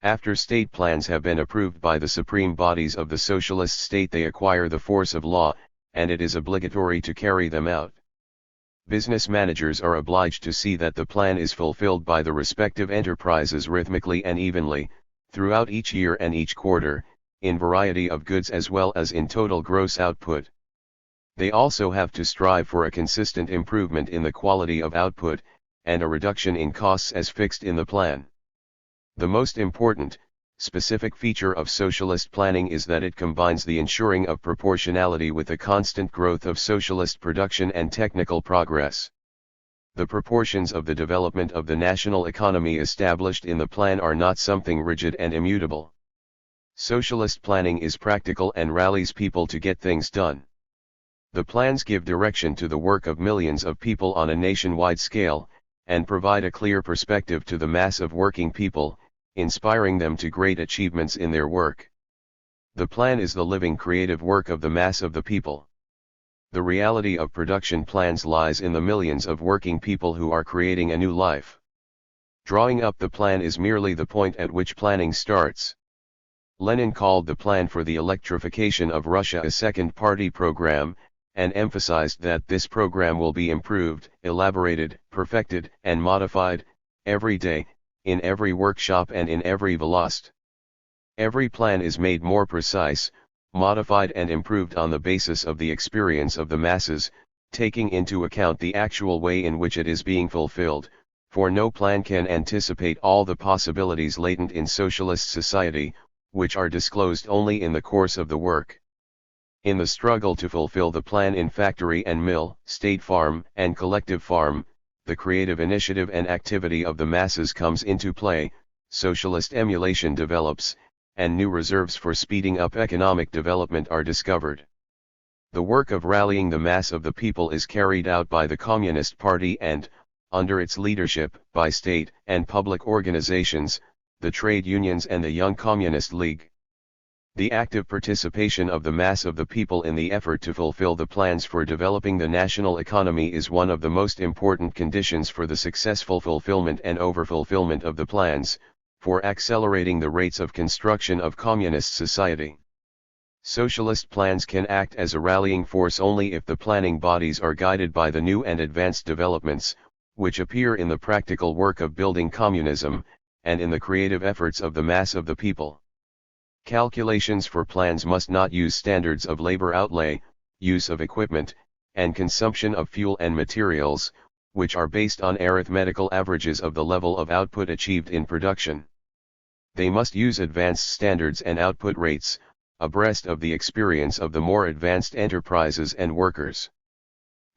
After state plans have been approved by the supreme bodies of the socialist state, they acquire the force of law, and it is obligatory to carry them out. Business managers are obliged to see that the plan is fulfilled by the respective enterprises rhythmically and evenly, throughout each year and each quarter, in variety of goods as well as in total gross output. They also have to strive for a consistent improvement in the quality of output, and a reduction in costs as fixed in the plan. The most important, specific feature of socialist planning is that it combines the ensuring of proportionality with the constant growth of socialist production and technical progress. The proportions of the development of the national economy established in the plan are not something rigid and immutable. Socialist planning is practical and rallies people to get things done. The plans give direction to the work of millions of people on a nationwide scale, and provide a clear perspective to the mass of working people, inspiring them to great achievements in their work. The plan is the living creative work of the mass of the people. The reality of production plans lies in the millions of working people who are creating a new life. Drawing up the plan is merely the point at which planning starts. Lenin called the plan for the electrification of Russia a second-party program, and emphasized that this program will be improved, elaborated, perfected, and modified, every day, in every workshop and in every Velost. Every plan is made more precise, modified and improved on the basis of the experience of the masses, taking into account the actual way in which it is being fulfilled, for no plan can anticipate all the possibilities latent in socialist society, which are disclosed only in the course of the work. In the struggle to fulfill the plan in factory and mill, state farm and collective farm, the creative initiative and activity of the masses comes into play, socialist emulation develops, and new reserves for speeding up economic development are discovered. The work of rallying the mass of the people is carried out by the Communist Party and, under its leadership, by state and public organizations, the trade unions and the Young Communist League. The active participation of the mass of the people in the effort to fulfill the plans for developing the national economy is one of the most important conditions for the successful fulfillment and overfulfillment of the plans, for accelerating the rates of construction of communist society. Socialist plans can act as a rallying force only if the planning bodies are guided by the new and advanced developments, which appear in the practical work of building communism, and in the creative efforts of the mass of the people. Calculations for plans must not use standards of labor outlay, use of equipment, and consumption of fuel and materials, which are based on arithmetical averages of the level of output achieved in production. They must use advanced standards and output rates, abreast of the experience of the more advanced enterprises and workers.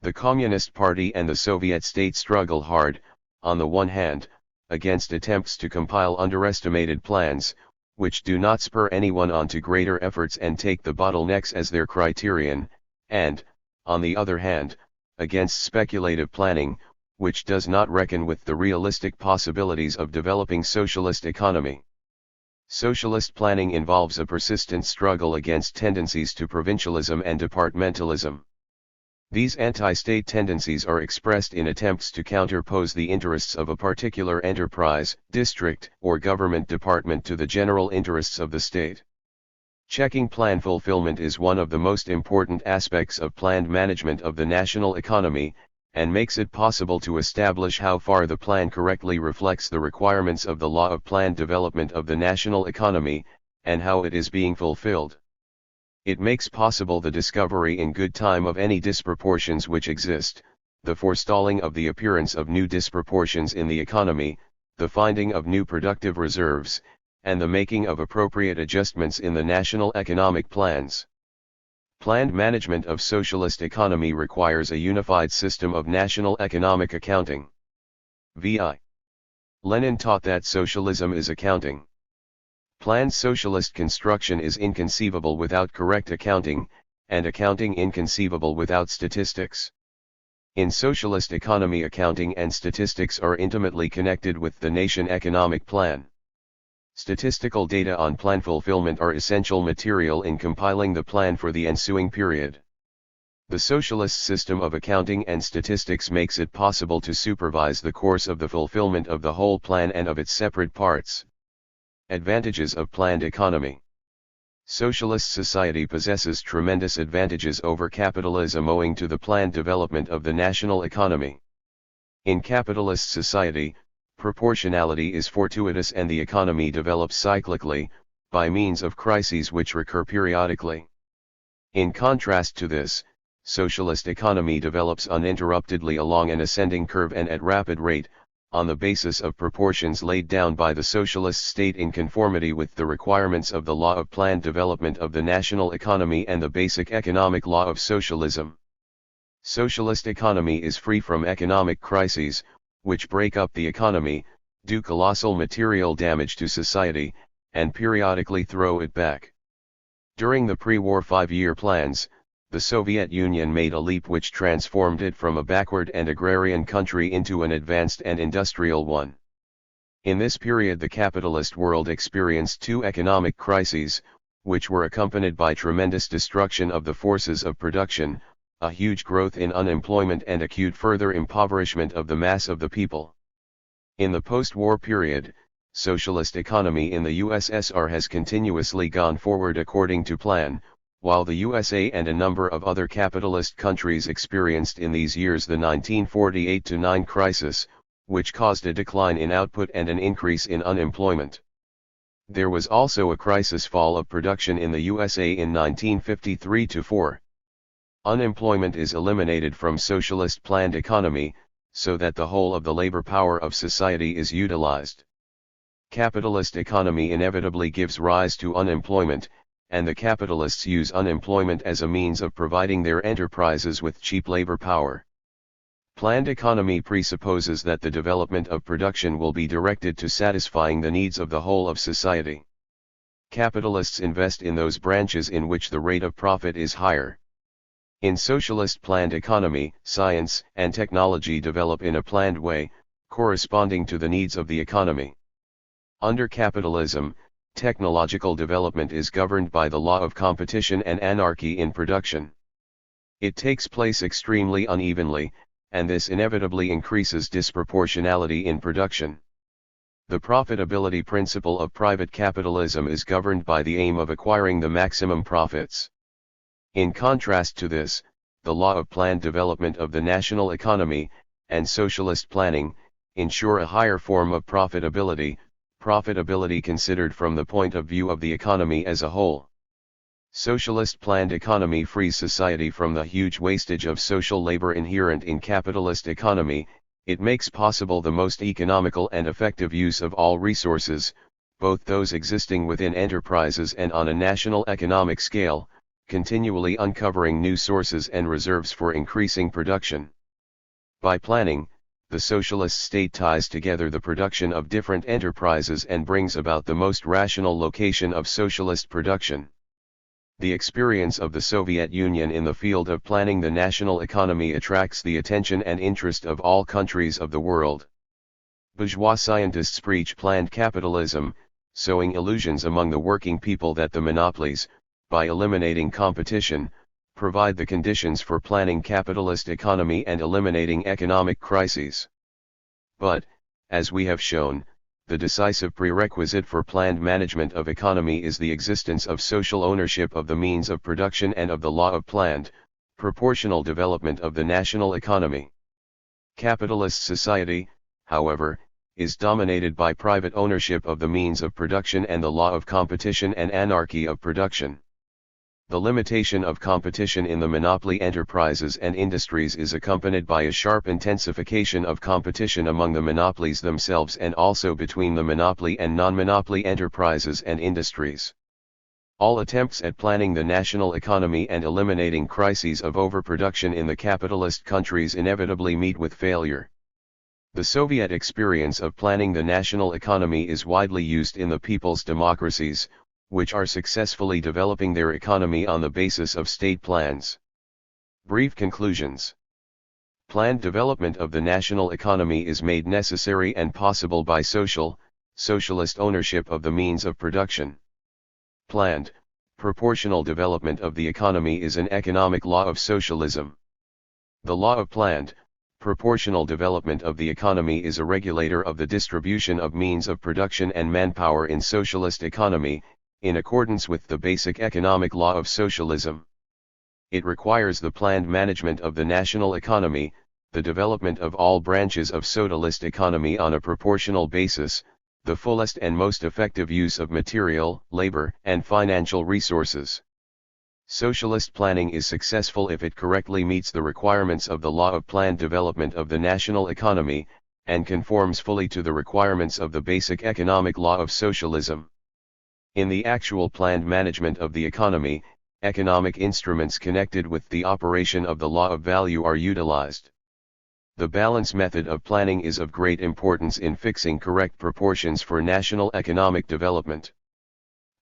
The Communist Party and the Soviet state struggle hard, on the one hand, against attempts to compile underestimated plans, which do not spur anyone on to greater efforts and take the bottlenecks as their criterion, and, on the other hand, against speculative planning, which does not reckon with the realistic possibilities of developing socialist economy. Socialist planning involves a persistent struggle against tendencies to provincialism and departmentalism. These anti-state tendencies are expressed in attempts to counterpose the interests of a particular enterprise, district, or government department to the general interests of the state. Checking plan fulfillment is one of the most important aspects of planned management of the national economy, and makes it possible to establish how far the plan correctly reflects the requirements of the law of planned development of the national economy, and how it is being fulfilled. It makes possible the discovery in good time of any disproportions which exist, the forestalling of the appearance of new disproportions in the economy, the finding of new productive reserves, and the making of appropriate adjustments in the national economic plans. Planned management of socialist economy requires a unified system of national economic accounting. V.I. Lenin taught that socialism is accounting. Planned socialist construction is inconceivable without correct accounting, and accounting inconceivable without statistics. In socialist economy, accounting and statistics are intimately connected with the nation economic plan. Statistical data on plan fulfillment are essential material in compiling the plan for the ensuing period. The socialist system of accounting and statistics makes it possible to supervise the course of the fulfillment of the whole plan and of its separate parts. Advantages of planned economy. Socialist society possesses tremendous advantages over capitalism owing to the planned development of the national economy. In capitalist society, proportionality is fortuitous and the economy develops cyclically, by means of crises which recur periodically. In contrast to this, socialist economy develops uninterruptedly along an ascending curve and at rapid rate, on the basis of proportions laid down by the socialist state in conformity with the requirements of the law of planned development of the national economy and the basic economic law of socialism. Socialist economy is free from economic crises, which break up the economy, do colossal material damage to society, and periodically throw it back. During the pre-war 5-year plans, the Soviet Union made a leap which transformed it from a backward and agrarian country into an advanced and industrial one. In this period the capitalist world experienced 2 economic crises, which were accompanied by tremendous destruction of the forces of production, a huge growth in unemployment and acute further impoverishment of the mass of the people. In the post-war period, socialist economy in the USSR has continuously gone forward according to plan, while the USA and a number of other capitalist countries experienced in these years the 1948-9 crisis, which caused a decline in output and an increase in unemployment. There was also a crisis fall of production in the USA in 1953-4. Unemployment is eliminated from socialist planned economy, so that the whole of the labor power of society is utilized. Capitalist economy inevitably gives rise to unemployment, and the capitalists use unemployment as a means of providing their enterprises with cheap labor power. Planned economy presupposes that the development of production will be directed to satisfying the needs of the whole of society. Capitalists invest in those branches in which the rate of profit is higher. In socialist planned economy, science and technology develop in a planned way, corresponding to the needs of the economy. Under capitalism, technological development is governed by the law of competition and anarchy in production. It takes place extremely unevenly, and this inevitably increases disproportionality in production. The profitability principle of private capitalism is governed by the aim of acquiring the maximum profits. In contrast to this, the law of planned development of the national economy, and socialist planning, ensure a higher form of profitability considered from the point of view of the economy as a whole. Socialist planned economy frees society from the huge wastage of social labor inherent in capitalist economy. It makes possible the most economical and effective use of all resources, both those existing within enterprises and on a national economic scale, continually uncovering new sources and reserves for increasing production. By planning, the socialist state ties together the production of different enterprises and brings about the most rational location of socialist production. The experience of the Soviet Union in the field of planning the national economy attracts the attention and interest of all countries of the world. Bourgeois scientists preach planned capitalism, sowing illusions among the working people that the monopolies, by eliminating competition, provide the conditions for planning capitalist economy and eliminating economic crises. But, as we have shown, the decisive prerequisite for planned management of economy is the existence of social ownership of the means of production and of the law of planned, proportional development of the national economy. Capitalist society, however, is dominated by private ownership of the means of production and the law of competition and anarchy of production. The limitation of competition in the monopoly enterprises and industries is accompanied by a sharp intensification of competition among the monopolies themselves and also between the monopoly and non-monopoly enterprises and industries. All attempts at planning the national economy and eliminating crises of overproduction in the capitalist countries inevitably meet with failure. The Soviet experience of planning the national economy is widely used in the people's democracies, which are successfully developing their economy on the basis of state plans. Brief conclusions. Planned development of the national economy is made necessary and possible by socialist ownership of the means of production. Planned, proportional development of the economy is an economic law of socialism. The law of planned, Proportional development of the economy is a regulator of the distribution of means of production and manpower in socialist economy, in accordance with the basic economic law of socialism. It requires the planned management of the national economy, the development of all branches of socialist economy on a proportional basis, the fullest and most effective use of material, labor, and financial resources. Socialist planning is successful if it correctly meets the requirements of the law of planned development of the national economy, and conforms fully to the requirements of the basic economic law of socialism. In the actual planned management of the economy, economic instruments connected with the operation of the law of value are utilized. The balance method of planning is of great importance in fixing correct proportions for national economic development.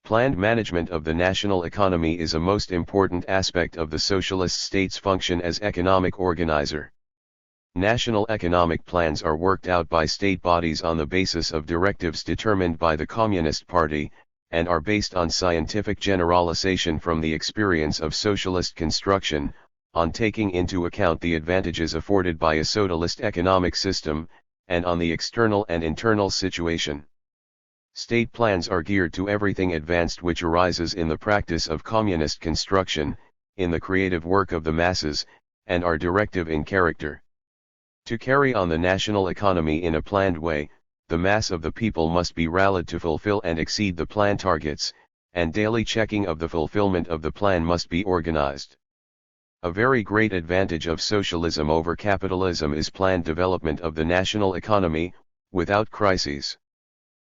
Planned management of the national economy is a most important aspect of the socialist state's function as economic organizer. National economic plans are worked out by state bodies on the basis of directives determined by the Communist Party, and are based on scientific generalization from the experience of socialist construction, on taking into account the advantages afforded by a socialist economic system, and on the external and internal situation. State plans are geared to everything advanced which arises in the practice of communist construction, in the creative work of the masses, and are directive in character. To carry on the national economy in a planned way, the mass of the people must be rallied to fulfill and exceed the plan targets, and daily checking of the fulfillment of the plan must be organized. A very great advantage of socialism over capitalism is planned development of the national economy, without crises.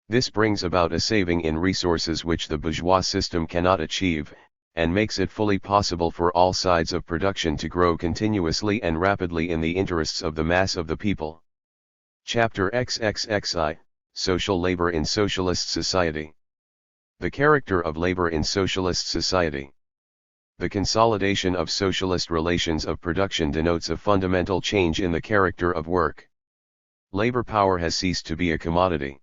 This brings about a saving in resources which the bourgeois system cannot achieve, and makes it fully possible for all sides of production to grow continuously and rapidly in the interests of the mass of the people. Chapter XXXI, Social Labor in Socialist Society. The character of labor in socialist society. The consolidation of socialist relations of production denotes a fundamental change in the character of work. Labor power has ceased to be a commodity.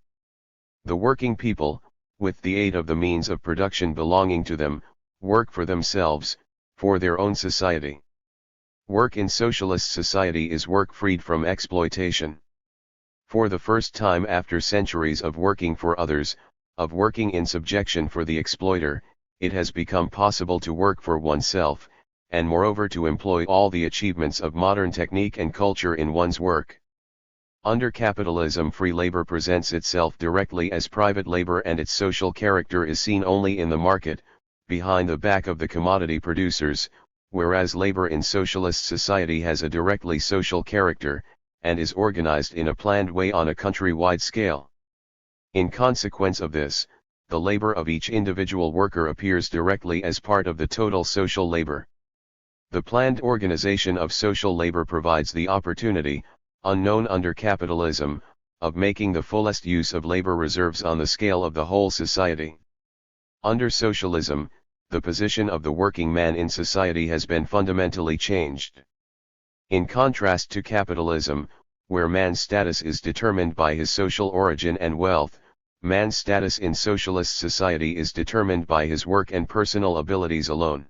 The working people, with the aid of the means of production belonging to them, work for themselves, for their own society. Work in socialist society is work freed from exploitation. For the first time after centuries of working for others, of working in subjection for the exploiter, it has become possible to work for oneself, and moreover to employ all the achievements of modern technique and culture in one's work. Under capitalism, free labor presents itself directly as private labor, and its social character is seen only in the market, behind the back of the commodity producers, whereas labor in socialist society has a directly social character, and is organized in a planned way on a country-wide scale. In consequence of this, the labor of each individual worker appears directly as part of the total social labor. The planned organization of social labor provides the opportunity, unknown under capitalism, of making the fullest use of labor reserves on the scale of the whole society. Under socialism, the position of the working man in society has been fundamentally changed. In contrast to capitalism, where man's status is determined by his social origin and wealth, man's status in socialist society is determined by his work and personal abilities alone.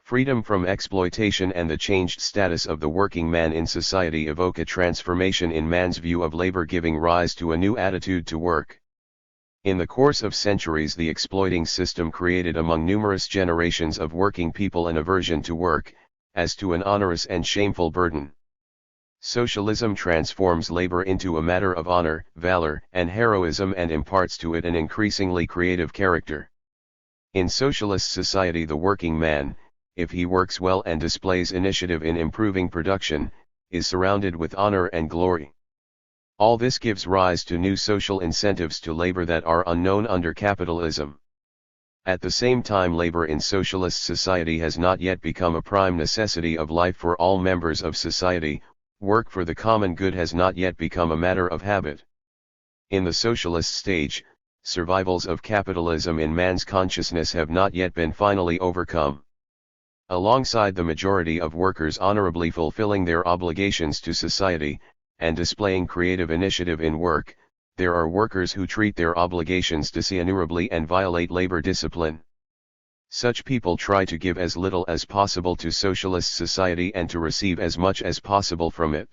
Freedom from exploitation and the changed status of the working man in society evoke a transformation in man's view of labor, giving rise to a new attitude to work. In the course of centuries, the exploiting system created among numerous generations of working people an aversion to work, as to an onerous and shameful burden. Socialism transforms labor into a matter of honor, valor, and heroism, and imparts to it an increasingly creative character. In socialist society, the working man, if he works well and displays initiative in improving production, is surrounded with honor and glory. All this gives rise to new social incentives to labor that are unknown under capitalism. At the same time, labor in socialist society has not yet become a prime necessity of life for all members of society. Work for the common good has not yet become a matter of habit. In the socialist stage, survivals of capitalism in man's consciousness have not yet been finally overcome. Alongside the majority of workers honorably fulfilling their obligations to society, and displaying creative initiative in work, there are workers who treat their obligations dishonorably and violate labor discipline. Such people try to give as little as possible to socialist society and to receive as much as possible from it.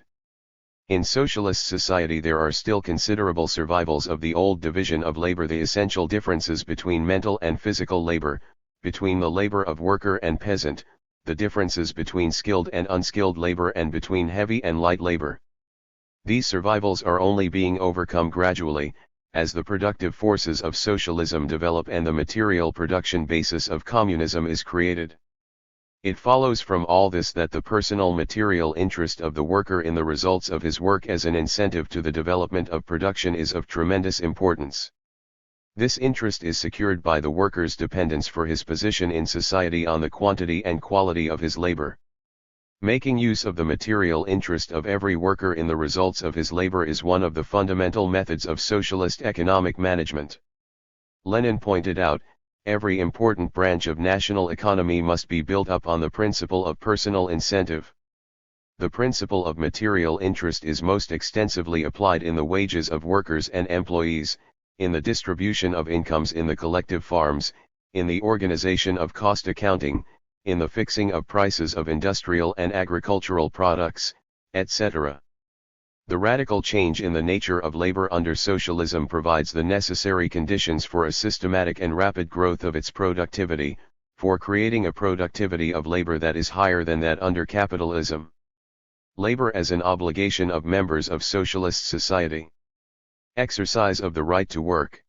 In socialist society there are still considerable survivals of the old division of labor, the essential differences between mental and physical labor, between the labor of worker and peasant, the differences between skilled and unskilled labor and between heavy and light labor. These survivals are only being overcome gradually, as the productive forces of socialism develop and the material production basis of communism is created. It follows from all this that the personal material interest of the worker in the results of his work as an incentive to the development of production is of tremendous importance. This interest is secured by the worker's dependence for his position in society on the quantity and quality of his labor. Making use of the material interest of every worker in the results of his labor is one of the fundamental methods of socialist economic management. Lenin pointed out, every important branch of national economy must be built up on the principle of personal incentive. The principle of material interest is most extensively applied in the wages of workers and employees, in the distribution of incomes in the collective farms, in the organization of cost accounting, in the fixing of prices of industrial and agricultural products, etc. The radical change in the nature of labor under socialism provides the necessary conditions for a systematic and rapid growth of its productivity, for creating a productivity of labor that is higher than that under capitalism. Labor as an obligation of members of socialist society. Exercise of the right to work.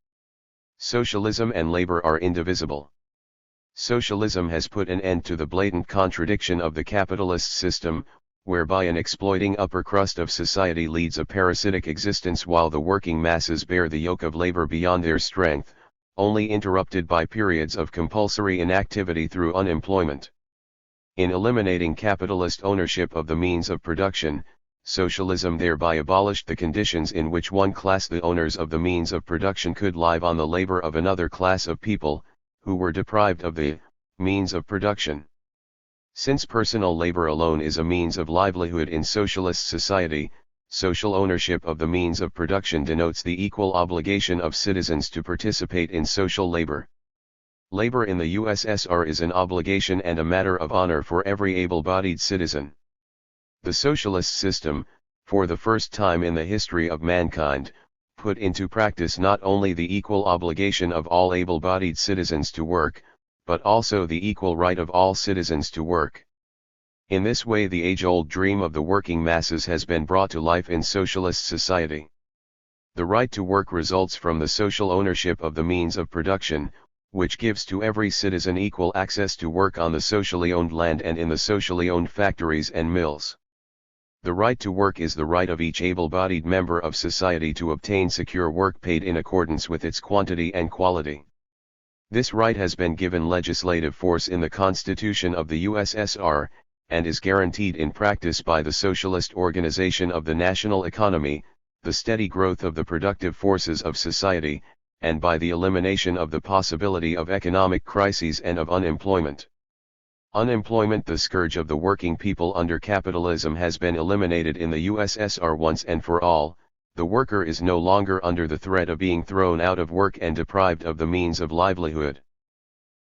Socialism and labor are indivisible. Socialism has put an end to the blatant contradiction of the capitalist system, whereby an exploiting upper crust of society leads a parasitic existence while the working masses bear the yoke of labor beyond their strength, only interrupted by periods of compulsory inactivity through unemployment. In eliminating capitalist ownership of the means of production, socialism thereby abolished the conditions in which one class, the owners of the means of production, could live on the labor of another class of people, who were deprived of the means of production. Since personal labor alone is a means of livelihood in socialist society, social ownership of the means of production denotes the equal obligation of citizens to participate in social labor. Labor in the USSR is an obligation and a matter of honor for every able-bodied citizen. The socialist system, for the first time in the history of mankind, put into practice not only the equal obligation of all able-bodied citizens to work, but also the equal right of all citizens to work. In this way the age-old dream of the working masses has been brought to life in socialist society. The right to work results from the social ownership of the means of production, which gives to every citizen equal access to work on the socially owned land and in the socially owned factories and mills. The right to work is the right of each able-bodied member of society to obtain secure work paid in accordance with its quantity and quality. This right has been given legislative force in the Constitution of the USSR, and is guaranteed in practice by the socialist organization of the national economy, the steady growth of the productive forces of society, and by the elimination of the possibility of economic crises and of unemployment. Unemployment, the scourge of the working people under capitalism, has been eliminated in the USSR once and for all. The worker is no longer under the threat of being thrown out of work and deprived of the means of livelihood.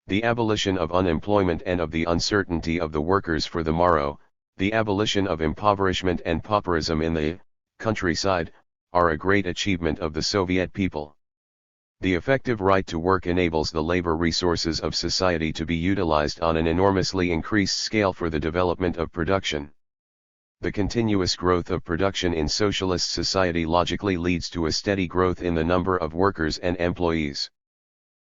The abolition of unemployment and of the uncertainty of the workers for the morrow, the abolition of impoverishment and pauperism in the countryside, are a great achievement of the Soviet people. The effective right to work enables the labor resources of society to be utilized on an enormously increased scale for the development of production. The continuous growth of production in socialist society logically leads to a steady growth in the number of workers and employees.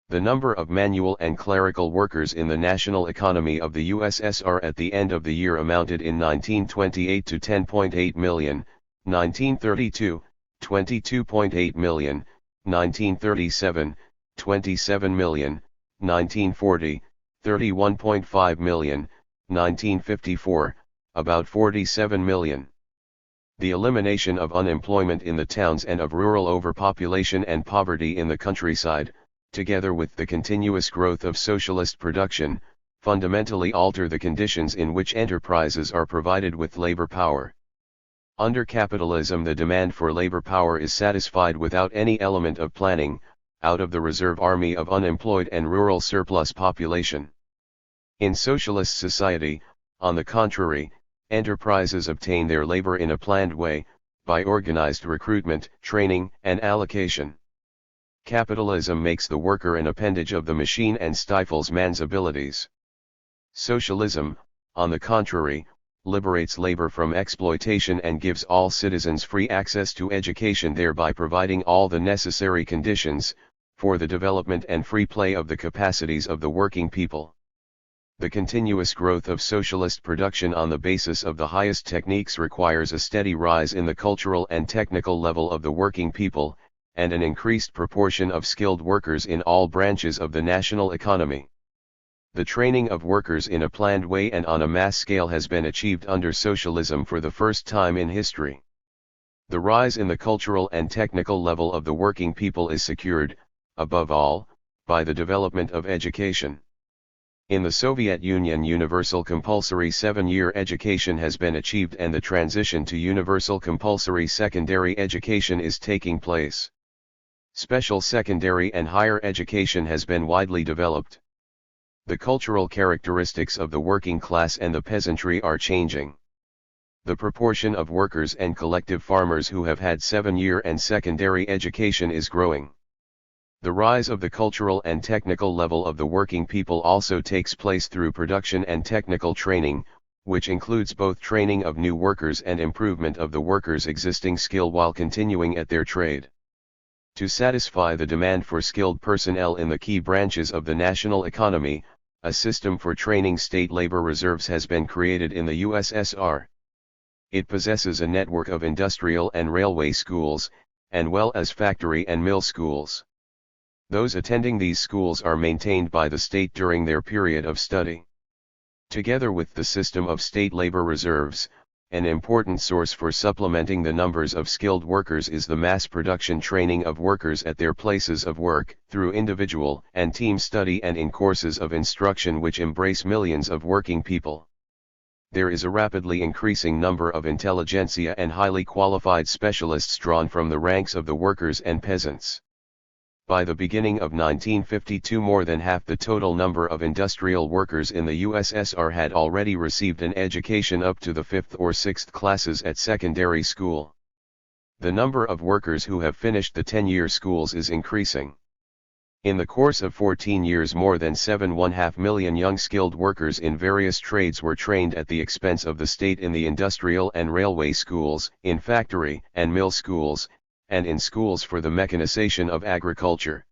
The number of manual and clerical workers in the national economy of the USSR at the end of the year amounted in 1928 to 10.8 million, 1932, 22.8 million, 1937, 27 million, 1940, 31.5 million, 1954, about 47 million. The elimination of unemployment in the towns and of rural overpopulation and poverty in the countryside, together with the continuous growth of socialist production, fundamentally alter the conditions in which enterprises are provided with labor power. Under capitalism, the demand for labor power is satisfied without any element of planning, out of the reserve army of unemployed and rural surplus population. In socialist society, on the contrary, enterprises obtain their labor in a planned way, by organized recruitment, training, and allocation. Capitalism makes the worker an appendage of the machine and stifles man's abilities. Socialism, on the contrary, liberates labor from exploitation and gives all citizens free access to education, thereby providing all the necessary conditions for the development and free play of the capacities of the working people. The continuous growth of socialist production on the basis of the highest techniques requires a steady rise in the cultural and technical level of the working people, and an increased proportion of skilled workers in all branches of the national economy. The training of workers in a planned way and on a mass scale has been achieved under socialism for the first time in history. The rise in the cultural and technical level of the working people is secured, above all, by the development of education. In the Soviet Union, universal compulsory 7-year education has been achieved and the transition to universal compulsory secondary education is taking place. Special secondary and higher education has been widely developed. The cultural characteristics of the working class and the peasantry are changing. The proportion of workers and collective farmers who have had 7-year and secondary education is growing. The rise of the cultural and technical level of the working people also takes place through production and technical training, which includes both training of new workers and improvement of the workers' existing skill while continuing at their trade. To satisfy the demand for skilled personnel in the key branches of the national economy, a system for training state labor reserves has been created in the USSR. It possesses a network of industrial and railway schools, as well as factory and mill schools. Those attending these schools are maintained by the state during their period of study. Together with the system of state labor reserves, an important source for supplementing the numbers of skilled workers is the mass production training of workers at their places of work, through individual and team study and in courses of instruction which embrace millions of working people. There is a rapidly increasing number of intelligentsia and highly qualified specialists drawn from the ranks of the workers and peasants. By the beginning of 1952, more than half the total number of industrial workers in the USSR had already received an education up to the 5th or 6th classes at secondary school. The number of workers who have finished the 10-year schools is increasing. In the course of 14 years, more than 7.5 million young skilled workers in various trades were trained at the expense of the state in the industrial and railway schools, in factory and mill schools, and in schools for the mechanization of agriculture.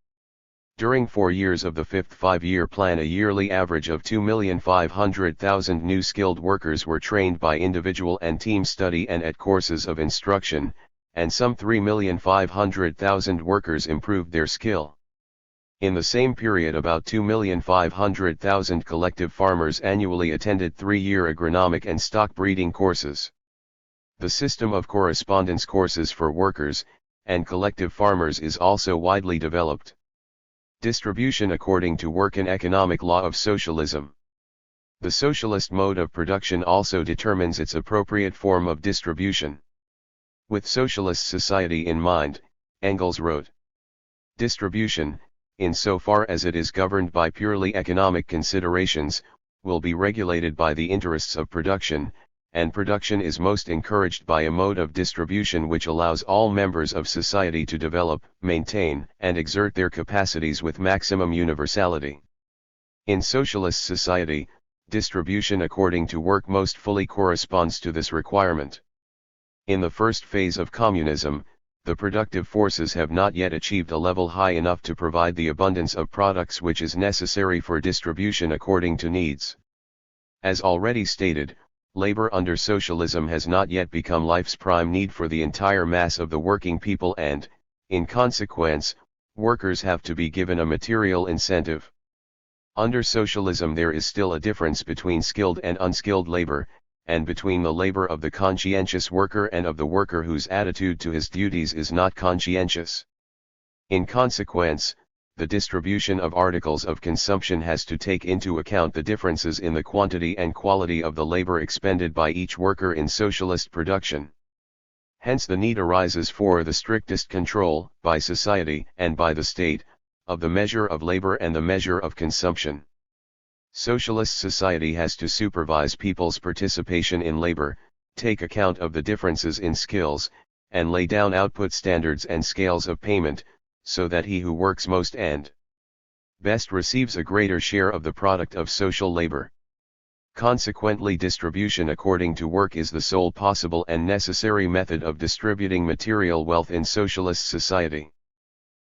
During 4 years of the 5th five-year plan, a yearly average of 2,500,000 new skilled workers were trained by individual and team study and at courses of instruction, and some 3,500,000 workers improved their skill. In the same period, about 2,500,000 collective farmers annually attended 3-year agronomic and stock breeding courses. The system of correspondence courses for workers and collective farmers is also widely developed. Distribution according to work and economic law of socialism. The socialist mode of production also determines its appropriate form of distribution. With socialist society in mind, Engels wrote, "Distribution, insofar as it is governed by purely economic considerations, will be regulated by the interests of production, and production is most encouraged by a mode of distribution which allows all members of society to develop, maintain, and exert their capacities with maximum universality. In socialist society, distribution according to work most fully corresponds to this requirement. In the first phase of communism, the productive forces have not yet achieved a level high enough to provide the abundance of products which is necessary for distribution according to needs. As already stated, labor under socialism has not yet become life's prime need for the entire mass of the working people and, in consequence, workers have to be given a material incentive. Under socialism there is still a difference between skilled and unskilled labor, and between the labor of the conscientious worker and of the worker whose attitude to his duties is not conscientious. In consequence, the distribution of articles of consumption has to take into account the differences in the quantity and quality of the labor expended by each worker in socialist production. Hence the need arises for the strictest control, by society and by the state, of the measure of labor and the measure of consumption. Socialist society has to supervise people's participation in labor, take account of the differences in skills, and lay down output standards and scales of payment, so that he who works most and best receives a greater share of the product of social labor. Consequently, distribution according to work is the sole possible and necessary method of distributing material wealth in socialist society.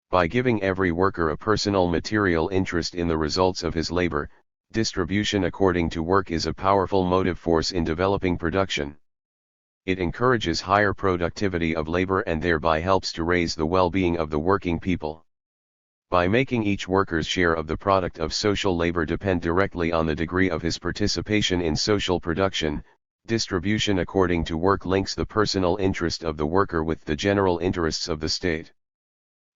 By giving every worker a personal material interest in the results of his labor, distribution according to work is a powerful motive force in developing production. It encourages higher productivity of labor and thereby helps to raise the well-being of the working people. By making each worker's share of the product of social labor depend directly on the degree of his participation in social production, distribution according to work links the personal interest of the worker with the general interests of the state.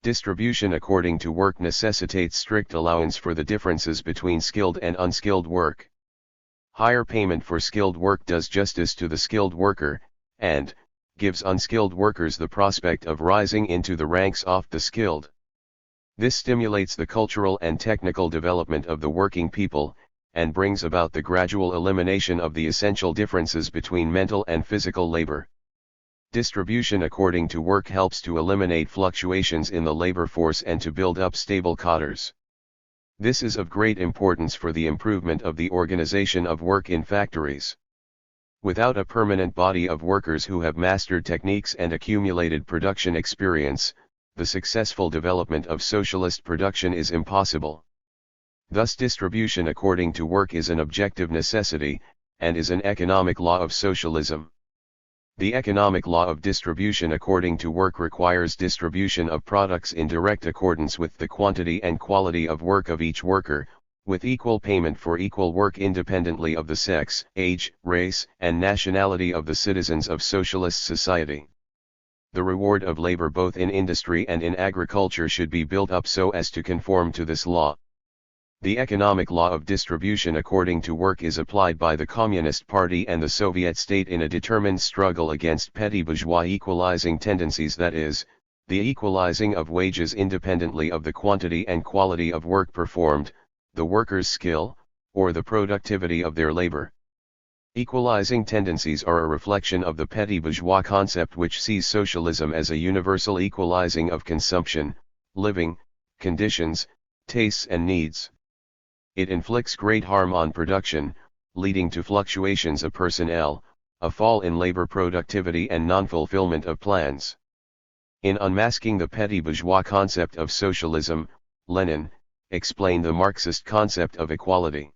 Distribution according to work necessitates strict allowance for the differences between skilled and unskilled work. Higher payment for skilled work does justice to the skilled worker, and gives unskilled workers the prospect of rising into the ranks of the skilled. This stimulates the cultural and technical development of the working people, and brings about the gradual elimination of the essential differences between mental and physical labor. Distribution according to work helps to eliminate fluctuations in the labor force and to build up stable cadres. This is of great importance for the improvement of the organization of work in factories. Without a permanent body of workers who have mastered techniques and accumulated production experience, the successful development of socialist production is impossible. Thus, distribution according to work is an objective necessity, and is an economic law of socialism. The economic law of distribution according to work requires distribution of products in direct accordance with the quantity and quality of work of each worker, with equal payment for equal work independently of the sex, age, race, and nationality of the citizens of socialist society. The reward of labor both in industry and in agriculture should be built up so as to conform to this law. The economic law of distribution according to work is applied by the Communist Party and the Soviet state in a determined struggle against petty bourgeois equalizing tendencies, that is, the equalizing of wages independently of the quantity and quality of work performed, the worker's skill, or the productivity of their labor. Equalizing tendencies are a reflection of the petty bourgeois concept, which sees socialism as a universal equalizing of consumption, living, conditions, tastes and needs. It inflicts great harm on production, leading to fluctuations of personnel, a fall in labor productivity and non-fulfillment of plans. In unmasking the petty bourgeois concept of socialism, Lenin explained the Marxist concept of equality.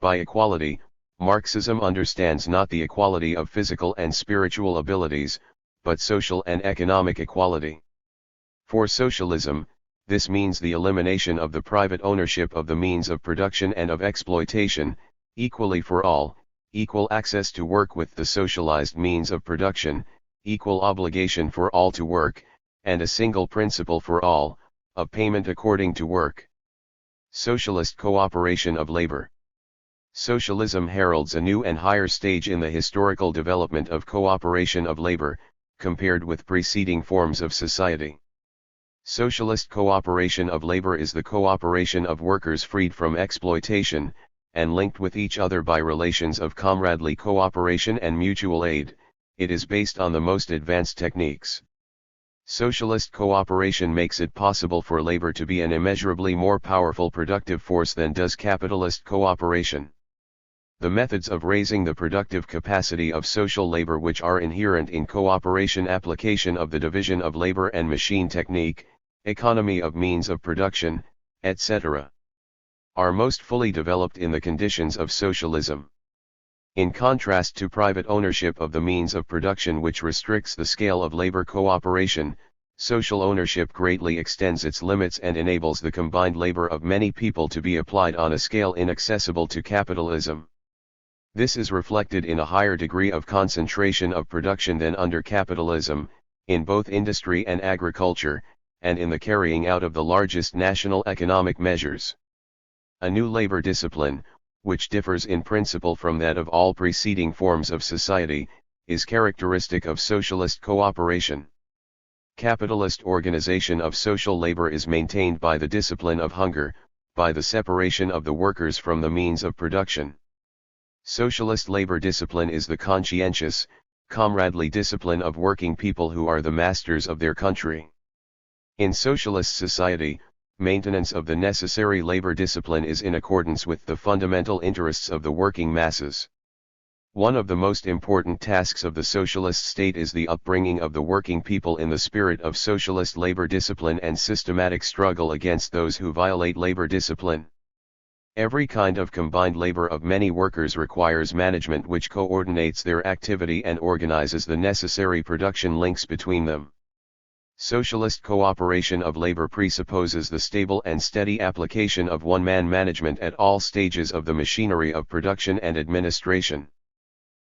By equality, Marxism understands not the equality of physical and spiritual abilities, but social and economic equality. For socialism, this means the elimination of the private ownership of the means of production and of exploitation, equally for all, equal access to work with the socialized means of production, equal obligation for all to work, and a single principle for all, of payment according to work. Socialist cooperation of labor. Socialism heralds a new and higher stage in the historical development of cooperation of labor, compared with preceding forms of society. Socialist cooperation of labor is the cooperation of workers freed from exploitation, and linked with each other by relations of comradely cooperation and mutual aid. It is based on the most advanced techniques. Socialist cooperation makes it possible for labor to be an immeasurably more powerful productive force than does capitalist cooperation. The methods of raising the productive capacity of social labor which are inherent in cooperation, application of the division of labor and machine technique, economy of means of production, etc., are most fully developed in the conditions of socialism. In contrast to private ownership of the means of production, which restricts the scale of labor cooperation, social ownership greatly extends its limits and enables the combined labor of many people to be applied on a scale inaccessible to capitalism. This is reflected in a higher degree of concentration of production than under capitalism, in both industry and agriculture, and in the carrying out of the largest national economic measures. A new labor discipline, which differs in principle from that of all preceding forms of society, is characteristic of socialist cooperation. Capitalist organization of social labor is maintained by the discipline of hunger, by the separation of the workers from the means of production. Socialist labor discipline is the conscientious, comradely discipline of working people who are the masters of their country. In socialist society, maintenance of the necessary labor discipline is in accordance with the fundamental interests of the working masses. One of the most important tasks of the socialist state is the upbringing of the working people in the spirit of socialist labor discipline and systematic struggle against those who violate labor discipline. Every kind of combined labor of many workers requires management which coordinates their activity and organizes the necessary production links between them. Socialist cooperation of labor presupposes the stable and steady application of one-man management at all stages of the machinery of production and administration.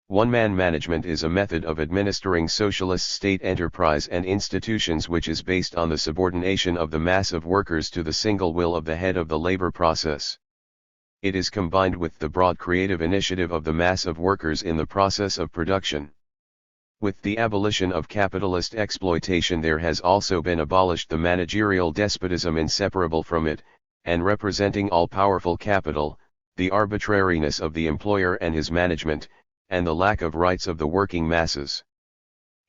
One-man management is a method of administering socialist state enterprise and institutions which is based on the subordination of the mass of workers to the single will of the head of the labor process. It is combined with the broad creative initiative of the mass of workers in the process of production. With the abolition of capitalist exploitation there has also been abolished the managerial despotism inseparable from it, and representing all-powerful capital, the arbitrariness of the employer and his management, and the lack of rights of the working masses.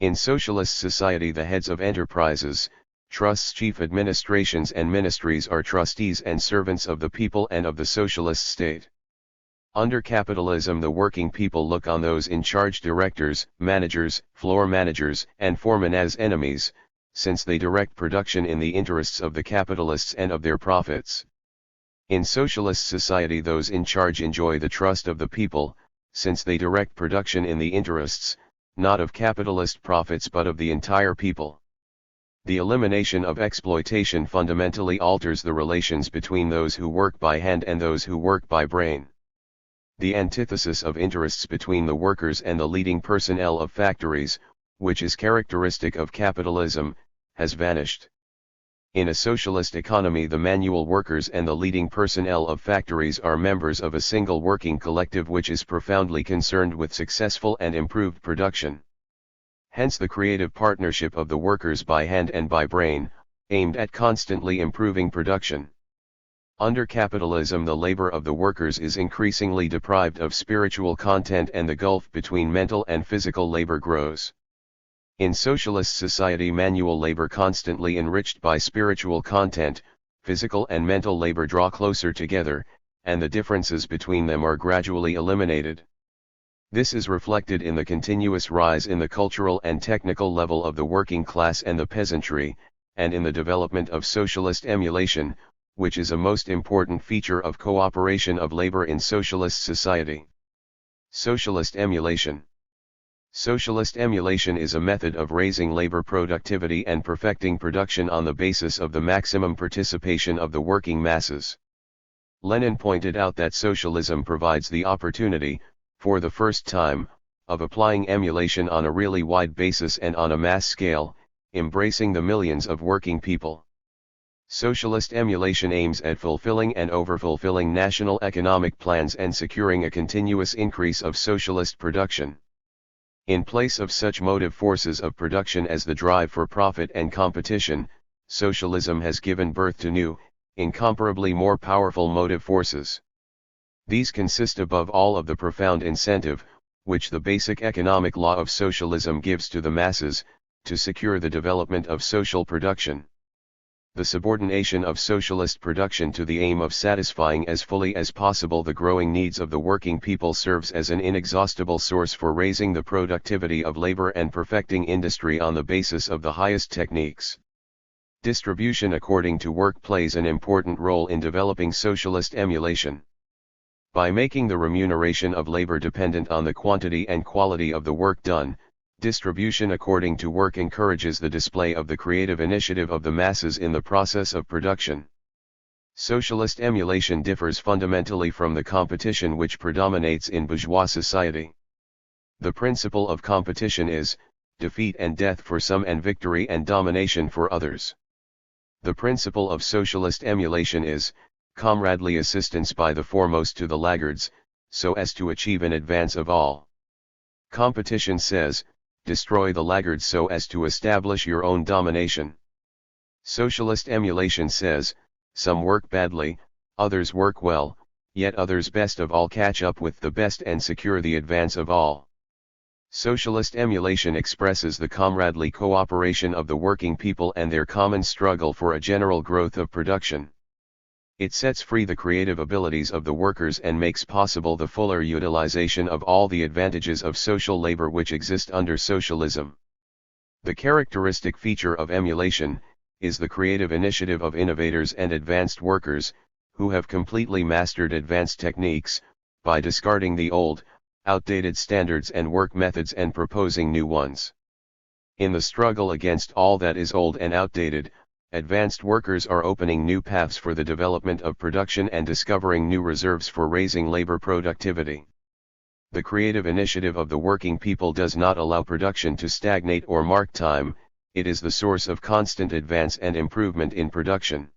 In socialist society the heads of enterprises, trusts, chief administrations and ministries are trustees and servants of the people and of the socialist state. Under capitalism the working people look on those in charge directors, managers, floor managers and foremen as enemies, since they direct production in the interests of the capitalists and of their profits. In socialist society those in charge enjoy the trust of the people, since they direct production in the interests, not of capitalist profits but of the entire people. The elimination of exploitation fundamentally alters the relations between those who work by hand and those who work by brain. The antithesis of interests between the workers and the leading personnel of factories, which is characteristic of capitalism, has vanished. In a socialist economy the manual workers and the leading personnel of factories are members of a single working collective which is profoundly concerned with successful and improved production. Hence the creative partnership of the workers by hand and by brain, aimed at constantly improving production. Under capitalism the labor of the workers is increasingly deprived of spiritual content and the gulf between mental and physical labor grows. In socialist society manual labor constantly enriched by spiritual content, physical and mental labor draw closer together, and the differences between them are gradually eliminated. This is reflected in the continuous rise in the cultural and technical level of the working class and the peasantry, and in the development of socialist emulation, which is a most important feature of cooperation of labor in socialist society. Socialist emulation. Socialist emulation is a method of raising labor productivity and perfecting production on the basis of the maximum participation of the working masses. Lenin pointed out that socialism provides the opportunity, for the first time, of applying emulation on a really wide basis and on a mass scale, embracing the millions of working people. Socialist emulation aims at fulfilling and overfulfilling national economic plans and securing a continuous increase of socialist production. In place of such motive forces of production as the drive for profit and competition, socialism has given birth to new, incomparably more powerful motive forces. These consist above all of the profound incentive, which the basic economic law of socialism gives to the masses, to secure the development of social production. The subordination of socialist production to the aim of satisfying as fully as possible the growing needs of the working people serves as an inexhaustible source for raising the productivity of labor and perfecting industry on the basis of the highest techniques. Distribution according to work plays an important role in developing socialist emulation. By making the remuneration of labor dependent on the quantity and quality of the work done, distribution according to work encourages the display of the creative initiative of the masses in the process of production. Socialist emulation differs fundamentally from the competition which predominates in bourgeois society. The principle of competition is, defeat and death for some and victory and domination for others. The principle of socialist emulation is, comradely assistance by the foremost to the laggards, so as to achieve an advance of all. Competition says, destroy the laggards so as to establish your own domination. Socialist emulation says, some work badly, others work well, yet others best of all catch up with the best and secure the advance of all. Socialist emulation expresses the comradely cooperation of the working people and their common struggle for a general growth of production. It sets free the creative abilities of the workers and makes possible the fuller utilization of all the advantages of social labor which exist under socialism. The characteristic feature of emulation is the creative initiative of innovators and advanced workers, who have completely mastered advanced techniques, by discarding the old, outdated standards and work methods and proposing new ones. In the struggle against all that is old and outdated, advanced workers are opening new paths for the development of production and discovering new reserves for raising labor productivity. The creative initiative of the working people does not allow production to stagnate or mark time, it is the source of constant advance and improvement in production.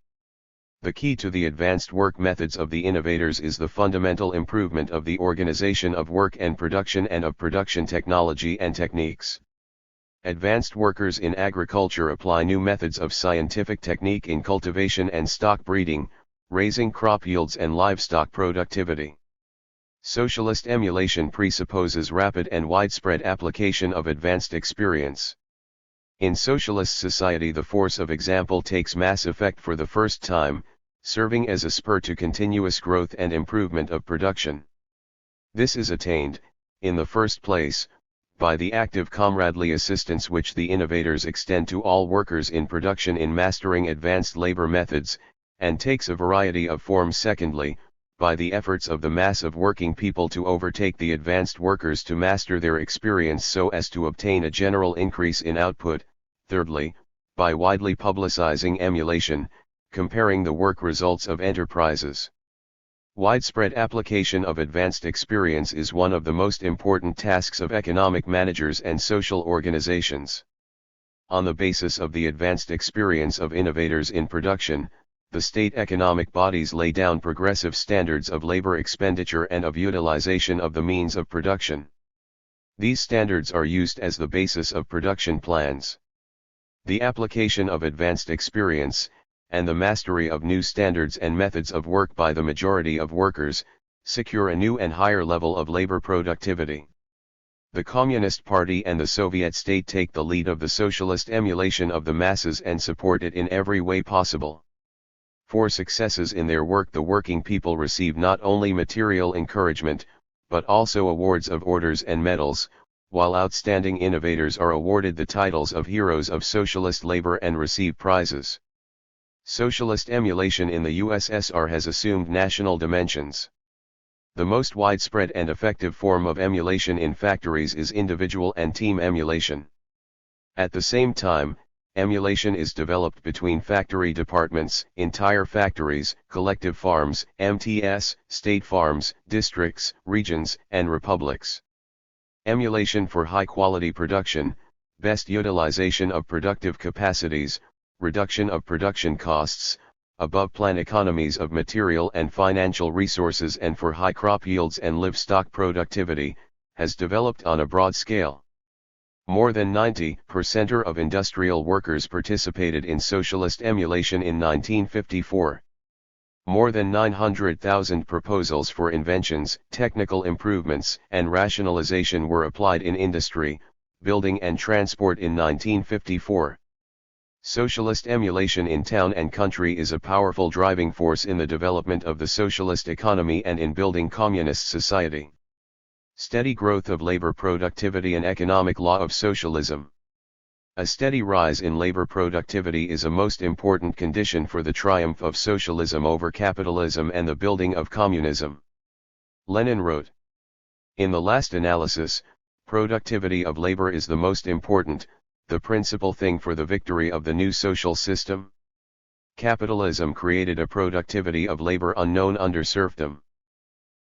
The key to the advanced work methods of the innovators is the fundamental improvement of the organization of work and production and of production technology and techniques. Advanced workers in agriculture apply new methods of scientific technique in cultivation and stock breeding, raising crop yields and livestock productivity. Socialist emulation presupposes rapid and widespread application of advanced experience. In socialist society, the force of example takes mass effect for the first time, serving as a spur to continuous growth and improvement of production. This is attained, in the first place, by the active comradely assistance which the innovators extend to all workers in production in mastering advanced labor methods, and takes a variety of forms. Secondly, by the efforts of the mass of working people to overtake the advanced workers to master their experience so as to obtain a general increase in output. Thirdly, by widely publicizing emulation, comparing the work results of enterprises. Widespread application of advanced experience is one of the most important tasks of economic managers and social organizations. On the basis of the advanced experience of innovators in production, the state economic bodies lay down progressive standards of labor expenditure and of utilization of the means of production. These standards are used as the basis of production plans. The application of advanced experience, and the mastery of new standards and methods of work by the majority of workers, secure a new and higher level of labor productivity. The Communist Party and the Soviet state take the lead of the socialist emulation of the masses and support it in every way possible. For successes in their work, the working people receive not only material encouragement, but also awards of orders and medals, while outstanding innovators are awarded the titles of heroes of socialist labor and receive prizes. Socialist emulation in the USSR has assumed national dimensions. The most widespread and effective form of emulation in factories is individual and team emulation. At the same time, emulation is developed between factory departments, entire factories, collective farms, MTS, state farms, districts, regions, and republics. Emulation for high-quality production, best utilization of productive capacities, reduction of production costs, above-plan economies of material and financial resources, and for high crop yields and livestock productivity, has developed on a broad scale. More than 90% of industrial workers participated in socialist emulation in 1954. More than 900,000 proposals for inventions, technical improvements, and rationalization were applied in industry, building and transport in 1954. Socialist emulation in town and country is a powerful driving force in the development of the socialist economy and in building communist society. Steady growth of labor productivity and economic law of socialism. A steady rise in labor productivity is a most important condition for the triumph of socialism over capitalism and the building of communism. Lenin wrote, "In the last analysis, productivity of labor is the most important, the principal thing for the victory of the new social system. Capitalism created a productivity of labor unknown under serfdom.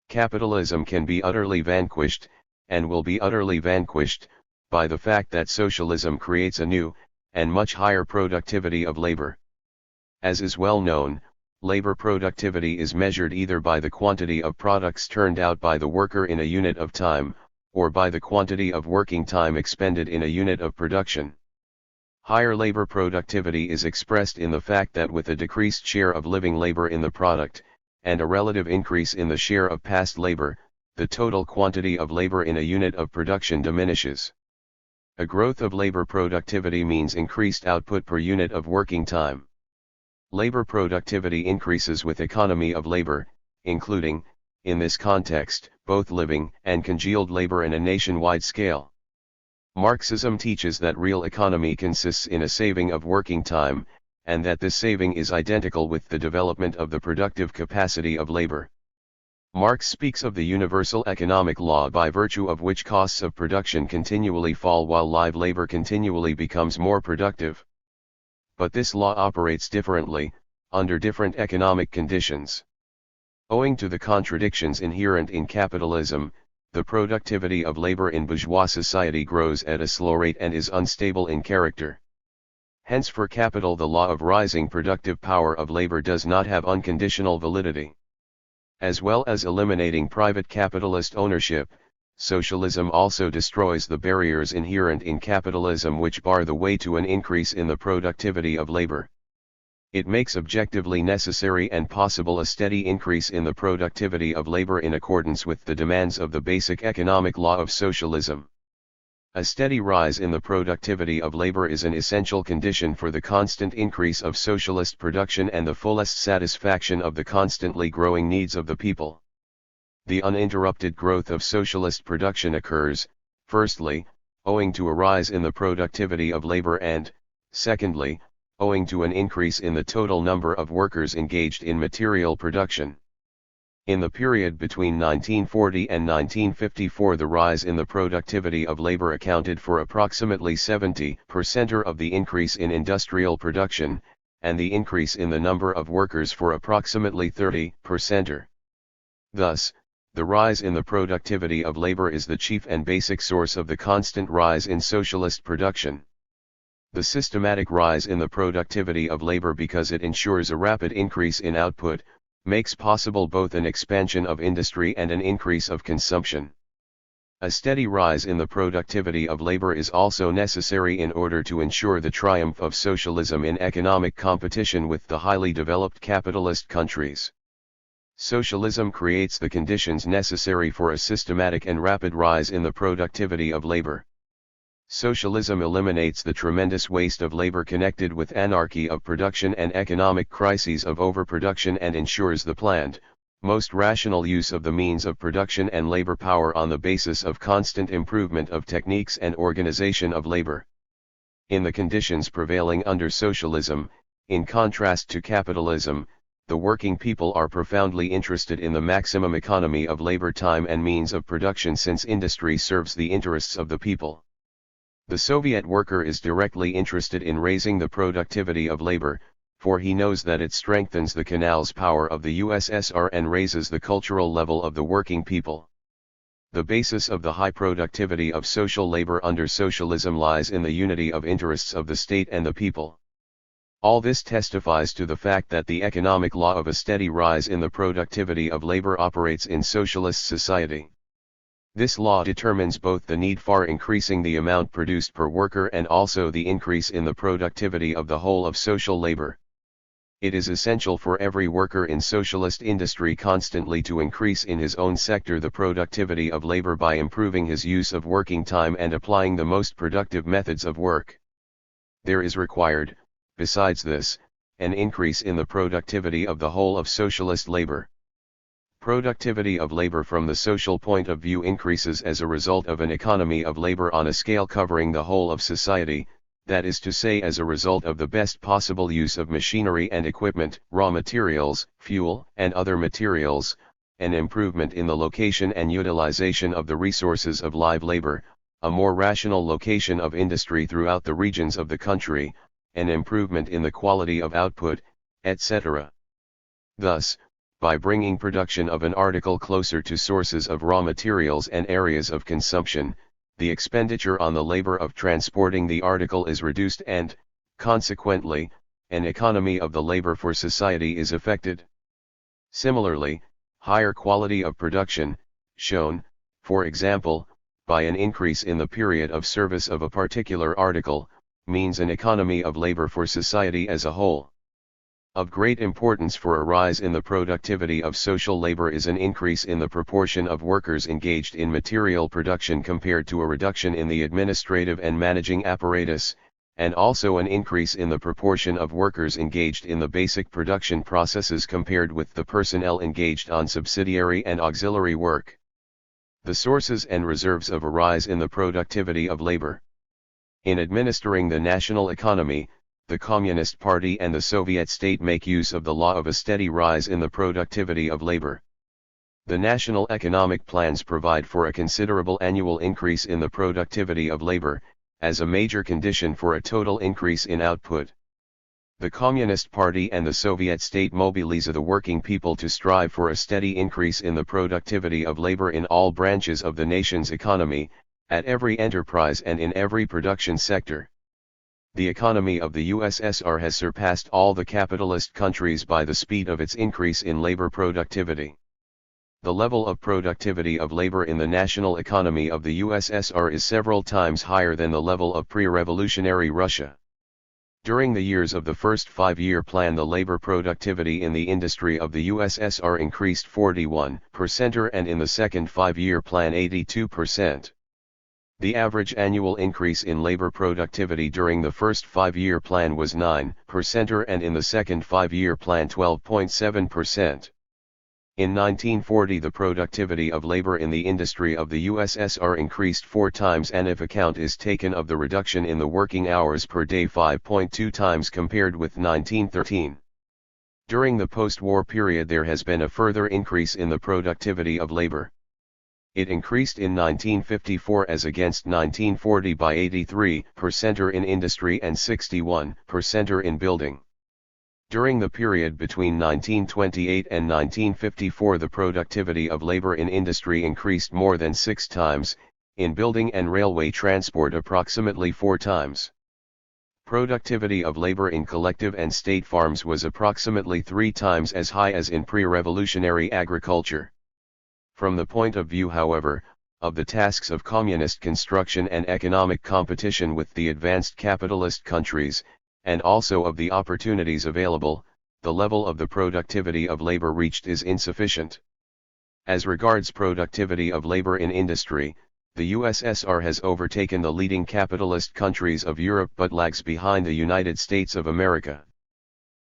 Capitalism can be utterly vanquished, and will be utterly vanquished, by the fact that socialism creates a new, and much higher productivity of labor. As is well known, labor productivity is measured either by the quantity of products turned out by the worker in a unit of time, or by the quantity of working time expended in a unit of production. Higher labor productivity is expressed in the fact that with a decreased share of living labor in the product, and a relative increase in the share of past labor, the total quantity of labor in a unit of production diminishes. A growth of labor productivity means increased output per unit of working time. Labor productivity increases with economy of labor, including, in this context, both living and congealed labor in a nationwide scale. Marxism teaches that real economy consists in a saving of working time, and that this saving is identical with the development of the productive capacity of labor. Marx speaks of the universal economic law by virtue of which costs of production continually fall while live labor continually becomes more productive. But this law operates differently, under different economic conditions. Owing to the contradictions inherent in capitalism, the productivity of labor in bourgeois society grows at a slow rate and is unstable in character. Hence for capital the law of rising productive power of labor does not have unconditional validity. As well as eliminating private capitalist ownership, socialism also destroys the barriers inherent in capitalism which bar the way to an increase in the productivity of labor. It makes objectively necessary and possible a steady increase in the productivity of labor in accordance with the demands of the basic economic law of socialism. A steady rise in the productivity of labor is an essential condition for the constant increase of socialist production and the fullest satisfaction of the constantly growing needs of the people. The uninterrupted growth of socialist production occurs, firstly, owing to a rise in the productivity of labor and, secondly, owing to an increase in the total number of workers engaged in material production. In the period between 1940 and 1954 the rise in the productivity of labor accounted for approximately 70% of the increase in industrial production, and the increase in the number of workers for approximately 30%. Thus, the rise in the productivity of labor is the chief and basic source of the constant rise in socialist production. The systematic rise in the productivity of labor because it ensures a rapid increase in output, makes possible both an expansion of industry and an increase of consumption. A steady rise in the productivity of labor is also necessary in order to ensure the triumph of socialism in economic competition with the highly developed capitalist countries. Socialism creates the conditions necessary for a systematic and rapid rise in the productivity of labor. Socialism eliminates the tremendous waste of labor connected with anarchy of production and economic crises of overproduction and ensures the planned, most rational use of the means of production and labor power on the basis of constant improvement of techniques and organization of labor. In the conditions prevailing under socialism, in contrast to capitalism, the working people are profoundly interested in the maximum economy of labor time and means of production since industry serves the interests of the people. The Soviet worker is directly interested in raising the productivity of labor, for he knows that it strengthens the canal's power of the USSR and raises the cultural level of the working people. The basis of the high productivity of social labor under socialism lies in the unity of interests of the state and the people. All this testifies to the fact that the economic law of a steady rise in the productivity of labor operates in socialist society. This law determines both the need for increasing the amount produced per worker and also the increase in the productivity of the whole of social labor. It is essential for every worker in socialist industry constantly to increase in his own sector the productivity of labor by improving his use of working time and applying the most productive methods of work. There is required, besides this, an increase in the productivity of the whole of socialist labor. Productivity of labor from the social point of view increases as a result of an economy of labor on a scale covering the whole of society, that is to say as a result of the best possible use of machinery and equipment, raw materials, fuel, and other materials, an improvement in the location and utilization of the resources of live labor, a more rational location of industry throughout the regions of the country, an improvement in the quality of output, etc. Thus, by bringing production of an article closer to sources of raw materials and areas of consumption, the expenditure on the labor of transporting the article is reduced and, consequently, an economy of the labor for society is effected. Similarly, higher quality of production, shown, for example, by an increase in the period of service of a particular article, means an economy of labor for society as a whole. Of great importance for a rise in the productivity of social labor is an increase in the proportion of workers engaged in material production compared to a reduction in the administrative and managing apparatus, and also an increase in the proportion of workers engaged in the basic production processes compared with the personnel engaged on subsidiary and auxiliary work. The sources and reserves of a rise in the productivity of labor. In administering the national economy, the Communist Party and the Soviet state make use of the law of a steady rise in the productivity of labor. The national economic plans provide for a considerable annual increase in the productivity of labor, as a major condition for a total increase in output. The Communist Party and the Soviet state mobilize the working people to strive for a steady increase in the productivity of labor in all branches of the nation's economy, at every enterprise and in every production sector. The economy of the USSR has surpassed all the capitalist countries by the speed of its increase in labor productivity. The level of productivity of labor in the national economy of the USSR is several times higher than the level of pre-revolutionary Russia. During the years of the first five-year plan, the labor productivity in the industry of the USSR increased 41% and in the second five-year plan 82%. The average annual increase in labor productivity during the first five-year plan was 9% and in the second five-year plan 12.7%. In 1940 the productivity of labor in the industry of the USSR increased 4 times, and if account is taken of the reduction in the working hours per day 5.2 times compared with 1913. During the post-war period there has been a further increase in the productivity of labor. It increased in 1954 as against 1940 by 83% in industry and 61% in building. During the period between 1928 and 1954 the productivity of labor in industry increased more than 6 times, in building and railway transport approximately 4 times. Productivity of labor in collective and state farms was approximately 3 times as high as in pre-revolutionary agriculture. From the point of view, however, of the tasks of communist construction and economic competition with the advanced capitalist countries, and also of the opportunities available, the level of the productivity of labor reached is insufficient. As regards productivity of labor in industry, the USSR has overtaken the leading capitalist countries of Europe but lags behind the United States of America.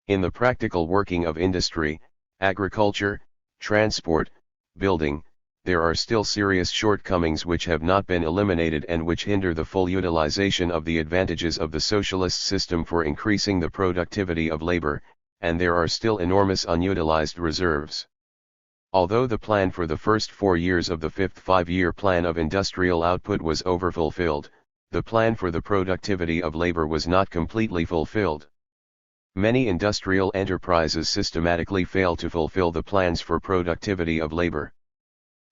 In the practical working of industry, agriculture, transport, building, there are still serious shortcomings which have not been eliminated and which hinder the full utilization of the advantages of the socialist system for increasing the productivity of labor, and there are still enormous unutilized reserves. Although the plan for the first 4 years of the fifth five-year plan of industrial output was overfulfilled, the plan for the productivity of labor was not completely fulfilled. Many industrial enterprises systematically fail to fulfill the plans for productivity of labor.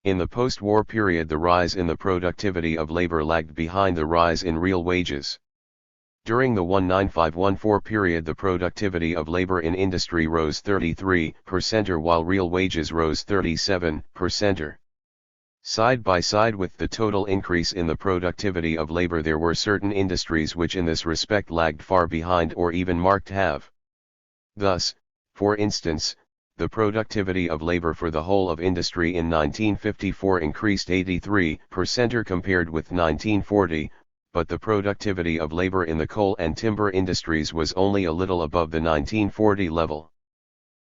In the post-war period the rise in the productivity of labor lagged behind the rise in real wages. During the 1995-14 period the productivity of labor in industry rose 33% while real wages rose 37%. Side by side with the total increase in the productivity of labor there were certain industries which in this respect lagged far behind or even marked have. Thus, for instance, the productivity of labor for the whole of industry in 1954 increased 83% compared with 1940, but the productivity of labor in the coal and timber industries was only a little above the 1940 level.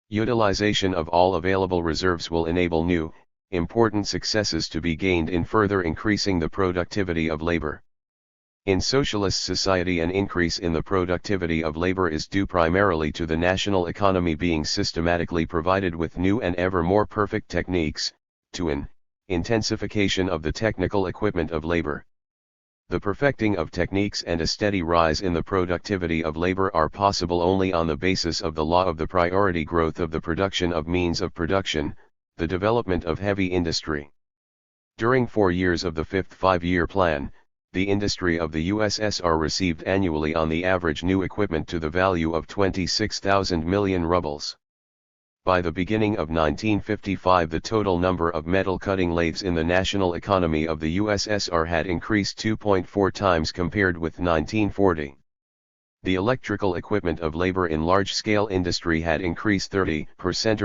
Utilization of all available reserves will enable new, important successes to be gained in further increasing the productivity of labor. In socialist society an increase in the productivity of labor is due primarily to the national economy being systematically provided with new and ever more perfect techniques, to an intensification of the technical equipment of labor. The perfecting of techniques and a steady rise in the productivity of labor are possible only on the basis of the law of the priority growth of the production of means of production, the development of heavy industry. During 4 years of the fifth five-year plan, the industry of the USSR received annually on the average new equipment to the value of 26,000 million rubles. By the beginning of 1955 the total number of metal cutting lathes in the national economy of the USSR had increased 2.4 times compared with 1940. The electrical equipment of labor in large-scale industry had increased 30%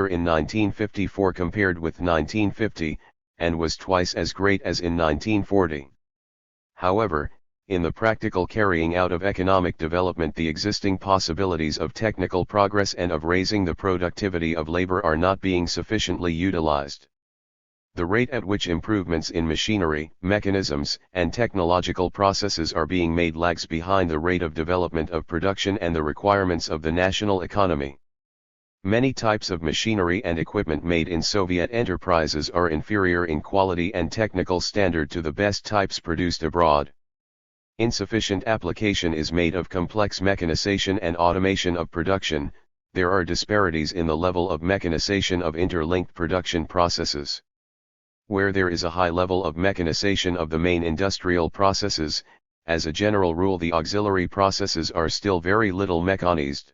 in 1954 compared with 1950, and was twice as great as in 1940. However, in the practical carrying out of economic development, the existing possibilities of technical progress and of raising the productivity of labor are not being sufficiently utilized. The rate at which improvements in machinery, mechanisms, and technological processes are being made lags behind the rate of development of production and the requirements of the national economy. Many types of machinery and equipment made in Soviet enterprises are inferior in quality and technical standard to the best types produced abroad. Insufficient application is made of complex mechanization and automation of production. There are disparities in the level of mechanization of interlinked production processes. Where there is a high level of mechanization of the main industrial processes, as a general rule the auxiliary processes are still very little mechanized.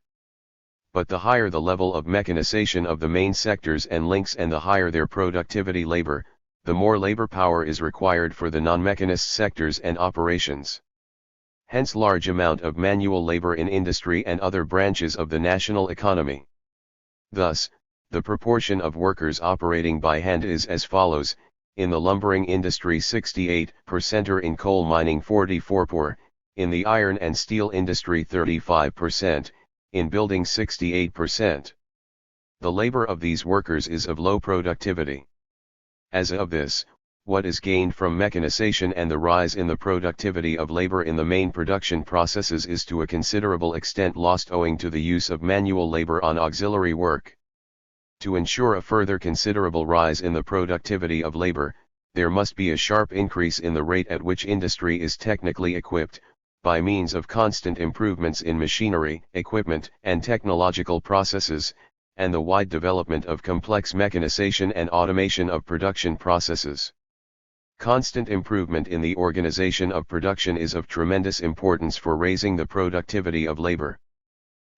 But the higher the level of mechanization of the main sectors and links and the higher their productivity labor, the more labor power is required for the non-mechanized sectors and operations. Hence large amount of manual labor in industry and other branches of the national economy. Thus, the proportion of workers operating by hand is as follows: in the lumbering industry 68% or in coal mining 44%, in the iron and steel industry 35%, in building 68%. The labor of these workers is of low productivity. As of this, what is gained from mechanization and the rise in the productivity of labor in the main production processes is to a considerable extent lost owing to the use of manual labor on auxiliary work. To ensure a further considerable rise in the productivity of labor, there must be a sharp increase in the rate at which industry is technically equipped, by means of constant improvements in machinery, equipment, and technological processes, and the wide development of complex mechanization and automation of production processes. Constant improvement in the organization of production is of tremendous importance for raising the productivity of labor.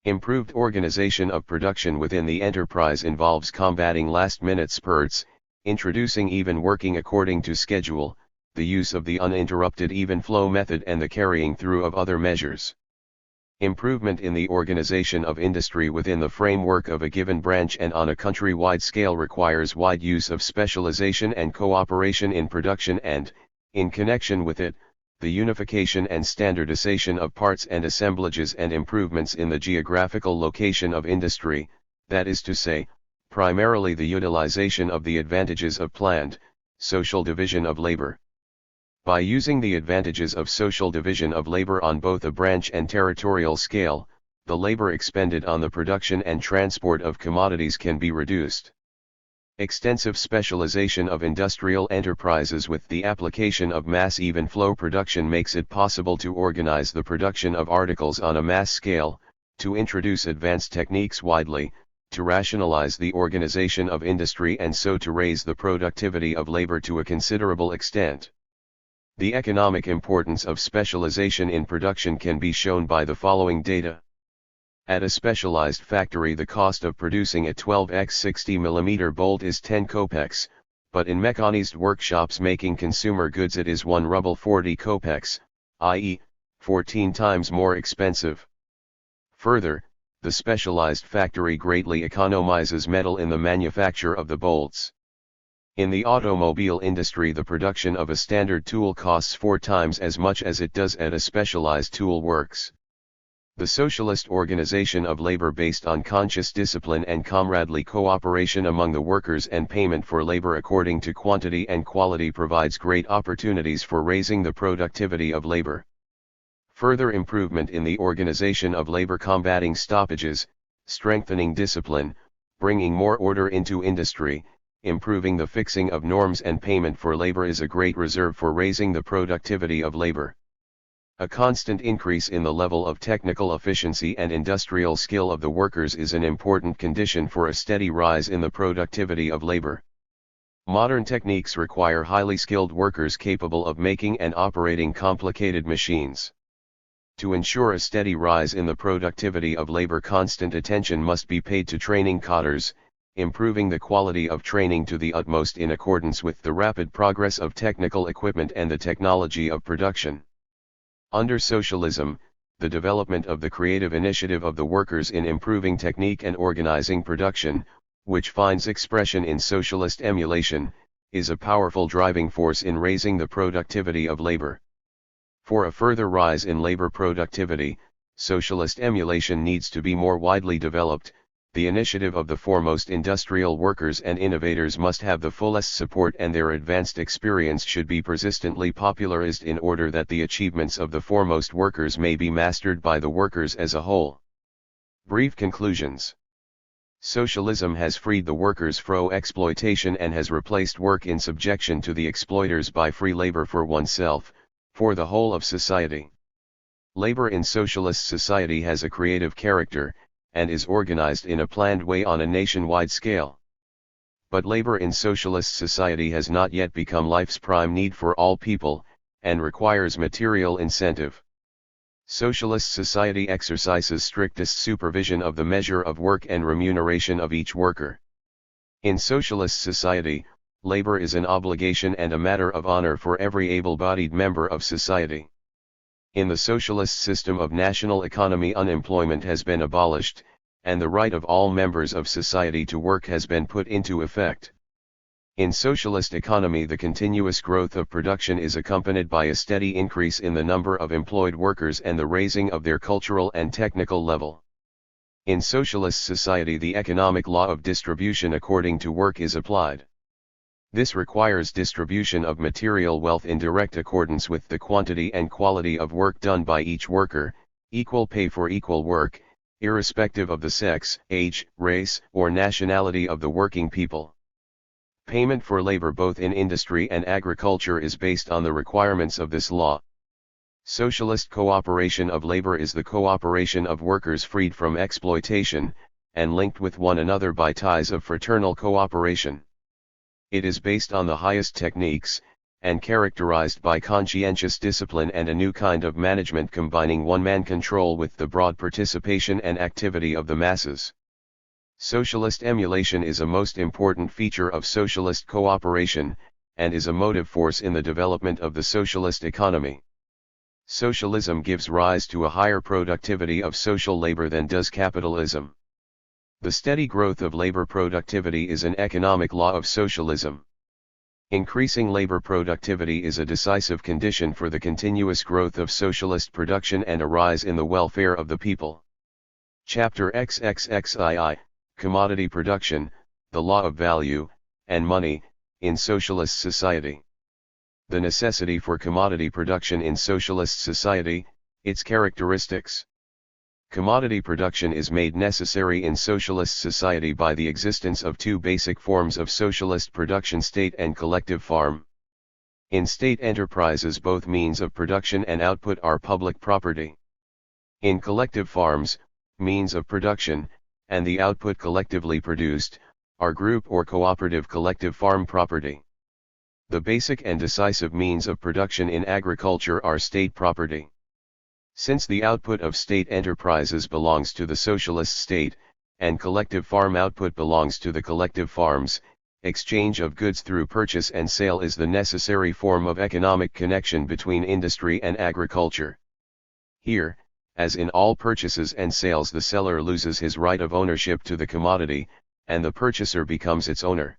Improved organization of production within the enterprise involves combating last-minute spurts, introducing even working according to schedule, the use of the uninterrupted even flow method and the carrying through of other measures. Improvement in the organization of industry within the framework of a given branch and on a country-wide scale requires wide use of specialization and cooperation in production and, in connection with it, the unification and standardization of parts and assemblages and improvements in the geographical location of industry, that is to say, primarily the utilization of the advantages of planned, social division of labor. By using the advantages of social division of labor on both a branch and territorial scale, the labor expended on the production and transport of commodities can be reduced. Extensive specialization of industrial enterprises with the application of mass even flow production makes it possible to organize the production of articles on a mass scale, to introduce advanced techniques widely, to rationalize the organization of industry and so to raise the productivity of labor to a considerable extent. The economic importance of specialization in production can be shown by the following data. At a specialized factory the cost of producing a 12x 60 mm bolt is 10 kopecks, but in mechanized workshops making consumer goods it is 1 ruble 40 kopecks, i.e., 14 times more expensive. Further, the specialized factory greatly economizes metal in the manufacture of the bolts. In the automobile industry the production of a standard tool costs 4 times as much as it does at a specialized tool works. The socialist organization of labor based on conscious discipline and comradely cooperation among the workers and payment for labor according to quantity and quality provides great opportunities for raising the productivity of labor. Further improvement in the organization of labor combating stoppages, strengthening discipline, bringing more order into industry, improving the fixing of norms and payment for labor is a great reserve for raising the productivity of labor. A constant increase in the level of technical efficiency and industrial skill of the workers is an important condition for a steady rise in the productivity of labor. Modern techniques require highly skilled workers capable of making and operating complicated machines. To ensure a steady rise in the productivity of labor, constant attention must be paid to training cadres, improving the quality of training to the utmost in accordance with the rapid progress of technical equipment and the technology of production. Under socialism, the development of the creative initiative of the workers in improving technique and organizing production, which finds expression in socialist emulation, is a powerful driving force in raising the productivity of labor. For a further rise in labor productivity, socialist emulation needs to be more widely developed. The initiative of the foremost industrial workers and innovators must have the fullest support, and their advanced experience should be persistently popularized in order that the achievements of the foremost workers may be mastered by the workers as a whole. Brief conclusions. Socialism has freed the workers from exploitation and has replaced work in subjection to the exploiters by free labor for oneself, for the whole of society. Labor in socialist society has a creative character, and is organized in a planned way on a nationwide scale. But labor in socialist society has not yet become life's prime need for all people, and requires material incentive. Socialist society exercises strictest supervision of the measure of work and remuneration of each worker. In socialist society, labor is an obligation and a matter of honor for every able-bodied member of society. In the socialist system of national economy, unemployment has been abolished, and the right of all members of society to work has been put into effect. In socialist economy, the continuous growth of production is accompanied by a steady increase in the number of employed workers and the raising of their cultural and technical level. In socialist society, the economic law of distribution according to work is applied. This requires distribution of material wealth in direct accordance with the quantity and quality of work done by each worker, equal pay for equal work, irrespective of the sex, age, race, or nationality of the working people. Payment for labor both in industry and agriculture is based on the requirements of this law. Socialist cooperation of labor is the cooperation of workers freed from exploitation, and linked with one another by ties of fraternal cooperation. It is based on the highest techniques, and characterized by conscientious discipline and a new kind of management combining one-man control with the broad participation and activity of the masses. Socialist emulation is a most important feature of socialist cooperation, and is a motive force in the development of the socialist economy. Socialism gives rise to a higher productivity of social labor than does capitalism. The steady growth of labor productivity is an economic law of socialism. Increasing labor productivity is a decisive condition for the continuous growth of socialist production and a rise in the welfare of the people. Chapter XXXII, Commodity Production, the Law of Value, and Money, in Socialist Society. The necessity for commodity production in socialist society, its characteristics. Commodity production is made necessary in socialist society by the existence of two basic forms of socialist production: state and collective farm. In state enterprises, both means of production and output are public property. In collective farms, means of production, and the output collectively produced, are group or cooperative collective farm property. The basic and decisive means of production in agriculture are state property. Since the output of state enterprises belongs to the socialist state, and collective farm output belongs to the collective farms, exchange of goods through purchase and sale is the necessary form of economic connection between industry and agriculture. Here, as in all purchases and sales, the seller loses his right of ownership to the commodity, and the purchaser becomes its owner.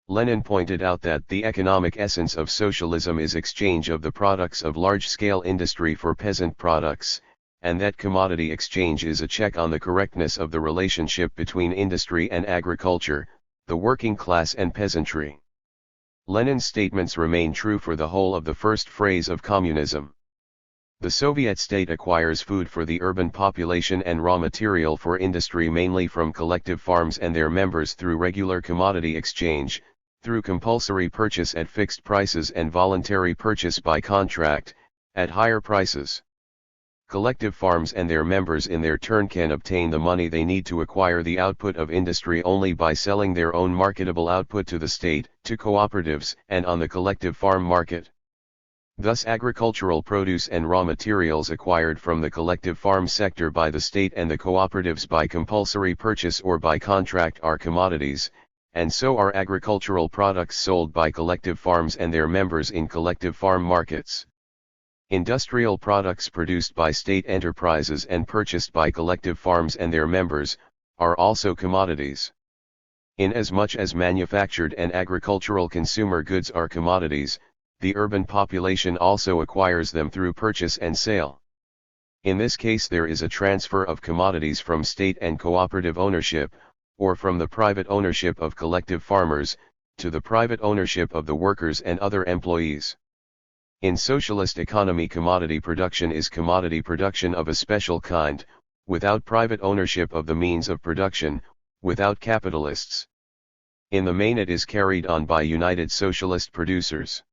Lenin pointed out that the economic essence of socialism is exchange of the products of large-scale industry for peasant products, and that commodity exchange is a check on the correctness of the relationship between industry and agriculture, the working class and peasantry. Lenin's statements remain true for the whole of the first phase of communism. The Soviet state acquires food for the urban population and raw material for industry mainly from collective farms and their members through regular commodity exchange, through compulsory purchase at fixed prices and voluntary purchase by contract, at higher prices. Collective farms and their members in their turn can obtain the money they need to acquire the output of industry only by selling their own marketable output to the state, to cooperatives, and on the collective farm market. Thus agricultural produce and raw materials acquired from the collective farm sector by the state and the cooperatives by compulsory purchase or by contract are commodities, and so are agricultural products sold by collective farms and their members in collective farm markets. Industrial products produced by state enterprises and purchased by collective farms and their members, are also commodities. Inasmuch as manufactured and agricultural consumer goods are commodities, the urban population also acquires them through purchase and sale. In this case there is a transfer of commodities from state and cooperative ownership, or from the private ownership of collective farmers, to the private ownership of the workers and other employees. In socialist economy, commodity production is commodity production of a special kind, without private ownership of the means of production, without capitalists. In the main it is carried on by united socialist producers.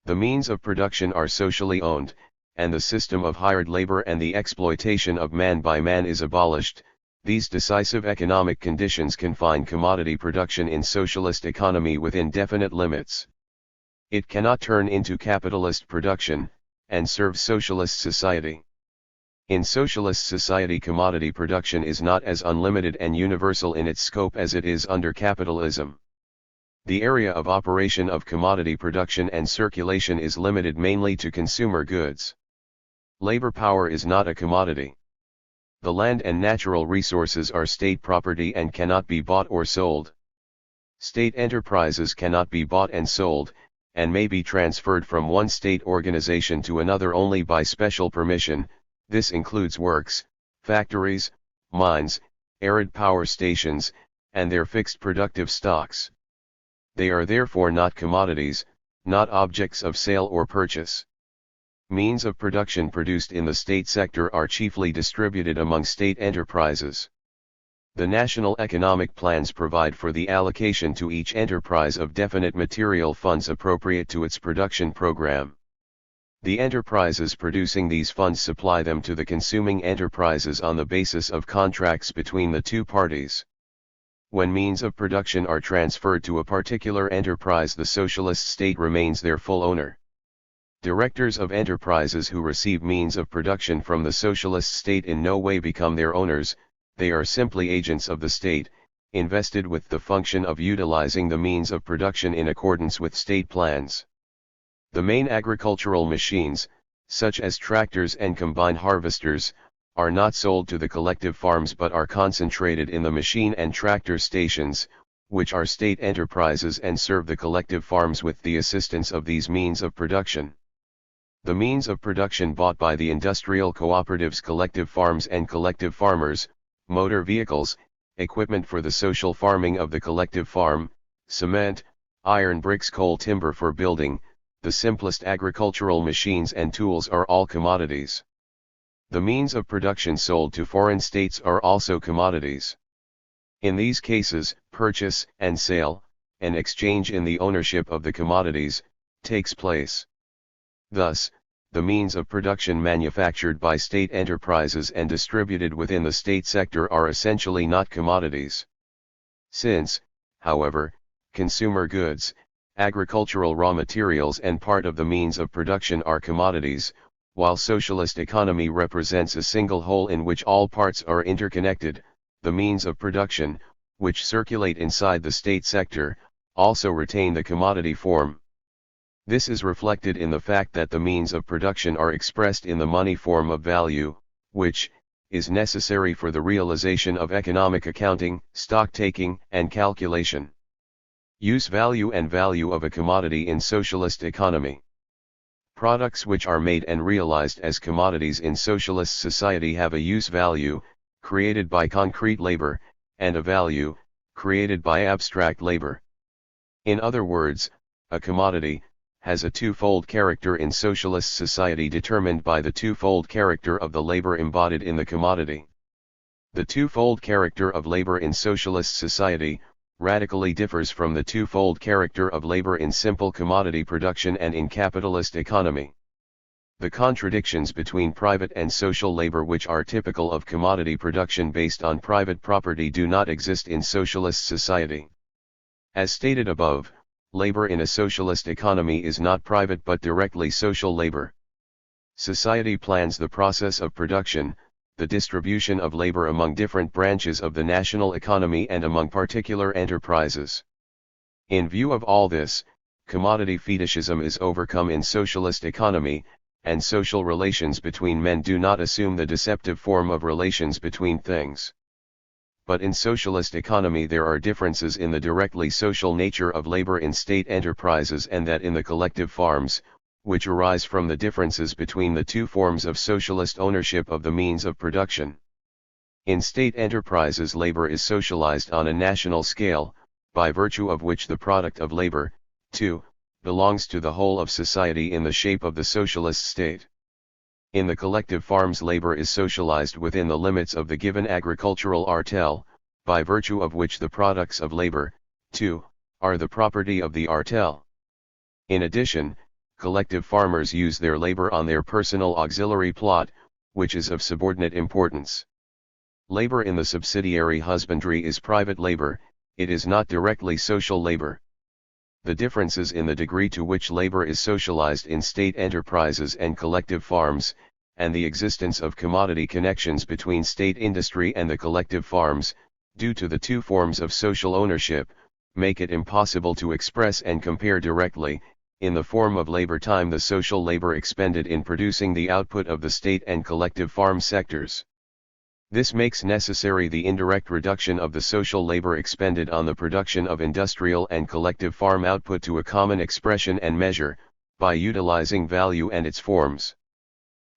The means of production are socially owned, and the system of hired labor and the exploitation of man by man is abolished. These decisive economic conditions confine commodity production in socialist economy within definite limits. It cannot turn into capitalist production, and serve socialist society. In socialist society, commodity production is not as unlimited and universal in its scope as it is under capitalism. The area of operation of commodity production and circulation is limited mainly to consumer goods. Labor power is not a commodity. The land and natural resources are state property and cannot be bought or sold. State enterprises cannot be bought and sold, and may be transferred from one state organization to another only by special permission. This includes works, factories, mines, arid power stations, and their fixed productive stocks. They are therefore not commodities, not objects of sale or purchase. Means of production produced in the state sector are chiefly distributed among state enterprises. The national economic plans provide for the allocation to each enterprise of definite material funds appropriate to its production program. The enterprises producing these funds supply them to the consuming enterprises on the basis of contracts between the two parties. When means of production are transferred to a particular enterprise, the socialist state remains their full owner. Directors of enterprises who receive means of production from the socialist state in no way become their owners. They are simply agents of the state, invested with the function of utilizing the means of production in accordance with state plans. The main agricultural machines, such as tractors and combine harvesters, are not sold to the collective farms but are concentrated in the machine and tractor stations, which are state enterprises and serve the collective farms with the assistance of these means of production. The means of production bought by the industrial cooperatives, collective farms and collective farmers, motor vehicles, equipment for the social farming of the collective farm, cement, iron, bricks, coal, timber for building, the simplest agricultural machines and tools are all commodities. The means of production sold to foreign states are also commodities. In these cases, purchase and sale, an exchange in the ownership of the commodities, takes place. Thus, the means of production manufactured by state enterprises and distributed within the state sector are essentially not commodities. Since, however, consumer goods, agricultural raw materials and part of the means of production are commodities, while socialist economy represents a single whole in which all parts are interconnected, the means of production, which circulate inside the state sector, also retain the commodity form. This is reflected in the fact that the means of production are expressed in the money form of value, which is necessary for the realization of economic accounting, stock-taking, and calculation. Use value and value of a commodity in socialist economy. Products which are made and realized as commodities in socialist society have a use value, created by concrete labor, and a value, created by abstract labor. In other words, a commodity has a twofold character in socialist society determined by the twofold character of the labor embodied in the commodity. The twofold character of labor in socialist society radically differs from the twofold character of labor in simple commodity production and in capitalist economy. The contradictions between private and social labor which are typical of commodity production based on private property do not exist in socialist society. As stated above, labor in a socialist economy is not private but directly social labor. Society plans the process of production, the distribution of labor among different branches of the national economy and among particular enterprises. In view of all this, commodity fetishism is overcome in socialist economy, and social relations between men do not assume the deceptive form of relations between things. But in socialist economy there are differences in the directly social nature of labor in state enterprises and that in the collective farms, which arise from the differences between the two forms of socialist ownership of the means of production. In state enterprises labor is socialized on a national scale, by virtue of which the product of labor, too, belongs to the whole of society in the shape of the socialist state. In the collective farms labor is socialized within the limits of the given agricultural artel, by virtue of which the products of labor, too, are the property of the artel. In addition, collective farmers use their labor on their personal auxiliary plot, which is of subordinate importance. Labor in the subsidiary husbandry is private labor, it is not directly social labor. The differences in the degree to which labor is socialized in state enterprises and collective farms, and the existence of commodity connections between state industry and the collective farms, due to the two forms of social ownership, make it impossible to express and compare directly, in the form of labor time, the social labor expended in producing the output of the state and collective farm sectors. This makes necessary the indirect reduction of the social labor expended on the production of industrial and collective farm output to a common expression and measure, by utilizing value and its forms.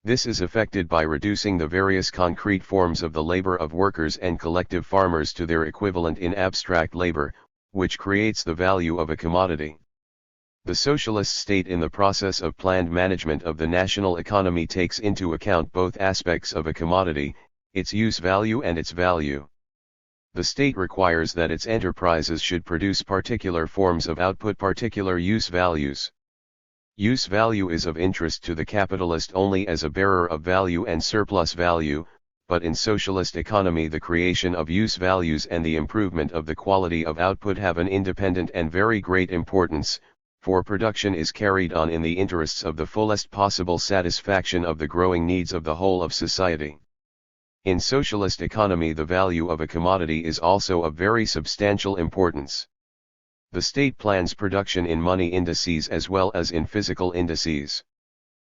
This is effected by reducing the various concrete forms of the labor of workers and collective farmers to their equivalent in abstract labor, which creates the value of a commodity. The socialist state in the process of planned management of the national economy takes into account both aspects of a commodity, its use value and its value. The state requires that its enterprises should produce particular forms of output, particular use values. Use value is of interest to the capitalist only as a bearer of value and surplus value, but in socialist economy the creation of use values and the improvement of the quality of output have an independent and very great importance, for production is carried on in the interests of the fullest possible satisfaction of the growing needs of the whole of society. In socialist economy the value of a commodity is also of very substantial importance. The state plans production in money indices as well as in physical indices.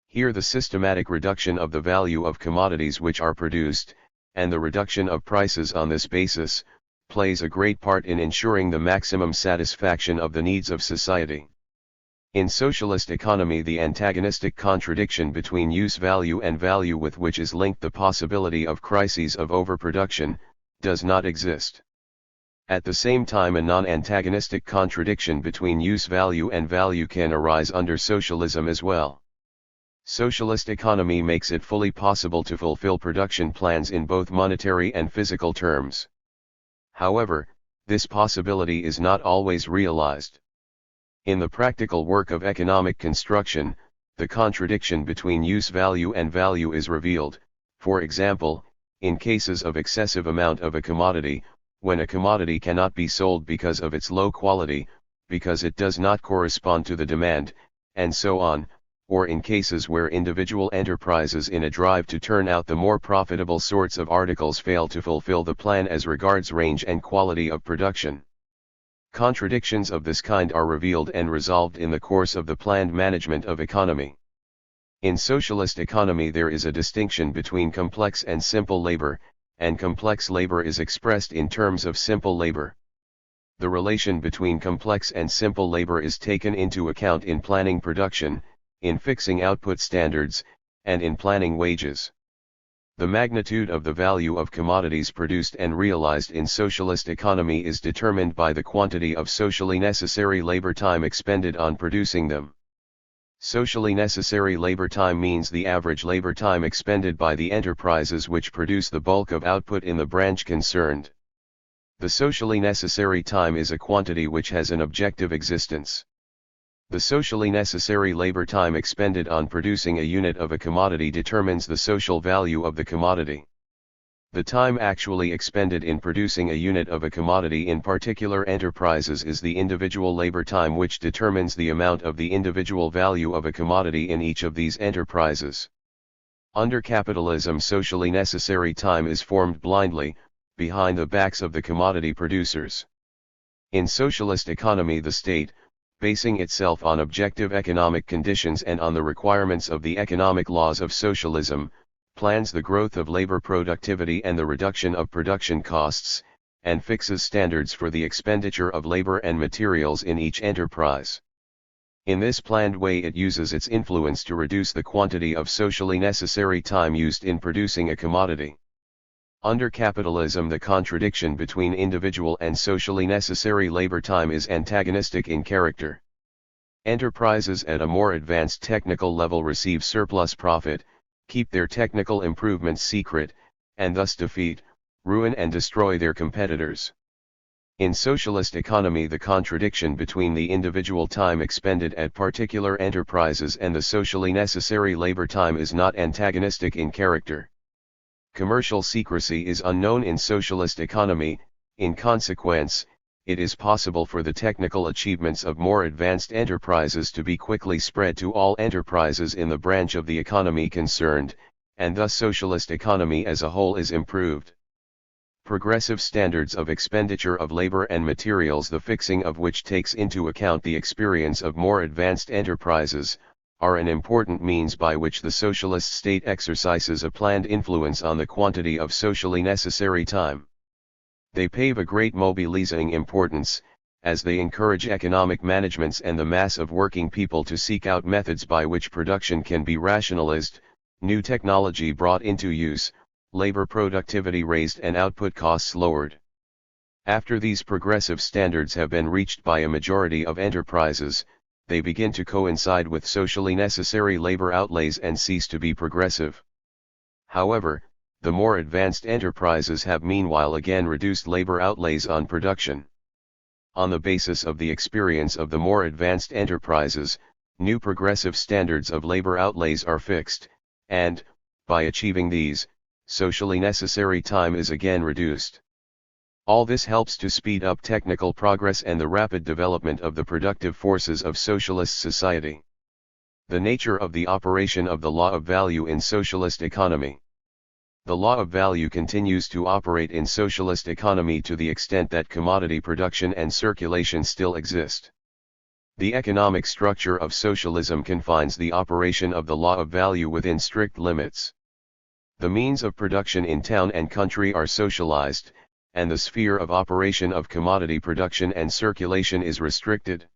Here the systematic reduction of the value of commodities which are produced, and the reduction of prices on this basis, plays a great part in ensuring the maximum satisfaction of the needs of society. In socialist economy the antagonistic contradiction between use value and value with which is linked the possibility of crises of overproduction, does not exist. At the same time a non-antagonistic contradiction between use value and value can arise under socialism as well. Socialist economy makes it fully possible to fulfill production plans in both monetary and physical terms. However, this possibility is not always realized. In the practical work of economic construction, the contradiction between use value and value is revealed, for example, in cases of excessive amount of a commodity, when a commodity cannot be sold because of its low quality, because it does not correspond to the demand, and so on, or in cases where individual enterprises in a drive to turn out the more profitable sorts of articles fail to fulfill the plan as regards range and quality of production. Contradictions of this kind are revealed and resolved in the course of the planned management of economy. In socialist economy there is a distinction between complex and simple labor, and complex labor is expressed in terms of simple labor. The relation between complex and simple labor is taken into account in planning production, in fixing output standards, and in planning wages. The magnitude of the value of commodities produced and realized in socialist economy is determined by the quantity of socially necessary labor time expended on producing them. Socially necessary labor time means the average labor time expended by the enterprises which produce the bulk of output in the branch concerned. The socially necessary time is a quantity which has an objective existence. The socially necessary labor time expended on producing a unit of a commodity determines the social value of the commodity. The time actually expended in producing a unit of a commodity in particular enterprises is the individual labor time which determines the amount of the individual value of a commodity in each of these enterprises. Under capitalism, socially necessary time is formed blindly, behind the backs of the commodity producers. In socialist economy, the state, basing itself on objective economic conditions and on the requirements of the economic laws of socialism, plans the growth of labor productivity and the reduction of production costs, and fixes standards for the expenditure of labor and materials in each enterprise. In this planned way it uses its influence to reduce the quantity of socially necessary time used in producing a commodity. Under capitalism, the contradiction between individual and socially necessary labor time is antagonistic in character. Enterprises at a more advanced technical level receive surplus profit, keep their technical improvements secret, and thus defeat, ruin and destroy their competitors. In socialist economy, the contradiction between the individual time expended at particular enterprises and the socially necessary labor time is not antagonistic in character. Commercial secrecy is unknown in socialist economy. In consequence, it is possible for the technical achievements of more advanced enterprises to be quickly spread to all enterprises in the branch of the economy concerned, and thus socialist economy as a whole is improved. Progressive standards of expenditure of labor and materials, the fixing of which takes into account the experience of more advanced enterprises, are an important means by which the socialist state exercises a planned influence on the quantity of socially necessary time. They pave a great mobilizing importance, as they encourage economic managements and the mass of working people to seek out methods by which production can be rationalized, new technology brought into use, labor productivity raised and output costs lowered. After these progressive standards have been reached by a majority of enterprises, they begin to coincide with socially necessary labor outlays and cease to be progressive. However, the more advanced enterprises have meanwhile again reduced labor outlays on production. On the basis of the experience of the more advanced enterprises, new progressive standards of labor outlays are fixed, and, by achieving these, socially necessary time is again reduced. All this helps to speed up technical progress and the rapid development of the productive forces of socialist society. The nature of the operation of the law of value in socialist economy. The law of value continues to operate in socialist economy to the extent that commodity production and circulation still exist. The economic structure of socialism confines the operation of the law of value within strict limits. The means of production in town and country are socialized, and the sphere of operation of commodity production and circulation is restricted.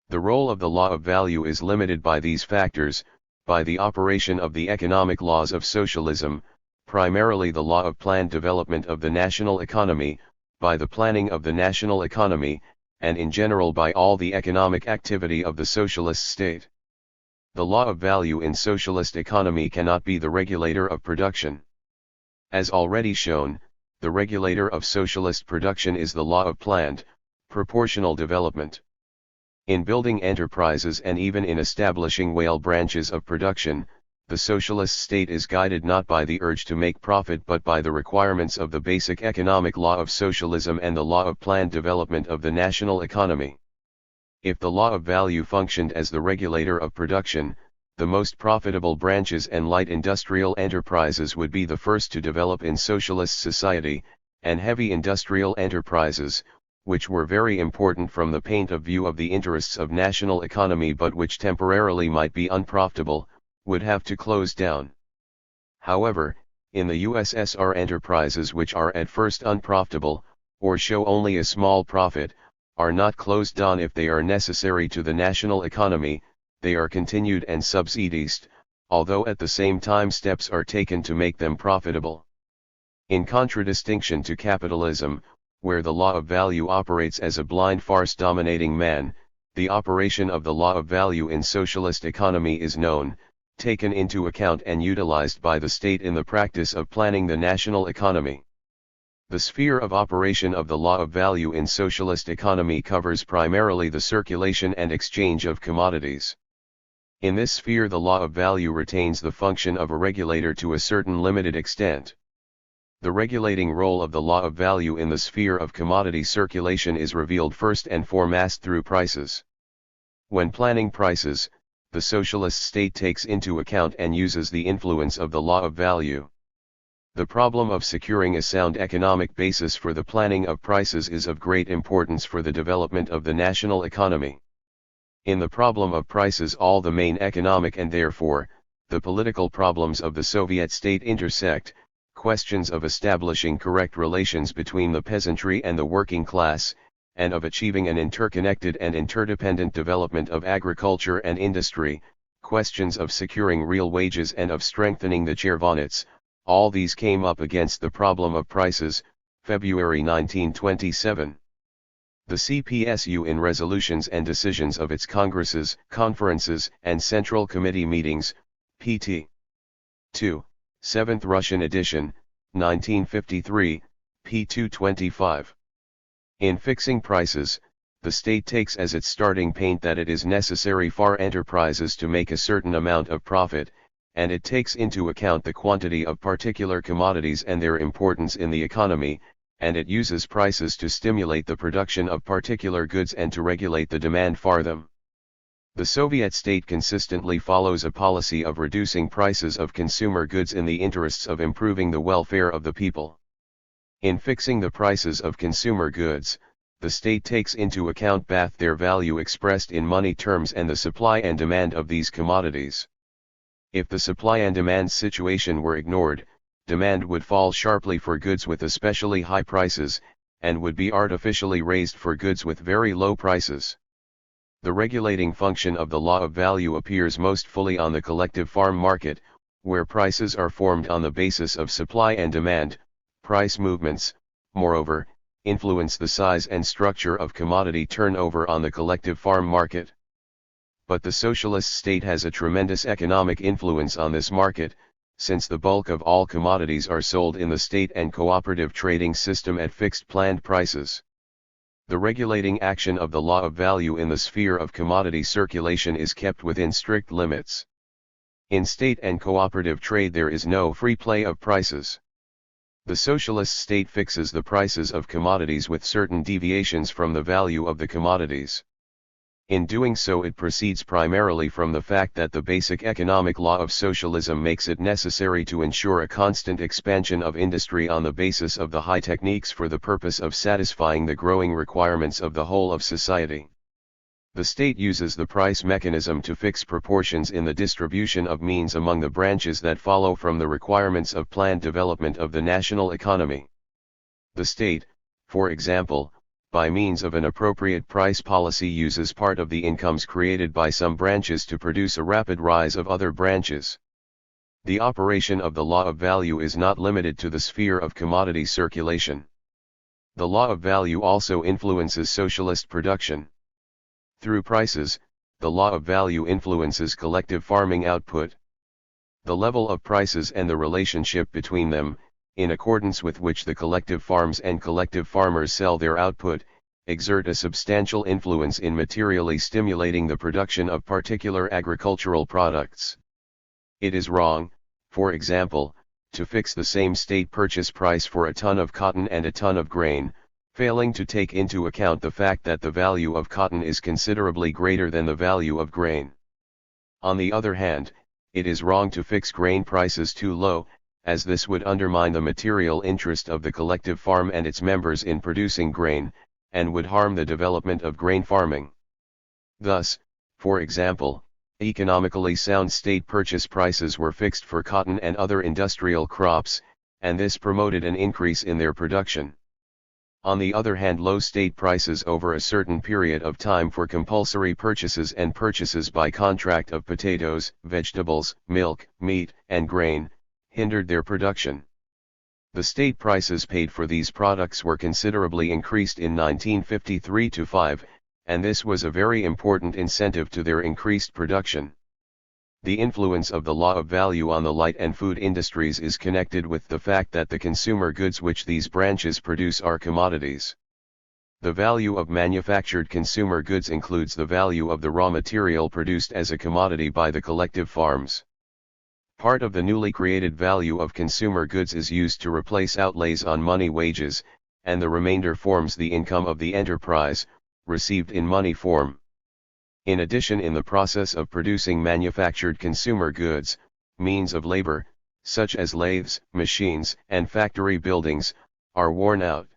The role of the law of value is limited by these factors, by the operation of the economic laws of socialism, primarily the law of planned development of the national economy, by the planning of the national economy, and in general by all the economic activity of the socialist state. The law of value in socialist economy cannot be the regulator of production. As already shown, the regulator of socialist production is the law of planned, proportional development. In building enterprises and even in establishing whale branches of production, the socialist state is guided not by the urge to make profit but by the requirements of the basic economic law of socialism and the law of planned development of the national economy. If the law of value functioned as the regulator of production, the most profitable branches and light industrial enterprises would be the first to develop in socialist society, and heavy industrial enterprises, which were very important from the point of view of the interests of national economy but which temporarily might be unprofitable, would have to close down. However, in the USSR, enterprises which are at first unprofitable, or show only a small profit, are not closed down if they are necessary to the national economy, they are continued and subsidized, although at the same time steps are taken to make them profitable. In contradistinction to capitalism, where the law of value operates as a blind farce dominating man, the operation of the law of value in socialist economy is known, taken into account and utilized by the state in the practice of planning the national economy. The sphere of operation of the law of value in socialist economy covers primarily the circulation and exchange of commodities. In this sphere the law of value retains the function of a regulator to a certain limited extent. The regulating role of the law of value in the sphere of commodity circulation is revealed first and foremost through prices. When planning prices, the socialist state takes into account and uses the influence of the law of value. The problem of securing a sound economic basis for the planning of prices is of great importance for the development of the national economy. In the problem of prices, all the main economic and therefore, the political problems of the Soviet state intersect: questions of establishing correct relations between the peasantry and the working class, and of achieving an interconnected and interdependent development of agriculture and industry, questions of securing real wages and of strengthening the Chervonets. All these came up against the problem of prices, February 1927. The CPSU, in resolutions and decisions of its congresses, conferences, and Central Committee meetings, pt. 2, 7th Russian edition, 1953, p. 225. In fixing prices, the state takes as its starting point that it is necessary for enterprises to make a certain amount of profit, and it takes into account the quantity of particular commodities and their importance in the economy, and it uses prices to stimulate the production of particular goods and to regulate the demand for them. The Soviet state consistently follows a policy of reducing prices of consumer goods in the interests of improving the welfare of the people. In fixing the prices of consumer goods, the state takes into account both their value expressed in money terms and the supply and demand of these commodities. If the supply and demand situation were ignored, demand would fall sharply for goods with especially high prices, and would be artificially raised for goods with very low prices. The regulating function of the law of value appears most fully on the collective farm market, where prices are formed on the basis of supply and demand. Price movements, moreover, influence the size and structure of commodity turnover on the collective farm market. But the socialist state has a tremendous economic influence on this market, since the bulk of all commodities are sold in the state and cooperative trading system at fixed planned prices. The regulating action of the law of value in the sphere of commodity circulation is kept within strict limits. In state and cooperative trade there is no free play of prices. The socialist state fixes the prices of commodities with certain deviations from the value of the commodities. In doing so, it proceeds primarily from the fact that the basic economic law of socialism makes it necessary to ensure a constant expansion of industry on the basis of the high techniques for the purpose of satisfying the growing requirements of the whole of society. The state uses the price mechanism to fix proportions in the distribution of means among the branches that follow from the requirements of planned development of the national economy. The state, for example, by means of an appropriate price policy, uses part of the incomes created by some branches to produce a rapid rise of other branches. The operation of the law of value is not limited to the sphere of commodity circulation. The law of value also influences socialist production. Through prices, the law of value influences collective farming output. The level of prices and the relationship between them, in accordance with which the collective farms and collective farmers sell their output, exert a substantial influence in materially stimulating the production of particular agricultural products. It is wrong, for example, to fix the same state purchase price for a ton of cotton and a ton of grain, failing to take into account the fact that the value of cotton is considerably greater than the value of grain. On the other hand, it is wrong to fix grain prices too low, as this would undermine the material interest of the collective farm and its members in producing grain, and would harm the development of grain farming. Thus, for example, economically sound state purchase prices were fixed for cotton and other industrial crops, and this promoted an increase in their production. On the other hand, low state prices over a certain period of time for compulsory purchases and purchases by contract of potatoes, vegetables, milk, meat, and grain, hindered their production. The state prices paid for these products were considerably increased in 1953-5, and this was a very important incentive to their increased production. The influence of the law of value on the light and food industries is connected with the fact that the consumer goods which these branches produce are commodities. The value of manufactured consumer goods includes the value of the raw material produced as a commodity by the collective farms. Part of the newly created value of consumer goods is used to replace outlays on money wages, and the remainder forms the income of the enterprise, received in money form. In addition, in the process of producing manufactured consumer goods, means of labor, such as lathes, machines, and factory buildings, are worn out.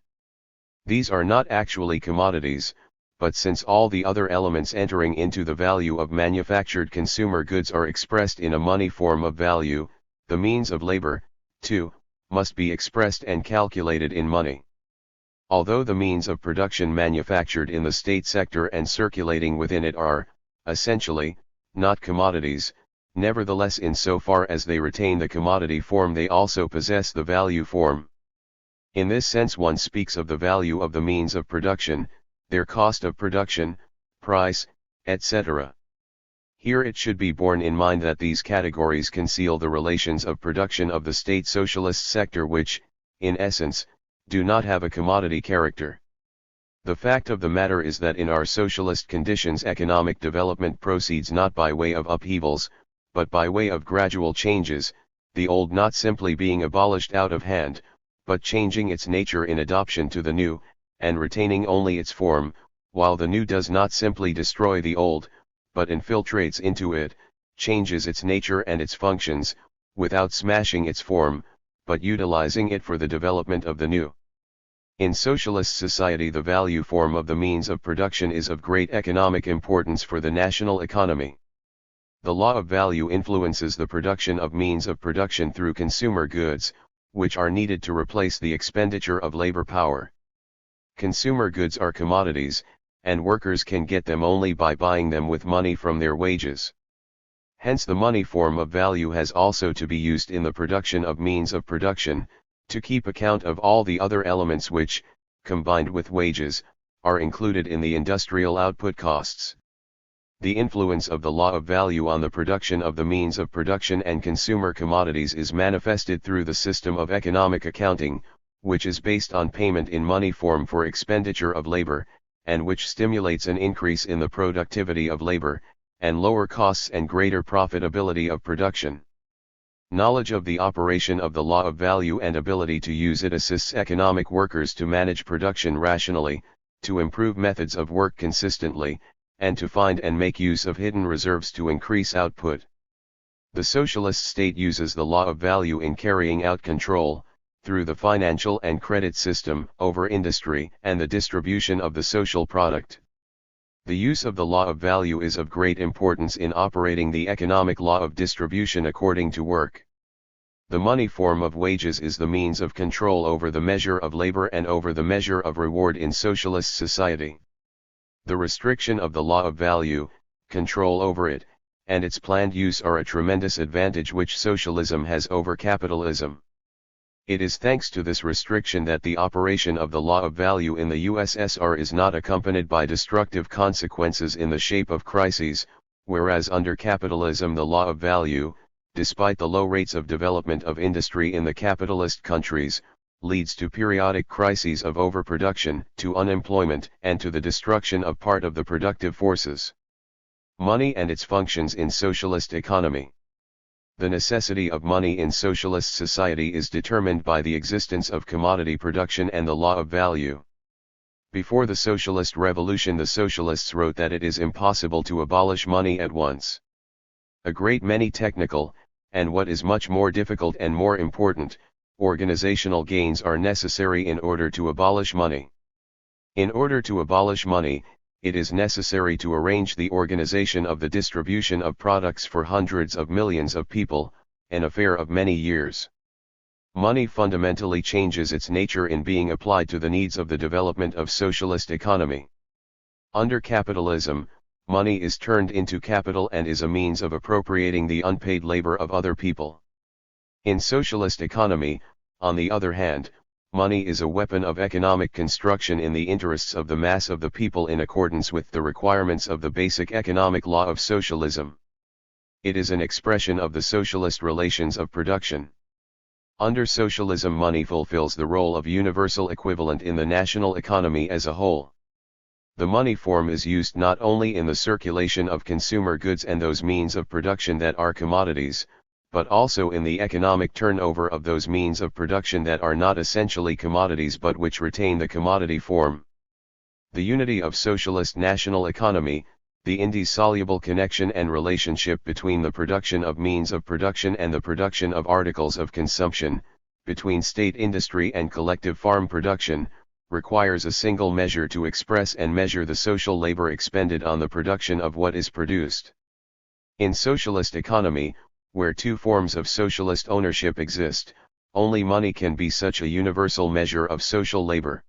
These are not actually commodities, but since all the other elements entering into the value of manufactured consumer goods are expressed in a money form of value, the means of labor, too, must be expressed and calculated in money. Although the means of production manufactured in the state sector and circulating within it are, essentially, not commodities, nevertheless insofar as they retain the commodity form they also possess the value form. In this sense one speaks of the value of the means of production, their cost of production, price, etc. Here it should be borne in mind that these categories conceal the relations of production of the state socialist sector which, in essence, do not have a commodity character. The fact of the matter is that in our socialist conditions economic development proceeds not by way of upheavals, but by way of gradual changes, the old not simply being abolished out of hand, but changing its nature in adoption to the new, and retaining only its form, while the new does not simply destroy the old, but infiltrates into it, changes its nature and its functions, without smashing its form, but utilizing it for the development of the new. In socialist society the value form of the means of production is of great economic importance for the national economy. The law of value influences the production of means of production through consumer goods, which are needed to replace the expenditure of labor power. Consumer goods are commodities, and workers can get them only by buying them with money from their wages. Hence the money form of value has also to be used in the production of means of production, to keep account of all the other elements which, combined with wages, are included in the industrial output costs. The influence of the law of value on the production of the means of production and consumer commodities is manifested through the system of economic accounting, which is based on payment in money form for expenditure of labor, and which stimulates an increase in the productivity of labor, and lower costs and greater profitability of production. Knowledge of the operation of the law of value and ability to use it assists economic workers to manage production rationally, to improve methods of work consistently, and to find and make use of hidden reserves to increase output. The socialist state uses the law of value in carrying out control, through the financial and credit system, over industry and the distribution of the social product. The use of the law of value is of great importance in operating the economic law of distribution according to work. The money form of wages is the means of control over the measure of labor and over the measure of reward in socialist society. The restriction of the law of value, control over it, and its planned use are a tremendous advantage which socialism has over capitalism. It is thanks to this restriction that the operation of the law of value in the USSR is not accompanied by destructive consequences in the shape of crises, whereas under capitalism the law of value, despite the low rates of development of industry in the capitalist countries, leads to periodic crises of overproduction, to unemployment, and to the destruction of part of the productive forces. Money and its functions in socialist economy. The necessity of money in socialist society is determined by the existence of commodity production and the law of value. Before the socialist revolution the socialists wrote that it is impossible to abolish money at once. A great many technical, and what is much more difficult and more important, organizational gains are necessary in order to abolish money. In order to abolish money, it is necessary to arrange the organization of the distribution of products for hundreds of millions of people, an affair of many years. Money fundamentally changes its nature in being applied to the needs of the development of socialist economy. Under capitalism, money is turned into capital and is a means of appropriating the unpaid labor of other people. In socialist economy, on the other hand, money is a weapon of economic construction in the interests of the mass of the people in accordance with the requirements of the basic economic law of socialism. It is an expression of the socialist relations of production. Under socialism money fulfills the role of universal equivalent in the national economy as a whole. The money form is used not only in the circulation of consumer goods and those means of production that are commodities, but also in the economic turnover of those means of production that are not essentially commodities but which retain the commodity form. The unity of socialist national economy, the indissoluble connection and relationship between the production of means of production and the production of articles of consumption, between state industry and collective farm production, requires a single measure to express and measure the social labor expended on the production of what is produced. In socialist economy, where two forms of socialist ownership exist, only money can be such a universal measure of social labor.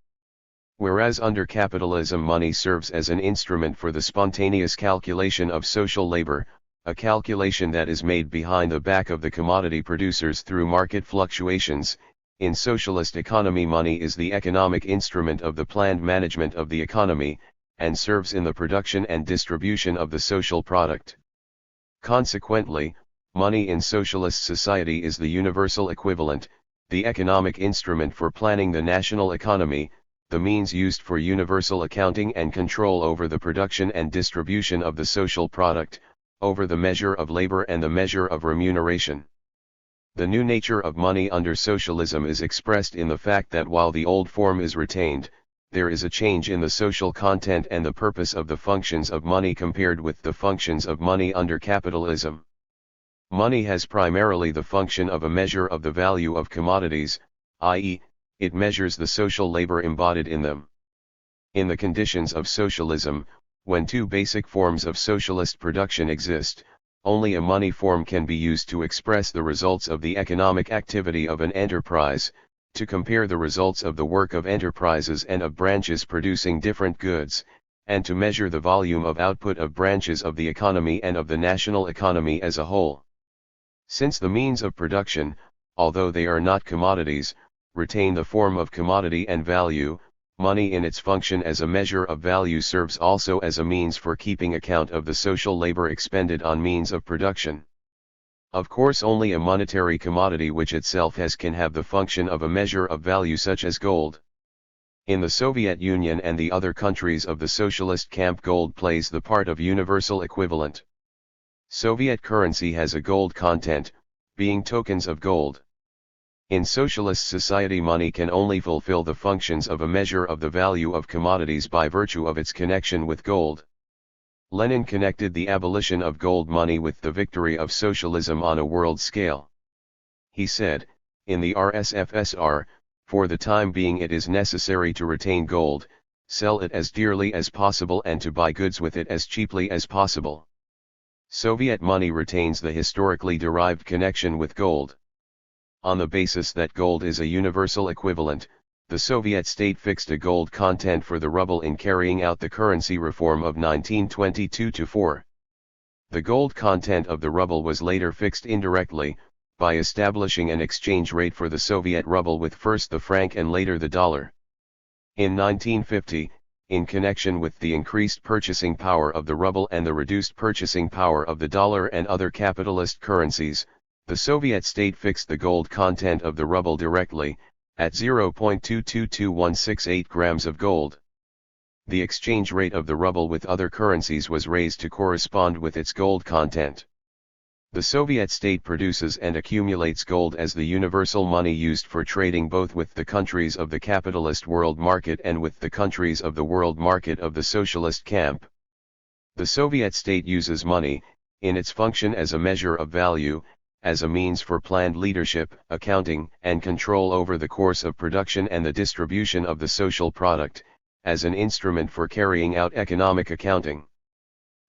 Whereas under capitalism money serves as an instrument for the spontaneous calculation of social labor, a calculation that is made behind the back of the commodity producers through market fluctuations. In socialist economy money is the economic instrument of the planned management of the economy, and serves in the production and distribution of the social product. Consequently, money in socialist society is the universal equivalent, the economic instrument for planning the national economy, the means used for universal accounting and control over the production and distribution of the social product, over the measure of labor and the measure of remuneration. The new nature of money under socialism is expressed in the fact that while the old form is retained, there is a change in the social content and the purpose of the functions of money compared with the functions of money under capitalism. Money has primarily the function of a measure of the value of commodities, i.e., it measures the social labor embodied in them. In the conditions of socialism, when two basic forms of socialist production exist, only a money form can be used to express the results of the economic activity of an enterprise, to compare the results of the work of enterprises and of branches producing different goods, and to measure the volume of output of branches of the economy and of the national economy as a whole. Since the means of production, although they are not commodities, retain the form of commodity and value, money in its function as a measure of value serves also as a means for keeping account of the social labor expended on means of production. Of course only a monetary commodity which itself can have the function of a measure of value such as gold. In the Soviet Union and the other countries of the socialist camp gold plays the part of universal equivalent. Soviet currency has a gold content, being tokens of gold. In socialist society money can only fulfill the functions of a measure of the value of commodities by virtue of its connection with gold. Lenin connected the abolition of gold money with the victory of socialism on a world scale. He said, in the RSFSR, for the time being it is necessary to retain gold, sell it as dearly as possible and to buy goods with it as cheaply as possible. Soviet money retains the historically derived connection with gold. On the basis that gold is a universal equivalent, the Soviet state fixed a gold content for the ruble in carrying out the currency reform of 1922-4. The gold content of the ruble was later fixed indirectly, by establishing an exchange rate for the Soviet ruble with first the franc and later the dollar. In 1950, in connection with the increased purchasing power of the ruble and the reduced purchasing power of the dollar and other capitalist currencies, the Soviet state fixed the gold content of the ruble directly, at 0.222168 grams of gold. The exchange rate of the ruble with other currencies was raised to correspond with its gold content. The Soviet state produces and accumulates gold as the universal money used for trading both with the countries of the capitalist world market and with the countries of the world market of the socialist camp. The Soviet state uses money, in its function as a measure of value, as a means for planned leadership, accounting, and control over the course of production and the distribution of the social product, as an instrument for carrying out economic accounting.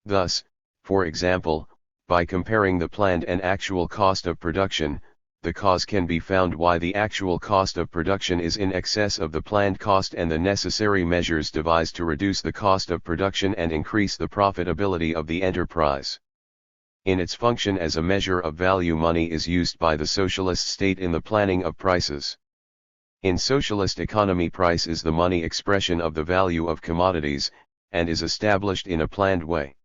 Thus, for example, by comparing the planned and actual cost of production, the cause can be found why the actual cost of production is in excess of the planned cost and the necessary measures devised to reduce the cost of production and increase the profitability of the enterprise. In its function as a measure of value, money is used by the socialist state in the planning of prices. In socialist economy, price is the money expression of the value of commodities, and is established in a planned way.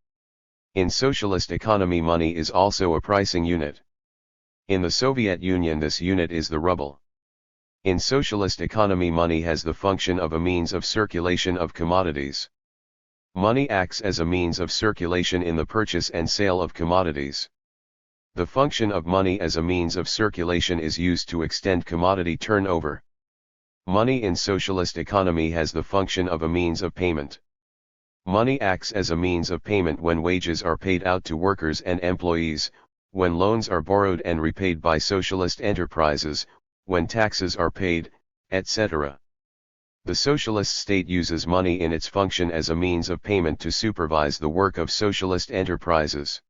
In socialist economy, money is also a pricing unit. In the Soviet Union, this unit is the ruble. In socialist economy, money has the function of a means of circulation of commodities. Money acts as a means of circulation in the purchase and sale of commodities. The function of money as a means of circulation is used to extend commodity turnover. Money in socialist economy has the function of a means of payment. Money acts as a means of payment when wages are paid out to workers and employees, when loans are borrowed and repaid by socialist enterprises, when taxes are paid, etc. The socialist state uses money in its function as a means of payment to supervise the work of socialist enterprises.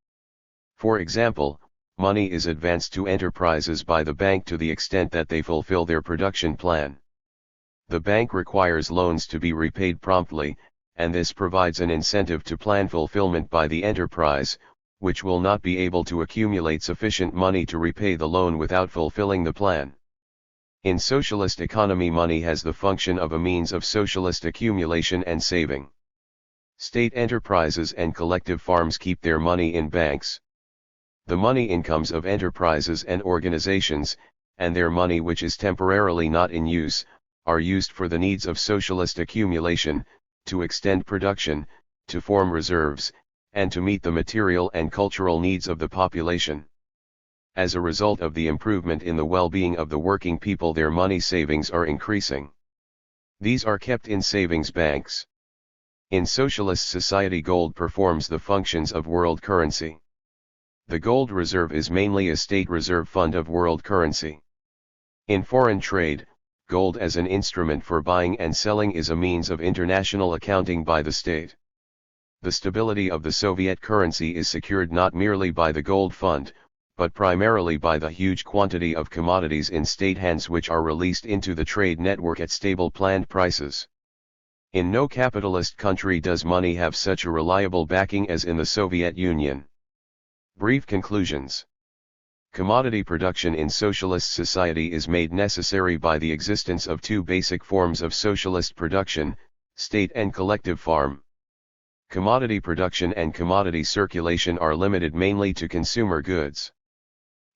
For example, money is advanced to enterprises by the bank to the extent that they fulfill their production plan. The bank requires loans to be repaid promptly, and this provides an incentive to plan fulfillment by the enterprise, which will not be able to accumulate sufficient money to repay the loan without fulfilling the plan. In socialist economy, money has the function of a means of socialist accumulation and saving. State enterprises and collective farms keep their money in banks. The money incomes of enterprises and organizations, and their money which is temporarily not in use, are used for the needs of socialist accumulation, to extend production, to form reserves, and to meet the material and cultural needs of the population. As a result of the improvement in the well-being of the working people, their money savings are increasing. These are kept in savings banks. In socialist society, gold performs the functions of world currency. The gold reserve is mainly a state reserve fund of world currency. In foreign trade, gold as an instrument for buying and selling is a means of international accounting by the state. The stability of the Soviet currency is secured not merely by the gold fund, but primarily by the huge quantity of commodities in state hands which are released into the trade network at stable planned prices. In no capitalist country does money have such a reliable backing as in the Soviet Union. Brief conclusions. Commodity production in socialist society is made necessary by the existence of two basic forms of socialist production, state and collective farm. Commodity production and commodity circulation are limited mainly to consumer goods.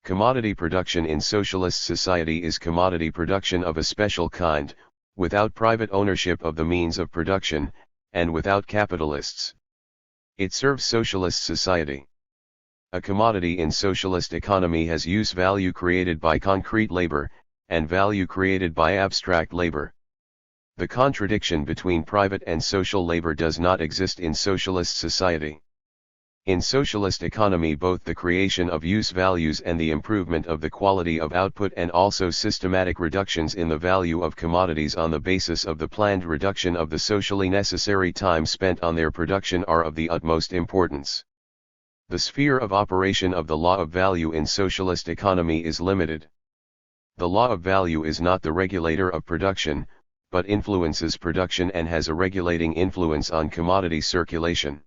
Commodity production in socialist society is commodity production of a special kind, without private ownership of the means of production, and without capitalists. It serves socialist society. A commodity in socialist economy has use value created by concrete labor, and value created by abstract labor. The contradiction between private and social labor does not exist in socialist society. In socialist economy, both the creation of use values and the improvement of the quality of output, and also systematic reductions in the value of commodities on the basis of the planned reduction of the socially necessary time spent on their production, are of the utmost importance. The sphere of operation of the law of value in socialist economy is limited. The law of value is not the regulator of production, but influences production and has a regulating influence on commodity circulation.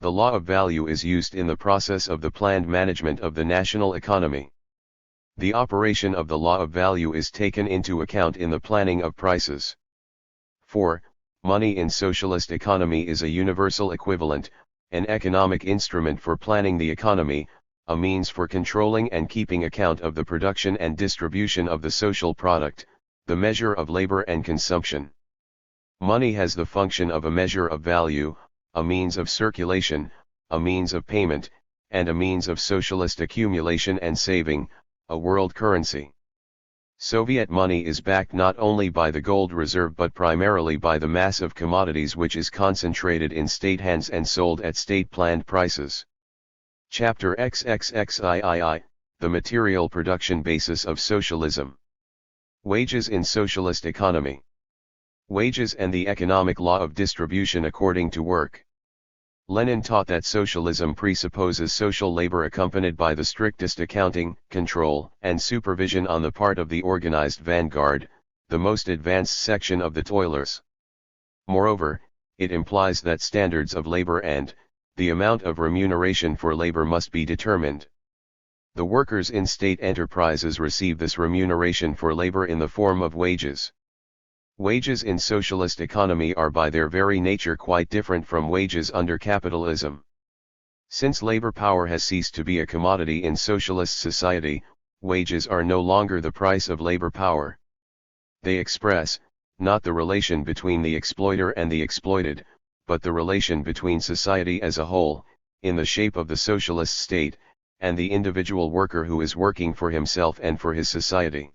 The law of value is used in the process of the planned management of the national economy. The operation of the law of value is taken into account in the planning of prices. 4. Money in socialist economy is a universal equivalent, an economic instrument for planning the economy, a means for controlling and keeping account of the production and distribution of the social product, the measure of labor and consumption. Money has the function of a measure of value, a means of circulation, a means of payment, and a means of socialist accumulation and saving, a world currency. Soviet money is backed not only by the gold reserve but primarily by the mass of commodities which is concentrated in state hands and sold at state-planned prices. Chapter XXXIII, The Material Production Basis of Socialism. Wages in Socialist Economy. Wages and the economic law of distribution according to work. Lenin taught that socialism presupposes social labor accompanied by the strictest accounting, control, and supervision on the part of the organized vanguard, the most advanced section of the toilers. Moreover, it implies that standards of labor and the amount of remuneration for labor must be determined. The workers in state enterprises receive this remuneration for labor in the form of wages. Wages in socialist economy are by their very nature quite different from wages under capitalism. Since labor power has ceased to be a commodity in socialist society, wages are no longer the price of labor power. They express, not the relation between the exploiter and the exploited, but the relation between society as a whole, in the shape of the socialist state, and the individual worker who is working for himself and for his society.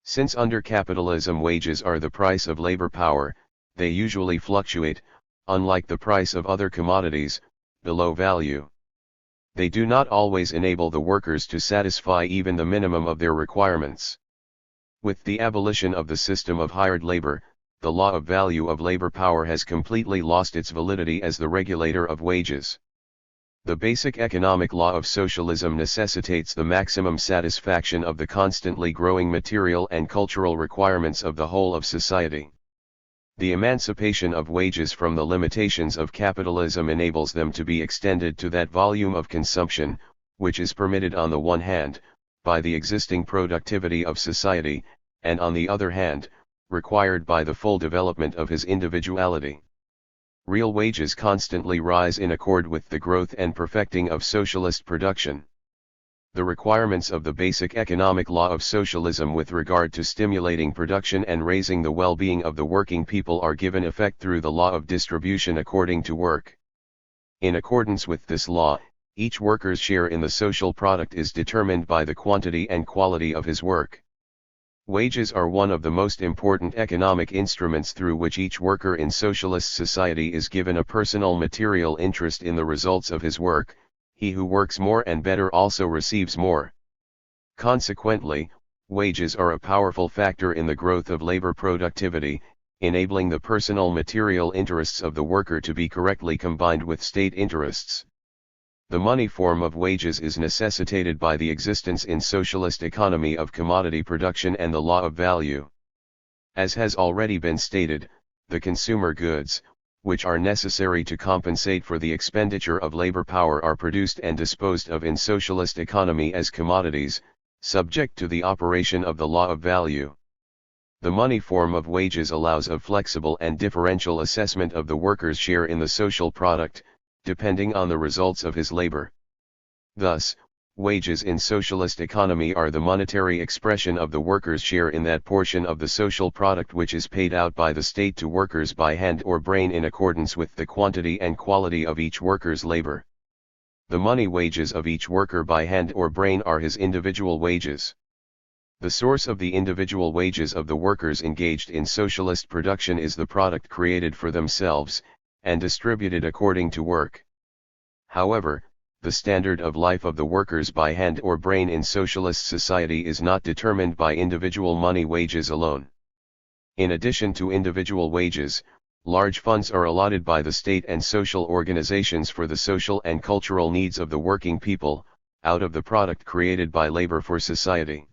Since under capitalism wages are the price of labor power, they usually fluctuate, unlike the price of other commodities, below value. They do not always enable the workers to satisfy even the minimum of their requirements. With the abolition of the system of hired labor, the law of value of labor power has completely lost its validity as the regulator of wages. The basic economic law of socialism necessitates the maximum satisfaction of the constantly growing material and cultural requirements of the whole of society. The emancipation of wages from the limitations of capitalism enables them to be extended to that volume of consumption, which is permitted on the one hand, by the existing productivity of society, and on the other hand, required by the full development of his individuality. Real wages constantly rise in accord with the growth and perfecting of socialist production. The requirements of the basic economic law of socialism with regard to stimulating production and raising the well-being of the working people are given effect through the law of distribution according to work. In accordance with this law, each worker's share in the social product is determined by the quantity and quality of his work. Wages are one of the most important economic instruments through which each worker in socialist society is given a personal material interest in the results of his work. He who works more and better also receives more. Consequently, wages are a powerful factor in the growth of labor productivity, enabling the personal material interests of the worker to be correctly combined with state interests. The money form of wages is necessitated by the existence in socialist economy of commodity production and the law of value. As has already been stated, the consumer goods, which are necessary to compensate for the expenditure of labor power, are produced and disposed of in socialist economy as commodities, subject to the operation of the law of value. The money form of wages allows of flexible and differential assessment of the worker's share in the social product, depending on the results of his labor. Thus, wages in socialist economy are the monetary expression of the worker's share in that portion of the social product which is paid out by the state to workers by hand or brain in accordance with the quantity and quality of each worker's labor. The money wages of each worker by hand or brain are his individual wages. The source of the individual wages of the workers engaged in socialist production is the product created for themselves, and distributed according to work. However, the standard of life of the workers by hand or brain in socialist society is not determined by individual money wages alone. In addition to individual wages, large funds are allotted by the state and social organizations for the social and cultural needs of the working people, out of the product created by labor for society.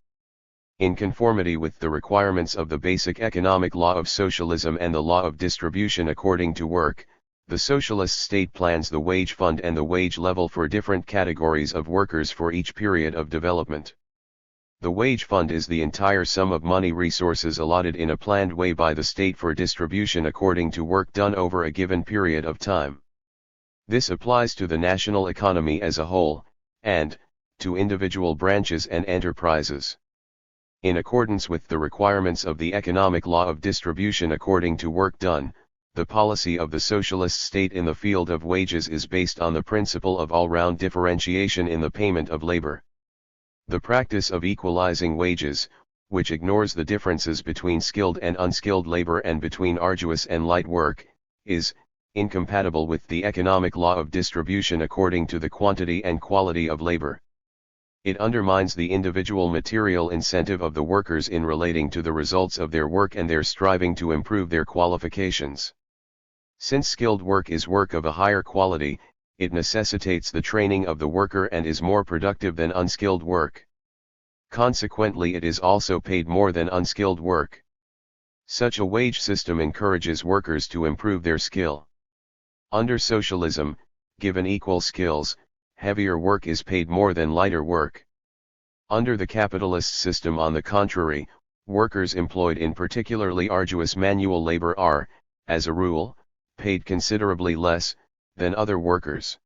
In conformity with the requirements of the basic economic law of socialism and the law of distribution according to work, the socialist state plans the wage fund and the wage level for different categories of workers for each period of development. The wage fund is the entire sum of money resources allotted in a planned way by the state for distribution according to work done over a given period of time. This applies to the national economy as a whole, and to individual branches and enterprises. In accordance with the requirements of the economic law of distribution according to work done, the policy of the socialist state in the field of wages is based on the principle of all-round differentiation in the payment of labor. The practice of equalizing wages, which ignores the differences between skilled and unskilled labor and between arduous and light work, is incompatible with the economic law of distribution according to the quantity and quality of labor. It undermines the individual material incentive of the workers in relating to the results of their work and their striving to improve their qualifications. Since skilled work is work of a higher quality, it necessitates the training of the worker and is more productive than unskilled work. Consequently, it is also paid more than unskilled work. Such a wage system encourages workers to improve their skill. Under socialism, given equal skills, heavier work is paid more than lighter work. Under the capitalist system, on the contrary, workers employed in particularly arduous manual labor are, as a rule, paid considerably less than other workers.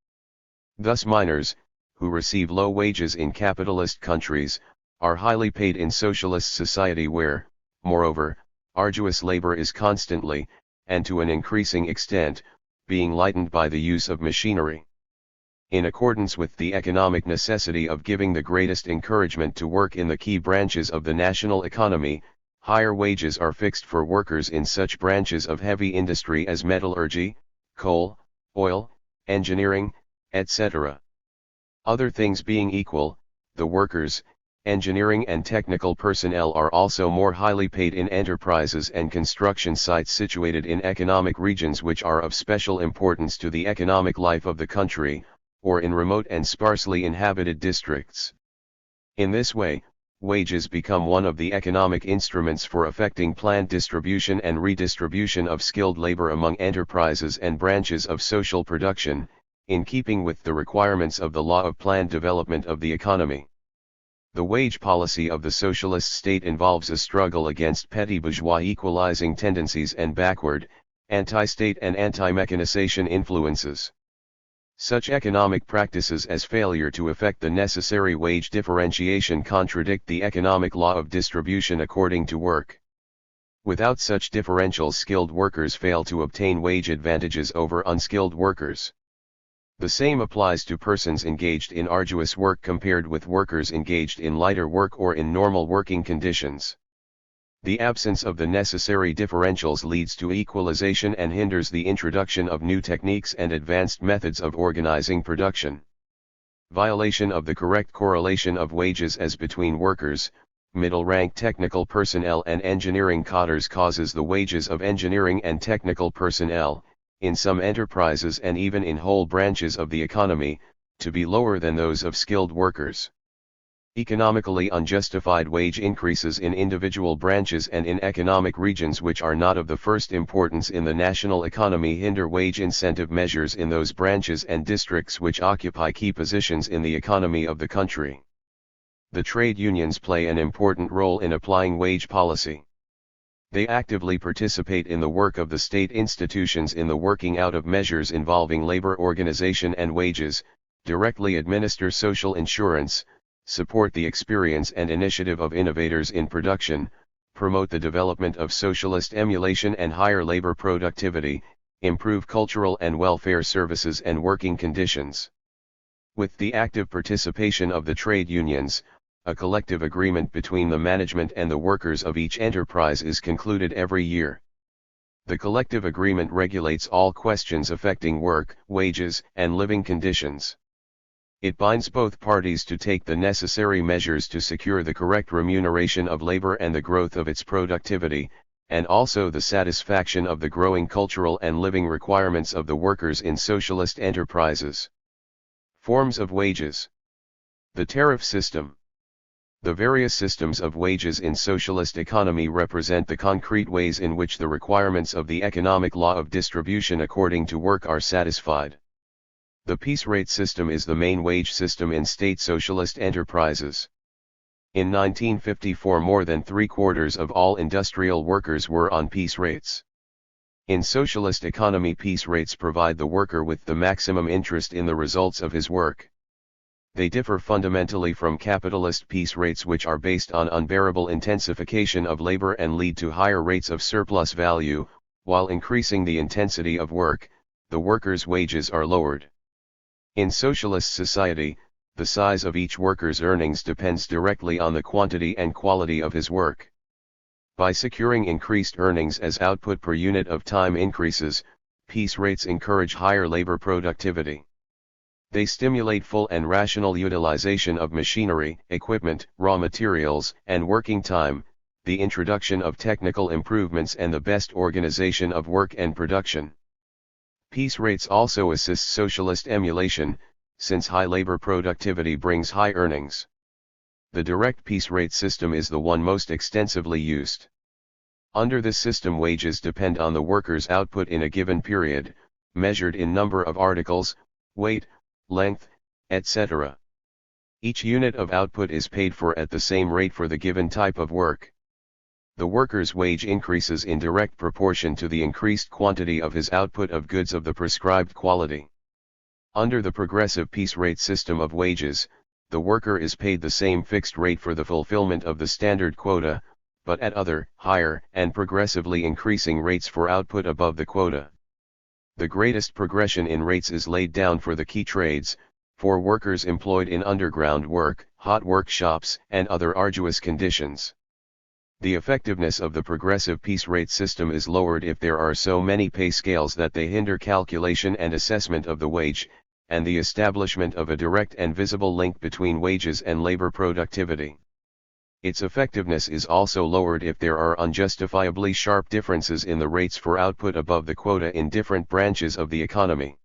Thus miners, who receive low wages in capitalist countries, are highly paid in socialist society where, moreover, arduous labor is constantly, and to an increasing extent, being lightened by the use of machinery. In accordance with the economic necessity of giving the greatest encouragement to work in the key branches of the national economy, higher wages are fixed for workers in such branches of heavy industry as metallurgy, coal, oil, engineering, etc. Other things being equal, the workers, Engineering and technical personnel are also more highly paid in enterprises and construction sites situated in economic regions which are of special importance to the economic life of the country, or in remote and sparsely inhabited districts. In this way, wages become one of the economic instruments for affecting planned distribution and redistribution of skilled labor among enterprises and branches of social production, in keeping with the requirements of the law of planned development of the economy. The wage policy of the socialist state involves a struggle against petty bourgeois equalizing tendencies and backward, anti-state and anti-mechanization influences. Such economic practices as failure to effect the necessary wage differentiation contradict the economic law of distribution according to work. Without such differentials, skilled workers fail to obtain wage advantages over unskilled workers. The same applies to persons engaged in arduous work compared with workers engaged in lighter work or in normal working conditions. The absence of the necessary differentials leads to equalization and hinders the introduction of new techniques and advanced methods of organizing production. Violation of the correct correlation of wages as between workers, middle-rank technical personnel and engineering cadres causes the wages of engineering and technical personnel, in some enterprises and even in whole branches of the economy, to be lower than those of skilled workers. Economically unjustified wage increases in individual branches and in economic regions which are not of the first importance in the national economy hinder wage incentive measures in those branches and districts which occupy key positions in the economy of the country. The trade unions play an important role in applying wage policy. They actively participate in the work of the state institutions in the working out of measures involving labor organization and wages, directly administer social insurance, support the experience and initiative of innovators in production, promote the development of socialist emulation and higher labor productivity, improve cultural and welfare services and working conditions. With the active participation of the trade unions, a collective agreement between the management and the workers of each enterprise is concluded every year. The collective agreement regulates all questions affecting work, wages, and living conditions. It binds both parties to take the necessary measures to secure the correct remuneration of labor and the growth of its productivity, and also the satisfaction of the growing cultural and living requirements of the workers in socialist enterprises. Forms of wages. The tariff system. The various systems of wages in socialist economy represent the concrete ways in which the requirements of the economic law of distribution according to work are satisfied. The piece rate system is the main wage system in state socialist enterprises. In 1954, more than 3/4 of all industrial workers were on piece rates. In socialist economy, piece rates provide the worker with the maximum interest in the results of his work. They differ fundamentally from capitalist piece rates, which are based on unbearable intensification of labor and lead to higher rates of surplus value. While increasing the intensity of work, the workers' wages are lowered. In socialist society, the size of each worker's earnings depends directly on the quantity and quality of his work. By securing increased earnings as output per unit of time increases, piece rates encourage higher labor productivity. They stimulate full and rational utilization of machinery, equipment, raw materials, and working time, the introduction of technical improvements and the best organization of work and production. Piece rates also assist socialist emulation, since high labor productivity brings high earnings. The direct piece rate system is the one most extensively used. Under this system, wages depend on the worker's output in a given period, measured in number of articles, weight, length, etc. Each unit of output is paid for at the same rate for the given type of work. The worker's wage increases in direct proportion to the increased quantity of his output of goods of the prescribed quality. Under the progressive piece rate system of wages, the worker is paid the same fixed rate for the fulfillment of the standard quota, but at other, higher, and progressively increasing rates for output above the quota. The greatest progression in rates is laid down for the key trades, for workers employed in underground work, hot workshops, and other arduous conditions. The effectiveness of the progressive piece rate system is lowered if there are so many pay scales that they hinder calculation and assessment of the wage, and the establishment of a direct and visible link between wages and labor productivity. Its effectiveness is also lowered if there are unjustifiably sharp differences in the rates for output above the quota in different branches of the economy.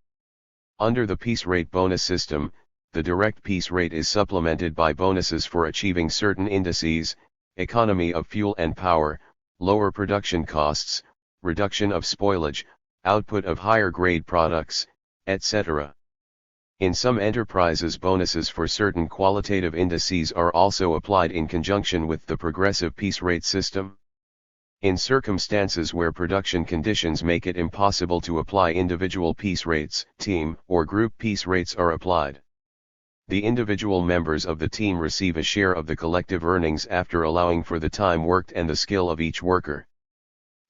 Under the piece rate bonus system, the direct piece rate is supplemented by bonuses for achieving certain indices: economy of fuel and power, lower production costs, reduction of spoilage, output of higher grade products, etc. In some enterprises, bonuses for certain qualitative indices are also applied in conjunction with the progressive piece rate system. In circumstances where production conditions make it impossible to apply individual piece rates, team or group piece rates are applied. The individual members of the team receive a share of the collective earnings after allowing for the time worked and the skill of each worker.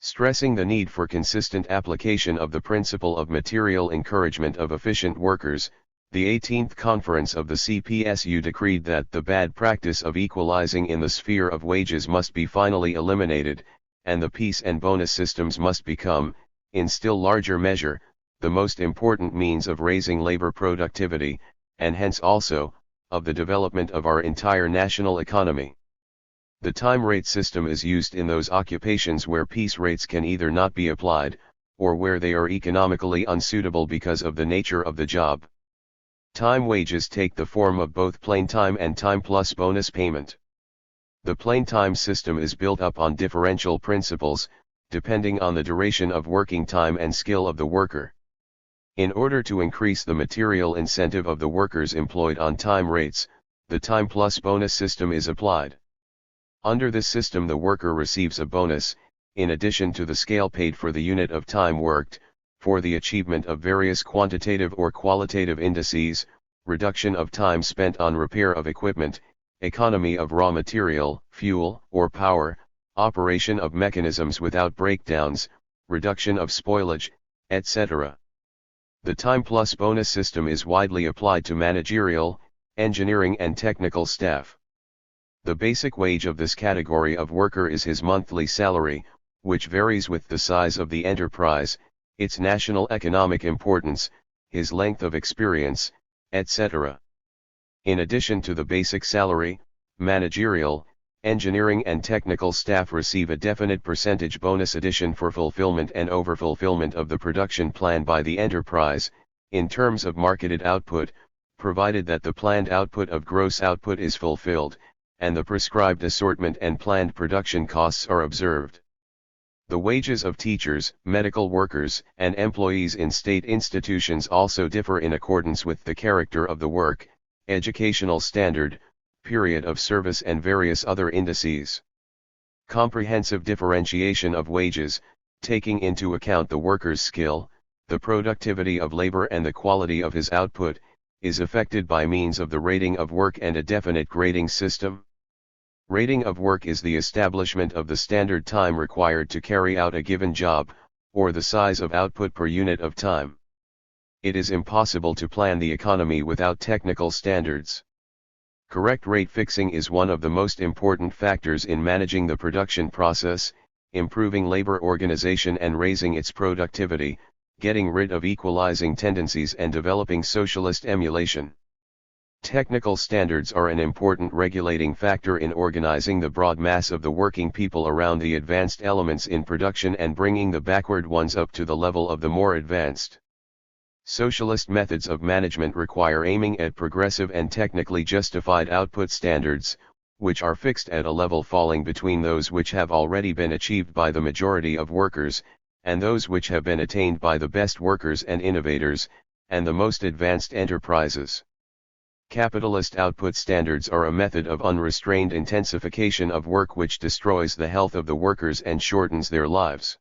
Stressing the need for consistent application of the principle of material encouragement of efficient workers, the 18th Conference of the CPSU decreed that the bad practice of equalizing in the sphere of wages must be finally eliminated, and the piece and bonus systems must become, in still larger measure, the most important means of raising labor productivity, and hence also, of the development of our entire national economy. The time rate system is used in those occupations where piece rates can either not be applied, or where they are economically unsuitable because of the nature of the job. Time wages take the form of both plain time and time plus bonus payment. The plain time system is built up on differential principles, depending on the duration of working time and skill of the worker. In order to increase the material incentive of the workers employed on time rates, the time plus bonus system is applied. Under this system, the worker receives a bonus, in addition to the scale paid for the unit of time worked, for the achievement of various quantitative or qualitative indices: reduction of time spent on repair of equipment, economy of raw material, fuel or power, operation of mechanisms without breakdowns, reduction of spoilage, etc. The time plus bonus system is widely applied to managerial, engineering and technical staff. The basic wage of this category of worker is his monthly salary, which varies with the size of the enterprise, its national economic importance, his length of experience, etc. In addition to the basic salary, managerial, engineering and technical staff receive a definite percentage bonus addition for fulfillment and overfulfillment of the production plan by the enterprise, in terms of marketed output, provided that the planned output of gross output is fulfilled, and the prescribed assortment and planned production costs are observed. The wages of teachers, medical workers, and employees in state institutions also differ in accordance with the character of the work, educational standard, period of service and various other indices. Comprehensive differentiation of wages, taking into account the worker's skill, the productivity of labor and the quality of his output, is effected by means of the rating of work and a definite grading system. Rating of work is the establishment of the standard time required to carry out a given job, or the size of output per unit of time. It is impossible to plan the economy without technical standards. Correct rate fixing is one of the most important factors in managing the production process, improving labor organization and raising its productivity, getting rid of equalizing tendencies and developing socialist emulation. Technical standards are an important regulating factor in organizing the broad mass of the working people around the advanced elements in production and bringing the backward ones up to the level of the more advanced. Socialist methods of management require aiming at progressive and technically justified output standards, which are fixed at a level falling between those which have already been achieved by the majority of workers, and those which have been attained by the best workers and innovators, and the most advanced enterprises. Capitalist output standards are a method of unrestrained intensification of work which destroys the health of the workers and shortens their lives.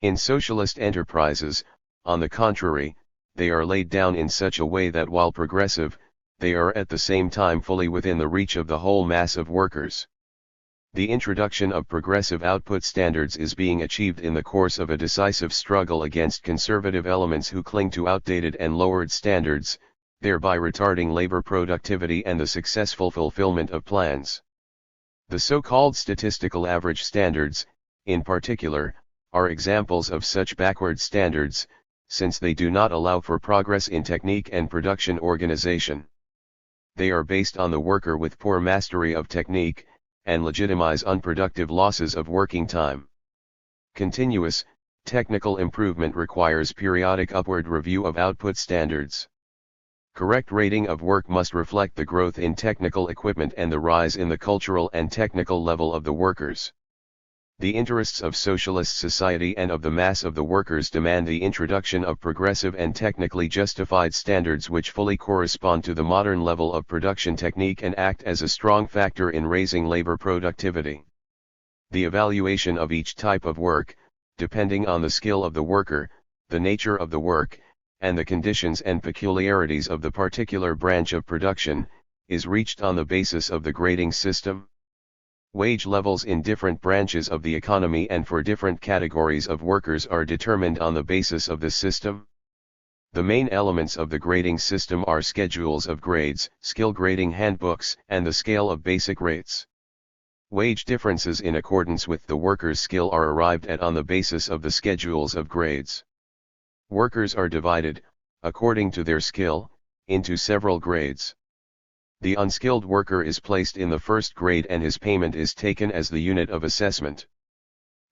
In socialist enterprises, on the contrary, they are laid down in such a way that while progressive, they are at the same time fully within the reach of the whole mass of workers. The introduction of progressive output standards is being achieved in the course of a decisive struggle against conservative elements who cling to outdated and lowered standards, thereby retarding labor productivity and the successful fulfillment of plans. The so-called statistical average standards, in particular, are examples of such backward standards, since they do not allow for progress in technique and production organization. They are based on the worker with poor mastery of technique, and legitimize unproductive losses of working time. Continuous, technical improvement requires periodic upward review of output standards. Correct rating of work must reflect the growth in technical equipment and the rise in the cultural and technical level of the workers. The interests of socialist society and of the mass of the workers demand the introduction of progressive and technically justified standards which fully correspond to the modern level of production technique and act as a strong factor in raising labor productivity. The evaluation of each type of work, depending on the skill of the worker, the nature of the work, and the conditions and peculiarities of the particular branch of production, is reached on the basis of the grading system. Wage levels in different branches of the economy and for different categories of workers are determined on the basis of this system. The main elements of the grading system are schedules of grades, skill grading handbooks, and the scale of basic rates. Wage differences in accordance with the worker's skill are arrived at on the basis of the schedules of grades. Workers are divided, according to their skill, into several grades. The unskilled worker is placed in the first grade and his payment is taken as the unit of assessment.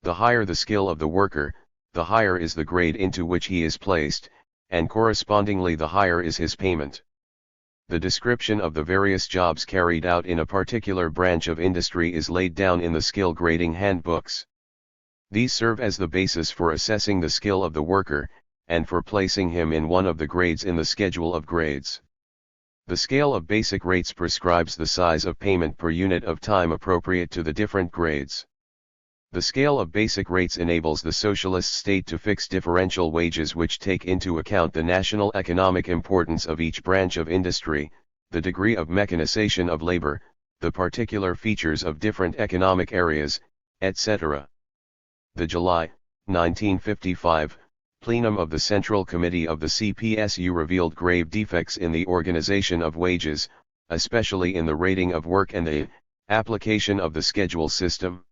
The higher the skill of the worker, the higher is the grade into which he is placed, and correspondingly the higher is his payment. The description of the various jobs carried out in a particular branch of industry is laid down in the skill grading handbooks. These serve as the basis for assessing the skill of the worker, and for placing him in one of the grades in the schedule of grades. The scale of basic rates prescribes the size of payment per unit of time appropriate to the different grades. The scale of basic rates enables the socialist state to fix differential wages which take into account the national economic importance of each branch of industry, the degree of mechanization of labor, the particular features of different economic areas, etc. The July, 1955, plenum of the Central Committee of the CPSU revealed grave defects in the organization of wages, especially in the rating of work and the application of the schedule system.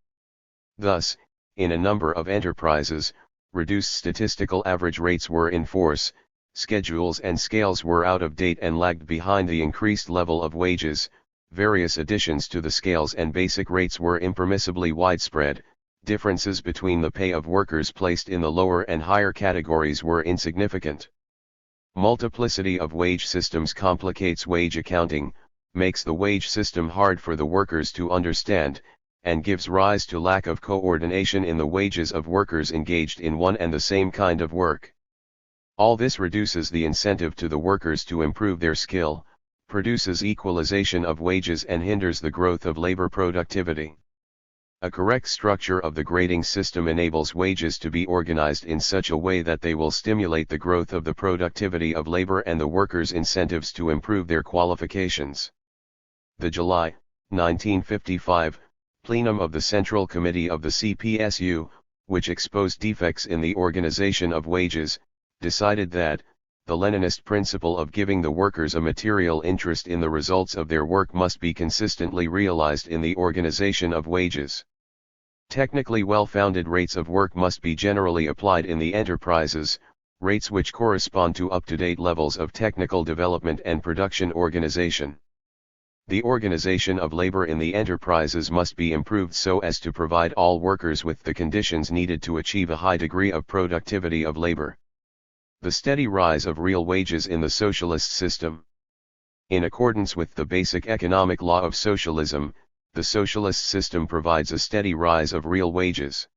Thus, in a number of enterprises, reduced statistical average rates were in force, schedules and scales were out of date and lagged behind the increased level of wages, various additions to the scales and basic rates were impermissibly widespread, differences between the pay of workers placed in the lower and higher categories were insignificant. Multiplicity of wage systems complicates wage accounting, makes the wage system hard for the workers to understand, and gives rise to lack of coordination in the wages of workers engaged in one and the same kind of work. All this reduces the incentive to the workers to improve their skill, produces equalization of wages and hinders the growth of labor productivity. A correct structure of the grading system enables wages to be organized in such a way that they will stimulate the growth of the productivity of labor and the workers' incentives to improve their qualifications. The July, 1955, plenum of the Central Committee of the CPSU, which exposed defects in the organization of wages, decided that, the Leninist principle of giving the workers a material interest in the results of their work must be consistently realized in the organization of wages. Technically well-founded rates of work must be generally applied in the enterprises, rates which correspond to up-to-date levels of technical development and production organization. The organization of labor in the enterprises must be improved so as to provide all workers with the conditions needed to achieve a high degree of productivity of labor. The steady rise of real wages in the socialist system. In accordance with the basic economic law of socialism, the socialist system provides a steady rise of real wages.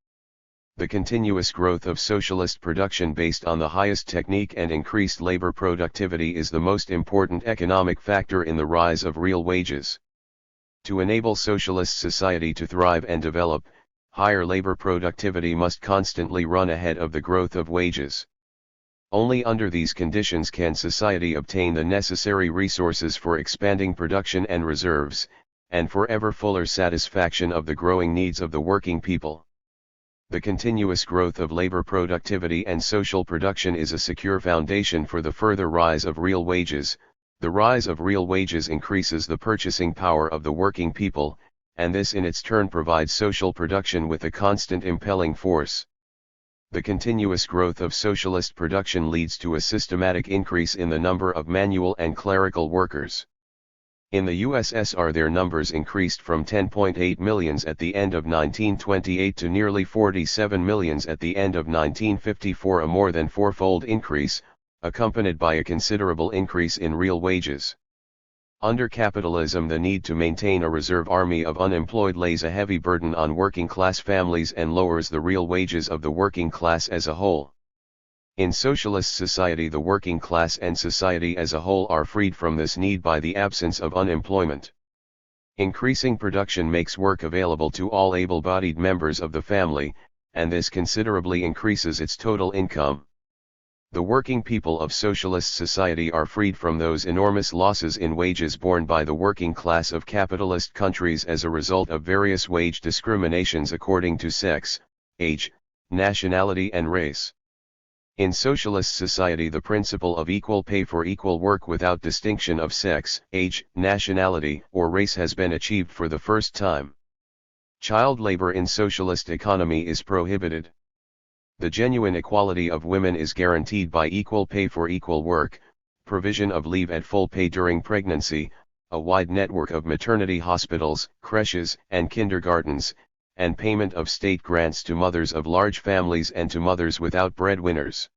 The continuous growth of socialist production based on the highest technique and increased labor productivity is the most important economic factor in the rise of real wages. To enable socialist society to thrive and develop, higher labor productivity must constantly run ahead of the growth of wages. Only under these conditions can society obtain the necessary resources for expanding production and reserves, and for ever fuller satisfaction of the growing needs of the working people. The continuous growth of labor productivity and social production is a secure foundation for the further rise of real wages. The rise of real wages increases the purchasing power of the working people, and this in its turn provides social production with a constant impelling force. The continuous growth of socialist production leads to a systematic increase in the number of manual and clerical workers. In the USSR their numbers increased from 10.8 million at the end of 1928 to nearly 47 million at the end of 1954, a more than fourfold increase, accompanied by a considerable increase in real wages. Under capitalism, the need to maintain a reserve army of unemployed lays a heavy burden on working-class families and lowers the real wages of the working class as a whole. In socialist society, the working class and society as a whole are freed from this need by the absence of unemployment. Increasing production makes work available to all able-bodied members of the family, and this considerably increases its total income. The working people of socialist society are freed from those enormous losses in wages borne by the working class of capitalist countries as a result of various wage discriminations according to sex, age, nationality and race. In socialist society, the principle of equal pay for equal work without distinction of sex, age, nationality, or race has been achieved for the first time. Child labor in socialist economy is prohibited. The genuine equality of women is guaranteed by equal pay for equal work, provision of leave at full pay during pregnancy, a wide network of maternity hospitals, creches, and kindergartens, and payment of state grants to mothers of large families and to mothers without breadwinners.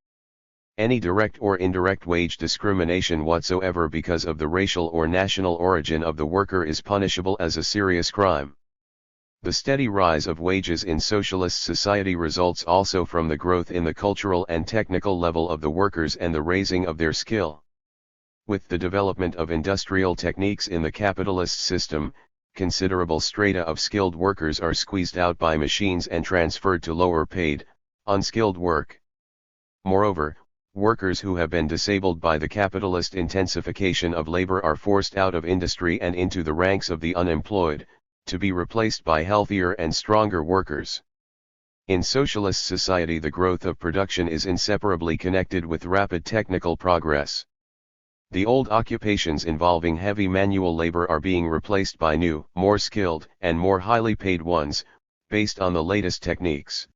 Any direct or indirect wage discrimination whatsoever because of the racial or national origin of the worker is punishable as a serious crime. The steady rise of wages in socialist society results also from the growth in the cultural and technical level of the workers and the raising of their skill. With the development of industrial techniques in the capitalist system, considerable strata of skilled workers are squeezed out by machines and transferred to lower paid, unskilled work. Moreover, workers who have been disabled by the capitalist intensification of labor are forced out of industry and into the ranks of the unemployed, to be replaced by healthier and stronger workers. In socialist society, the growth of production is inseparably connected with rapid technical progress. The old occupations involving heavy manual labor are being replaced by new, more skilled, and more highly paid ones, based on the latest techniques.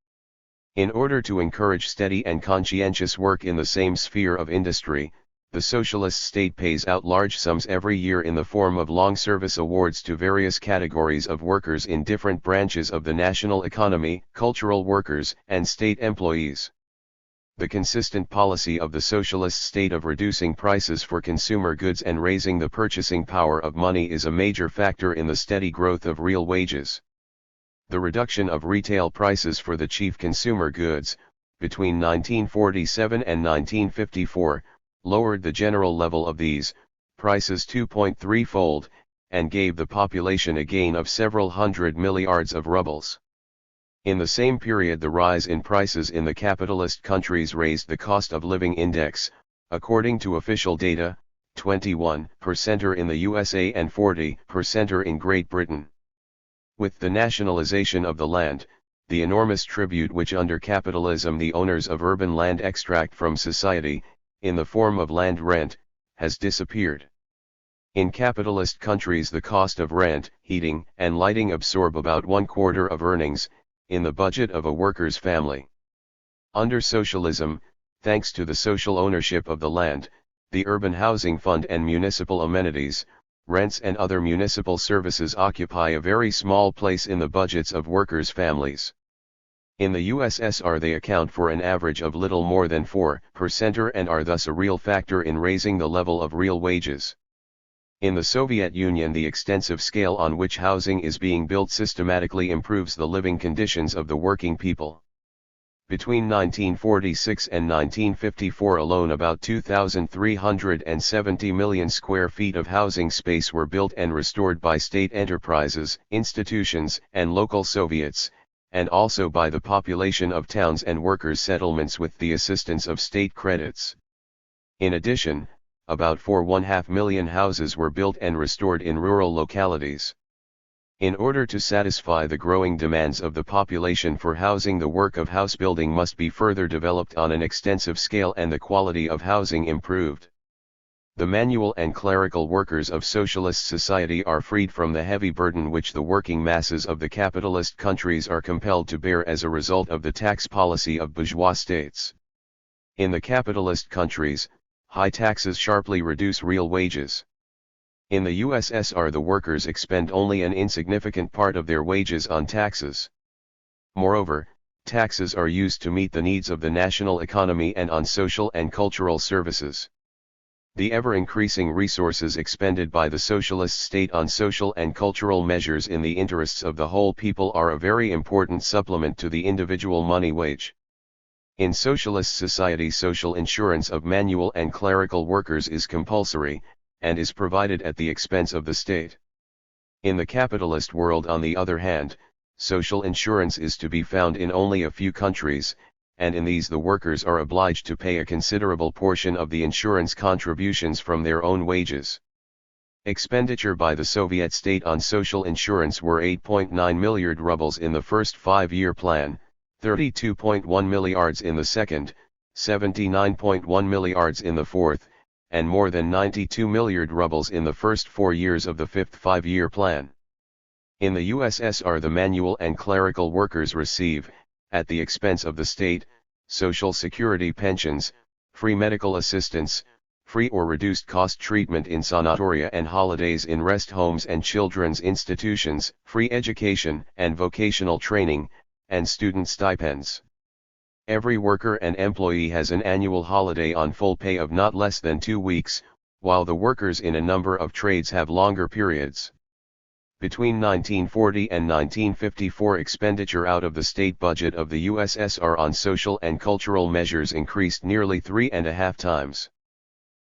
In order to encourage steady and conscientious work in the same sphere of industry, the socialist state pays out large sums every year in the form of long service awards to various categories of workers in different branches of the national economy, cultural workers, and state employees. The consistent policy of the socialist state of reducing prices for consumer goods and raising the purchasing power of money is a major factor in the steady growth of real wages. The reduction of retail prices for the chief consumer goods, between 1947 and 1954, lowered the general level of these prices 2.3-fold, and gave the population a gain of several hundred milliards of rubles. In the same period, the rise in prices in the capitalist countries raised the cost of living index, according to official data, 21% in the USA and 40% in Great Britain. With the nationalization of the land, the enormous tribute which under capitalism the owners of urban land extract from society, in the form of land rent, has disappeared. In capitalist countries, the cost of rent, heating, and lighting absorb about 1/4 of earnings, in the budget of a worker's family. Under socialism, thanks to the social ownership of the land, the urban housing fund and municipal amenities, rents and other municipal services occupy a very small place in the budgets of workers' families. In the USSR they account for an average of little more than 4% and are thus a real factor in raising the level of real wages. In the Soviet Union, the extensive scale on which housing is being built systematically improves the living conditions of the working people. Between 1946 and 1954 alone, about 2,370 million square feet of housing space were built and restored by state enterprises, institutions, and local Soviets, and also by the population of towns and workers' settlements with the assistance of state credits. In addition, about 4.5 million houses were built and restored in rural localities. In order to satisfy the growing demands of the population for housing, the work of house building must be further developed on an extensive scale and the quality of housing improved. The manual and clerical workers of socialist society are freed from the heavy burden which the working masses of the capitalist countries are compelled to bear as a result of the tax policy of bourgeois states. In the capitalist countries, high taxes sharply reduce real wages. In the USSR, the workers expend only an insignificant part of their wages on taxes. Moreover, taxes are used to meet the needs of the national economy and on social and cultural services. The ever-increasing resources expended by the socialist state on social and cultural measures in the interests of the whole people are a very important supplement to the individual money wage. In socialist society, social insurance of manual and clerical workers is compulsory, and is provided at the expense of the state. In the capitalist world, on the other hand, social insurance is to be found in only a few countries, and in these the workers are obliged to pay a considerable portion of the insurance contributions from their own wages. Expenditure by the Soviet state on social insurance were 8.9 milliard rubles in the first 5-year plan, 32.1 milliards in the second, 79.1 milliards in the fourth, and more than 92 milliard rubles in the first 4 years of the fifth 5-year plan. In the USSR, the manual and clerical workers receive, at the expense of the state, social security pensions, free medical assistance, free or reduced cost treatment in sanatoria and holidays in rest homes and children's institutions, free education and vocational training, and student stipends. Every worker and employee has an annual holiday on full pay of not less than 2 weeks, while the workers in a number of trades have longer periods. Between 1940 and 1954, expenditure out of the state budget of the USSR on social and cultural measures increased nearly 3.5 times.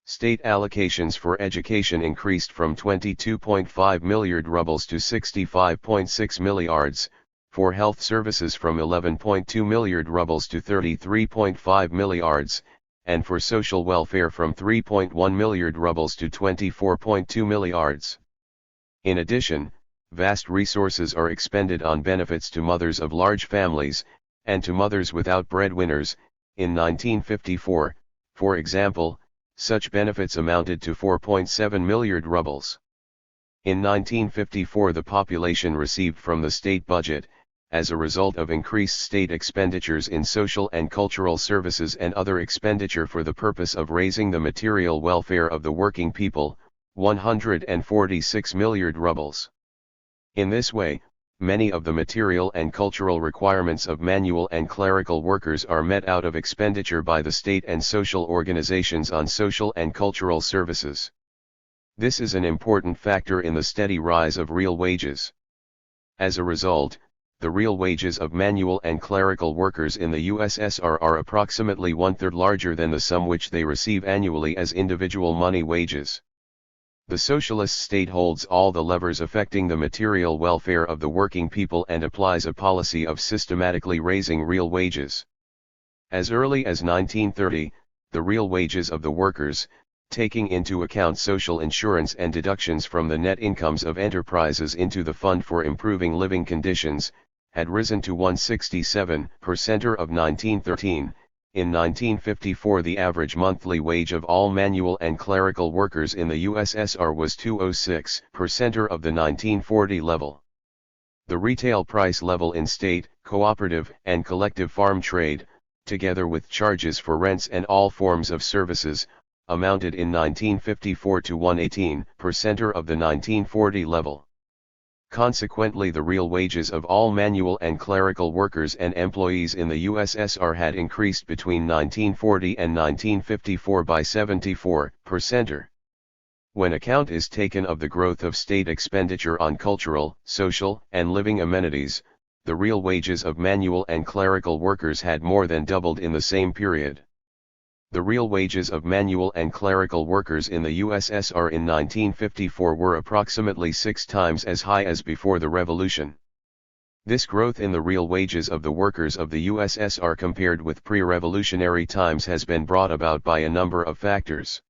State allocations for education increased from 22.5 milliard rubles to 65.6 milliards, for health services from 11.2 milliard rubles to 33.5 milliards, and for social welfare from 3.1 milliard rubles to 24.2 milliards. In addition, vast resources are expended on benefits to mothers of large families, and to mothers without breadwinners. In 1954, for example, such benefits amounted to 4.7 milliard rubles. In 1954, the population received from the state budget, as a result of increased state expenditures in social and cultural services and other expenditure for the purpose of raising the material welfare of the working people, 146 milliard rubles. In this way, many of the material and cultural requirements of manual and clerical workers are met out of expenditure by the state and social organizations on social and cultural services. This is an important factor in the steady rise of real wages. As a result, the real wages of manual and clerical workers in the USSR are approximately 1/3 larger than the sum which they receive annually as individual money wages. The socialist state holds all the levers affecting the material welfare of the working people and applies a policy of systematically raising real wages. As early as 1930, the real wages of the workers, taking into account social insurance and deductions from the net incomes of enterprises into the Fund for Improving Living Conditions, had risen to 167 per center of 1913. In 1954, the average monthly wage of all manual and clerical workers in the USSR was 206 per center of the 1940 level. The retail price level in state, cooperative, and collective farm trade, together with charges for rents and all forms of services, amounted in 1954 to 118 per center of the 1940 level. Consequently, the real wages of all manual and clerical workers and employees in the USSR had increased between 1940 and 1954 by 74 per center. When account is taken of the growth of state expenditure on cultural, social, and living amenities, the real wages of manual and clerical workers had more than doubled in the same period. The real wages of manual and clerical workers in the USSR in 1954 were approximately 6 times as high as before the revolution. This growth in the real wages of the workers of the USSR compared with pre-revolutionary times has been brought about by a number of factors.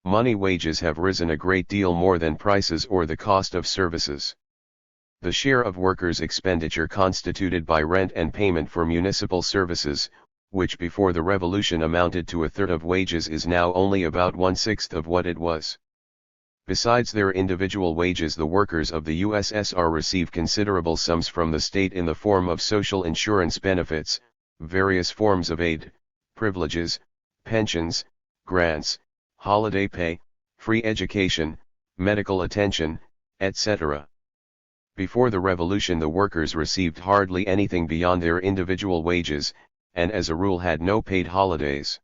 Money wages have risen a great deal more than prices or the cost of services. The share of workers' expenditure constituted by rent and payment for municipal services, which before the revolution amounted to 1/3 of wages, is now only about 1/6 of what it was. Besides their individual wages, the workers of the USSR receive considerable sums from the state in the form of social insurance benefits, various forms of aid, privileges, pensions, grants, holiday pay, free education, medical attention, etc. Before the revolution, the workers received hardly anything beyond their individual wages, and as a rule had no paid holidays.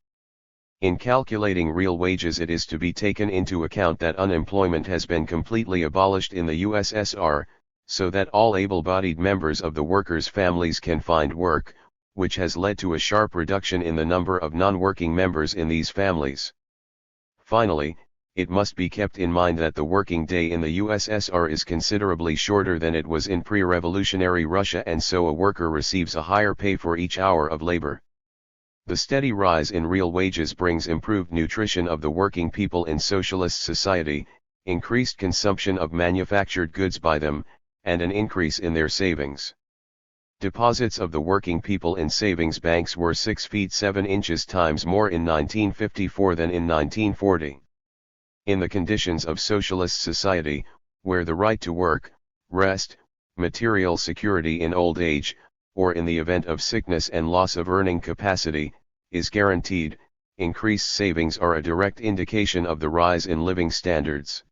In calculating real wages, it is to be taken into account that unemployment has been completely abolished in the USSR, so that all able-bodied members of the workers' families can find work, which has led to a sharp reduction in the number of non-working members in these families. Finally, it must be kept in mind that the working day in the USSR is considerably shorter than it was in pre-revolutionary Russia, and so a worker receives a higher pay for each hour of labor. The steady rise in real wages brings improved nutrition of the working people in socialist society, increased consumption of manufactured goods by them, and an increase in their savings. Deposits of the working people in savings banks were 6 feet 7 inches times more in 1954 than in 1940. In the conditions of socialist society, where the right to work, rest, material security in old age, or in the event of sickness and loss of earning capacity, is guaranteed, increased savings are a direct indication of the rise in living standards.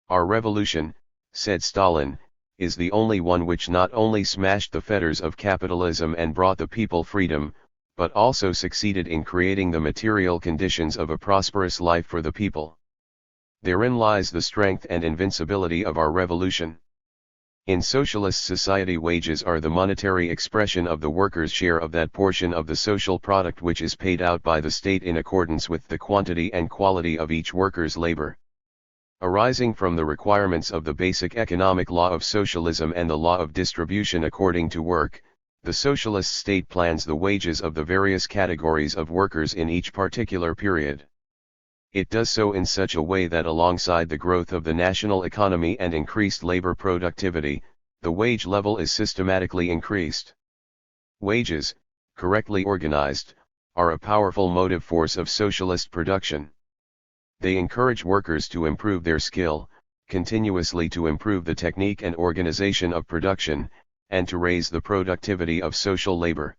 Our revolution, said Stalin, is the only one which not only smashed the fetters of capitalism and brought the people freedom, but also succeeded in creating the material conditions of a prosperous life for the people. Therein lies the strength and invincibility of our revolution. In socialist society, wages are the monetary expression of the worker's share of that portion of the social product which is paid out by the state in accordance with the quantity and quality of each worker's labor. Arising from the requirements of the basic economic law of socialism and the law of distribution according to work, the socialist state plans the wages of the various categories of workers in each particular period. It does so in such a way that alongside the growth of the national economy and increased labor productivity, the wage level is systematically increased. Wages, correctly organized, are a powerful motive force of socialist production. They encourage workers to improve their skill, continuously to improve the technique and organization of production, and to raise the productivity of social labor.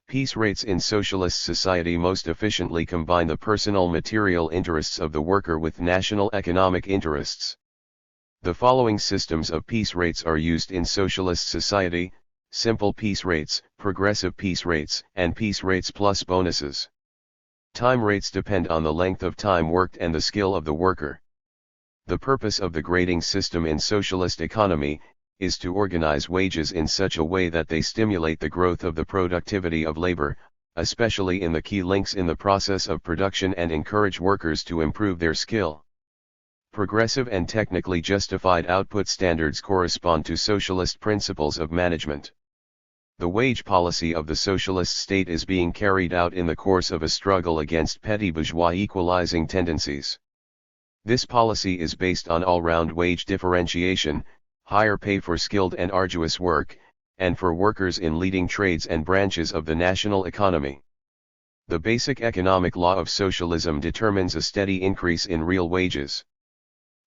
Peace rates in socialist society most efficiently combine the personal material interests of the worker with national economic interests. The following systems of peace rates are used in socialist society: simple peace rates, progressive peace rates, and peace rates plus bonuses. Time rates depend on the length of time worked and the skill of the worker. The purpose of the grading system in socialist economy is to organize wages in such a way that they stimulate the growth of the productivity of labor, especially in the key links in the process of production, and encourage workers to improve their skill. Progressive and technically justified output standards correspond to socialist principles of management. The wage policy of the socialist state is being carried out in the course of a struggle against petty bourgeois equalizing tendencies. This policy is based on all-round wage differentiation, higher pay for skilled and arduous work, and for workers in leading trades and branches of the national economy. The basic economic law of socialism determines a steady increase in real wages.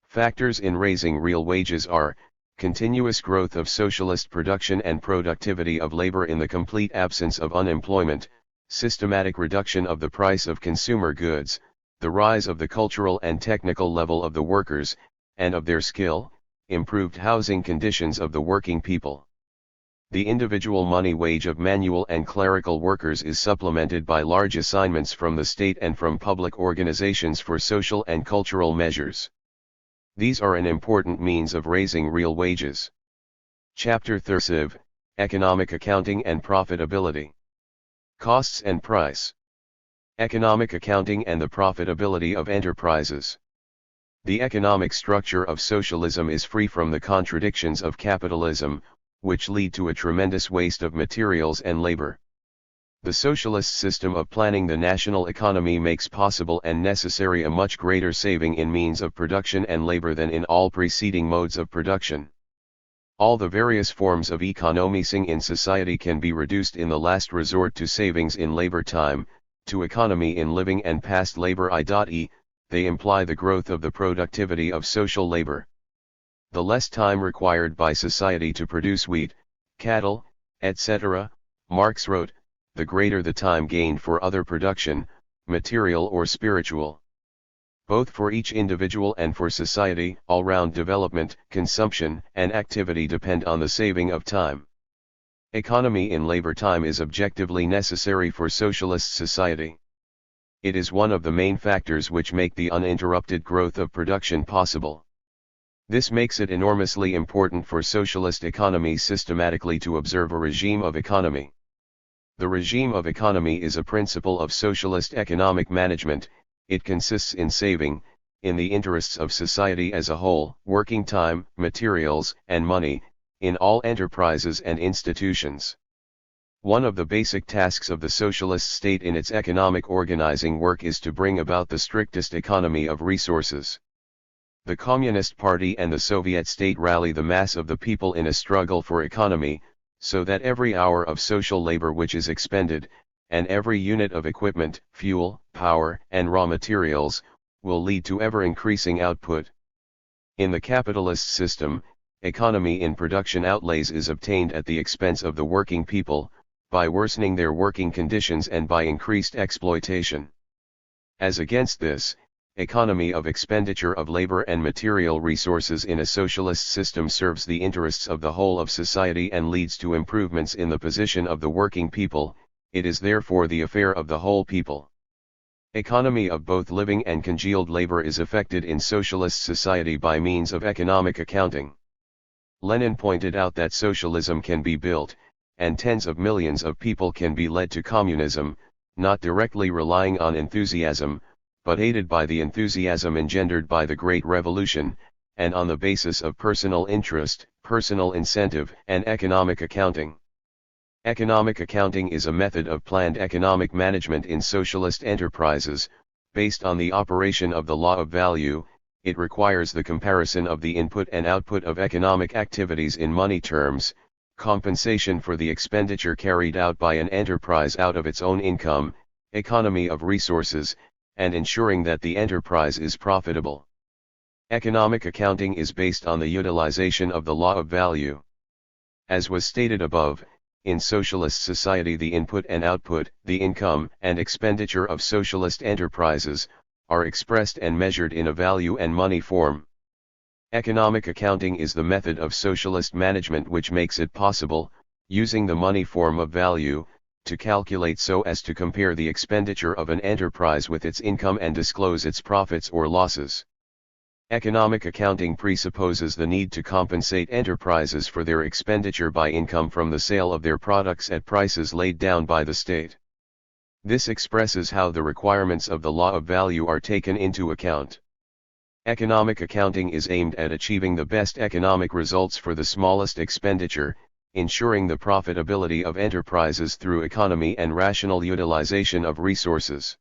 Factors in raising real wages are: continuous growth of socialist production and productivity of labor in the complete absence of unemployment, systematic reduction of the price of consumer goods, the rise of the cultural and technical level of the workers, and of their skill, improved housing conditions of the working people. The individual money wage of manual and clerical workers is supplemented by large assignments from the state and from public organizations for social and cultural measures. These are an important means of raising real wages. Chapter 30: Economic Accounting and Profitability. Costs and Price. Economic accounting and the profitability of enterprises. The economic structure of socialism is free from the contradictions of capitalism, which lead to a tremendous waste of materials and labor. The socialist system of planning the national economy makes possible and necessary a much greater saving in means of production and labor than in all preceding modes of production. All the various forms of economizing in society can be reduced in the last resort to savings in labor time, to economy in living and past labor, i.e., they imply the growth of the productivity of social labor. The less time required by society to produce wheat, cattle, etc., Marx wrote, the greater the time gained for other production, material or spiritual. Both for each individual and for society, all-round development, consumption, and activity depend on the saving of time. Economy in labor time is objectively necessary for socialist society. It is one of the main factors which make the uninterrupted growth of production possible. This makes it enormously important for socialist economies systematically to observe a regime of economy. The regime of economy is a principle of socialist economic management. It consists in saving, in the interests of society as a whole, working time, materials, and money, in all enterprises and institutions. One of the basic tasks of the socialist state in its economic organizing work is to bring about the strictest economy of resources. The Communist Party and the Soviet state rally the mass of the people in a struggle for economy, so that every hour of social labor which is expended, and every unit of equipment, fuel, power, and raw materials, will lead to ever-increasing output. In the capitalist system, economy in production outlays is obtained at the expense of the working people, by worsening their working conditions and by increased exploitation. As against this, economy of expenditure of labor and material resources in a socialist system serves the interests of the whole of society and leads to improvements in the position of the working people. It is therefore the affair of the whole people. Economy of both living and congealed labor is effected in socialist society by means of economic accounting. Lenin pointed out that socialism can be built, and tens of millions of people can be led to communism, not directly relying on enthusiasm, but aided by the enthusiasm engendered by the Great Revolution, and on the basis of personal interest, personal incentive, and economic accounting. Economic accounting is a method of planned economic management in socialist enterprises. Based on the operation of the law of value, it requires the comparison of the input and output of economic activities in money terms, compensation for the expenditure carried out by an enterprise out of its own income, economy of resources, and ensuring that the enterprise is profitable. Economic accounting is based on the utilization of the law of value. As was stated above, in socialist society the input and output, the income and expenditure of socialist enterprises, are expressed and measured in a value and money form. Economic accounting is the method of socialist management which makes it possible, using the money form of value, to calculate so as to compare the expenditure of an enterprise with its income and disclose its profits or losses. Economic accounting presupposes the need to compensate enterprises for their expenditure by income from the sale of their products at prices laid down by the state. This expresses how the requirements of the law of value are taken into account. Economic accounting is aimed at achieving the best economic results for the smallest expenditure, ensuring the profitability of enterprises through economy and rational utilization of resources.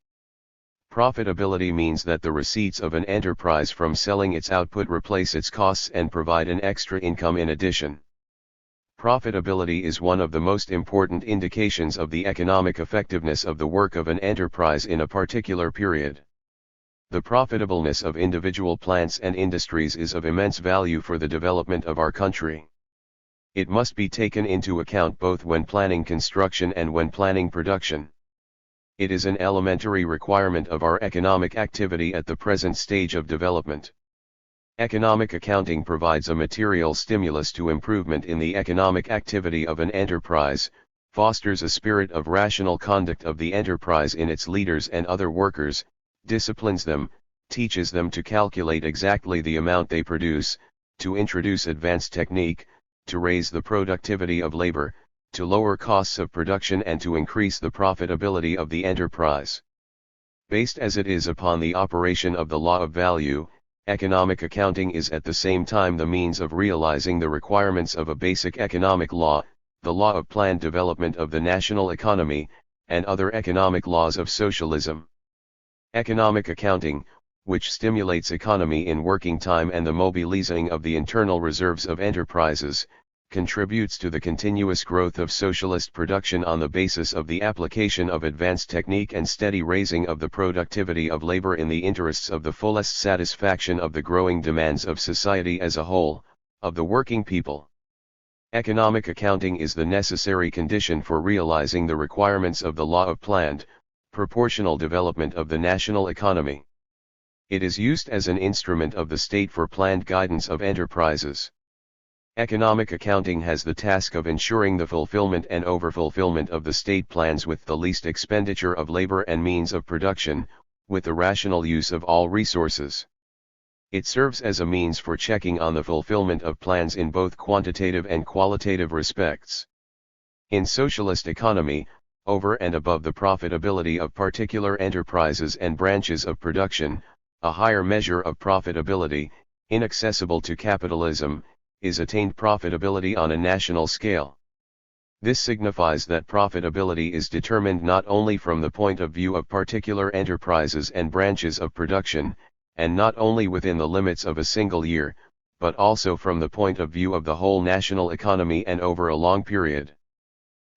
Profitability means that the receipts of an enterprise from selling its output replace its costs and provide an extra income in addition. Profitability is one of the most important indications of the economic effectiveness of the work of an enterprise in a particular period. The profitableness of individual plants and industries is of immense value for the development of our country. It must be taken into account both when planning construction and when planning production. It is an elementary requirement of our economic activity at the present stage of development. Economic accounting provides a material stimulus to improvement in the economic activity of an enterprise, fosters a spirit of rational conduct of the enterprise in its leaders and other workers, disciplines them, teaches them to calculate exactly the amount they produce, to introduce advanced technique, to raise the productivity of labor, to lower costs of production and to increase the profitability of the enterprise. Based as it is upon the operation of the law of value, economic accounting is at the same time the means of realizing the requirements of a basic economic law, the law of planned development of the national economy, and other economic laws of socialism. Economic accounting, which stimulates economy in working time and the mobilizing of the internal reserves of enterprises, contributes to the continuous growth of socialist production on the basis of the application of advanced technique and steady raising of the productivity of labor in the interests of the fullest satisfaction of the growing demands of society as a whole, of the working people. Economic accounting is the necessary condition for realizing the requirements of the law of planned, proportional development of the national economy. It is used as an instrument of the state for planned guidance of enterprises. Economic accounting has the task of ensuring the fulfillment and overfulfillment of the state plans with the least expenditure of labor and means of production, with the rational use of all resources. It serves as a means for checking on the fulfillment of plans in both quantitative and qualitative respects. In socialist economy, over and above the profitability of particular enterprises and branches of production, a higher measure of profitability, inaccessible to capitalism, is attained profitability on a national scale. This signifies that profitability is determined not only from the point of view of particular enterprises and branches of production, and not only within the limits of a single year, but also from the point of view of the whole national economy and over a long period.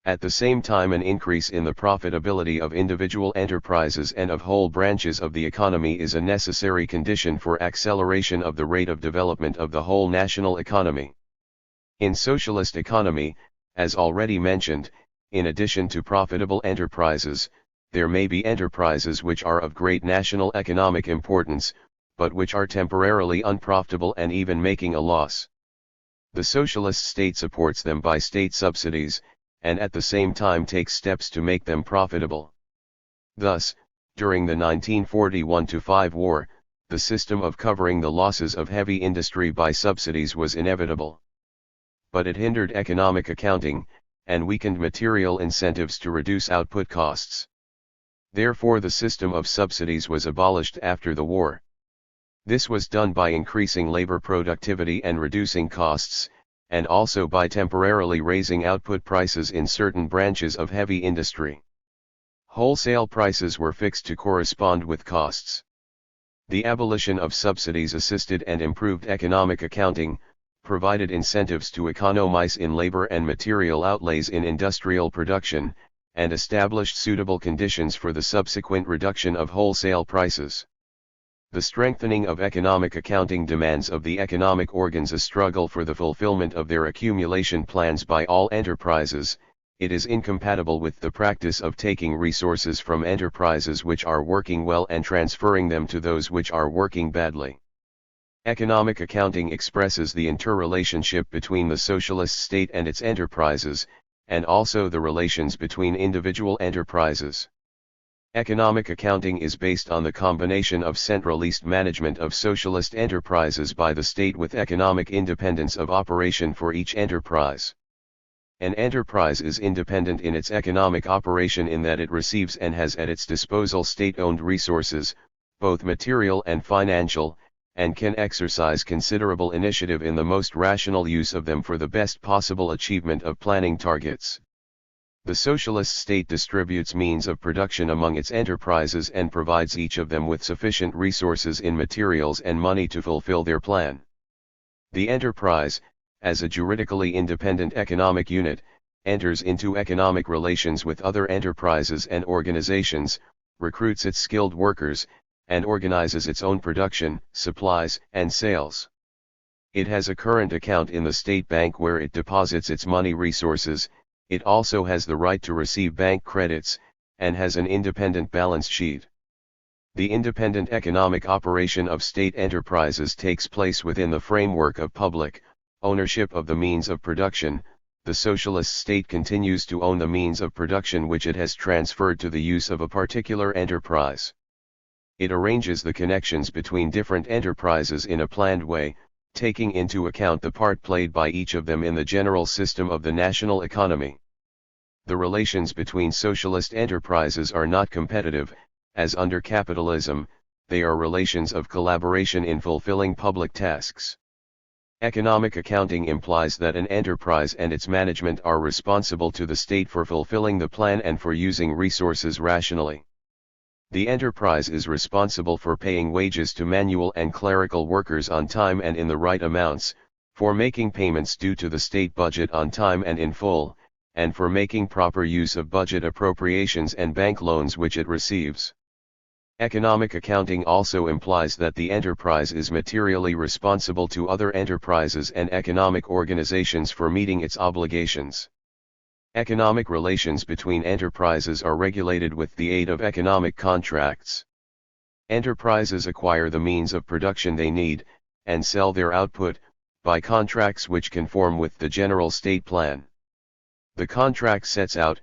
At the same time, an increase in the profitability of individual enterprises and of whole branches of the economy is a necessary condition for acceleration of the rate of development of the whole national economy. In socialist economy, as already mentioned, in addition to profitable enterprises, there may be enterprises which are of great national economic importance, but which are temporarily unprofitable and even making a loss. The socialist state supports them by state subsidies, and at the same time takes steps to make them profitable. Thus, during the 1941-5 war, the system of covering the losses of heavy industry by subsidies was inevitable. But it hindered economic accounting, and weakened material incentives to reduce output costs. Therefore, the system of subsidies was abolished after the war. This was done by increasing labor productivity and reducing costs, and also by temporarily raising output prices in certain branches of heavy industry. Wholesale prices were fixed to correspond with costs. The abolition of subsidies assisted and improved economic accounting, provided incentives to economize in labor and material outlays in industrial production, and established suitable conditions for the subsequent reduction of wholesale prices. The strengthening of economic accounting demands of the economic organs a struggle for the fulfillment of their accumulation plans by all enterprises. It is incompatible with the practice of taking resources from enterprises which are working well and transferring them to those which are working badly. Economic accounting expresses the interrelationship between the socialist state and its enterprises, and also the relations between individual enterprises. Economic accounting is based on the combination of centralist management of socialist enterprises by the state with economic independence of operation for each enterprise. An enterprise is independent in its economic operation in that it receives and has at its disposal state-owned resources, both material and financial, and can exercise considerable initiative in the most rational use of them for the best possible achievement of planning targets. The socialist state distributes means of production among its enterprises and provides each of them with sufficient resources in materials and money to fulfill their plan. The enterprise, as a juridically independent economic unit, enters into economic relations with other enterprises and organizations, recruits its skilled workers, and organizes its own production, supplies, and sales. It has a current account in the state bank where it deposits its money resources. It also has the right to receive bank credits, and has an independent balance sheet. The independent economic operation of state enterprises takes place within the framework of public ownership of the means of production. The socialist state continues to own the means of production which it has transferred to the use of a particular enterprise. It arranges the connections between different enterprises in a planned way, taking into account the part played by each of them in the general system of the national economy. The relations between socialist enterprises are not competitive, as under capitalism, they are relations of collaboration in fulfilling public tasks. Economic accounting implies that an enterprise and its management are responsible to the state for fulfilling the plan and for using resources rationally. The enterprise is responsible for paying wages to manual and clerical workers on time and in the right amounts, for making payments due to the state budget on time and in full, and for making proper use of budget appropriations and bank loans which it receives. Economic accounting also implies that the enterprise is materially responsible to other enterprises and economic organizations for meeting its obligations. Economic relations between enterprises are regulated with the aid of economic contracts. Enterprises acquire the means of production they need, and sell their output, by contracts which conform with the general state plan. The contract sets out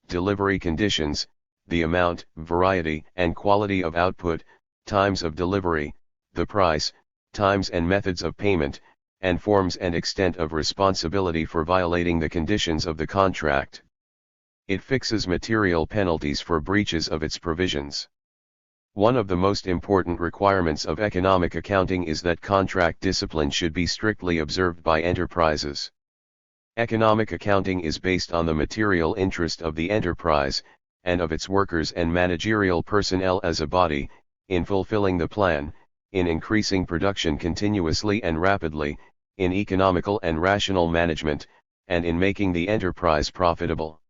delivery conditions, the amount, variety, and quality of output, times of delivery, the price, times and methods of payment, and forms and extent of responsibility for violating the conditions of the contract. It fixes material penalties for breaches of its provisions. One of the most important requirements of economic accounting is that contract discipline should be strictly observed by enterprises. Economic accounting is based on the material interest of the enterprise, and of its workers and managerial personnel as a body, in fulfilling the plan, in increasing production continuously and rapidly, in economical and rational management, and in making the enterprise profitable.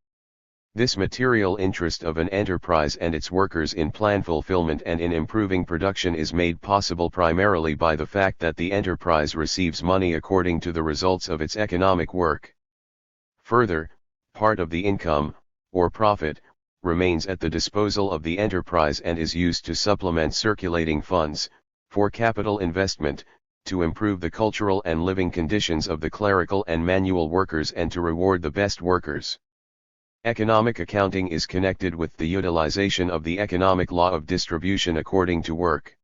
This material interest of an enterprise and its workers in plan fulfillment and in improving production is made possible primarily by the fact that the enterprise receives money according to the results of its economic work. Further, part of the income, or profit, remains at the disposal of the enterprise and is used to supplement circulating funds, for capital investment, to improve the cultural and living conditions of the clerical and manual workers and to reward the best workers. Economic accounting is connected with the utilization of the economic law of distribution according to work.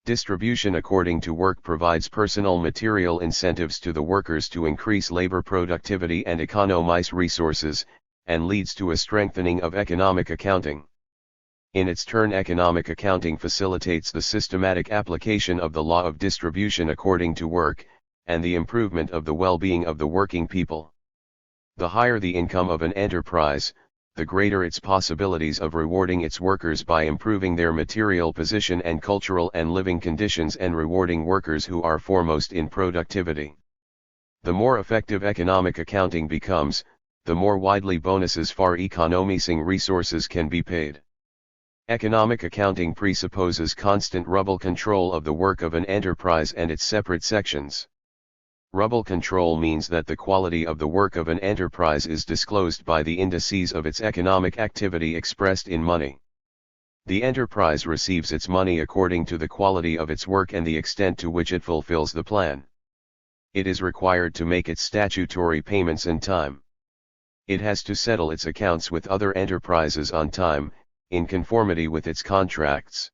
Distribution according to work provides personal material incentives to the workers to increase labor productivity and economize resources, and leads to a strengthening of economic accounting. In its turn, economic accounting facilitates the systematic application of the law of distribution according to work, and the improvement of the well-being of the working people. The higher the income of an enterprise, the greater its possibilities of rewarding its workers by improving their material position and cultural and living conditions and rewarding workers who are foremost in productivity. The more effective economic accounting becomes, the more widely bonuses for economizing resources can be paid. Economic accounting presupposes constant rubble control of the work of an enterprise and its separate sections. Rubble control means that the quality of the work of an enterprise is disclosed by the indices of its economic activity expressed in money. The enterprise receives its money according to the quality of its work and the extent to which it fulfills the plan. It is required to make its statutory payments in time. It has to settle its accounts with other enterprises on time, in conformity with its contracts.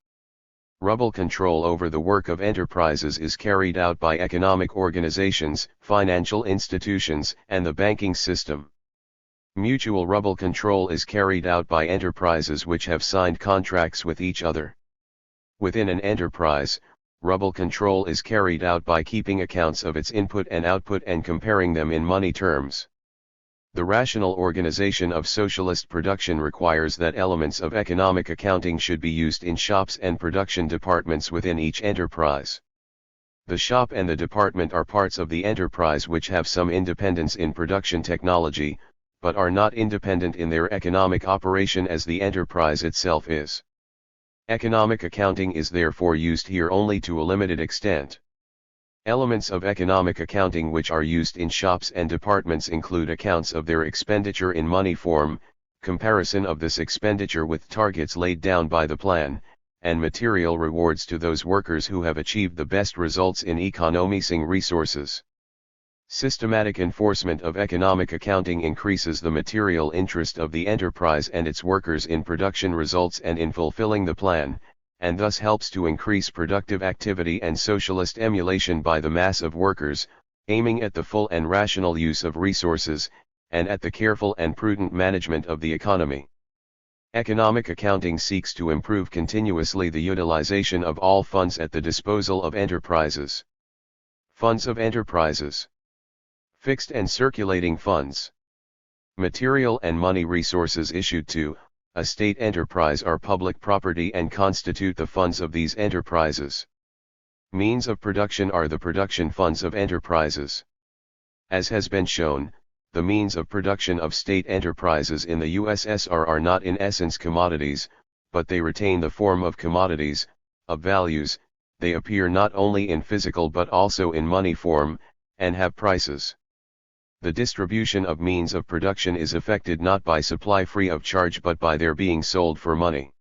Rubble control over the work of enterprises is carried out by economic organizations, financial institutions, and the banking system. Mutual rubble control is carried out by enterprises which have signed contracts with each other. Within an enterprise, rubble control is carried out by keeping accounts of its input and output and comparing them in money terms. The rational organization of socialist production requires that elements of economic accounting should be used in shops and production departments within each enterprise. The shop and the department are parts of the enterprise which have some independence in production technology, but are not independent in their economic operation as the enterprise itself is. Economic accounting is therefore used here only to a limited extent. Elements of economic accounting which are used in shops and departments include accounts of their expenditure in money form, comparison of this expenditure with targets laid down by the plan, and material rewards to those workers who have achieved the best results in economizing resources. Systematic enforcement of economic accounting increases the material interest of the enterprise and its workers in production results and in fulfilling the plan, and thus helps to increase productive activity and socialist emulation by the mass of workers, aiming at the full and rational use of resources, and at the careful and prudent management of the economy. Economic accounting seeks to improve continuously the utilization of all funds at the disposal of enterprises. Funds of enterprises. Fixed and circulating funds. Material and money resources issued to a state enterprise are public property and constitute the funds of these enterprises. Means of production are the production funds of enterprises. As has been shown, the means of production of state enterprises in the USSR are not in essence commodities, but they retain the form of commodities, of values, they appear not only in physical but also in money form, and have prices. The distribution of means of production is effected not by supply free of charge but by their being sold for money.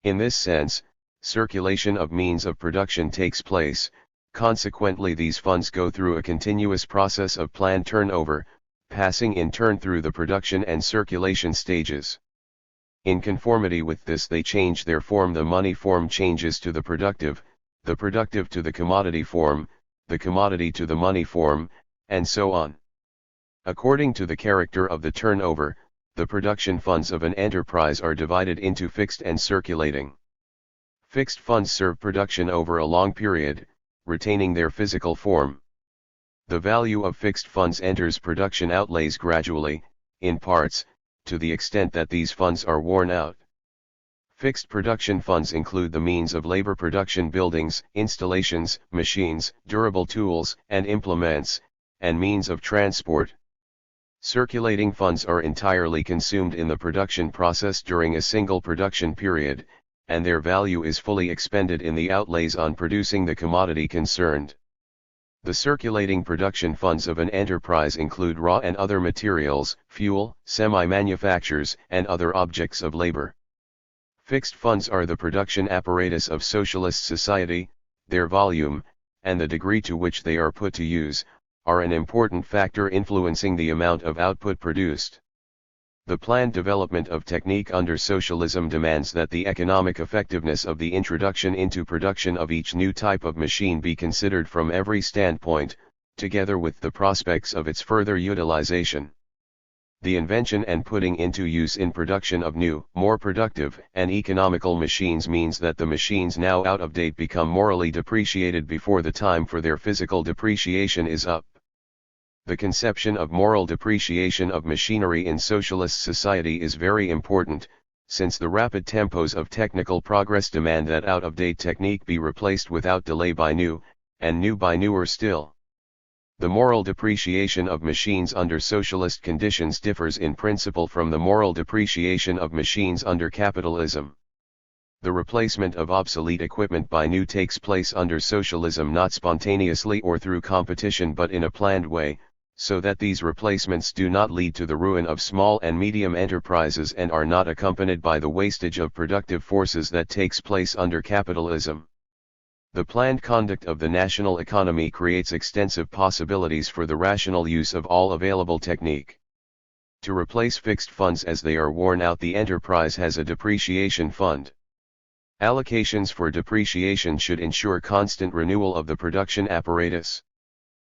In this sense, circulation of means of production takes place. Consequently, these funds go through a continuous process of planned turnover, passing in turn through the production and circulation stages. In conformity with this, they change their form. The money form changes to the productive to the commodity form, the commodity to the money form, and so on. According to the character of the turnover, the production funds of an enterprise are divided into fixed and circulating. Fixed funds serve production over a long period, retaining their physical form. The value of fixed funds enters production outlays gradually, in parts, to the extent that these funds are worn out. Fixed production funds include the means of labor production, buildings, installations, machines, durable tools and implements, and means of transport. Circulating funds are entirely consumed in the production process during a single production period, and their value is fully expended in the outlays on producing the commodity concerned. The circulating production funds of an enterprise include raw and other materials, fuel, semi-manufactures, and other objects of labor. Fixed funds are the production apparatus of socialist society. Their volume, and the degree to which they are put to use, are an important factor influencing the amount of output produced. The planned development of technique under socialism demands that the economic effectiveness of the introduction into production of each new type of machine be considered from every standpoint, together with the prospects of its further utilization. The invention and putting into use in production of new, more productive and economical machines means that the machines now out of date become morally depreciated before the time for their physical depreciation is up. The conception of moral depreciation of machinery in socialist society is very important, since the rapid tempos of technical progress demand that out-of-date technique be replaced without delay by new, and new by newer still. The moral depreciation of machines under socialist conditions differs in principle from the moral depreciation of machines under capitalism. The replacement of obsolete equipment by new takes place under socialism not spontaneously or through competition but in a planned way, so that these replacements do not lead to the ruin of small and medium enterprises and are not accompanied by the wastage of productive forces that takes place under capitalism. The planned conduct of the national economy creates extensive possibilities for the rational use of all available technique. To replace fixed funds as they are worn out, the enterprise has a depreciation fund. Allocations for depreciation should ensure constant renewal of the production apparatus.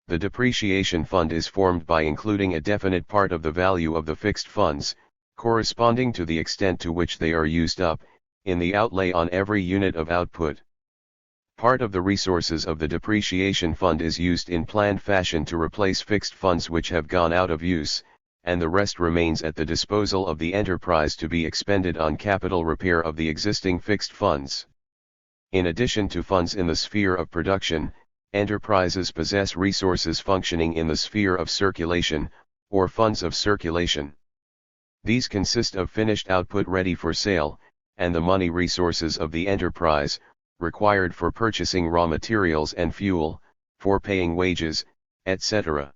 The depreciation fund is formed by including a definite part of the value of the fixed funds, corresponding to the extent to which they are used up, in the outlay on every unit of output. Part of the resources of the depreciation fund is used in planned fashion to replace fixed funds which have gone out of use, and the rest remains at the disposal of the enterprise to be expended on capital repair of the existing fixed funds. In addition to funds in the sphere of production, enterprises possess resources functioning in the sphere of circulation, or funds of circulation. These consist of finished output ready for sale, and the money resources of the enterprise, required for purchasing raw materials and fuel, for paying wages, etc.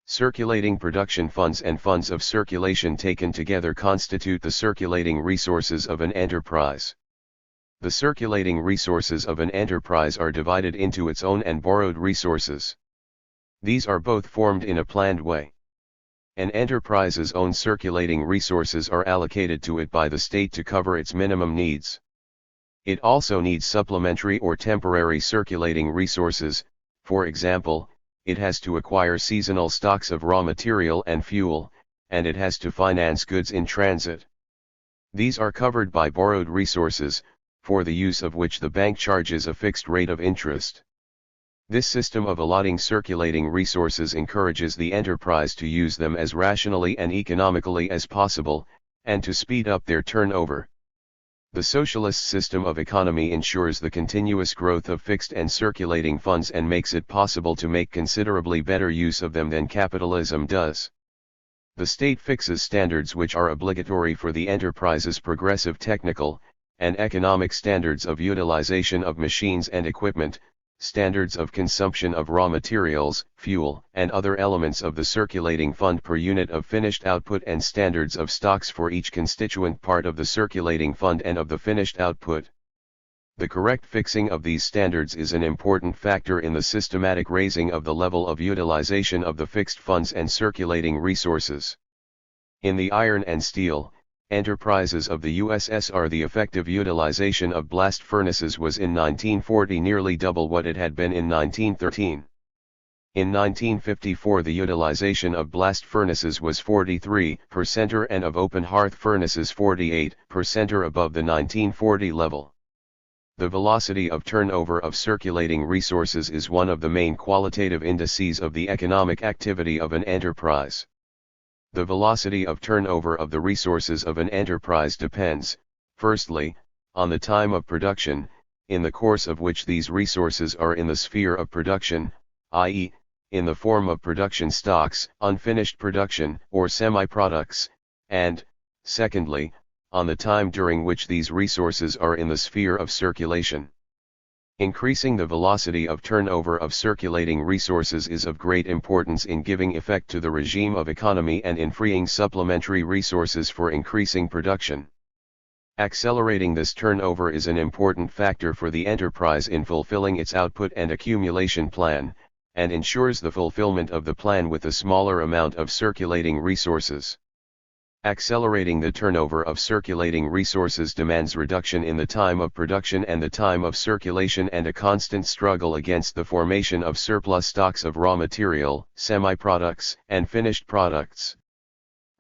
Circulating production funds and funds of circulation taken together constitute the circulating resources of an enterprise. The circulating resources of an enterprise are divided into its own and borrowed resources. These are both formed in a planned way. An enterprise's own circulating resources are allocated to it by the state to cover its minimum needs. It also needs supplementary or temporary circulating resources. For example, it has to acquire seasonal stocks of raw material and fuel, and it has to finance goods in transit. These are covered by borrowed resources, for the use of which the bank charges a fixed rate of interest. This system of allotting circulating resources encourages the enterprise to use them as rationally and economically as possible, and to speed up their turnover. The socialist system of economy ensures the continuous growth of fixed and circulating funds and makes it possible to make considerably better use of them than capitalism does. The state fixes standards which are obligatory for the enterprise's progressive technical and economic standards of utilization of machines and equipment, standards of consumption of raw materials, fuel, and other elements of the circulating fund per unit of finished output, and standards of stocks for each constituent part of the circulating fund and of the finished output. The correct fixing of these standards is an important factor in the systematic raising of the level of utilization of the fixed funds and circulating resources. In the iron and steel enterprises of the USSR, the effective utilization of blast furnaces was in 1940 nearly double what it had been in 1913. In 1954 the utilization of blast furnaces was 43% and of open hearth furnaces 48% above the 1940 level. The velocity of turnover of circulating resources is one of the main qualitative indices of the economic activity of an enterprise. The velocity of turnover of the resources of an enterprise depends, firstly, on the time of production, in the course of which these resources are in the sphere of production, i.e., in the form of production stocks, unfinished production, or semi-products, and, secondly, on the time during which these resources are in the sphere of circulation. Increasing the velocity of turnover of circulating resources is of great importance in giving effect to the regime of economy and in freeing supplementary resources for increasing production. Accelerating this turnover is an important factor for the enterprise in fulfilling its output and accumulation plan, and ensures the fulfillment of the plan with a smaller amount of circulating resources. Accelerating the turnover of circulating resources demands reduction in the time of production and the time of circulation and a constant struggle against the formation of surplus stocks of raw material, semi-products, and finished products.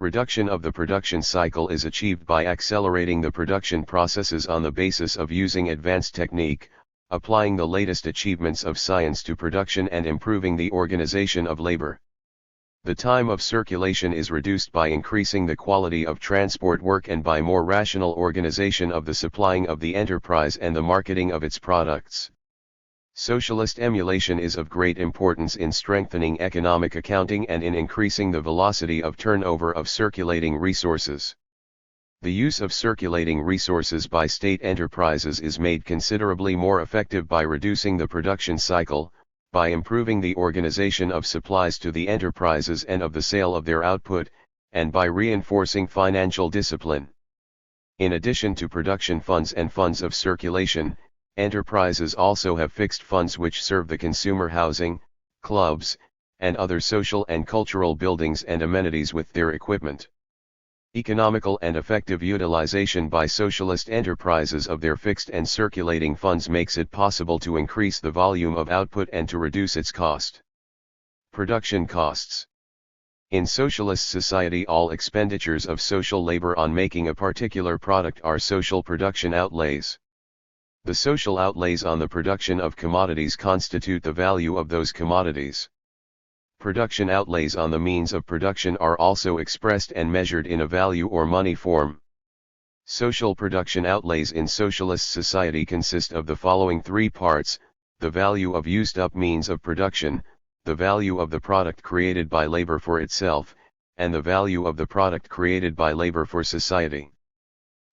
Reduction of the production cycle is achieved by accelerating the production processes on the basis of using advanced technique, applying the latest achievements of science to production and improving the organization of labor. The time of circulation is reduced by increasing the quality of transport work and by more rational organization of the supplying of the enterprise and the marketing of its products. Socialist emulation is of great importance in strengthening economic accounting and in increasing the velocity of turnover of circulating resources. The use of circulating resources by state enterprises is made considerably more effective by reducing the production cycle, by improving the organization of supplies to the enterprises and of the sale of their output, and by reinforcing financial discipline. In addition to production funds and funds of circulation, enterprises also have fixed funds which serve the consumer housing, clubs, and other social and cultural buildings and amenities with their equipment. Economical and effective utilization by socialist enterprises of their fixed and circulating funds makes it possible to increase the volume of output and to reduce its cost. Production costs. In socialist society, all expenditures of social labor on making a particular product are social production outlays. The social outlays on the production of commodities constitute the value of those commodities. Production outlays on the means of production are also expressed and measured in a value or money form. Social production outlays in socialist society consist of the following three parts: the value of used up means of production, the value of the product created by labor for itself, and the value of the product created by labor for society.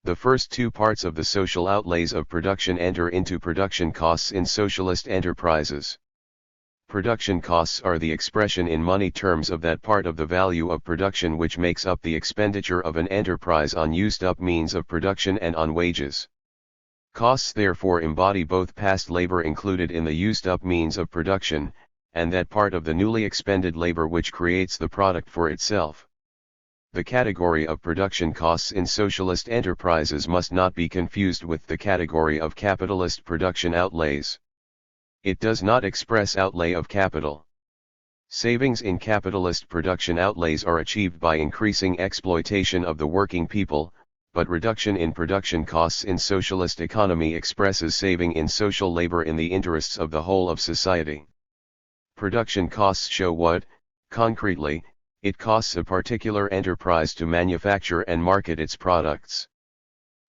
The first two parts of the social outlays of production enter into production costs in socialist enterprises. Production costs are the expression in money terms of that part of the value of production which makes up the expenditure of an enterprise on used-up means of production and on wages. Costs therefore embody both past labor included in the used-up means of production, and that part of the newly expended labor which creates the product for itself. The category of production costs in socialist enterprises must not be confused with the category of capitalist production outlays. It does not express outlay of capital. Savings in capitalist production outlays are achieved by increasing exploitation of the working people, but reduction in production costs in socialist economy expresses saving in social labor in the interests of the whole of society. Production costs show what, concretely, it costs a particular enterprise to manufacture and market its products.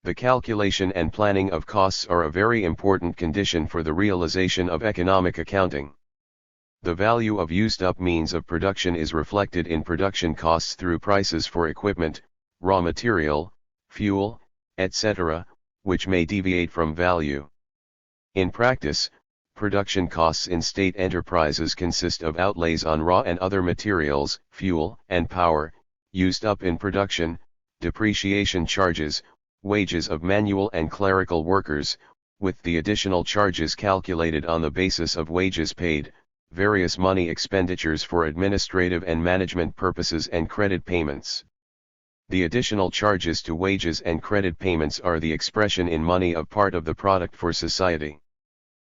The calculation and planning of costs are a very important condition for the realization of economic accounting. The value of used-up means of production is reflected in production costs through prices for equipment, raw material, fuel, etc., which may deviate from value. In practice, production costs in state enterprises consist of outlays on raw and other materials, fuel and power, used up in production, depreciation charges, wages of manual and clerical workers, with the additional charges calculated on the basis of wages paid, various money expenditures for administrative and management purposes and credit payments. The additional charges to wages and credit payments are the expression in money of part of the product for society.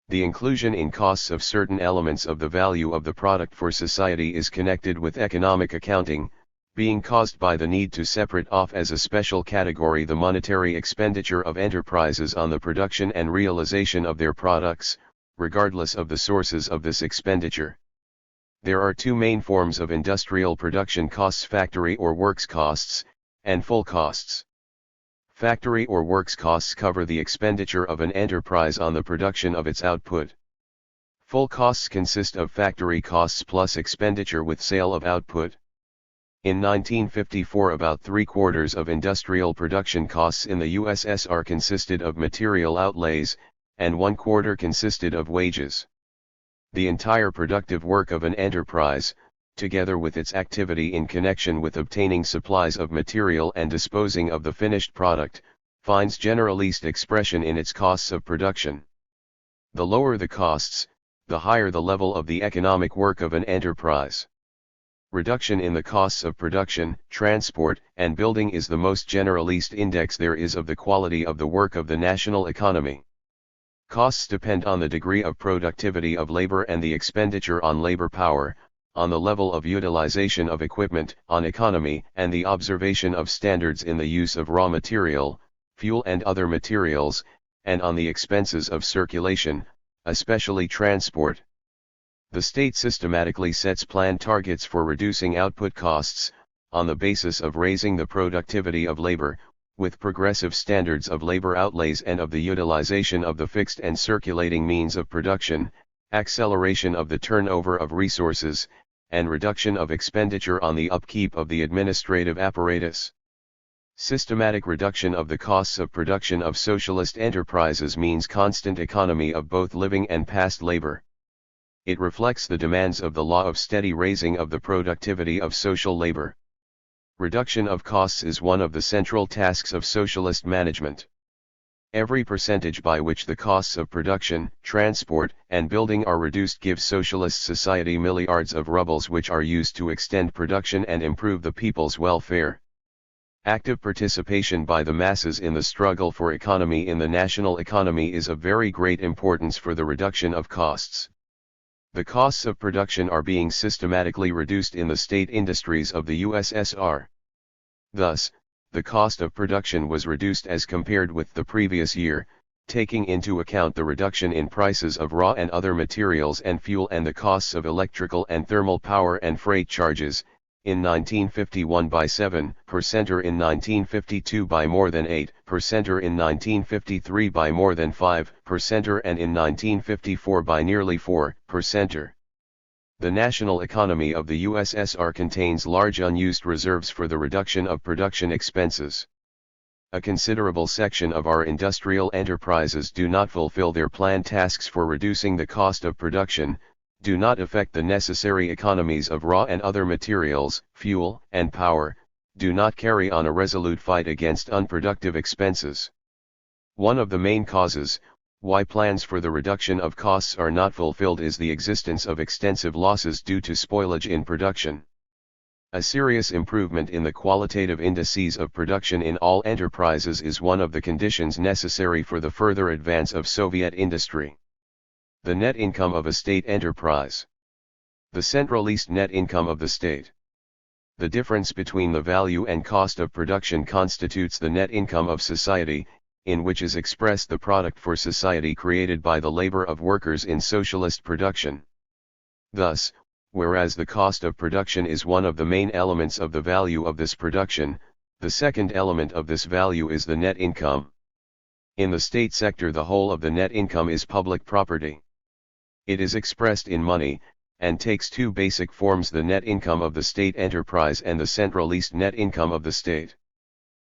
The inclusion in costs of certain elements of the value of the product for society is connected with economic accounting, being caused by the need to separate off as a special category the monetary expenditure of enterprises on the production and realization of their products, regardless of the sources of this expenditure. There are two main forms of industrial production costs: factory or works costs, and full costs. Factory or works costs cover the expenditure of an enterprise on the production of its output. Full costs consist of factory costs plus expenditure with sale of output. In 1954, about 3/4 of industrial production costs in the USSR consisted of material outlays, and 1/4 consisted of wages. The entire productive work of an enterprise, together with its activity in connection with obtaining supplies of material and disposing of the finished product, finds generalist expression in its costs of production. The lower the costs, the higher the level of the economic work of an enterprise. Reduction in the costs of production, transport, and building is the most generalist index there is of the quality of the work of the national economy. Costs depend on the degree of productivity of labor and the expenditure on labor power, on the level of utilization of equipment, on economy and the observation of standards in the use of raw material, fuel and other materials, and on the expenses of circulation, especially transport. The state systematically sets planned targets for reducing output costs, on the basis of raising the productivity of labor, with progressive standards of labor outlays and of the utilization of the fixed and circulating means of production, acceleration of the turnover of resources, and reduction of expenditure on the upkeep of the administrative apparatus. Systematic reduction of the costs of production of socialist enterprises means constant economy of both living and past labor. It reflects the demands of the law of steady raising of the productivity of social labor. Reduction of costs is one of the central tasks of socialist management. Every percentage by which the costs of production, transport, and building are reduced gives socialist society milliards of rubles which are used to extend production and improve the people's welfare. Active participation by the masses in the struggle for economy in the national economy is of very great importance for the reduction of costs. The costs of production are being systematically reduced in the state industries of the USSR. Thus, the cost of production was reduced as compared with the previous year, taking into account the reduction in prices of raw and other materials and fuel and the costs of electrical and thermal power and freight charges, in 1951 by 7% or in 1952 by more than 8% or in 1953 by more than 5% or and in 1954 by nearly 4%. The national economy of the USSR contains large unused reserves for the reduction of production expenses. A considerable section of our industrial enterprises do not fulfill their planned tasks for reducing the cost of production, do not effect the necessary economies of raw and other materials, fuel, and power, do not carry on a resolute fight against unproductive expenses. One of the main causes why plans for the reduction of costs are not fulfilled is the existence of extensive losses due to spoilage in production. A serious improvement in the qualitative indices of production in all enterprises is one of the conditions necessary for the further advance of Soviet industry. The net income of a state enterprise. The centralist net income of the state. The difference between the value and cost of production constitutes the net income of society, in which is expressed the product for society created by the labor of workers in socialist production. Thus, whereas the cost of production is one of the main elements of the value of this production, the second element of this value is the net income. In the state sector, the whole of the net income is public property. It is expressed in money, and takes two basic forms: the net income of the state enterprise and the centralist net income of the state.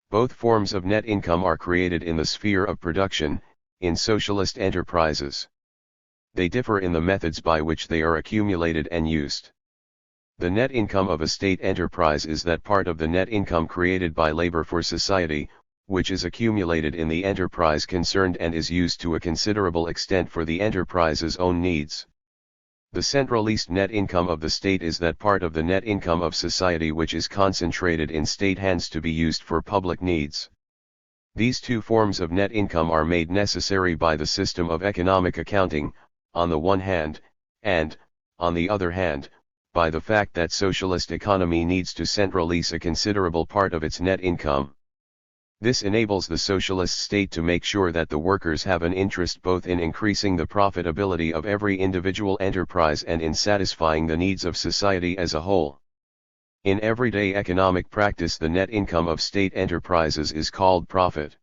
Both forms of net income are created in the sphere of production, in socialist enterprises. They differ in the methods by which they are accumulated and used. The net income of a state enterprise is that part of the net income created by labor for society, which is accumulated in the enterprise concerned and is used to a considerable extent for the enterprise's own needs. The centralized net income of the state is that part of the net income of society which is concentrated in state hands to be used for public needs. These two forms of net income are made necessary by the system of economic accounting, on the one hand, and, on the other hand, by the fact that socialist economy needs to centralize a considerable part of its net income. This enables the socialist state to make sure that the workers have an interest both in increasing the profitability of every individual enterprise and in satisfying the needs of society as a whole. In everyday economic practice, the net income of state enterprises is called profit.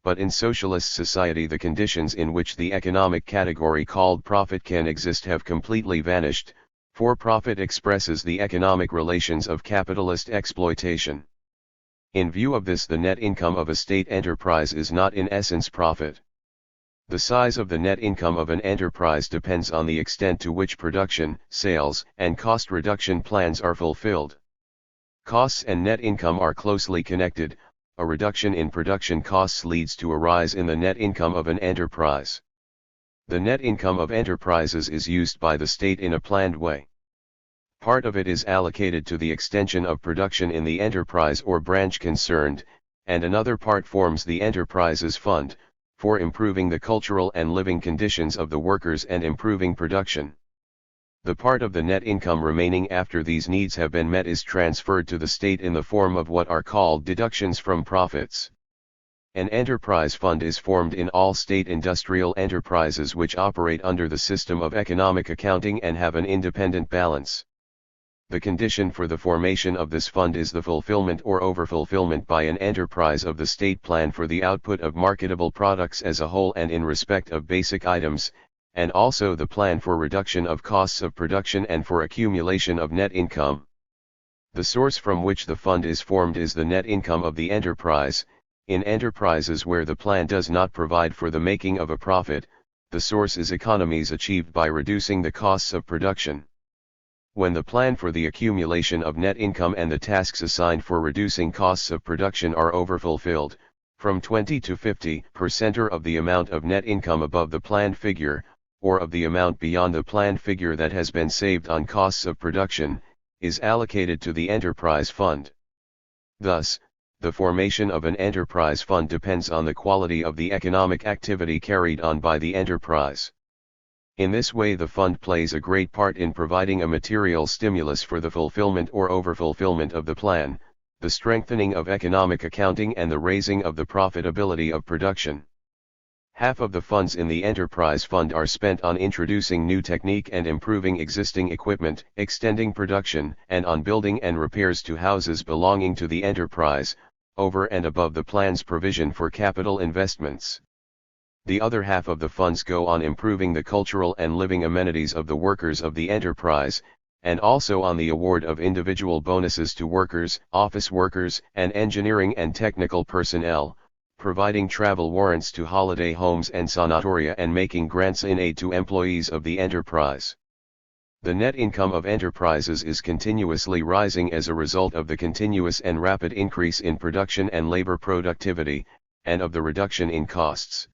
But in socialist society, the conditions in which the economic category called profit can exist have completely vanished, for profit expresses the economic relations of capitalist exploitation. In view of this, the net income of a state enterprise is not in essence profit. The size of the net income of an enterprise depends on the extent to which production, sales, and cost reduction plans are fulfilled. Costs and net income are closely connected. A reduction in production costs leads to a rise in the net income of an enterprise. The net income of enterprises is used by the state in a planned way. Part of it is allocated to the extension of production in the enterprise or branch concerned, and another part forms the enterprise's fund, for improving the cultural and living conditions of the workers and improving production. The part of the net income remaining after these needs have been met is transferred to the state in the form of what are called deductions from profits. An enterprise fund is formed in all state industrial enterprises which operate under the system of economic accounting and have an independent balance. The condition for the formation of this fund is the fulfillment or overfulfillment by an enterprise of the state plan for the output of marketable products as a whole and in respect of basic items, and also the plan for reduction of costs of production and for accumulation of net income. The source from which the fund is formed is the net income of the enterprise. In enterprises where the plan does not provide for the making of a profit, the source is economies achieved by reducing the costs of production. When the plan for the accumulation of net income and the tasks assigned for reducing costs of production are overfulfilled, from 20 to 50% of the amount of net income above the planned figure, or of the amount beyond the planned figure that has been saved on costs of production, is allocated to the enterprise fund. Thus, the formation of an enterprise fund depends on the quality of the economic activity carried on by the enterprise. In this way, the fund plays a great part in providing a material stimulus for the fulfillment or overfulfillment of the plan, the strengthening of economic accounting and the raising of the profitability of production. Half of the funds in the enterprise fund are spent on introducing new technique and improving existing equipment, extending production, and on building and repairs to houses belonging to the enterprise, over and above the plan's provision for capital investments. The other half of the funds go on improving the cultural and living amenities of the workers of the enterprise, and also on the award of individual bonuses to workers, office workers, and engineering and technical personnel, providing travel warrants to holiday homes and sanatoria and making grants in aid to employees of the enterprise. The net income of enterprises is continuously rising as a result of the continuous and rapid increase in production and labor productivity, and of the reduction in costs.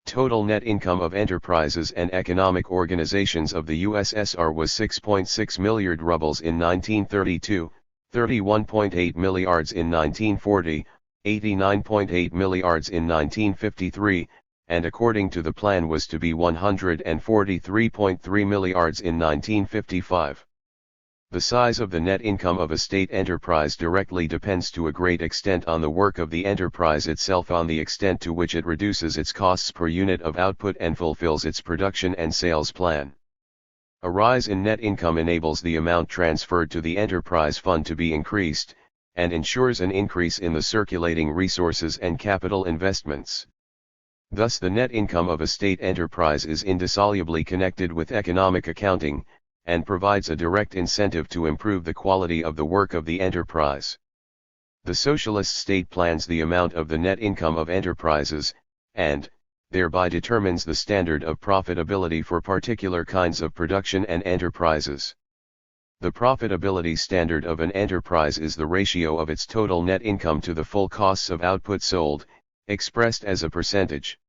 Total net income of enterprises and economic organizations of the USSR was 6.6 milliard rubles in 1932, 31.8 milliards in 1940, 89.8 milliards in 1953, and according to the plan was to be 143.3 milliards in 1955. The size of the net income of a state enterprise directly depends to a great extent on the work of the enterprise itself, on the extent to which it reduces its costs per unit of output and fulfills its production and sales plan. A rise in net income enables the amount transferred to the enterprise fund to be increased, and ensures an increase in the circulating resources and capital investments. Thus, the net income of a state enterprise is indissolubly connected with economic accounting, and provides a direct incentive to improve the quality of the work of the enterprise. The socialist state plans the amount of the net income of enterprises, and, thereby determines the standard of profitability for particular kinds of production and enterprises. The profitability standard of an enterprise is the ratio of its total net income to the full costs of output sold, expressed as a percentage.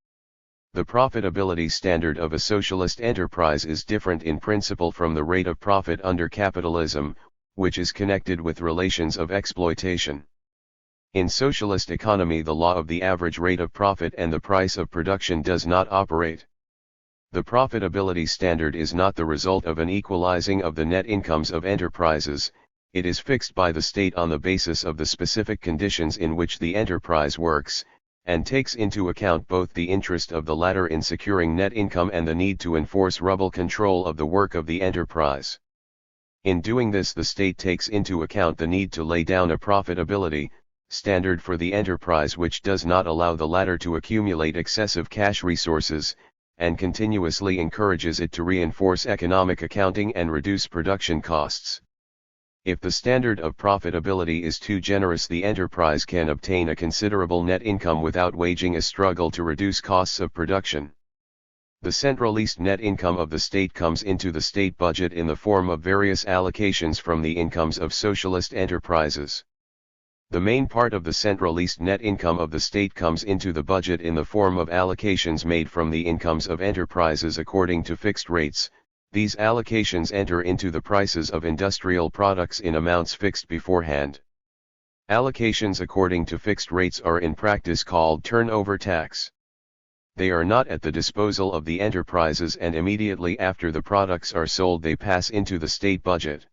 The profitability standard of a socialist enterprise is different in principle from the rate of profit under capitalism, which is connected with relations of exploitation. In socialist economy, the law of the average rate of profit and the price of production does not operate. The profitability standard is not the result of an equalizing of the net incomes of enterprises, it is fixed by the state on the basis of the specific conditions in which the enterprise works, and takes into account both the interest of the latter in securing net income and the need to enforce rubble control of the work of the enterprise. In doing this, the state takes into account the need to lay down a profitability standard for the enterprise which does not allow the latter to accumulate excessive cash resources, and continuously encourages it to reinforce economic accounting and reduce production costs. If the standard of profitability is too generous, the enterprise can obtain a considerable net income without waging a struggle to reduce costs of production. The centralist net income of the state comes into the state budget in the form of various allocations from the incomes of socialist enterprises. The main part of the centralist net income of the state comes into the budget in the form of allocations made from the incomes of enterprises according to fixed rates. These allocations enter into the prices of industrial products in amounts fixed beforehand. Allocations according to fixed rates are in practice called turnover tax. They are not at the disposal of the enterprises, and immediately after the products are sold they pass into the state budget.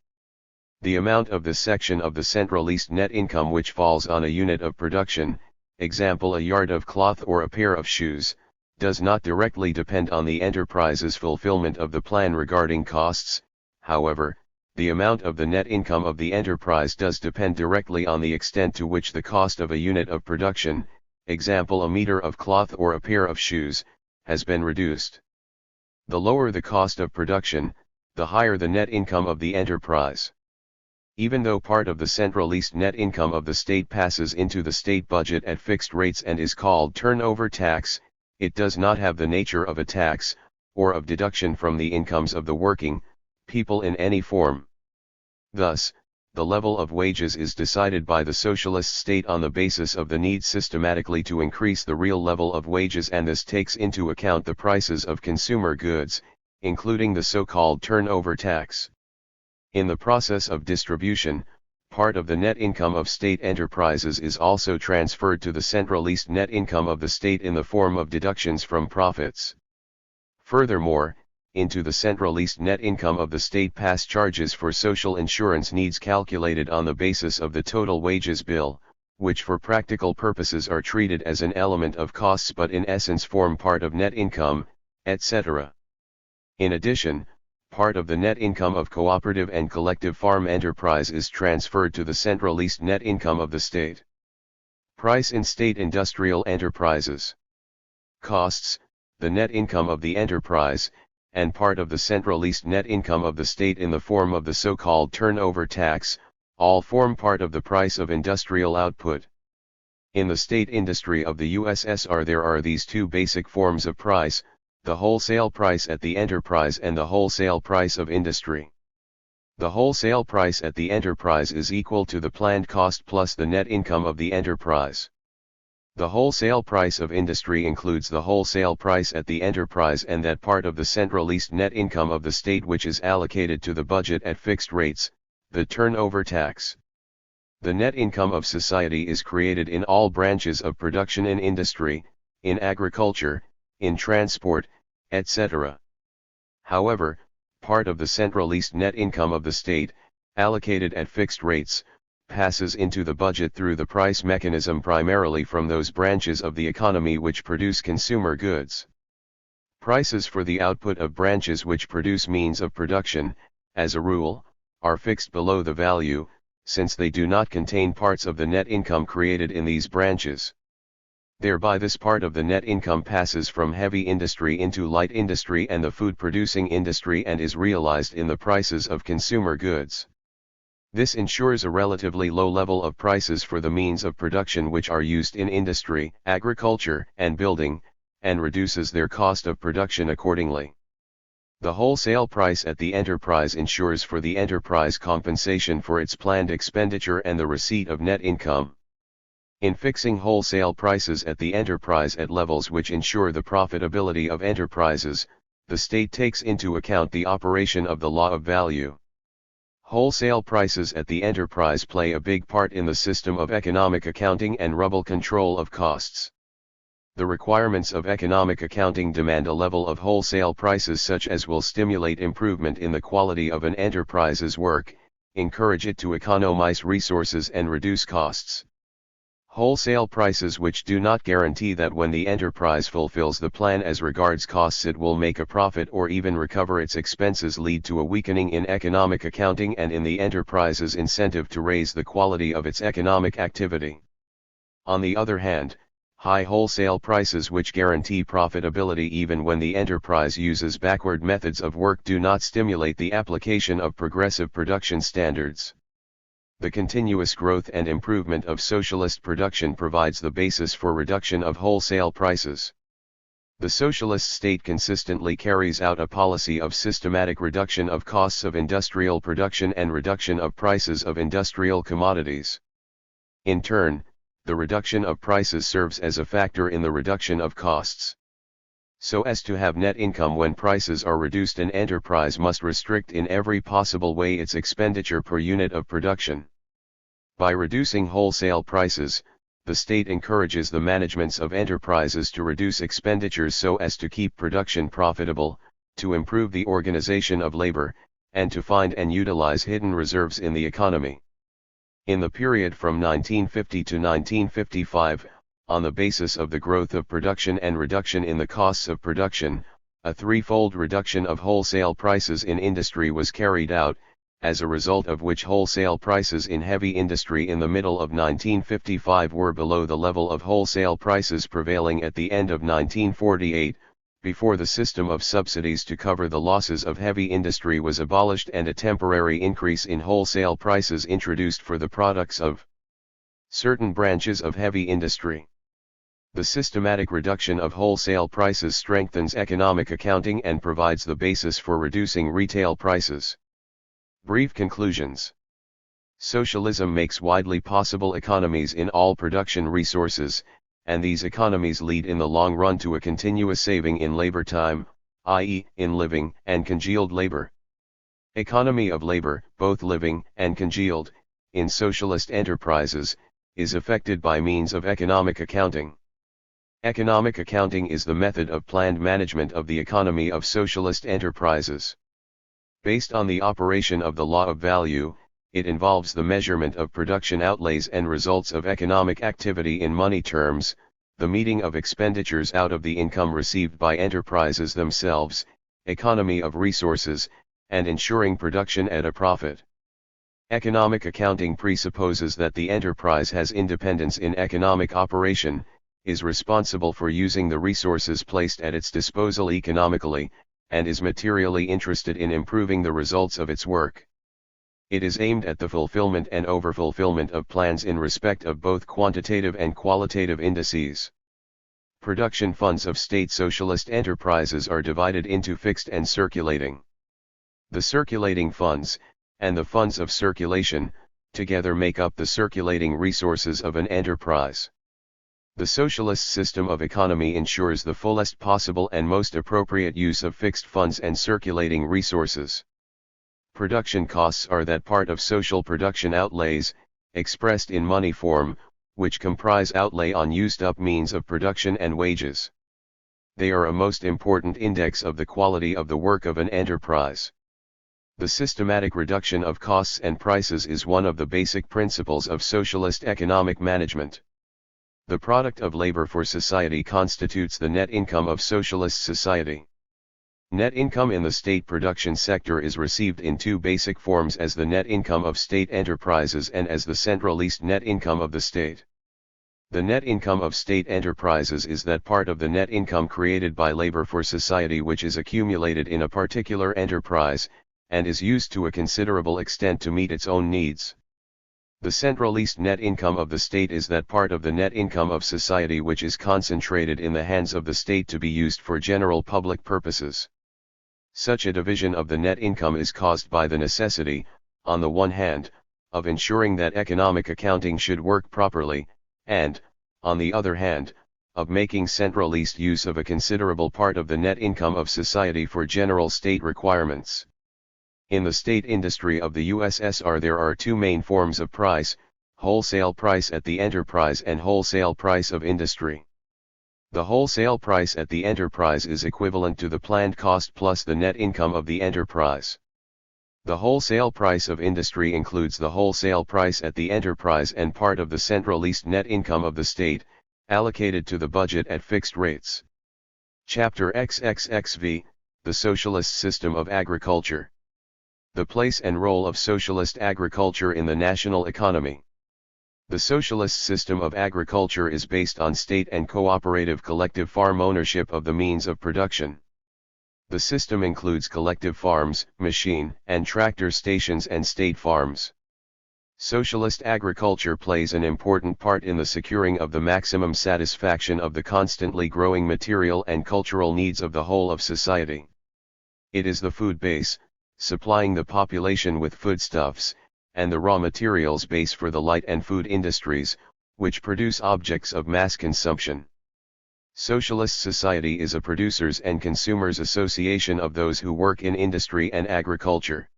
The amount of this section of the centralist net income which falls on a unit of production, example a yard of cloth or a pair of shoes, does not directly depend on the enterprise's fulfillment of the plan regarding costs. However, the amount of the net income of the enterprise does depend directly on the extent to which the cost of a unit of production, example a meter of cloth or a pair of shoes, has been reduced. The lower the cost of production, the higher the net income of the enterprise. Even though part of the centralist net income of the state passes into the state budget at fixed rates and is called turnover tax, it does not have the nature of a tax, or of deduction from the incomes of the working people in any form. Thus, the level of wages is decided by the socialist state on the basis of the need systematically to increase the real level of wages, and this takes into account the prices of consumer goods, including the so-called turnover tax. In the process of distribution, part of the net income of state enterprises is also transferred to the centralist net income of the state in the form of deductions from profits. Furthermore, into the centralist net income of the state pass charges for social insurance needs calculated on the basis of the total wages bill, which for practical purposes are treated as an element of costs but in essence form part of net income, etc. In addition, part of the net income of cooperative and collective farm enterprise is transferred to the centralist net income of the state. Price in state industrial enterprises. Costs, the net income of the enterprise, and part of the centralist net income of the state in the form of the so-called turnover tax, all form part of the price of industrial output. In the state industry of the USSR there are these two basic forms of price: the wholesale price at the enterprise and the wholesale price of industry. The wholesale price at the enterprise is equal to the planned cost plus the net income of the enterprise. The wholesale price of industry includes the wholesale price at the enterprise and that part of the centralist net income of the state which is allocated to the budget at fixed rates, the turnover tax. The net income of society is created in all branches of production, in industry, in agriculture, in transport, etc. However, part of the centralist net income of the state, allocated at fixed rates, passes into the budget through the price mechanism primarily from those branches of the economy which produce consumer goods. Prices for the output of branches which produce means of production, as a rule, are fixed below the value, since they do not contain parts of the net income created in these branches. Thereby this part of the net income passes from heavy industry into light industry and the food-producing industry and is realized in the prices of consumer goods. This ensures a relatively low level of prices for the means of production which are used in industry, agriculture, and building, and reduces their cost of production accordingly. The wholesale price at the enterprise ensures for the enterprise compensation for its planned expenditure and the receipt of net income. In fixing wholesale prices at the enterprise at levels which ensure the profitability of enterprises, the state takes into account the operation of the law of value. Wholesale prices at the enterprise play a big part in the system of economic accounting and rubble control of costs. The requirements of economic accounting demand a level of wholesale prices such as will stimulate improvement in the quality of an enterprise's work, encourage it to economize resources and reduce costs. Wholesale prices which do not guarantee that when the enterprise fulfills the plan as regards costs it will make a profit or even recover its expenses lead to a weakening in economic accounting and in the enterprise's incentive to raise the quality of its economic activity. On the other hand, high wholesale prices which guarantee profitability even when the enterprise uses backward methods of work do not stimulate the application of progressive production standards. The continuous growth and improvement of socialist production provides the basis for reduction of wholesale prices. The socialist state consistently carries out a policy of systematic reduction of costs of industrial production and reduction of prices of industrial commodities. In turn, the reduction of prices serves as a factor in the reduction of costs. So as to have net income when prices are reduced, an enterprise must restrict in every possible way its expenditure per unit of production. By reducing wholesale prices, the state encourages the managements of enterprises to reduce expenditures so as to keep production profitable, to improve the organization of labor, and to find and utilize hidden reserves in the economy. In the period from 1950 to 1955, on the basis of the growth of production and reduction in the costs of production, a threefold reduction of wholesale prices in industry was carried out, as a result of which wholesale prices in heavy industry in the middle of 1955 were below the level of wholesale prices prevailing at the end of 1948, before the system of subsidies to cover the losses of heavy industry was abolished and a temporary increase in wholesale prices introduced for the products of certain branches of heavy industry. The systematic reduction of wholesale prices strengthens economic accounting and provides the basis for reducing retail prices. Brief conclusions. Socialism makes widely possible economies in all production resources, and these economies lead in the long run to a continuous saving in labor time, i.e., in living and congealed labor. Economy of labor, both living and congealed, in socialist enterprises, is effected by means of economic accounting. Economic accounting is the method of planned management of the economy of socialist enterprises. Based on the operation of the law of value, it involves the measurement of production outlays and results of economic activity in money terms, the meeting of expenditures out of the income received by enterprises themselves, economy of resources, and ensuring production at a profit. Economic accounting presupposes that the enterprise has independence in economic operation, is responsible for using the resources placed at its disposal economically, and is materially interested in improving the results of its work. It is aimed at the fulfillment and overfulfillment of plans in respect of both quantitative and qualitative indices. Production funds of state socialist enterprises are divided into fixed and circulating. The circulating funds, and the funds of circulation, together make up the circulating resources of an enterprise. The socialist system of economy ensures the fullest possible and most appropriate use of fixed funds and circulating resources. Production costs are that part of social production outlays, expressed in money form, which comprise outlay on used-up means of production and wages. They are a most important index of the quality of the work of an enterprise. The systematic reduction of costs and prices is one of the basic principles of socialist economic management. The product of labor for society constitutes the net income of socialist society. Net income in the state production sector is received in two basic forms: as the net income of state enterprises and as the centralized net income of the state. The net income of state enterprises is that part of the net income created by labor for society which is accumulated in a particular enterprise, and is used to a considerable extent to meet its own needs. The centralized net income of the state is that part of the net income of society which is concentrated in the hands of the state to be used for general public purposes. Such a division of the net income is caused by the necessity, on the one hand, of ensuring that economic accounting should work properly, and, on the other hand, of making centralized use of a considerable part of the net income of society for general state requirements. In the state industry of the USSR there are two main forms of price, wholesale price at the enterprise and wholesale price of industry. The wholesale price at the enterprise is equivalent to the planned cost plus the net income of the enterprise. The wholesale price of industry includes the wholesale price at the enterprise and part of the centralized net income of the state, allocated to the budget at fixed rates. Chapter XXXV, The Socialist System of Agriculture. The place and role of socialist agriculture in the national economy. The socialist system of agriculture is based on state and cooperative collective farm ownership of the means of production. The system includes collective farms, machine and tractor stations and state farms. Socialist agriculture plays an important part in the securing of the maximum satisfaction of the constantly growing material and cultural needs of the whole of society. It is the food base, supplying the population with foodstuffs, and the raw materials base for the light and food industries, which produce objects of mass consumption. Socialist society is a producers and consumers association of those who work in industry and agriculture.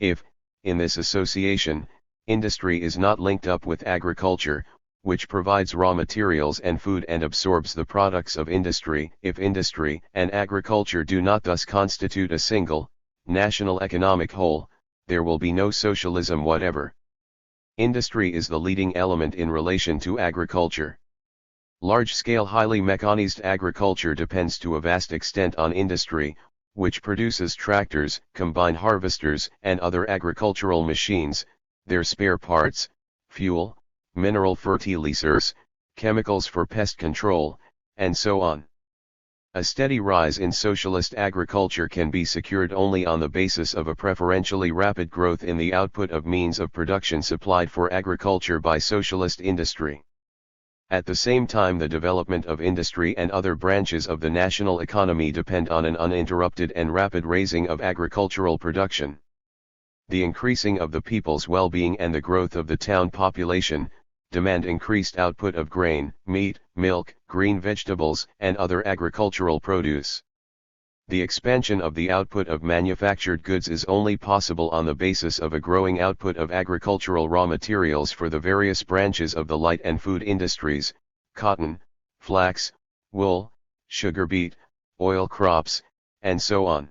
If, in this association, industry is not linked up with agriculture, which provides raw materials and food and absorbs the products of industry, if industry and agriculture do not thus constitute a single, national economic whole, there will be no socialism whatever. Industry is the leading element in relation to agriculture. Large-scale highly mechanized agriculture depends to a vast extent on industry, which produces tractors, combine harvesters and other agricultural machines, their spare parts, fuel, mineral fertilizers, chemicals for pest control, and so on. A steady rise in socialist agriculture can be secured only on the basis of a preferentially rapid growth in the output of means of production supplied for agriculture by socialist industry. At the same time, the development of industry and other branches of the national economy depend on an uninterrupted and rapid raising of agricultural production. The increasing of the people's well-being and the growth of the town population demand increased output of grain, meat, milk, green vegetables, and other agricultural produce. The expansion of the output of manufactured goods is only possible on the basis of a growing output of agricultural raw materials for the various branches of the light and food industries, cotton, flax, wool, sugar beet, oil crops, and so on.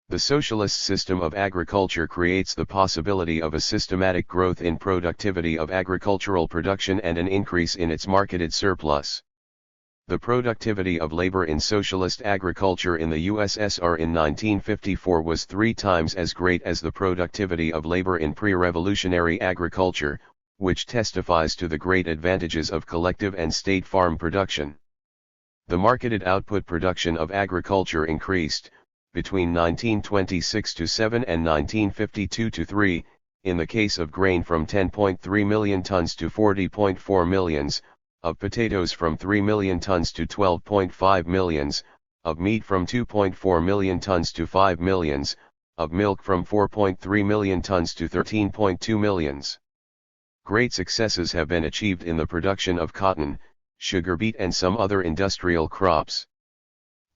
The socialist system of agriculture creates the possibility of a systematic growth in productivity of agricultural production and an increase in its marketed surplus. The productivity of labor in socialist agriculture in the USSR in 1954 was 3 times as great as the productivity of labor in pre-revolutionary agriculture, which testifies to the great advantages of collective and state farm production. The marketed output production of agriculture increased, between 1926-7 and 1952-3, in the case of grain from 10.3 million tons to 40.4 millions, of potatoes from 3 million tons to 12.5 millions, of meat from 2.4 million tons to 5 millions, of milk from 4.3 million tons to 13.2 millions. Great successes have been achieved in the production of cotton, sugar beet and some other industrial crops.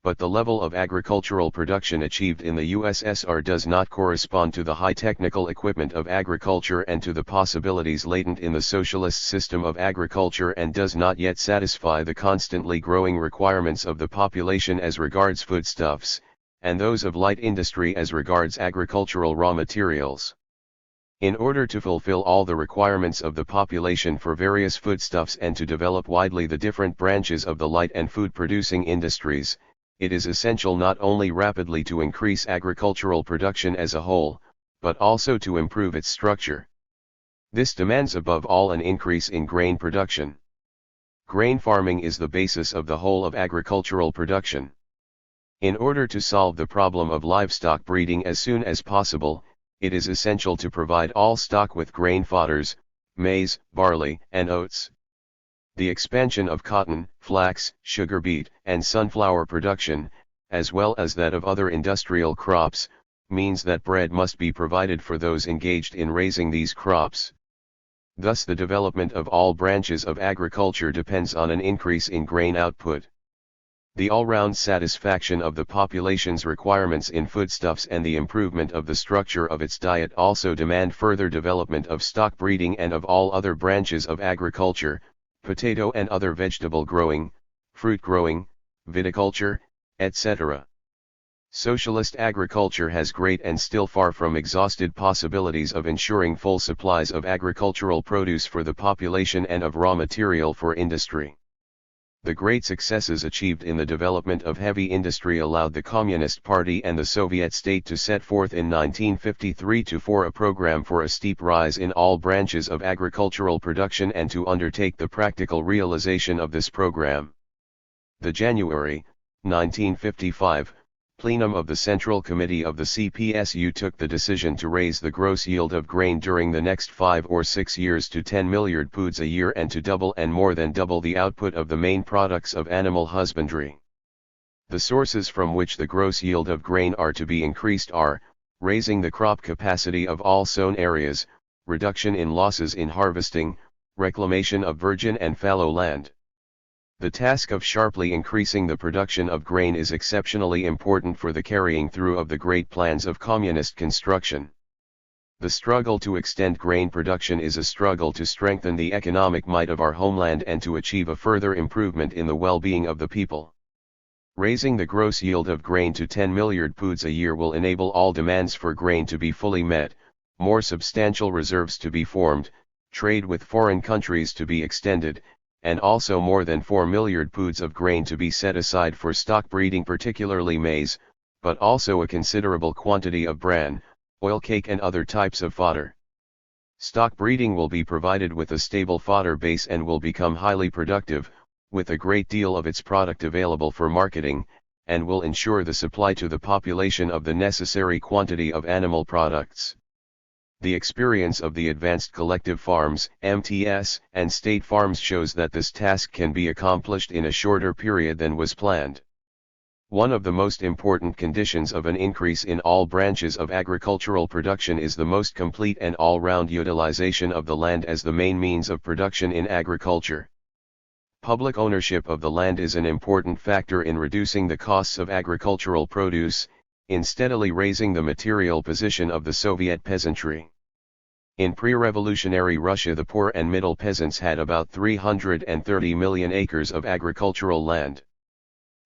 But the level of agricultural production achieved in the USSR does not correspond to the high technical equipment of agriculture and to the possibilities latent in the socialist system of agriculture, and does not yet satisfy the constantly growing requirements of the population as regards foodstuffs, and those of light industry as regards agricultural raw materials. In order to fulfill all the requirements of the population for various foodstuffs and to develop widely the different branches of the light and food-producing industries, it is essential not only rapidly to increase agricultural production as a whole, but also to improve its structure. This demands above all an increase in grain production. Grain farming is the basis of the whole of agricultural production. In order to solve the problem of livestock breeding as soon as possible, it is essential to provide all stock with grain fodders, maize, barley, and oats. The expansion of cotton, flax, sugar beet, and sunflower production, as well as that of other industrial crops, means that bread must be provided for those engaged in raising these crops. Thus the development of all branches of agriculture depends on an increase in grain output. The all-round satisfaction of the population's requirements in foodstuffs and the improvement of the structure of its diet also demand further development of stock breeding and of all other branches of agriculture, potato and other vegetable growing, fruit growing, viticulture, etc. Socialist agriculture has great and still far from exhausted possibilities of ensuring full supplies of agricultural produce for the population and of raw material for industry. The great successes achieved in the development of heavy industry allowed the Communist Party and the Soviet state to set forth in 1953-4 a program for a steep rise in all branches of agricultural production and to undertake the practical realization of this program. The January, 1955, plenum of the Central Committee of the CPSU took the decision to raise the gross yield of grain during the next 5 or 6 years to 10 milliard poods a year and to double and more than double the output of the main products of animal husbandry. The sources from which the gross yield of grain are to be increased are, raising the crop capacity of all sown areas, reduction in losses in harvesting, reclamation of virgin and fallow land. The task of sharply increasing the production of grain is exceptionally important for the carrying through of the great plans of communist construction. The struggle to extend grain production is a struggle to strengthen the economic might of our homeland and to achieve a further improvement in the well-being of the people. Raising the gross yield of grain to 10 milliard poods a year will enable all demands for grain to be fully met, more substantial reserves to be formed, trade with foreign countries to be extended, and also more than 4 milliard poods of grain to be set aside for stock breeding, particularly maize, but also a considerable quantity of bran, oilcake and other types of fodder. Stock breeding will be provided with a stable fodder base and will become highly productive, with a great deal of its product available for marketing, and will ensure the supply to the population of the necessary quantity of animal products. The experience of the advanced collective farms, MTS, and state farms shows that this task can be accomplished in a shorter period than was planned. One of the most important conditions of an increase in all branches of agricultural production is the most complete and all-round utilization of the land as the main means of production in agriculture. Public ownership of the land is an important factor in reducing the costs of agricultural produce, in steadily raising the material position of the Soviet peasantry. In pre-revolutionary Russia, the poor and middle peasants had about 330 million acres of agricultural land.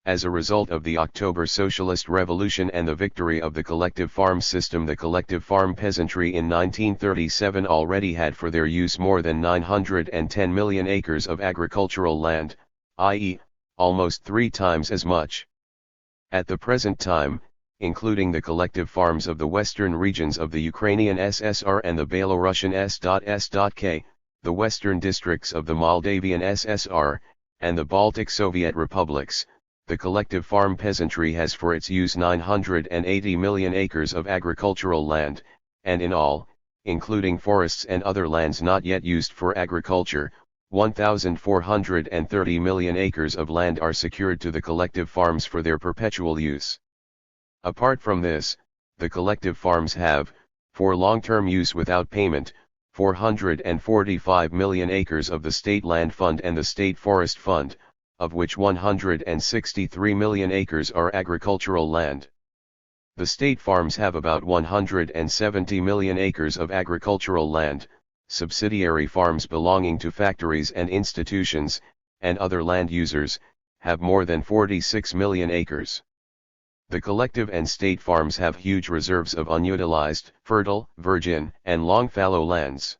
As a result of the October Socialist Revolution and the victory of the collective farm system, the collective farm peasantry in 1937 already had for their use more than 910 million acres of agricultural land, i.e., almost 3 times as much. At the present time, including the collective farms of the western regions of the Ukrainian SSR and the Belarusian S.S.K., the western districts of the Moldavian SSR, and the Baltic Soviet republics, the collective farm peasantry has for its use 980 million acres of agricultural land, and in all, including forests and other lands not yet used for agriculture, 1,430 million acres of land are secured to the collective farms for their perpetual use. Apart from this, the collective farms have, for long-term use without payment, 445 million acres of the State Land Fund and the State Forest Fund, of which 163 million acres are agricultural land. The state farms have about 170 million acres of agricultural land, subsidiary farms belonging to factories and institutions, and other land users, have more than 46 million acres. The collective and state farms have huge reserves of unutilized, fertile, virgin, and long fallow lands.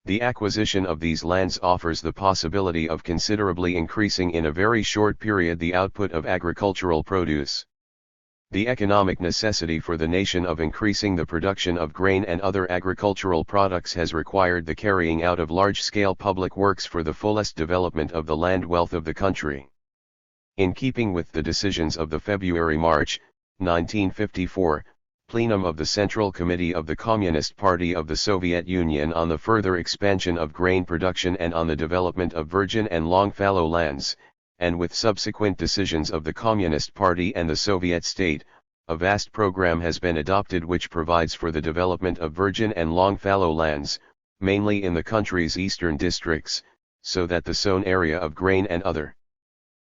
The acquisition of these lands offers the possibility of considerably increasing in a very short period the output of agricultural produce. The economic necessity for the nation of increasing the production of grain and other agricultural products has required the carrying out of large-scale public works for the fullest development of the land wealth of the country. In keeping with the decisions of the February-March, 1954, plenum of the Central Committee of the Communist Party of the Soviet Union on the further expansion of grain production and on the development of virgin and long fallow lands, and with subsequent decisions of the Communist Party and the Soviet state, a vast program has been adopted which provides for the development of virgin and long fallow lands, mainly in the country's eastern districts, so that the sown area of grain and other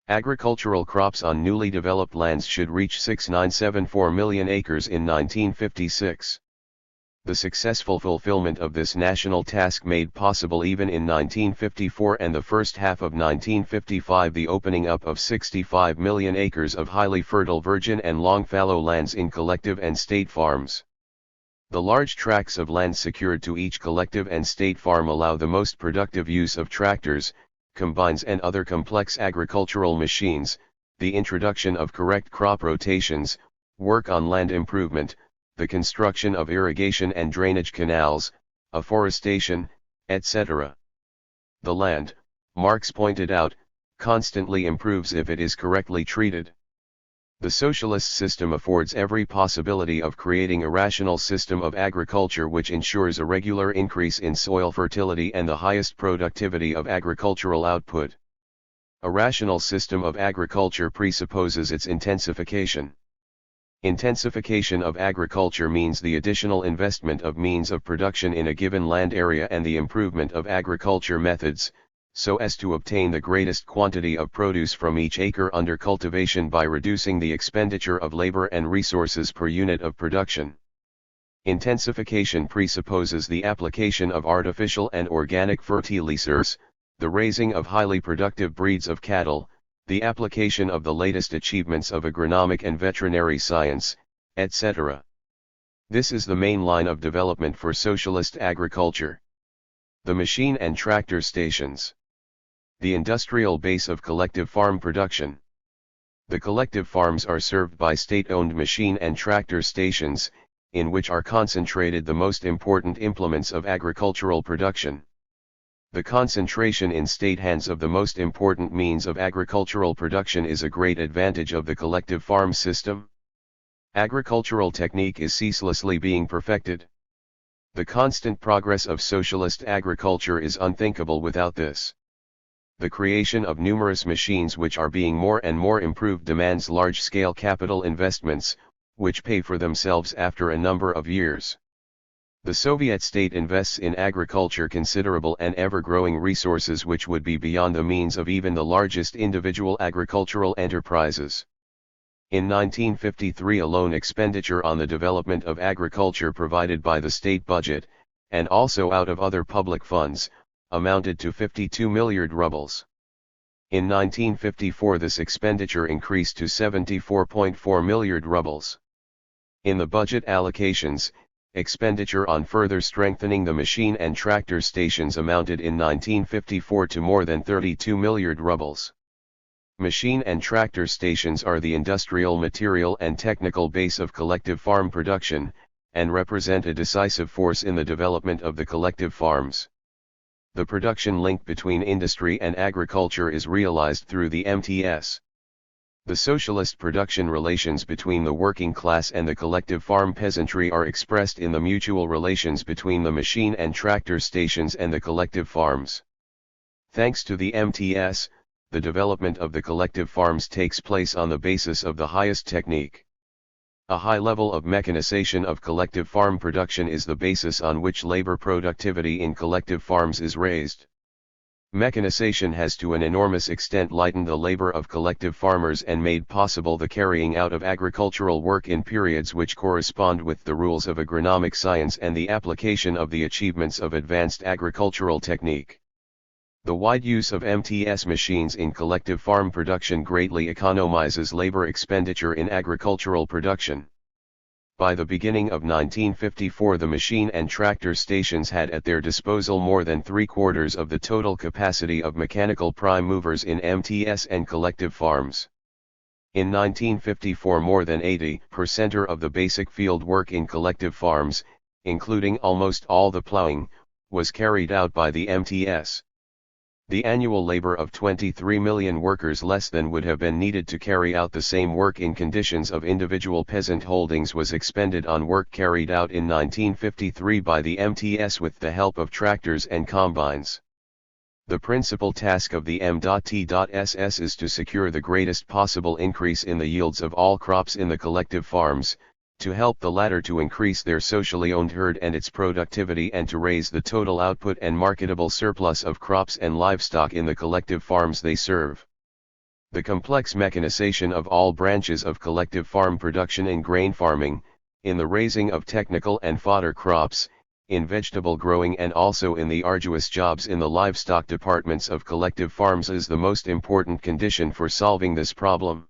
agricultural crops on newly developed lands should reach 6,974 million acres in 1956. The successful fulfillment of this national task made possible even in 1954 and the first half of 1955 the opening up of 65 million acres of highly fertile virgin and long fallow lands in collective and state farms. The large tracts of land secured to each collective and state farm allow the most productive use of tractors, combines and other complex agricultural machines, the introduction of correct crop rotations, work on land improvement, the construction of irrigation and drainage canals, afforestation, etc. The land, Marx pointed out, constantly improves if it is correctly treated. The socialist system affords every possibility of creating a rational system of agriculture which ensures a regular increase in soil fertility and the highest productivity of agricultural output. A rational system of agriculture presupposes its intensification. Intensification of agriculture means the additional investment of means of production in a given land area and the improvement of agriculture methods, so as to obtain the greatest quantity of produce from each acre under cultivation by reducing the expenditure of labor and resources per unit of production. Intensification presupposes the application of artificial and organic fertilizers, the raising of highly productive breeds of cattle, the application of the latest achievements of agronomic and veterinary science, etc. This is the main line of development for socialist agriculture. The machine and tractor stations. The industrial base of collective farm production. The collective farms are served by state-owned machine and tractor stations, in which are concentrated the most important implements of agricultural production. The concentration in state hands of the most important means of agricultural production is a great advantage of the collective farm system. Agricultural technique is ceaselessly being perfected. The constant progress of socialist agriculture is unthinkable without this. The creation of numerous machines which are being more and more improved demands large-scale capital investments, which pay for themselves after a number of years. The Soviet state invests in agriculture considerable and ever-growing resources which would be beyond the means of even the largest individual agricultural enterprises. In 1953 alone expenditure on the development of agriculture provided by the state budget, and also out of other public funds, amounted to 52 milliard rubles. In 1954 this expenditure increased to 74.4 milliard rubles. In the budget allocations, expenditure on further strengthening the machine and tractor stations amounted in 1954 to more than 32 milliard rubles. Machine and tractor stations are the industrial material and technical base of collective farm production, and represent a decisive force in the development of the collective farms. The production link between industry and agriculture is realized through the MTS. The socialist production relations between the working class and the collective farm peasantry are expressed in the mutual relations between the machine and tractor stations and the collective farms. Thanks to the MTS, the development of the collective farms takes place on the basis of the highest technique. A high level of mechanization of collective farm production is the basis on which labor productivity in collective farms is raised. Mechanization has to an enormous extent lightened the labor of collective farmers and made possible the carrying out of agricultural work in periods which correspond with the rules of agronomic science and the application of the achievements of advanced agricultural technique. The wide use of MTS machines in collective farm production greatly economizes labor expenditure in agricultural production. By the beginning of 1954 the machine and tractor stations had at their disposal more than 3/4 of the total capacity of mechanical prime movers in MTS and collective farms. In 1954 more than 80% of the basic field work in collective farms, including almost all the plowing, was carried out by the MTS. The annual labor of 23 million workers less than would have been needed to carry out the same work in conditions of individual peasant holdings was expended on work carried out in 1953 by the MTS with the help of tractors and combines. The principal task of the M.T.SS is to secure the greatest possible increase in the yields of all crops in the collective farms, to help the latter to increase their socially owned herd and its productivity, and to raise the total output and marketable surplus of crops and livestock in the collective farms they serve. The complex mechanization of all branches of collective farm production in grain farming, in the raising of technical and fodder crops, in vegetable growing, and also in the arduous jobs in the livestock departments of collective farms is the most important condition for solving this problem.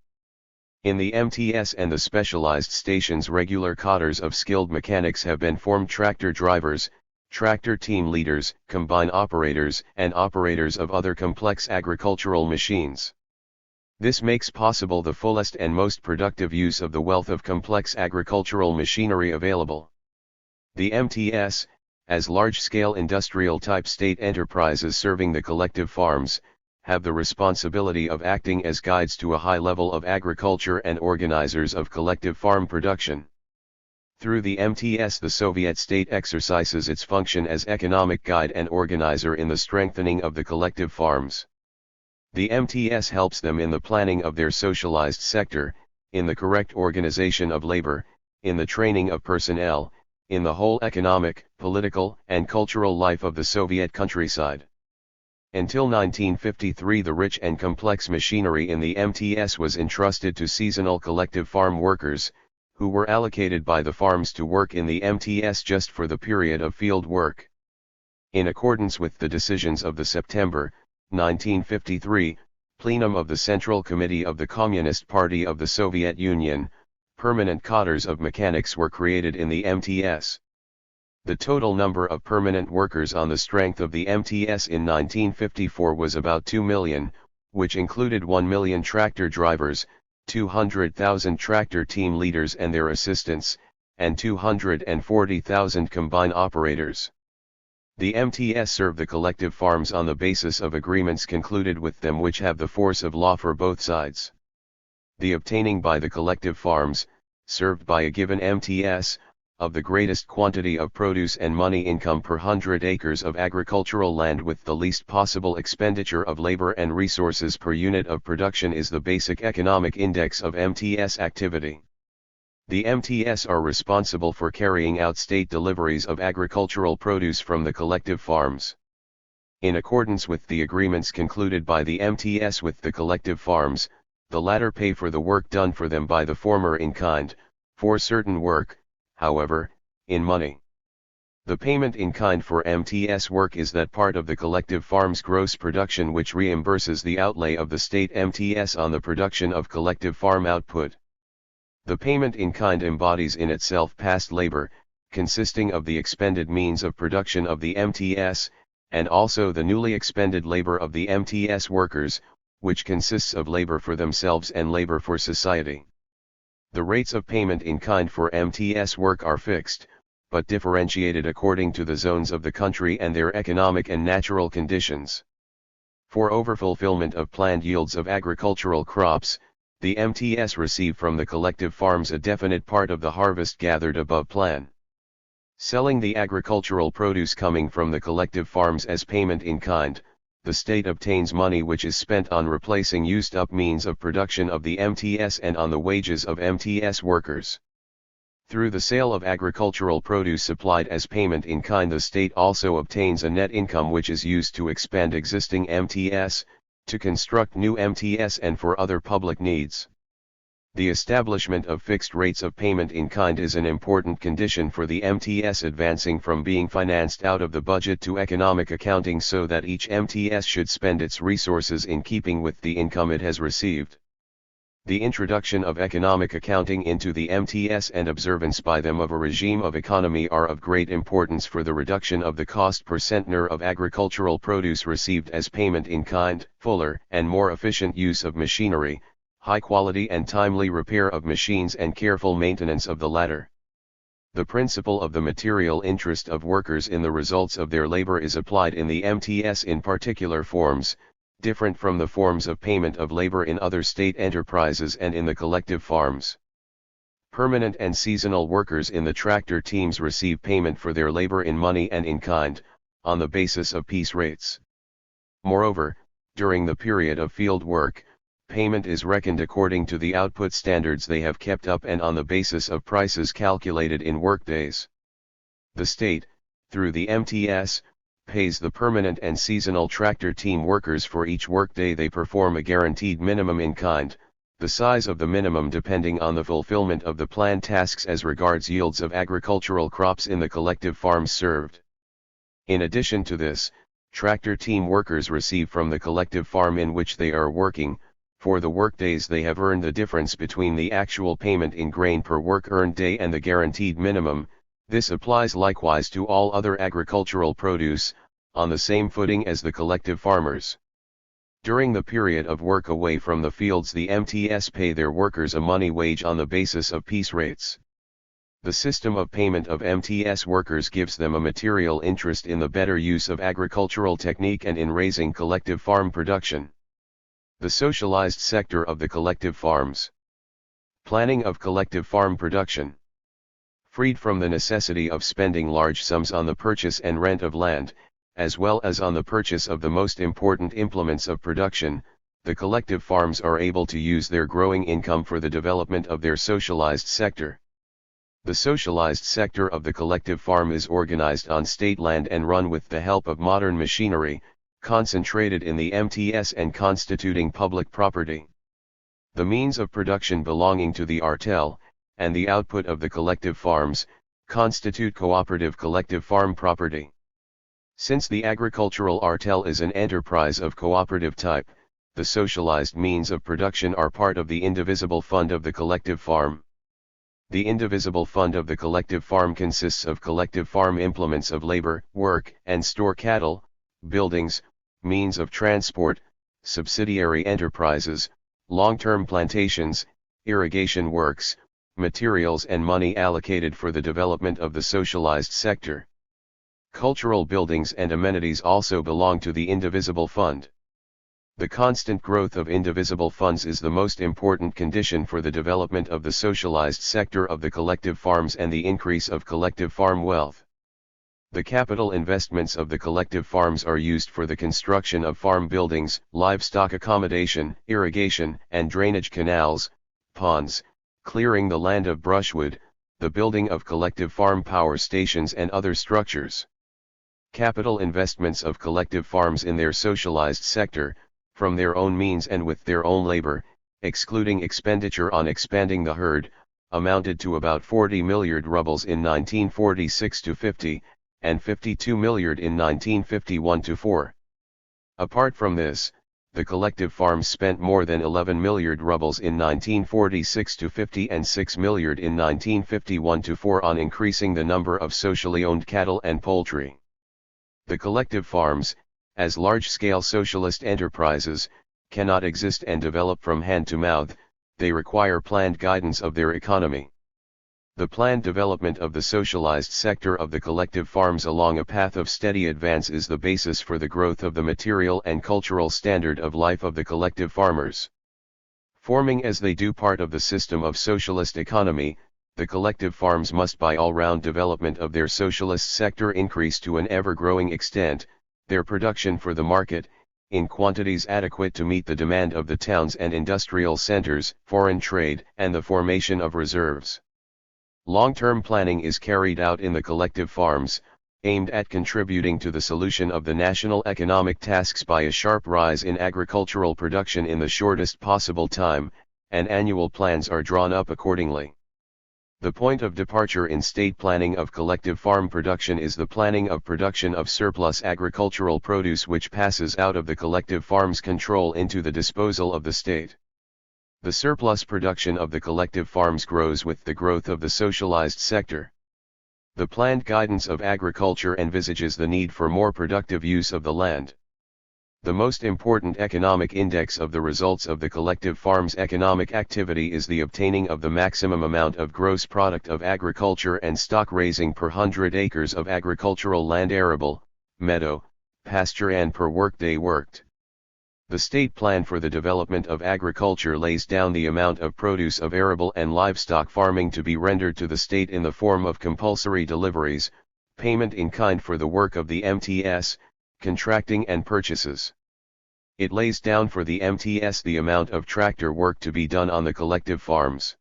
In the MTS and the specialized stations, regular cadres of skilled mechanics have been formed: tractor drivers, tractor team leaders, combine operators, and operators of other complex agricultural machines. This makes possible the fullest and most productive use of the wealth of complex agricultural machinery available. The MTS, as large-scale industrial-type state enterprises serving the collective farms, have the responsibility of acting as guides to a high level of agriculture and organizers of collective farm production. Through the MTS, the Soviet state exercises its function as economic guide and organizer in the strengthening of the collective farms. The MTS helps them in the planning of their socialized sector, in the correct organization of labor, in the training of personnel, in the whole economic, political, and cultural life of the Soviet countryside. Until 1953, the rich and complex machinery in the MTS was entrusted to seasonal collective farm workers, who were allocated by the farms to work in the MTS just for the period of field work. In accordance with the decisions of the September 1953 plenum of the Central Committee of the Communist Party of the Soviet Union, permanent cadres of mechanics were created in the MTS. The total number of permanent workers on the strength of the MTS in 1954 was about 2 million, which included 1 million tractor drivers, 200,000 tractor team leaders and their assistants, and 240,000 combine operators. The MTS serve the collective farms on the basis of agreements concluded with them which have the force of law for both sides. The obtaining by the collective farms, served by a given MTS, of the greatest quantity of produce and money income per 100 acres of agricultural land with the least possible expenditure of labor and resources per unit of production is the basic economic index of MTS activity. The MTS are responsible for carrying out state deliveries of agricultural produce from the collective farms. In accordance with the agreements concluded by the MTS with the collective farms, the latter pay for the work done for them by the former in kind, for certain work, however, in money. The payment in kind for MTS work is that part of the collective farm's gross production which reimburses the outlay of the state MTS on the production of collective farm output. The payment in kind embodies in itself past labor, consisting of the expended means of production of the MTS, and also the newly expended labor of the MTS workers, which consists of labor for themselves and labor for society. The rates of payment in kind for MTS work are fixed, but differentiated according to the zones of the country and their economic and natural conditions. For overfulfillment of planned yields of agricultural crops, the MTS receive from the collective farms a definite part of the harvest gathered above plan. Selling the agricultural produce coming from the collective farms as payment in kind, the state obtains money which is spent on replacing used-up means of production of the MTS and on the wages of MTS workers. Through the sale of agricultural produce supplied as payment in kind, the state also obtains a net income which is used to expand existing MTS, to construct new MTS and for other public needs. The establishment of fixed rates of payment in kind is an important condition for the MTS advancing from being financed out of the budget to economic accounting, so that each MTS should spend its resources in keeping with the income it has received. The introduction of economic accounting into the MTS and observance by them of a regime of economy are of great importance for the reduction of the cost per centner of agricultural produce received as payment in kind, fuller and more efficient use of machinery, high quality and timely repair of machines and careful maintenance of the latter. The principle of the material interest of workers in the results of their labor is applied in the MTS in particular forms, different from the forms of payment of labor in other state enterprises and in the collective farms. Permanent and seasonal workers in the tractor teams receive payment for their labor in money and in kind, on the basis of piece rates. Moreover, during the period of field work, payment is reckoned according to the output standards they have kept up and on the basis of prices calculated in workdays. The state, through the MTS, pays the permanent and seasonal tractor team workers for each workday they perform a guaranteed minimum in kind, the size of the minimum depending on the fulfillment of the planned tasks as regards yields of agricultural crops in the collective farms served. In addition to this, tractor team workers receive from the collective farm in which they are working, for the workdays they have earned, the difference between the actual payment in grain per work earned day and the guaranteed minimum. This applies likewise to all other agricultural produce, on the same footing as the collective farmers. During the period of work away from the fields, the MTS pay their workers a money wage on the basis of piece rates. The system of payment of MTS workers gives them a material interest in the better use of agricultural technique and in raising collective farm production. The socialized sector of the collective farms. Planning of collective farm production. Freed from the necessity of spending large sums on the purchase and rent of land, as well as on the purchase of the most important implements of production, the collective farms are able to use their growing income for the development of their socialized sector. The socialized sector of the collective farm is organized on state land and run with the help of modern machinery, concentrated in the MTS and constituting public property. The means of production belonging to the artel, and the output of the collective farms, constitute cooperative collective farm property. Since the agricultural artel is an enterprise of cooperative type, the socialized means of production are part of the indivisible fund of the collective farm. The indivisible fund of the collective farm consists of collective farm implements of labor, work, and store, cattle, buildings, means of transport, subsidiary enterprises, long-term plantations, irrigation works, materials and money allocated for the development of the socialized sector. Cultural buildings and amenities also belong to the indivisible fund. The constant growth of indivisible funds is the most important condition for the development of the socialized sector of the collective farms and the increase of collective farm wealth. The capital investments of the collective farms are used for the construction of farm buildings, livestock accommodation, irrigation and drainage canals, ponds, clearing the land of brushwood, the building of collective farm power stations and other structures. Capital investments of collective farms in their socialized sector, from their own means and with their own labor, excluding expenditure on expanding the herd, amounted to about 40 milliard rubles in 1946-50, and 52 milliard in 1951-4. Apart from this, the collective farms spent more than 11 milliard rubles in 1946-50 and 6 milliard in 1951-4 on increasing the number of socially owned cattle and poultry. The collective farms, as large-scale socialist enterprises, cannot exist and develop from hand to mouth, they require planned guidance of their economy. The planned development of the socialized sector of the collective farms along a path of steady advance is the basis for the growth of the material and cultural standard of life of the collective farmers. Forming as they do part of the system of socialist economy, the collective farms must by all-round development of their socialist sector increase to an ever-growing extent, their production for the market, in quantities adequate to meet the demand of the towns and industrial centers, foreign trade, and the formation of reserves. Long-term planning is carried out in the collective farms, aimed at contributing to the solution of the national economic tasks by a sharp rise in agricultural production in the shortest possible time, and annual plans are drawn up accordingly. The point of departure in state planning of collective farm production is the planning of production of surplus agricultural produce which passes out of the collective farm's control into the disposal of the state. The surplus production of the collective farms grows with the growth of the socialized sector. The planned guidance of agriculture envisages the need for more productive use of the land. The most important economic index of the results of the collective farm's economic activity is the obtaining of the maximum amount of gross product of agriculture and stock raising per 100 acres of agricultural land arable, meadow, pasture and per workday worked. The state plan for the development of agriculture lays down the amount of produce of arable and livestock farming to be rendered to the state in the form of compulsory deliveries, payment in kind for the work of the MTS, contracting and purchases. It lays down for the MTS the amount of tractor work to be done on the collective farms.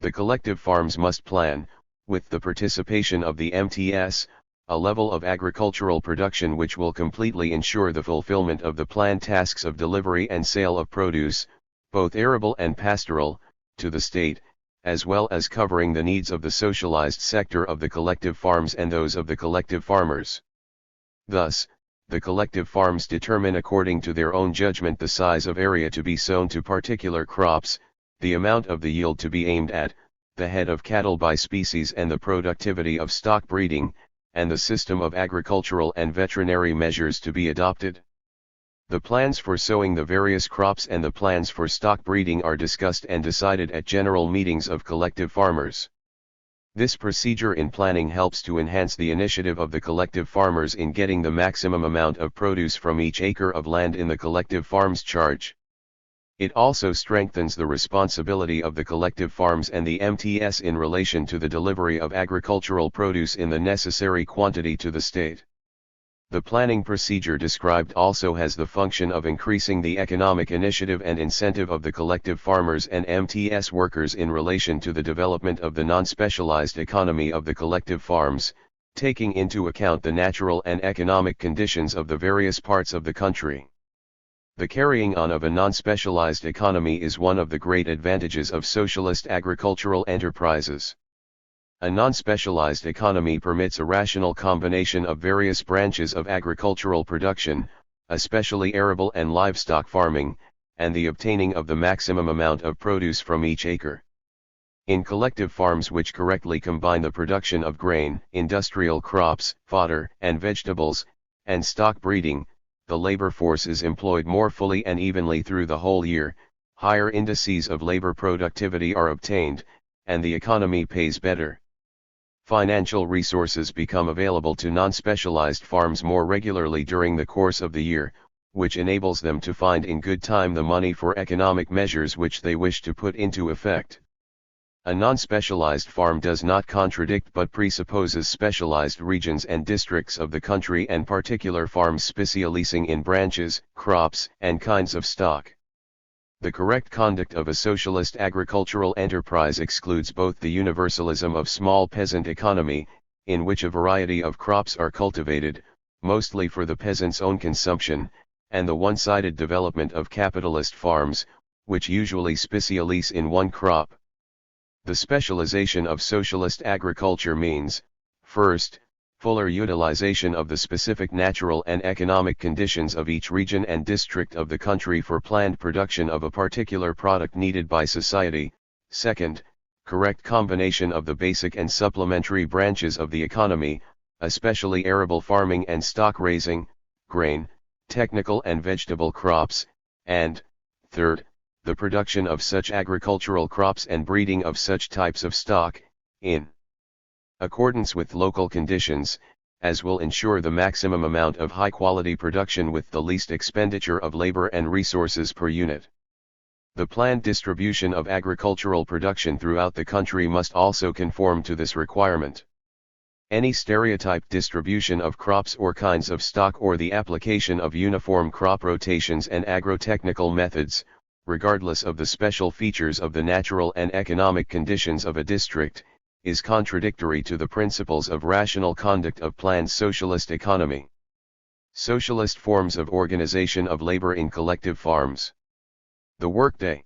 The collective farms must plan, with the participation of the MTS, a level of agricultural production which will completely ensure the fulfillment of the planned tasks of delivery and sale of produce, both arable and pastoral, to the state, as well as covering the needs of the socialized sector of the collective farms and those of the collective farmers. Thus, the collective farms determine according to their own judgment the size of area to be sown to particular crops, the amount of the yield to be aimed at, the head of cattle by species and the productivity of stock breeding, and the system of agricultural and veterinary measures to be adopted. The plans for sowing the various crops and the plans for stock breeding are discussed and decided at general meetings of collective farmers. This procedure in planning helps to enhance the initiative of the collective farmers in getting the maximum amount of produce from each acre of land in the collective farm's charge. It also strengthens the responsibility of the collective farms and the MTS in relation to the delivery of agricultural produce in the necessary quantity to the state. The planning procedure described also has the function of increasing the economic initiative and incentive of the collective farmers and MTS workers in relation to the development of the non-specialized economy of the collective farms, taking into account the natural and economic conditions of the various parts of the country. The carrying on of a non-specialized economy is one of the great advantages of socialist agricultural enterprises. A non-specialized economy permits a rational combination of various branches of agricultural production, especially arable and livestock farming, and the obtaining of the maximum amount of produce from each acre. In collective farms which correctly combine the production of grain, industrial crops, fodder, and vegetables, and stock breeding, the labor force is employed more fully and evenly through the whole year, higher indices of labor productivity are obtained, and the economy pays better. Financial resources become available to non-specialized farms more regularly during the course of the year, which enables them to find in good time the money for economic measures which they wish to put into effect. A non-specialized farm does not contradict but presupposes specialized regions and districts of the country and particular farms specializing in branches, crops, and kinds of stock. The correct conduct of a socialist agricultural enterprise excludes both the universalism of small peasant economy, in which a variety of crops are cultivated, mostly for the peasant's own consumption, and the one-sided development of capitalist farms, which usually specialize in one crop. The specialization of socialist agriculture means, first, fuller utilization of the specific natural and economic conditions of each region and district of the country for planned production of a particular product needed by society. Second, correct combination of the basic and supplementary branches of the economy, especially arable farming and stock raising, grain, technical and vegetable crops, and, third, the production of such agricultural crops and breeding of such types of stock, in accordance with local conditions, as will ensure the maximum amount of high-quality production with the least expenditure of labor and resources per unit. The planned distribution of agricultural production throughout the country must also conform to this requirement. Any stereotyped distribution of crops or kinds of stock or the application of uniform crop rotations and agro-technical methods, regardless of the special features of the natural and economic conditions of a district, is contradictory to the principles of rational conduct of planned socialist economy. Socialist forms of organization of labor in collective farms. The workday.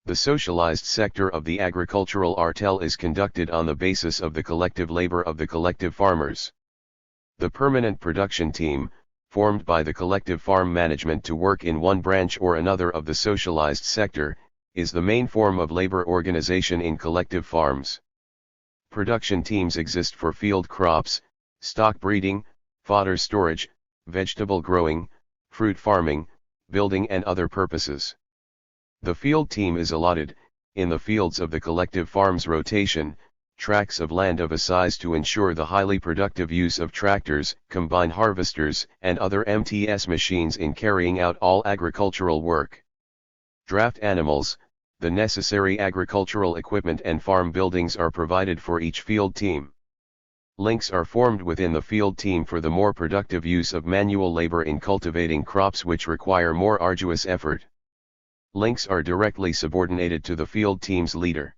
The socialized sector of the agricultural artel is conducted on the basis of the collective labor of the collective farmers. The permanent production team, formed by the collective farm management to work in one branch or another of the socialized sector, is the main form of labor organization in collective farms. Production teams exist for field crops, stock breeding, fodder storage, vegetable growing, fruit farming, building and other purposes. The field team is allotted, in the fields of the collective farms rotation, tracts of land of a size to ensure the highly productive use of tractors, combine harvesters, and other MTS machines in carrying out all agricultural work. Draft animals, the necessary agricultural equipment and farm buildings are provided for each field team. Links are formed within the field team for the more productive use of manual labor in cultivating crops which require more arduous effort. Links are directly subordinated to the field team's leader.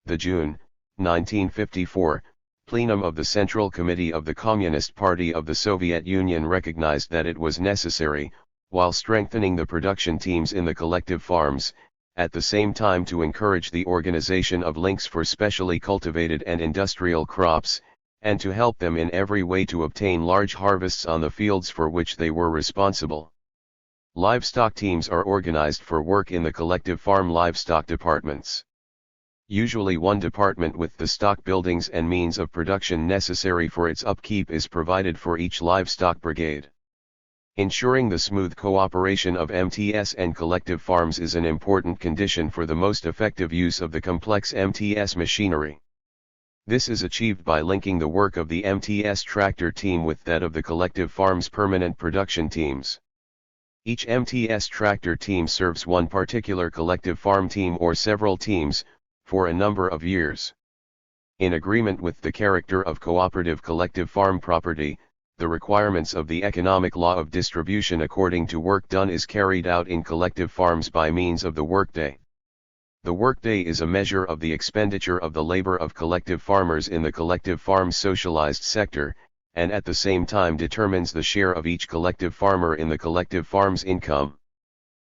The June 1954 plenum of the Central Committee of the Communist Party of the Soviet Union recognized that it was necessary, while strengthening the production teams in the collective farms, at the same time to encourage the organization of links for specially cultivated and industrial crops, and to help them in every way to obtain large harvests on the fields for which they were responsible. Livestock teams are organized for work in the collective farm livestock departments. Usually one department with the stock buildings and means of production necessary for its upkeep is provided for each livestock brigade. Ensuring the smooth cooperation of MTS and collective farms is an important condition for the most effective use of the complex MTS machinery. This is achieved by linking the work of the MTS tractor team with that of the collective farms' permanent production teams. Each MTS tractor team serves one particular collective farm team or several teams, for a number of years. In agreement with the character of cooperative collective farm property, the requirements of the economic law of distribution according to work done is carried out in collective farms by means of the workday. The workday is a measure of the expenditure of the labor of collective farmers in the collective farm socialized sector, and at the same time determines the share of each collective farmer in the collective farm's income.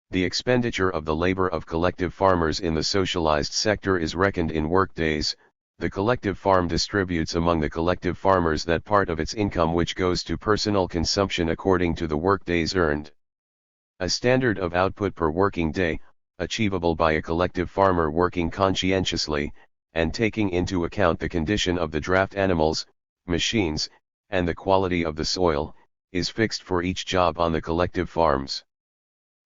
The expenditure of the labor of collective farmers in the socialized sector is reckoned in workdays. The collective farm distributes among the collective farmers that part of its income which goes to personal consumption according to the workdays earned. A standard of output per working day, achievable by a collective farmer working conscientiously, and taking into account the condition of the draft animals, machines, and the quality of the soil, is fixed for each job on the collective farms.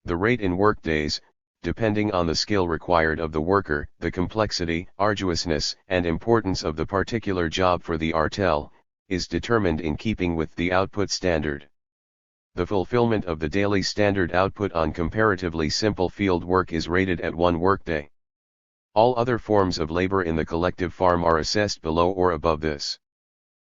The rate in workdays, depending on the skill required of the worker, the complexity, arduousness, and importance of the particular job for the artel, is determined in keeping with the output standard. The fulfillment of the daily standard output on comparatively simple field work is rated at 1 workday. All other forms of labor in the collective farm are assessed below or above this.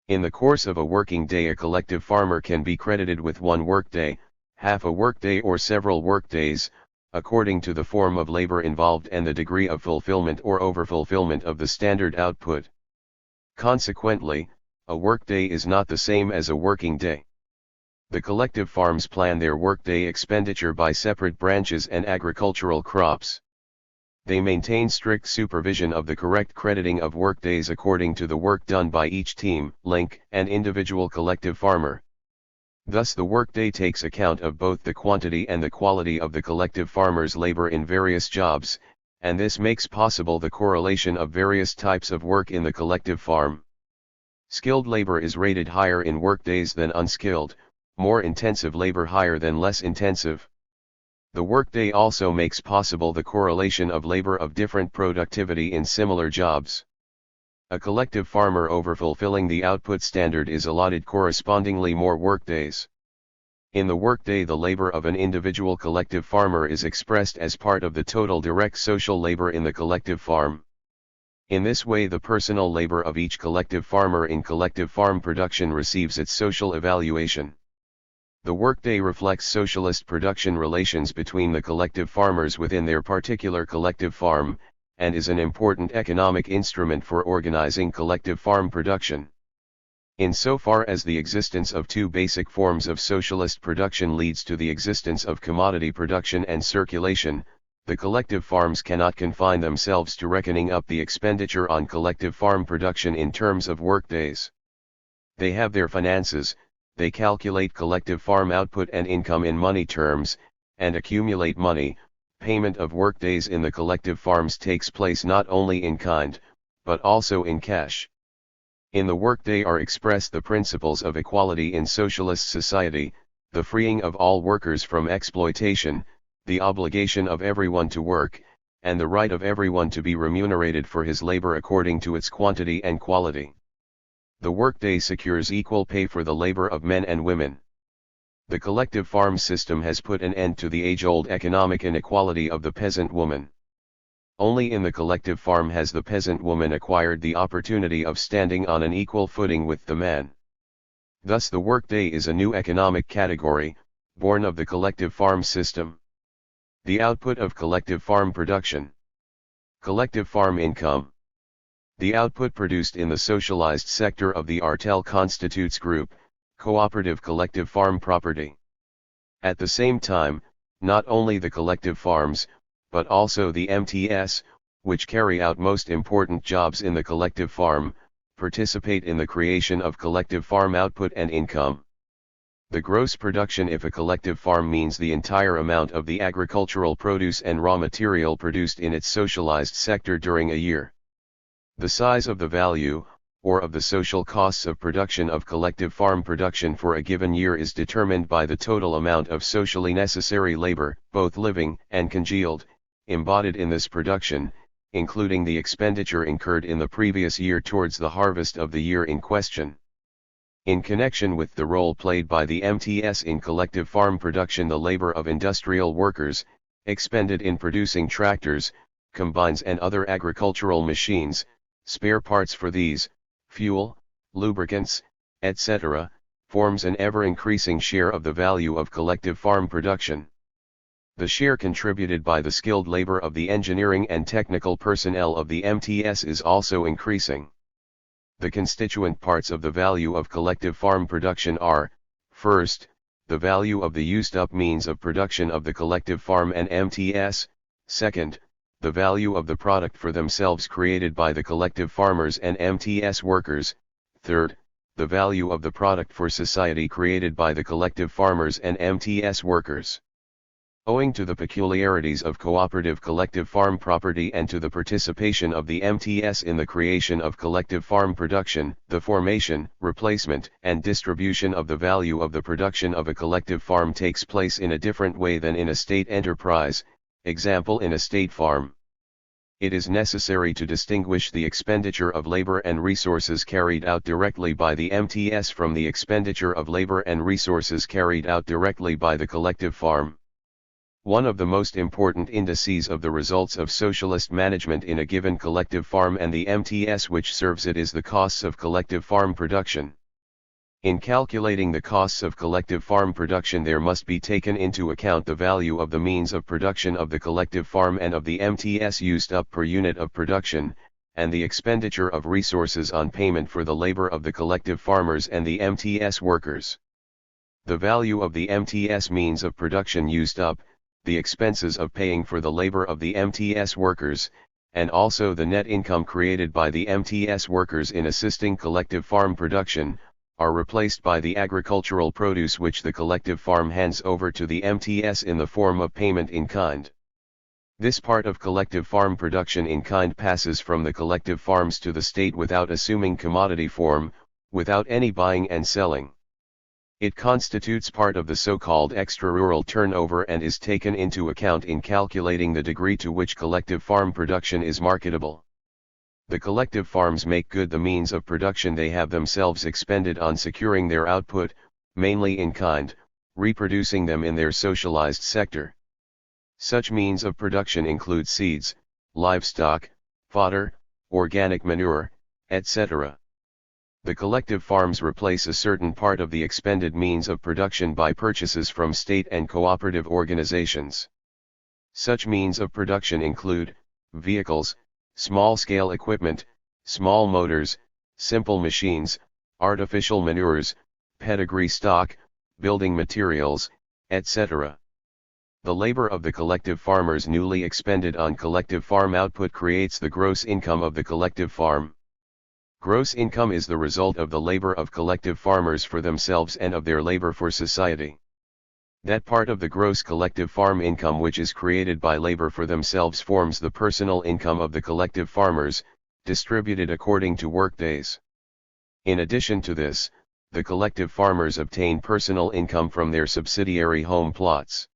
In the course of a working day, a collective farmer can be credited with 1 workday, half a workday or several workdays, according to the form of labor involved and the degree of fulfillment or overfulfillment of the standard output. Consequently, a workday is not the same as a working day. The collective farms plan their workday expenditure by separate branches and agricultural crops. They maintain strict supervision of the correct crediting of workdays according to the work done by each team, link, and individual collective farmer. Thus the workday takes account of both the quantity and the quality of the collective farmer's labor in various jobs, and this makes possible the correlation of various types of work in the collective farm. Skilled labor is rated higher in workdays than unskilled, more intensive labor higher than less intensive. The workday also makes possible the correlation of labor of different productivity in similar jobs. A collective farmer overfulfilling the output standard is allotted correspondingly more workdays. In the workday, the labor of an individual collective farmer is expressed as part of the total direct social labor in the collective farm. In this way, the personal labor of each collective farmer in collective farm production receives its social evaluation. The workday reflects socialist production relations between the collective farmers within their particular collective farm, and is an important economic instrument for organizing collective farm production. Insofar as the existence of 2 basic forms of socialist production leads to the existence of commodity production and circulation, the collective farms cannot confine themselves to reckoning up the expenditure on collective farm production in terms of workdays. They have their finances, they calculate collective farm output and income in money terms, and accumulate money. Payment of workdays in the collective farms takes place not only in kind, but also in cash. In the workday are expressed the principles of equality in socialist society, the freeing of all workers from exploitation, the obligation of everyone to work, and the right of everyone to be remunerated for his labor according to its quantity and quality. The workday secures equal pay for the labor of men and women. The collective farm system has put an end to the age-old economic inequality of the peasant woman. Only in the collective farm has the peasant woman acquired the opportunity of standing on an equal footing with the man. Thus the workday is a new economic category, born of the collective farm system. The output of collective farm production. Collective farm income. The output produced in the socialized sector of the artel constitutes group, cooperative collective farm property. At the same time, not only the collective farms, but also the MTS, which carry out most important jobs in the collective farm, participate in the creation of collective farm output and income. The gross production if a collective farm means the entire amount of the agricultural produce and raw material produced in its socialized sector during a year. The size of the value, or of the social costs of production of collective farm production for a given year is determined by the total amount of socially necessary labor, both living and congealed, embodied in this production, including the expenditure incurred in the previous year towards the harvest of the year in question. In connection with the role played by the MTS in collective farm production, the labor of industrial workers, expended in producing tractors, combines and other agricultural machines, spare parts for these, fuel, lubricants, etc., forms an ever-increasing share of the value of collective farm production. The share contributed by the skilled labor of the engineering and technical personnel of the MTS is also increasing. The constituent parts of the value of collective farm production are, first, the value of the used-up means of production of the collective farm and MTS, second, the value of the product for themselves created by the collective farmers and MTS workers, third, the value of the product for society created by the collective farmers and MTS workers. Owing to the peculiarities of cooperative collective farm property and to the participation of the MTS in the creation of collective farm production, the formation, replacement, and distribution of the value of the production of a collective farm takes place in a different way than in a state enterprise, example in a state farm. It is necessary to distinguish the expenditure of labor and resources carried out directly by the MTS from the expenditure of labor and resources carried out directly by the collective farm. One of the most important indices of the results of socialist management in a given collective farm and the MTS which serves it is the costs of collective farm production. In calculating the costs of collective farm production, there must be taken into account the value of the means of production of the collective farm and of the MTS used up per unit of production, and the expenditure of resources on payment for the labor of the collective farmers and the MTS workers. The value of the MTS means of production used up, the expenses of paying for the labor of the MTS workers, and also the net income created by the MTS workers in assisting collective farm production, are replaced by the agricultural produce which the collective farm hands over to the MTS in the form of payment in kind. This part of collective farm production in kind passes from the collective farms to the state without assuming commodity form, without any buying and selling. It constitutes part of the so-called extra-rural turnover and is taken into account in calculating the degree to which collective farm production is marketable. The collective farms make good the means of production they have themselves expended on securing their output, mainly in kind, reproducing them in their socialized sector. Such means of production include seeds, livestock, fodder, organic manure, etc. The collective farms replace a certain part of the expended means of production by purchases from state and cooperative organizations. Such means of production include vehicles, small-scale equipment, small motors, simple machines, artificial manures, pedigree stock, building materials, etc. The labor of the collective farmers newly expended on collective farm output creates the gross income of the collective farm. Gross income is the result of the labor of collective farmers for themselves and of their labor for society. That part of the gross collective farm income which is created by labor for themselves forms the personal income of the collective farmers, distributed according to workdays. In addition to this, the collective farmers obtain personal income from their subsidiary home plots.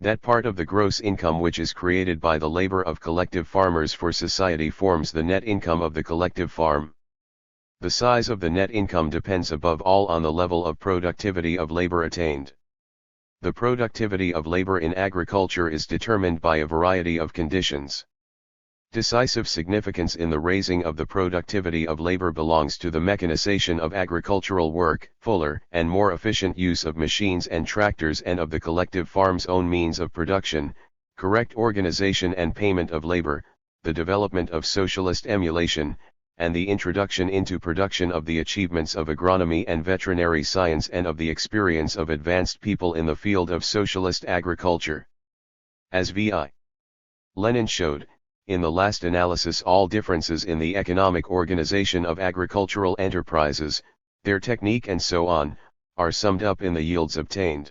That part of the gross income which is created by the labor of collective farmers for society forms the net income of the collective farm. The size of the net income depends above all on the level of productivity of labor attained. The productivity of labor in agriculture is determined by a variety of conditions. Decisive significance in the raising of the productivity of labor belongs to the mechanization of agricultural work, fuller and more efficient use of machines and tractors and of the collective farm's own means of production, correct organization and payment of labor, the development of socialist emulation, and the introduction into production of the achievements of agronomy and veterinary science and of the experience of advanced people in the field of socialist agriculture. As V.I. Lenin showed, in the last analysis, all differences in the economic organization of agricultural enterprises, their technique and so on, are summed up in the yields obtained.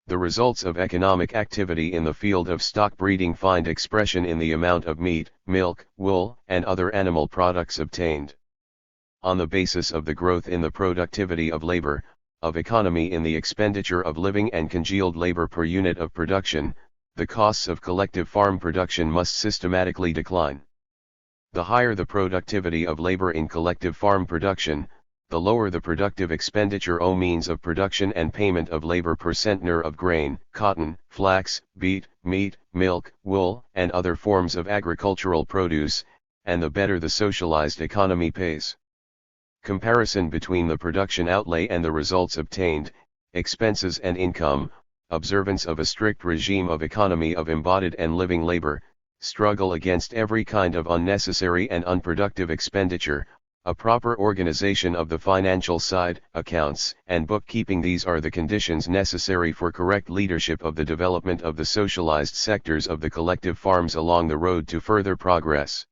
The results of economic activity in the field of stock breeding find expression in the amount of meat, milk, wool, and other animal products obtained. On the basis of the growth in the productivity of labor, of economy in the expenditure of living and congealed labor per unit of production, the costs of collective farm production must systematically decline. The higher the productivity of labor in collective farm production, the lower the productive expenditure o means of production and payment of labor per centner of grain, cotton, flax, beet, meat, milk, wool, and other forms of agricultural produce, and the better the socialized economy pays. Comparison between the production outlay and the results obtained, expenses and income, observance of a strict regime of economy of embodied and living labor, struggle against every kind of unnecessary and unproductive expenditure, a proper organization of the financial side, accounts, and bookkeeping. These are the conditions necessary for correct leadership of the development of the socialized sectors of the collective farms along the road to further progress.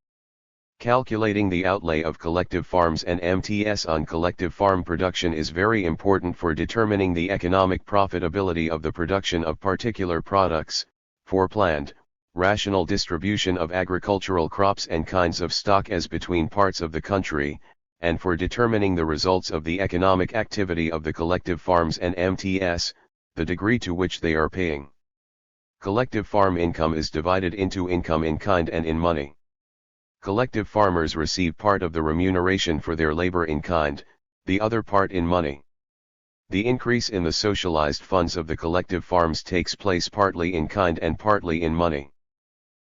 Calculating the outlay of collective farms and MTS on collective farm production is very important for determining the economic profitability of the production of particular products, for planned, rational distribution of agricultural crops and kinds of stock as between parts of the country, and for determining the results of the economic activity of the collective farms and MTS, the degree to which they are paying. Collective farm income is divided into income in kind and in money. Collective farmers receive part of the remuneration for their labor in kind, the other part in money. The increase in the socialized funds of the collective farms takes place partly in kind and partly in money.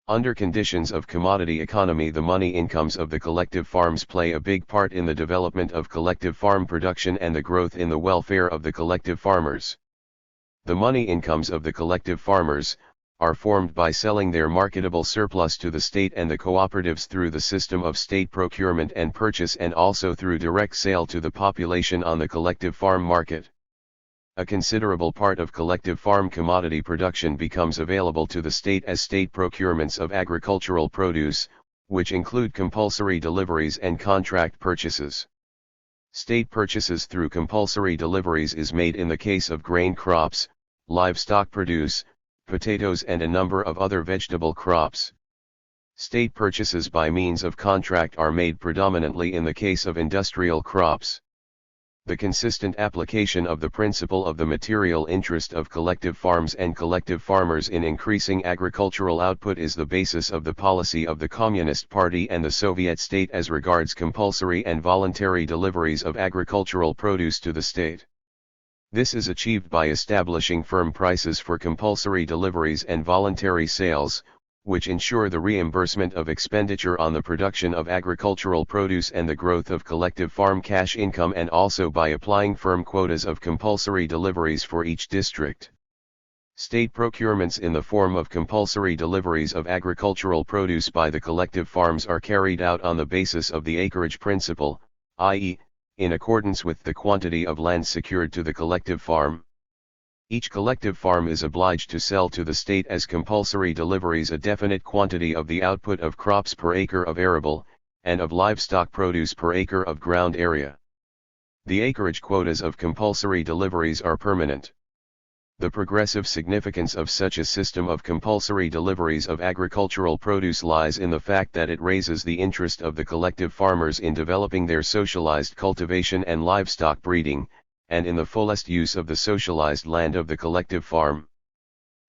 Under conditions of commodity economy, the money incomes of the collective farms play a big part in the development of collective farm production and the growth in the welfare of the collective farmers. The money incomes of the collective farmers are formed by selling their marketable surplus to the state and the cooperatives through the system of state procurement and purchase, and also through direct sale to the population on the collective farm market. A considerable part of collective farm commodity production becomes available to the state as state procurements of agricultural produce, which include compulsory deliveries and contract purchases. State purchases through compulsory deliveries is made in the case of grain crops, livestock produce, potatoes and a number of other vegetable crops. State purchases by means of contract are made predominantly in the case of industrial crops. The consistent application of the principle of the material interest of collective farms and collective farmers in increasing agricultural output is the basis of the policy of the Communist Party and the Soviet state as regards compulsory and voluntary deliveries of agricultural produce to the state. This is achieved by establishing firm prices for compulsory deliveries and voluntary sales, which ensure the reimbursement of expenditure on the production of agricultural produce and the growth of collective farm cash income, and also by applying firm quotas of compulsory deliveries for each district. State procurements in the form of compulsory deliveries of agricultural produce by the collective farms are carried out on the basis of the acreage principle, i.e., in accordance with the quantity of land secured to the collective farm. Each collective farm is obliged to sell to the state as compulsory deliveries a definite quantity of the output of crops per acre of arable, and of livestock produce per acre of ground area. The acreage quotas of compulsory deliveries are permanent. The progressive significance of such a system of compulsory deliveries of agricultural produce lies in the fact that it raises the interest of the collective farmers in developing their socialized cultivation and livestock breeding, and in the fullest use of the socialized land of the collective farm.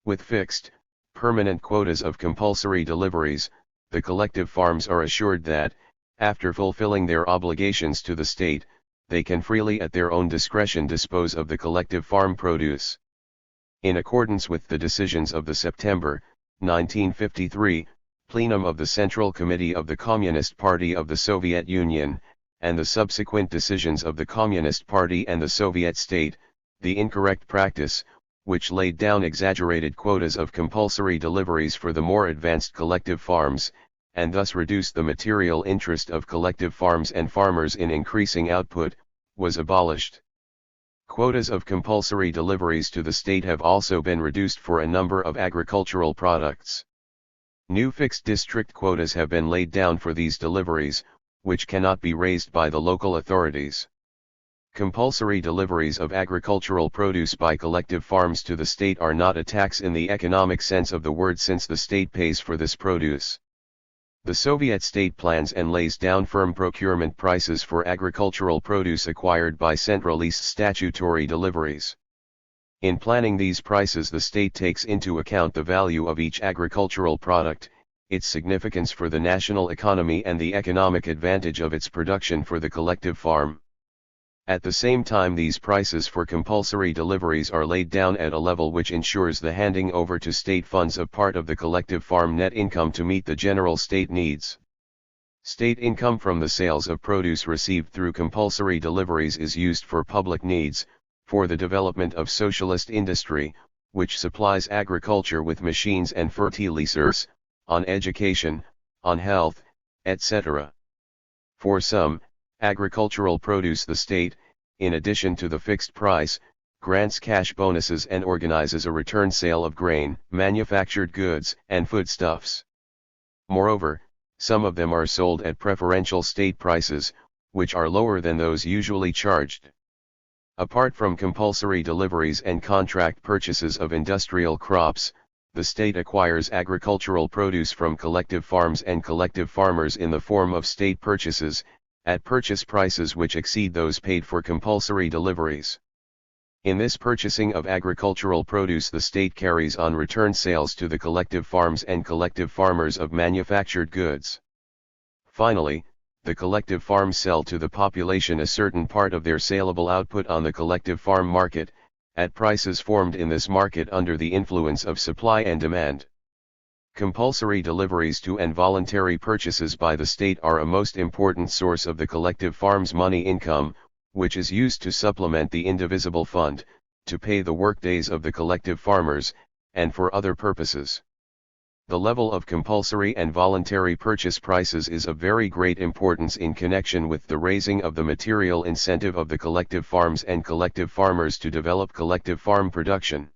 With fixed, permanent quotas of compulsory deliveries, the collective farms are assured that, after fulfilling their obligations to the state, they can freely at their own discretion dispose of the collective farm produce. In accordance with the decisions of the September, 1953, plenum of the Central Committee of the Communist Party of the Soviet Union, and the subsequent decisions of the Communist Party and the Soviet state, the incorrect practice, which laid down exaggerated quotas of compulsory deliveries for the more advanced collective farms, and thus reduced the material interest of collective farms and farmers in increasing output, was abolished. Quotas of compulsory deliveries to the state have also been reduced for a number of agricultural products. New fixed district quotas have been laid down for these deliveries, which cannot be raised by the local authorities. Compulsory deliveries of agricultural produce by collective farms to the state are not a tax in the economic sense of the word, since the state pays for this produce. The Soviet state plans and lays down firm procurement prices for agricultural produce acquired by centralist statutory deliveries. In planning these prices, the state takes into account the value of each agricultural product, its significance for the national economy, and the economic advantage of its production for the collective farm. At the same time, these prices for compulsory deliveries are laid down at a level which ensures the handing over to state funds of part of the collective farm net income to meet the general state needs. State income from the sales of produce received through compulsory deliveries is used for public needs, for the development of socialist industry, which supplies agriculture with machines and fertilizers, on education, on health, etc. For some agricultural produce, the state, in addition to the fixed price, grants cash bonuses and organizes a return sale of grain, manufactured goods, and foodstuffs. Moreover, some of them are sold at preferential state prices, which are lower than those usually charged. Apart from compulsory deliveries and contract purchases of industrial crops, the state acquires agricultural produce from collective farms and collective farmers in the form of state purchases, at purchase prices which exceed those paid for compulsory deliveries. In this purchasing of agricultural produce, the state carries on return sales to the collective farms and collective farmers of manufactured goods. Finally, the collective farms sell to the population a certain part of their saleable output on the collective farm market, at prices formed in this market under the influence of supply and demand. Compulsory deliveries to and voluntary purchases by the state are a most important source of the collective farm's money income, which is used to supplement the indivisible fund, to pay the workdays of the collective farmers, and for other purposes. The level of compulsory and voluntary purchase prices is of very great importance in connection with the raising of the material incentive of the collective farms and collective farmers to develop collective farm production.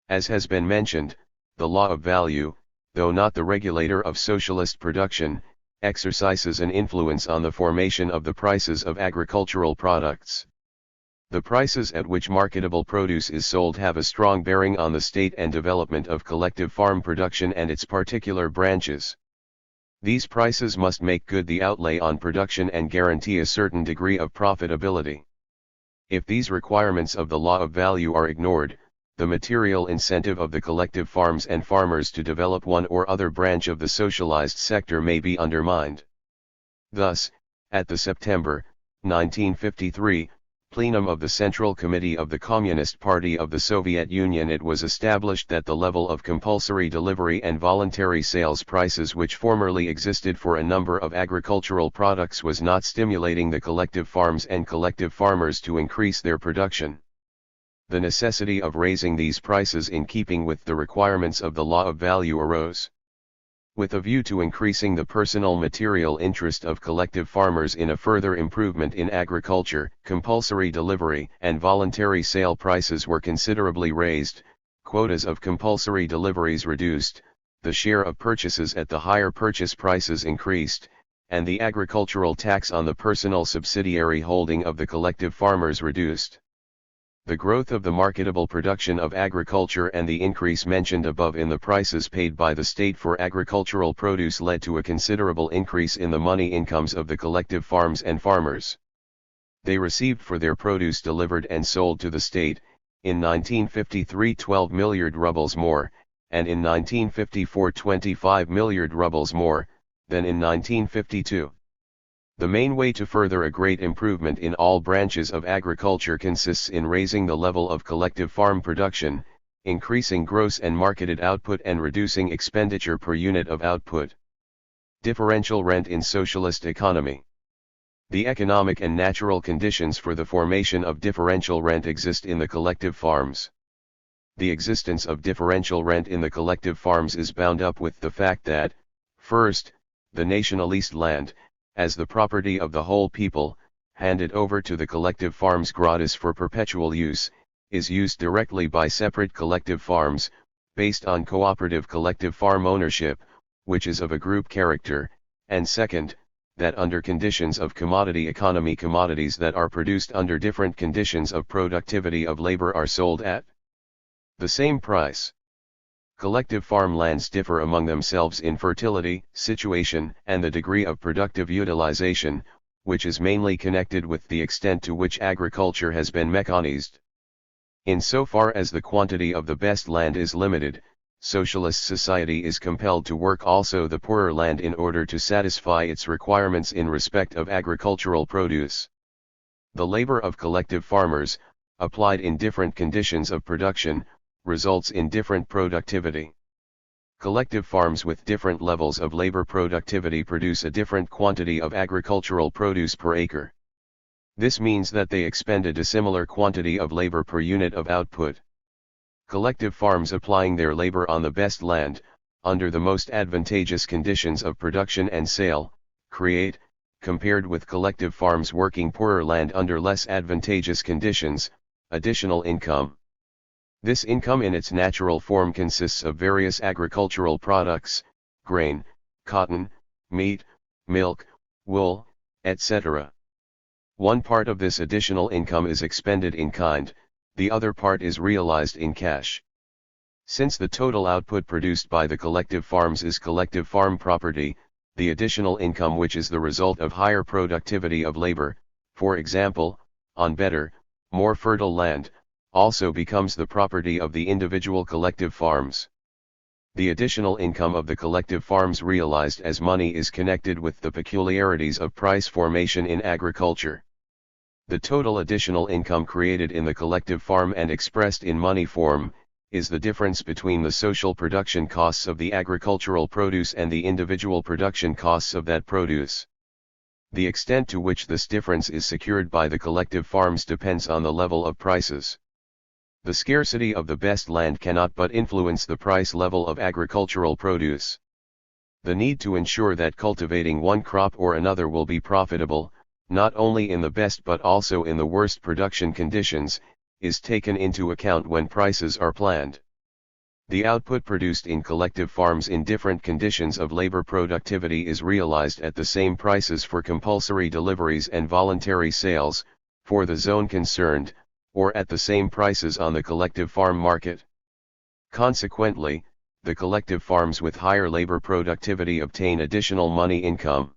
As has been mentioned, the law of value, though not the regulator of socialist production, exercises an influence on the formation of the prices of agricultural products. The prices at which marketable produce is sold have a strong bearing on the state and development of collective farm production and its particular branches. These prices must make good the outlay on production and guarantee a certain degree of profitability. If these requirements of the law of value are ignored, the material incentive of the collective farms and farmers to develop one or other branch of the socialized sector may be undermined. Thus, at the September 1953 plenum of the Central Committee of the Communist Party of the Soviet Union, it was established that the level of compulsory delivery and voluntary sales prices which formerly existed for a number of agricultural products was not stimulating the collective farms and collective farmers to increase their production. The necessity of raising these prices in keeping with the requirements of the law of value arose. With a view to increasing the personal material interest of collective farmers in a further improvement in agriculture, compulsory delivery and voluntary sale prices were considerably raised, quotas of compulsory deliveries reduced, the share of purchases at the higher purchase prices increased, and the agricultural tax on the personal subsidiary holding of the collective farmers reduced. The growth of the marketable production of agriculture and the increase mentioned above in the prices paid by the state for agricultural produce led to a considerable increase in the money incomes of the collective farms and farmers. They received for their produce delivered and sold to the state, in 1953 12 milliard rubles more, and in 1954 25 milliard rubles more, than in 1952. The main way to further a great improvement in all branches of agriculture consists in raising the level of collective farm production, increasing gross and marketed output and reducing expenditure per unit of output. Differential rent in socialist economy. The economic and natural conditions for the formation of differential rent exist in the collective farms. The existence of differential rent in the collective farms is bound up with the fact that, first, the nationalist land, as the property of the whole people, handed over to the collective farms gratis for perpetual use, is used directly by separate collective farms, based on cooperative collective farm ownership, which is of a group character, and second, that under conditions of commodity economy commodities that are produced under different conditions of productivity of labor are sold at the same price. Collective farm lands differ among themselves in fertility, situation, and the degree of productive utilization, which is mainly connected with the extent to which agriculture has been mechanized. Insofar as the quantity of the best land is limited, socialist society is compelled to work also the poorer land in order to satisfy its requirements in respect of agricultural produce. The labor of collective farmers, applied in different conditions of production, results in different productivity. Collective farms with different levels of labor productivity produce a different quantity of agricultural produce per acre. This means that they expend a dissimilar quantity of labor per unit of output. Collective farms applying their labor on the best land, under the most advantageous conditions of production and sale, create, compared with collective farms working poorer land under less advantageous conditions, additional income. This income in its natural form consists of various agricultural products, grain, cotton, meat, milk, wool, etc. One part of this additional income is expended in kind, the other part is realized in cash. Since the total output produced by the collective farms is collective farm property, the additional income which is the result of higher productivity of labor, for example, on better, more fertile land, also becomes the property of the individual collective farms. The additional income of the collective farms realized as money is connected with the peculiarities of price formation in agriculture. The total additional income created in the collective farm and expressed in money form, is the difference between the social production costs of the agricultural produce and the individual production costs of that produce. The extent to which this difference is secured by the collective farms depends on the level of prices. The scarcity of the best land cannot but influence the price level of agricultural produce. The need to ensure that cultivating one crop or another will be profitable, not only in the best but also in the worst production conditions, is taken into account when prices are planned. The output produced in collective farms in different conditions of labor productivity is realized at the same prices for compulsory deliveries and voluntary sales, for the zone concerned, or at the same prices on the collective farm market. Consequently, the collective farms with higher labor productivity obtain additional money income.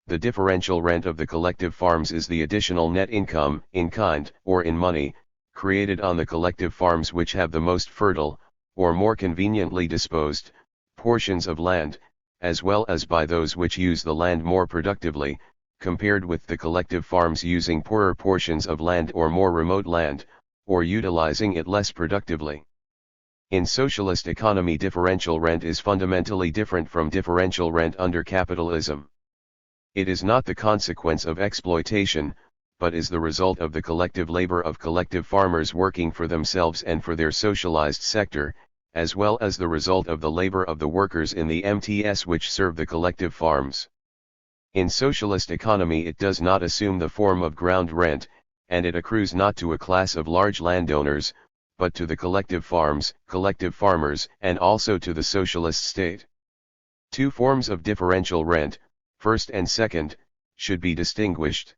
The differential rent of the collective farms is the additional net income, in kind, or in money, created on the collective farms which have the most fertile, or more conveniently disposed, portions of land, as well as by those which use the land more productively, compared with the collective farms using poorer portions of land or more remote land, or utilizing it less productively. In socialist economy, differential rent is fundamentally different from differential rent under capitalism. It is not the consequence of exploitation, but is the result of the collective labor of collective farmers working for themselves and for their socialized sector, as well as the result of the labor of the workers in the MTS which serve the collective farms. In socialist economy, it does not assume the form of ground rent, and it accrues not to a class of large landowners, but to the collective farms, collective farmers, and also to the socialist state. Two forms of differential rent, first and second, should be distinguished.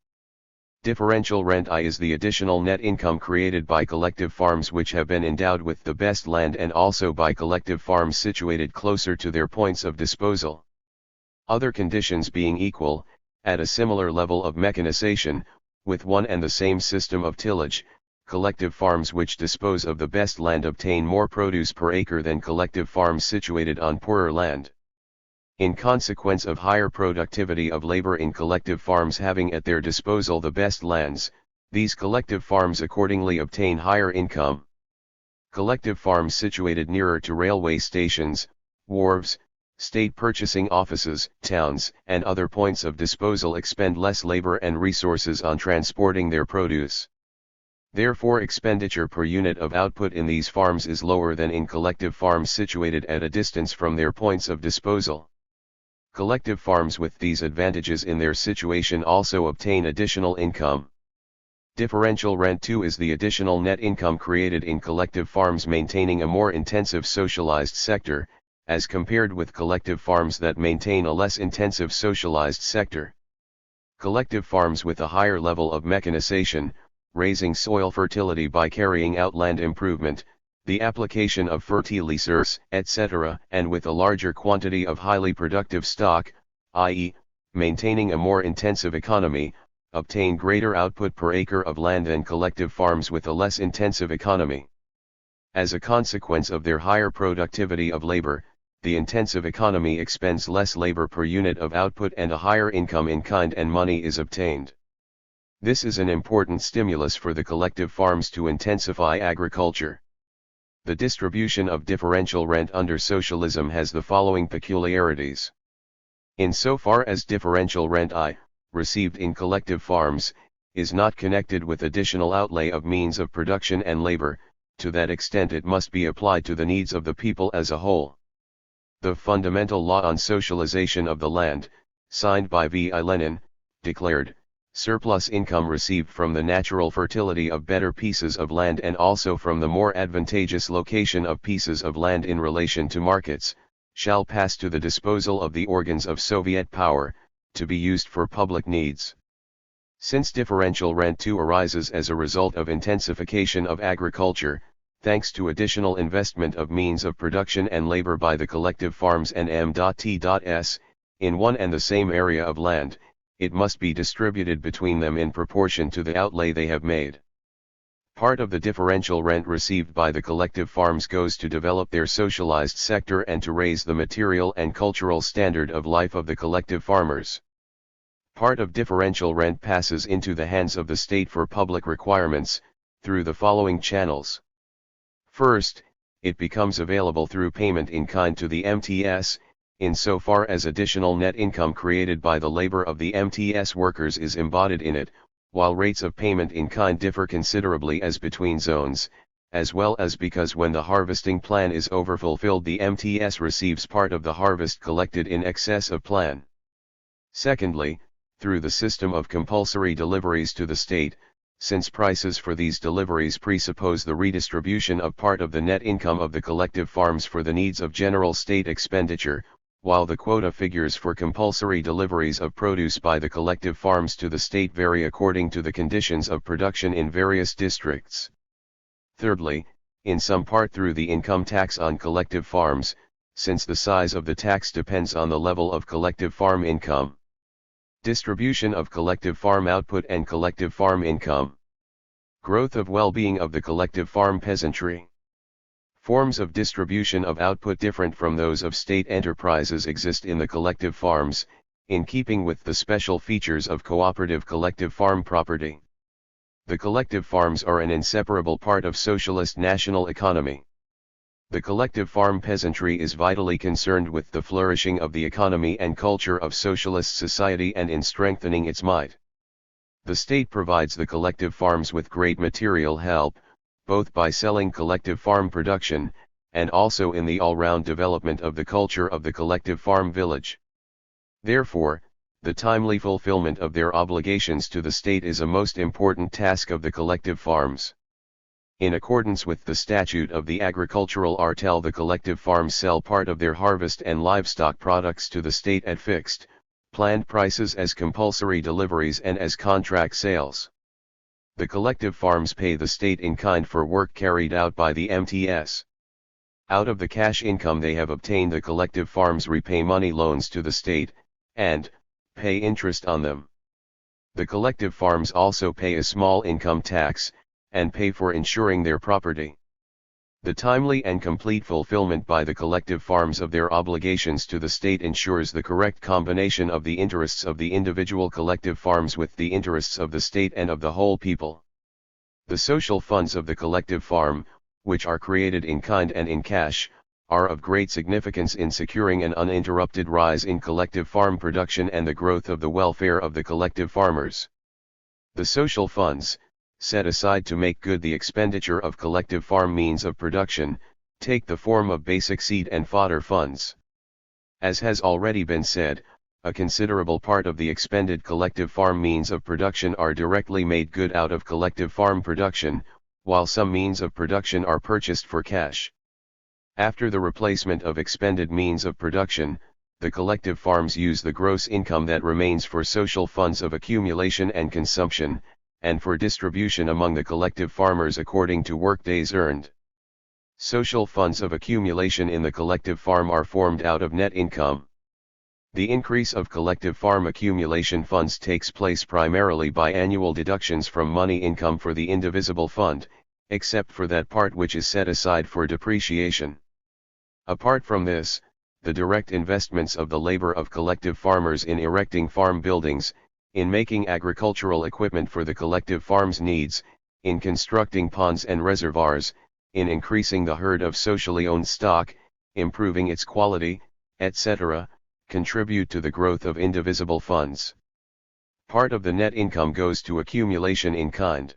Differential rent I is the additional net income created by collective farms which have been endowed with the best land and also by collective farms situated closer to their points of disposal. Other conditions being equal, at a similar level of mechanization, with one and the same system of tillage, collective farms which dispose of the best land obtain more produce per acre than collective farms situated on poorer land. In consequence of higher productivity of labor in collective farms having at their disposal the best lands, these collective farms accordingly obtain higher income. Collective farms situated nearer to railway stations, wharves, state purchasing offices, towns, and other points of disposal expend less labor and resources on transporting their produce. Therefore, expenditure per unit of output in these farms is lower than in collective farms situated at a distance from their points of disposal. Collective farms with these advantages in their situation also obtain additional income. Differential rent 2 is the additional net income created in collective farms maintaining a more intensive socialized sector, as compared with collective farms that maintain a less intensive socialized sector. Collective farms with a higher level of mechanization, raising soil fertility by carrying out land improvement, the application of fertilizers, etc., and with a larger quantity of highly productive stock, i.e., maintaining a more intensive economy, obtain greater output per acre of land than collective farms with a less intensive economy. As a consequence of their higher productivity of labor, the intensive economy expends less labor per unit of output and a higher income in kind and money is obtained. This is an important stimulus for the collective farms to intensify agriculture. The distribution of differential rent under socialism has the following peculiarities. Insofar as differential rent I, received in collective farms, is not connected with additional outlay of means of production and labor, to that extent it must be applied to the needs of the people as a whole. The fundamental law on socialization of the land, signed by V.I. Lenin, declared, surplus income received from the natural fertility of better pieces of land and also from the more advantageous location of pieces of land in relation to markets, shall pass to the disposal of the organs of Soviet power, to be used for public needs. Since differential rent 2 arises as a result of intensification of agriculture, thanks to additional investment of means of production and labor by the collective farms and M.T.S., in one and the same area of land, it must be distributed between them in proportion to the outlay they have made. Part of the differential rent received by the collective farms goes to develop their socialized sector and to raise the material and cultural standard of life of the collective farmers. Part of differential rent passes into the hands of the state for public requirements, through the following channels. First, it becomes available through payment in kind to the MTS, insofar as additional net income created by the labor of the MTS workers is embodied in it, while rates of payment in kind differ considerably as between zones, as well as because when the harvesting plan is overfulfilled the MTS receives part of the harvest collected in excess of plan. Secondly, through the system of compulsory deliveries to the state, since prices for these deliveries presuppose the redistribution of part of the net income of the collective farms for the needs of general state expenditure, while the quota figures for compulsory deliveries of produce by the collective farms to the state vary according to the conditions of production in various districts. Thirdly, in some part through the income tax on collective farms, since the size of the tax depends on the level of collective farm income. Distribution of collective farm output and collective farm income. Growth of well-being of the collective farm peasantry. Forms of distribution of output different from those of state enterprises exist in the collective farms, in keeping with the special features of cooperative collective farm property. The collective farms are an inseparable part of socialist national economy. The collective farm peasantry is vitally concerned with the flourishing of the economy and culture of socialist society and in strengthening its might. The state provides the collective farms with great material help, both by selling collective farm production, and also in the all-round development of the culture of the collective farm village. Therefore, the timely fulfillment of their obligations to the state is a most important task of the collective farms. In accordance with the statute of the agricultural artel, the collective farms sell part of their harvest and livestock products to the state at fixed, planned prices as compulsory deliveries and as contract sales. The collective farms pay the state in kind for work carried out by the MTS. Out of the cash income they have obtained, the collective farms repay money loans to the state, and pay interest on them. The collective farms also pay a small income tax, and pay for insuring their property. The timely and complete fulfillment by the collective farms of their obligations to the state ensures the correct combination of the interests of the individual collective farms with the interests of the state and of the whole people. The social funds of the collective farm, which are created in kind and in cash, are of great significance in securing an uninterrupted rise in collective farm production and the growth of the welfare of the collective farmers. The social funds, set aside to make good the expenditure of collective farm means of production, take the form of basic seed and fodder funds. As has already been said, a considerable part of the expended collective farm means of production are directly made good out of collective farm production, while some means of production are purchased for cash. After the replacement of expended means of production, the collective farms use the gross income that remains for social funds of accumulation and consumption, and for distribution among the collective farmers according to workdays earned. Social funds of accumulation in the collective farm are formed out of net income. The increase of collective farm accumulation funds takes place primarily by annual deductions from money income for the indivisible fund, except for that part which is set aside for depreciation. Apart from this, the direct investments of the labor of collective farmers in erecting farm buildings, in making agricultural equipment for the collective farm's needs, in constructing ponds and reservoirs, in increasing the herd of socially owned stock, improving its quality, etc., contribute to the growth of indivisible funds. Part of the net income goes to accumulation in kind.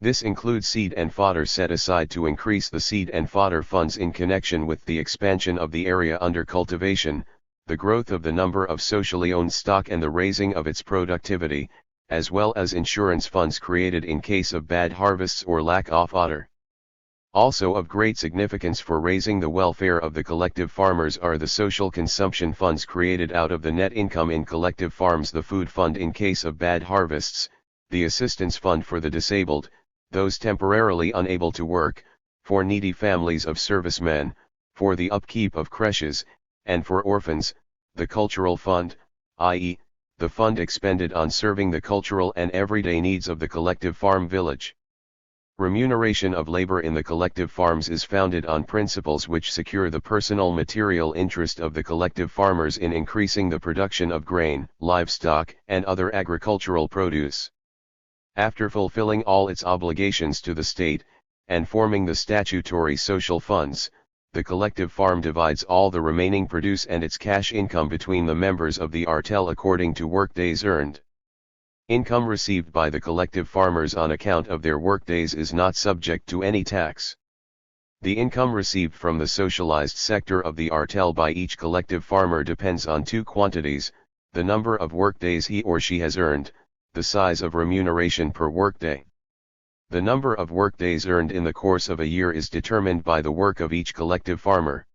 This includes seed and fodder set aside to increase the seed and fodder funds in connection with the expansion of the area under cultivation, the growth of the number of socially owned stock and the raising of its productivity, as well as insurance funds created in case of bad harvests or lack of fodder. Also of great significance for raising the welfare of the collective farmers are the social consumption funds created out of the net income in collective farms, the food fund in case of bad harvests, the assistance fund for the disabled, those temporarily unable to work, for needy families of servicemen, for the upkeep of creches, and for orphans, the cultural fund, i.e., the fund expended on serving the cultural and everyday needs of the collective farm village. Remuneration of labor in the collective farms is founded on principles which secure the personal material interest of the collective farmers in increasing the production of grain, livestock, and other agricultural produce. After fulfilling all its obligations to the state, and forming the statutory social funds, the collective farm divides all the remaining produce and its cash income between the members of the artel according to workdays earned. Income received by the collective farmers on account of their workdays is not subject to any tax. The income received from the socialized sector of the artel by each collective farmer depends on two quantities: the number of workdays he or she has earned, the size of remuneration per workday. The number of workdays earned in the course of a year is determined by the work of each collective farmer.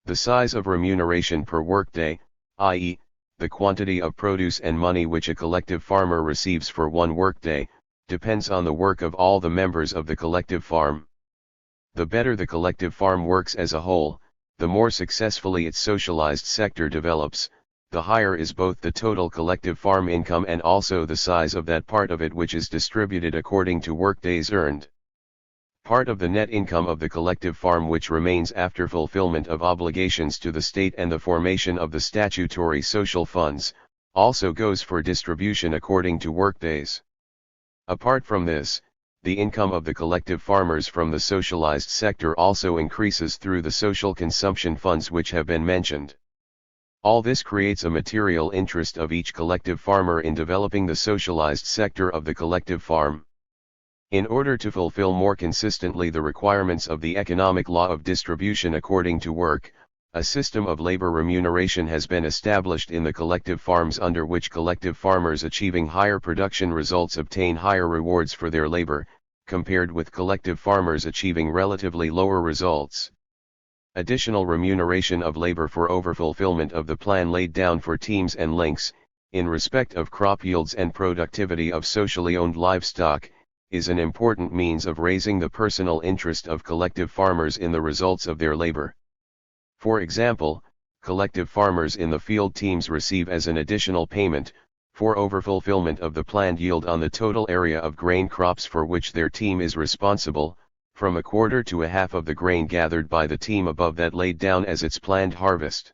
The size of remuneration per workday, i.e., the quantity of produce and money which a collective farmer receives for one workday, depends on the work of all the members of the collective farm. The better the collective farm works as a whole, the more successfully its socialized sector develops, the higher is both the total collective farm income and also the size of that part of it which is distributed according to workdays earned. Part of the net income of the collective farm which remains after fulfillment of obligations to the state and the formation of the statutory social funds, also goes for distribution according to workdays. Apart from this, the income of the collective farmers from the socialized sector also increases through the social consumption funds which have been mentioned. All this creates a material interest of each collective farmer in developing the socialized sector of the collective farm. In order to fulfill more consistently the requirements of the economic law of distribution according to work, a system of labor remuneration has been established in the collective farms under which collective farmers achieving higher production results obtain higher rewards for their labor, compared with collective farmers achieving relatively lower results. Additional remuneration of labor for overfulfillment of the plan laid down for teams and links, in respect of crop yields and productivity of socially owned livestock, is an important means of raising the personal interest of collective farmers in the results of their labor. For example, collective farmers in the field teams receive as an additional payment, for overfulfillment of the planned yield on the total area of grain crops for which their team is responsible, from a quarter to a half of the grain gathered by the team above that laid down as its planned harvest.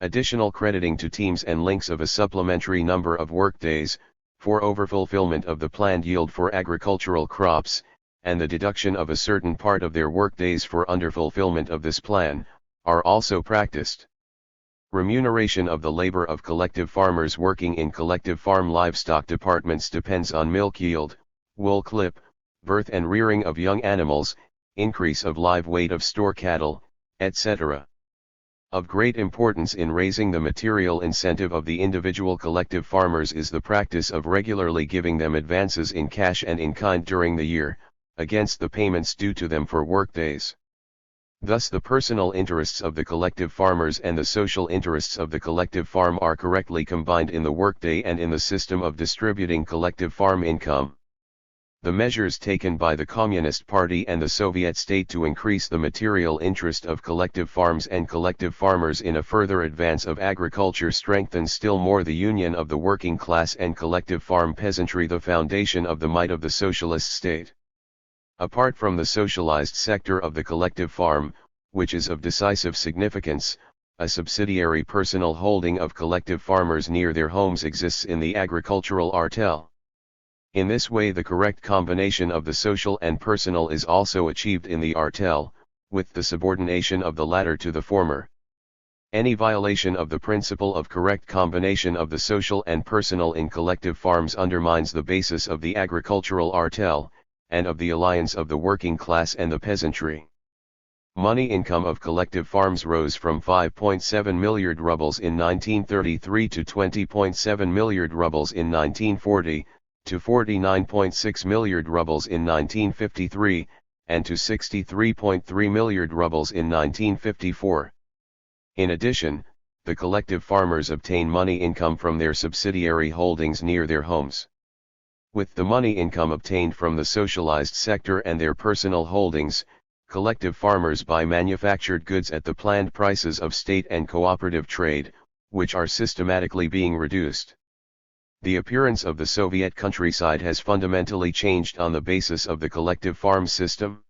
Additional crediting to teams and links of a supplementary number of workdays, for overfulfillment of the planned yield for agricultural crops, and the deduction of a certain part of their workdays for underfulfillment of this plan, are also practiced. Remuneration of the labor of collective farmers working in collective farm livestock departments depends on milk yield, wool clip, birth and rearing of young animals, increase of live weight of store cattle, etc. Of great importance in raising the material incentive of the individual collective farmers is the practice of regularly giving them advances in cash and in kind during the year, against the payments due to them for workdays. Thus the personal interests of the collective farmers and the social interests of the collective farm are correctly combined in the workday and in the system of distributing collective farm income. The measures taken by the Communist Party and the Soviet state to increase the material interest of collective farms and collective farmers in a further advance of agriculture strengthen still more the union of the working class and collective farm peasantry, the foundation of the might of the socialist state. Apart from the socialized sector of the collective farm, which is of decisive significance, a subsidiary personal holding of collective farmers near their homes exists in the agricultural artel. In this way the correct combination of the social and personal is also achieved in the artel, with the subordination of the latter to the former. Any violation of the principle of correct combination of the social and personal in collective farms undermines the basis of the agricultural artel, and of the alliance of the working class and the peasantry. Money income of collective farms rose from 5.7 milliard rubles in 1933 to 20.7 milliard rubles in 1940, to 49.6 milliard rubles in 1953, and to 63.3 milliard rubles in 1954. In addition, the collective farmers obtain money income from their subsidiary holdings near their homes. With the money income obtained from the socialized sector and their personal holdings, collective farmers buy manufactured goods at the planned prices of state and cooperative trade, which are systematically being reduced. The appearance of the Soviet countryside has fundamentally changed on the basis of the collective farm system.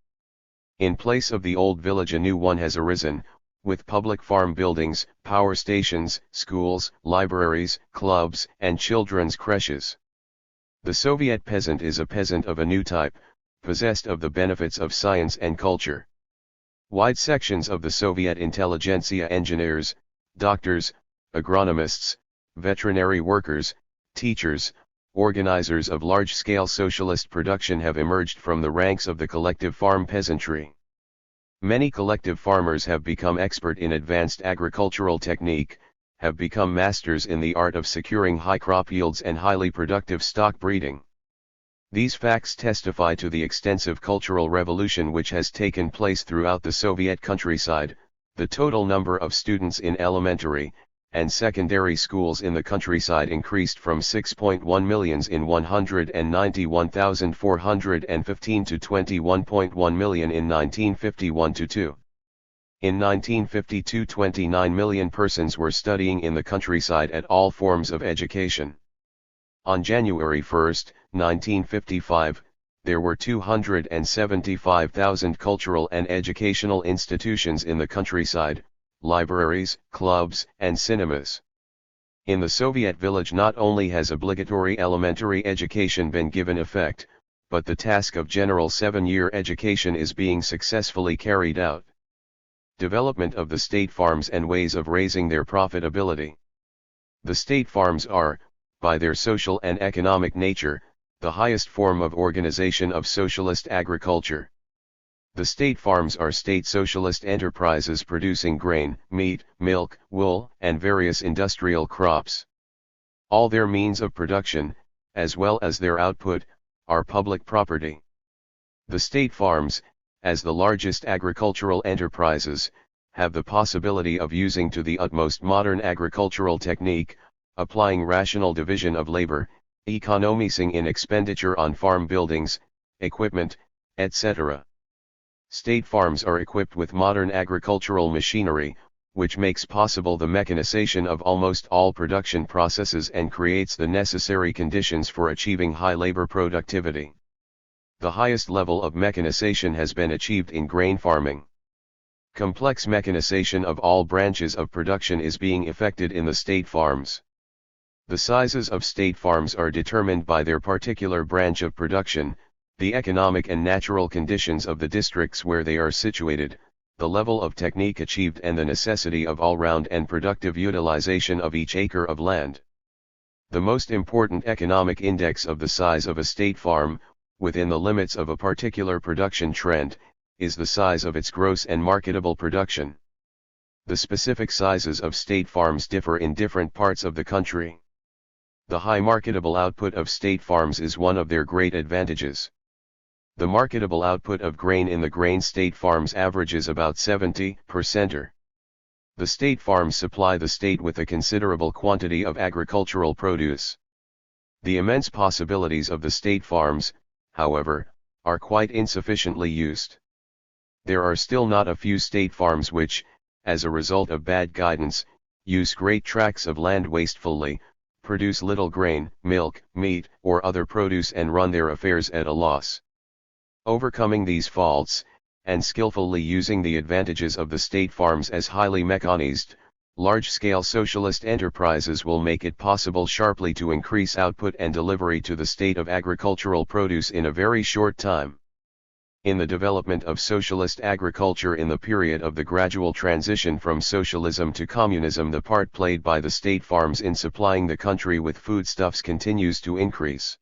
In place of the old village a new one has arisen, with public farm buildings, power stations, schools, libraries, clubs, and children's creches. The Soviet peasant is a peasant of a new type, possessed of the benefits of science and culture. Wide sections of the Soviet intelligentsia, engineers, doctors, agronomists, veterinary workers, teachers, organizers of large-scale socialist production have emerged from the ranks of the collective farm peasantry. Many collective farmers have become expert in advanced agricultural technique, have become masters in the art of securing high crop yields and highly productive stock breeding. These facts testify to the extensive cultural revolution which has taken place throughout the Soviet countryside. The total number of students in elementary and secondary schools in the countryside increased from 6.1 million in 191,415 to 21.1 million in 1951 to 2. In 1952, 29 million persons were studying in the countryside at all forms of education. On January 1, 1955, there were 275,000 cultural and educational institutions in the countryside, libraries, clubs, and cinemas. In the Soviet village not only has obligatory elementary education been given effect, but the task of general 7-year education is being successfully carried out. Development of the state farms and ways of raising their profitability. The state farms are, by their social and economic nature, the highest form of organization of socialist agriculture. The state farms are state socialist enterprises producing grain, meat, milk, wool, and various industrial crops. All their means of production, as well as their output, are public property. The state farms, as the largest agricultural enterprises, have the possibility of using to the utmost modern agricultural technique, applying rational division of labor, economizing in expenditure on farm buildings, equipment, etc. State farms are equipped with modern agricultural machinery, which makes possible the mechanization of almost all production processes and creates the necessary conditions for achieving high labor productivity. The highest level of mechanization has been achieved in grain farming. Complex mechanization of all branches of production is being effected in the state farms. The sizes of state farms are determined by their particular branch of production, The economic and natural conditions of the districts where they are situated, the level of technique achieved and the necessity of all-round and productive utilization of each acre of land. The most important economic index of the size of a state farm, within the limits of a particular production trend, is the size of its gross and marketable production. The specific sizes of state farms differ in different parts of the country. The high marketable output of state farms is one of their great advantages. The marketable output of grain in the grain state farms averages about 70%. The state farms supply the state with a considerable quantity of agricultural produce. The immense possibilities of the state farms, however, are quite insufficiently used. There are still not a few state farms which, as a result of bad guidance, use great tracts of land wastefully, produce little grain, milk, meat, or other produce and run their affairs at a loss. Overcoming these faults, and skillfully using the advantages of the state farms as highly mechanized, large-scale socialist enterprises will make it possible sharply to increase output and delivery to the state of agricultural produce in a very short time. In the development of socialist agriculture in the period of the gradual transition from socialism to communism, the part played by the state farms in supplying the country with foodstuffs continues to increase.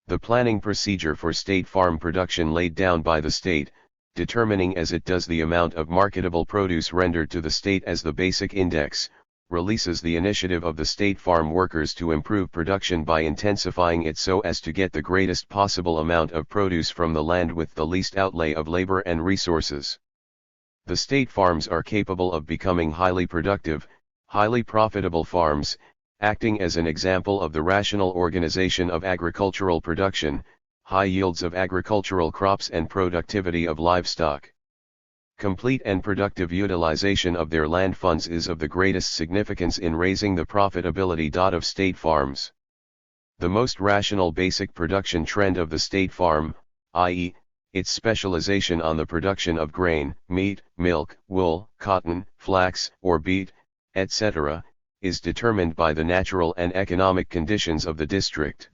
The planning procedure for state farm production laid down by the state, determining as it does the amount of marketable produce rendered to the state as the basic index, releases the initiative of the state farm workers to improve production by intensifying it so as to get the greatest possible amount of produce from the land with the least outlay of labor and resources. The state farms are capable of becoming highly productive, highly profitable farms, acting as an example of the rational organization of agricultural production, high yields of agricultural crops and productivity of livestock. Complete and productive utilization of their land funds is of the greatest significance in raising the profitability of state farms. The most rational basic production trend of the state farm, i.e., its specialization on the production of grain, meat, milk, wool, cotton, flax, or beet, etc., is determined by the natural and economic conditions of the district.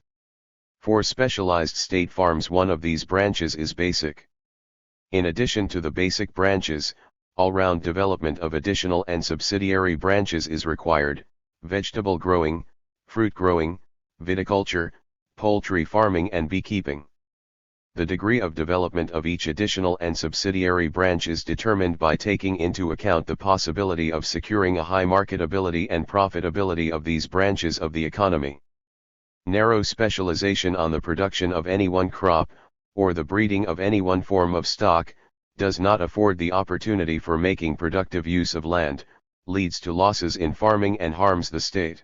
For specialized state farms, one of these branches is basic. In addition to the basic branches, all-round development of additional and subsidiary branches is required: vegetable growing, fruit growing, viticulture, poultry farming and beekeeping. The degree of development of each additional and subsidiary branch is determined by taking into account the possibility of securing a high marketability and profitability of these branches of the economy. Narrow specialization on the production of any one crop, or the breeding of any one form of stock, does not afford the opportunity for making productive use of land, leads to losses in farming and harms the state.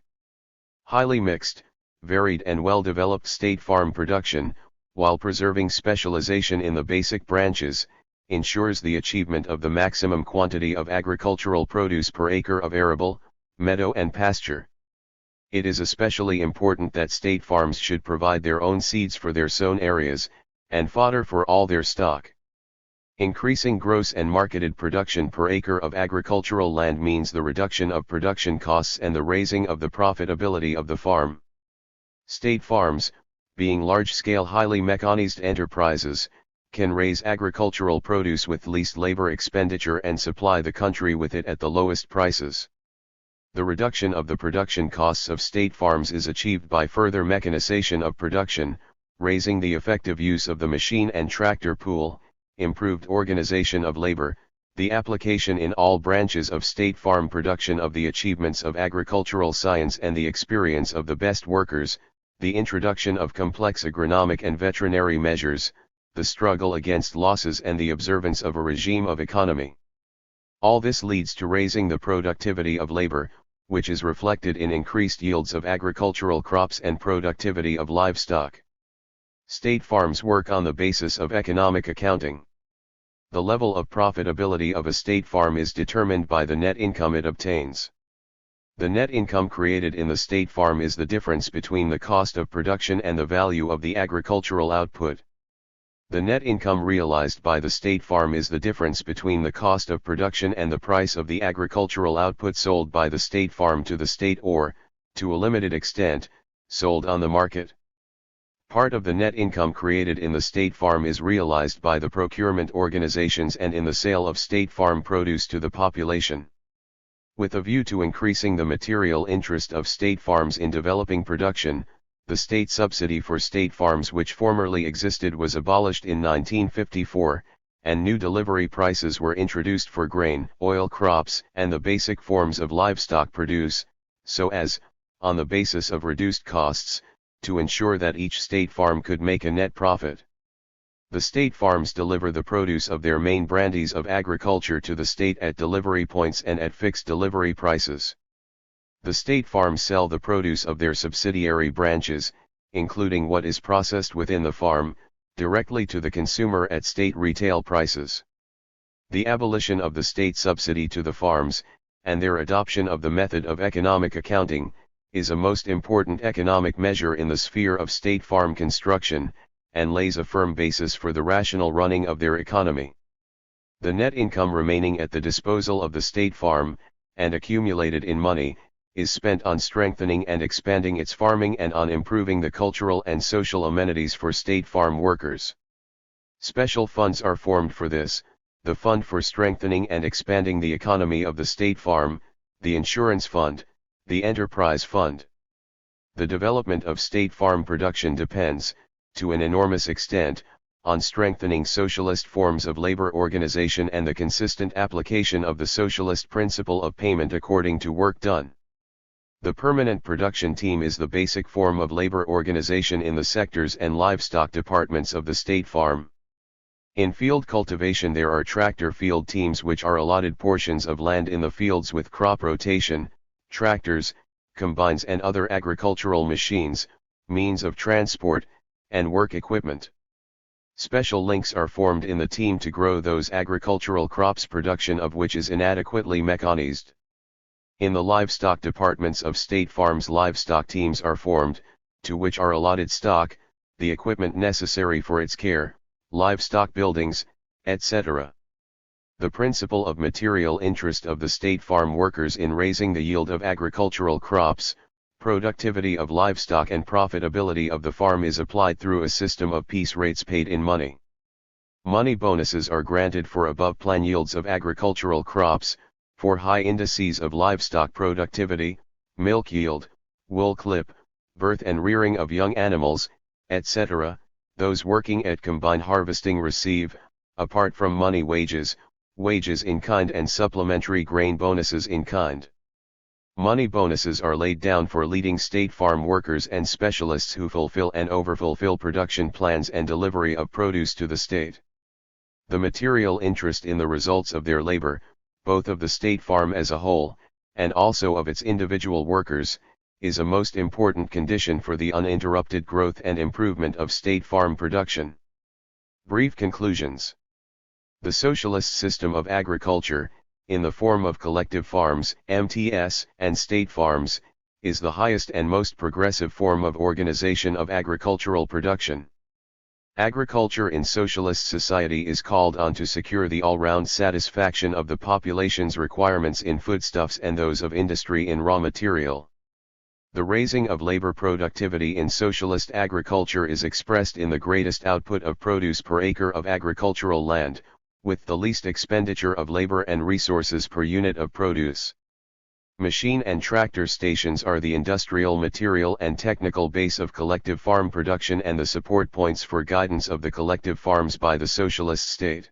Highly mixed, varied and well-developed state farm production, while preserving specialization in the basic branches, ensures the achievement of the maximum quantity of agricultural produce per acre of arable, meadow and pasture. It is especially important that state farms should provide their own seeds for their sown areas, and fodder for all their stock. Increasing gross and marketed production per acre of agricultural land means the reduction of production costs and the raising of the profitability of the farm. State farms, being large-scale highly mechanized enterprises, can raise agricultural produce with least labor expenditure and supply the country with it at the lowest prices. The reduction of the production costs of state farms is achieved by further mechanization of production, raising the effective use of the machine and tractor pool, improved organization of labor, the application in all branches of state farm production of the achievements of agricultural science and the experience of the best workers, the introduction of complex agronomic and veterinary measures, the struggle against losses and the observance of a regime of economy. All this leads to raising the productivity of labor, which is reflected in increased yields of agricultural crops and productivity of livestock. State farms work on the basis of economic accounting. The level of profitability of a state farm is determined by the net income it obtains. The net income created in the state farm is the difference between the cost of production and the value of the agricultural output. The net income realized by the state farm is the difference between the cost of production and the price of the agricultural output sold by the state farm to the state or, to a limited extent, sold on the market. Part of the net income created in the state farm is realized by the procurement organizations and in the sale of state farm produce to the population. With a view to increasing the material interest of state farms in developing production, the state subsidy for state farms which formerly existed was abolished in 1954, and new delivery prices were introduced for grain, oil crops, and the basic forms of livestock produce, so as, on the basis of reduced costs, to ensure that each state farm could make a net profit. The state farms deliver the produce of their main branches of agriculture to the state at delivery points and at fixed delivery prices. The state farms sell the produce of their subsidiary branches, including what is processed within the farm, directly to the consumer at state retail prices. The abolition of the state subsidy to the farms, and their adoption of the method of economic accounting, is a most important economic measure in the sphere of state farm construction, and lays a firm basis for the rational running of their economy. The net income remaining at the disposal of the state farm, and accumulated in money, is spent on strengthening and expanding its farming and on improving the cultural and social amenities for state farm workers. Special funds are formed for this: the Fund for Strengthening and Expanding the Economy of the State Farm, the Insurance Fund, the Enterprise Fund. The development of state farm production depends, to an enormous extent, on strengthening socialist forms of labor organization and the consistent application of the socialist principle of payment according to work done. The permanent production team is the basic form of labor organization in the sectors and livestock departments of the state farm. In field cultivation there are tractor field teams which are allotted portions of land in the fields with crop rotation, tractors, combines and other agricultural machines, means of transport, and work equipment. Special links are formed in the team to grow those agricultural crops production of which is inadequately mechanized. In the livestock departments of state farms livestock teams are formed, to which are allotted stock, the equipment necessary for its care, livestock buildings, etc. The principle of material interest of the state farm workers in raising the yield of agricultural crops, productivity of livestock and profitability of the farm is applied through a system of piece rates paid in money. Money bonuses are granted for above-plan yields of agricultural crops, for high indices of livestock productivity, milk yield, wool clip, birth and rearing of young animals, etc. Those working at combine harvesting receive, apart from money wages in kind and supplementary grain bonuses in kind. Money bonuses are laid down for leading state farm workers and specialists who fulfill and overfulfill production plans and delivery of produce to the state. The material interest in the results of their labor, both of the state farm as a whole, and also of its individual workers, is a most important condition for the uninterrupted growth and improvement of state farm production. Brief conclusions. The socialist system of agriculture, in the form of collective farms, MTS, and state farms, is the highest and most progressive form of organization of agricultural production. Agriculture in socialist society is called on to secure the all-round satisfaction of the population's requirements in foodstuffs and those of industry in raw material. The raising of labor productivity in socialist agriculture is expressed in the greatest output of produce per acre of agricultural land, with the least expenditure of labor and resources per unit of produce. Machine and tractor stations are the industrial material and technical base of collective farm production and the support points for guidance of the collective farms by the socialist state.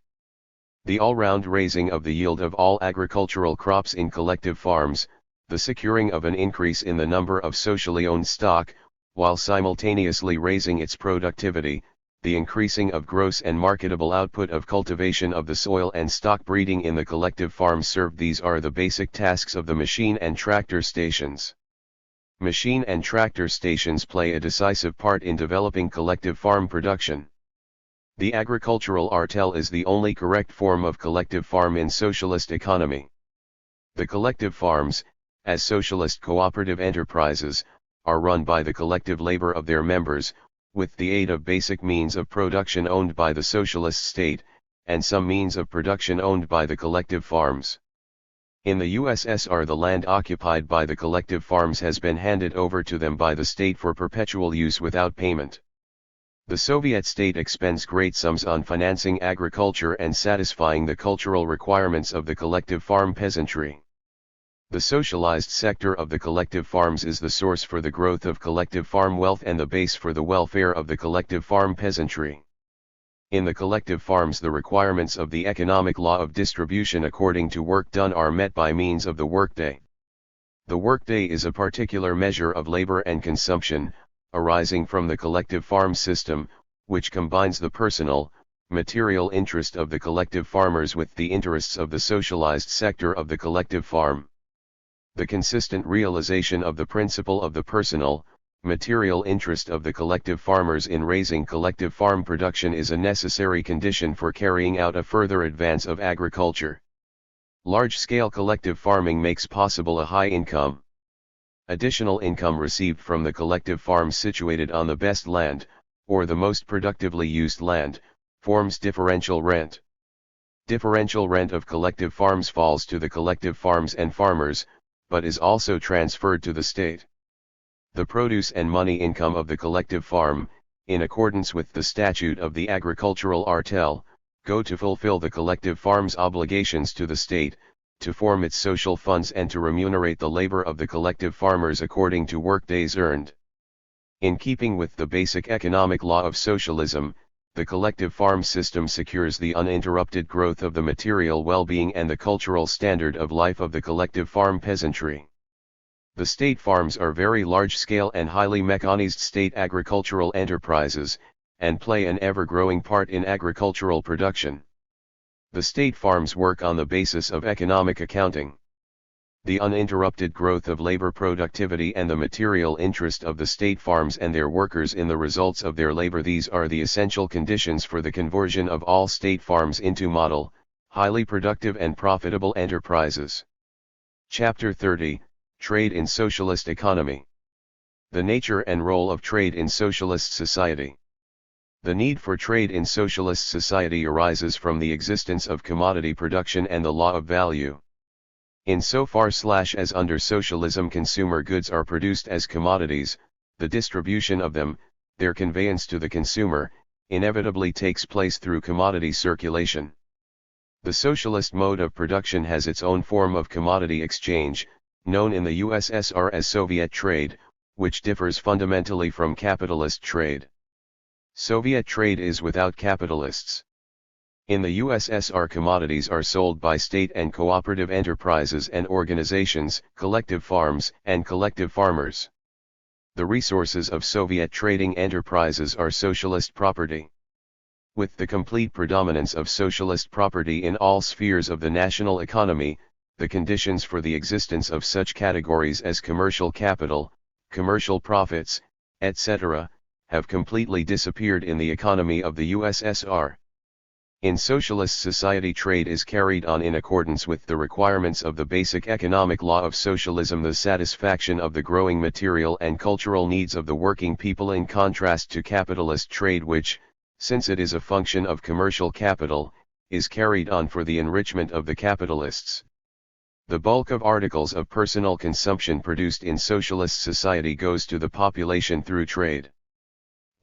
The all-round raising of the yield of all agricultural crops in collective farms, the securing of an increase in the number of socially owned stock, while simultaneously raising its productivity, the increasing of gross and marketable output of cultivation of the soil and stock breeding in the collective farms served. These are the basic tasks of the machine and tractor stations. Machine and tractor stations play a decisive part in developing collective farm production. The agricultural artel is the only correct form of collective farm in socialist economy. The collective farms, as socialist cooperative enterprises, are run by the collective labor of their members, with the aid of basic means of production owned by the socialist state, and some means of production owned by the collective farms. In the USSR, the land occupied by the collective farms has been handed over to them by the state for perpetual use without payment. The Soviet state expends great sums on financing agriculture and satisfying the cultural requirements of the collective farm peasantry. The socialized sector of the collective farms is the source for the growth of collective farm wealth and the base for the welfare of the collective farm peasantry. In the collective farms, the requirements of the economic law of distribution according to work done are met by means of the workday. The workday is a particular measure of labor and consumption, arising from the collective farm system, which combines the personal, material interest of the collective farmers with the interests of the socialized sector of the collective farm. The consistent realization of the principle of the personal, material interest of the collective farmers in raising collective farm production is a necessary condition for carrying out a further advance of agriculture. Large-scale collective farming makes possible a high income. Additional income received from the collective farms situated on the best land, or the most productively used land, forms differential rent. Differential rent of collective farms falls to the collective farms and farmers, but is also transferred to the state. The produce and money income of the collective farm, in accordance with the statute of the agricultural artel, go to fulfill the collective farm's obligations to the state, to form its social funds and to remunerate the labor of the collective farmers according to workdays earned. In keeping with the basic economic law of socialism, the collective farm system secures the uninterrupted growth of the material well-being and the cultural standard of life of the collective farm peasantry. The state farms are very large-scale and highly mechanized state agricultural enterprises, and play an ever-growing part in agricultural production. The state farms work on the basis of economic accounting. The uninterrupted growth of labor productivity and the material interest of the state farms and their workers in the results of their labor, these are the essential conditions for the conversion of all state farms into model, highly productive and profitable enterprises. Chapter 30, Trade in Socialist Economy. The nature and role of trade in socialist society. The need for trade in socialist society arises from the existence of commodity production and the law of value. Insofar as under socialism consumer goods are produced as commodities, the distribution of them, their conveyance to the consumer, inevitably takes place through commodity circulation. The socialist mode of production has its own form of commodity exchange, known in the USSR as Soviet trade, which differs fundamentally from capitalist trade. Soviet trade is without capitalists. In the USSR, commodities are sold by state and cooperative enterprises and organizations, collective farms, and collective farmers. The resources of Soviet trading enterprises are socialist property. With the complete predominance of socialist property in all spheres of the national economy, the conditions for the existence of such categories as commercial capital, commercial profits, etc., have completely disappeared in the economy of the USSR. In socialist society, trade is carried on in accordance with the requirements of the basic economic law of socialism, the satisfaction of the growing material and cultural needs of the working people, in contrast to capitalist trade which, since it is a function of commercial capital, is carried on for the enrichment of the capitalists. The bulk of articles of personal consumption produced in socialist society goes to the population through trade.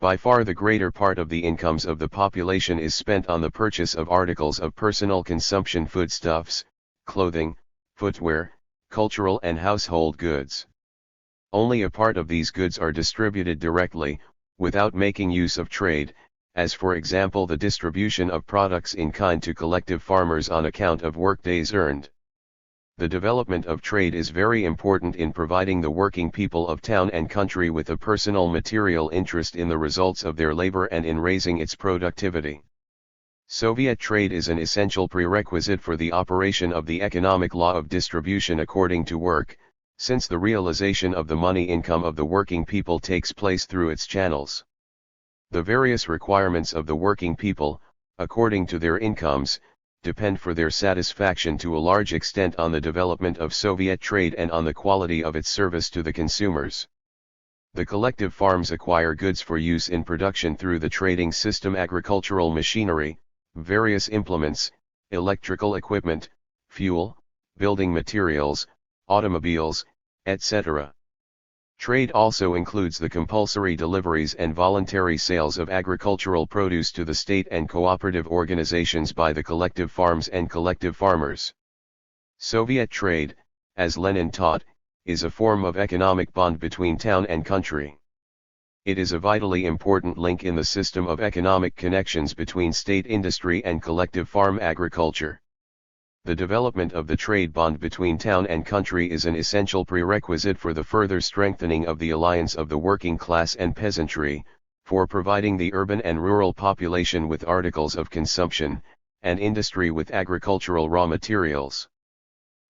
By far the greater part of the incomes of the population is spent on the purchase of articles of personal consumption, foodstuffs, clothing, footwear, cultural and household goods. Only a part of these goods are distributed directly, without making use of trade, as for example the distribution of products in kind to collective farmers on account of workdays earned. The development of trade is very important in providing the working people of town and country with a personal material interest in the results of their labor and in raising its productivity. Soviet trade is an essential prerequisite for the operation of the economic law of distribution according to work, since the realization of the money income of the working people takes place through its channels. The various requirements of the working people, according to their incomes, depend for their satisfaction to a large extent on the development of Soviet trade and on the quality of its service to the consumers. The collective farms acquire goods for use in production through the trading system: agricultural machinery, various implements, electrical equipment, fuel, building materials, automobiles, etc. Trade also includes the compulsory deliveries and voluntary sales of agricultural produce to the state and cooperative organizations by the collective farms and collective farmers. Soviet trade, as Lenin taught, is a form of economic bond between town and country. It is a vitally important link in the system of economic connections between state industry and collective farm agriculture. The development of the trade bond between town and country is an essential prerequisite for the further strengthening of the alliance of the working class and peasantry, for providing the urban and rural population with articles of consumption, and industry with agricultural raw materials.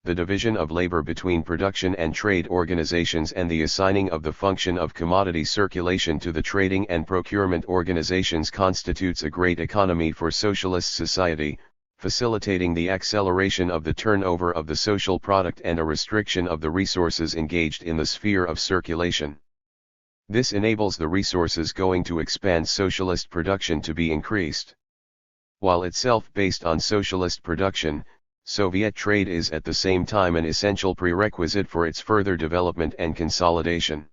The division of labor between production and trade organizations and the assigning of the function of commodity circulation to the trading and procurement organizations constitutes a great economy for socialist society, facilitating the acceleration of the turnover of the social product and a restriction of the resources engaged in the sphere of circulation. This enables the resources going to expand socialist production to be increased. While itself based on socialist production, Soviet trade is at the same time an essential prerequisite for its further development and consolidation.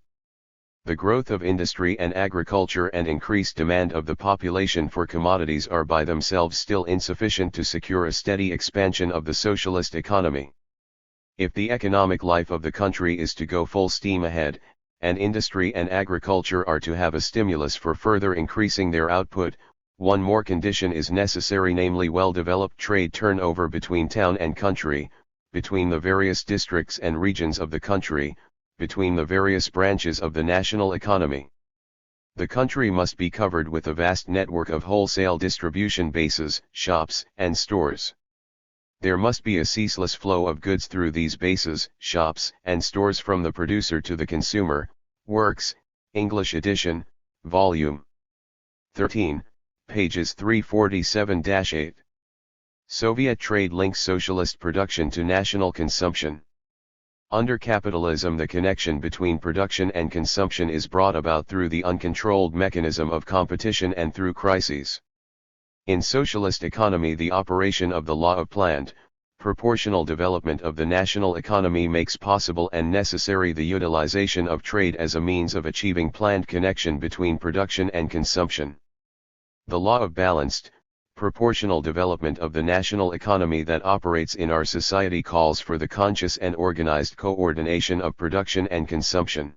The growth of industry and agriculture and increased demand of the population for commodities are by themselves still insufficient to secure a steady expansion of the socialist economy. If the economic life of the country is to go full steam ahead, and industry and agriculture are to have a stimulus for further increasing their output, one more condition is necessary, namely well-developed trade turnover between town and country, between the various districts and regions of the country, between the various branches of the national economy. The country must be covered with a vast network of wholesale distribution bases, shops, and stores. There must be a ceaseless flow of goods through these bases, shops, and stores from the producer to the consumer. Works, English edition, volume 13, pages 347-8. Soviet trade links socialist production to national consumption. Under capitalism, the connection between production and consumption is brought about through the uncontrolled mechanism of competition and through crises. In socialist economy, the operation of the law of planned, proportional development of the national economy makes possible and necessary the utilization of trade as a means of achieving planned connection between production and consumption. The law of balanced, proportional development of the national economy that operates in our society calls for the conscious and organized coordination of production and consumption.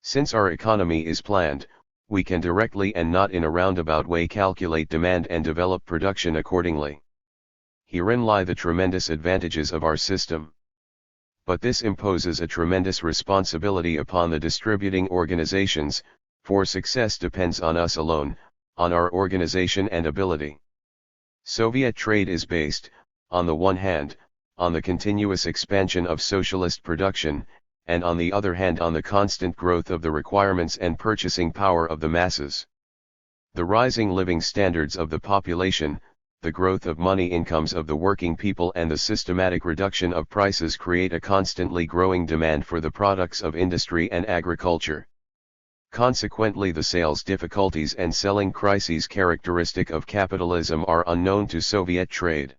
Since our economy is planned, we can directly and not in a roundabout way calculate demand and develop production accordingly. Herein lie the tremendous advantages of our system. But this imposes a tremendous responsibility upon the distributing organizations, for success depends on us alone, on our organization and ability. Soviet trade is based, on the one hand, on the continuous expansion of socialist production, and on the other hand on the constant growth of the requirements and purchasing power of the masses. The rising living standards of the population, the growth of money incomes of the working people and the systematic reduction of prices create a constantly growing demand for the products of industry and agriculture. Consequently, the sales difficulties and selling crises characteristic of capitalism are unknown to Soviet trade.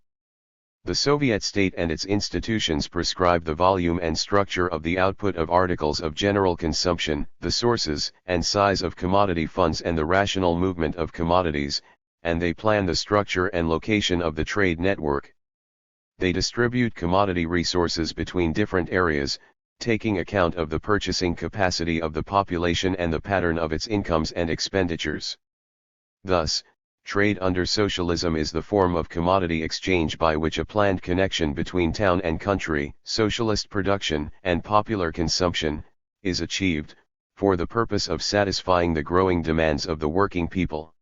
The Soviet state and its institutions prescribe the volume and structure of the output of articles of general consumption, the sources and size of commodity funds and the rational movement of commodities, and they plan the structure and location of the trade network. They distribute commodity resources between different areas, taking account of the purchasing capacity of the population and the pattern of its incomes and expenditures. Thus, trade under socialism is the form of commodity exchange by which a planned connection between town and country, socialist production, and popular consumption, is achieved, for the purpose of satisfying the growing demands of the working people.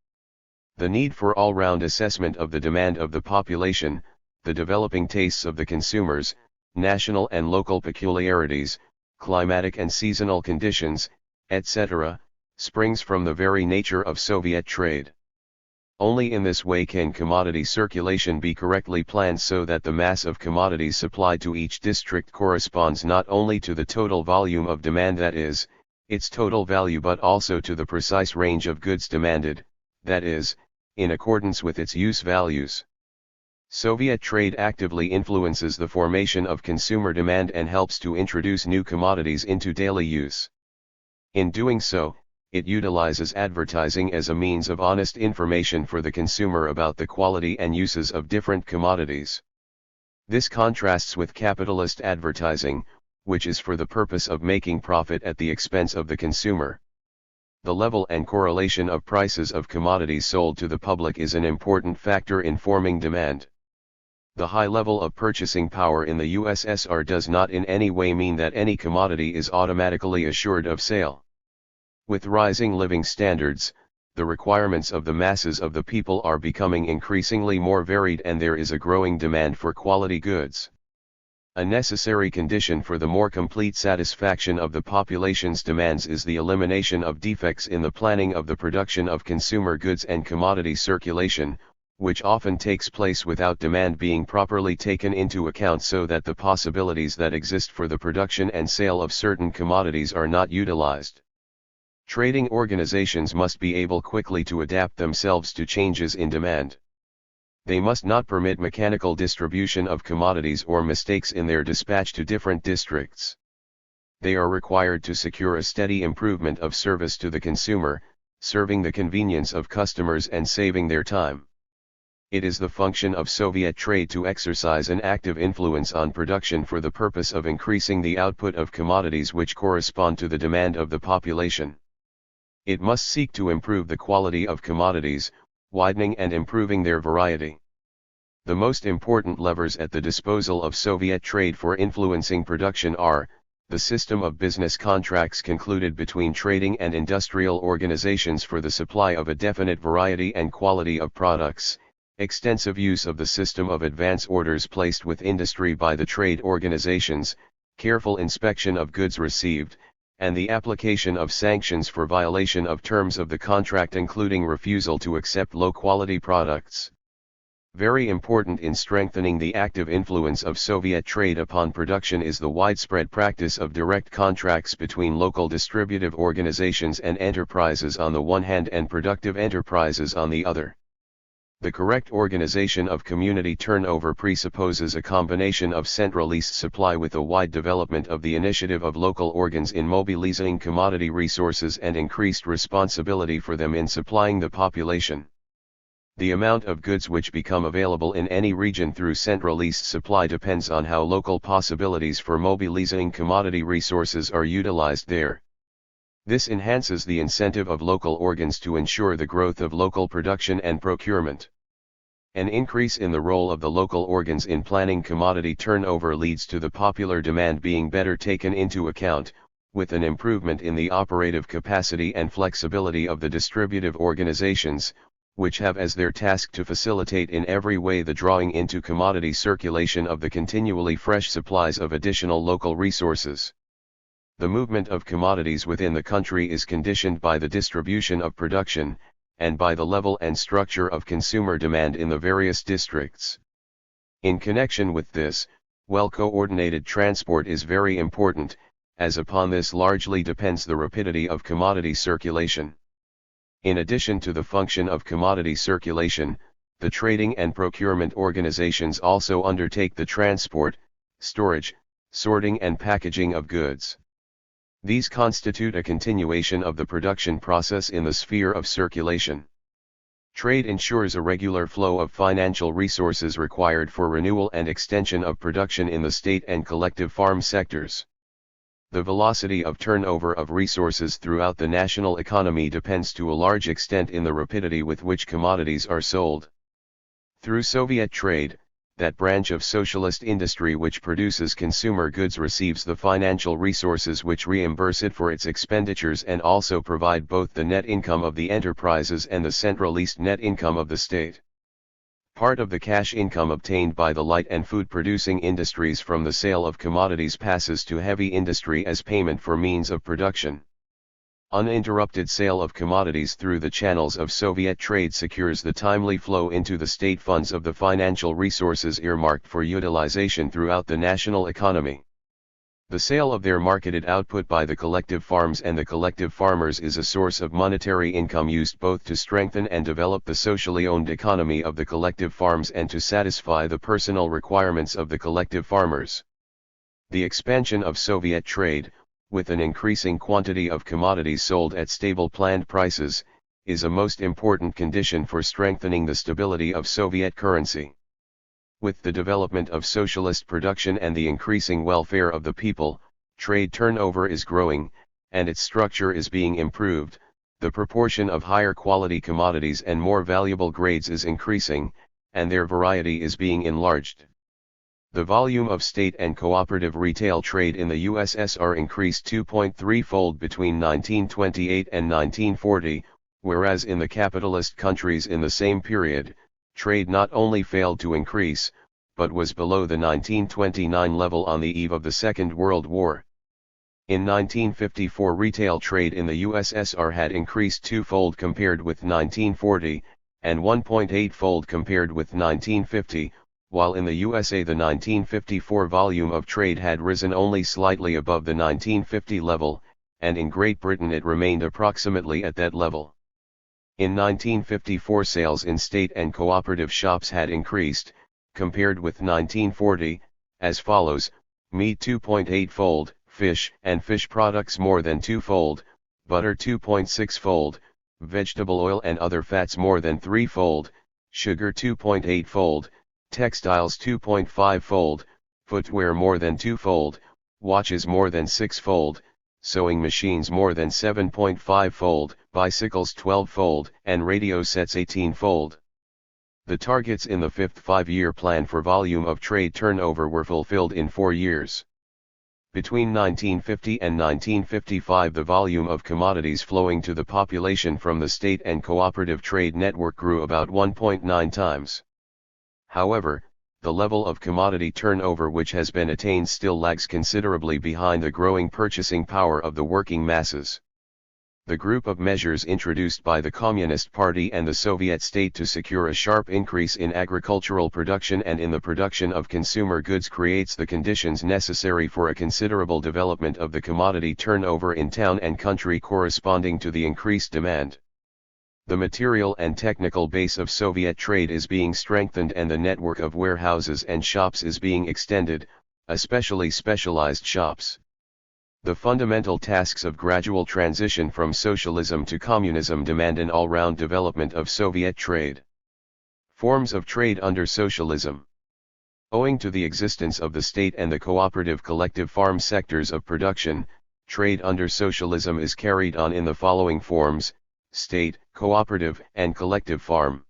The need for all-round assessment of the demand of the population, the developing tastes of the consumers, national and local peculiarities, climatic and seasonal conditions, etc., springs from the very nature of Soviet trade. Only in this way can commodity circulation be correctly planned so that the mass of commodities supplied to each district corresponds not only to the total volume of demand, that is, its total value, but also to the precise range of goods demanded, that is, in accordance with its use values. Soviet trade actively influences the formation of consumer demand and helps to introduce new commodities into daily use. In doing so, it utilizes advertising as a means of honest information for the consumer about the quality and uses of different commodities. This contrasts with capitalist advertising, which is for the purpose of making profit at the expense of the consumer. The level and correlation of prices of commodities sold to the public is an important factor in forming demand. The high level of purchasing power in the USSR does not in any way mean that any commodity is automatically assured of sale. With rising living standards, the requirements of the masses of the people are becoming increasingly more varied, and there is a growing demand for quality goods. A necessary condition for the more complete satisfaction of the population's demands is the elimination of defects in the planning of the production of consumer goods and commodity circulation, which often takes place without demand being properly taken into account, so that the possibilities that exist for the production and sale of certain commodities are not utilized. Trading organizations must be able quickly to adapt themselves to changes in demand. They must not permit mechanical distribution of commodities or mistakes in their dispatch to different districts. They are required to secure a steady improvement of service to the consumer, serving the convenience of customers and saving their time. It is the function of Soviet trade to exercise an active influence on production for the purpose of increasing the output of commodities which correspond to the demand of the population. It must seek to improve the quality of commodities, widening and improving their variety. The most important levers at the disposal of Soviet trade for influencing production are the system of business contracts concluded between trading and industrial organizations for the supply of a definite variety and quality of products, extensive use of the system of advance orders placed with industry by the trade organizations, careful inspection of goods received, and the application of sanctions for violation of terms of the contract, including refusal to accept low-quality products. Very important in strengthening the active influence of Soviet trade upon production is the widespread practice of direct contracts between local distributive organizations and enterprises on the one hand and productive enterprises on the other. The correct organization of community turnover presupposes a combination of centralized supply with a wide development of the initiative of local organs in mobilizing commodity resources and increased responsibility for them in supplying the population. The amount of goods which become available in any region through centralized supply depends on how local possibilities for mobilizing commodity resources are utilized there. This enhances the incentive of local organs to ensure the growth of local production and procurement. An increase in the role of the local organs in planning commodity turnover leads to the popular demand being better taken into account, with an improvement in the operative capacity and flexibility of the distributive organizations, which have as their task to facilitate in every way the drawing into commodity circulation of the continually fresh supplies of additional local resources. The movement of commodities within the country is conditioned by the distribution of production, and by the level and structure of consumer demand in the various districts. In connection with this, well-coordinated transport is very important, as upon this largely depends the rapidity of commodity circulation. In addition to the function of commodity circulation, the trading and procurement organizations also undertake the transport, storage, sorting and packaging of goods. These constitute a continuation of the production process in the sphere of circulation. Trade ensures a regular flow of financial resources required for renewal and extension of production in the state and collective farm sectors. The velocity of turnover of resources throughout the national economy depends to a large extent in the rapidity with which commodities are sold. Through Soviet trade, that branch of socialist industry which produces consumer goods receives the financial resources which reimburse it for its expenditures and also provide both the net income of the enterprises and the centralized net income of the state. Part of the cash income obtained by the light and food producing industries from the sale of commodities passes to heavy industry as payment for means of production. Uninterrupted sale of commodities through the channels of Soviet trade secures the timely flow into the state funds of the financial resources earmarked for utilization throughout the national economy. The sale of their marketed output by the collective farms and the collective farmers is a source of monetary income used both to strengthen and develop the socially owned economy of the collective farms and to satisfy the personal requirements of the collective farmers. The expansion of Soviet trade, with an increasing quantity of commodities sold at stable planned prices, is a most important condition for strengthening the stability of Soviet currency. With the development of socialist production and the increasing welfare of the people, trade turnover is growing, and its structure is being improved. The proportion of higher quality commodities and more valuable grades is increasing, and their variety is being enlarged. The volume of state and cooperative retail trade in the USSR increased 2.3-fold between 1928 and 1940, whereas in the capitalist countries in the same period, trade not only failed to increase, but was below the 1929 level on the eve of the Second World War. In 1954, retail trade in the USSR had increased twofold compared with 1940, and 1.8-fold compared with 1950, while in the USA the 1954 volume of trade had risen only slightly above the 1950 level, and in Great Britain it remained approximately at that level. In 1954 sales in state and cooperative shops had increased, compared with 1940, as follows: meat 2.8-fold, fish and fish products more than twofold, butter 2.6-fold, vegetable oil and other fats more than threefold, sugar 2.8-fold, textiles 2.5-fold, footwear more than twofold, watches more than sixfold, sewing machines more than 7.5-fold, bicycles 12-fold, and radio sets 18-fold. The targets in the fifth five-year plan for volume of trade turnover were fulfilled in 4 years. Between 1950 and 1955 the volume of commodities flowing to the population from the state and cooperative trade network grew about 1.9 times. However, the level of commodity turnover which has been attained still lags considerably behind the growing purchasing power of the working masses. The group of measures introduced by the Communist Party and the Soviet state to secure a sharp increase in agricultural production and in the production of consumer goods creates the conditions necessary for a considerable development of the commodity turnover in town and country corresponding to the increased demand. The material and technical base of Soviet trade is being strengthened and the network of warehouses and shops is being extended, especially specialized shops. The fundamental tasks of gradual transition from socialism to communism demand an all-round development of Soviet trade. Forms of trade under socialism. Owing to the existence of the state and the cooperative collective farm sectors of production, trade under socialism is carried on in the following forms: state, cooperative, and collective farm.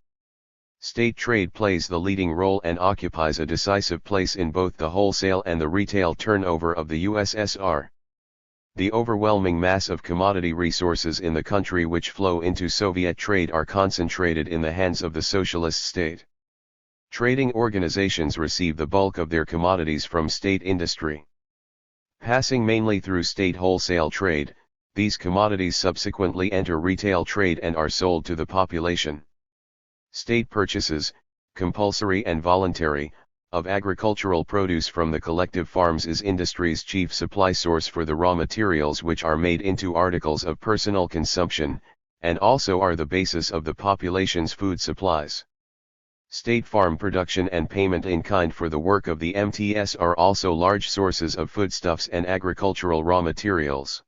State trade plays the leading role and occupies a decisive place in both the wholesale and the retail turnover of the USSR. The overwhelming mass of commodity resources in the country which flow into Soviet trade are concentrated in the hands of the socialist state. Trading organizations receive the bulk of their commodities from state industry. Passing mainly through state wholesale trade, these commodities subsequently enter retail trade and are sold to the population. State purchases, compulsory and voluntary, of agricultural produce from the collective farms is industry's chief supply source for the raw materials which are made into articles of personal consumption, and also are the basis of the population's food supplies. State farm production and payment in kind for the work of the MTS are also large sources of foodstuffs and agricultural raw materials.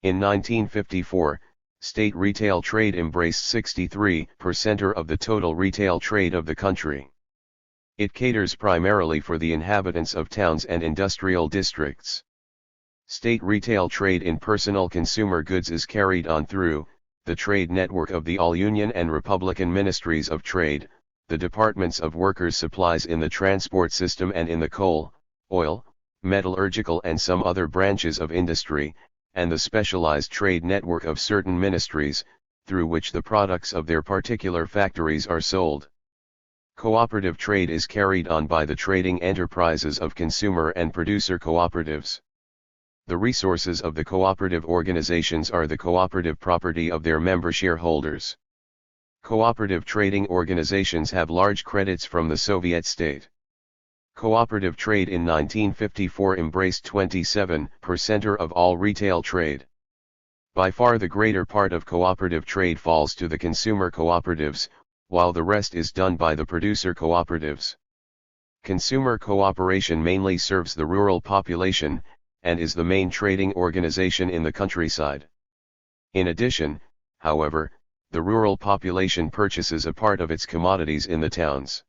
In 1954, state retail trade embraced 63% of the total retail trade of the country. It caters primarily for the inhabitants of towns and industrial districts. State retail trade in personal consumer goods is carried on through the trade network of the all-Union and Republican Ministries of Trade, the departments of workers' supplies in the transport system and in the coal, oil, metallurgical and some other branches of industry, and the specialized trade network of certain ministries, through which the products of their particular factories are sold. Cooperative trade is carried on by the trading enterprises of consumer and producer cooperatives. The resources of the cooperative organizations are the cooperative property of their member shareholders. Cooperative trading organizations have large credits from the Soviet state. Cooperative trade in 1954 embraced 27% of all retail trade. By far the greater part of cooperative trade falls to the consumer cooperatives, while the rest is done by the producer cooperatives. Consumer cooperation mainly serves the rural population, and is the main trading organization in the countryside. In addition, however, the rural population purchases a part of its commodities in the towns.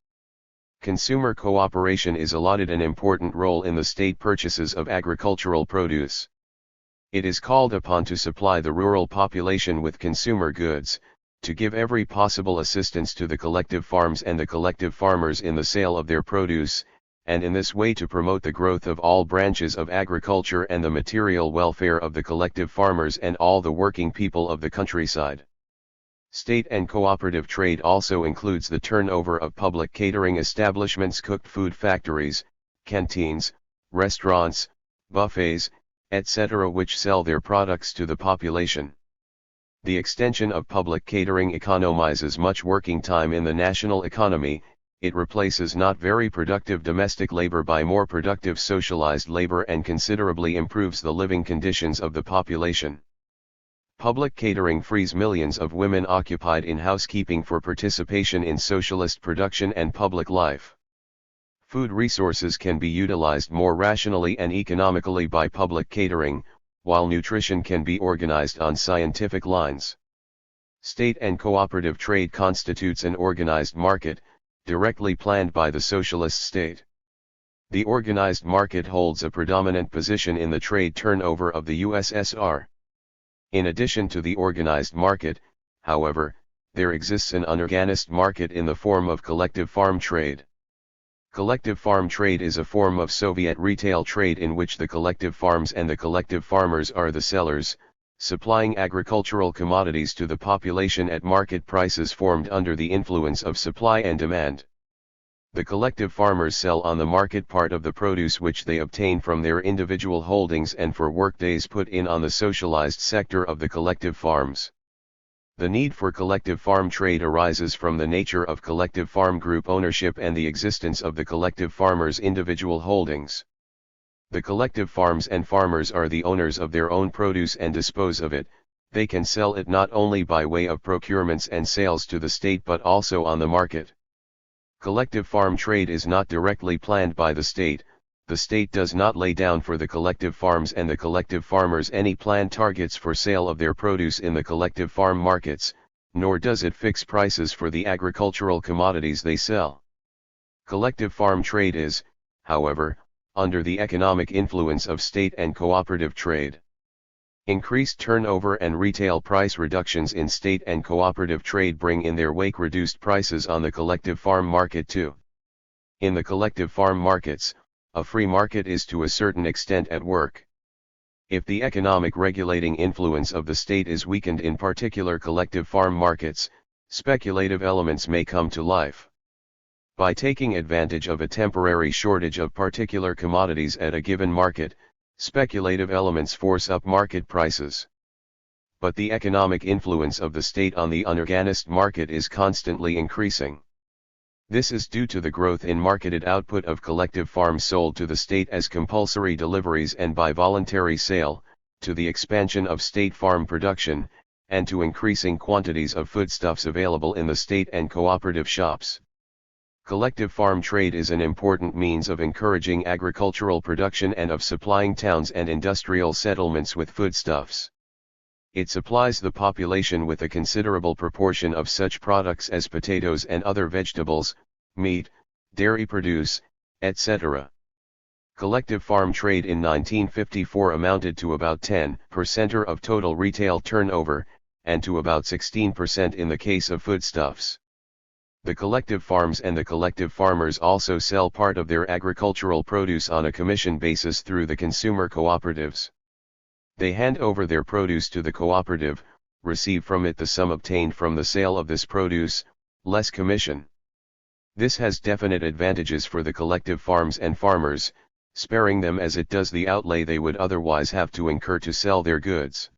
Consumer cooperation is allotted an important role in the state purchases of agricultural produce. It is called upon to supply the rural population with consumer goods, to give every possible assistance to the collective farms and the collective farmers in the sale of their produce, and in this way to promote the growth of all branches of agriculture and the material welfare of the collective farmers and all the working people of the countryside. State and cooperative trade also includes the turnover of public catering establishments, cooked food factories, canteens, restaurants, buffets, etc., which sell their products to the population. The extension of public catering economizes much working time in the national economy. It replaces not very productive domestic labor by more productive socialized labor and considerably improves the living conditions of the population. Public catering frees millions of women occupied in housekeeping for participation in socialist production and public life. Food resources can be utilized more rationally and economically by public catering, while nutrition can be organized on scientific lines. State and cooperative trade constitutes an organized market, directly planned by the socialist state. The organized market holds a predominant position in the trade turnover of the USSR. In addition to the organized market, however, there exists an unorganized market in the form of collective farm trade. Collective farm trade is a form of Soviet retail trade in which the collective farms and the collective farmers are the sellers, supplying agricultural commodities to the population at market prices formed under the influence of supply and demand. The collective farmers sell on the market part of the produce which they obtain from their individual holdings and for workdays put in on the socialized sector of the collective farms. The need for collective farm trade arises from the nature of collective farm group ownership and the existence of the collective farmers' individual holdings. The collective farms and farmers are the owners of their own produce and dispose of it. They can sell it not only by way of procurements and sales to the state but also on the market. Collective farm trade is not directly planned by the state does not lay down for the collective farms and the collective farmers any planned targets for sale of their produce in the collective farm markets, nor does it fix prices for the agricultural commodities they sell. Collective farm trade is, however, under the economic influence of state and cooperative trade. Increased turnover and retail price reductions in state and cooperative trade bring in their wake reduced prices on the collective farm market too. In the collective farm markets, a free market is to a certain extent at work. If the economic regulating influence of the state is weakened in particular collective farm markets, speculative elements may come to life. By taking advantage of a temporary shortage of particular commodities at a given market, speculative elements force up market prices. But the economic influence of the state on the unorganized market is constantly increasing. This is due to the growth in marketed output of collective farms sold to the state as compulsory deliveries and by voluntary sale, to the expansion of state farm production, and to increasing quantities of foodstuffs available in the state and cooperative shops. Collective farm trade is an important means of encouraging agricultural production and of supplying towns and industrial settlements with foodstuffs. It supplies the population with a considerable proportion of such products as potatoes and other vegetables, meat, dairy produce, etc. Collective farm trade in 1954 amounted to about 10% of total retail turnover, and to about 16% in the case of foodstuffs. The collective farms and the collective farmers also sell part of their agricultural produce on a commission basis through the consumer cooperatives. They hand over their produce to the cooperative, receive from it the sum obtained from the sale of this produce, less commission. This has definite advantages for the collective farms and farmers, sparing them as it does the outlay they would otherwise have to incur to sell their goods.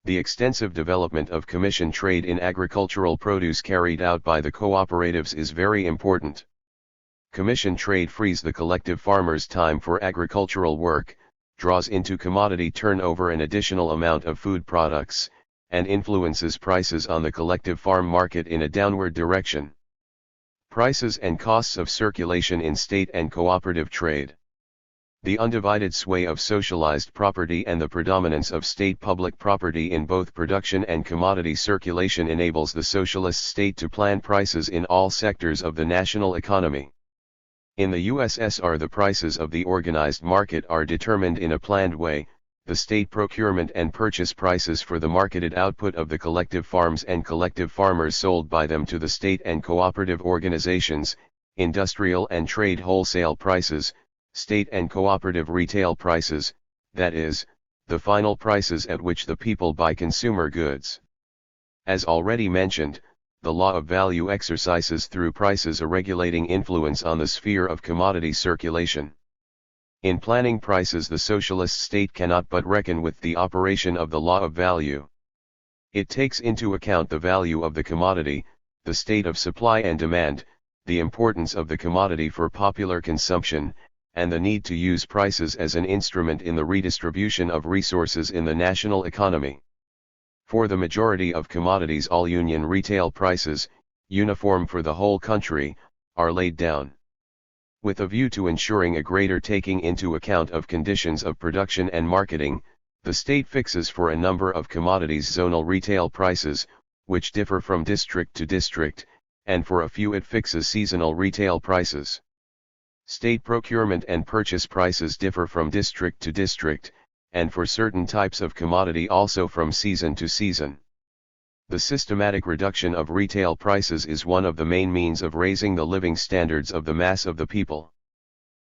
The extensive development of commission trade in agricultural produce carried out by the cooperatives is very important. Commission trade frees the collective farmers' time for agricultural work, draws into commodity turnover an additional amount of food products, and influences prices on the collective farm market in a downward direction. Prices and costs of circulation in state and cooperative trade. The undivided sway of socialized property and the predominance of state public property in both production and commodity circulation enables the socialist state to plan prices in all sectors of the national economy. In the USSR, the prices of the organized market are determined in a planned way. The state procurement and purchase prices for the marketed output of the collective farms and collective farmers sold by them to the state and cooperative organizations, industrial and trade wholesale prices, state and cooperative retail prices, that is, the final prices at which the people buy consumer goods. As already mentioned, the law of value exercises through prices a regulating influence on the sphere of commodity circulation. In planning prices, the socialist state cannot but reckon with the operation of the law of value. It takes into account the value of the commodity, the state of supply and demand, the importance of the commodity for popular consumption, and the need to use prices as an instrument in the redistribution of resources in the national economy. For the majority of commodities, all union retail prices, uniform for the whole country, are laid down. With a view to ensuring a greater taking into account of conditions of production and marketing, the state fixes for a number of commodities zonal retail prices, which differ from district to district, and for a few it fixes seasonal retail prices. State procurement and purchase prices differ from district to district, and for certain types of commodity also from season to season. The systematic reduction of retail prices is one of the main means of raising the living standards of the mass of the people.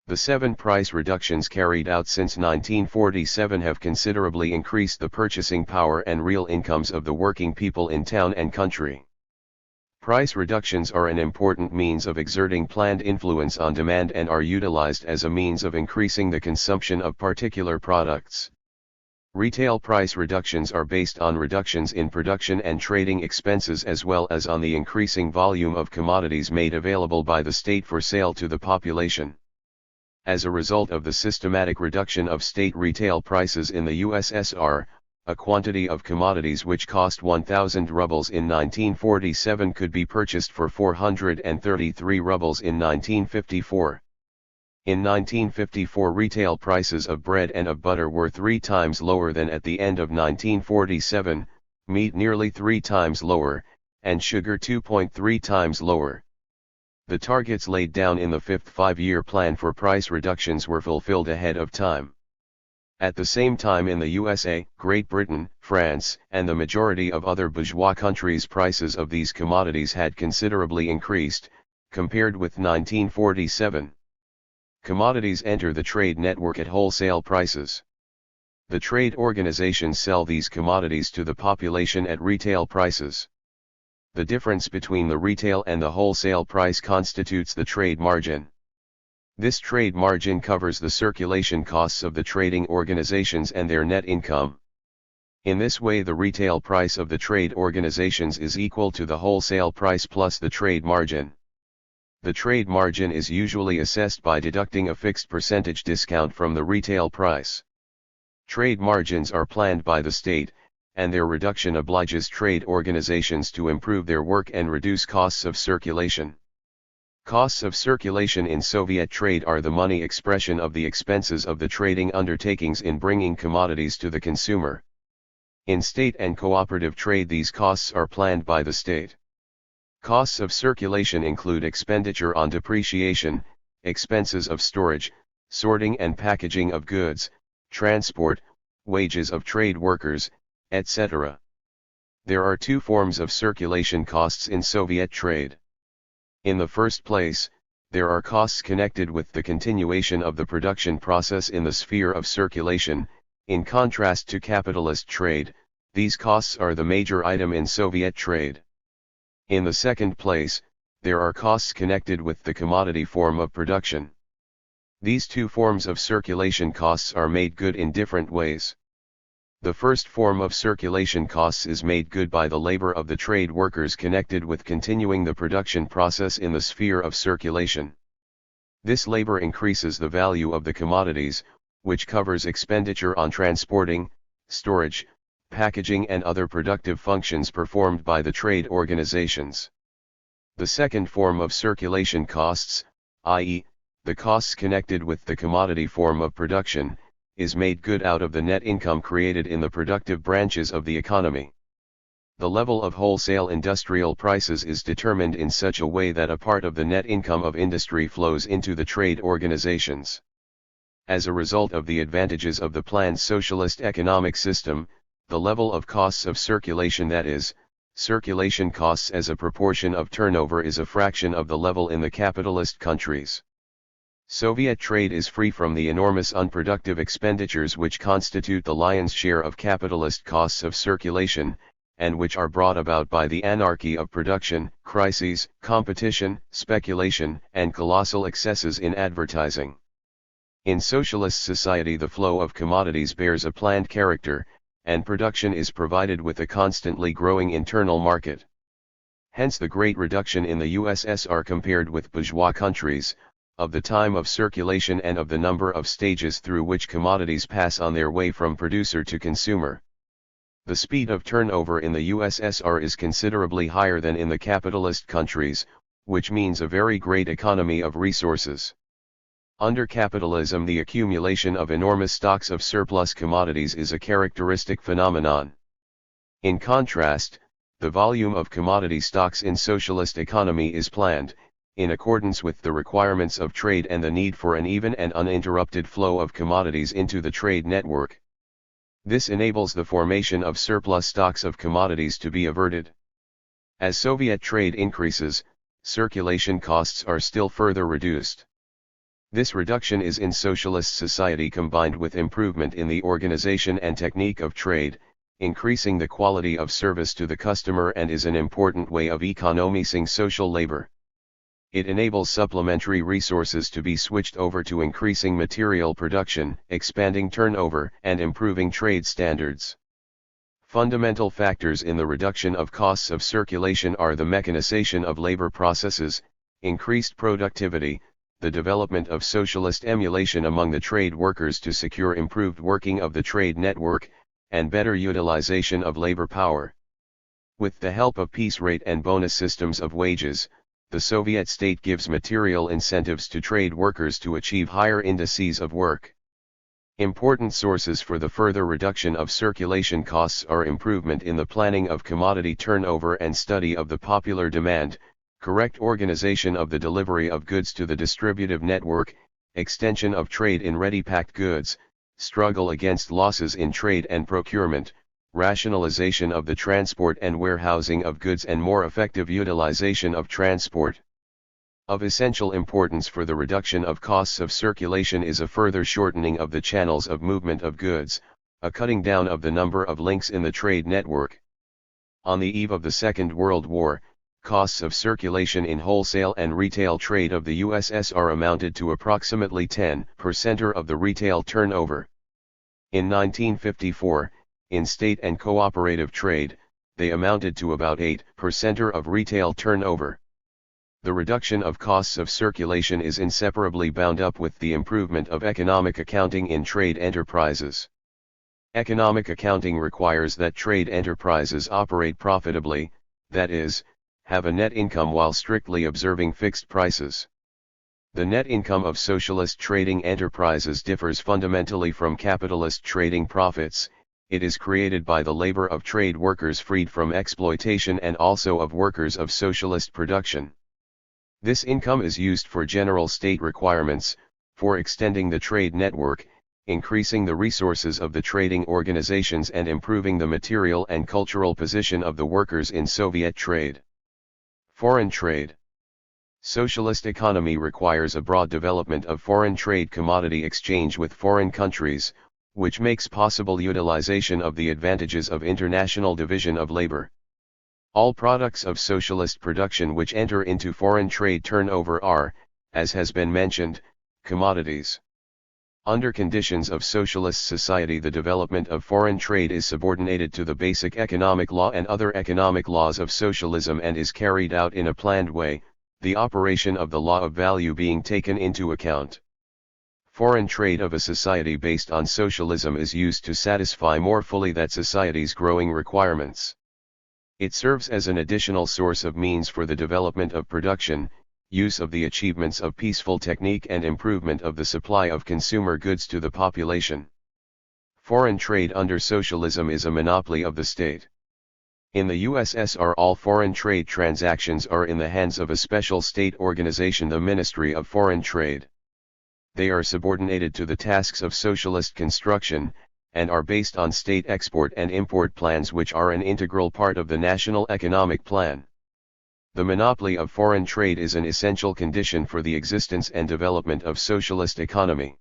The 7 price reductions carried out since 1947 have considerably increased the purchasing power and real incomes of the working people in town and country. Price reductions are an important means of exerting planned influence on demand and are utilized as a means of increasing the consumption of particular products. Retail price reductions are based on reductions in production and trading expenses as well as on the increasing volume of commodities made available by the state for sale to the population. As a result of the systematic reduction of state retail prices in the USSR, a quantity of commodities which cost 1,000 rubles in 1947 could be purchased for 433 rubles in 1954. In 1954, retail prices of bread and of butter were 3 times lower than at the end of 1947, meat nearly 3 times lower, and sugar 2.3 times lower. The targets laid down in the 5th five-year plan for price reductions were fulfilled ahead of time. At the same time, in the USA, Great Britain, France, and the majority of other bourgeois countries, prices of these commodities had considerably increased, compared with 1947. Commodities enter the trade network at wholesale prices. The trade organizations sell these commodities to the population at retail prices. The difference between the retail and the wholesale price constitutes the trade margin. This trade margin covers the circulation costs of the trading organizations and their net income. In this way, the retail price of the trade organizations is equal to the wholesale price plus the trade margin. The trade margin is usually assessed by deducting a fixed percentage discount from the retail price. Trade margins are planned by the state, and their reduction obliges trade organizations to improve their work and reduce costs of circulation. Costs of circulation in Soviet trade are the money expression of the expenses of the trading undertakings in bringing commodities to the consumer. In state and cooperative trade, these costs are planned by the state. Costs of circulation include expenditure on depreciation, expenses of storage, sorting and packaging of goods, transport, wages of trade workers, etc. There are 2 forms of circulation costs in Soviet trade. In the first place, there are costs connected with the continuation of the production process in the sphere of circulation. In contrast to capitalist trade, these costs are the major item in Soviet trade. In the second place, there are costs connected with the commodity form of production. These 2 forms of circulation costs are made good in different ways. The first form of circulation costs is made good by the labor of the trade workers connected with continuing the production process in the sphere of circulation. This labor increases the value of the commodities, which covers expenditure on transporting, storage, packaging and other productive functions performed by the trade organizations. The second form of circulation costs, i.e., the costs connected with the commodity form of production, is made good out of the net income created in the productive branches of the economy. The level of wholesale industrial prices is determined in such a way that a part of the net income of industry flows into the trade organizations. As a result of the advantages of the planned socialist economic system, the level of costs of circulation, that is, circulation costs as a proportion of turnover, is a fraction of the level in the capitalist countries. Soviet trade is free from the enormous unproductive expenditures which constitute the lion's share of capitalist costs of circulation, and which are brought about by the anarchy of production, crises, competition, speculation, and colossal excesses in advertising. In socialist society, the flow of commodities bears a planned character, and production is provided with a constantly growing internal market. Hence the great reduction in the USSR compared with bourgeois countries, of the time of circulation and of the number of stages through which commodities pass on their way from producer to consumer. The speed of turnover in the USSR is considerably higher than in the capitalist countries, which means a very great economy of resources. Under capitalism, the accumulation of enormous stocks of surplus commodities is a characteristic phenomenon. In contrast, the volume of commodity stocks in socialist economy is planned, in accordance with the requirements of trade and the need for an even and uninterrupted flow of commodities into the trade network. This enables the formation of surplus stocks of commodities to be averted. As Soviet trade increases, circulation costs are still further reduced. This reduction is in socialist society combined with improvement in the organization and technique of trade, increasing the quality of service to the customer, and is an important way of economizing social labor. It enables supplementary resources to be switched over to increasing material production, expanding turnover, and improving trade standards. Fundamental factors in the reduction of costs of circulation are the mechanization of labor processes, increased productivity, the development of socialist emulation among the trade workers to secure improved working of the trade network, and better utilization of labor power. With the help of piece rate and bonus systems of wages, the Soviet state gives material incentives to trade workers to achieve higher indices of work. Important sources for the further reduction of circulation costs are improvement in the planning of commodity turnover and study of the popular demand, correct organization of the delivery of goods to the distributive network, extension of trade in ready-packed goods, struggle against losses in trade and procurement, rationalization of the transport and warehousing of goods, and more effective utilization of transport. Of essential importance for the reduction of costs of circulation is a further shortening of the channels of movement of goods, a cutting down of the number of links in the trade network. On the eve of the Second World War, costs of circulation in wholesale and retail trade of the USSR amounted to approximately 10% of the retail turnover. In 1954, in state and cooperative trade, they amounted to about 8% of retail turnover. The reduction of costs of circulation is inseparably bound up with the improvement of economic accounting in trade enterprises. Economic accounting requires that trade enterprises operate profitably, that is, have a net income while strictly observing fixed prices. The net income of socialist trading enterprises differs fundamentally from capitalist trading profits. It is created by the labor of trade workers freed from exploitation and also of workers of socialist production. This income is used for general state requirements, for extending the trade network, increasing the resources of the trading organizations, and improving the material and cultural position of the workers in Soviet trade. Foreign trade. Socialist economy requires a broad development of foreign trade commodity exchange with foreign countries, which makes possible utilization of the advantages of international division of labor. All products of socialist production which enter into foreign trade turnover are, as has been mentioned, commodities. Under conditions of socialist society, the development of foreign trade is subordinated to the basic economic law and other economic laws of socialism and is carried out in a planned way, the operation of the law of value being taken into account. Foreign trade of a society based on socialism is used to satisfy more fully that society's growing requirements. It serves as an additional source of means for the development of production, use of the achievements of peaceful technique and improvement of the supply of consumer goods to the population. Foreign trade under socialism is a monopoly of the state. In the USSR, all foreign trade transactions are in the hands of a special state organization, the Ministry of Foreign Trade. They are subordinated to the tasks of socialist construction, and are based on state export and import plans which are an integral part of the national economic plan. The monopoly of foreign trade is an essential condition for the existence and development of socialist economy.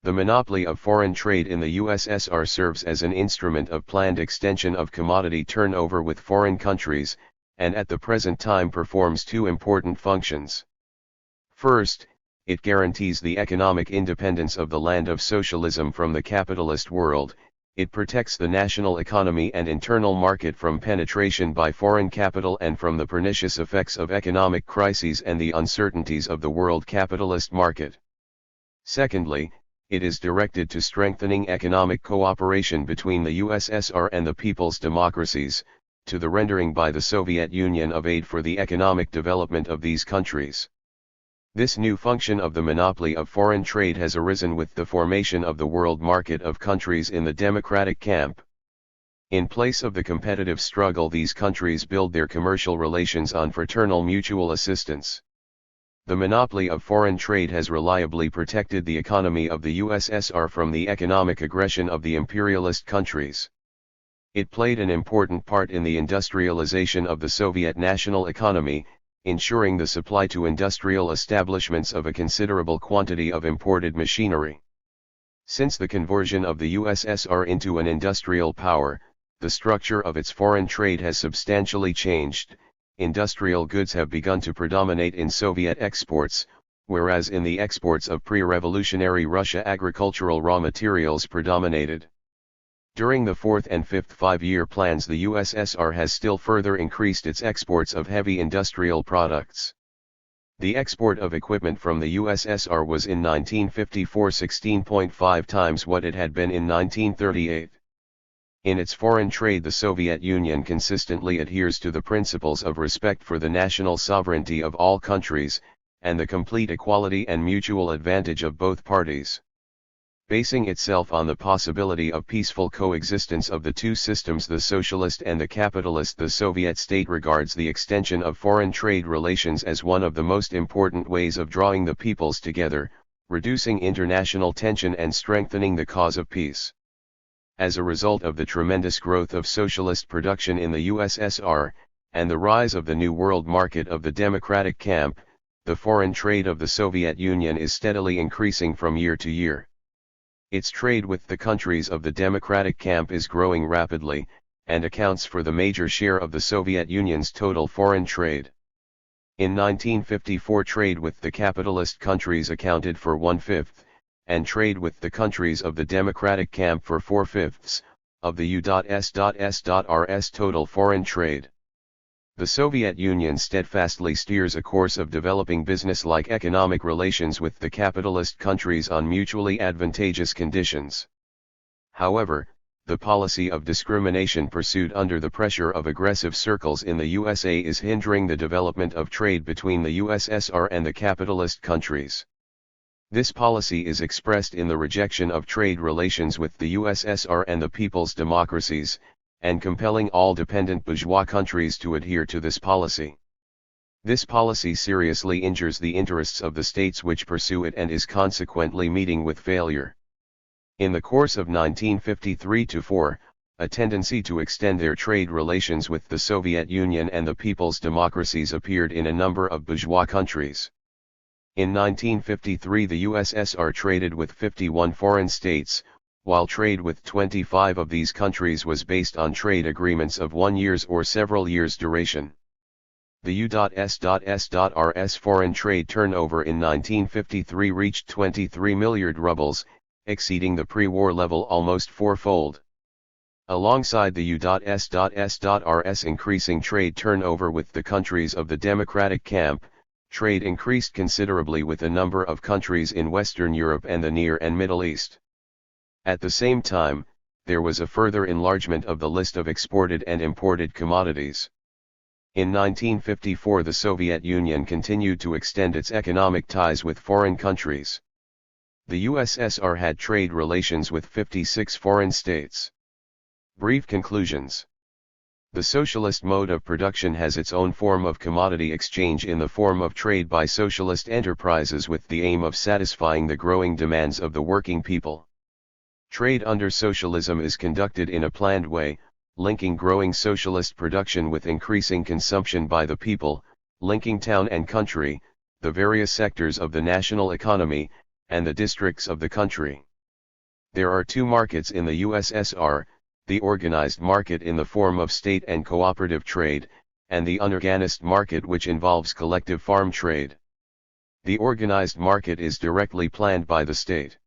The monopoly of foreign trade in the USSR serves as an instrument of planned extension of commodity turnover with foreign countries, and at the present time performs two important functions. First, it guarantees the economic independence of the land of socialism from the capitalist world. It protects the national economy and internal market from penetration by foreign capital and from the pernicious effects of economic crises and the uncertainties of the world capitalist market. Secondly, it is directed to strengthening economic cooperation between the USSR and the people's democracies, to the rendering by the Soviet Union of aid for the economic development of these countries. This new function of the monopoly of foreign trade has arisen with the formation of the world market of countries in the democratic camp. In place of the competitive struggle, these countries build their commercial relations on fraternal mutual assistance. The monopoly of foreign trade has reliably protected the economy of the USSR from the economic aggression of the imperialist countries. It played an important part in the industrialization of the Soviet national economy, ensuring the supply to industrial establishments of a considerable quantity of imported machinery. Since the conversion of the USSR into an industrial power, the structure of its foreign trade has substantially changed. Industrial goods have begun to predominate in Soviet exports, whereas in the exports of pre-revolutionary Russia agricultural raw materials predominated. During the fourth and fifth five-year plans, the USSR has still further increased its exports of heavy industrial products. The export of equipment from the USSR was in 1954 16.5 times what it had been in 1938. In its foreign trade, the Soviet Union consistently adheres to the principles of respect for the national sovereignty of all countries, and the complete equality and mutual advantage of both parties. Basing itself on the possibility of peaceful coexistence of the two systems, the socialist and the capitalist, the Soviet state regards the extension of foreign trade relations as one of the most important ways of drawing the peoples together, reducing international tension and strengthening the cause of peace. As a result of the tremendous growth of socialist production in the USSR, and the rise of the new world market of the democratic camp, the foreign trade of the Soviet Union is steadily increasing from year to year. Its trade with the countries of the democratic camp is growing rapidly, and accounts for the major share of the Soviet Union's total foreign trade. In 1954, trade with the capitalist countries accounted for 1/5, and trade with the countries of the democratic camp for 4/5 of the U.S.S.R's total foreign trade. The Soviet Union steadfastly steers a course of developing business-like economic relations with the capitalist countries on mutually advantageous conditions. However, the policy of discrimination pursued under the pressure of aggressive circles in the USA is hindering the development of trade between the USSR and the capitalist countries. This policy is expressed in the rejection of trade relations with the USSR and the people's democracies, and compelling all dependent bourgeois countries to adhere to this policy. This policy seriously injures the interests of the states which pursue it and is consequently meeting with failure. In the course of 1953-4, a tendency to extend their trade relations with the Soviet Union and the people's democracies appeared in a number of bourgeois countries. In 1953, the USSR traded with 51 foreign states, while trade with 25 of these countries was based on trade agreements of 1 year's or several years' duration. The U.S.S.R's foreign trade turnover in 1953 reached 23 milliard rubles, exceeding the pre-war level almost fourfold. Alongside the U.S.S.R's increasing trade turnover with the countries of the democratic camp, trade increased considerably with a number of countries in Western Europe and the Near and Middle East. At the same time, there was a further enlargement of the list of exported and imported commodities. In 1954 the Soviet Union continued to extend its economic ties with foreign countries. The USSR had trade relations with 56 foreign states. Brief conclusions. The socialist mode of production has its own form of commodity exchange in the form of trade by socialist enterprises with the aim of satisfying the growing demands of the working people. Trade under socialism is conducted in a planned way, linking growing socialist production with increasing consumption by the people, linking town and country, the various sectors of the national economy, and the districts of the country. There are two markets in the USSR, the organized market in the form of state and cooperative trade, and the unorganized market which involves collective farm trade. The organized market is directly planned by the state.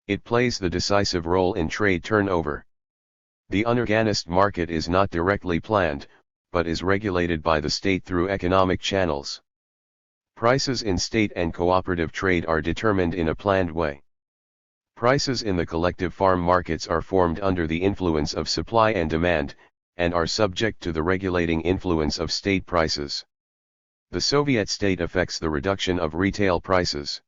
It plays the decisive role in trade turnover. The unorganized market is not directly planned, but is regulated by the state through economic channels. Prices in state and cooperative trade are determined in a planned way. Prices in the collective farm markets are formed under the influence of supply and demand, and are subject to the regulating influence of state prices. The Soviet state affects the reduction of retail prices.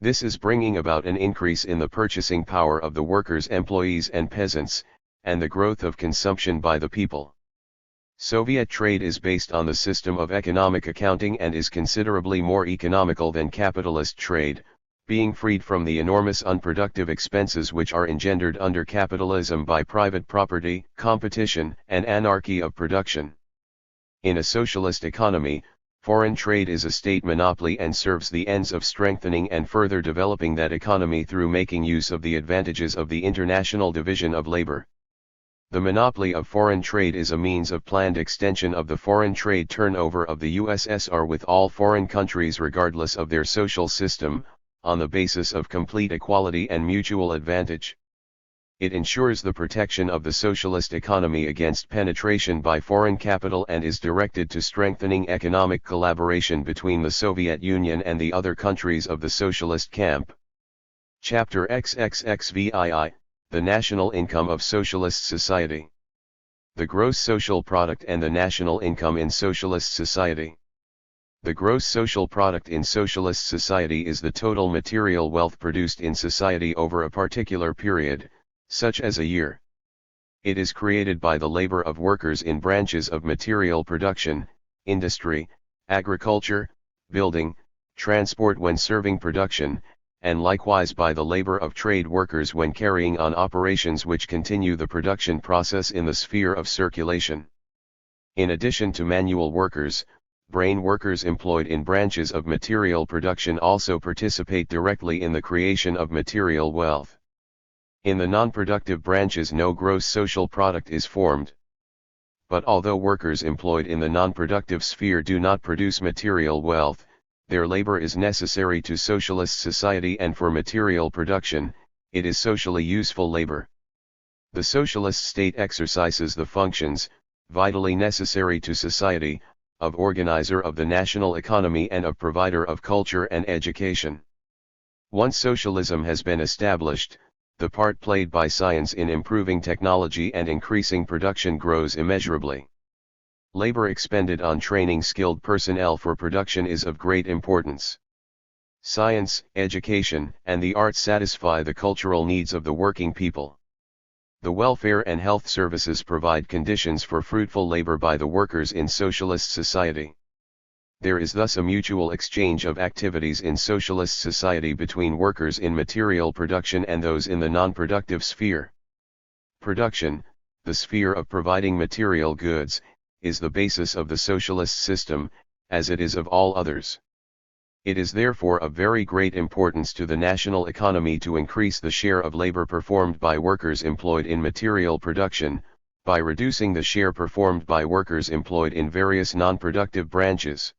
This is bringing about an increase in the purchasing power of the workers, employees and peasants, and the growth of consumption by the people. Soviet trade is based on the system of economic accounting and is considerably more economical than capitalist trade, being freed from the enormous unproductive expenses which are engendered under capitalism by private property, competition, and anarchy of production. In a socialist economy, foreign trade is a state monopoly and serves the ends of strengthening and further developing that economy through making use of the advantages of the international division of labor. The monopoly of foreign trade is a means of planned extension of the foreign trade turnover of the USSR with all foreign countries regardless of their social system, on the basis of complete equality and mutual advantage. It ensures the protection of the socialist economy against penetration by foreign capital and is directed to strengthening economic collaboration between the Soviet Union and the other countries of the socialist camp. Chapter XXXVII, The National Income of Socialist Society. The gross social product and the national income in socialist society. The gross social product in socialist society is the total material wealth produced in society over a particular period, such as a year. It is created by the labor of workers in branches of material production, industry, agriculture, building, transport when serving production, and likewise by the labor of trade workers when carrying on operations which continue the production process in the sphere of circulation. In addition to manual workers, brain workers employed in branches of material production also participate directly in the creation of material wealth. In the non-productive branches no gross social product is formed. But although workers employed in the non-productive sphere do not produce material wealth, their labor is necessary to socialist society and for material production, it is socially useful labor. The socialist state exercises the functions, vitally necessary to society, of organizer of the national economy and of provider of culture and education. Once socialism has been established, the part played by science in improving technology and increasing production grows immeasurably. Labor expended on training skilled personnel for production is of great importance. Science, education, and the arts satisfy the cultural needs of the working people. The welfare and health services provide conditions for fruitful labor by the workers in socialist society. There is thus a mutual exchange of activities in socialist society between workers in material production and those in the non-productive sphere. Production, the sphere of providing material goods, is the basis of the socialist system, as it is of all others. It is therefore of very great importance to the national economy to increase the share of labor performed by workers employed in material production, by reducing the share performed by workers employed in various non-productive branches.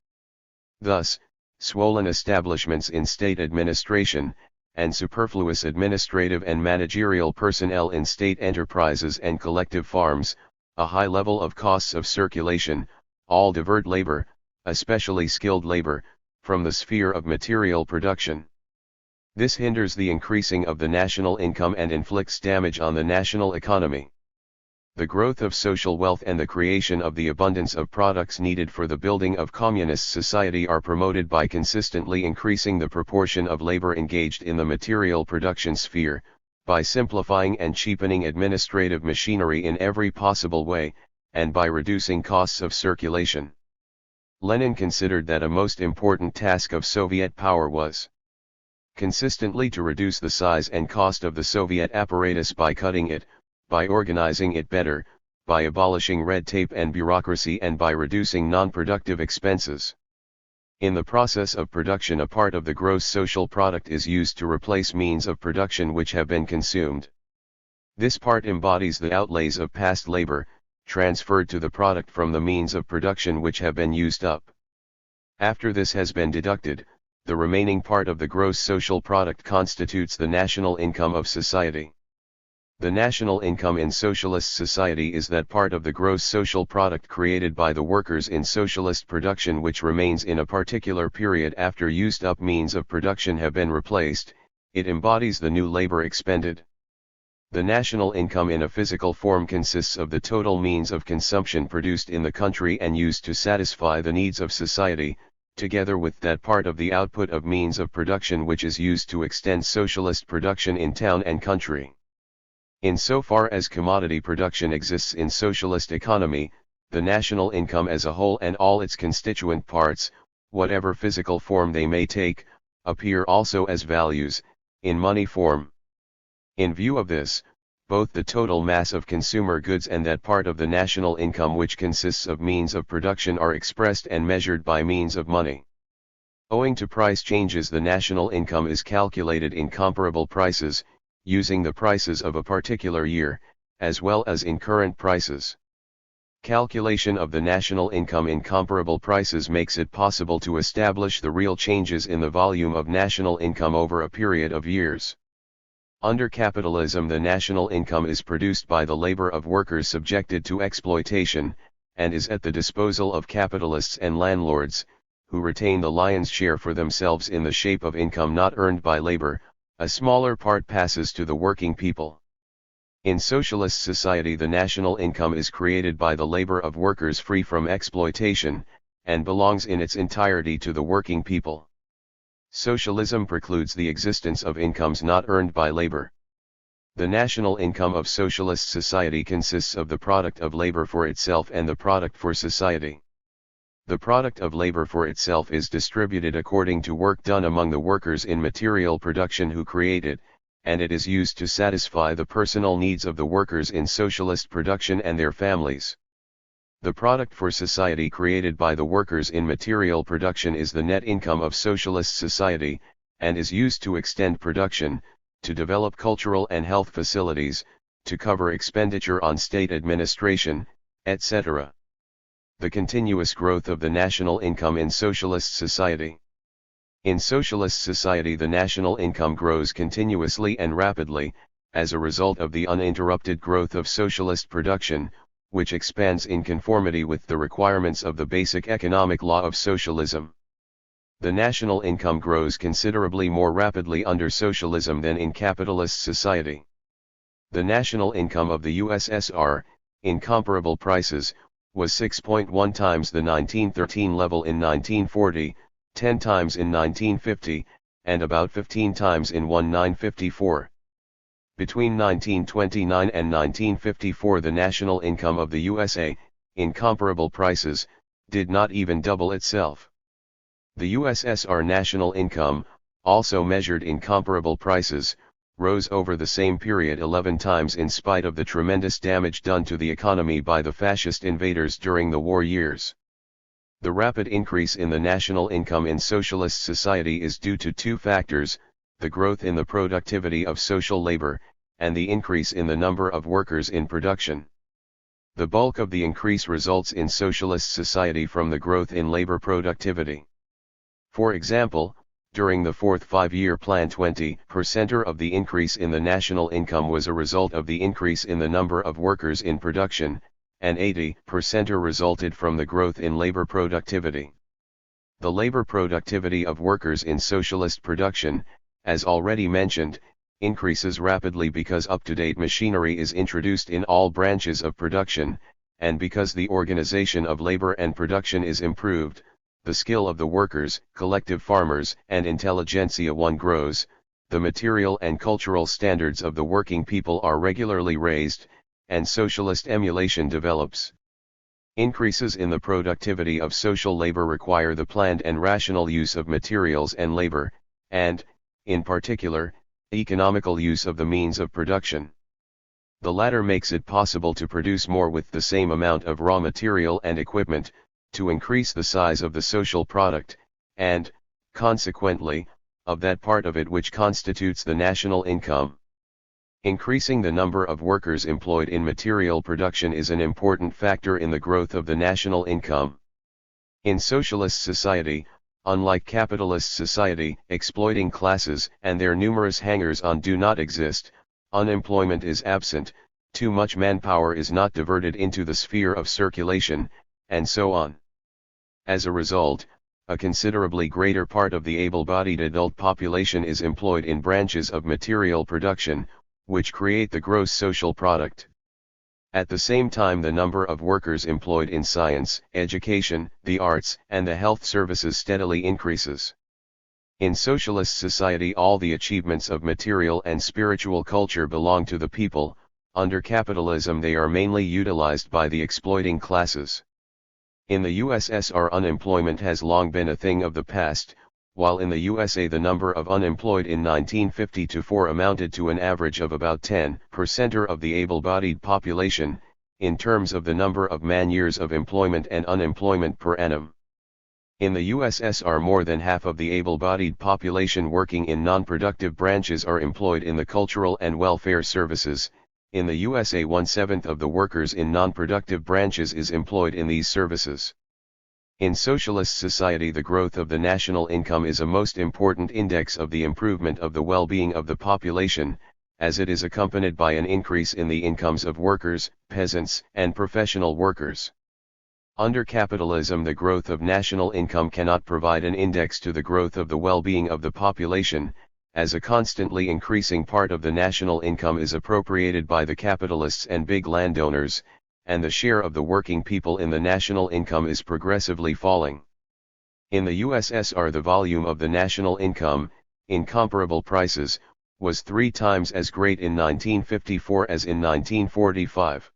Thus, swollen establishments in state administration, and superfluous administrative and managerial personnel in state enterprises and collective farms, a high level of costs of circulation, all divert labor, especially skilled labor, from the sphere of material production. This hinders the increasing of the national income and inflicts damage on the national economy. The growth of social wealth and the creation of the abundance of products needed for the building of communist society are promoted by consistently increasing the proportion of labor engaged in the material production sphere, by simplifying and cheapening administrative machinery in every possible way, and by reducing costs of circulation. Lenin considered that a most important task of Soviet power was consistently to reduce the size and cost of the Soviet apparatus by cutting it, by organizing it better, by abolishing red tape and bureaucracy, and by reducing non-productive expenses. In the process of production, a part of the gross social product is used to replace means of production which have been consumed. This part embodies the outlays of past labor, transferred to the product from the means of production which have been used up. After this has been deducted, the remaining part of the gross social product constitutes the national income of society. The national income in socialist society is that part of the gross social product created by the workers in socialist production which remains in a particular period after used-up means of production have been replaced. It embodies the new labor expended. The national income in a physical form consists of the total means of consumption produced in the country and used to satisfy the needs of society, together with that part of the output of means of production which is used to extend socialist production in town and country. In so far as commodity production exists in socialist economy, the national income as a whole and all its constituent parts, whatever physical form they may take, appear also as values, in money form. In view of this, both the total mass of consumer goods and that part of the national income which consists of means of production are expressed and measured by means of money. Owing to price changes, the national income is calculated in comparable prices, using the prices of a particular year, as well as in current prices. Calculation of the national income in comparable prices makes it possible to establish the real changes in the volume of national income over a period of years. Under capitalism, the national income is produced by the labor of workers subjected to exploitation, and is at the disposal of capitalists and landlords, who retain the lion's share for themselves in the shape of income not earned by labor. A smaller part passes to the working people. In socialist society, the national income is created by the labor of workers free from exploitation, and belongs in its entirety to the working people. Socialism precludes the existence of incomes not earned by labor. The national income of socialist society consists of the product of labor for itself and the product for society. The product of labor for itself is distributed according to work done among the workers in material production who create it, and it is used to satisfy the personal needs of the workers in socialist production and their families. The product for society created by the workers in material production is the net income of socialist society, and is used to extend production, to develop cultural and health facilities, to cover expenditure on state administration, etc. The continuous growth of the national income in socialist society. In socialist society, the national income grows continuously and rapidly, as a result of the uninterrupted growth of socialist production, which expands in conformity with the requirements of the basic economic law of socialism. The national income grows considerably more rapidly under socialism than in capitalist society. The national income of the USSR, in comparable prices, was 6.1 times the 1913 level in 1940, 10 times in 1950, and about 15 times in 1954. Between 1929 and 1954, the national income of the USA, in comparable prices, did not even double itself. The USSR national income, also measured in comparable prices, rose over the same period 11 times in spite of the tremendous damage done to the economy by the fascist invaders during the war years. The rapid increase in the national income in socialist society is due to two factors: the growth in the productivity of social labor, and the increase in the number of workers in production. The bulk of the increase results in socialist society from the growth in labor productivity. For example, during the fourth five-year plan, 20% of the increase in the national income was a result of the increase in the number of workers in production, and 80% resulted from the growth in labor productivity. The labor productivity of workers in socialist production, as already mentioned, increases rapidly because up-to-date machinery is introduced in all branches of production, and because the organization of labor and production is improved, the skill of the workers, collective farmers, and intelligentsia one grows, the material and cultural standards of the working people are regularly raised, and socialist emulation develops. Increases in the productivity of social labor require the planned and rational use of materials and labor, and, in particular, economical use of the means of production. The latter makes it possible to produce more with the same amount of raw material and equipment, to increase the size of the social product, and, consequently, of that part of it which constitutes the national income. Increasing the number of workers employed in material production is an important factor in the growth of the national income. In socialist society, unlike capitalist society, exploiting classes and their numerous hangers-on do not exist, unemployment is absent, too much manpower is not diverted into the sphere of circulation, and so on. As a result, a considerably greater part of the able-bodied adult population is employed in branches of material production, which create the gross social product. At the same time, the number of workers employed in science, education, the arts, and the health services steadily increases. In socialist society, all the achievements of material and spiritual culture belong to the people. Under capitalism, they are mainly utilized by the exploiting classes. In the USSR, unemployment has long been a thing of the past, while in the USA the number of unemployed in 1954 amounted to an average of about 10% of the able-bodied population, in terms of the number of man-years of employment and unemployment per annum. In the USSR, more than half of the able-bodied population working in non-productive branches are employed in the cultural and welfare services. In the USA, 1/7 of the workers in non-productive branches is employed in these services. In socialist society, the growth of the national income is a most important index of the improvement of the well-being of the population, as it is accompanied by an increase in the incomes of workers, peasants, and professional workers. Under capitalism, the growth of national income cannot provide an index to the growth of the well-being of the population, as a constantly increasing part of the national income is appropriated by the capitalists and big landowners, and the share of the working people in the national income is progressively falling. In the USSR, the volume of the national income, in comparable prices, was 3 times as great in 1954 as in 1945.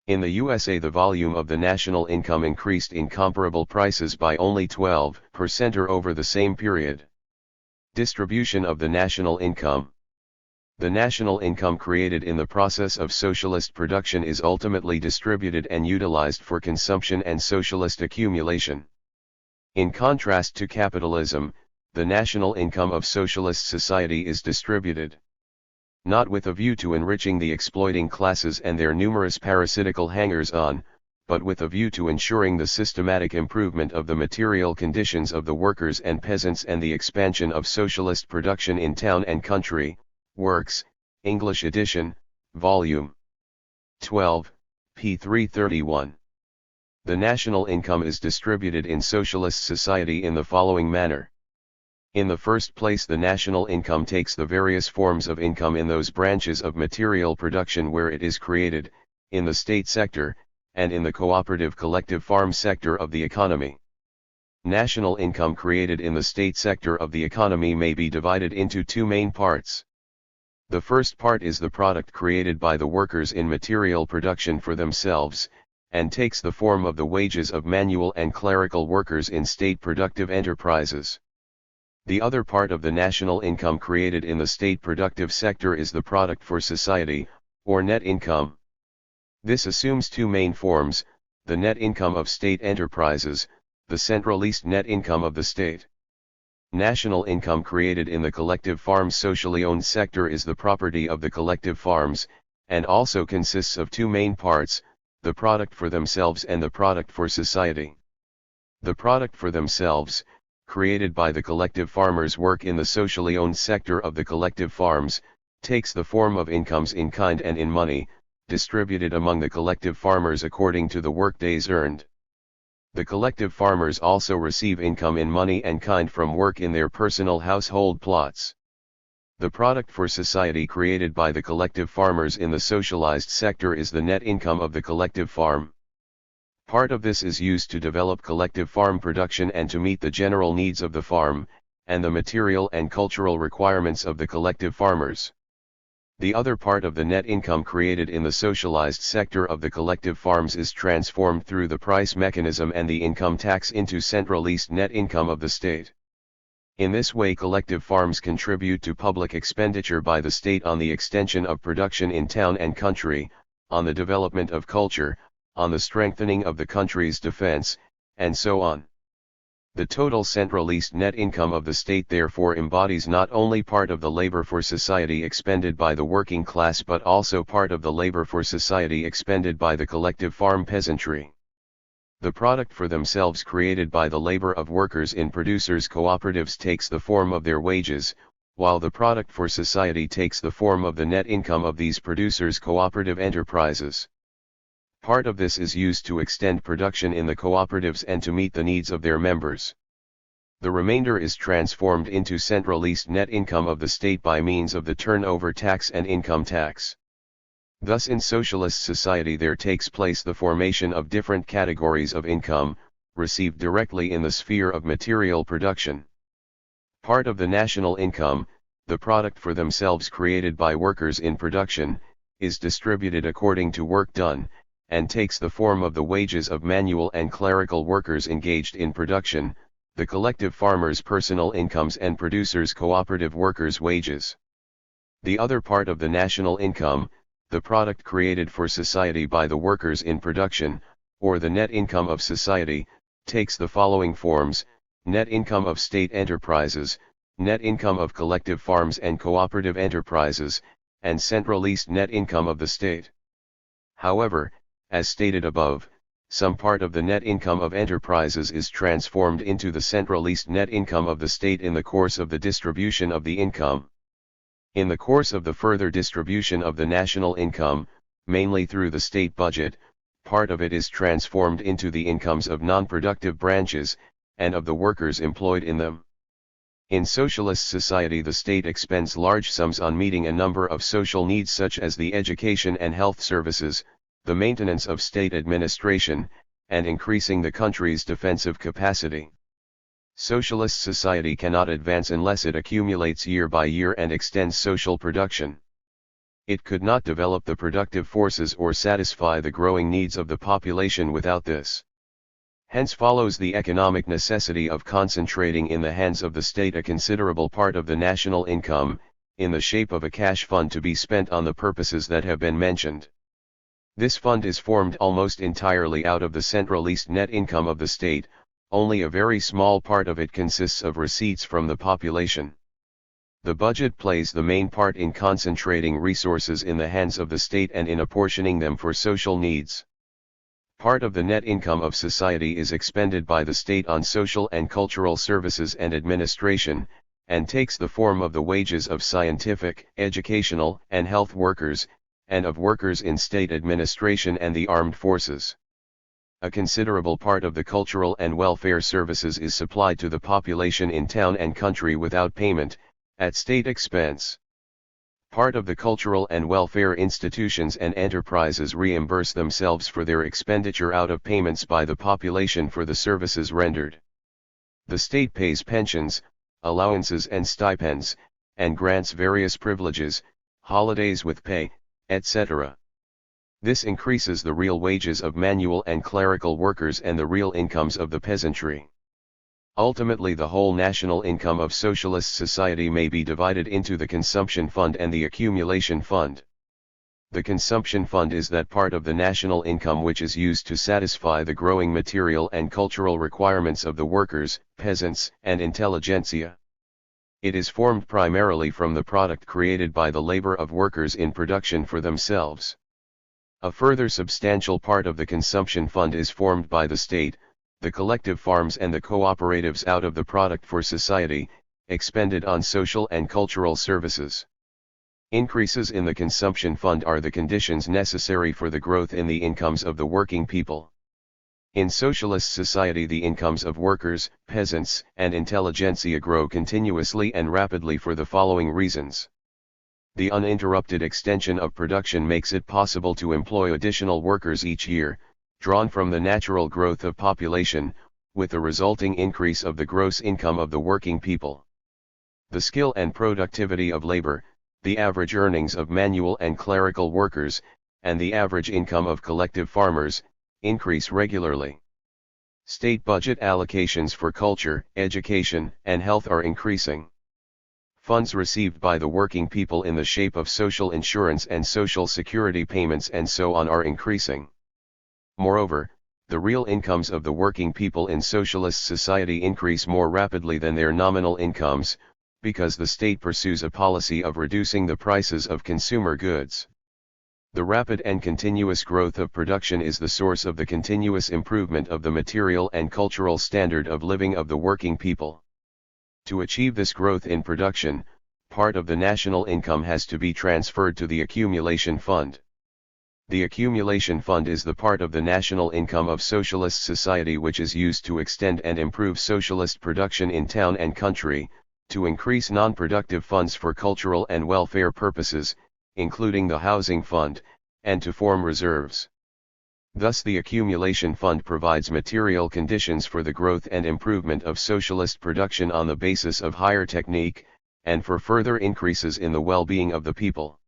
In the USA, the volume of the national income increased in comparable prices by only 12% over the same period. Distribution of the national income. The national income created in the process of socialist production is ultimately distributed and utilized for consumption and socialist accumulation. In contrast to capitalism, the national income of socialist society is distributed not with a view to enriching the exploiting classes and their numerous parasitical hangers-on, but with a view to ensuring the systematic improvement of the material conditions of the workers and peasants and the expansion of socialist production in town and country. Works, English edition, Volume 12, p. 331. The national income is distributed in socialist society in the following manner. In the first place, the national income takes the various forms of income in those branches of material production where it is created, in the state sector, and in the cooperative collective farm sector of the economy. National income created in the state sector of the economy may be divided into 2 main parts. The first part is the product created by the workers in material production for themselves, and takes the form of the wages of manual and clerical workers in state productive enterprises. The other part of the national income created in the state productive sector is the product for society, or net income. This assumes 2 main forms: the net income of state enterprises, the centralist net income of the state. National income created in the collective farms socially owned sector is the property of the collective farms, and also consists of 2 main parts, the product for themselves and the product for society. The product for themselves, created by the collective farmers' work in the socially owned sector of the collective farms, takes the form of incomes in kind and in money, distributed among the collective farmers according to the workdays earned. The collective farmers also receive income in money and kind from work in their personal household plots. The product for society created by the collective farmers in the socialized sector is the net income of the collective farm. Part of this is used to develop collective farm production and to meet the general needs of the farm, and the material and cultural requirements of the collective farmers. The other part of the net income created in the socialized sector of the collective farms is transformed through the price mechanism and the income tax into centralized net income of the state. In this way, collective farms contribute to public expenditure by the state on the extension of production in town and country, on the development of culture, on the strengthening of the country's defense, and so on. The total centralized net income of the state therefore embodies not only part of the labor for society expended by the working class but also part of the labor for society expended by the collective farm peasantry. The product for themselves created by the labor of workers in producers' cooperatives takes the form of their wages, while the product for society takes the form of the net income of these producers' cooperative enterprises. Part of this is used to extend production in the cooperatives and to meet the needs of their members. The remainder is transformed into centralized net income of the state by means of the turnover tax and income tax. Thus in socialist society there takes place the formation of different categories of income, received directly in the sphere of material production. Part of the national income, the product for themselves created by workers in production, is distributed according to work done, and takes the form of the wages of manual and clerical workers engaged in production, the collective farmers' personal incomes and producers' cooperative workers' wages. The other part of the national income, the product created for society by the workers in production, or the net income of society, takes the following forms: net income of state enterprises, net income of collective farms and cooperative enterprises, and centralized net income of the state. However, as stated above, some part of the net income of enterprises is transformed into the centralized net income of the state in the course of the distribution of the income. In the course of the further distribution of the national income, mainly through the state budget, part of it is transformed into the incomes of non-productive branches, and of the workers employed in them. In socialist society the state expends large sums on meeting a number of social needs such as the education and health services, the maintenance of state administration, and increasing the country's defensive capacity. Socialist society cannot advance unless it accumulates year by year and extends social production. It could not develop the productive forces or satisfy the growing needs of the population without this. Hence follows the economic necessity of concentrating in the hands of the state a considerable part of the national income, in the shape of a cash fund to be spent on the purposes that have been mentioned. This fund is formed almost entirely out of the centralized net income of the state. Only a very small part of it consists of receipts from the population. The budget plays the main part in concentrating resources in the hands of the state and in apportioning them for social needs. Part of the net income of society is expended by the state on social and cultural services and administration, and takes the form of the wages of scientific, educational, and health workers, and of workers in state administration and the armed forces. A considerable part of the cultural and welfare services is supplied to the population in town and country without payment, at state expense. Part of the cultural and welfare institutions and enterprises reimburse themselves for their expenditure out of payments by the population for the services rendered. The state pays pensions, allowances and stipends, and grants various privileges, holidays with pay, etc. This increases the real wages of manual and clerical workers and the real incomes of the peasantry. Ultimately the whole national income of socialist society may be divided into the consumption fund and the accumulation fund. The consumption fund is that part of the national income which is used to satisfy the growing material and cultural requirements of the workers, peasants, and intelligentsia. It is formed primarily from the product created by the labor of workers in production for themselves. A further substantial part of the consumption fund is formed by the state, the collective farms and the cooperatives out of the product for society, expended on social and cultural services. Increases in the consumption fund are the conditions necessary for the growth in the incomes of the working people. In socialist society, the incomes of workers, peasants, and intelligentsia grow continuously and rapidly for the following reasons. The uninterrupted extension of production makes it possible to employ additional workers each year, drawn from the natural growth of population, with the resulting increase of the gross income of the working people. The skill and productivity of labor, the average earnings of manual and clerical workers, and the average income of collective farmers, increase regularly. State budget allocations for culture, education, and health are increasing. Funds received by the working people in the shape of social insurance and social security payments and so on are increasing. Moreover, the real incomes of the working people in socialist society increase more rapidly than their nominal incomes, because the state pursues a policy of reducing the prices of consumer goods. The rapid and continuous growth of production is the source of the continuous improvement of the material and cultural standard of living of the working people. To achieve this growth in production, part of the national income has to be transferred to the accumulation fund. The accumulation fund is the part of the national income of socialist society which is used to extend and improve socialist production in town and country, to increase non-productive funds for cultural and welfare purposes, including the housing fund, and to form reserves. Thus the accumulation fund provides material conditions for the growth and improvement of socialist production on the basis of higher technique, and for further increases in the well-being of the people.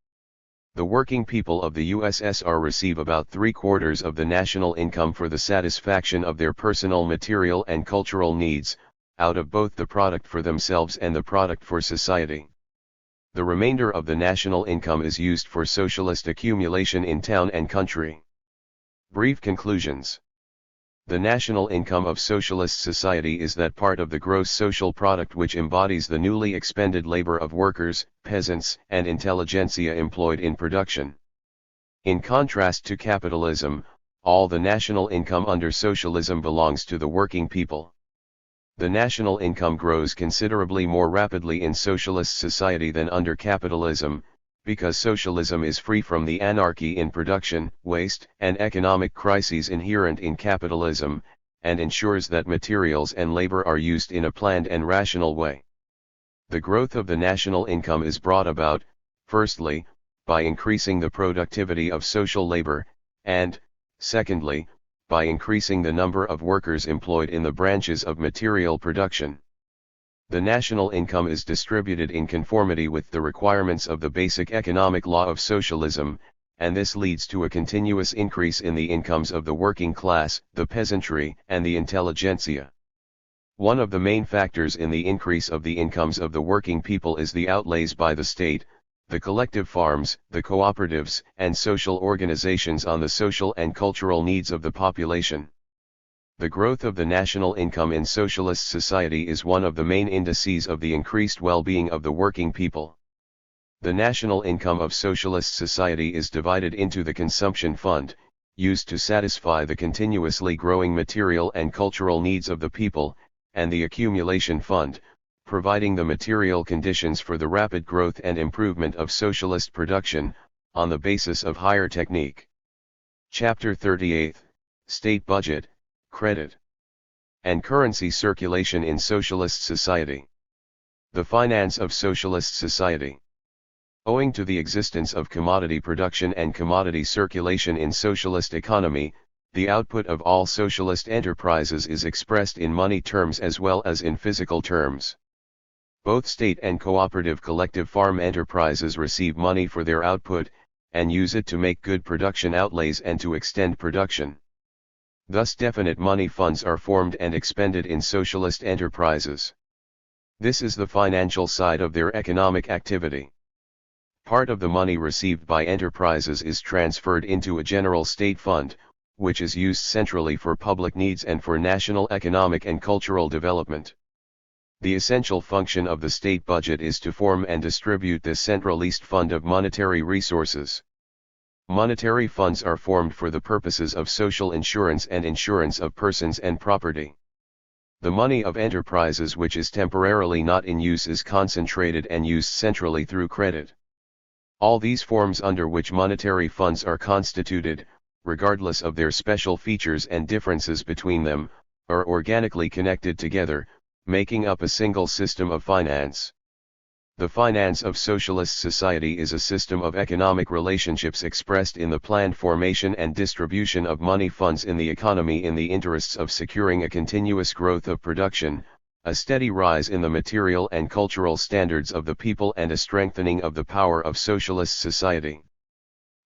The working people of the USSR receive about 3/4 of the national income for the satisfaction of their personal material and cultural needs, out of both the product for themselves and the product for society. The remainder of the national income is used for socialist accumulation in town and country. Brief conclusions. The national income of socialist society is that part of the gross social product which embodies the newly expended labor of workers, peasants, and intelligentsia employed in production. In contrast to capitalism, all the national income under socialism belongs to the working people. The national income grows considerably more rapidly in socialist society than under capitalism, because socialism is free from the anarchy in production, waste, and economic crises inherent in capitalism, and ensures that materials and labor are used in a planned and rational way. The growth of the national income is brought about, firstly, by increasing the productivity of social labor, and, secondly, by increasing the number of workers employed in the branches of material production. The national income is distributed in conformity with the requirements of the basic economic law of socialism, and this leads to a continuous increase in the incomes of the working class, the peasantry, and the intelligentsia. One of the main factors in the increase of the incomes of the working people is the outlays by the state, the collective farms, the cooperatives, and social organizations on the social and cultural needs of the population. The growth of the national income in socialist society is one of the main indices of the increased well-being of the working people. The national income of socialist society is divided into the consumption fund, used to satisfy the continuously growing material and cultural needs of the people, and the accumulation fund, providing the material conditions for the rapid growth and improvement of socialist production, on the basis of higher technique. Chapter 38, State Budget, Credit, and Currency Circulation in Socialist Society. The finance of socialist society. Owing to the existence of commodity production and commodity circulation in socialist economy, the output of all socialist enterprises is expressed in money terms as well as in physical terms. Both state and cooperative collective farm enterprises receive money for their output, and use it to make good production outlays and to extend production. Thus definite money funds are formed and expended in socialist enterprises. This is the financial side of their economic activity. Part of the money received by enterprises is transferred into a general state fund, which is used centrally for public needs and for national economic and cultural development. The essential function of the state budget is to form and distribute this centralized fund of monetary resources. Monetary funds are formed for the purposes of social insurance and insurance of persons and property. The money of enterprises which is temporarily not in use is concentrated and used centrally through credit. All these forms under which monetary funds are constituted, regardless of their special features and differences between them, are organically connected together, making up a single system of finance. The finance of socialist society is a system of economic relationships expressed in the planned formation and distribution of money funds in the economy in the interests of securing a continuous growth of production, a steady rise in the material and cultural standards of the people, and a strengthening of the power of socialist society.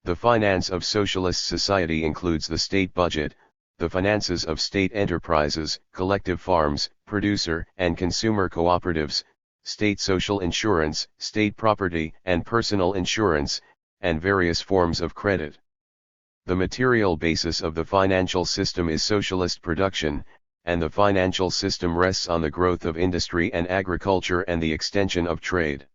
The finance of socialist society includes the state budget, the finances of state enterprises, collective farms, producer and consumer cooperatives, state social insurance, state property and personal insurance, and various forms of credit. The material basis of the financial system is socialist production, and the financial system rests on the growth of industry and agriculture and the extension of trade.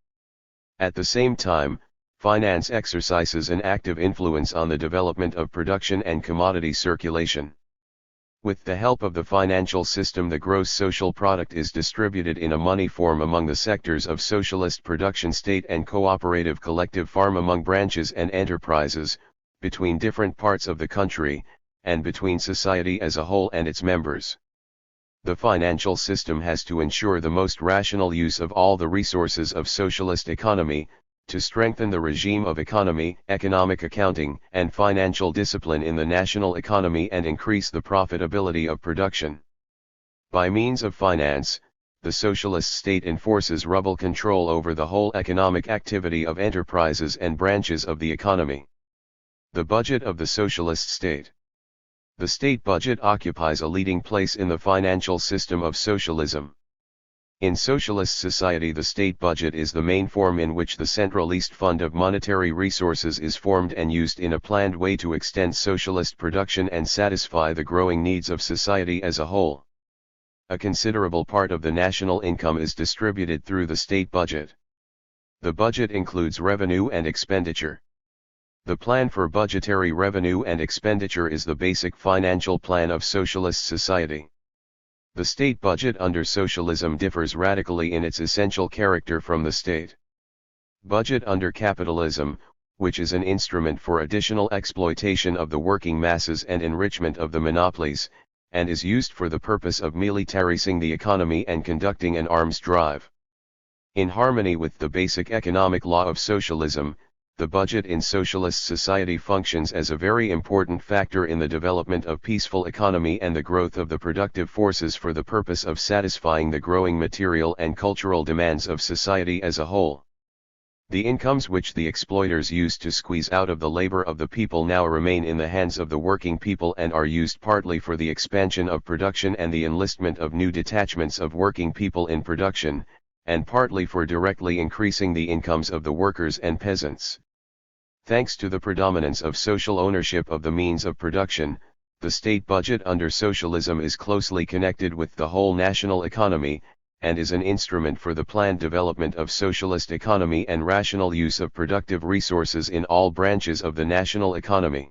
At the same time, finance exercises an active influence on the development of production and commodity circulation. With the help of the financial system, the gross social product is distributed in a money form among the sectors of socialist production, state and cooperative collective farm, among branches and enterprises, between different parts of the country, and between society as a whole and its members. The financial system has to ensure the most rational use of all the resources of socialist economy, to strengthen the regime of economy, economic accounting, and financial discipline in the national economy, and increase the profitability of production. By means of finance, the socialist state enforces rubble control over the whole economic activity of enterprises and branches of the economy. The budget of the socialist state. The state budget occupies a leading place in the financial system of socialism. In socialist society, the state budget is the main form in which the centralized fund of monetary resources is formed and used in a planned way to extend socialist production and satisfy the growing needs of society as a whole. A considerable part of the national income is distributed through the state budget. The budget includes revenue and expenditure. The plan for budgetary revenue and expenditure is the basic financial plan of socialist society. The state budget under socialism differs radically in its essential character from the state budget under capitalism, which is an instrument for additional exploitation of the working masses and enrichment of the monopolies, and is used for the purpose of militarizing the economy and conducting an arms drive. In harmony with the basic economic law of socialism, the budget in socialist society functions as a very important factor in the development of peaceful economy and the growth of the productive forces for the purpose of satisfying the growing material and cultural demands of society as a whole. The incomes which the exploiters used to squeeze out of the labor of the people now remain in the hands of the working people and are used partly for the expansion of production and the enlistment of new detachments of working people in production, and partly for directly increasing the incomes of the workers and peasants. Thanks to the predominance of social ownership of the means of production, the state budget under socialism is closely connected with the whole national economy, and is an instrument for the planned development of socialist economy and rational use of productive resources in all branches of the national economy.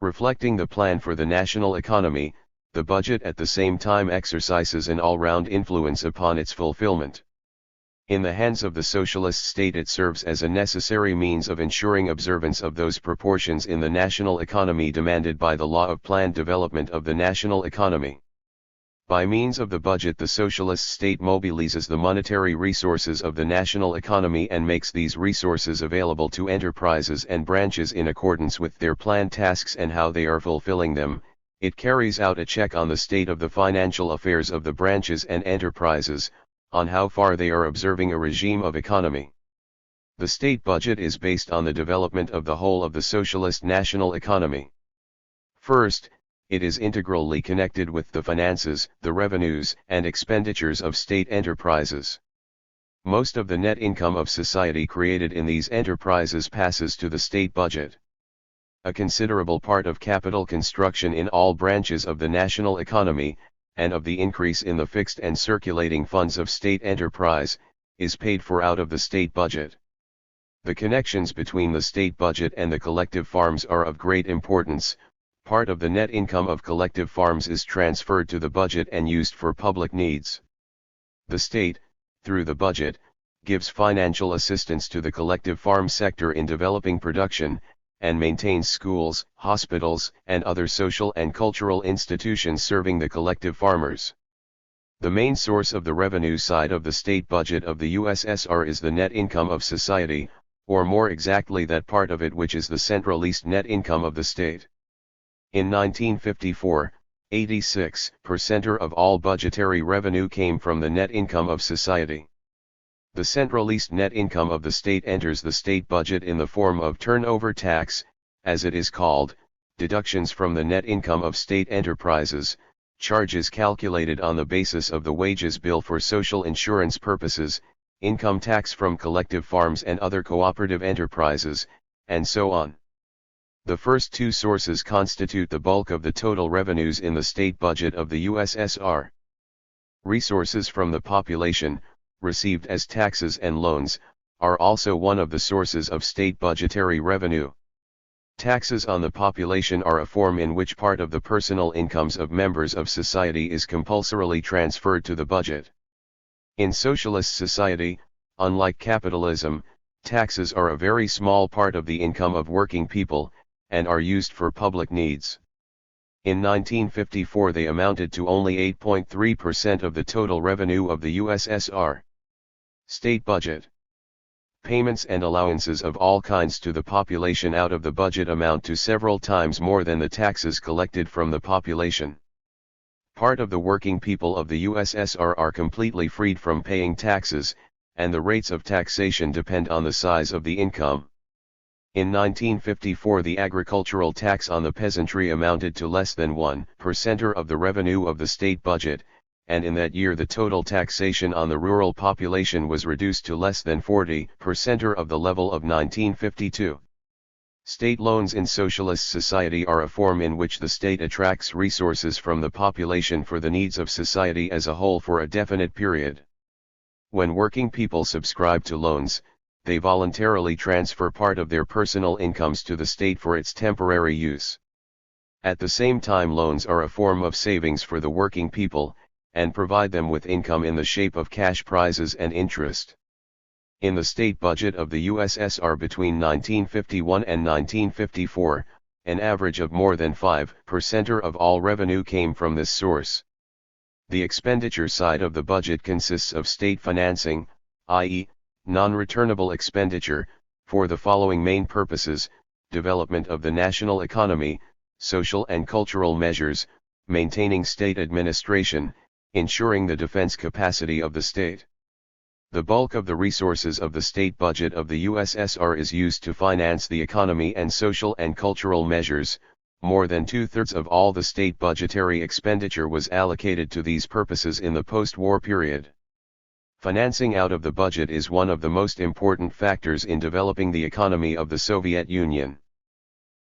Reflecting the plan for the national economy, the budget at the same time exercises an all-round influence upon its fulfillment. In the hands of the socialist state, it serves as a necessary means of ensuring observance of those proportions in the national economy demanded by the law of planned development of the national economy. By means of the budget, the socialist state mobilizes the monetary resources of the national economy and makes these resources available to enterprises and branches in accordance with their planned tasks and how they are fulfilling them. It carries out a check on the state of the financial affairs of the branches and enterprises, on how far they are observing a regime of economy. The state budget is based on the development of the whole of the socialist national economy. First, it is integrally connected with the finances, the revenues, and expenditures of state enterprises. Most of the net income of society created in these enterprises passes to the state budget. A considerable part of capital construction in all branches of the national economy, and of the increase in the fixed and circulating funds of state enterprise, is paid for out of the state budget. The connections between the state budget and the collective farms are of great importance. Part of the net income of collective farms is transferred to the budget and used for public needs. The state, through the budget, gives financial assistance to the collective farm sector in developing production, and maintains schools, hospitals, and other social and cultural institutions serving the collective farmers. The main source of the revenue side of the state budget of the USSR is the net income of society, or more exactly that part of it which is the centralized net income of the state. In 1954, 86% of all budgetary revenue came from the net income of society. The centralized net income of the state enters the state budget in the form of turnover tax, as it is called, deductions from the net income of state enterprises, charges calculated on the basis of the wages bill for social insurance purposes, income tax from collective farms and other cooperative enterprises, and so on. The first two sources constitute the bulk of the total revenues in the state budget of the USSR. Resources from the population, received as taxes and loans, are also one of the sources of state budgetary revenue. Taxes on the population are a form in which part of the personal incomes of members of society is compulsorily transferred to the budget. In socialist society, unlike capitalism, taxes are a very small part of the income of working people, and are used for public needs. In 1954 they amounted to only 8.3% of the total revenue of the USSR. State budget. Payments and allowances of all kinds to the population out of the budget amount to several times more than the taxes collected from the population. Part of the working people of the USSR are completely freed from paying taxes, and the rates of taxation depend on the size of the income. In 1954 the agricultural tax on the peasantry amounted to less than 1% of the revenue of the state budget, and in that year the total taxation on the rural population was reduced to less than 40% of the level of 1952. State loans in socialist society are a form in which the state attracts resources from the population for the needs of society as a whole for a definite period. When working people subscribe to loans, they voluntarily transfer part of their personal incomes to the state for its temporary use. At the same time loans are a form of savings for the working people, and provide them with income in the shape of cash prizes and interest. In the state budget of the USSR between 1951 and 1954, an average of more than 5% of all revenue came from this source. The expenditure side of the budget consists of state financing, i.e., non-returnable expenditure, for the following main purposes: development of the national economy, social and cultural measures, maintaining state administration, ensuring the defense capacity of the state. The bulk of the resources of the state budget of the USSR is used to finance the economy and social and cultural measures. More than two-thirds of all the state budgetary expenditure was allocated to these purposes in the post-war period. Financing out of the budget is one of the most important factors in developing the economy of the Soviet Union.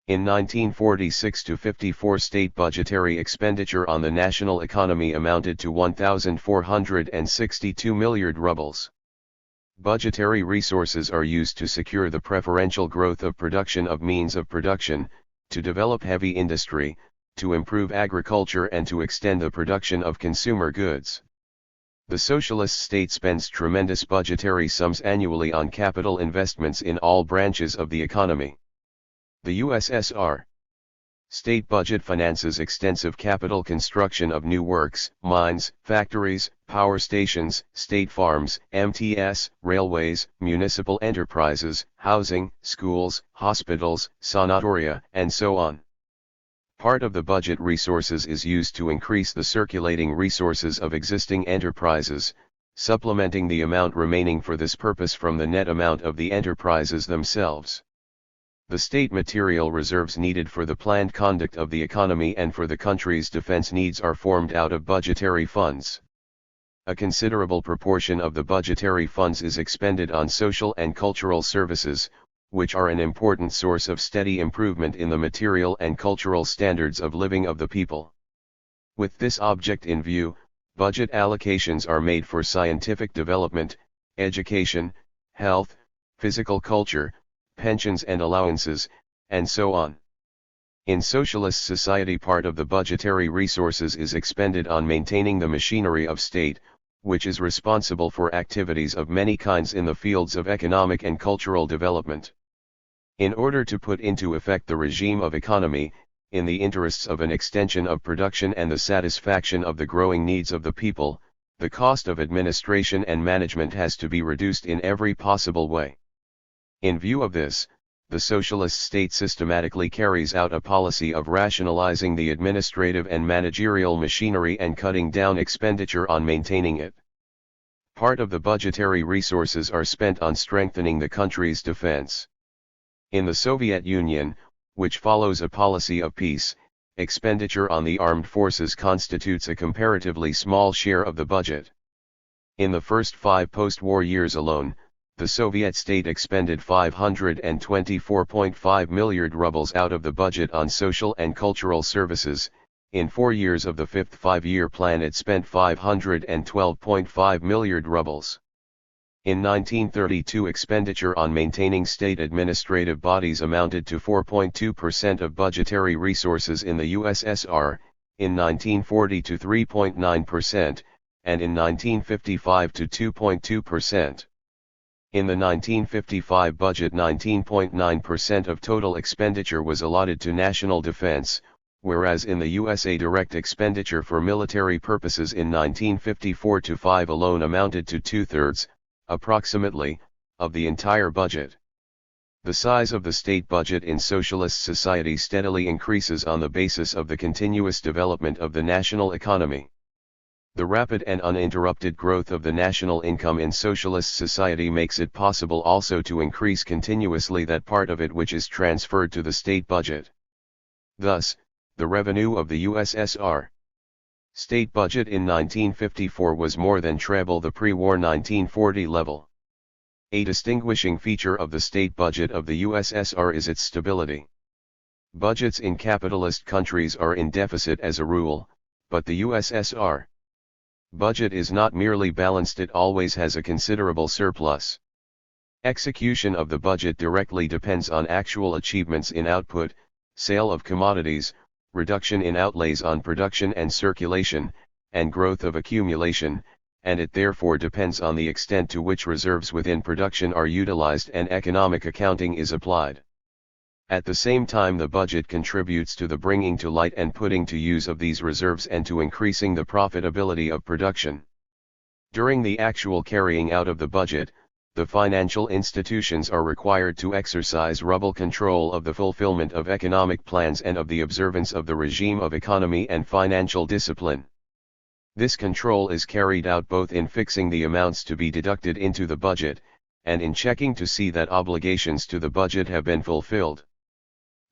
In 1946-54 state budgetary expenditure on the national economy amounted to 1,462 milliard rubles. Budgetary resources are used to secure the preferential growth of production of means of production, to develop heavy industry, to improve agriculture and to extend the production of consumer goods. The socialist state spends tremendous budgetary sums annually on capital investments in all branches of the economy. The USSR state budget finances extensive capital construction of new works, mines, factories, power stations, state farms, MTS, railways, municipal enterprises, housing, schools, hospitals, sanatoria, and so on. Part of the budget resources is used to increase the circulating resources of existing enterprises, supplementing the amount remaining for this purpose from the net amount of the enterprises themselves. The state material reserves needed for the planned conduct of the economy and for the country's defense needs are formed out of budgetary funds. A considerable proportion of the budgetary funds is expended on social and cultural services, which are an important source of steady improvement in the material and cultural standards of living of the people. With this object in view, budget allocations are made for scientific development, education, health, physical culture, pensions and allowances, and so on. In socialist society, part of the budgetary resources is expended on maintaining the machinery of state, which is responsible for activities of many kinds in the fields of economic and cultural development. In order to put into effect the regime of economy, in the interests of an extension of production and the satisfaction of the growing needs of the people, the cost of administration and management has to be reduced in every possible way. In view of this, the socialist state systematically carries out a policy of rationalizing the administrative and managerial machinery and cutting down expenditure on maintaining it. Part of the budgetary resources are spent on strengthening the country's defense. In the Soviet Union, which follows a policy of peace, expenditure on the armed forces constitutes a comparatively small share of the budget. In the first 5 post-war years alone, the Soviet state expended 524.5 million rubles out of the budget on social and cultural services. In 4 years of the 5th five-year plan it spent 512.5 million rubles. In 1932 expenditure on maintaining state administrative bodies amounted to 4.2% of budgetary resources in the USSR, in 1940 to 3.9%, and in 1955 to 2.2%. In the 1955 budget 19.9% of total expenditure was allotted to national defense, whereas in the USA direct expenditure for military purposes in 1954-5 alone amounted to 2/3, approximately, of the entire budget. The size of the state budget in socialist society steadily increases on the basis of the continuous development of the national economy. The rapid and uninterrupted growth of the national income in socialist society makes it possible also to increase continuously that part of it which is transferred to the state budget. Thus, the revenue of the USSR state budget in 1954 was more than treble the pre-war 1940 level. A distinguishing feature of the state budget of the USSR is its stability. Budgets in capitalist countries are in deficit as a rule, but the USSR budget is not merely balanced, it always has a considerable surplus. Execution of the budget directly depends on actual achievements in output, sale of commodities, reduction in outlays on production and circulation, and growth of accumulation, and it therefore depends on the extent to which reserves within production are utilized and economic accounting is applied. At the same time the budget contributes to the bringing to light and putting to use of these reserves and to increasing the profitability of production. During the actual carrying out of the budget, the financial institutions are required to exercise robust control of the fulfillment of economic plans and of the observance of the regime of economy and financial discipline. This control is carried out both in fixing the amounts to be deducted into the budget, and in checking to see that obligations to the budget have been fulfilled.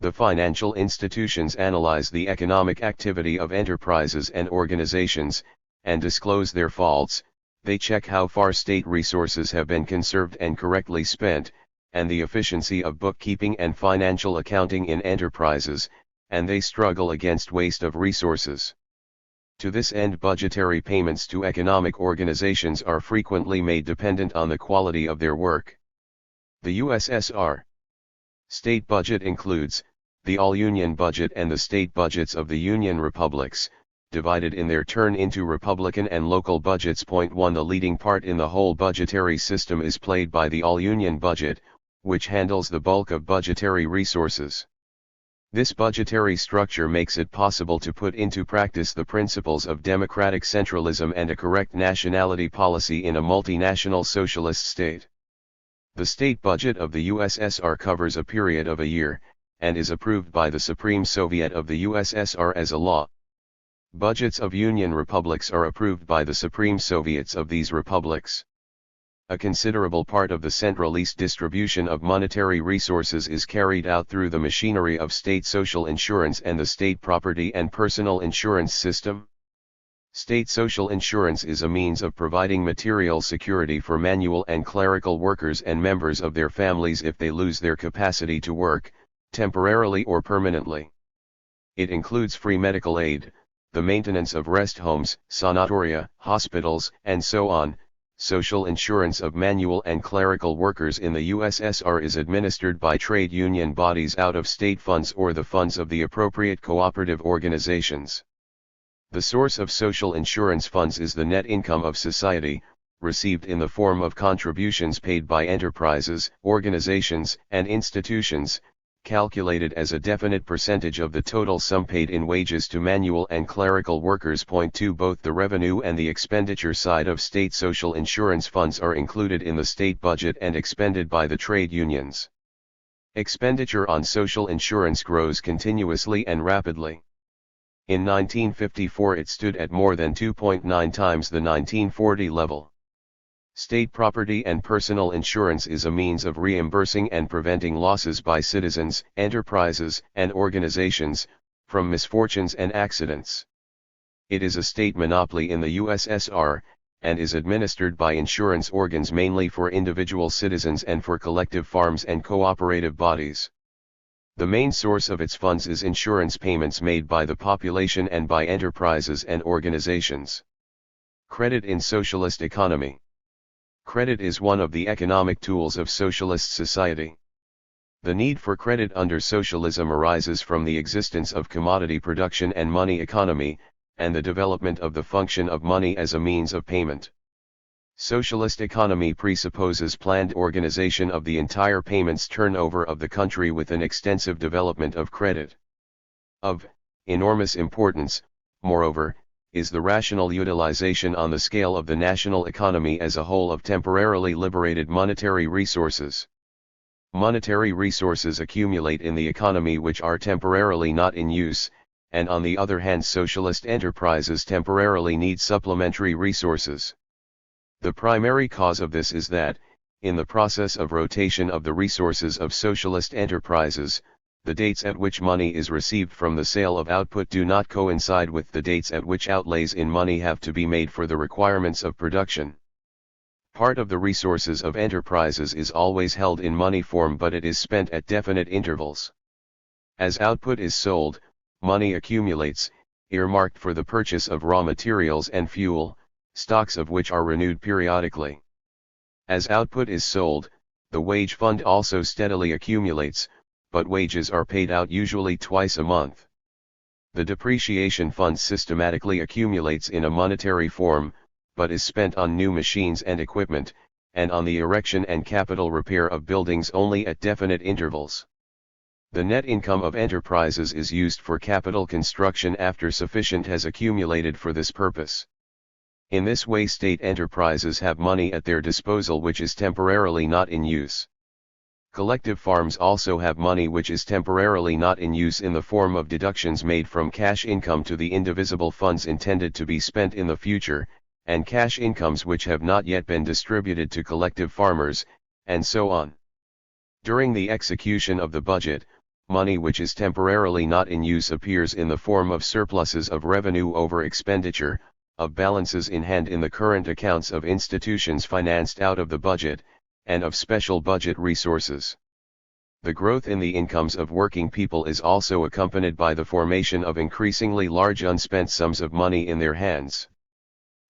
The financial institutions analyze the economic activity of enterprises and organizations, and disclose their faults. They check how far state resources have been conserved and correctly spent, and the efficiency of bookkeeping and financial accounting in enterprises, and they struggle against waste of resources. To this end budgetary payments to economic organizations are frequently made dependent on the quality of their work. The USSR state budget includes the all-union budget and the state budgets of the Union republics, divided in their turn into republican and local budgets. 1 The leading part in the whole budgetary system is played by the all-union budget, which handles the bulk of budgetary resources. This budgetary structure makes it possible to put into practice the principles of democratic centralism and a correct nationality policy in a multinational socialist state. The state budget of the USSR covers a period of a year, and is approved by the Supreme Soviet of the USSR as a law. Budgets of Union republics are approved by the Supreme Soviets of these republics. A considerable part of the centralist distribution of monetary resources is carried out through the machinery of state social insurance and the state property and personal insurance system. State social insurance is a means of providing material security for manual and clerical workers and members of their families if they lose their capacity to work, temporarily or permanently. It includes free medical aid, the maintenance of rest homes, sanatoria, hospitals, and so on. Social insurance of manual and clerical workers in the USSR is administered by trade union bodies out of state funds or the funds of the appropriate cooperative organizations. The source of social insurance funds is the net income of society, received in the form of contributions paid by enterprises, organizations, and institutions, calculated as a definite percentage of the total sum paid in wages to manual and clerical workers. Point 2. Both the revenue and the expenditure side of state social insurance funds are included in the state budget and expended by the trade unions. Expenditure on social insurance grows continuously and rapidly. In 1954 it stood at more than 2.9 times the 1940 level. State property and personal insurance is a means of reimbursing and preventing losses by citizens, enterprises, and organizations, from misfortunes and accidents. It is a state monopoly in the USSR, and is administered by insurance organs mainly for individual citizens and for collective farms and cooperative bodies. The main source of its funds is insurance payments made by the population and by enterprises and organizations. Credit in socialist economy. Credit is one of the economic tools of socialist society. The need for credit under socialism arises from the existence of commodity production and money economy, and the development of the function of money as a means of payment. Socialist economy presupposes planned organization of the entire payments turnover of the country with an extensive development of credit. Of enormous importance, moreover, is the rational utilization on the scale of the national economy as a whole of temporarily liberated monetary resources. Monetary resources accumulate in the economy which are temporarily not in use, and on the other hand socialist enterprises temporarily need supplementary resources. The primary cause of this is that, in the process of rotation of the resources of socialist enterprises, the dates at which money is received from the sale of output do not coincide with the dates at which outlays in money have to be made for the requirements of production. Part of the resources of enterprises is always held in money form, but it is spent at definite intervals. As output is sold, money accumulates, earmarked for the purchase of raw materials and fuel, stocks of which are renewed periodically. As output is sold, the wage fund also steadily accumulates, but wages are paid out usually twice a month. The depreciation fund systematically accumulates in a monetary form, but is spent on new machines and equipment, and on the erection and capital repair of buildings only at definite intervals. The net income of enterprises is used for capital construction after sufficient has accumulated for this purpose. In this way state enterprises have money at their disposal which is temporarily not in use. Collective farms also have money which is temporarily not in use in the form of deductions made from cash income to the indivisible funds intended to be spent in the future, and cash incomes which have not yet been distributed to collective farmers, and so on. During the execution of the budget, money which is temporarily not in use appears in the form of surpluses of revenue over expenditure, of balances in hand in the current accounts of institutions financed out of the budget, and of special budget resources. The growth in the incomes of working people is also accompanied by the formation of increasingly large unspent sums of money in their hands.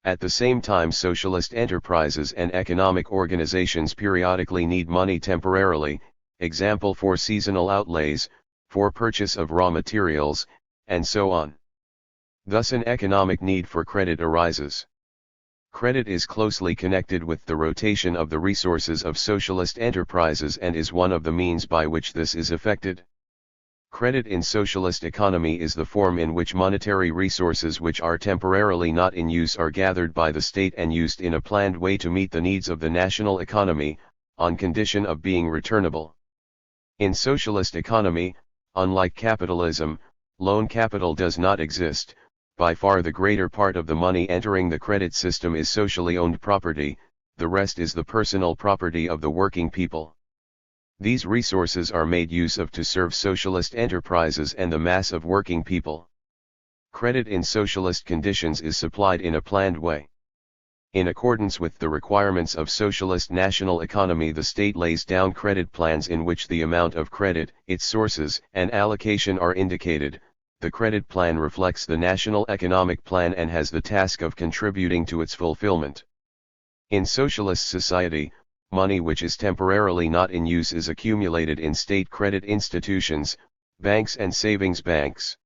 At the same time socialist enterprises and economic organizations periodically need money temporarily, example for seasonal outlays, for purchase of raw materials, and so on. Thus an economic need for credit arises. Credit is closely connected with the rotation of the resources of socialist enterprises and is one of the means by which this is effected. Credit in socialist economy is the form in which monetary resources which are temporarily not in use are gathered by the state and used in a planned way to meet the needs of the national economy, on condition of being returnable. In socialist economy, unlike capitalism, loan capital does not exist. By far the greater part of the money entering the credit system is socially owned property, the rest is the personal property of the working people. These resources are made use of to serve socialist enterprises and the mass of working people. Credit in socialist conditions is supplied in a planned way. In accordance with the requirements of socialist national economy, the state lays down credit plans in which the amount of credit, its sources, and allocation are indicated. The credit plan reflects the national economic plan and has the task of contributing to its fulfillment. In socialist society, money which is temporarily not in use is accumulated in state credit institutions, banks and savings banks.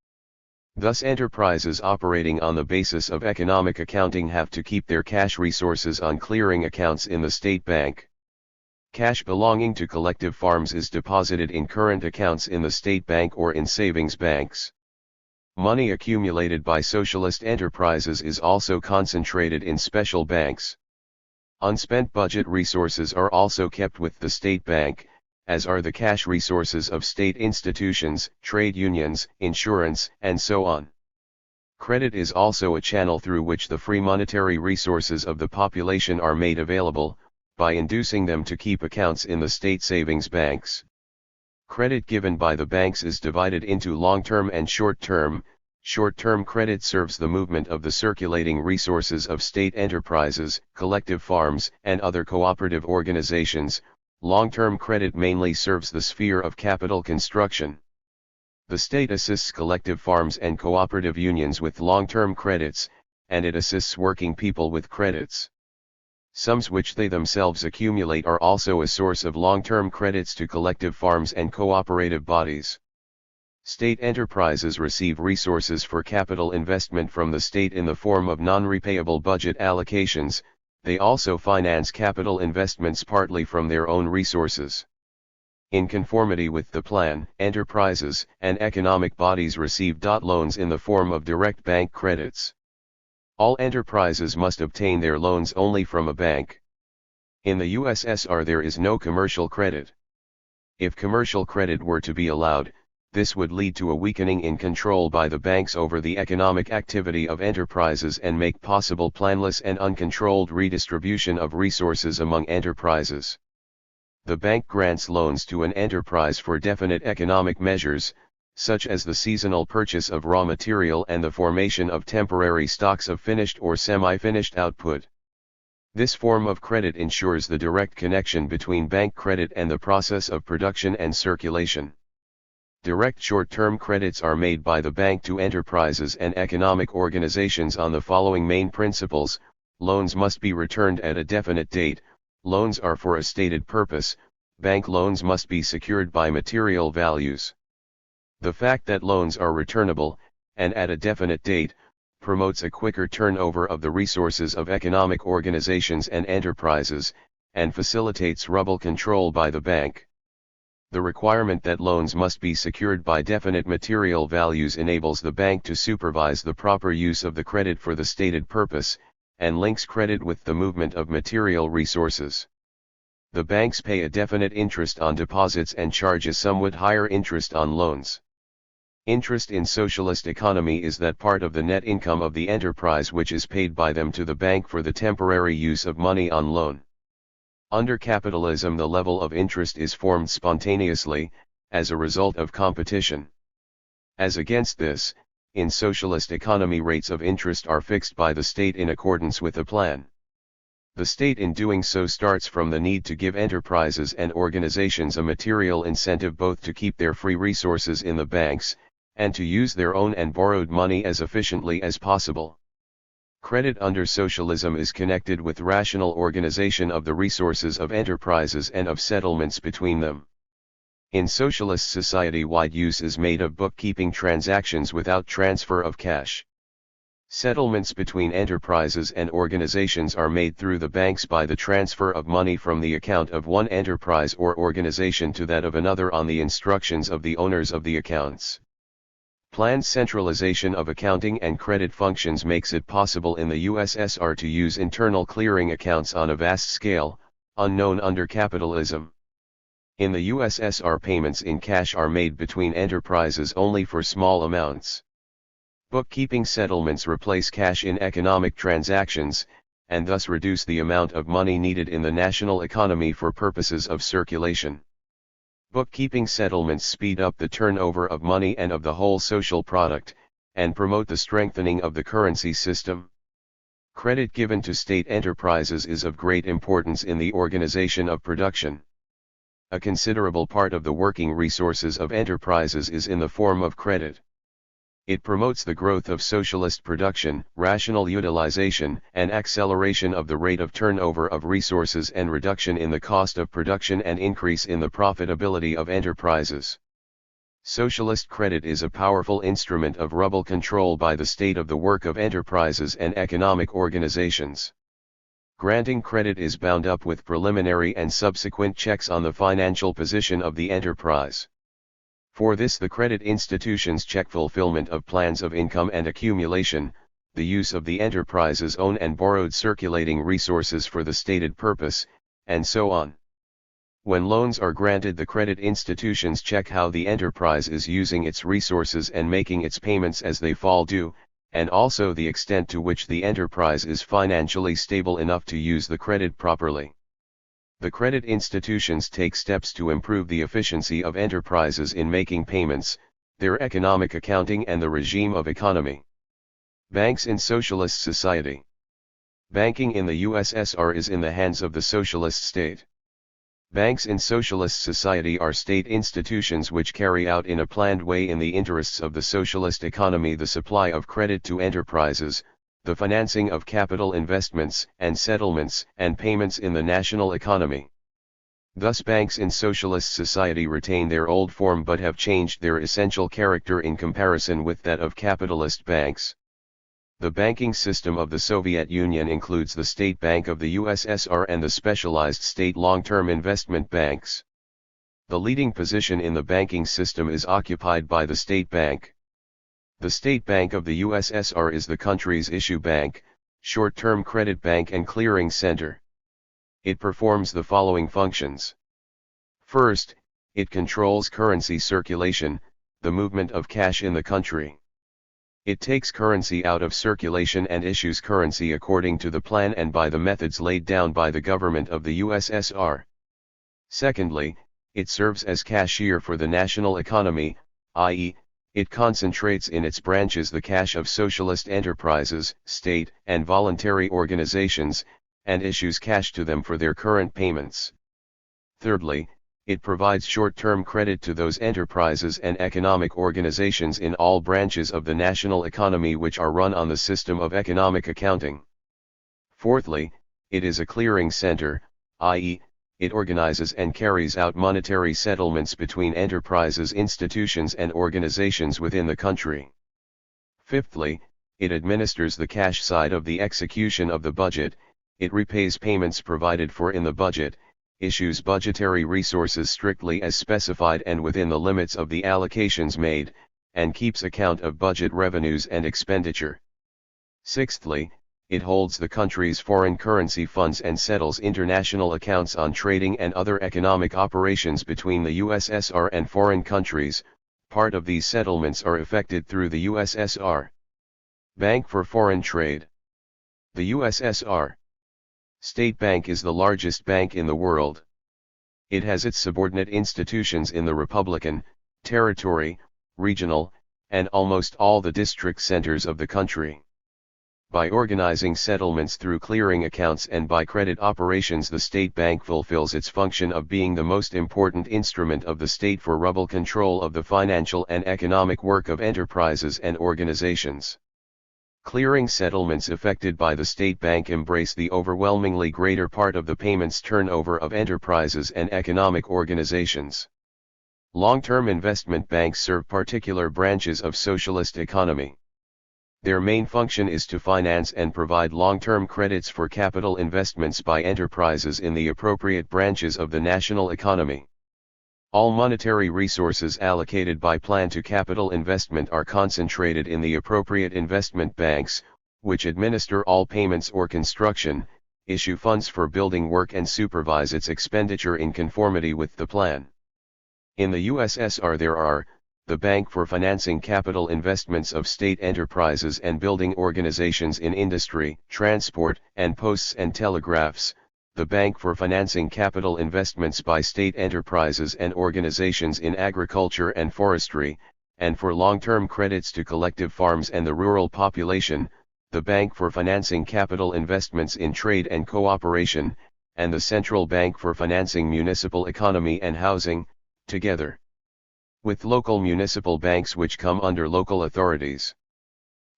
Thus enterprises operating on the basis of economic accounting have to keep their cash resources on clearing accounts in the state bank. Cash belonging to collective farms is deposited in current accounts in the state bank or in savings banks. Money accumulated by socialist enterprises is also concentrated in special banks. Unspent budget resources are also kept with the state bank, as are the cash resources of state institutions, trade unions, insurance, and so on. Credit is also a channel through which the free monetary resources of the population are made available, by inducing them to keep accounts in the state savings banks. Credit given by the banks is divided into long-term and short-term. Short-term credit serves the movement of the circulating resources of state enterprises, collective farms, and other cooperative organizations. Long-term credit mainly serves the sphere of capital construction. The state assists collective farms and cooperative unions with long-term credits, and it assists working people with credits. Sums which they themselves accumulate are also a source of long-term credits to collective farms and cooperative bodies. State enterprises receive resources for capital investment from the state in the form of non-repayable budget allocations. They also finance capital investments partly from their own resources. In conformity with the plan, enterprises and economic bodies receive loans in the form of direct bank credits. All enterprises must obtain their loans only from a bank. In the USSR there is no commercial credit. If commercial credit were to be allowed, this would lead to a weakening in control by the banks over the economic activity of enterprises and make possible planless and uncontrolled redistribution of resources among enterprises. The bank grants loans to an enterprise for definite economic measures, such as the seasonal purchase of raw material and the formation of temporary stocks of finished or semi-finished output. This form of credit ensures the direct connection between bank credit and the process of production and circulation. Direct short-term credits are made by the bank to enterprises and economic organizations on the following main principles: loans must be returned at a definite date, loans are for a stated purpose, bank loans must be secured by material values. The fact that loans are returnable, and at a definite date, promotes a quicker turnover of the resources of economic organizations and enterprises, and facilitates ruble control by the bank. The requirement that loans must be secured by definite material values enables the bank to supervise the proper use of the credit for the stated purpose, and links credit with the movement of material resources. The banks pay a definite interest on deposits and charge a somewhat higher interest on loans. Interest in socialist economy is that part of the net income of the enterprise which is paid by them to the bank for the temporary use of money on loan. Under capitalism, the level of interest is formed spontaneously, as a result of competition. As against this, in socialist economy rates of interest are fixed by the state in accordance with a plan. The state in doing so starts from the need to give enterprises and organizations a material incentive both to keep their free resources in the banks, and to use their own and borrowed money as efficiently as possible. Credit under socialism is connected with rational organization of the resources of enterprises and of settlements between them. In socialist society, wide use is made of bookkeeping transactions without transfer of cash. Settlements between enterprises and organizations are made through the banks by the transfer of money from the account of one enterprise or organization to that of another on the instructions of the owners of the accounts. Planned centralization of accounting and credit functions makes it possible in the USSR to use internal clearing accounts on a vast scale, unknown under capitalism. In the USSR, payments in cash are made between enterprises only for small amounts. Bookkeeping settlements replace cash in economic transactions, and thus reduce the amount of money needed in the national economy for purposes of circulation. Bookkeeping settlements speed up the turnover of money and of the whole social product, and promote the strengthening of the currency system. Credit given to state enterprises is of great importance in the organization of production. A considerable part of the working resources of enterprises is in the form of credit. It promotes the growth of socialist production, rational utilization, and acceleration of the rate of turnover of resources and reduction in the cost of production and increase in the profitability of enterprises. Socialist credit is a powerful instrument of rubble control by the state of the work of enterprises and economic organizations. Granting credit is bound up with preliminary and subsequent checks on the financial position of the enterprise. For this, the credit institutions check fulfillment of plans of income and accumulation, the use of the enterprise's own and borrowed circulating resources for the stated purpose, and so on. When loans are granted, the credit institutions check how the enterprise is using its resources and making its payments as they fall due, and also the extent to which the enterprise is financially stable enough to use the credit properly. The credit institutions take steps to improve the efficiency of enterprises in making payments, their economic accounting, and the regime of economy. Banks in socialist society. Banking in the USSR is in the hands of the socialist state. Banks in socialist society are state institutions which carry out in a planned way in the interests of the socialist economy the supply of credit to enterprises, the financing of capital investments and settlements and payments in the national economy. Thus banks in socialist society retain their old form but have changed their essential character in comparison with that of capitalist banks. The banking system of the Soviet Union includes the State Bank of the USSR and the specialized state long-term investment banks. The leading position in the banking system is occupied by the State Bank. The State Bank of the USSR is the country's issue bank, short-term credit bank and clearing center. It performs the following functions. First, it controls currency circulation, the movement of cash in the country. It takes currency out of circulation and issues currency according to the plan and by the methods laid down by the government of the USSR. Secondly, it serves as cashier for the national economy, i.e., it concentrates in its branches the cash of socialist enterprises, state and voluntary organizations, and issues cash to them for their current payments. Thirdly, it provides short-term credit to those enterprises and economic organizations in all branches of the national economy which are run on the system of economic accounting. Fourthly, it is a clearing center, i.e., it organizes and carries out monetary settlements between enterprises, institutions and organizations within the country. Fifthly, it administers the cash side of the execution of the budget, it repays payments provided for in the budget, issues budgetary resources strictly as specified and within the limits of the allocations made, and keeps account of budget revenues and expenditure. Sixthly, it holds the country's foreign currency funds and settles international accounts on trading and other economic operations between the USSR and foreign countries. Part of these settlements are effected through the USSR. Bank for Foreign Trade. The USSR State Bank is the largest bank in the world. It has its subordinate institutions in the Republican, territory, regional, and almost all the district centers of the country. By organizing settlements through clearing accounts and by credit operations, the State Bank fulfills its function of being the most important instrument of the state for rubble control of the financial and economic work of enterprises and organizations. Clearing settlements effected by the State Bank embrace the overwhelmingly greater part of the payments turnover of enterprises and economic organizations. Long-term investment banks serve particular branches of socialist economy. Their main function is to finance and provide long-term credits for capital investments by enterprises in the appropriate branches of the national economy. All monetary resources allocated by plan to capital investment are concentrated in the appropriate investment banks, which administer all payments or construction, issue funds for building work and supervise its expenditure in conformity with the plan. In the USSR there are, the Bank for Financing Capital Investments of State Enterprises and Building Organizations in Industry, Transport, and Posts and Telegraphs, the Bank for Financing Capital Investments by State Enterprises and Organizations in Agriculture and Forestry, and for long-term credits to collective farms and the rural population, the Bank for Financing Capital Investments in Trade and Cooperation, and the Central Bank for Financing Municipal Economy and Housing, together with local municipal banks which come under local authorities.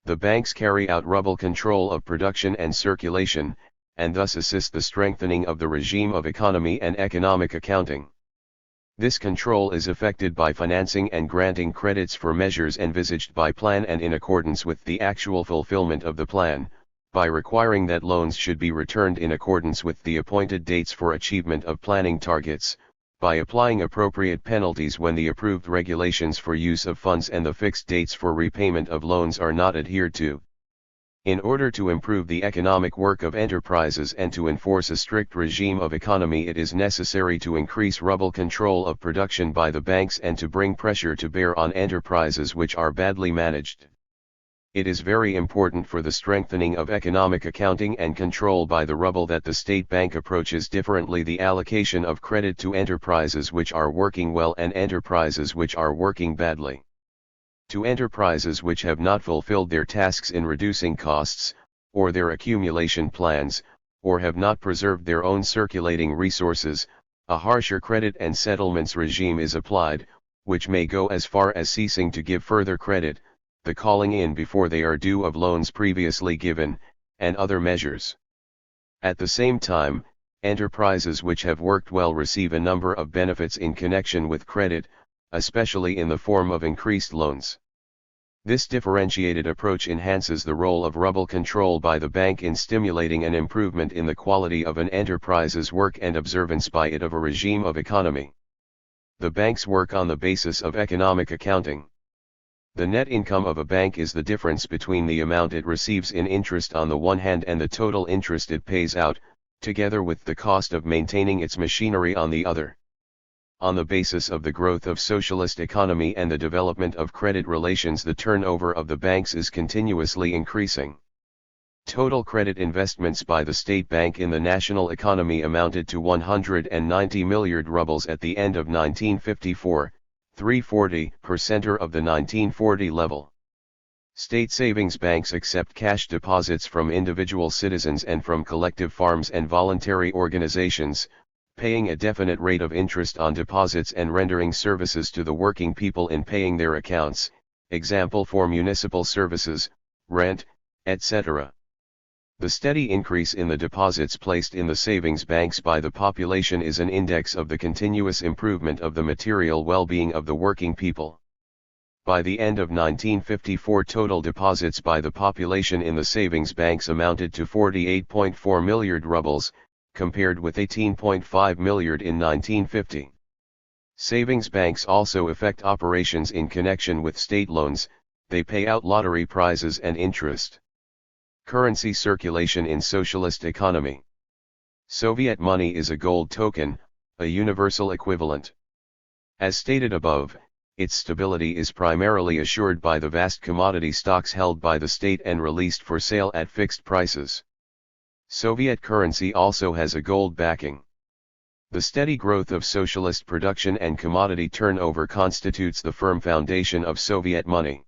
The banks carry out rubble control of production and circulation, and thus assist the strengthening of the regime of economy and economic accounting. This control is effected by financing and granting credits for measures envisaged by plan and in accordance with the actual fulfillment of the plan, by requiring that loans should be returned in accordance with the appointed dates for achievement of planning targets, by applying appropriate penalties when the approved regulations for use of funds and the fixed dates for repayment of loans are not adhered to. In order to improve the economic work of enterprises and to enforce a strict regime of economy, it is necessary to increase rubble control of production by the banks and to bring pressure to bear on enterprises which are badly managed. It is very important for the strengthening of economic accounting and control by the rubble that the state bank approaches differently the allocation of credit to enterprises which are working well and enterprises which are working badly. To enterprises which have not fulfilled their tasks in reducing costs, or their accumulation plans, or have not preserved their own circulating resources, a harsher credit and settlements regime is applied, which may go as far as ceasing to give further credit, the calling in before they are due of loans previously given, and other measures. At the same time, enterprises which have worked well receive a number of benefits in connection with credit, especially in the form of increased loans. This differentiated approach enhances the role of rubble control by the bank in stimulating an improvement in the quality of an enterprise's work and observance by it of a regime of economy. The banks work on the basis of economic accounting. The net income of a bank is the difference between the amount it receives in interest on the one hand and the total interest it pays out, together with the cost of maintaining its machinery on the other. On the basis of the growth of socialist economy and the development of credit relations, the turnover of the banks is continuously increasing. Total credit investments by the state bank in the national economy amounted to 190 milliard rubles at the end of 1954, 340% of the 1940 level. State savings banks accept cash deposits from individual citizens and from collective farms and voluntary organizations, paying a definite rate of interest on deposits and rendering services to the working people in paying their accounts, example for municipal services, rent, etc. The steady increase in the deposits placed in the savings banks by the population is an index of the continuous improvement of the material well-being of the working people. By the end of 1954, total deposits by the population in the savings banks amounted to 48.4 milliard rubles, compared with 18.5 milliard in 1950. Savings banks also effect operations in connection with state loans, they pay out lottery prizes and interest. Currency circulation in socialist economy. Soviet money is a gold token, a universal equivalent. As stated above, its stability is primarily assured by the vast commodity stocks held by the state and released for sale at fixed prices. Soviet currency also has a gold backing. The steady growth of socialist production and commodity turnover constitutes the firm foundation of Soviet money.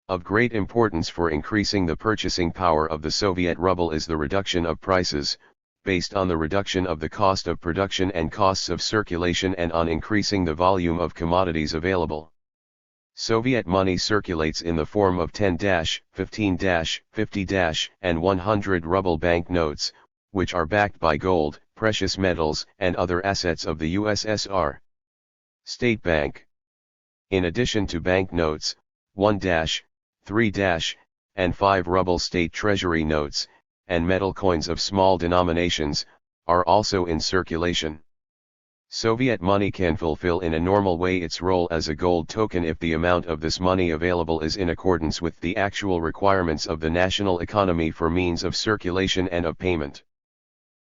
Of great importance for increasing the purchasing power of the Soviet ruble is the reduction of prices, based on the reduction of the cost of production and costs of circulation and on increasing the volume of commodities available. Soviet money circulates in the form of 10-, 15-, 50-, and 100 ruble banknotes, which are backed by gold, precious metals, and other assets of the USSR. State Bank. In addition to banknotes, 1-, 3-, and 5 ruble state treasury notes, and metal coins of small denominations, are also in circulation. Soviet money can fulfill in a normal way its role as a gold token if the amount of this money available is in accordance with the actual requirements of the national economy for means of circulation and of payment.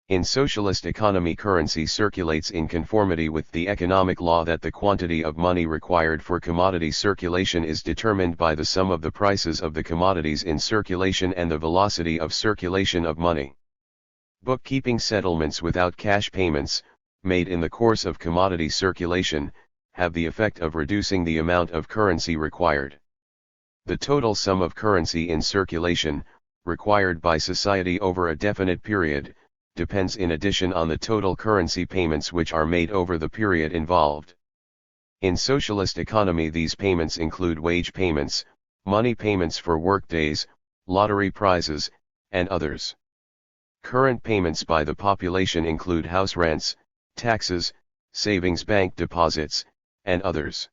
In socialist economy, currency circulates in conformity with the economic law that the quantity of money required for commodity circulation is determined by the sum of the prices of the commodities in circulation and the velocity of circulation of money. Bookkeeping settlements without cash payments, made in the course of commodity circulation, have the effect of reducing the amount of currency required. The total sum of currency in circulation, required by society over a definite period, depends in addition on the total currency payments which are made over the period involved. In socialist economy, these payments include wage payments, money payments for workdays, lottery prizes, and others. Current payments by the population include house rents, taxes, savings bank deposits, and others.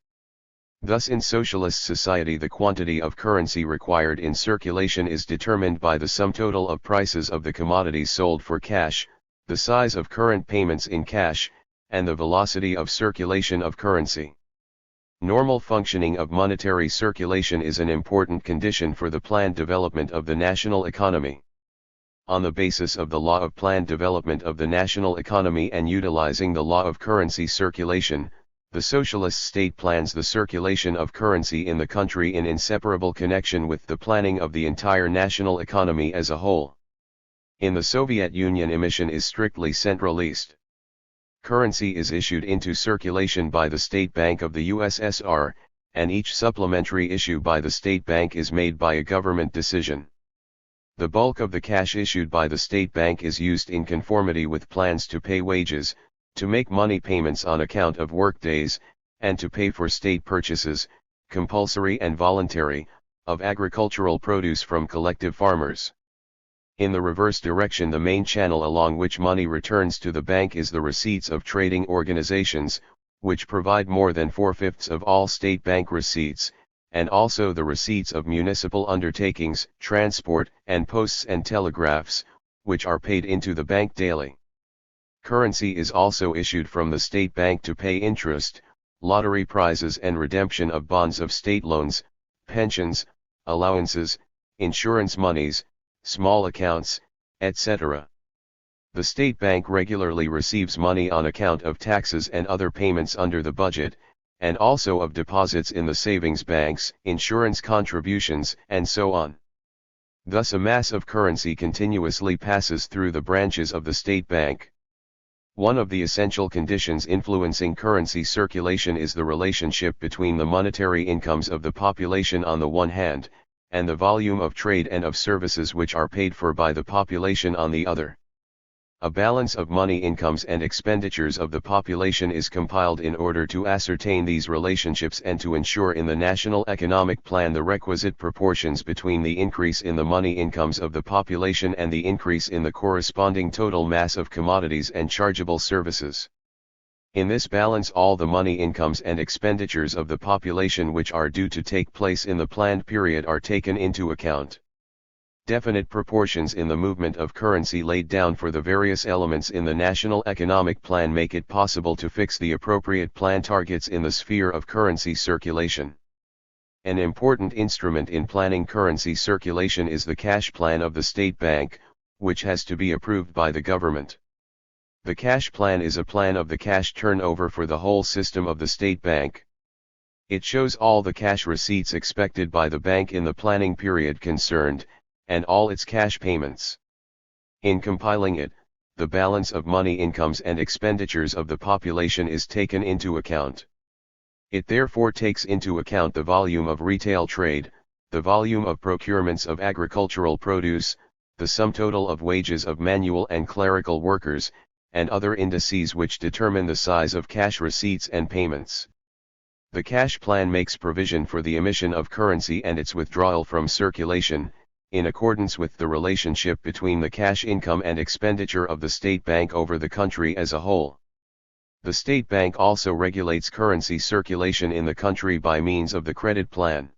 Thus in socialist society the quantity of currency required in circulation is determined by the sum total of prices of the commodities sold for cash, the size of current payments in cash, and the velocity of circulation of currency. Normal functioning of monetary circulation is an important condition for the planned development of the national economy. On the basis of the law of planned development of the national economy and utilizing the law of currency circulation, the socialist state plans the circulation of currency in the country in inseparable connection with the planning of the entire national economy as a whole. In the Soviet Union, emission is strictly centralized. Currency is issued into circulation by the State Bank of the USSR, and each supplementary issue by the State Bank is made by a government decision. The bulk of the cash issued by the State Bank is used in conformity with plans to pay wages, to make money payments on account of workdays, and to pay for state purchases, compulsory and voluntary, of agricultural produce from collective farmers. In the reverse direction, the main channel along which money returns to the bank is the receipts of trading organizations, which provide more than 4/5 of all state bank receipts, and also the receipts of municipal undertakings, transport, and posts and telegraphs, which are paid into the bank daily. Currency is also issued from the state bank to pay interest, lottery prizes and redemption of bonds of state loans, pensions, allowances, insurance monies, small accounts, etc. The state bank regularly receives money on account of taxes and other payments under the budget, and also of deposits in the savings banks, insurance contributions, and so on. Thus a mass of currency continuously passes through the branches of the state bank. One of the essential conditions influencing currency circulation is the relationship between the monetary incomes of the population on the one hand, and the volume of trade and of services which are paid for by the population on the other. A balance of money incomes and expenditures of the population is compiled in order to ascertain these relationships and to ensure in the national economic plan the requisite proportions between the increase in the money incomes of the population and the increase in the corresponding total mass of commodities and chargeable services. In this balance all the money incomes and expenditures of the population which are due to take place in the planned period are taken into account. Definite proportions in the movement of currency laid down for the various elements in the national economic plan make it possible to fix the appropriate plan targets in the sphere of currency circulation. An important instrument in planning currency circulation is the cash plan of the State Bank, which has to be approved by the government. The cash plan is a plan of the cash turnover for the whole system of the State Bank. It shows all the cash receipts expected by the bank in the planning period concerned, and all its cash payments. In compiling it, the balance of money incomes and expenditures of the population is taken into account. It therefore takes into account the volume of retail trade, the volume of procurements of agricultural produce, the sum total of wages of manual and clerical workers, and other indices which determine the size of cash receipts and payments. The cash plan makes provision for the emission of currency and its withdrawal from circulation, in accordance with the relationship between the cash income and expenditure of the State Bank over the country as a whole. The State Bank also regulates currency circulation in the country by means of the credit plan.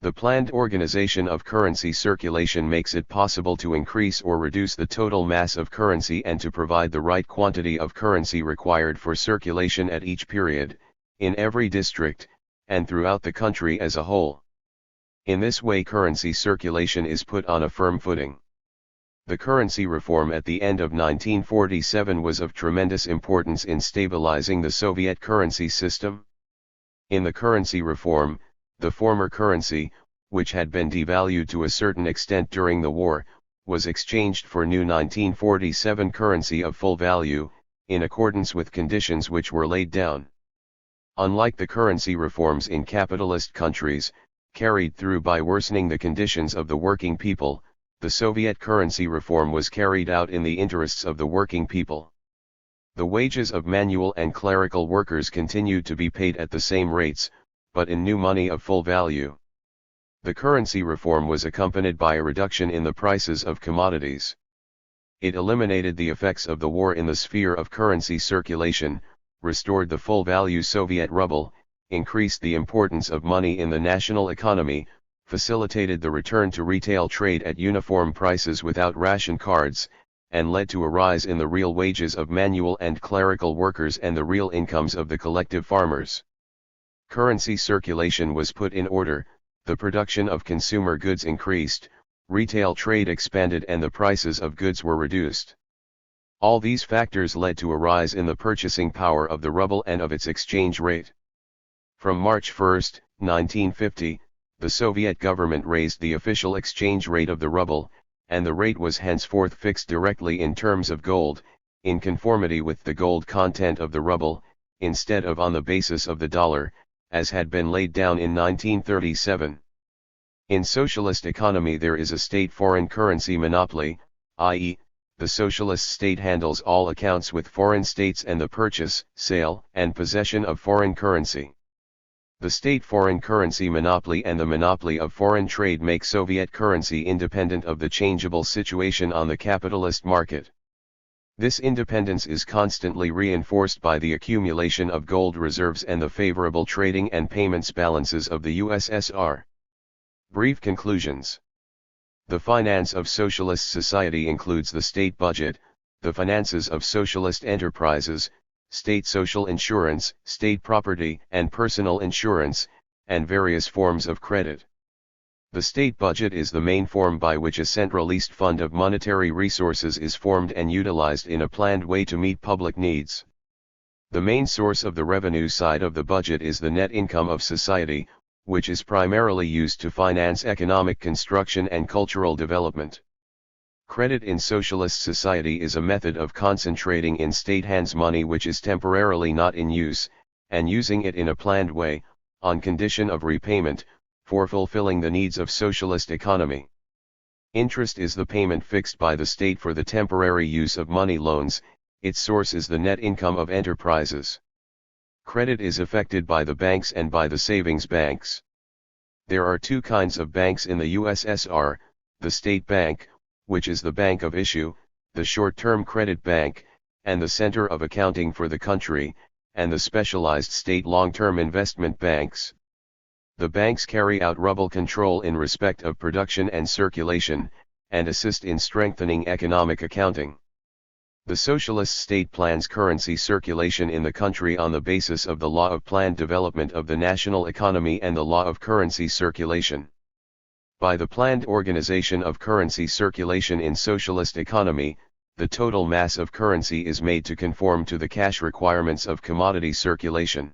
The planned organization of currency circulation makes it possible to increase or reduce the total mass of currency and to provide the right quantity of currency required for circulation at each period, in every district, and throughout the country as a whole. In this way currency circulation is put on a firm footing. The currency reform at the end of 1947 was of tremendous importance in stabilizing the Soviet currency system. In the currency reform, the former currency, which had been devalued to a certain extent during the war, was exchanged for new 1947 currency of full value, in accordance with conditions which were laid down. Unlike the currency reforms in capitalist countries, carried through by worsening the conditions of the working people, the Soviet currency reform was carried out in the interests of the working people. The wages of manual and clerical workers continued to be paid at the same rates, but in new money of full value. The currency reform was accompanied by a reduction in the prices of commodities. It eliminated the effects of the war in the sphere of currency circulation, restored the full-value Soviet ruble, increased the importance of money in the national economy, facilitated the return to retail trade at uniform prices without ration cards, and led to a rise in the real wages of manual and clerical workers and the real incomes of the collective farmers. Currency circulation was put in order, the production of consumer goods increased, retail trade expanded and the prices of goods were reduced. All these factors led to a rise in the purchasing power of the ruble and of its exchange rate. From March 1, 1950, the Soviet government raised the official exchange rate of the ruble, and the rate was henceforth fixed directly in terms of gold, in conformity with the gold content of the ruble, instead of on the basis of the dollar, as had been laid down in 1937. In socialist economy there is a state foreign currency monopoly, i.e., the socialist state handles all accounts with foreign states and the purchase, sale, and possession of foreign currency. The state foreign currency monopoly and the monopoly of foreign trade make Soviet currency independent of the changeable situation on the capitalist market. This independence is constantly reinforced by the accumulation of gold reserves and the favorable trading and payments balances of the USSR. Brief conclusions. The finance of socialist society includes the state budget, the finances of socialist enterprises, state social insurance, state property and personal insurance, and various forms of credit. The state budget is the main form by which a centralized fund of monetary resources is formed and utilized in a planned way to meet public needs. The main source of the revenue side of the budget is the net income of society, which is primarily used to finance economic construction and cultural development. Credit in socialist society is a method of concentrating in state hands money which is temporarily not in use, and using it in a planned way, on condition of repayment, for fulfilling the needs of socialist economy. Interest is the payment fixed by the state for the temporary use of money loans, its source is the net income of enterprises. Credit is effected by the banks and by the savings banks. There are two kinds of banks in the USSR, the state bank, which is the bank of issue, the short-term credit bank, and the center of accounting for the country, and the specialized state long-term investment banks. The banks carry out ruble control in respect of production and circulation, and assist in strengthening economic accounting. The socialist state plans currency circulation in the country on the basis of the law of planned development of the national economy and the law of currency circulation. By the planned organization of currency circulation in socialist economy, the total mass of currency is made to conform to the cash requirements of commodity circulation.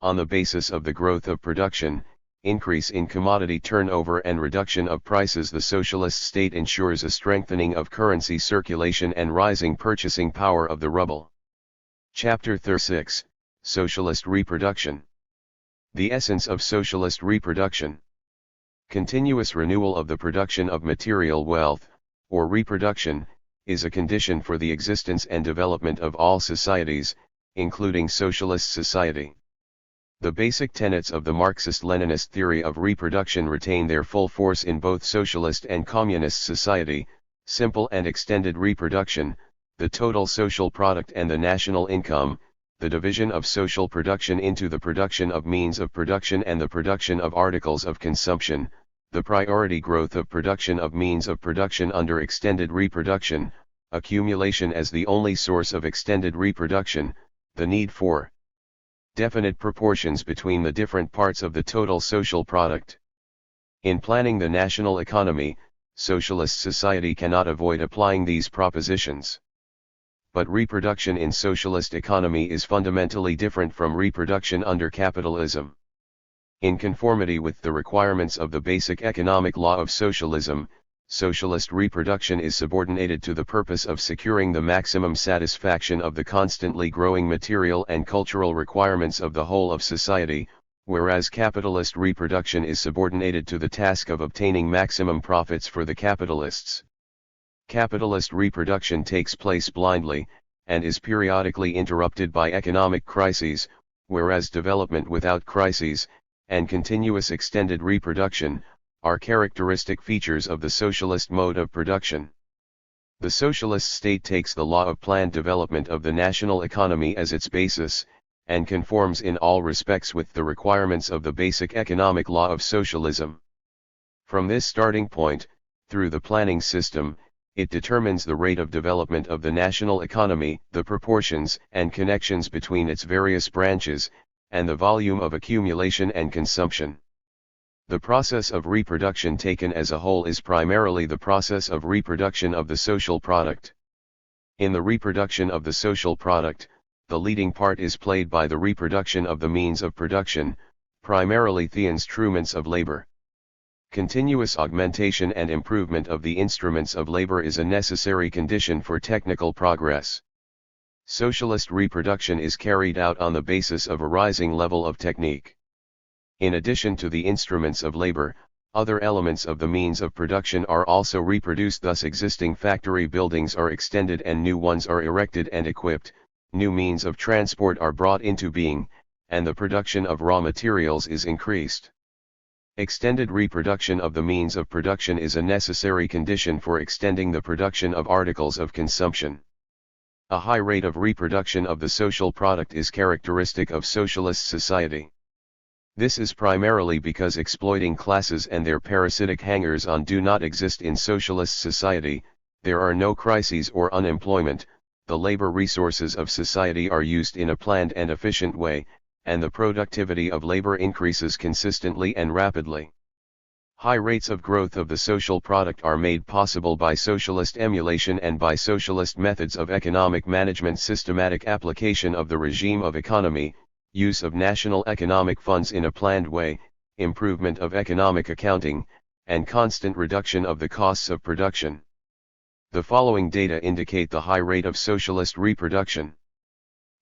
On the basis of the growth of production, increase in commodity turnover and reduction of prices, the socialist state ensures a strengthening of currency circulation and rising purchasing power of the ruble. Chapter 36, Socialist Reproduction. The essence of socialist reproduction. Continuous renewal of the production of material wealth, or reproduction, is a condition for the existence and development of all societies, including socialist society. The basic tenets of the Marxist-Leninist theory of reproduction retain their full force in both socialist and communist society: simple and extended reproduction, the total social product and the national income, the division of social production into the production of means of production and the production of articles of consumption, the priority growth of production of means of production under extended reproduction, accumulation as the only source of extended reproduction, the need for definite proportions between the different parts of the total social product. In planning the national economy, socialist society cannot avoid applying these propositions. But reproduction in socialist economy is fundamentally different from reproduction under capitalism. In conformity with the requirements of the basic economic law of socialism, socialist reproduction is subordinated to the purpose of securing the maximum satisfaction of the constantly growing material and cultural requirements of the whole of society, whereas capitalist reproduction is subordinated to the task of obtaining maximum profits for the capitalists. Capitalist reproduction takes place blindly, and is periodically interrupted by economic crises, whereas development without crises, and continuous extended reproduction, are characteristic features of the socialist mode of production. The socialist state takes the law of planned development of the national economy as its basis, and conforms in all respects with the requirements of the basic economic law of socialism. From this starting point, through the planning system, it determines the rate of development of the national economy, the proportions and connections between its various branches, and the volume of accumulation and consumption. The process of reproduction taken as a whole is primarily the process of reproduction of the social product. In the reproduction of the social product, the leading part is played by the reproduction of the means of production, primarily the instruments of labor. Continuous augmentation and improvement of the instruments of labor is a necessary condition for technical progress. Socialist reproduction is carried out on the basis of a rising level of technique. In addition to the instruments of labor, other elements of the means of production are also reproduced, thus existing factory buildings are extended and new ones are erected and equipped, new means of transport are brought into being, and the production of raw materials is increased. Extended reproduction of the means of production is a necessary condition for extending the production of articles of consumption. A high rate of reproduction of the social product is characteristic of socialist society. This is primarily because exploiting classes and their parasitic hangers-on do not exist in socialist society, there are no crises or unemployment, the labor resources of society are used in a planned and efficient way, and the productivity of labor increases consistently and rapidly. High rates of growth of the social product are made possible by socialist emulation and by socialist methods of economic management, systematic application of the regime of economy, use of national economic funds in a planned way, improvement of economic accounting, and constant reduction of the costs of production. The following data indicate the high rate of socialist reproduction.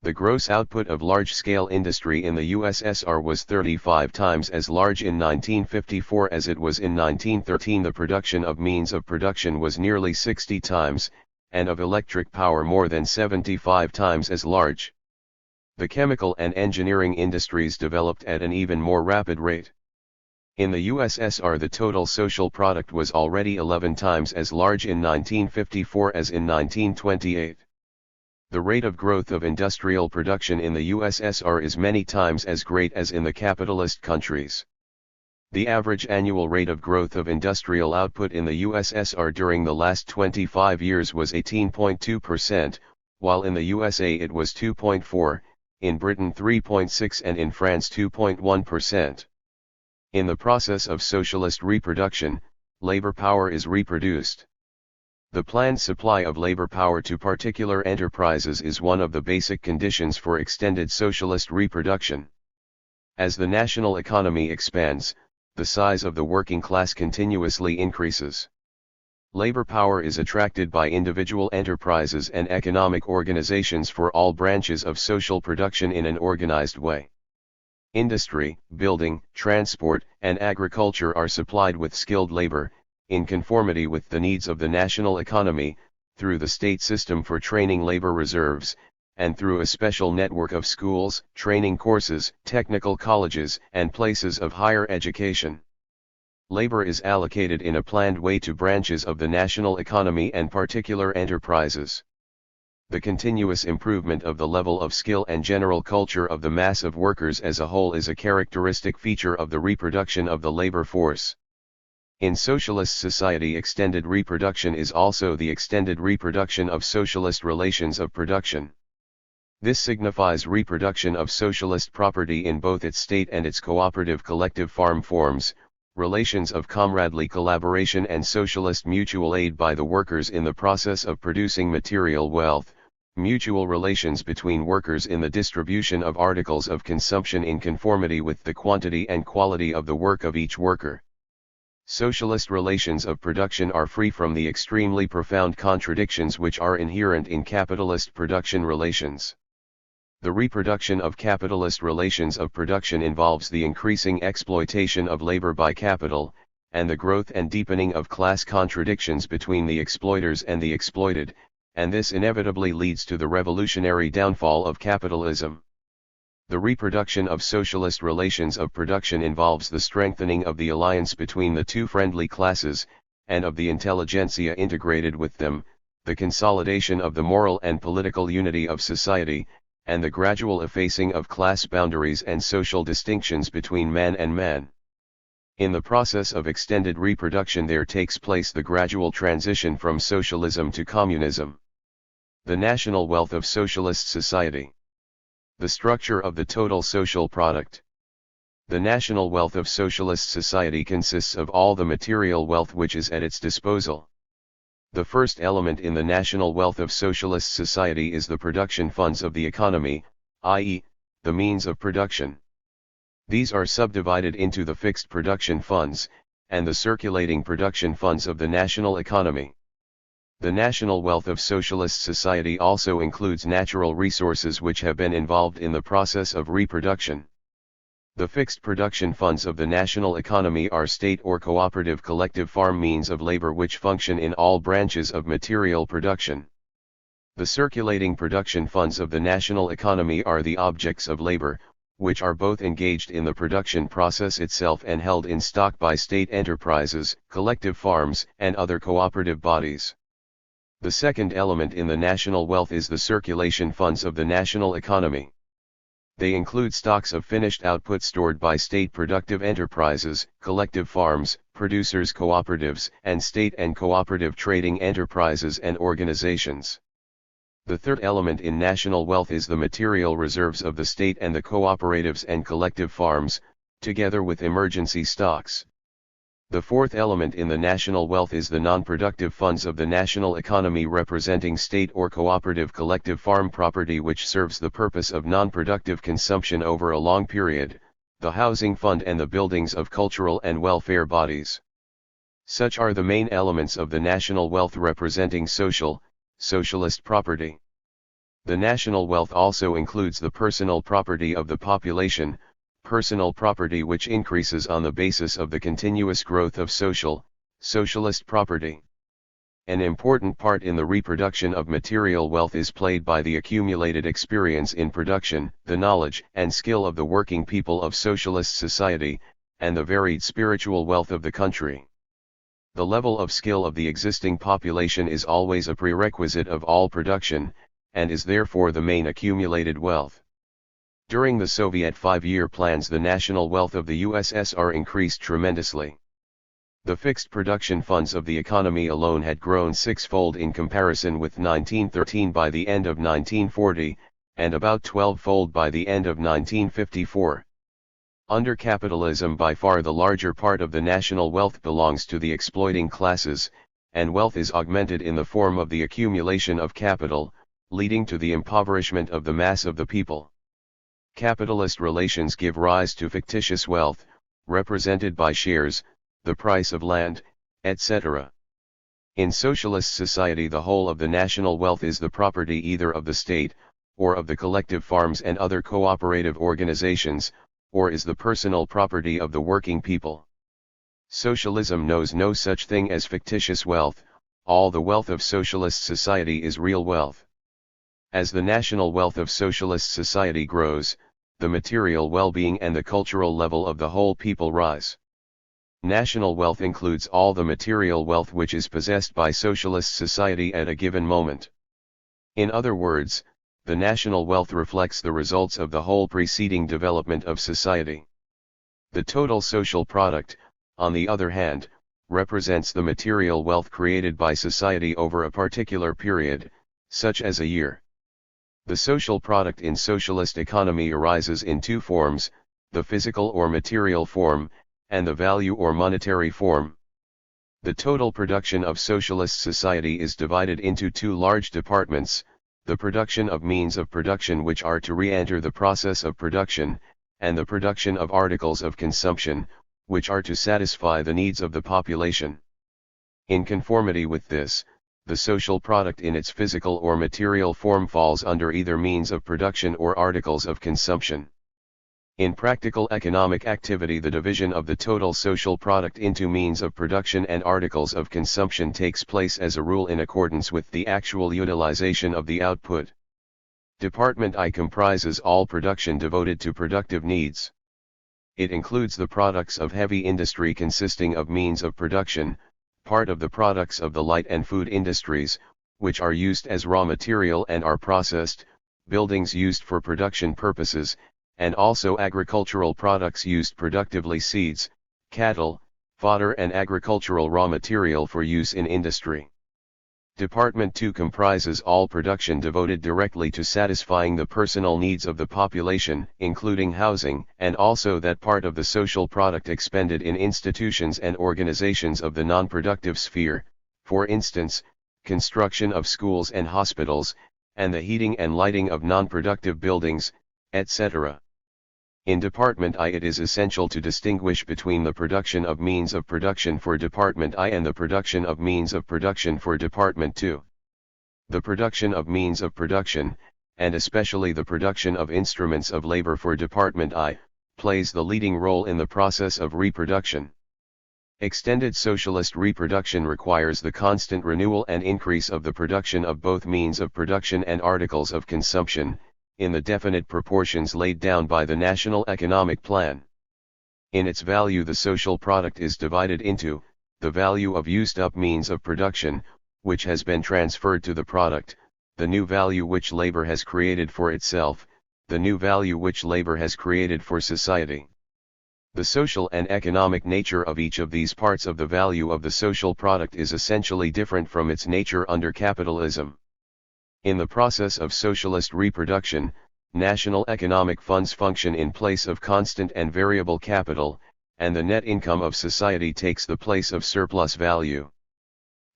The gross output of large-scale industry in the USSR was 35 times as large in 1954 as it was in 1913. The production of means of production was nearly 60 times, and of electric power more than 75 times as large. The chemical and engineering industries developed at an even more rapid rate. In the USSR, the total social product was already 11 times as large in 1954 as in 1928. The rate of growth of industrial production in the USSR is many times as great as in the capitalist countries. The average annual rate of growth of industrial output in the USSR during the last 25 years was 18.2%, while in the USA it was 2.4%, in Britain 3.6% and in France 2.1%. In the process of socialist reproduction, labor power is reproduced. The planned supply of labor power to particular enterprises is one of the basic conditions for extended socialist reproduction. As the national economy expands, the size of the working class continuously increases. Labor power is attracted by individual enterprises and economic organizations for all branches of social production in an organized way. Industry, building, transport, and agriculture are supplied with skilled labor, in conformity with the needs of the national economy, through the state system for training labor reserves, and through a special network of schools, training courses, technical colleges, and places of higher education. Labor is allocated in a planned way to branches of the national economy and particular enterprises. The continuous improvement of the level of skill and general culture of the mass of workers as a whole is a characteristic feature of the reproduction of the labor force. In socialist society, extended reproduction is also the extended reproduction of socialist relations of production. This signifies reproduction of socialist property in both its state and its cooperative collective farm forms, relations of comradely collaboration and socialist mutual aid by the workers in the process of producing material wealth, mutual relations between workers in the distribution of articles of consumption in conformity with the quantity and quality of the work of each worker. Socialist relations of production are free from the extremely profound contradictions which are inherent in capitalist production relations. The reproduction of capitalist relations of production involves the increasing exploitation of labor by capital, and the growth and deepening of class contradictions between the exploiters and the exploited, and this inevitably leads to the revolutionary downfall of capitalism. The reproduction of socialist relations of production involves the strengthening of the alliance between the two friendly classes, and of the intelligentsia integrated with them, the consolidation of the moral and political unity of society, and the gradual effacing of class boundaries and social distinctions between man and man. In the process of extended reproduction there takes place the gradual transition from socialism to communism. The national wealth of socialist society. The structure of the total social product. The national wealth of socialist society consists of all the material wealth which is at its disposal. The first element in the national wealth of socialist society is the production funds of the economy, i.e., the means of production. These are subdivided into the fixed production funds, and the circulating production funds of the national economy. The national wealth of socialist society also includes natural resources which have been involved in the process of reproduction. The fixed production funds of the national economy are state or cooperative collective farm means of labor which function in all branches of material production. The circulating production funds of the national economy are the objects of labor, which are both engaged in the production process itself and held in stock by state enterprises, collective farms, and other cooperative bodies. The second element in the national wealth is the circulation funds of the national economy. They include stocks of finished output stored by state productive enterprises, collective farms, producers' cooperatives, and state and cooperative trading enterprises and organizations. The third element in national wealth is the material reserves of the state and the cooperatives and collective farms, together with emergency stocks. The fourth element in the national wealth is the non-productive funds of the national economy representing state or cooperative collective farm property which serves the purpose of non-productive consumption over a long period, the housing fund and the buildings of cultural and welfare bodies. Such are the main elements of the national wealth representing socialist property. The national wealth also includes the personal property of the population, personal property which increases on the basis of the continuous growth of socialist property. An important part in the reproduction of material wealth is played by the accumulated experience in production, the knowledge and skill of the working people of socialist society, and the varied spiritual wealth of the country. The level of skill of the existing population is always a prerequisite of all production, and is therefore the main accumulated wealth. During the Soviet 5-year plans the national wealth of the USSR increased tremendously. The fixed production funds of the economy alone had grown six-fold in comparison with 1913 by the end of 1940, and about 12-fold by the end of 1954. Under capitalism by far the larger part of the national wealth belongs to the exploiting classes, and wealth is augmented in the form of the accumulation of capital, leading to the impoverishment of the mass of the people. Capitalist relations give rise to fictitious wealth, represented by shares, the price of land, etc. In socialist society the whole of the national wealth is the property either of the state, or of the collective farms and other cooperative organizations, or is the personal property of the working people. Socialism knows no such thing as fictitious wealth, all the wealth of socialist society is real wealth. As the national wealth of socialist society grows, the material well-being and the cultural level of the whole people rise. National wealth includes all the material wealth which is possessed by socialist society at a given moment. In other words, the national wealth reflects the results of the whole preceding development of society. The total social product, on the other hand, represents the material wealth created by society over a particular period, such as a year. The social product in socialist economy arises in two forms, the physical or material form, and the value or monetary form. The total production of socialist society is divided into two large departments, the production of means of production which are to re-enter the process of production, and the production of articles of consumption, which are to satisfy the needs of the population. In conformity with this, the social product in its physical or material form falls under either means of production or articles of consumption. In practical economic activity the division of the total social product into means of production and articles of consumption takes place as a rule in accordance with the actual utilization of the output. Department I comprises all production devoted to productive needs. It includes the products of heavy industry consisting of means of production, part of the products of the light and food industries, which are used as raw material and are processed, buildings used for production purposes, and also agricultural products used productively, seeds, cattle, fodder and agricultural raw material for use in industry. Department 2 comprises all production devoted directly to satisfying the personal needs of the population, including housing, and also that part of the social product expended in institutions and organizations of the non-productive sphere, for instance, construction of schools and hospitals, and the heating and lighting of non-productive buildings, etc. In Department I, it is essential to distinguish between the production of means of production for Department I and the production of means of production for Department 2. The production of means of production, and especially the production of instruments of labor for Department I, plays the leading role in the process of reproduction. Extended socialist reproduction requires the constant renewal and increase of the production of both means of production and articles of consumption, in the definite proportions laid down by the National Economic Plan. In its value, the social product is divided into the value of used-up means of production, which has been transferred to the product, the new value which labor has created for itself, the new value which labor has created for society. The social and economic nature of each of these parts of the value of the social product is essentially different from its nature under capitalism. In the process of socialist reproduction, national economic funds function in place of constant and variable capital, and the net income of society takes the place of surplus value.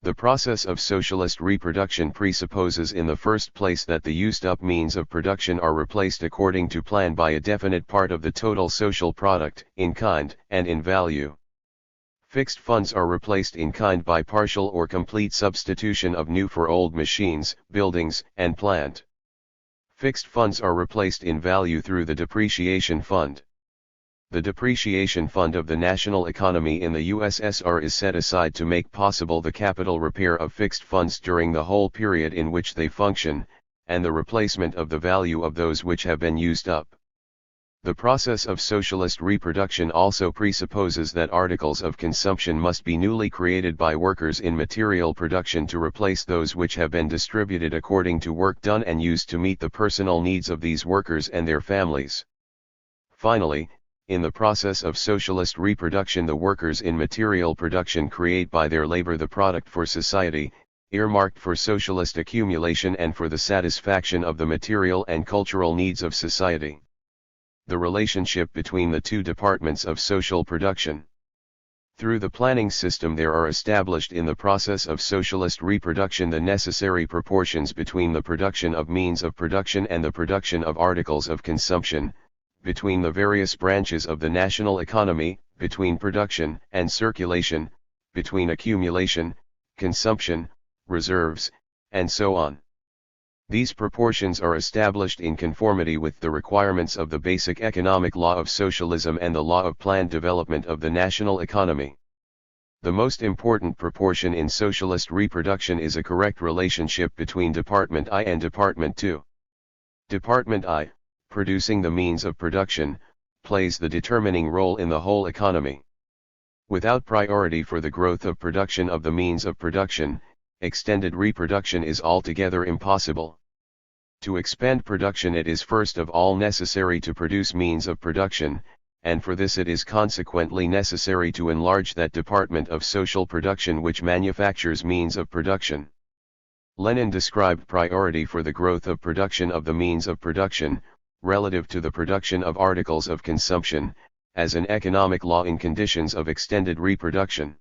The process of socialist reproduction presupposes in the first place that the used-up means of production are replaced according to plan by a definite part of the total social product, in kind and in value. Fixed funds are replaced in kind by partial or complete substitution of new for old machines, buildings, and plant. Fixed funds are replaced in value through the depreciation fund. The depreciation fund of the national economy in the USSR is set aside to make possible the capital repair of fixed funds during the whole period in which they function, and the replacement of the value of those which have been used up. The process of socialist reproduction also presupposes that articles of consumption must be newly created by workers in material production to replace those which have been distributed according to work done and used to meet the personal needs of these workers and their families. Finally, in the process of socialist reproduction, the workers in material production create by their labor the product for society, earmarked for socialist accumulation and for the satisfaction of the material and cultural needs of society. The relationship between the two departments of social production. Through the planning system there are established in the process of socialist reproduction the necessary proportions between the production of means of production and the production of articles of consumption, between the various branches of the national economy, between production and circulation, between accumulation, consumption, reserves, and so on. These proportions are established in conformity with the requirements of the basic economic law of socialism and the law of planned development of the national economy. The most important proportion in socialist reproduction is a correct relationship between Department I and Department II. Department I, producing the means of production, plays the determining role in the whole economy. Without priority for the growth of production of the means of production, extended reproduction is altogether impossible. To expand production it is first of all necessary to produce means of production, and for this it is consequently necessary to enlarge that department of social production which manufactures means of production. Lenin described priority for the growth of production of the means of production, relative to the production of articles of consumption, as an economic law in conditions of extended reproduction.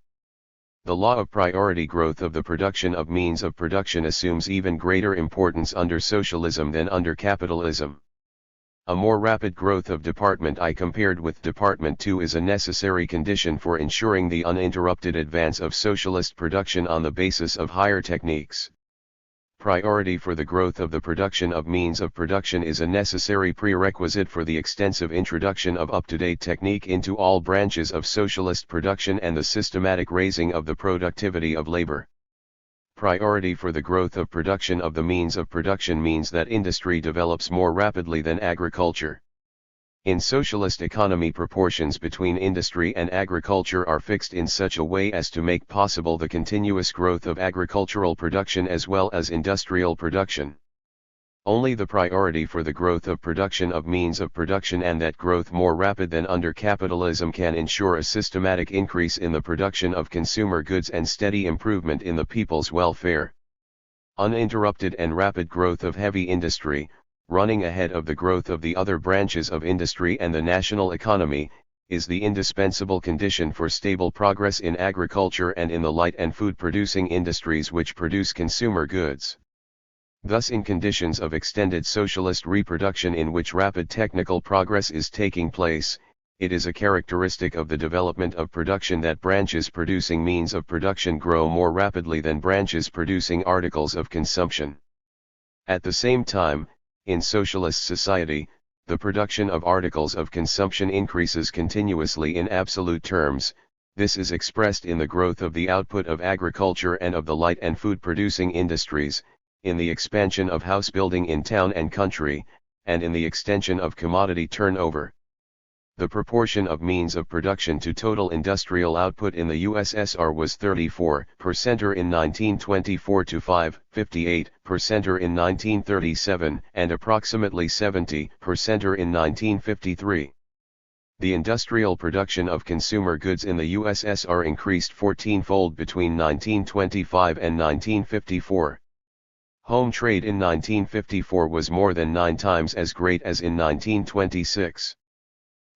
The law of priority growth of the production of means of production assumes even greater importance under socialism than under capitalism. A more rapid growth of Department I compared with Department II is a necessary condition for ensuring the uninterrupted advance of socialist production on the basis of higher techniques. Priority for the growth of the production of means of production is a necessary prerequisite for the extensive introduction of up-to-date technique into all branches of socialist production and the systematic raising of the productivity of labor. Priority for the growth of production of the means of production means that industry develops more rapidly than agriculture. In socialist economy, proportions between industry and agriculture are fixed in such a way as to make possible the continuous growth of agricultural production as well as industrial production. Only the priority for the growth of production of means of production, and that growth more rapid than under capitalism, can ensure a systematic increase in the production of consumer goods and steady improvement in the people's welfare. Uninterrupted and rapid growth of heavy industry, running ahead of the growth of the other branches of industry and the national economy, is the indispensable condition for stable progress in agriculture and in the light and food producing industries which produce consumer goods. Thus, in conditions of extended socialist reproduction in which rapid technical progress is taking place, it is a characteristic of the development of production that branches producing means of production grow more rapidly than branches producing articles of consumption. At the same time, in socialist society, the production of articles of consumption increases continuously in absolute terms. This is expressed in the growth of the output of agriculture and of the light and food producing industries, in the expansion of house building in town and country, and in the extension of commodity turnover. The proportion of means of production to total industrial output in the USSR was 34% in 1924 to 58% in 1937 and approximately 70% in 1953. The industrial production of consumer goods in the USSR increased 14-fold between 1925 and 1954. Home trade in 1954 was more than 9 times as great as in 1926.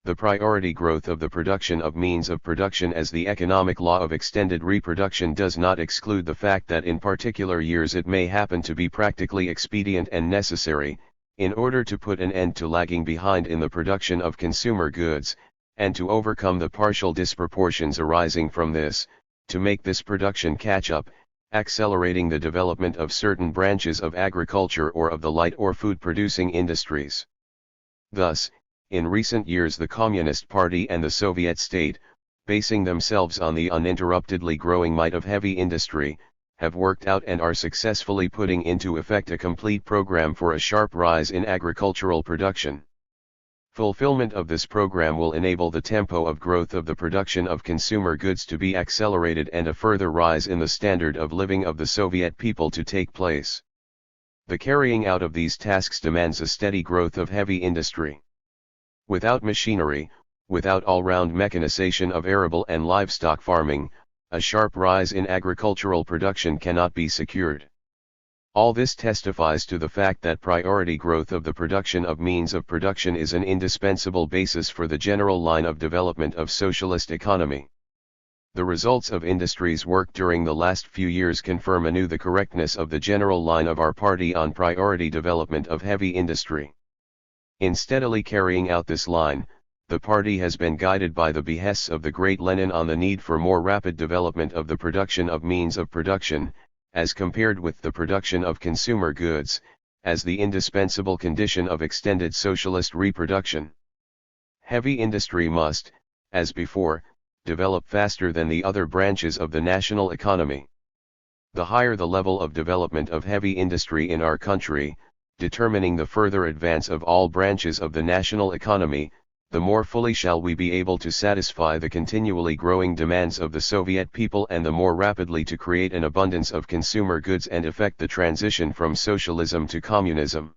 The priority growth of the production of means of production as the economic law of extended reproduction does not exclude the fact that in particular years it may happen to be practically expedient and necessary, in order to put an end to lagging behind in the production of consumer goods, and to overcome the partial disproportions arising from this, to make this production catch up, accelerating the development of certain branches of agriculture or of the light or food-producing industries. Thus, in recent years the Communist Party and the Soviet state, basing themselves on the uninterruptedly growing might of heavy industry, have worked out and are successfully putting into effect a complete program for a sharp rise in agricultural production. Fulfillment of this program will enable the tempo of growth of the production of consumer goods to be accelerated and a further rise in the standard of living of the Soviet people to take place. The carrying out of these tasks demands a steady growth of heavy industry. Without machinery, without all-round mechanization of arable and livestock farming, a sharp rise in agricultural production cannot be secured. All this testifies to the fact that priority growth of the production of means of production is an indispensable basis for the general line of development of socialist economy. The results of industry's work during the last few years confirm anew the correctness of the general line of our party on priority development of heavy industry. In steadily carrying out this line, the party has been guided by the behests of the great Lenin on the need for more rapid development of the production of means of production, as compared with the production of consumer goods, as the indispensable condition of extended socialist reproduction. Heavy industry must, as before, develop faster than the other branches of the national economy. The higher the level of development of heavy industry in our country, determining the further advance of all branches of the national economy, the more fully shall we be able to satisfy the continually growing demands of the Soviet people and the more rapidly to create an abundance of consumer goods and effect the transition from socialism to communism.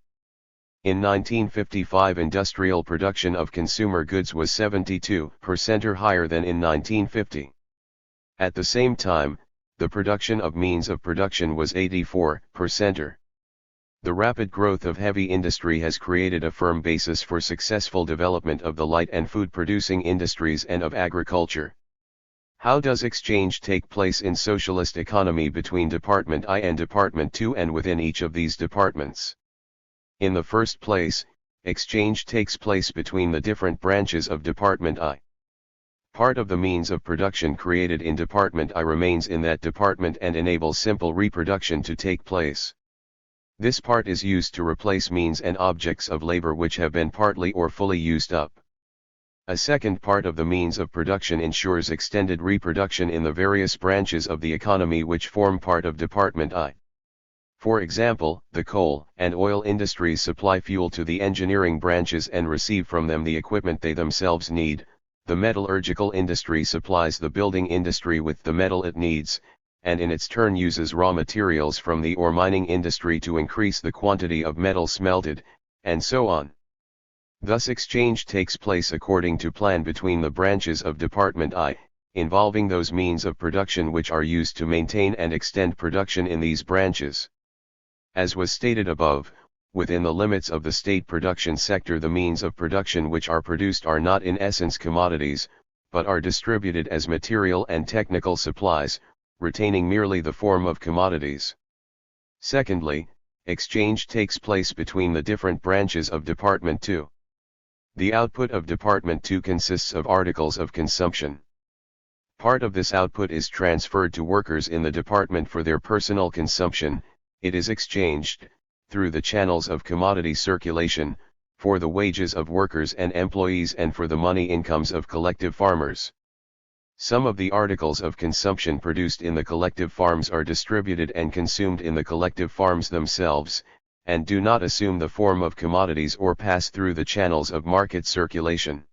In 1955 industrial production of consumer goods was 72% or higher than in 1950. At the same time, the production of means of production was 84% or. The rapid growth of heavy industry has created a firm basis for successful development of the light and food-producing industries and of agriculture. How does exchange take place in socialist economy between Department I and Department II and within each of these departments? In the first place, exchange takes place between the different branches of Department I. Part of the means of production created in Department I remains in that department and enables simple reproduction to take place. This part is used to replace means and objects of labor which have been partly or fully used up. A second part of the means of production ensures extended reproduction in the various branches of the economy which form part of Department I. For example, the coal and oil industries supply fuel to the engineering branches and receive from them the equipment they themselves need. The metallurgical industry supplies the building industry with the metal it needs, and in its turn uses raw materials from the ore mining industry to increase the quantity of metal smelted, and so on. Thus exchange takes place according to plan between the branches of Department I, involving those means of production which are used to maintain and extend production in these branches. As was stated above, within the limits of the state production sector the means of production which are produced are not in essence commodities, but are distributed as material and technical supplies, retaining merely the form of commodities. Secondly, exchange takes place between the different branches of Department II. The output of Department II consists of articles of consumption. Part of this output is transferred to workers in the department for their personal consumption. It is exchanged, through the channels of commodity circulation, for the wages of workers and employees and for the money incomes of collective farmers. Some of the articles of consumption produced in the collective farms are distributed and consumed in the collective farms themselves, and do not assume the form of commodities or pass through the channels of market circulation.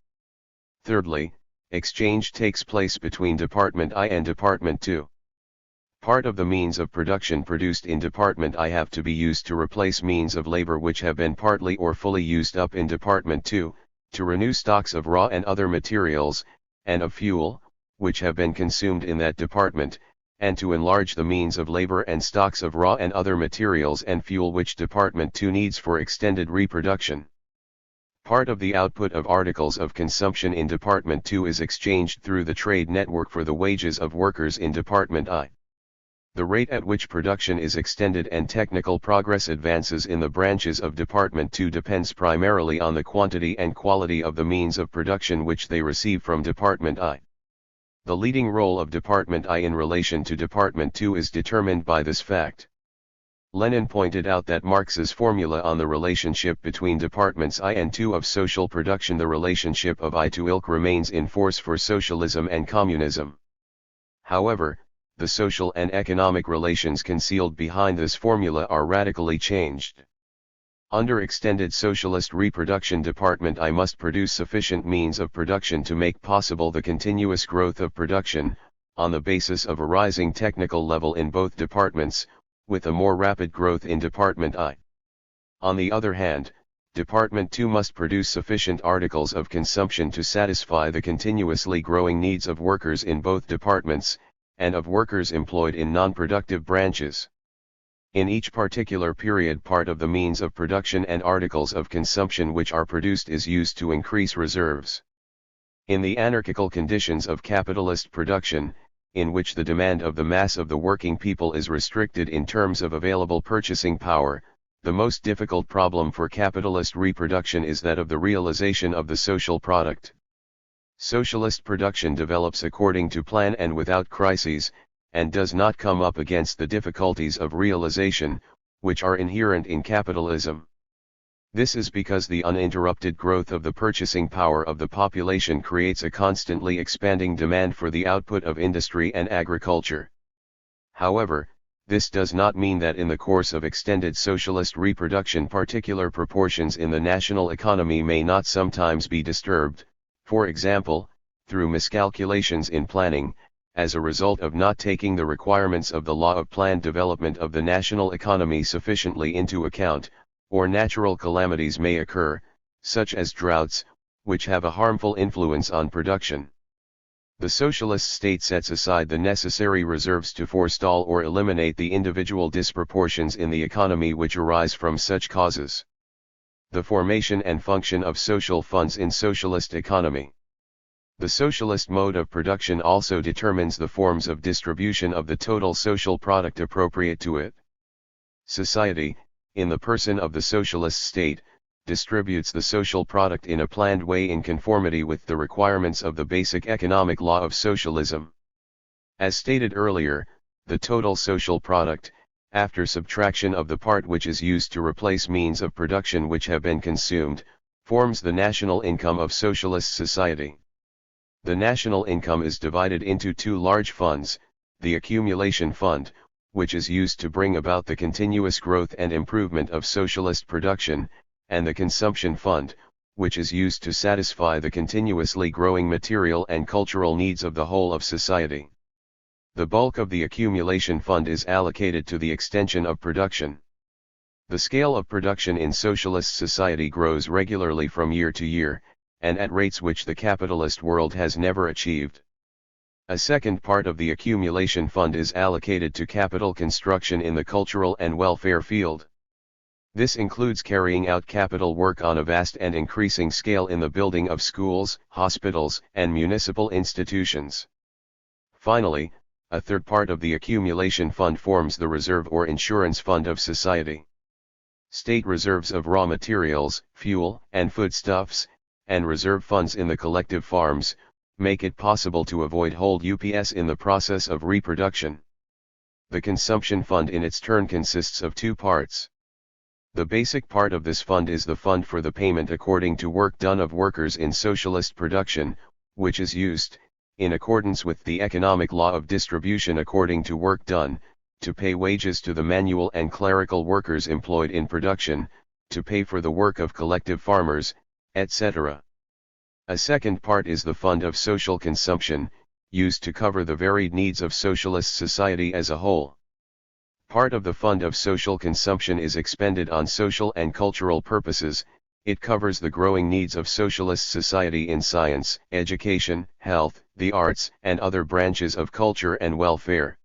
Thirdly, exchange takes place between Department I and Department II. Part of the means of production produced in Department I have to be used to replace means of labor which have been partly or fully used up in Department II, to renew stocks of raw and other materials, and of fuel, which have been consumed in that department, and to enlarge the means of labor and stocks of raw and other materials and fuel which Department II needs for extended reproduction. Part of the output of articles of consumption in Department II is exchanged through the trade network for the wages of workers in Department I. The rate at which production is extended and technical progress advances in the branches of Department II depends primarily on the quantity and quality of the means of production which they receive from Department I. The leading role of Department I in relation to Department II is determined by this fact. Lenin pointed out that Marx's formula on the relationship between Departments I and II of social production, the relationship of I to ilk, remains in force for socialism and communism. However, the social and economic relations concealed behind this formula are radically changed. Under extended socialist reproduction, Department I must produce sufficient means of production to make possible the continuous growth of production, on the basis of a rising technical level in both departments, with a more rapid growth in Department I. On the other hand, Department II must produce sufficient articles of consumption to satisfy the continuously growing needs of workers in both departments, and of workers employed in non-productive branches. In each particular period, part of the means of production and articles of consumption which are produced is used to increase reserves. In the anarchical conditions of capitalist production, in which the demand of the mass of the working people is restricted in terms of available purchasing power, the most difficult problem for capitalist reproduction is that of the realization of the social product. Socialist production develops according to plan and without crises, and does not come up against the difficulties of realization, which are inherent in capitalism. This is because the uninterrupted growth of the purchasing power of the population creates a constantly expanding demand for the output of industry and agriculture. However, this does not mean that in the course of extended socialist reproduction particular proportions in the national economy may not sometimes be disturbed, for example, through miscalculations in planning, as a result of not taking the requirements of the law of planned development of the national economy sufficiently into account, or natural calamities may occur, such as droughts, which have a harmful influence on production. The socialist state sets aside the necessary reserves to forestall or eliminate the individual disproportions in the economy which arise from such causes. The formation and function of social funds in socialist economy. The socialist mode of production also determines the forms of distribution of the total social product appropriate to it. Society, in the person of the socialist state, distributes the social product in a planned way in conformity with the requirements of the basic economic law of socialism. As stated earlier, the total social product, after subtraction of the part which is used to replace means of production which have been consumed, forms the national income of socialist society. The national income is divided into two large funds, the accumulation fund, which is used to bring about the continuous growth and improvement of socialist production, and the consumption fund, which is used to satisfy the continuously growing material and cultural needs of the whole of society. The bulk of the accumulation fund is allocated to the extension of production. The scale of production in socialist society grows regularly from year to year, and at rates which the capitalist world has never achieved. A second part of the accumulation fund is allocated to capital construction in the cultural and welfare field. This includes carrying out capital work on a vast and increasing scale in the building of schools, hospitals, and municipal institutions. Finally, a third part of the accumulation fund forms the reserve or insurance fund of society. State reserves of raw materials, fuel, and foodstuffs, and reserve funds in the collective farms, make it possible to avoid hold ups in the process of reproduction. The consumption fund in its turn consists of two parts. The basic part of this fund is the fund for the payment according to work done of workers in socialist production, which is used, in accordance with the economic law of distribution according to work done, to pay wages to the manual and clerical workers employed in production, to pay for the work of collective farmers, etc. A second part is the fund of social consumption, used to cover the varied needs of socialist society as a whole. Part of the fund of social consumption is expended on social and cultural purposes. It covers the growing needs of socialist society in science, education, health, the arts, and other branches of culture and welfare.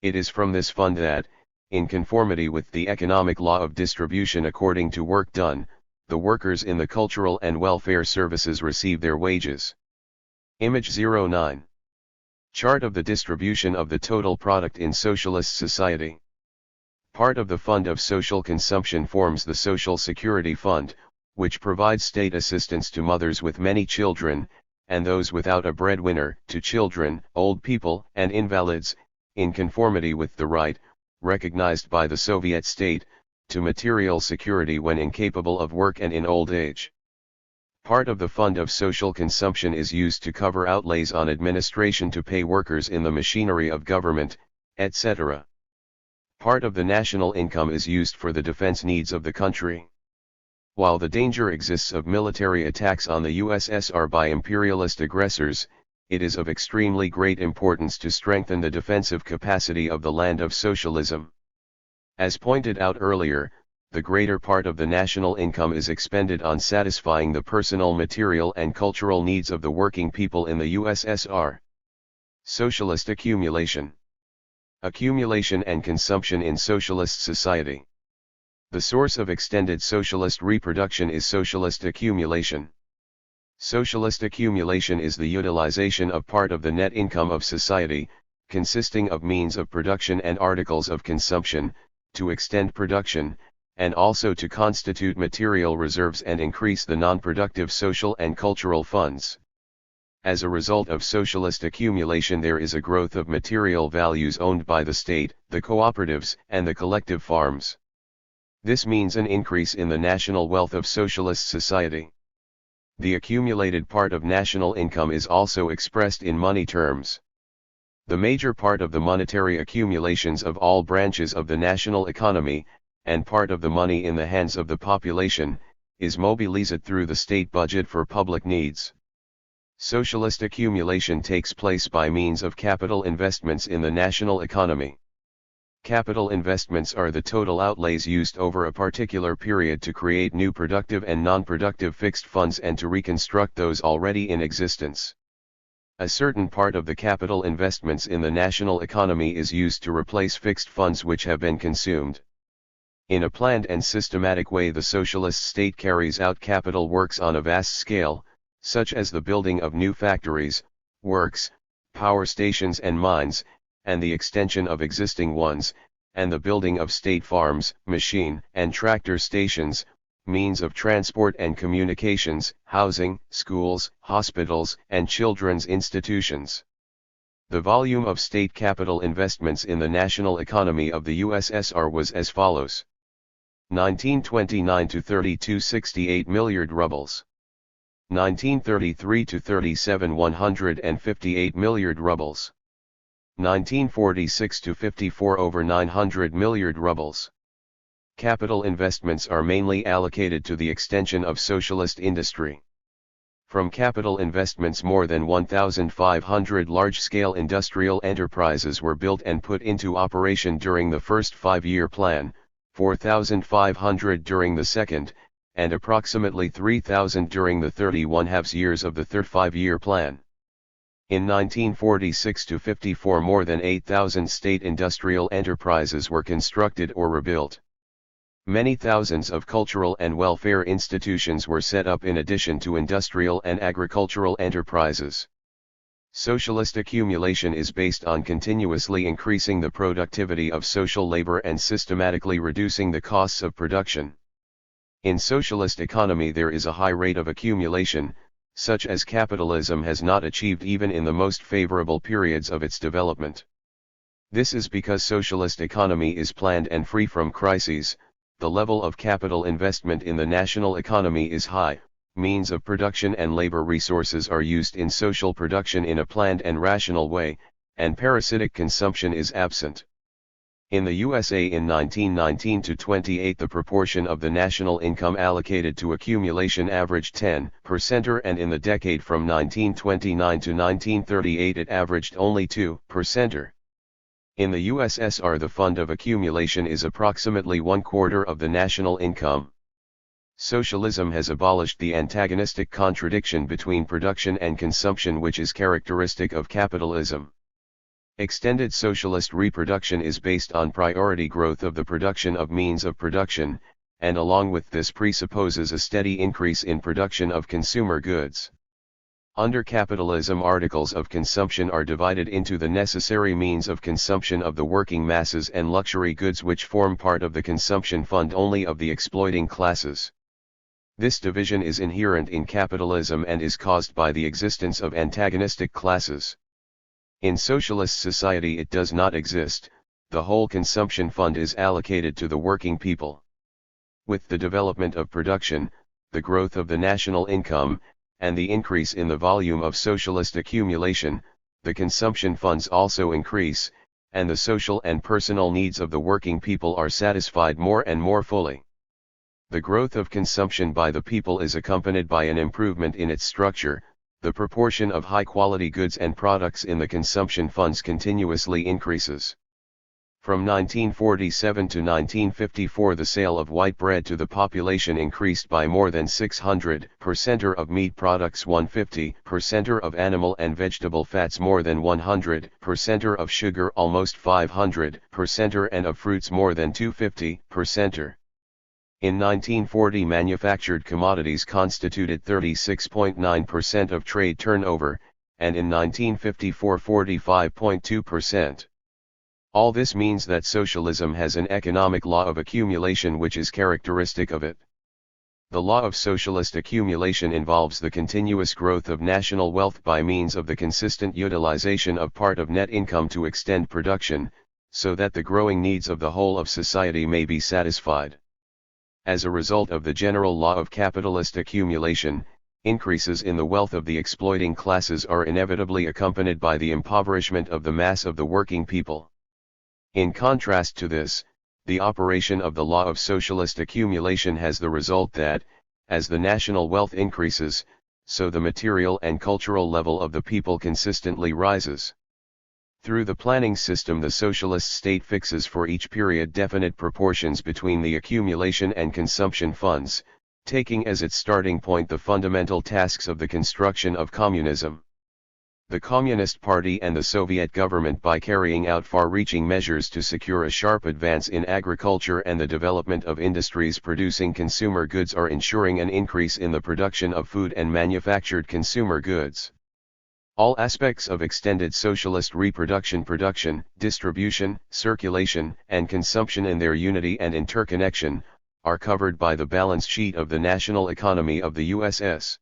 It is from this fund that, in conformity with the economic law of distribution according to work done, the workers in the cultural and welfare services receive their wages. Image 09. Chart of the distribution of the total product in socialist society. Part of the fund of social consumption forms the Social Security Fund, which provides state assistance to mothers with many children, and those without a breadwinner, to children, old people, and invalids, in conformity with the right, recognized by the Soviet state, to material security when incapable of work and in old age. Part of the fund of social consumption is used to cover outlays on administration to pay workers in the machinery of government, etc. Part of the national income is used for the defense needs of the country. While the danger exists of military attacks on the USSR by imperialist aggressors, it is of extremely great importance to strengthen the defensive capacity of the land of socialism. As pointed out earlier, the greater part of the national income is expended on satisfying the personal, material, and cultural needs of the working people in the USSR. Socialist accumulation. Accumulation and consumption in socialist society. The source of extended socialist reproduction is socialist accumulation. Socialist accumulation is the utilization of part of the net income of society, consisting of means of production and articles of consumption, to extend production, and also to constitute material reserves and increase the non-productive social and cultural funds. As a result of socialist accumulation, there is a growth of material values owned by the state, the cooperatives, and the collective farms. This means an increase in the national wealth of socialist society. The accumulated part of national income is also expressed in money terms. The major part of the monetary accumulations of all branches of the national economy, and part of the money in the hands of the population, is mobilized through the state budget for public needs. Socialist accumulation takes place by means of capital investments in the national economy. Capital investments are the total outlays used over a particular period to create new productive and non-productive fixed funds and to reconstruct those already in existence. A certain part of the capital investments in the national economy is used to replace fixed funds which have been consumed. In a planned and systematic way, the socialist state carries out capital works on a vast scale, such as the building of new factories, works, power stations and mines, and the extension of existing ones, and the building of state farms, machine and tractor stations, means of transport and communications, housing, schools, hospitals, and children's institutions. The volume of state capital investments in the national economy of the USSR was as follows. 1929 to 3268 milliard rubles. 1933 to 37 158 milliard rubles. 1946 to 54 over 900 milliard rubles. Capital investments are mainly allocated to the extension of socialist industry. From capital investments, more than 1,500 large-scale industrial enterprises were built and put into operation during the first 5-year plan, 4,500 during the second, and approximately 3,000 during the 31/2 years of the third 5-year plan. In 1946 to 54, more than 8,000 state industrial enterprises were constructed or rebuilt. Many thousands of cultural and welfare institutions were set up in addition to industrial and agricultural enterprises. Socialist accumulation is based on continuously increasing the productivity of social labor and systematically reducing the costs of production. In socialist economy there is a high rate of accumulation, such as capitalism has not achieved even in the most favorable periods of its development. This is because socialist economy is planned and free from crises. The level of capital investment in the national economy is high, means of production and labor resources are used in social production in a planned and rational way, and parasitic consumption is absent. In the USA in 1919 to 28, the proportion of the national income allocated to accumulation averaged 10%, and in the decade from 1929 to 1938 it averaged only 2%. In the USSR the fund of accumulation is approximately 1/4 of the national income. Socialism has abolished the antagonistic contradiction between production and consumption which is characteristic of capitalism. Extended socialist reproduction is based on priority growth of the production of means of production, and along with this presupposes a steady increase in production of consumer goods. Under capitalism, articles of consumption are divided into the necessary means of consumption of the working masses and luxury goods which form part of the consumption fund only of the exploiting classes. This division is inherent in capitalism and is caused by the existence of antagonistic classes. In socialist society it does not exist. The whole consumption fund is allocated to the working people. With the development of production, the growth of the national income, and the increase in the volume of socialist accumulation, the consumption funds also increase, and the social and personal needs of the working people are satisfied more and more fully. The growth of consumption by the people is accompanied by an improvement in its structure. The proportion of high-quality goods and products in the consumption funds continuously increases. From 1947 to 1954 the sale of white bread to the population increased by more than 600%, of meat products 150%, of animal and vegetable fats more than 100%, of sugar almost 500%, and of fruits more than 250%. In 1940 manufactured commodities constituted 36.9% of trade turnover, and in 1954 45.2%. All this means that socialism has an economic law of accumulation which is characteristic of it. The law of socialist accumulation involves the continuous growth of national wealth by means of the consistent utilization of part of net income to extend production, so that the growing needs of the whole of society may be satisfied. As a result of the general law of capitalist accumulation, increases in the wealth of the exploiting classes are inevitably accompanied by the impoverishment of the mass of the working people. In contrast to this, the operation of the law of socialist accumulation has the result that, as the national wealth increases, so the material and cultural level of the people consistently rises. Through the planning system, the socialist state fixes for each period definite proportions between the accumulation and consumption funds, taking as its starting point the fundamental tasks of the construction of communism. The Communist Party and the Soviet government, by carrying out far-reaching measures to secure a sharp advance in agriculture and the development of industries producing consumer goods, are ensuring an increase in the production of food and manufactured consumer goods. All aspects of extended socialist reproduction, production, distribution, circulation, and consumption in their unity and interconnection, are covered by the balance sheet of the national economy of the USSR.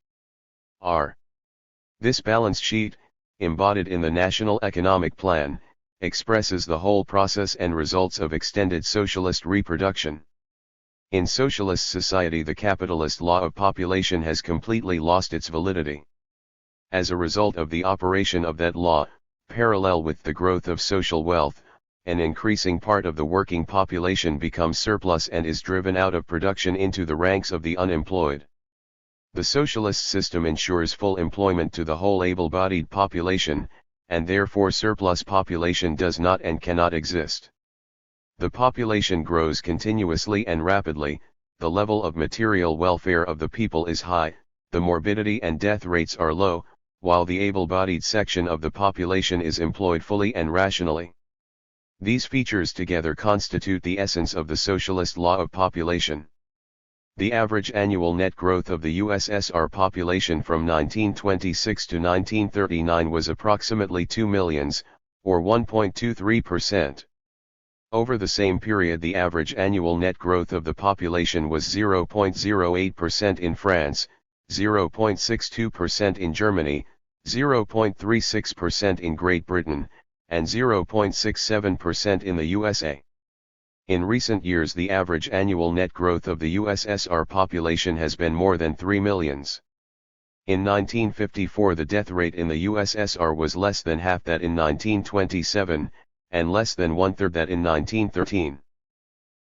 This balance sheet, embodied in the National Economic Plan, expresses the whole process and results of extended socialist reproduction. In socialist society, the capitalist law of population has completely lost its validity. As a result of the operation of that law, Parallel with the growth of social wealth, an increasing part of the working population becomes surplus and is driven out of production into the ranks of the unemployed. The socialist system ensures full employment to the whole able-bodied population, and therefore surplus population does not and cannot exist. The population grows continuously and rapidly, the level of material welfare of the people is high, the morbidity and death rates are low, while the able-bodied section of the population is employed fully and rationally. These features together constitute the essence of the socialist law of population. The average annual net growth of the USSR population from 1926 to 1939 was approximately 2 millions, or 1.23%. Over the same period, the average annual net growth of the population was 0.08% in France, 0.62% in Germany, 0.36% in Great Britain, and 0.67% in the USA. In recent years, the average annual net growth of the USSR population has been more than 3 millions. In 1954, the death rate in the USSR was less than half that in 1927, and less than one-third that in 1913.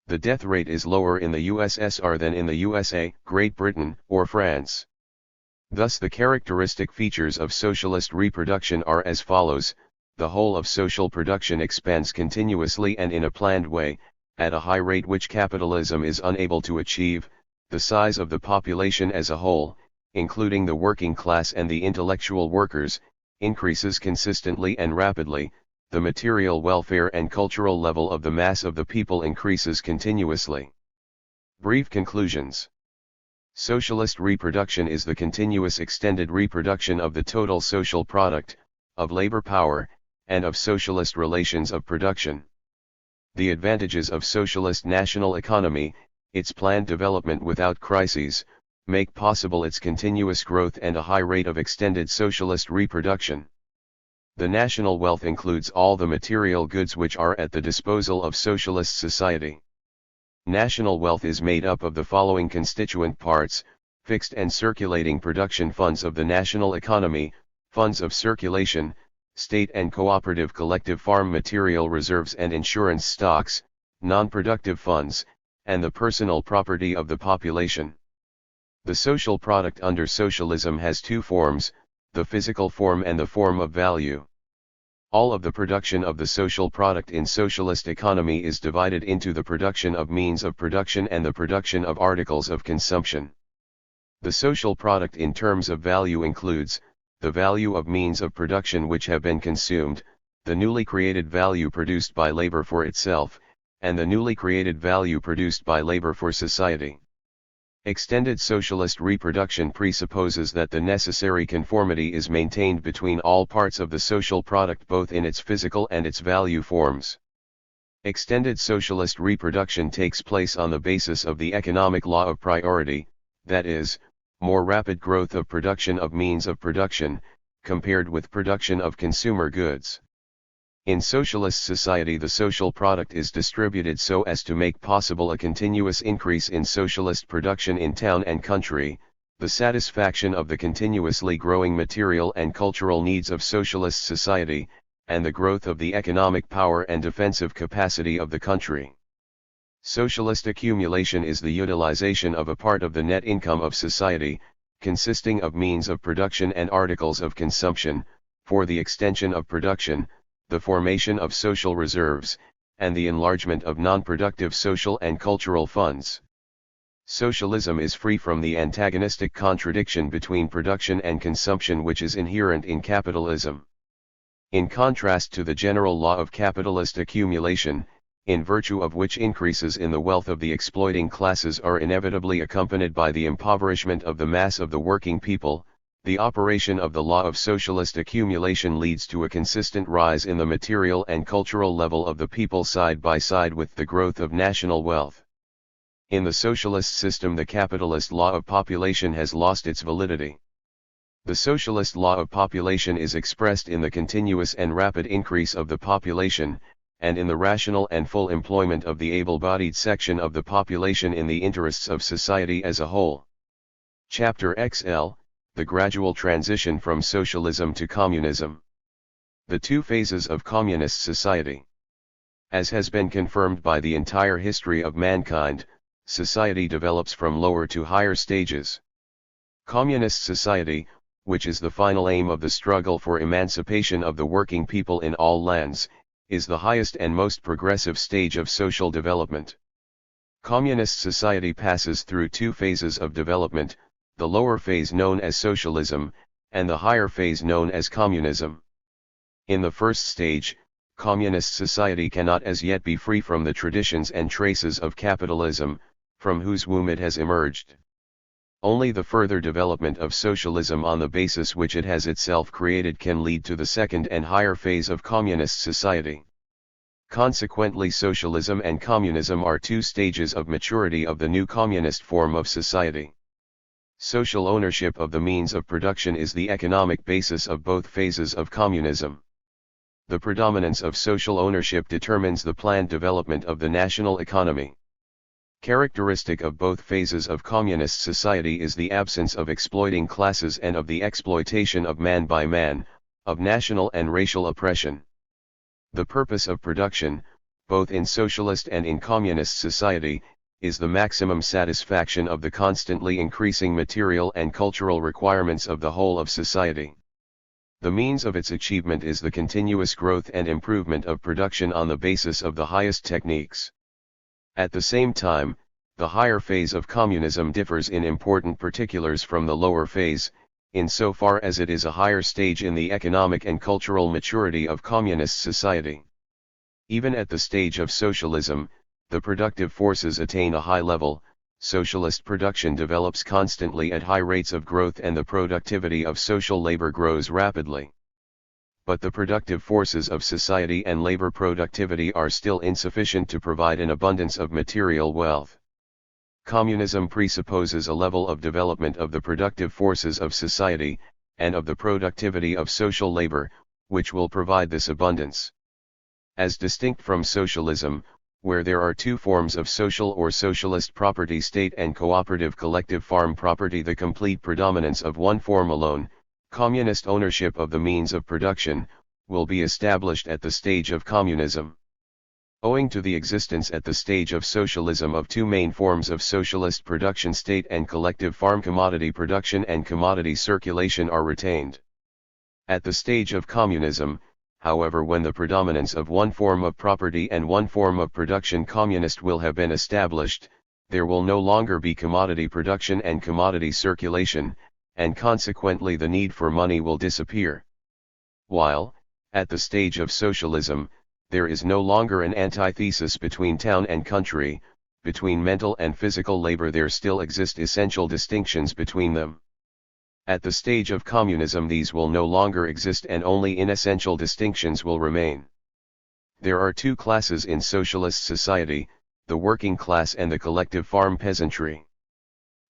The death rate is lower in the USSR than in the USA, Great Britain, or France. Thus the characteristic features of socialist reproduction are as follows: the whole of social production expands continuously and in a planned way, at a high rate which capitalism is unable to achieve. The size of the population as a whole, including the working class and the intellectual workers, increases consistently and rapidly. The material welfare and cultural level of the mass of the people increases continuously. Brief conclusions. Socialist reproduction is the continuous extended reproduction of the total social product, of labor power, and of socialist relations of production. The advantages of socialist national economy, its planned development without crises, make possible its continuous growth and a high rate of extended socialist reproduction. The national wealth includes all the material goods which are at the disposal of socialist society. National wealth is made up of the following constituent parts: fixed and circulating production funds of the national economy, funds of circulation, state and cooperative collective farm material reserves and insurance stocks, non-productive funds, and the personal property of the population. The social product under socialism has two forms: the physical form and the form of value. All of the production of the social product in socialist economy is divided into the production of means of production and the production of articles of consumption. The social product in terms of value includes the value of means of production which have been consumed, the newly created value produced by labor for itself, and the newly created value produced by labor for society. Extended socialist reproduction presupposes that the necessary conformity is maintained between all parts of the social product both in its physical and its value forms. Extended socialist reproduction takes place on the basis of the economic law of priority, that is, more rapid growth of production of means of production, compared with production of consumer goods. In socialist society, the social product is distributed so as to make possible a continuous increase in socialist production in town and country, the satisfaction of the continuously growing material and cultural needs of socialist society, and the growth of the economic power and defensive capacity of the country. Socialist accumulation is the utilization of a part of the net income of society, consisting of means of production and articles of consumption, for the extension of production, the formation of social reserves, and the enlargement of non-productive social and cultural funds. Socialism is free from the antagonistic contradiction between production and consumption which is inherent in capitalism. In contrast to the general law of capitalist accumulation, in virtue of which increases in the wealth of the exploiting classes are inevitably accompanied by the impoverishment of the mass of the working people, the operation of the law of socialist accumulation leads to a consistent rise in the material and cultural level of the people side by side with the growth of national wealth. In the socialist system, the capitalist law of population has lost its validity. The socialist law of population is expressed in the continuous and rapid increase of the population, and in the rational and full employment of the able-bodied section of the population in the interests of society as a whole. Chapter XL: The gradual transition from socialism to communism. The two phases of communist society. As has been confirmed by the entire history of mankind, society develops from lower to higher stages. Communist society, which is the final aim of the struggle for emancipation of the working people in all lands, is the highest and most progressive stage of social development. Communist society passes through two phases of development, the lower phase known as socialism, and the higher phase known as communism. In the first stage, communist society cannot as yet be free from the traditions and traces of capitalism, from whose womb it has emerged. Only the further development of socialism on the basis which it has itself created can lead to the second and higher phase of communist society. Consequently, socialism and communism are two stages of maturity of the new communist form of society. Social ownership of the means of production is the economic basis of both phases of communism. The predominance of social ownership determines the planned development of the national economy. Characteristic of both phases of communist society is the absence of exploiting classes and of the exploitation of man by man, of national and racial oppression. The purpose of production, both in socialist and in communist society, is the maximum satisfaction of the constantly increasing material and cultural requirements of the whole of society. The means of its achievement is the continuous growth and improvement of production on the basis of the highest techniques. At the same time, the higher phase of communism differs in important particulars from the lower phase, insofar as it is a higher stage in the economic and cultural maturity of communist society. Even at the stage of socialism, the productive forces attain a high level. Socialist production develops constantly at high rates of growth and the productivity of social labor grows rapidly. But the productive forces of society and labor productivity are still insufficient to provide an abundance of material wealth. Communism presupposes a level of development of the productive forces of society, and of the productivity of social labor, which will provide this abundance. As distinct from socialism, where there are two forms of social or socialist property, state and cooperative collective farm property, the complete predominance of one form alone, communist ownership of the means of production, will be established at the stage of communism. Owing to the existence at the stage of socialism of two main forms of socialist production, state and collective farm, commodity production and commodity circulation are retained. At the stage of communism, however, when the predominance of one form of property and one form of production communist will have been established, there will no longer be commodity production and commodity circulation, and consequently the need for money will disappear. While, at the stage of socialism, there is no longer an antithesis between town and country, between mental and physical labor there still exist essential distinctions between them. At the stage of communism these will no longer exist and only inessential distinctions will remain. There are two classes in socialist society, the working class and the collective farm peasantry.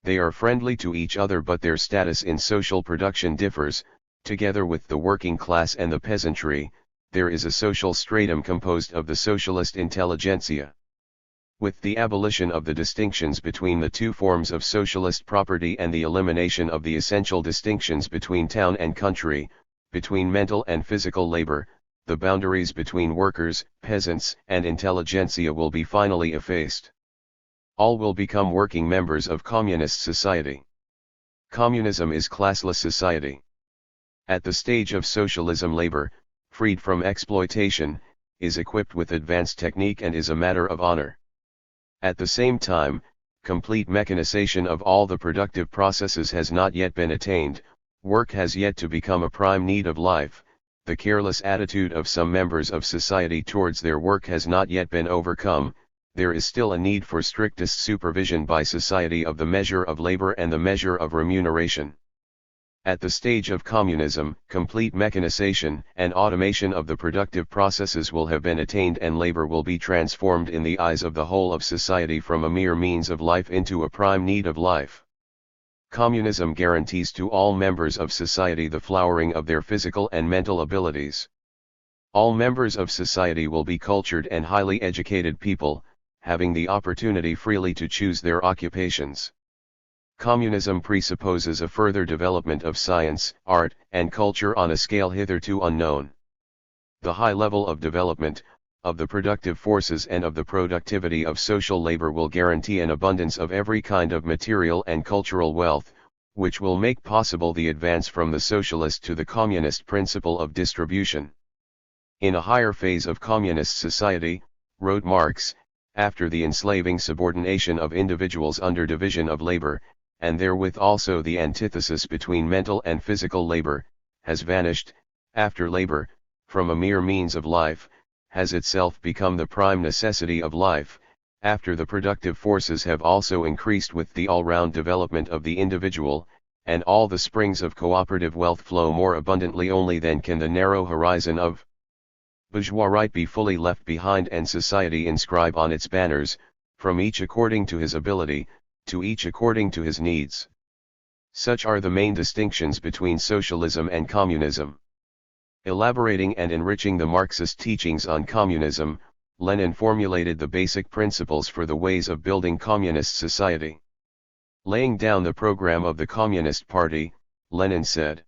They are friendly to each other but their status in social production differs. Together with the working class and the peasantry, there is a social stratum composed of the socialist intelligentsia. With the abolition of the distinctions between the two forms of socialist property and the elimination of the essential distinctions between town and country, between mental and physical labor, the boundaries between workers, peasants, and intelligentsia will be finally effaced. All will become working members of communist society. Communism is classless society. At the stage of socialism, labor, freed from exploitation, is equipped with advanced technique and is a matter of honor. At the same time, complete mechanization of all the productive processes has not yet been attained, work has yet to become a prime need of life, the careless attitude of some members of society towards their work has not yet been overcome, there is still a need for strictest supervision by society of the measure of labor and the measure of remuneration. At the stage of communism, complete mechanization and automation of the productive processes will have been attained and labor will be transformed in the eyes of the whole of society from a mere means of life into a prime need of life. Communism guarantees to all members of society the flowering of their physical and mental abilities. All members of society will be cultured and highly educated people, having the opportunity freely to choose their occupations. Communism presupposes a further development of science, art, and culture on a scale hitherto unknown. the high level of development, of the productive forces and of the productivity of social labor will guarantee an abundance of every kind of material and cultural wealth, which will make possible the advance from the socialist to the communist principle of distribution. In a higher phase of communist society, wrote Marx, after the enslaving subordination of individuals under division of labor, and therewith also the antithesis between mental and physical labor, has vanished, after labor, from a mere means of life, has itself become the prime necessity of life, after the productive forces have also increased with the all-round development of the individual, and all the springs of cooperative wealth flow more abundantly only then can the narrow horizon of bourgeois right be fully left behind and society inscribe on its banners, from each according to his ability, to each according to his needs. Such are the main distinctions between socialism and communism. Elaborating and enriching the Marxist teachings on communism, Lenin formulated the basic principles for the ways of building communist society. Laying down the program of the Communist Party, Lenin said,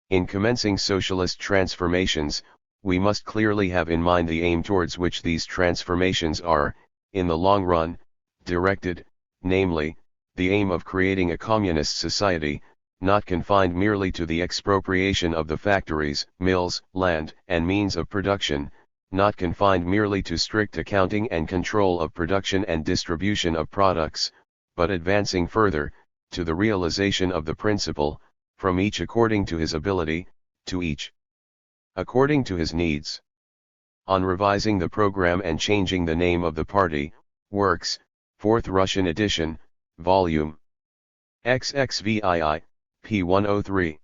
"In commencing socialist transformations, we must clearly have in mind the aim towards which these transformations are, in the long run, directed, namely, the aim of creating a communist society, not confined merely to the expropriation of the factories, mills, land, and means of production, not confined merely to strict accounting and control of production and distribution of products, but advancing further, to the realization of the principle, from each according to his ability, to each according to his needs." On revising the program and changing the name of the party, Works, 4th Russian edition, Volume XXVII, p. 103.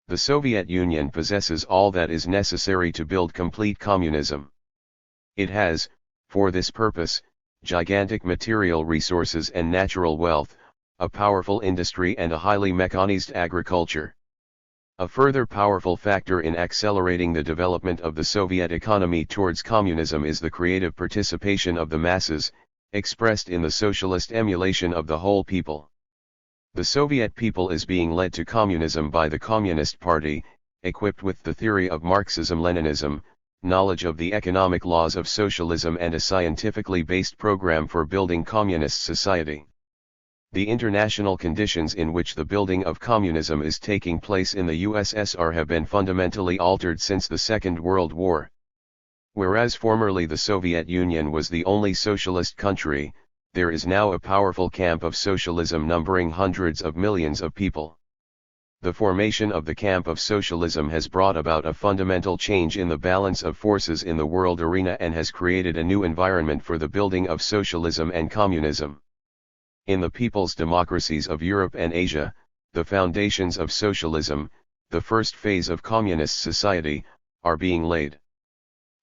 The Soviet Union possesses all that is necessary to build complete communism. It has, for this purpose, gigantic material resources and natural wealth, a powerful industry and a highly mechanized agriculture. A further powerful factor in accelerating the development of the Soviet economy towards communism is the creative participation of the masses, expressed in the socialist emulation of the whole people. The Soviet people is being led to communism by the Communist Party, equipped with the theory of Marxism-Leninism, knowledge of the economic laws of socialism and a scientifically based program for building communist society. The international conditions in which the building of communism is taking place in the USSR have been fundamentally altered since the Second World War. Whereas formerly the Soviet Union was the only socialist country, there is now a powerful camp of socialism numbering hundreds of millions of people. The formation of the camp of socialism has brought about a fundamental change in the balance of forces in the world arena and has created a new environment for the building of socialism and communism. In the people's democracies of Europe and Asia, the foundations of socialism, the first phase of communist society, are being laid.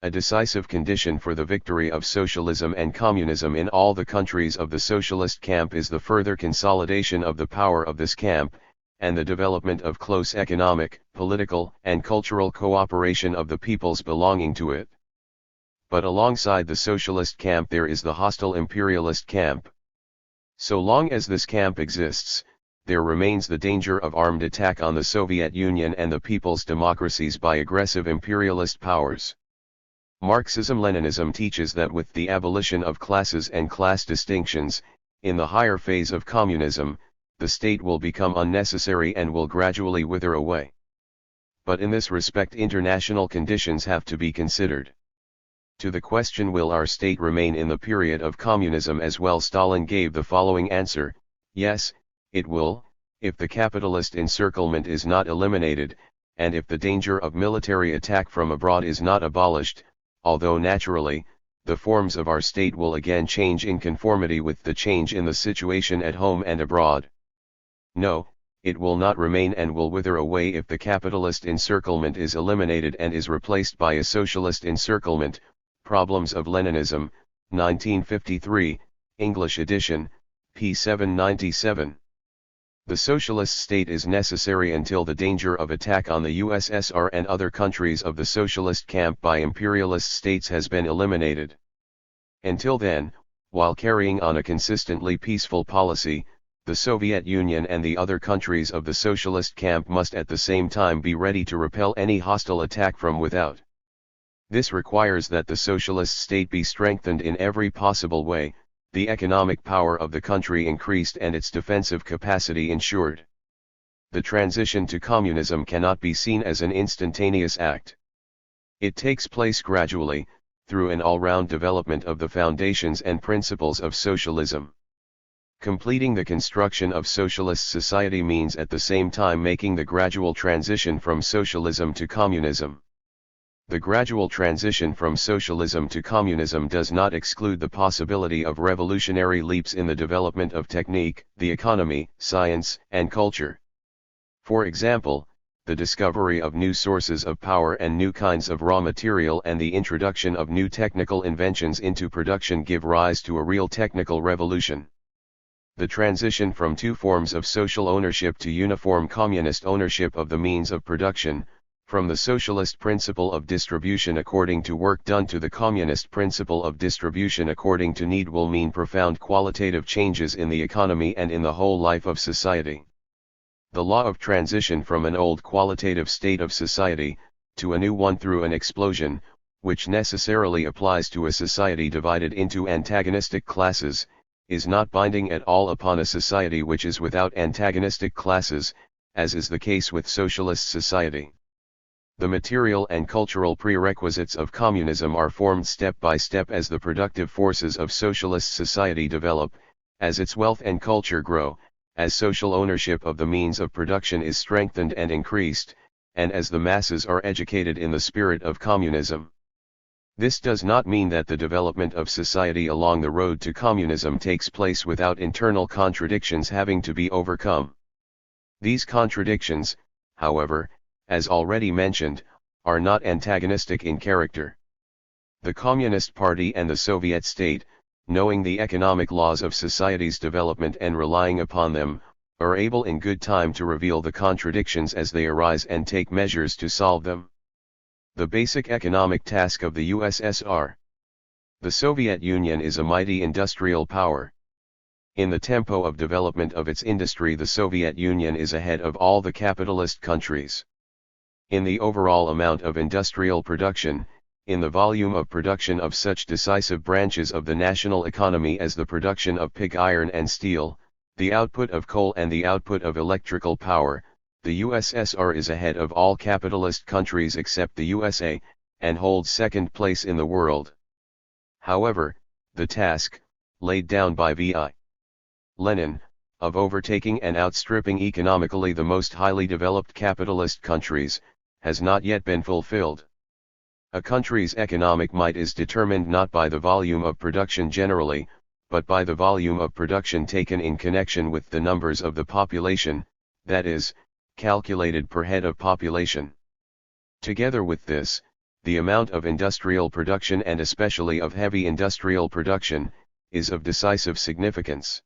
A decisive condition for the victory of socialism and communism in all the countries of the socialist camp is the further consolidation of the power of this camp, and the development of close economic, political, and cultural cooperation of the peoples belonging to it. But alongside the socialist camp there is the hostile imperialist camp. So long as this camp exists, there remains the danger of armed attack on the Soviet Union and the people's democracies by aggressive imperialist powers. Marxism-Leninism teaches that with the abolition of classes and class distinctions, in the higher phase of communism, the state will become unnecessary and will gradually wither away. But in this respect international conditions have to be considered. To the question will our state remain in the period of communism as well, Stalin gave the following answer: yes, it will, if the capitalist encirclement is not eliminated, and if the danger of military attack from abroad is not abolished, although naturally, the forms of our state will again change in conformity with the change in the situation at home and abroad. No, it will not remain and will wither away if the capitalist encirclement is eliminated and is replaced by a socialist encirclement. Problems of Leninism, 1953, English edition, p. 797. The socialist state is necessary until the danger of attack on the USSR and other countries of the socialist camp by imperialist states has been eliminated. Until then, while carrying on a consistently peaceful policy, the Soviet Union and the other countries of the socialist camp must at the same time be ready to repel any hostile attack from without. This requires that the socialist state be strengthened in every possible way, the economic power of the country increased and its defensive capacity ensured. The transition to communism cannot be seen as an instantaneous act. It takes place gradually, through an all-round development of the foundations and principles of socialism. Completing the construction of socialist society means at the same time making the gradual transition from socialism to communism. The gradual transition from socialism to communism does not exclude the possibility of revolutionary leaps in the development of technique, the economy, science, and culture. For example, the discovery of new sources of power and new kinds of raw material and the introduction of new technical inventions into production give rise to a real technical revolution. The transition from two forms of social ownership to uniform communist ownership of the means of production, from the socialist principle of distribution according to work done to the communist principle of distribution according to need, will mean profound qualitative changes in the economy and in the whole life of society. The law of transition from an old qualitative state of society to a new one through an explosion, which necessarily applies to a society divided into antagonistic classes, is not binding at all upon a society which is without antagonistic classes, as is the case with socialist society. The material and cultural prerequisites of communism are formed step by step as the productive forces of socialist society develop, as its wealth and culture grow, as social ownership of the means of production is strengthened and increased, and as the masses are educated in the spirit of communism. This does not mean that the development of society along the road to communism takes place without internal contradictions having to be overcome. These contradictions, however, as already mentioned, are not antagonistic in character. The Communist Party and the Soviet state, knowing the economic laws of society's development and relying upon them, are able in good time to reveal the contradictions as they arise and take measures to solve them. The basic economic task of the USSR. The Soviet Union is a mighty industrial power. In the tempo of development of its industry, the Soviet Union is ahead of all the capitalist countries. In the overall amount of industrial production, in the volume of production of such decisive branches of the national economy as the production of pig iron and steel, the output of coal and the output of electrical power, the USSR is ahead of all capitalist countries except the USA, and holds second place in the world. However, the task, laid down by V.I. Lenin, of overtaking and outstripping economically the most highly developed capitalist countries, has not yet been fulfilled. A country's economic might is determined not by the volume of production generally, but by the volume of production taken in connection with the numbers of the population, that is, calculated per head of population. Together with this, the amount of industrial production and especially of heavy industrial production, is of decisive significance.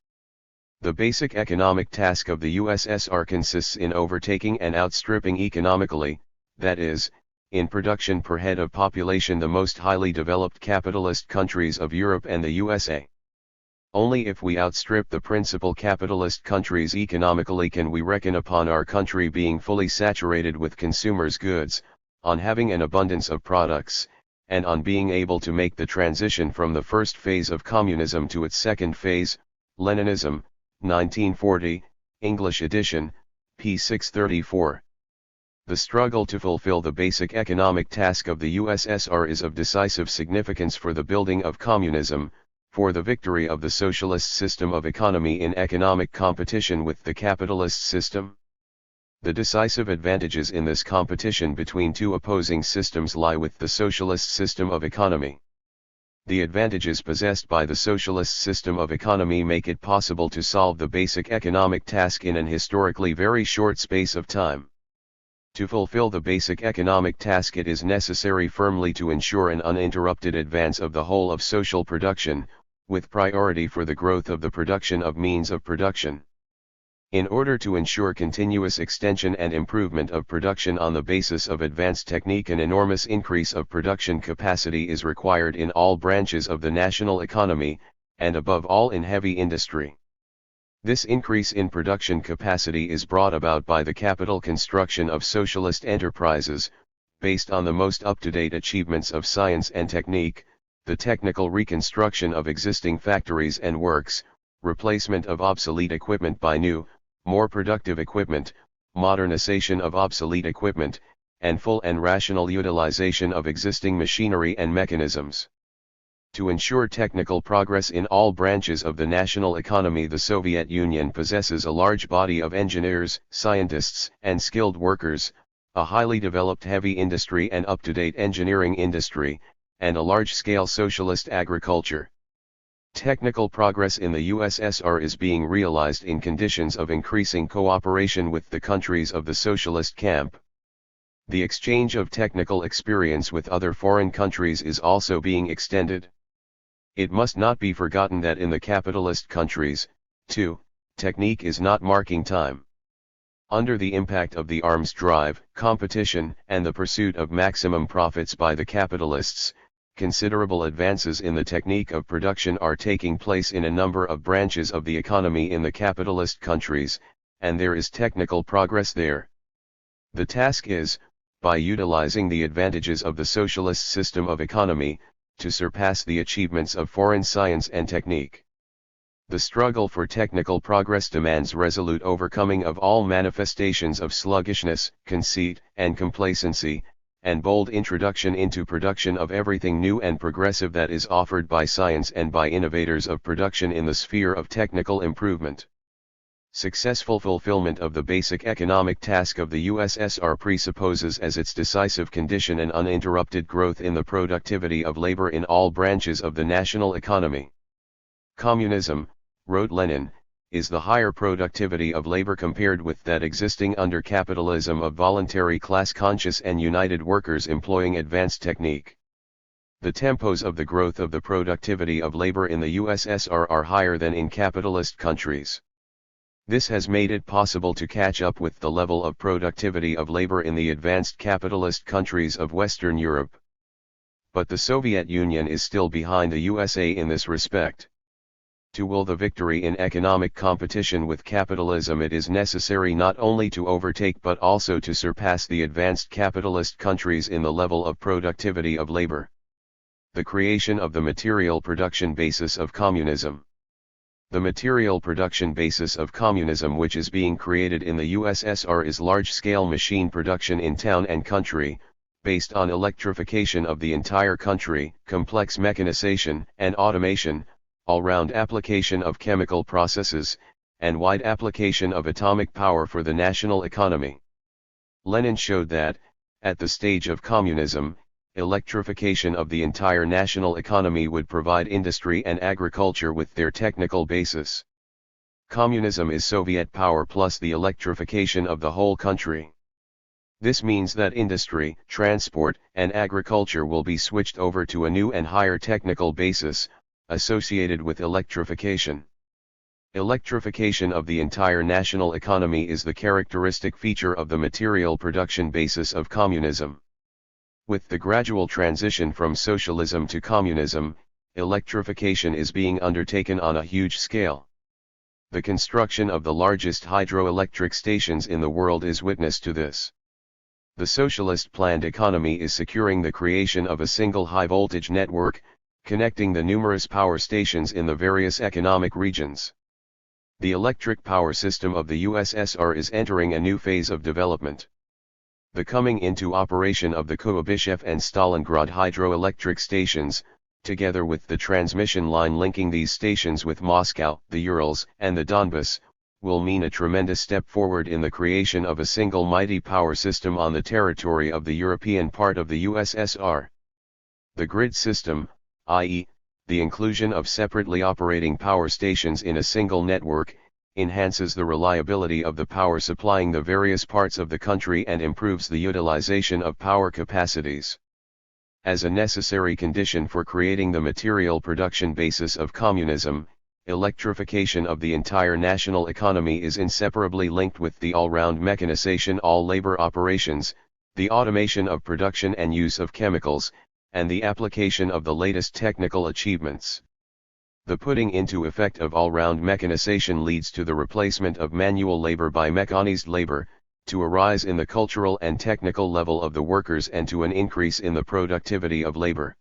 The basic economic task of the USSR consists in overtaking and outstripping economically, that is, in production per head of population, the most highly developed capitalist countries of Europe and the USA. Only if we outstrip the principal capitalist countries economically can we reckon upon our country being fully saturated with consumers' goods, on having an abundance of products, and on being able to make the transition from the first phase of communism to its second phase, Leninism, 1940, English edition, p. 634. The struggle to fulfill the basic economic task of the USSR is of decisive significance for the building of communism, for the victory of the socialist system of economy in economic competition with the capitalist system. The decisive advantages in this competition between two opposing systems lie with the socialist system of economy. The advantages possessed by the socialist system of economy make it possible to solve the basic economic task in an historically very short space of time. To fulfill the basic economic task, it is necessary firmly to ensure an uninterrupted advance of the whole of social production, with priority for the growth of the production of means of production. In order to ensure continuous extension and improvement of production on the basis of advanced technique, an enormous increase of production capacity is required in all branches of the national economy, and above all in heavy industry. This increase in production capacity is brought about by the capital construction of socialist enterprises, based on the most up-to-date achievements of science and technique, the technical reconstruction of existing factories and works, replacement of obsolete equipment by new, more productive equipment, modernization of obsolete equipment, and full and rational utilization of existing machinery and mechanisms. To ensure technical progress in all branches of the national economy, the Soviet Union possesses a large body of engineers, scientists, and skilled workers, a highly developed heavy industry and up-to-date engineering industry, and a large-scale socialist agriculture. Technical progress in the USSR is being realized in conditions of increasing cooperation with the countries of the socialist camp. The exchange of technical experience with other foreign countries is also being extended. It must not be forgotten that in the capitalist countries, too, technique is not marking time. Under the impact of the arms drive, competition, and the pursuit of maximum profits by the capitalists, considerable advances in the technique of production are taking place in a number of branches of the economy in the capitalist countries, and there is technical progress there. The task is, by utilizing the advantages of the socialist system of economy, to surpass the achievements of foreign science and technique. The struggle for technical progress demands resolute overcoming of all manifestations of sluggishness, conceit, and complacency, and bold introduction into production of everything new and progressive that is offered by science and by innovators of production in the sphere of technical improvement. Successful fulfillment of the basic economic task of the USSR presupposes as its decisive condition an uninterrupted growth in the productivity of labor in all branches of the national economy. Communism, wrote Lenin, is the higher productivity of labor compared with that existing under capitalism of voluntary class-conscious and united workers employing advanced technique. The tempos of the growth of the productivity of labor in the USSR are higher than in capitalist countries. This has made it possible to catch up with the level of productivity of labor in the advanced capitalist countries of Western Europe. But the Soviet Union is still behind the USA in this respect. To will the victory in economic competition with capitalism, it is necessary not only to overtake but also to surpass the advanced capitalist countries in the level of productivity of labor. The creation of the material production basis of communism. The material production basis of communism which is being created in the USSR is large-scale machine production in town and country, based on electrification of the entire country, complex mechanization and automation, all-round application of chemical processes, and wide application of atomic power for the national economy. Lenin showed that, at the stage of communism, electrification of the entire national economy would provide industry and agriculture with their technical basis. Communism is Soviet power plus the electrification of the whole country. This means that industry, transport, and agriculture will be switched over to a new and higher technical basis, associated with electrification. Electrification of the entire national economy is the characteristic feature of the material production basis of communism. With the gradual transition from socialism to communism, electrification is being undertaken on a huge scale. The construction of the largest hydroelectric stations in the world is witness to this. The socialist planned economy is securing the creation of a single high-voltage network, connecting the numerous power stations in the various economic regions. The electric power system of the USSR is entering a new phase of development. The coming into operation of the Kuyabyshev and Stalingrad hydroelectric stations, together with the transmission line linking these stations with Moscow, the Urals, and the Donbas, will mean a tremendous step forward in the creation of a single mighty power system on the territory of the European part of the USSR. The grid system, i.e., the inclusion of separately operating power stations in a single network, enhances the reliability of the power supplying the various parts of the country and improves the utilization of power capacities. As a necessary condition for creating the material production basis of communism, electrification of the entire national economy is inseparably linked with the all-round mechanization all labor operations, the automation of production and use of chemicals, and the application of the latest technical achievements. The putting into effect of all-round mechanization leads to the replacement of manual labor by mechanized labor, to a rise in the cultural and technical level of the workers and to an increase in the productivity of labor.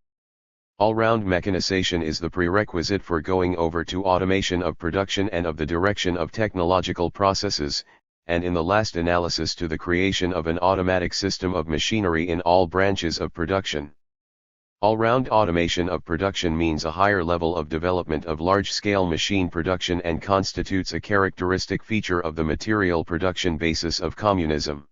All-round mechanization is the prerequisite for going over to automation of production and of the direction of technological processes, and in the last analysis to the creation of an automatic system of machinery in all branches of production. All-round automation of production means a higher level of development of large-scale machine production and constitutes a characteristic feature of the material production basis of communism.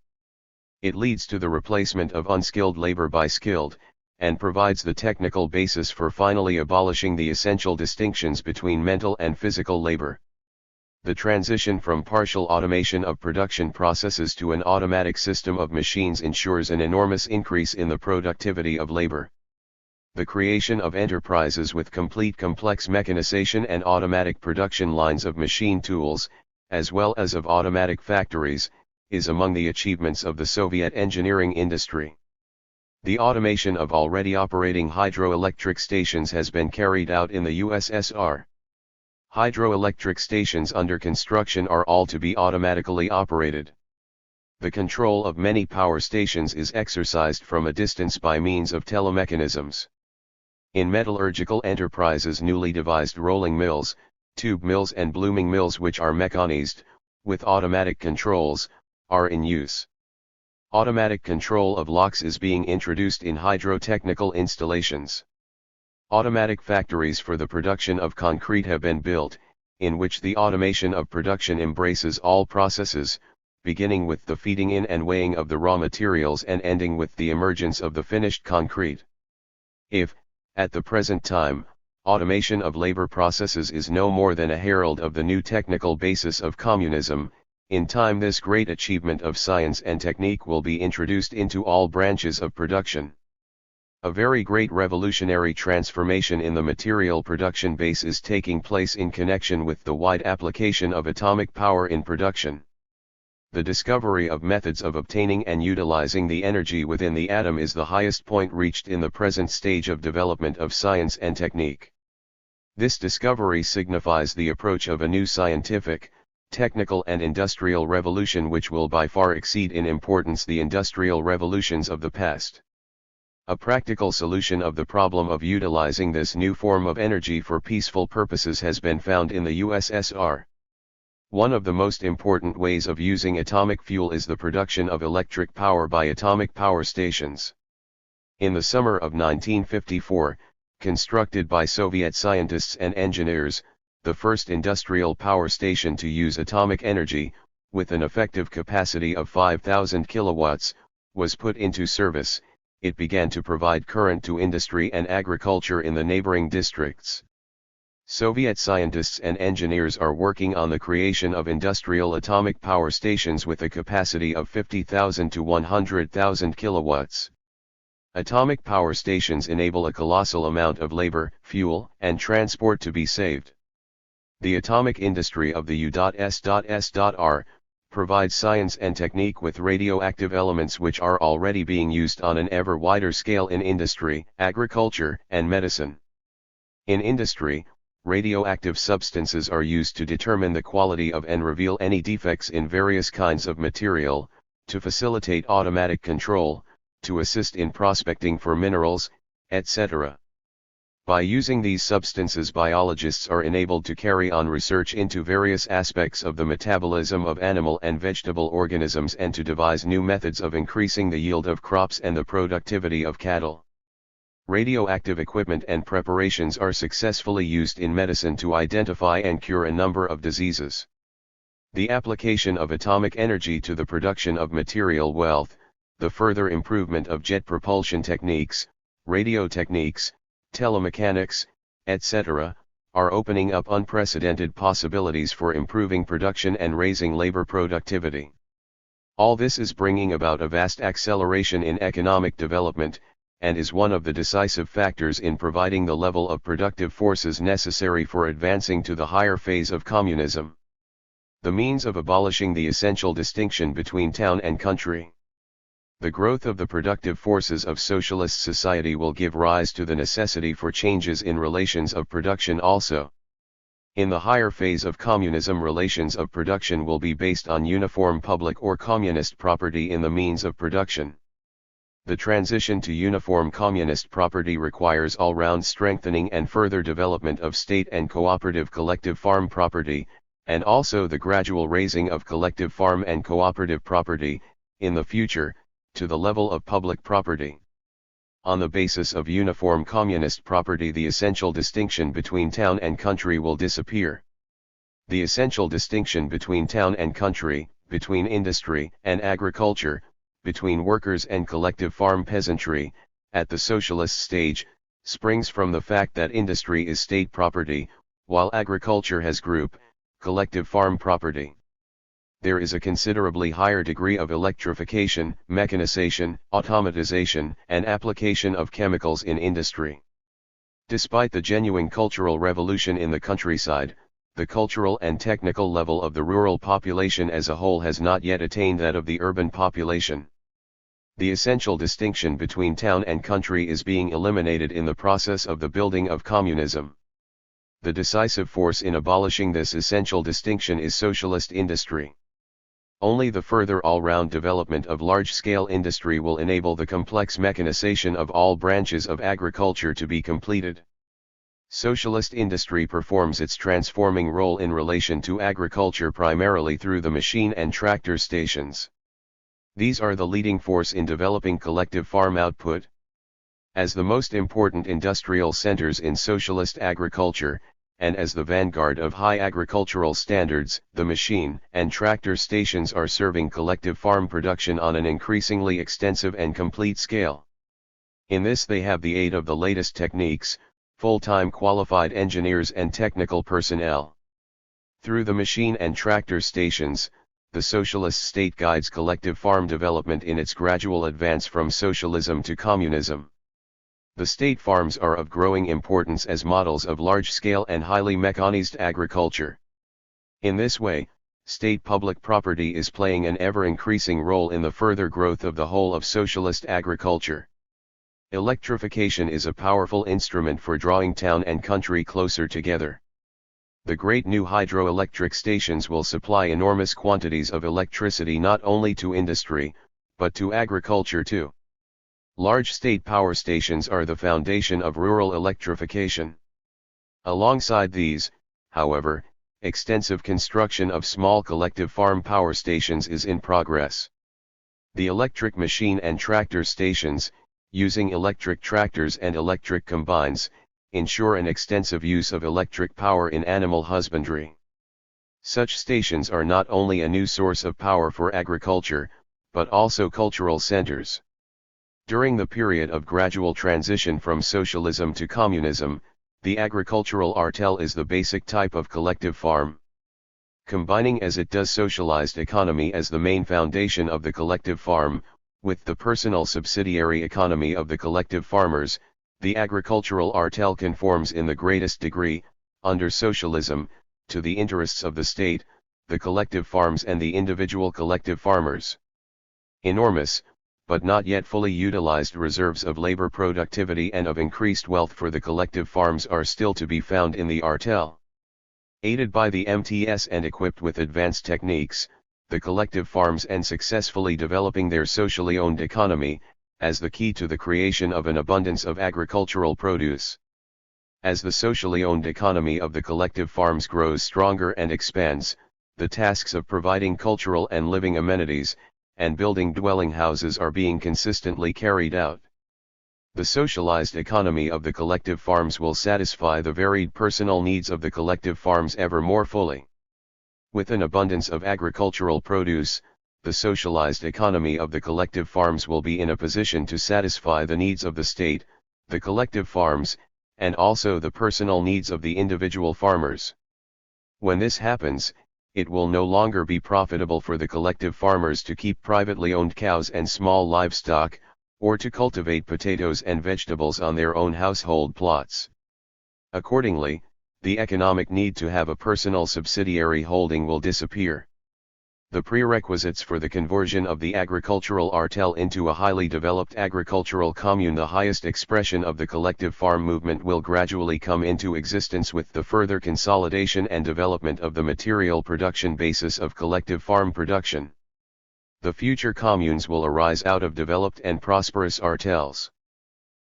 It leads to the replacement of unskilled labor by skilled, and provides the technical basis for finally abolishing the essential distinctions between mental and physical labor. The transition from partial automation of production processes to an automatic system of machines ensures an enormous increase in the productivity of labor. The creation of enterprises with complete complex mechanization and automatic production lines of machine tools, as well as of automatic factories, is among the achievements of the Soviet engineering industry. The automation of already operating hydroelectric stations has been carried out in the USSR. Hydroelectric stations under construction are all to be automatically operated. The control of many power stations is exercised from a distance by means of telemechanisms. In metallurgical enterprises, newly devised rolling mills, tube mills and blooming mills, which are mechanized, with automatic controls, are in use. Automatic control of locks is being introduced in hydrotechnical installations. Automatic factories for the production of concrete have been built, in which the automation of production embraces all processes, beginning with the feeding in and weighing of the raw materials and ending with the emergence of the finished concrete. If, at the present time, automation of labor processes is no more than a herald of the new technical basis of communism, in time this great achievement of science and technique will be introduced into all branches of production. A very great revolutionary transformation in the material production base is taking place in connection with the wide application of atomic power in production. The discovery of methods of obtaining and utilizing the energy within the atom is the highest point reached in the present stage of development of science and technique. This discovery signifies the approach of a new scientific, technical and industrial revolution which will by far exceed in importance the industrial revolutions of the past. A practical solution of the problem of utilizing this new form of energy for peaceful purposes has been found in the USSR. One of the most important ways of using atomic fuel is the production of electric power by atomic power stations. In the summer of 1954, constructed by Soviet scientists and engineers, the first industrial power station to use atomic energy, with an effective capacity of 5,000 kilowatts, was put into service. It began to provide current to industry and agriculture in the neighboring districts. Soviet scientists and engineers are working on the creation of industrial atomic power stations with a capacity of 50,000 to 100,000 kilowatts. Atomic power stations enable a colossal amount of labor, fuel, and transport to be saved. The atomic industry of the U.S.S.R. provides science and technique with radioactive elements which are already being used on an ever wider scale in industry, agriculture, and medicine. In industry, radioactive substances are used to determine the quality of and reveal any defects in various kinds of material, to facilitate automatic control, to assist in prospecting for minerals, etc. By using these substances, biologists are enabled to carry on research into various aspects of the metabolism of animal and vegetable organisms and to devise new methods of increasing the yield of crops and the productivity of cattle. Radioactive equipment and preparations are successfully used in medicine to identify and cure a number of diseases. The application of atomic energy to the production of material wealth, the further improvement of jet propulsion techniques, radio techniques, telemechanics, etc., are opening up unprecedented possibilities for improving production and raising labor productivity. All this is bringing about a vast acceleration in economic development, and is one of the decisive factors in providing the level of productive forces necessary for advancing to the higher phase of communism. The means of abolishing the essential distinction between town and country. The growth of the productive forces of socialist society will give rise to the necessity for changes in relations of production also. In the higher phase of communism, relations of production will be based on uniform public or communist property in the means of production. The transition to uniform communist property requires all-round strengthening and further development of state and cooperative collective farm property, and also the gradual raising of collective farm and cooperative property, in the future, to the level of public property. On the basis of uniform communist property, the essential distinction between town and country will disappear. The essential distinction between town and country, between industry and agriculture, between workers and collective farm peasantry, at the socialist stage, springs from the fact that industry is state property, while agriculture has group, collective farm property. There is a considerably higher degree of electrification, mechanization, automatization, and application of chemicals in industry. Despite the genuine cultural revolution in the countryside, the cultural and technical level of the rural population as a whole has not yet attained that of the urban population. The essential distinction between town and country is being eliminated in the process of the building of communism. The decisive force in abolishing this essential distinction is socialist industry. Only the further all-round development of large-scale industry will enable the complex mechanization of all branches of agriculture to be completed. Socialist industry performs its transforming role in relation to agriculture primarily through the machine and tractor stations. These are the leading force in developing collective farm output. As the most important industrial centers in socialist agriculture, and as the vanguard of high agricultural standards, the machine and tractor stations are serving collective farm production on an increasingly extensive and complete scale. In this they have the aid of the latest techniques, full-time qualified engineers and technical personnel. Through the machine and tractor stations, the socialist state guides collective farm development in its gradual advance from socialism to communism. The state farms are of growing importance as models of large-scale and highly mechanized agriculture. In this way, state public property is playing an ever-increasing role in the further growth of the whole of socialist agriculture. Electrification is a powerful instrument for drawing town and country closer together. The great new hydroelectric stations will supply enormous quantities of electricity not only to industry, but to agriculture too. Large state power stations are the foundation of rural electrification. Alongside these, however, extensive construction of small collective farm power stations is in progress. The electric machine and tractor stations, using electric tractors and electric combines, ensure an extensive use of electric power in animal husbandry. Such stations are not only a new source of power for agriculture, but also cultural centers. During the period of gradual transition from socialism to communism, the agricultural artel is the basic type of collective farm. Combining as it does socialized economy as the main foundation of the collective farm, with the personal subsidiary economy of the collective farmers, the agricultural artel conforms in the greatest degree, under socialism, to the interests of the state, the collective farms and the individual collective farmers. Enormous, but not yet fully utilized reserves of labor productivity and of increased wealth for the collective farms are still to be found in the artel. Aided by the MTS and equipped with advanced techniques, the collective farms and successfully developing their socially owned economy, as the key to the creation of an abundance of agricultural produce. As the socially owned economy of the collective farms grows stronger and expands, the tasks of providing cultural and living amenities, and building dwelling houses are being consistently carried out. The socialized economy of the collective farms will satisfy the varied personal needs of the collective farms ever more fully. With an abundance of agricultural produce, the socialized economy of the collective farms will be in a position to satisfy the needs of the state, the collective farms, and also the personal needs of the individual farmers. When this happens, it will no longer be profitable for the collective farmers to keep privately owned cows and small livestock, or to cultivate potatoes and vegetables on their own household plots. Accordingly, the economic need to have a personal subsidiary holding will disappear. The prerequisites for the conversion of the agricultural artel into a highly developed agricultural commune. The highest expression of the collective farm movement will gradually come into existence with the further consolidation and development of the material production basis of collective farm production. The future communes will arise out of developed and prosperous artels.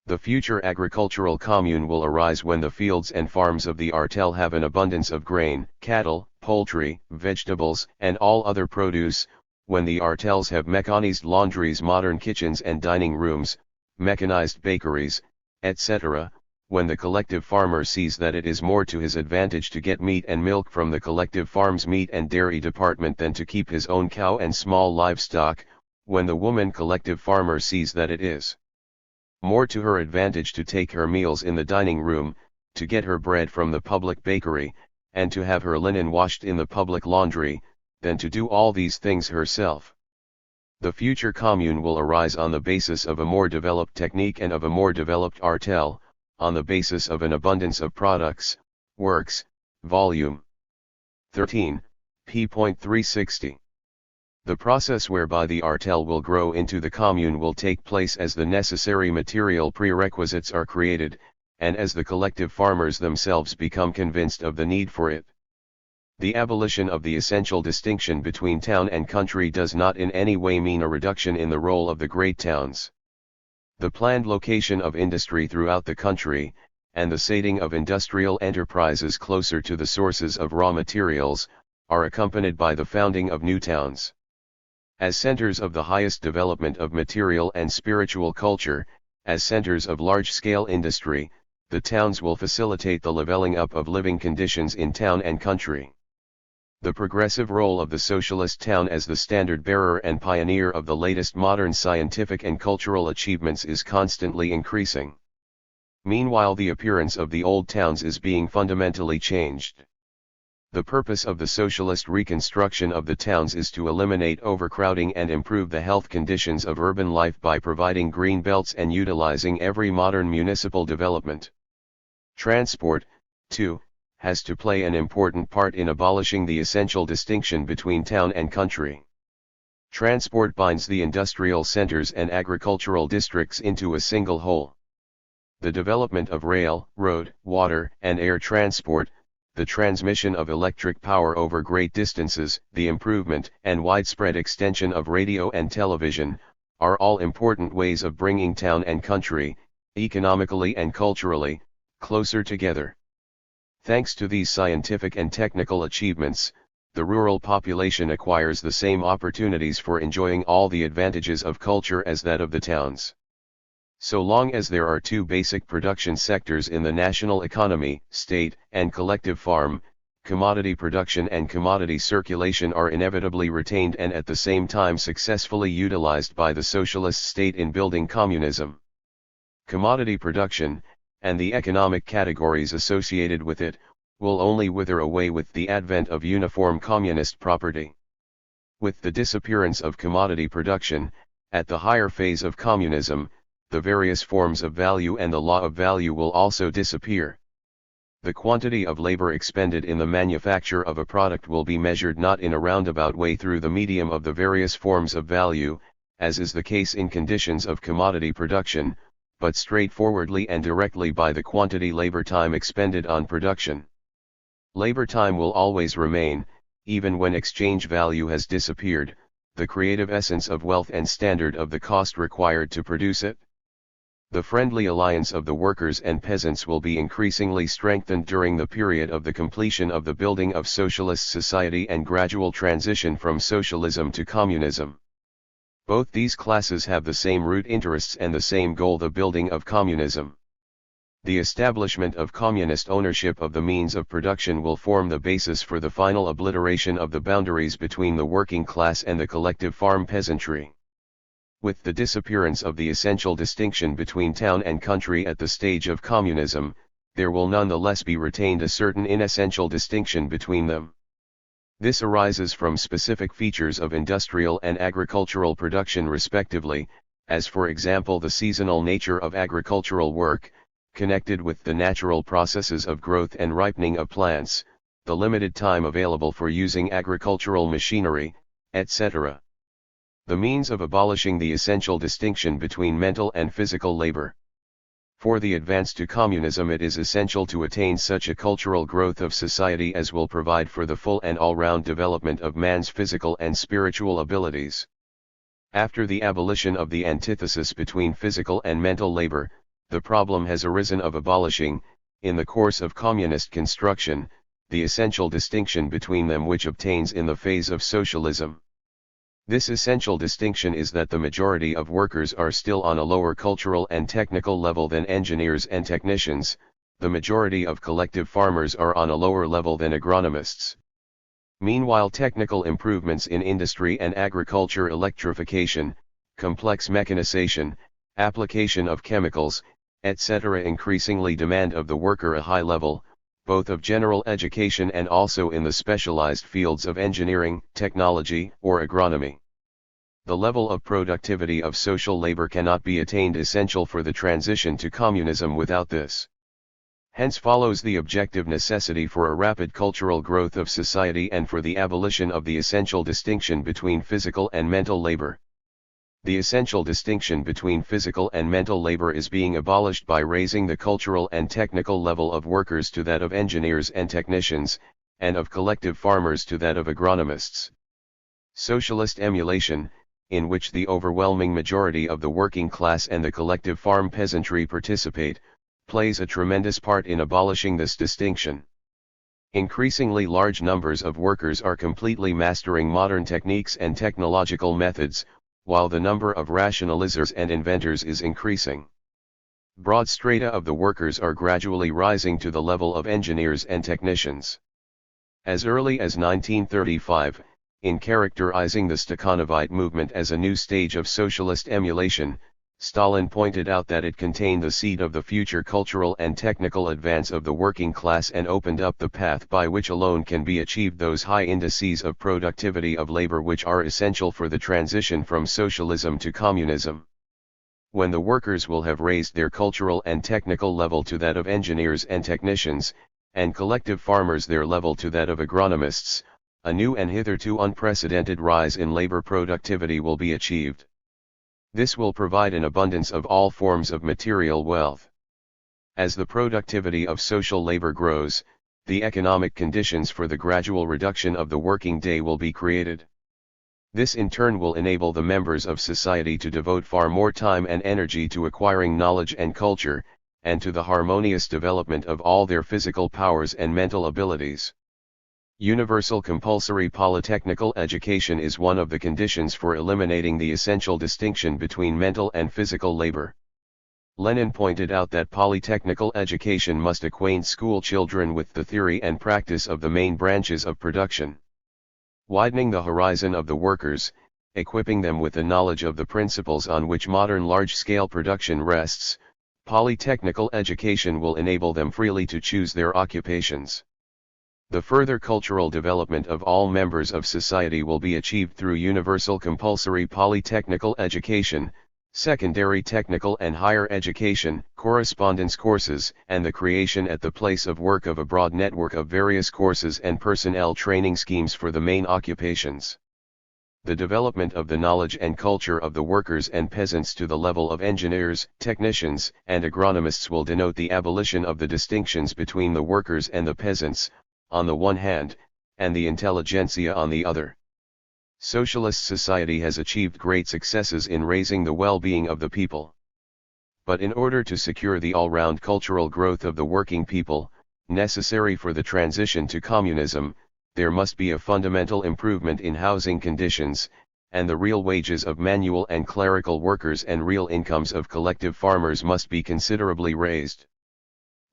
The future agricultural commune will arise when the fields and farms of the artel have an abundance of grain, cattle, poultry, vegetables, and all other produce, when the artels have mechanized laundries, modern kitchens and dining rooms, mechanized bakeries, etc., when the collective farmer sees that it is more to his advantage to get meat and milk from the collective farm's meat and dairy department than to keep his own cow and small livestock, when the woman collective farmer sees that it is more to her advantage to take her meals in the dining room, to get her bread from the public bakery, and to have her linen washed in the public laundry, than to do all these things herself. The future commune will arise on the basis of a more developed technique and of a more developed artel, on the basis of an abundance of products, works, volume 13, p. 360. The process whereby the artel will grow into the commune will take place as the necessary material prerequisites are created, and as the collective farmers themselves become convinced of the need for it. The abolition of the essential distinction between town and country does not in any way mean a reduction in the role of the great towns. The planned location of industry throughout the country, and the seeding of industrial enterprises closer to the sources of raw materials, are accompanied by the founding of new towns. As centers of the highest development of material and spiritual culture, as centers of large-scale industry, the towns will facilitate the leveling up of living conditions in town and country. The progressive role of the socialist town as the standard bearer and pioneer of the latest modern scientific and cultural achievements is constantly increasing. Meanwhile, the appearance of the old towns is being fundamentally changed. The purpose of the socialist reconstruction of the towns is to eliminate overcrowding and improve the health conditions of urban life by providing green belts and utilizing every modern municipal development. Transport, too, has to play an important part in abolishing the essential distinction between town and country. Transport binds the industrial centers and agricultural districts into a single whole. The development of rail, road, water, and air transport, the transmission of electric power over great distances, the improvement and widespread extension of radio and television, are all important ways of bringing town and country, economically and culturally, closer together. Thanks to these scientific and technical achievements, the rural population acquires the same opportunities for enjoying all the advantages of culture as that of the towns. So long as there are two basic production sectors in the national economy, state and collective farm, commodity production and commodity circulation are inevitably retained and at the same time successfully utilized by the socialist state in building communism. Commodity production, and the economic categories associated with it, will only wither away with the advent of uniform communist property. With the disappearance of commodity production, at the higher phase of communism, the various forms of value and the law of value will also disappear. The quantity of labor expended in the manufacture of a product will be measured not in a roundabout way through the medium of the various forms of value, as is the case in conditions of commodity production, but straightforwardly and directly by the quantity labor time expended on production. Labor time will always remain, even when exchange value has disappeared, the creative essence of wealth and standard of the cost required to produce it. The friendly alliance of the workers and peasants will be increasingly strengthened during the period of the completion of the building of socialist society and gradual transition from socialism to communism. Both these classes have the same root interests and the same goal, the building of communism. The establishment of communist ownership of the means of production will form the basis for the final obliteration of the boundaries between the working class and the collective farm peasantry. With the disappearance of the essential distinction between town and country at the stage of communism, there will nonetheless be retained a certain inessential distinction between them. This arises from specific features of industrial and agricultural production respectively, as for example the seasonal nature of agricultural work, connected with the natural processes of growth and ripening of plants, the limited time available for using agricultural machinery, etc. The means of abolishing the essential distinction between mental and physical labor. For the advance to communism, it is essential to attain such a cultural growth of society as will provide for the full and all-round development of man's physical and spiritual abilities. After the abolition of the antithesis between physical and mental labor, the problem has arisen of abolishing, in the course of communist construction, the essential distinction between them which obtains in the phase of socialism. This essential distinction is that the majority of workers are still on a lower cultural and technical level than engineers and technicians, the majority of collective farmers are on a lower level than agronomists. Meanwhile, technical improvements in industry and agriculture, electrification, complex mechanization, application of chemicals, etc. increasingly demand of the worker a high level, both of general education and also in the specialized fields of engineering, technology, or agronomy. The level of productivity of social labor cannot be attained, essential for the transition to communism, without this. Hence follows the objective necessity for a rapid cultural growth of society and for the abolition of the essential distinction between physical and mental labor. The essential distinction between physical and mental labor is being abolished by raising the cultural and technical level of workers to that of engineers and technicians, and of collective farmers to that of agronomists. Socialist emulation, in which the overwhelming majority of the working class and the collective farm peasantry participate, plays a tremendous part in abolishing this distinction. Increasingly large numbers of workers are completely mastering modern techniques and technological methods, while the number of rationalizers and inventors is increasing. Broad strata of the workers are gradually rising to the level of engineers and technicians. As early as 1935, in characterizing the Stakhanovite movement as a new stage of socialist emulation, Stalin pointed out that it contained the seed of the future cultural and technical advance of the working class and opened up the path by which alone can be achieved those high indices of productivity of labor which are essential for the transition from socialism to communism. When the workers will have raised their cultural and technical level to that of engineers and technicians, and collective farmers their level to that of agronomists, a new and hitherto unprecedented rise in labor productivity will be achieved. This will provide an abundance of all forms of material wealth. As the productivity of social labor grows, the economic conditions for the gradual reduction of the working day will be created. This in turn will enable the members of society to devote far more time and energy to acquiring knowledge and culture, and to the harmonious development of all their physical powers and mental abilities. Universal compulsory polytechnical education is one of the conditions for eliminating the essential distinction between mental and physical labor. Lenin pointed out that polytechnical education must acquaint school children with the theory and practice of the main branches of production. Widening the horizon of the workers, equipping them with the knowledge of the principles on which modern large-scale production rests, polytechnical education will enable them freely to choose their occupations. The further cultural development of all members of society will be achieved through universal compulsory polytechnical education, secondary technical and higher education, correspondence courses, and the creation at the place of work of a broad network of various courses and personnel training schemes for the main occupations. The development of the knowledge and culture of the workers and peasants to the level of engineers, technicians, and agronomists will denote the abolition of the distinctions between the workers and the peasants, on the one hand, and the intelligentsia on the other. Socialist society has achieved great successes in raising the well-being of the people. But in order to secure the all-round cultural growth of the working people, necessary for the transition to communism, there must be a fundamental improvement in housing conditions, and the real wages of manual and clerical workers and real incomes of collective farmers must be considerably raised.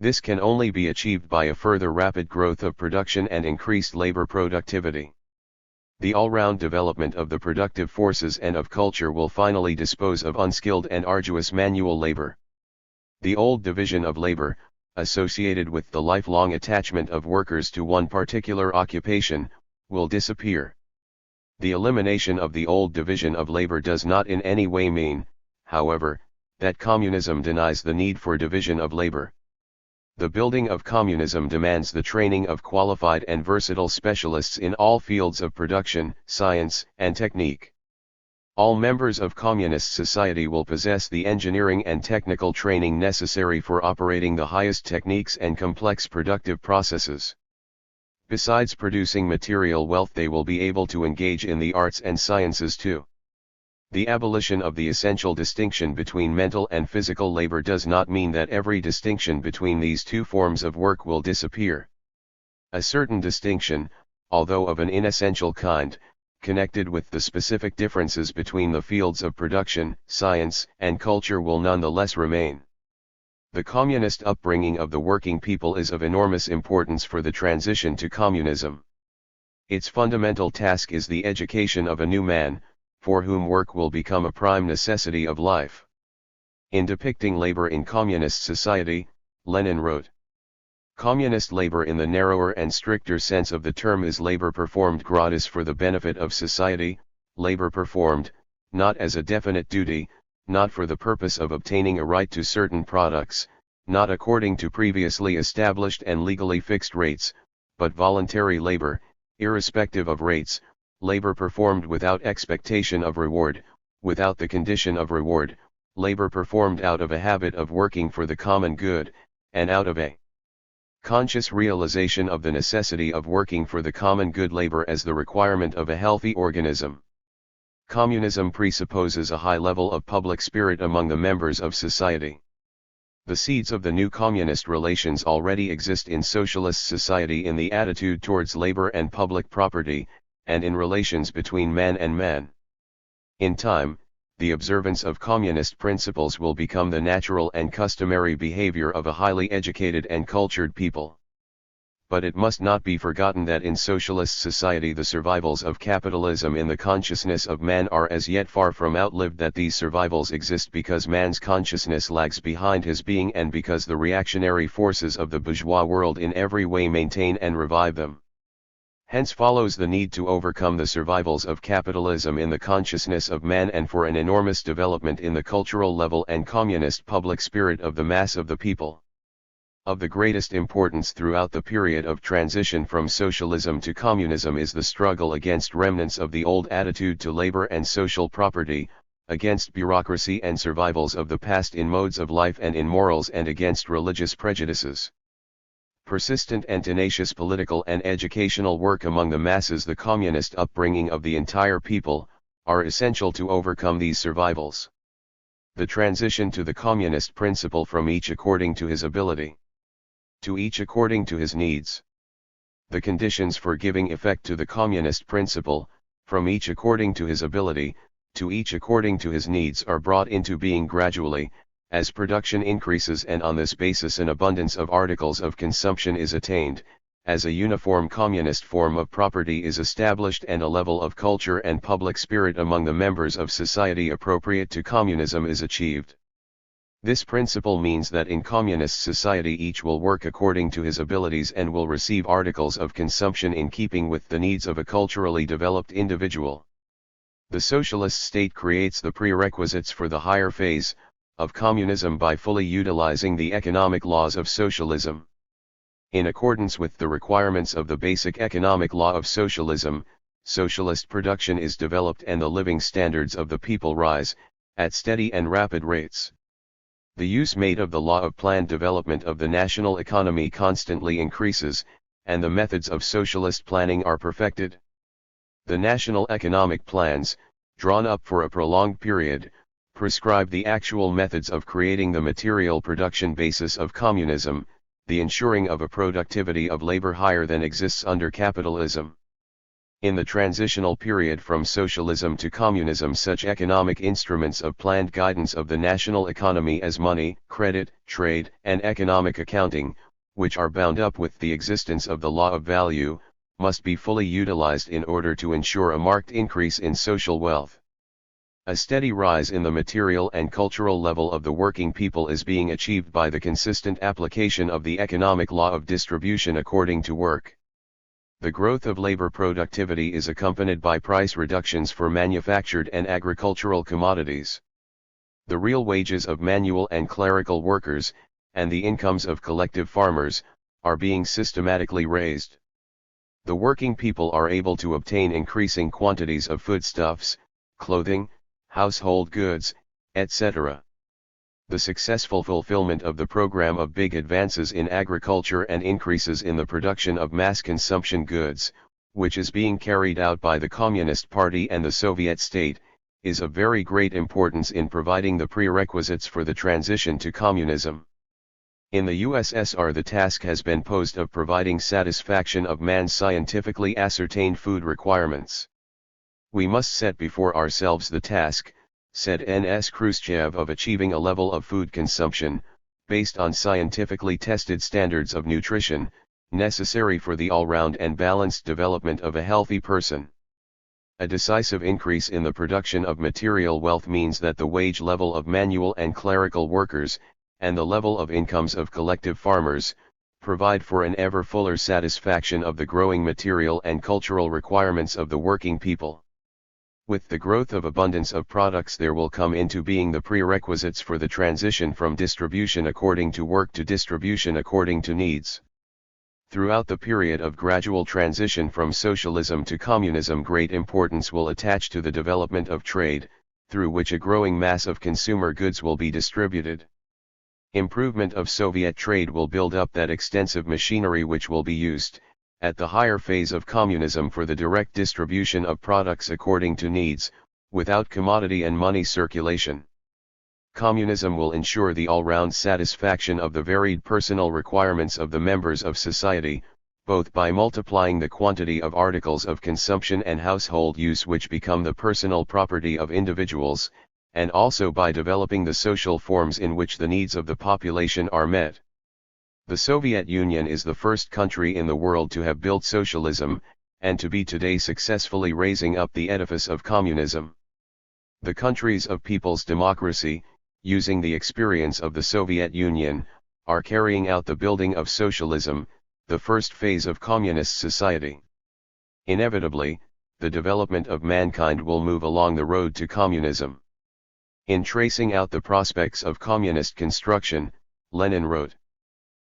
This can only be achieved by a further rapid growth of production and increased labor productivity. The all-round development of the productive forces and of culture will finally dispose of unskilled and arduous manual labor. The old division of labor, associated with the lifelong attachment of workers to one particular occupation, will disappear. The elimination of the old division of labor does not in any way mean, however, that communism denies the need for division of labor. The building of communism demands the training of qualified and versatile specialists in all fields of production, science, and technique. All members of communist society will possess the engineering and technical training necessary for operating the highest techniques and complex productive processes. Besides producing material wealth, they will be able to engage in the arts and sciences too. The abolition of the essential distinction between mental and physical labor does not mean that every distinction between these two forms of work will disappear. A certain distinction, although of an inessential kind, connected with the specific differences between the fields of production, science, and culture will nonetheless remain. The communist upbringing of the working people is of enormous importance for the transition to communism. Its fundamental task is the education of a new man, for whom work will become a prime necessity of life. In depicting labor in communist society, Lenin wrote, "Communist labor in the narrower and stricter sense of the term is labor performed gratis for the benefit of society, labor performed, not as a definite duty, not for the purpose of obtaining a right to certain products, not according to previously established and legally fixed rates, but voluntary labor, irrespective of rates, labor performed without expectation of reward, without the condition of reward, labor performed out of a habit of working for the common good, and out of a conscious realization of the necessity of working for the common good, labor as the requirement of a healthy organism." Communism presupposes a high level of public spirit among the members of society. The seeds of the new communist relations already exist in socialist society in the attitude towards labor and public property, and in relations between man and man. In time, the observance of communist principles will become the natural and customary behavior of a highly educated and cultured people. But it must not be forgotten that in socialist society the survivals of capitalism in the consciousness of man are as yet far from outlived, that these survivals exist because man's consciousness lags behind his being and because the reactionary forces of the bourgeois world in every way maintain and revive them. Hence follows the need to overcome the survivals of capitalism in the consciousness of man and for an enormous development in the cultural level and communist public spirit of the mass of the people. Of the greatest importance throughout the period of transition from socialism to communism is the struggle against remnants of the old attitude to labor and social property, against bureaucracy and survivals of the past in modes of life and in morals, and against religious prejudices. Persistent and tenacious political and educational work among the masses, the communist upbringing of the entire people, are essential to overcome these survivals. The transition to the communist principle from each according to his ability, to each according to his needs. The conditions for giving effect to the communist principle, from each according to his ability, to each according to his needs, are brought into being gradually, as production increases and on this basis an abundance of articles of consumption is attained, as a uniform communist form of property is established and a level of culture and public spirit among the members of society appropriate to communism is achieved. This principle means that in communist society each will work according to his abilities and will receive articles of consumption in keeping with the needs of a culturally developed individual. The socialist state creates the prerequisites for the higher phase of communism by fully utilizing the economic laws of socialism. In accordance with the requirements of the basic economic law of socialism, socialist production is developed and the living standards of the people rise, at steady and rapid rates. The use made of the law of planned development of the national economy constantly increases, and the methods of socialist planning are perfected. The national economic plans, drawn up for a prolonged period, prescribe the actual methods of creating the material production basis of communism, the ensuring of a productivity of labor higher than exists under capitalism. In the transitional period from socialism to communism, such economic instruments of planned guidance of the national economy as money, credit, trade, and economic accounting, which are bound up with the existence of the law of value, must be fully utilized in order to ensure a marked increase in social wealth. A steady rise in the material and cultural level of the working people is being achieved by the consistent application of the economic law of distribution according to work. The growth of labor productivity is accompanied by price reductions for manufactured and agricultural commodities. The real wages of manual and clerical workers, and the incomes of collective farmers, are being systematically raised. The working people are able to obtain increasing quantities of foodstuffs, clothing, household goods, etc. The successful fulfillment of the program of big advances in agriculture and increases in the production of mass consumption goods, which is being carried out by the Communist Party and the Soviet state, is of very great importance in providing the prerequisites for the transition to communism. In the USSR, the task has been posed of providing satisfaction of man's scientifically ascertained food requirements. We must set before ourselves the task, said N.S. Khrushchev, of achieving a level of food consumption, based on scientifically tested standards of nutrition, necessary for the all-round and balanced development of a healthy person. A decisive increase in the production of material wealth means that the wage level of manual and clerical workers, and the level of incomes of collective farmers, provide for an ever fuller satisfaction of the growing material and cultural requirements of the working people. With the growth of abundance of products, there will come into being the prerequisites for the transition from distribution according to work to distribution according to needs. Throughout the period of gradual transition from socialism to communism, great importance will attach to the development of trade, through which a growing mass of consumer goods will be distributed. Improvement of Soviet trade will build up that extensive machinery which will be used, at the higher phase of communism, for the direct distribution of products according to needs, without commodity and money circulation. Communism will ensure the all-round satisfaction of the varied personal requirements of the members of society, both by multiplying the quantity of articles of consumption and household use which become the personal property of individuals, and also by developing the social forms in which the needs of the population are met. The Soviet Union is the first country in the world to have built socialism, and to be today successfully raising up the edifice of communism. The countries of people's democracy, using the experience of the Soviet Union, are carrying out the building of socialism, the first phase of communist society. Inevitably, the development of mankind will move along the road to communism. In tracing out the prospects of communist construction, Lenin wrote,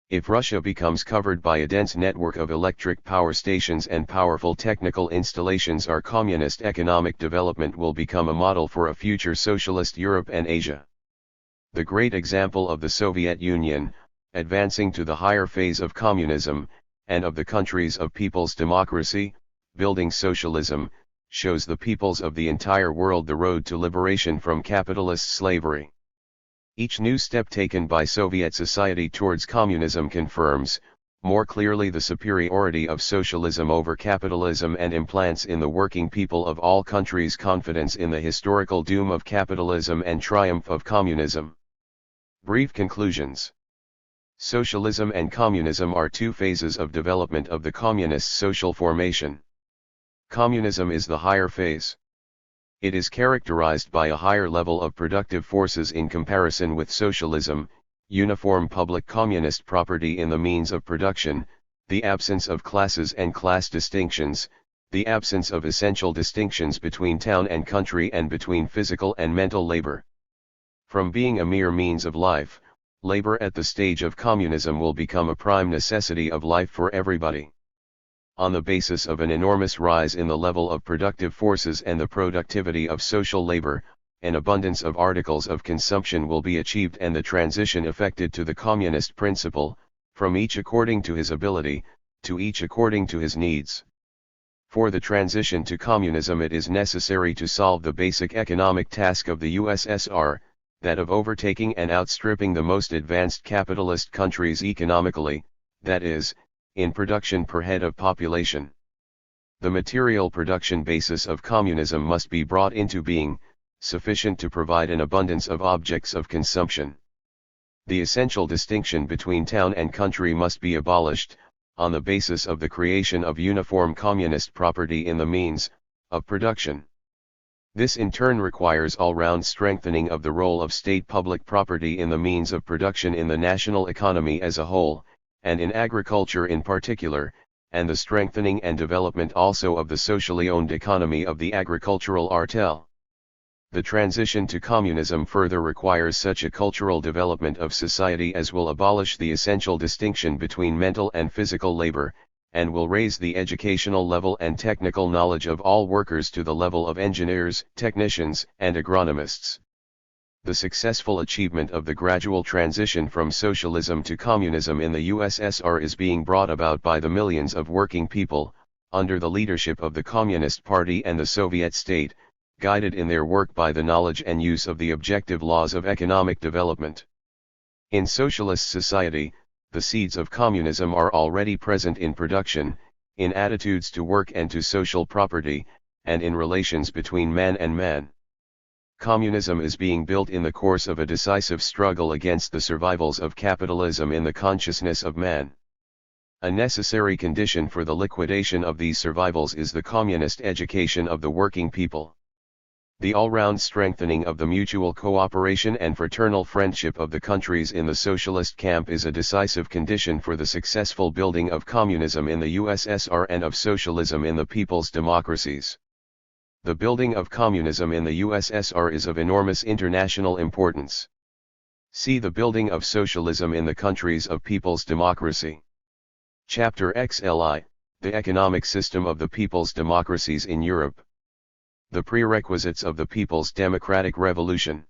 "If Russia becomes covered by a dense network of electric power stations and powerful technical installations, our communist economic development will become a model for a future socialist Europe and Asia." The great example of the Soviet Union, advancing to the higher phase of communism, and of the countries of people's democracy, building socialism, shows the peoples of the entire world the road to liberation from capitalist slavery. Each new step taken by Soviet society towards communism confirms, more clearly, the superiority of socialism over capitalism, and implants in the working people of all countries confidence in the historical doom of capitalism and triumph of communism. Brief conclusions. Socialism and communism are two phases of development of the communist social formation. Communism is the higher phase. It is characterized by a higher level of productive forces in comparison with socialism, uniform public communist property in the means of production, the absence of classes and class distinctions, the absence of essential distinctions between town and country and between physical and mental labor. From being a mere means of life, labor at the stage of communism will become a prime necessity of life for everybody. On the basis of an enormous rise in the level of productive forces and the productivity of social labor, an abundance of articles of consumption will be achieved and the transition effected to the communist principle, from each according to his ability, to each according to his needs. For the transition to communism, it is necessary to solve the basic economic task of the USSR, that of overtaking and outstripping the most advanced capitalist countries economically, that is, in production per head of population. The material production basis of communism must be brought into being, sufficient to provide an abundance of objects of consumption. The essential distinction between town and country must be abolished, on the basis of the creation of uniform communist property in the means of production. This in turn requires all-round strengthening of the role of state public property in the means of production in the national economy as a whole, and in agriculture in particular, and the strengthening and development also of the socially owned economy of the agricultural artel. The transition to communism further requires such a cultural development of society as will abolish the essential distinction between mental and physical labor, and will raise the educational level and technical knowledge of all workers to the level of engineers, technicians, and agronomists. The successful achievement of the gradual transition from socialism to communism in the USSR is being brought about by the millions of working people, under the leadership of the Communist Party and the Soviet state, guided in their work by the knowledge and use of the objective laws of economic development. In socialist society, the seeds of communism are already present in production, in attitudes to work and to social property, and in relations between man and man. Communism is being built in the course of a decisive struggle against the survivals of capitalism in the consciousness of man. A necessary condition for the liquidation of these survivals is the communist education of the working people. The all-round strengthening of the mutual cooperation and fraternal friendship of the countries in the socialist camp is a decisive condition for the successful building of communism in the USSR and of socialism in the people's democracies. The building of communism in the USSR is of enormous international importance. See the building of socialism in the countries of people's democracy. Chapter XLI, the economic system of the people's democracies in Europe. The prerequisites of the People's Democratic Revolution.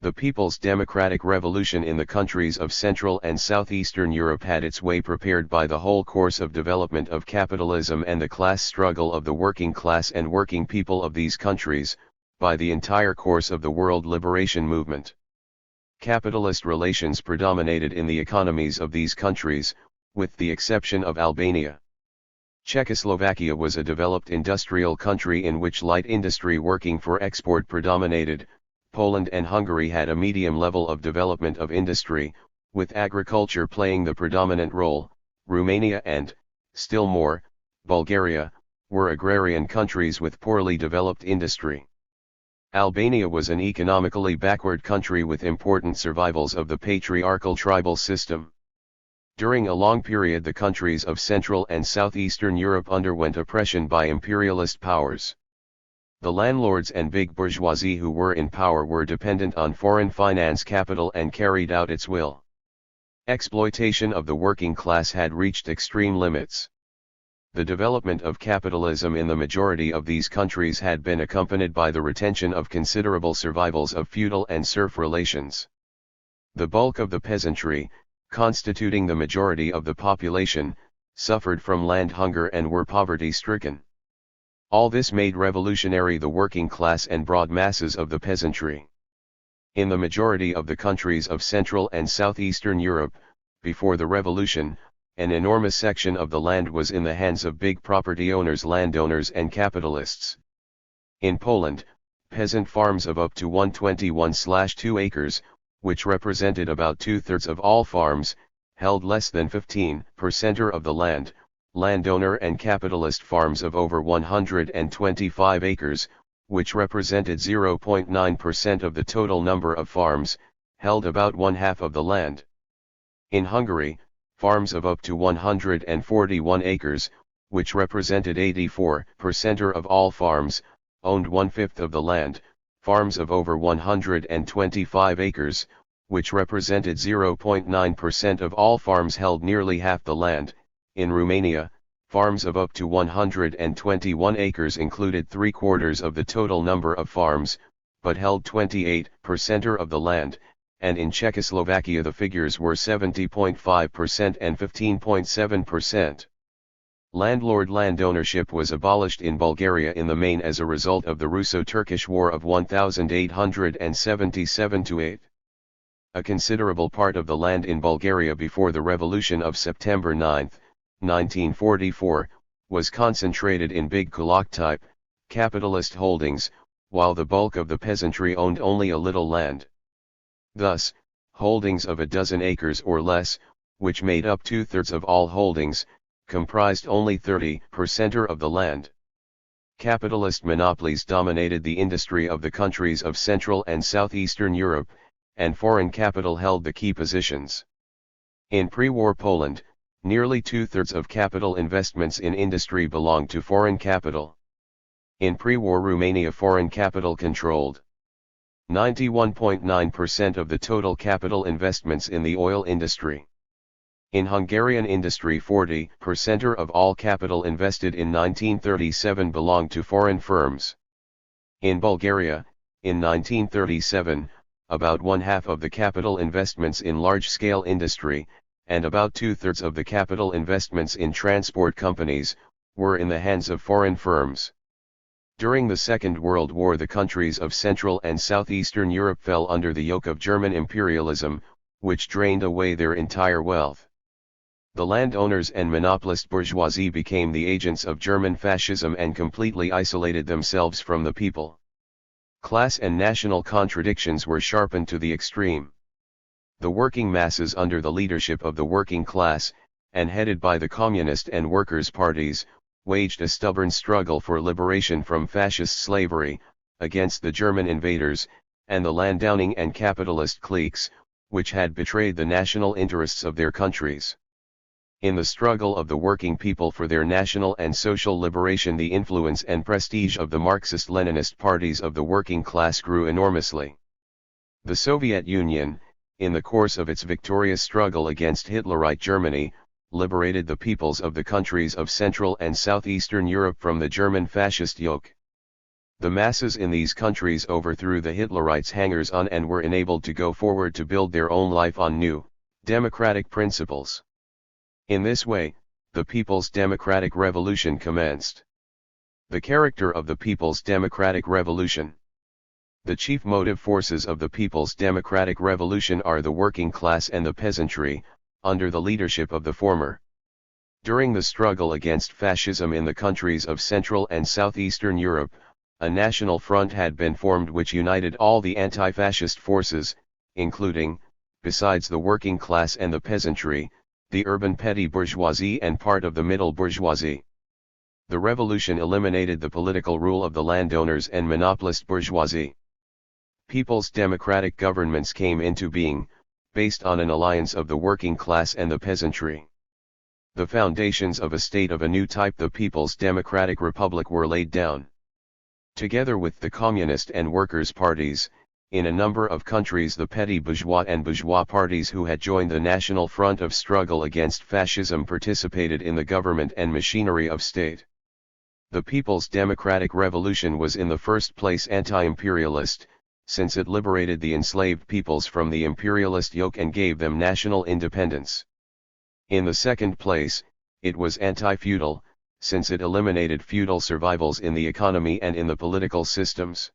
The People's Democratic Revolution in the countries of Central and Southeastern Europe had its way prepared by the whole course of development of capitalism and the class struggle of the working class and working people of these countries, by the entire course of the world liberation movement. Capitalist relations predominated in the economies of these countries, with the exception of Albania. Czechoslovakia was a developed industrial country in which light industry working for export predominated. Poland and Hungary had a medium level of development of industry, with agriculture playing the predominant role. Romania and, still more, Bulgaria, were agrarian countries with poorly developed industry. Albania was an economically backward country with important survivals of the patriarchal tribal system. During a long period the countries of Central and Southeastern Europe underwent oppression by imperialist powers. The landlords and big bourgeoisie who were in power were dependent on foreign finance capital and carried out its will. Exploitation of the working class had reached extreme limits. The development of capitalism in the majority of these countries had been accompanied by the retention of considerable survivals of feudal and serf relations. The bulk of the peasantry, constituting the majority of the population, suffered from land hunger and were poverty-stricken. All this made revolutionary the working class and broad masses of the peasantry. In the majority of the countries of Central and Southeastern Europe, before the revolution, an enormous section of the land was in the hands of big property owners, landowners and capitalists. In Poland, peasant farms of up to 121/2 acres, which represented about 2/3 of all farms, held less than 15% of the land. Landowner and capitalist farms of over 125 acres, which represented 0.9% of the total number of farms, held about 1/2 of the land. In Hungary, farms of up to 141 acres, which represented 84% of all farms, owned 1/5 of the land. Farms of over 125 acres, which represented 0.9% of all farms, held nearly half the land. In Romania, farms of up to 121 acres included 3/4 of the total number of farms, but held 28% of the land, and in Czechoslovakia the figures were 70.5% and 15.7%. Landlord land ownership was abolished in Bulgaria in the main as a result of the Russo-Turkish War of 1877-8. A considerable part of the land in Bulgaria before the Revolution of September 9, 1944, was concentrated in big kulak-type, capitalist holdings, while the bulk of the peasantry owned only a little land. Thus, holdings of a dozen acres or less, which made up 2/3 of all holdings, comprised only 30% of the land. Capitalist monopolies dominated the industry of the countries of Central and Southeastern Europe, and foreign capital held the key positions. In pre-war Poland, nearly 2/3 of capital investments in industry belonged to foreign capital. In pre-war Romania foreign capital controlled 91.9% of the total capital investments in the oil industry. In Hungarian industry, 40% of all capital invested in 1937 belonged to foreign firms. In Bulgaria, in 1937, about one-half of the capital investments in large-scale industry, and about two-thirds of the capital investments in transport companies, were in the hands of foreign firms. During the Second World War, the countries of Central and Southeastern Europe fell under the yoke of German imperialism, which drained away their entire wealth. The landowners and monopolist bourgeoisie became the agents of German fascism and completely isolated themselves from the people. Class and national contradictions were sharpened to the extreme. The working masses, under the leadership of the working class, and headed by the Communist and Workers' parties, waged a stubborn struggle for liberation from fascist slavery, against the German invaders, and the landowning and capitalist cliques, which had betrayed the national interests of their countries. In the struggle of the working people for their national and social liberation, the influence and prestige of the Marxist-Leninist parties of the working class grew enormously. The Soviet Union, in the course of its victorious struggle against Hitlerite Germany, liberated the peoples of the countries of Central and Southeastern Europe from the German fascist yoke. The masses in these countries overthrew the Hitlerites' hangers-on and were enabled to go forward to build their own life on new, democratic principles. In this way, the People's Democratic Revolution commenced. The character of the People's Democratic Revolution. The chief motive forces of the People's Democratic Revolution are the working class and the peasantry, under the leadership of the former. During the struggle against fascism in the countries of Central and Southeastern Europe, a national front had been formed which united all the anti-fascist forces, including, besides the working class and the peasantry, the urban petty bourgeoisie and part of the middle bourgeoisie. The revolution eliminated the political rule of the landowners and monopolist bourgeoisie. People's democratic governments came into being, based on an alliance of the working class and the peasantry. The foundations of a state of a new type, the People's Democratic Republic, were laid down. Together with the Communist and Workers' parties, in a number of countries the petty bourgeois and bourgeois parties who had joined the National Front of Struggle against Fascism participated in the government and machinery of state. The People's Democratic Revolution was in the first place anti-imperialist, since it liberated the enslaved peoples from the imperialist yoke and gave them national independence. In the second place, it was anti-feudal, since it eliminated feudal survivals in the economy and in the political systems.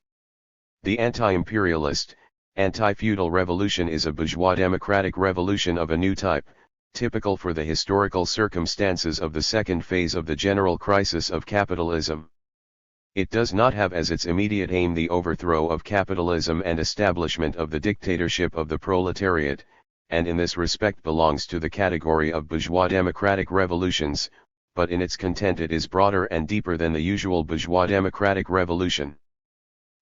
The anti-imperialist, anti-feudal revolution is a bourgeois democratic revolution of a new type, typical for the historical circumstances of the second phase of the general crisis of capitalism. It does not have as its immediate aim the overthrow of capitalism and establishment of the dictatorship of the proletariat, and in this respect belongs to the category of bourgeois democratic revolutions, but in its content it is broader and deeper than the usual bourgeois democratic revolution.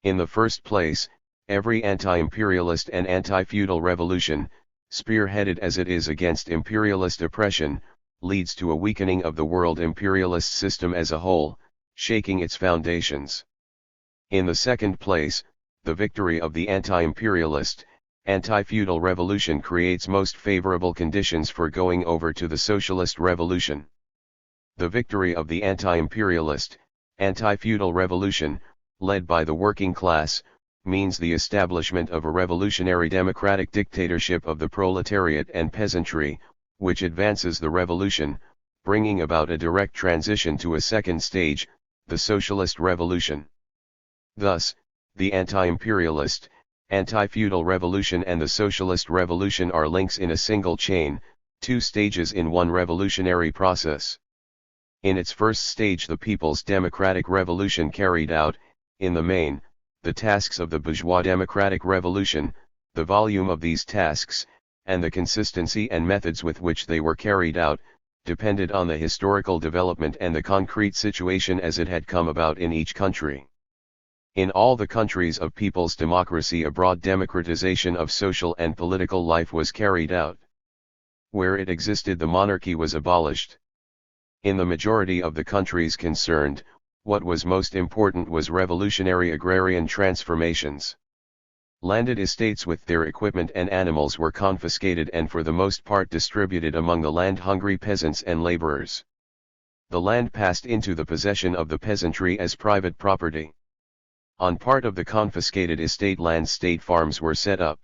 In the first place, every anti-imperialist and anti-feudal revolution, spearheaded as it is against imperialist oppression, leads to a weakening of the world imperialist system as a whole, shaking its foundations. In the second place, the victory of the anti-imperialist, anti-feudal revolution creates most favorable conditions for going over to the socialist revolution. The victory of the anti-imperialist, anti-feudal revolution, led by the working class, means the establishment of a revolutionary democratic dictatorship of the proletariat and peasantry, which advances the revolution, bringing about a direct transition to a second stage, the socialist revolution. Thus, the anti-imperialist, anti-feudal revolution and the socialist revolution are links in a single chain, two stages in one revolutionary process. In its first stage, the People's Democratic Revolution carried out, in the main, the tasks of the bourgeois democratic revolution, the volume of these tasks, and the consistency and methods with which they were carried out, depended on the historical development and the concrete situation as it had come about in each country. In all the countries of people's democracy, a broad democratization of social and political life was carried out. Where it existed, the monarchy was abolished. In the majority of the countries concerned, what was most important was revolutionary agrarian transformations. Landed estates with their equipment and animals were confiscated and for the most part distributed among the land-hungry peasants and laborers. The land passed into the possession of the peasantry as private property. On part of the confiscated estate land, state farms were set up.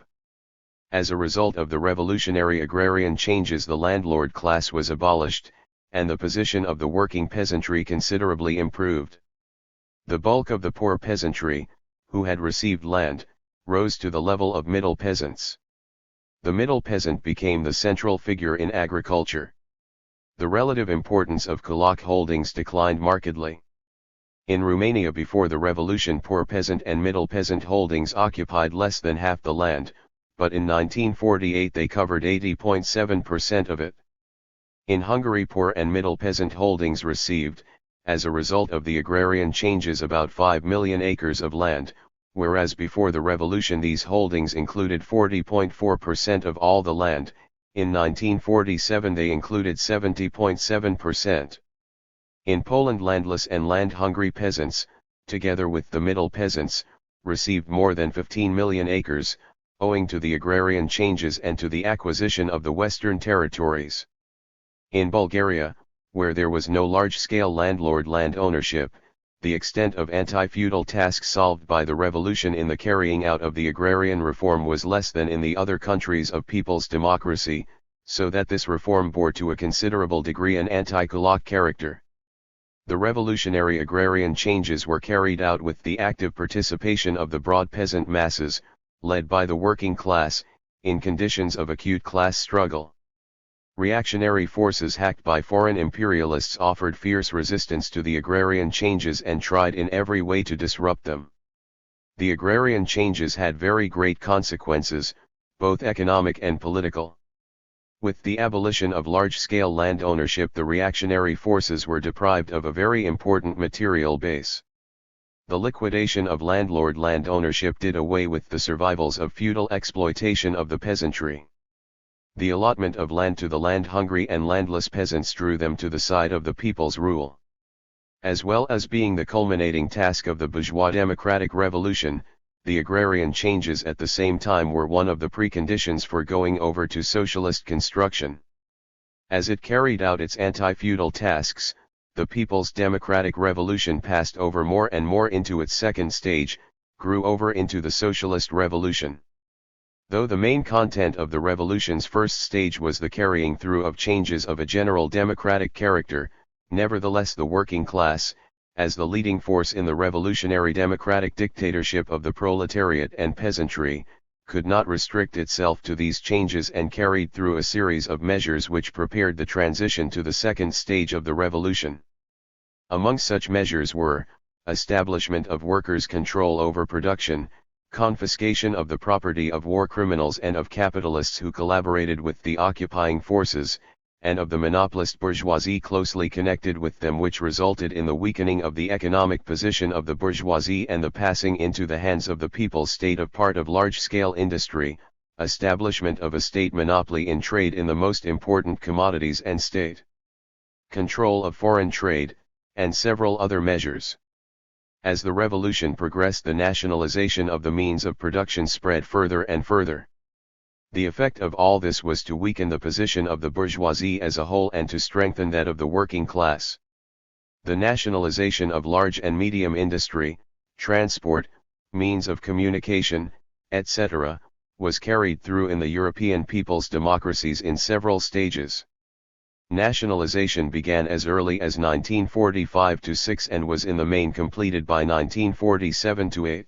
As a result of the revolutionary agrarian changes, the landlord class was abolished, and the position of the working peasantry considerably improved. The bulk of the poor peasantry, who had received land, rose to the level of middle peasants. The middle peasant became the central figure in agriculture. The relative importance of kulak holdings declined markedly. In Romania before the revolution, poor peasant and middle peasant holdings occupied less than half the land, but in 1948 they covered 80.7% of it. In Hungary, poor and middle peasant holdings received, as a result of the agrarian changes, about 5 million acres of land, whereas before the revolution these holdings included 40.4% of all the land. In 1947 they included 70.7%. In Poland, landless and land-hungry peasants, together with the middle peasants, received more than 15 million acres, owing to the agrarian changes and to the acquisition of the western territories. In Bulgaria, where there was no large-scale landlord land ownership, the extent of anti-feudal tasks solved by the revolution in the carrying out of the agrarian reform was less than in the other countries of people's democracy, so that this reform bore to a considerable degree an anti-kulak character. The revolutionary agrarian changes were carried out with the active participation of the broad peasant masses, led by the working class, in conditions of acute class struggle. Reactionary forces hacked by foreign imperialists offered fierce resistance to the agrarian changes and tried in every way to disrupt them. The agrarian changes had very great consequences, both economic and political. With the abolition of large-scale land ownership, the reactionary forces were deprived of a very important material base. The liquidation of landlord land ownership did away with the survivals of feudal exploitation of the peasantry. The allotment of land to the land-hungry and landless peasants drew them to the side of the people's rule. As well as being the culminating task of the bourgeois democratic revolution, the agrarian changes at the same time were one of the preconditions for going over to socialist construction. As it carried out its anti-feudal tasks, the People's Democratic Revolution passed over more and more into its second stage, grew over into the Socialist Revolution. Though the main content of the revolution's first stage was the carrying through of changes of a general democratic character, nevertheless the working class, as the leading force in the revolutionary democratic dictatorship of the proletariat and peasantry, could not restrict itself to these changes and carried through a series of measures which prepared the transition to the second stage of the revolution. Among such measures were, establishment of workers' control over production, confiscation of the property of war criminals and of capitalists who collaborated with the occupying forces, and of the monopolist bourgeoisie closely connected with them, which resulted in the weakening of the economic position of the bourgeoisie and the passing into the hands of the people's state of part of large-scale industry, establishment of a state monopoly in trade in the most important commodities and state control of foreign trade, and several other measures. As the revolution progressed, the nationalization of the means of production spread further and further. The effect of all this was to weaken the position of the bourgeoisie as a whole and to strengthen that of the working class. The nationalization of large and medium industry, transport, means of communication, etc., was carried through in the European people's democracies in several stages. Nationalization began as early as 1945-6 and was in the main completed by 1947-8.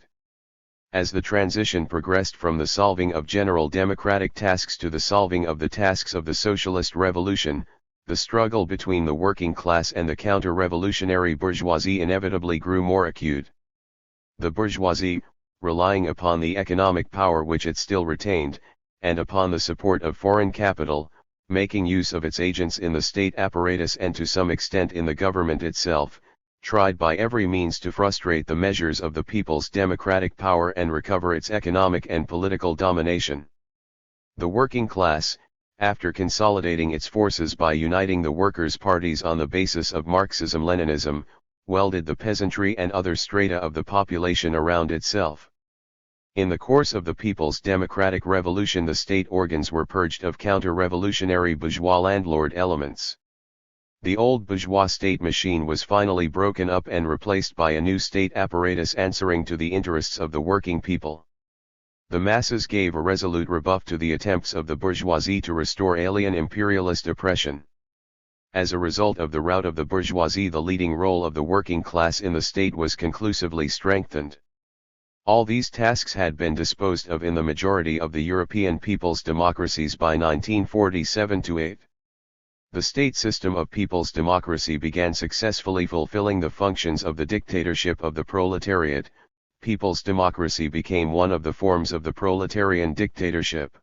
As the transition progressed from the solving of general democratic tasks to the solving of the tasks of the socialist revolution, the struggle between the working class and the counter-revolutionary bourgeoisie inevitably grew more acute. The bourgeoisie, relying upon the economic power which it still retained, and upon the support of foreign capital, making use of its agents in the state apparatus and to some extent in the government itself, tried by every means to frustrate the measures of the people's democratic power and recover its economic and political domination. The working class, after consolidating its forces by uniting the workers' parties on the basis of Marxism-Leninism, welded the peasantry and other strata of the population around itself. In the course of the People's Democratic Revolution, the state organs were purged of counter-revolutionary bourgeois landlord elements. The old bourgeois state machine was finally broken up and replaced by a new state apparatus answering to the interests of the working people. The masses gave a resolute rebuff to the attempts of the bourgeoisie to restore alien imperialist oppression. As a result of the rout of the bourgeoisie, the leading role of the working class in the state was conclusively strengthened. All these tasks had been disposed of in the majority of the European people's democracies by 1947-8. The state system of people's democracy began successfully fulfilling the functions of the dictatorship of the proletariat. People's democracy became one of the forms of the proletarian dictatorship.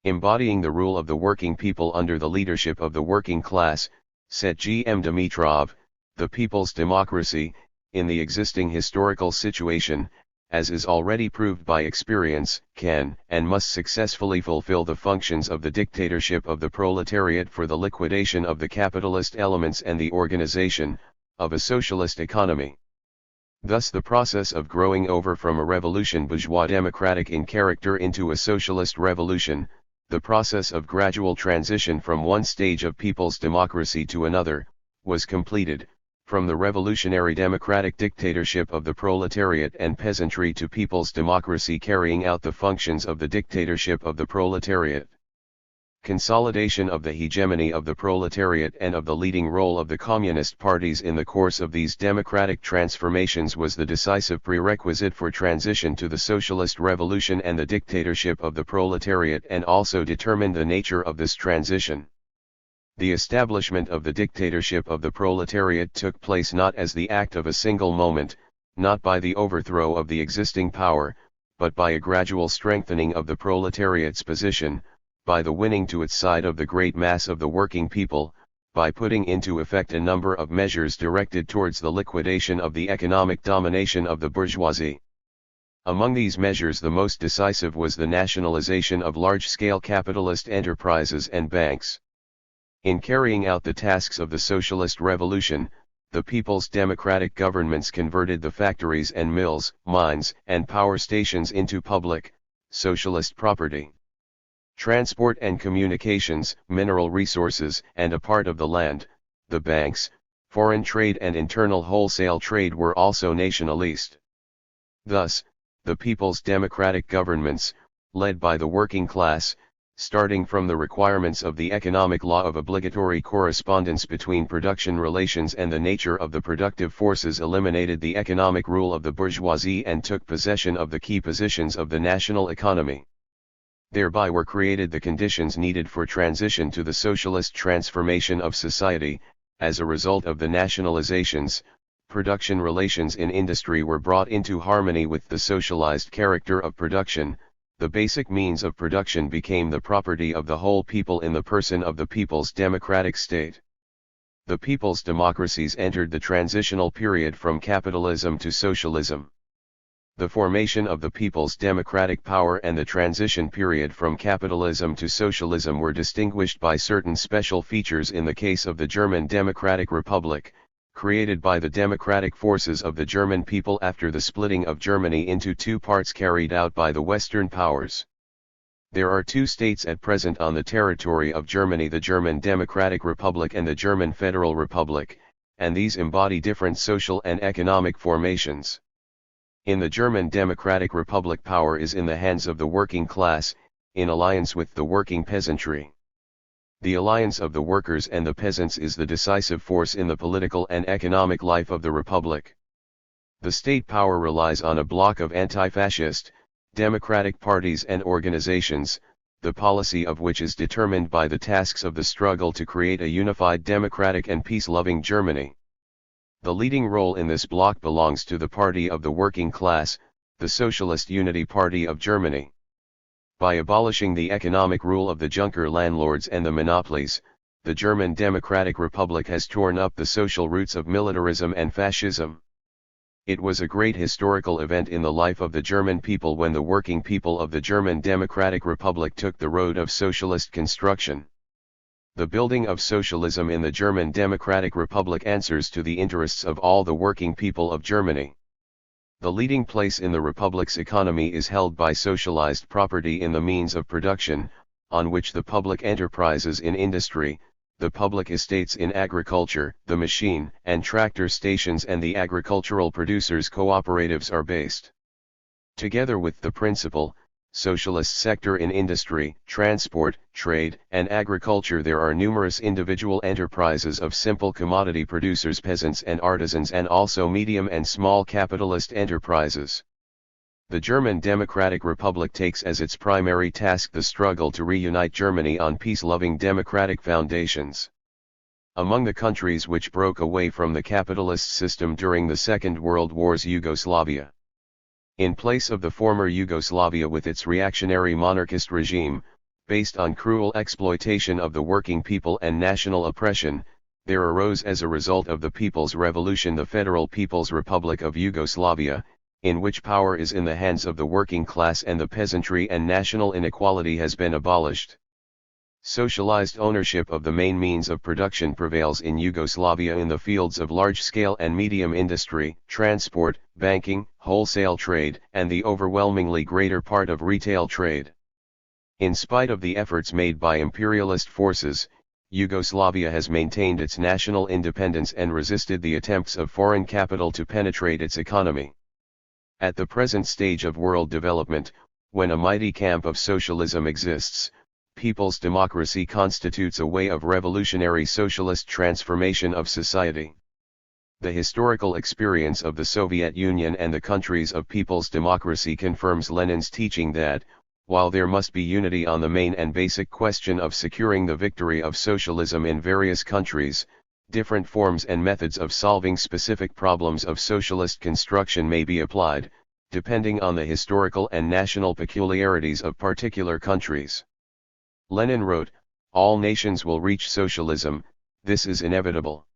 Embodying the rule of the working people under the leadership of the working class, said G. M. Dimitrov, the people's democracy, in the existing historical situation, as is already proved by experience, can and must successfully fulfill the functions of the dictatorship of the proletariat for the liquidation of the capitalist elements and the organization of a socialist economy. Thus the process of growing over from a revolution bourgeois democratic in character into a socialist revolution, the process of gradual transition from one stage of people's democracy to another, was completed, from the revolutionary democratic dictatorship of the proletariat and peasantry to people's democracy carrying out the functions of the dictatorship of the proletariat. Consolidation of the hegemony of the proletariat and of the leading role of the communist parties in the course of these democratic transformations was the decisive prerequisite for transition to the socialist revolution and the dictatorship of the proletariat, and also determined the nature of this transition. The establishment of the dictatorship of the proletariat took place not as the act of a single moment, not by the overthrow of the existing power, but by a gradual strengthening of the proletariat's position, by the winning to its side of the great mass of the working people, by putting into effect a number of measures directed towards the liquidation of the economic domination of the bourgeoisie. Among these measures the most decisive was the nationalization of large-scale capitalist enterprises and banks. In carrying out the tasks of the socialist revolution, the people's democratic governments converted the factories and mills, mines, and power stations into public, socialist property. Transport and communications, mineral resources, and a part of the land, the banks, foreign trade and internal wholesale trade were also nationalist. Thus, the people's democratic governments, led by the working class, starting from the requirements of the economic law of obligatory correspondence between production relations and the nature of the productive forces, eliminated the economic rule of the bourgeoisie and took possession of the key positions of the national economy. Thereby were created the conditions needed for transition to the socialist transformation of society. As a result of the nationalizations, production relations in industry were brought into harmony with the socialized character of production. The basic means of production became the property of the whole people in the person of the people's democratic state. The people's democracies entered the transitional period from capitalism to socialism. The formation of the people's democratic power and the transition period from capitalism to socialism were distinguished by certain special features in the case of the German Democratic Republic, created by the democratic forces of the German people after the splitting of Germany into two parts carried out by the Western powers. There are two states at present on the territory of Germany: the German Democratic Republic and the German Federal Republic, and these embody different social and economic formations. In the German Democratic Republic, power is in the hands of the working class, in alliance with the working peasantry. The alliance of the workers and the peasants is the decisive force in the political and economic life of the Republic. The state power relies on a bloc of anti-fascist, democratic parties and organizations, the policy of which is determined by the tasks of the struggle to create a unified democratic and peace-loving Germany. The leading role in this bloc belongs to the Party of the Working Class, the Socialist Unity Party of Germany. By abolishing the economic rule of the Junker landlords and the monopolies, the German Democratic Republic has torn up the social roots of militarism and fascism. It was a great historical event in the life of the German people when the working people of the German Democratic Republic took the road of socialist construction. The building of socialism in the German Democratic Republic answers to the interests of all the working people of Germany. The leading place in the republic's economy is held by socialized property in the means of production, on which the public enterprises in industry, the public estates in agriculture, the machine and tractor stations and the agricultural producers' cooperatives are based. Together with the principal, socialist sector in industry, transport, trade, and agriculture, there are numerous individual enterprises of simple commodity producers, peasants and artisans, and also medium and small capitalist enterprises. The German Democratic Republic takes as its primary task the struggle to reunite Germany on peace-loving democratic foundations. Among the countries which broke away from the capitalist system during the Second World War's Yugoslavia. In place of the former Yugoslavia with its reactionary monarchist regime, based on cruel exploitation of the working people and national oppression, there arose as a result of the People's Revolution the Federal People's Republic of Yugoslavia, in which power is in the hands of the working class and the peasantry, and national inequality has been abolished. Socialized ownership of the main means of production prevails in Yugoslavia in the fields of large-scale and medium industry, transport, banking, wholesale trade, and the overwhelmingly greater part of retail trade. In spite of the efforts made by imperialist forces, Yugoslavia has maintained its national independence and resisted the attempts of foreign capital to penetrate its economy. At the present stage of world development, when a mighty camp of socialism exists, people's democracy constitutes a way of revolutionary socialist transformation of society. The historical experience of the Soviet Union and the countries of people's democracy confirms Lenin's teaching that, while there must be unity on the main and basic question of securing the victory of socialism in various countries, different forms and methods of solving specific problems of socialist construction may be applied, depending on the historical and national peculiarities of particular countries. Lenin wrote, "All nations will reach socialism, this is inevitable.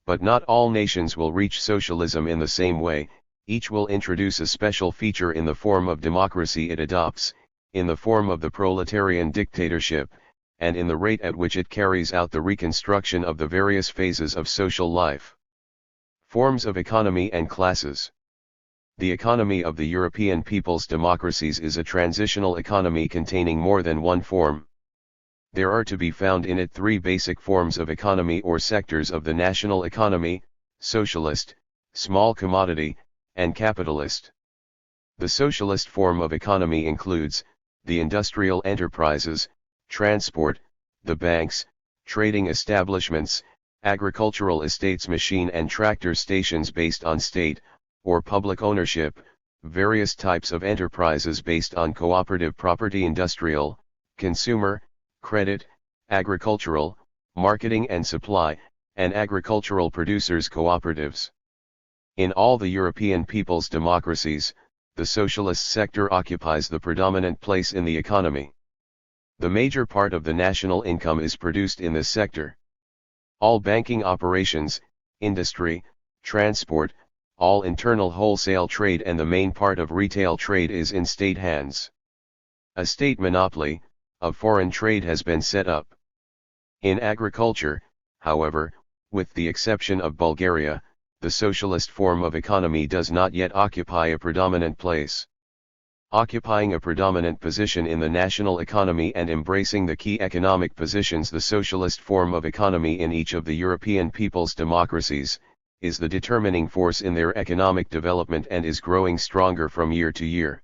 But not all nations will reach socialism in the same way, each will introduce a special feature in the form of democracy it adopts, in the form of the proletarian dictatorship, and in the rate at which it carries out the reconstruction of the various phases of social life." Forms of economy and classes. The economy of the European people's democracies is a transitional economy containing more than one form. There are to be found in it three basic forms of economy or sectors of the national economy: socialist, small commodity, and capitalist. The socialist form of economy includes the industrial enterprises, transport, the banks, trading establishments, agricultural estates, machine and tractor stations based on state or public ownership, various types of enterprises based on cooperative property, industrial, consumer, credit, agricultural, marketing and supply, and agricultural producers' cooperatives. In all the European people's democracies, the socialist sector occupies the predominant place in the economy. The major part of the national income is produced in this sector. All banking operations, industry, transport, all internal wholesale trade and the main part of retail trade is in state hands. A state monopoly of foreign trade has been set up. In agriculture, however, with the exception of Bulgaria, the socialist form of economy does not yet occupy a predominant place. Occupying a predominant position in the national economy and embracing the key economic positions, the socialist form of economy in each of the European people's democracies is the determining force in their economic development and is growing stronger from year to year.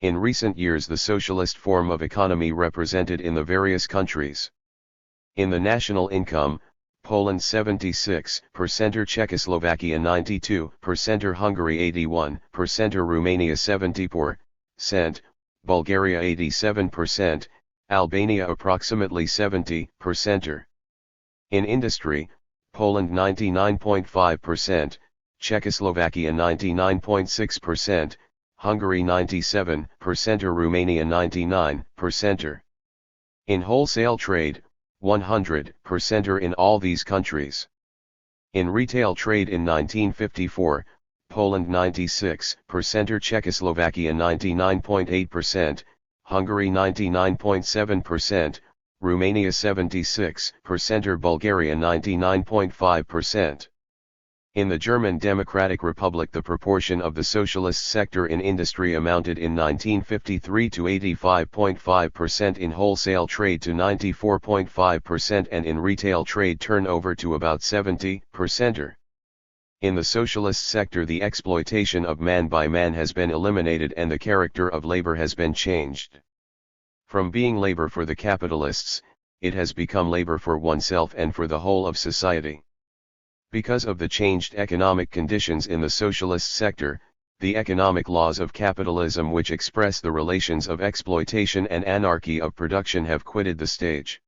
In recent years, the socialist form of economy represented in the various countries. In the national income, Poland 76%, Czechoslovakia 92%, Hungary 81%, Romania 70%, Bulgaria 87%, Albania approximately 70%. In industry, Poland 99.5%, Czechoslovakia 99.6%, Hungary 97%, Romania 99%. In wholesale trade, 100% in all these countries. In retail trade in 1954, Poland 96%, Czechoslovakia 99.8%, Hungary 99.7%, Romania 76%, Bulgaria 99.5%. In the German Democratic Republic, the proportion of the socialist sector in industry amounted in 1953 to 85.5%, in wholesale trade to 94.5%, and in retail trade turnover to about 70%. In the socialist sector, the exploitation of man by man has been eliminated and the character of labor has been changed. From being labor for the capitalists, it has become labor for oneself and for the whole of society. Because of the changed economic conditions in the socialist sector, the economic laws of capitalism, which express the relations of exploitation and anarchy of production, have quitted the stage.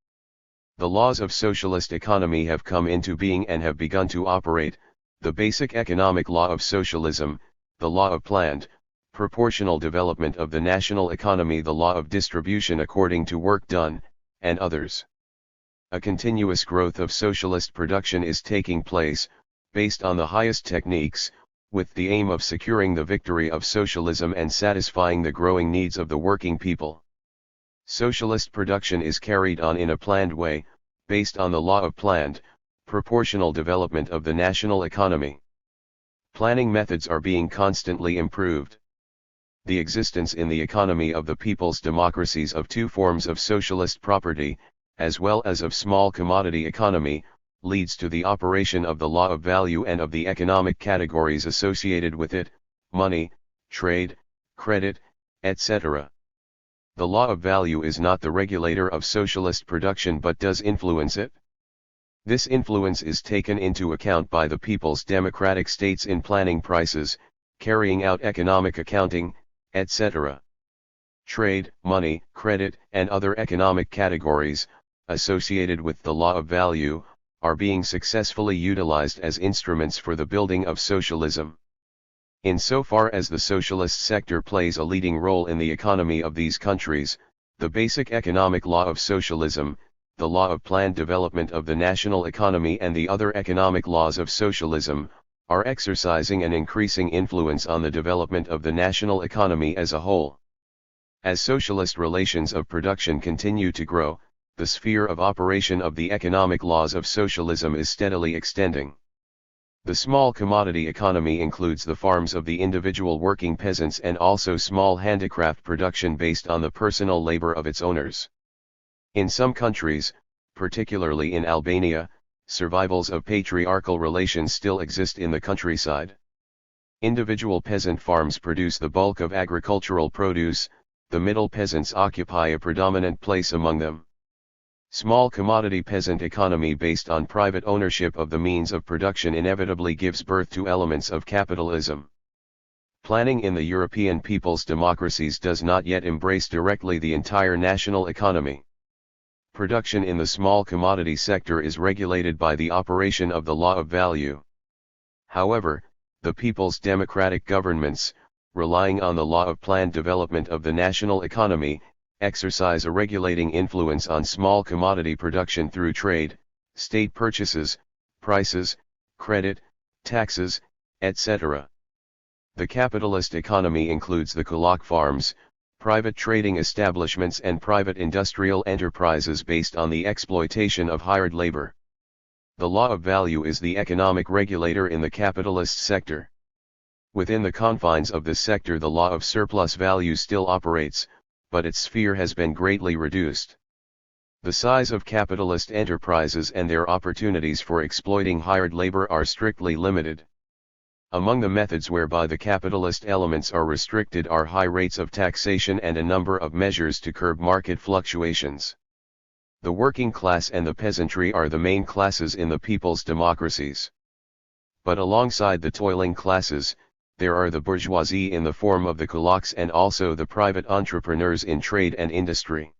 The laws of socialist economy have come into being and have begun to operate: the basic economic law of socialism, the law of planned, proportional development of the national economy, the law of distribution according to work done, and others. A continuous growth of socialist production is taking place, based on the highest techniques, with the aim of securing the victory of socialism and satisfying the growing needs of the working people. Socialist production is carried on in a planned way, based on the law of planned, proportional development of the national economy. Planning methods are being constantly improved. The existence in the economy of the people's democracies of two forms of socialist property, as well as of small commodity economy, leads to the operation of the law of value and of the economic categories associated with it: money, trade, credit, etc. The law of value is not the regulator of socialist production but does influence it. This influence is taken into account by the people's democratic states in planning prices, carrying out economic accounting, etc. Trade, money, credit, and other economic categories, associated with the law of value, are being successfully utilized as instruments for the building of socialism. Insofar as the socialist sector plays a leading role in the economy of these countries, the basic economic law of socialism, the law of planned development of the national economy, and the other economic laws of socialism, are exercising an increasing influence on the development of the national economy as a whole. As socialist relations of production continue to grow, the sphere of operation of the economic laws of socialism is steadily extending. The small commodity economy includes the farms of the individual working peasants and also small handicraft production based on the personal labor of its owners. In some countries, particularly in Albania, survivals of patriarchal relations still exist in the countryside. Individual peasant farms produce the bulk of agricultural produce, the middle peasants occupy a predominant place among them. Small commodity peasant economy based on private ownership of the means of production inevitably gives birth to elements of capitalism. Planning in the European people's democracies does not yet embrace directly the entire national economy. Production in the small commodity sector is regulated by the operation of the law of value. However, the people's democratic governments, relying on the law of planned development of the national economy, exercise a regulating influence on small commodity production through trade, state purchases, prices, credit, taxes, etc. The capitalist economy includes the kulak farms, private trading establishments and private industrial enterprises based on the exploitation of hired labor. The law of value is the economic regulator in the capitalist sector. Within the confines of this sector, the law of surplus value still operates, but its sphere has been greatly reduced. The size of capitalist enterprises and their opportunities for exploiting hired labor are strictly limited. Among the methods whereby the capitalist elements are restricted are high rates of taxation and a number of measures to curb market fluctuations. The working class and the peasantry are the main classes in the people's democracies. But alongside the toiling classes, there are the bourgeoisie in the form of the kulaks and also the private entrepreneurs in trade and industry.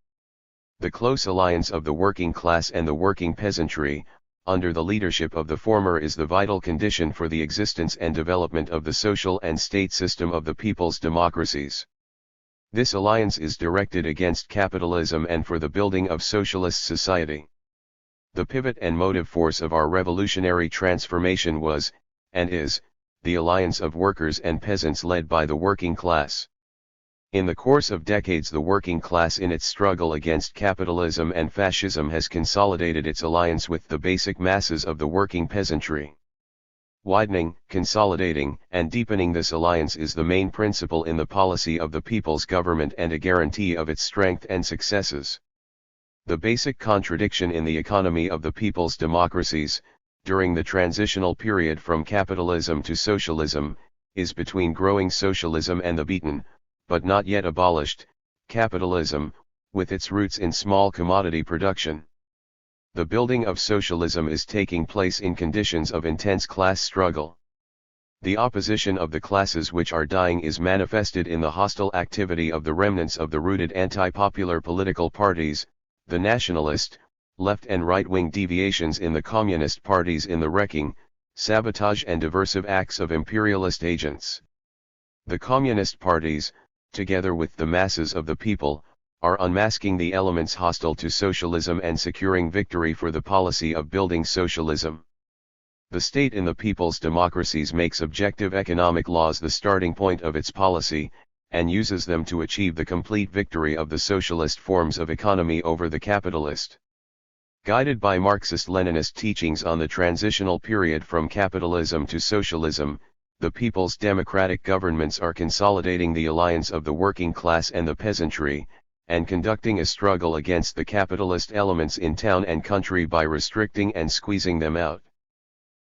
The close alliance of the working class and the working peasantry, under the leadership of the former, is the vital condition for the existence and development of the social and state system of the people's democracies. This alliance is directed against capitalism and for the building of socialist society. The pivot and motive force of our revolutionary transformation was, and is, the alliance of workers and peasants led by the working class. In the course of decades, the working class in its struggle against capitalism and fascism has consolidated its alliance with the basic masses of the working peasantry. Widening, consolidating, and deepening this alliance is the main principle in the policy of the people's government and a guarantee of its strength and successes. The basic contradiction in the economy of the people's democracies, during the transitional period from capitalism to socialism, is between growing socialism and the beaten, but not yet abolished, capitalism, with its roots in small commodity production. The building of socialism is taking place in conditions of intense class struggle. The opposition of the classes which are dying is manifested in the hostile activity of the remnants of the rooted anti-popular political parties, the nationalist, left and right-wing deviations in the communist parties in the wrecking, sabotage and diversive acts of imperialist agents. The communist parties, together with the masses of the people, are unmasking the elements hostile to socialism and securing victory for the policy of building socialism. The state in the people's democracies makes objective economic laws the starting point of its policy, and uses them to achieve the complete victory of the socialist forms of economy over the capitalist. Guided by Marxist-Leninist teachings on the transitional period from capitalism to socialism, the people's democratic governments are consolidating the alliance of the working class and the peasantry, and conducting a struggle against the capitalist elements in town and country by restricting and squeezing them out.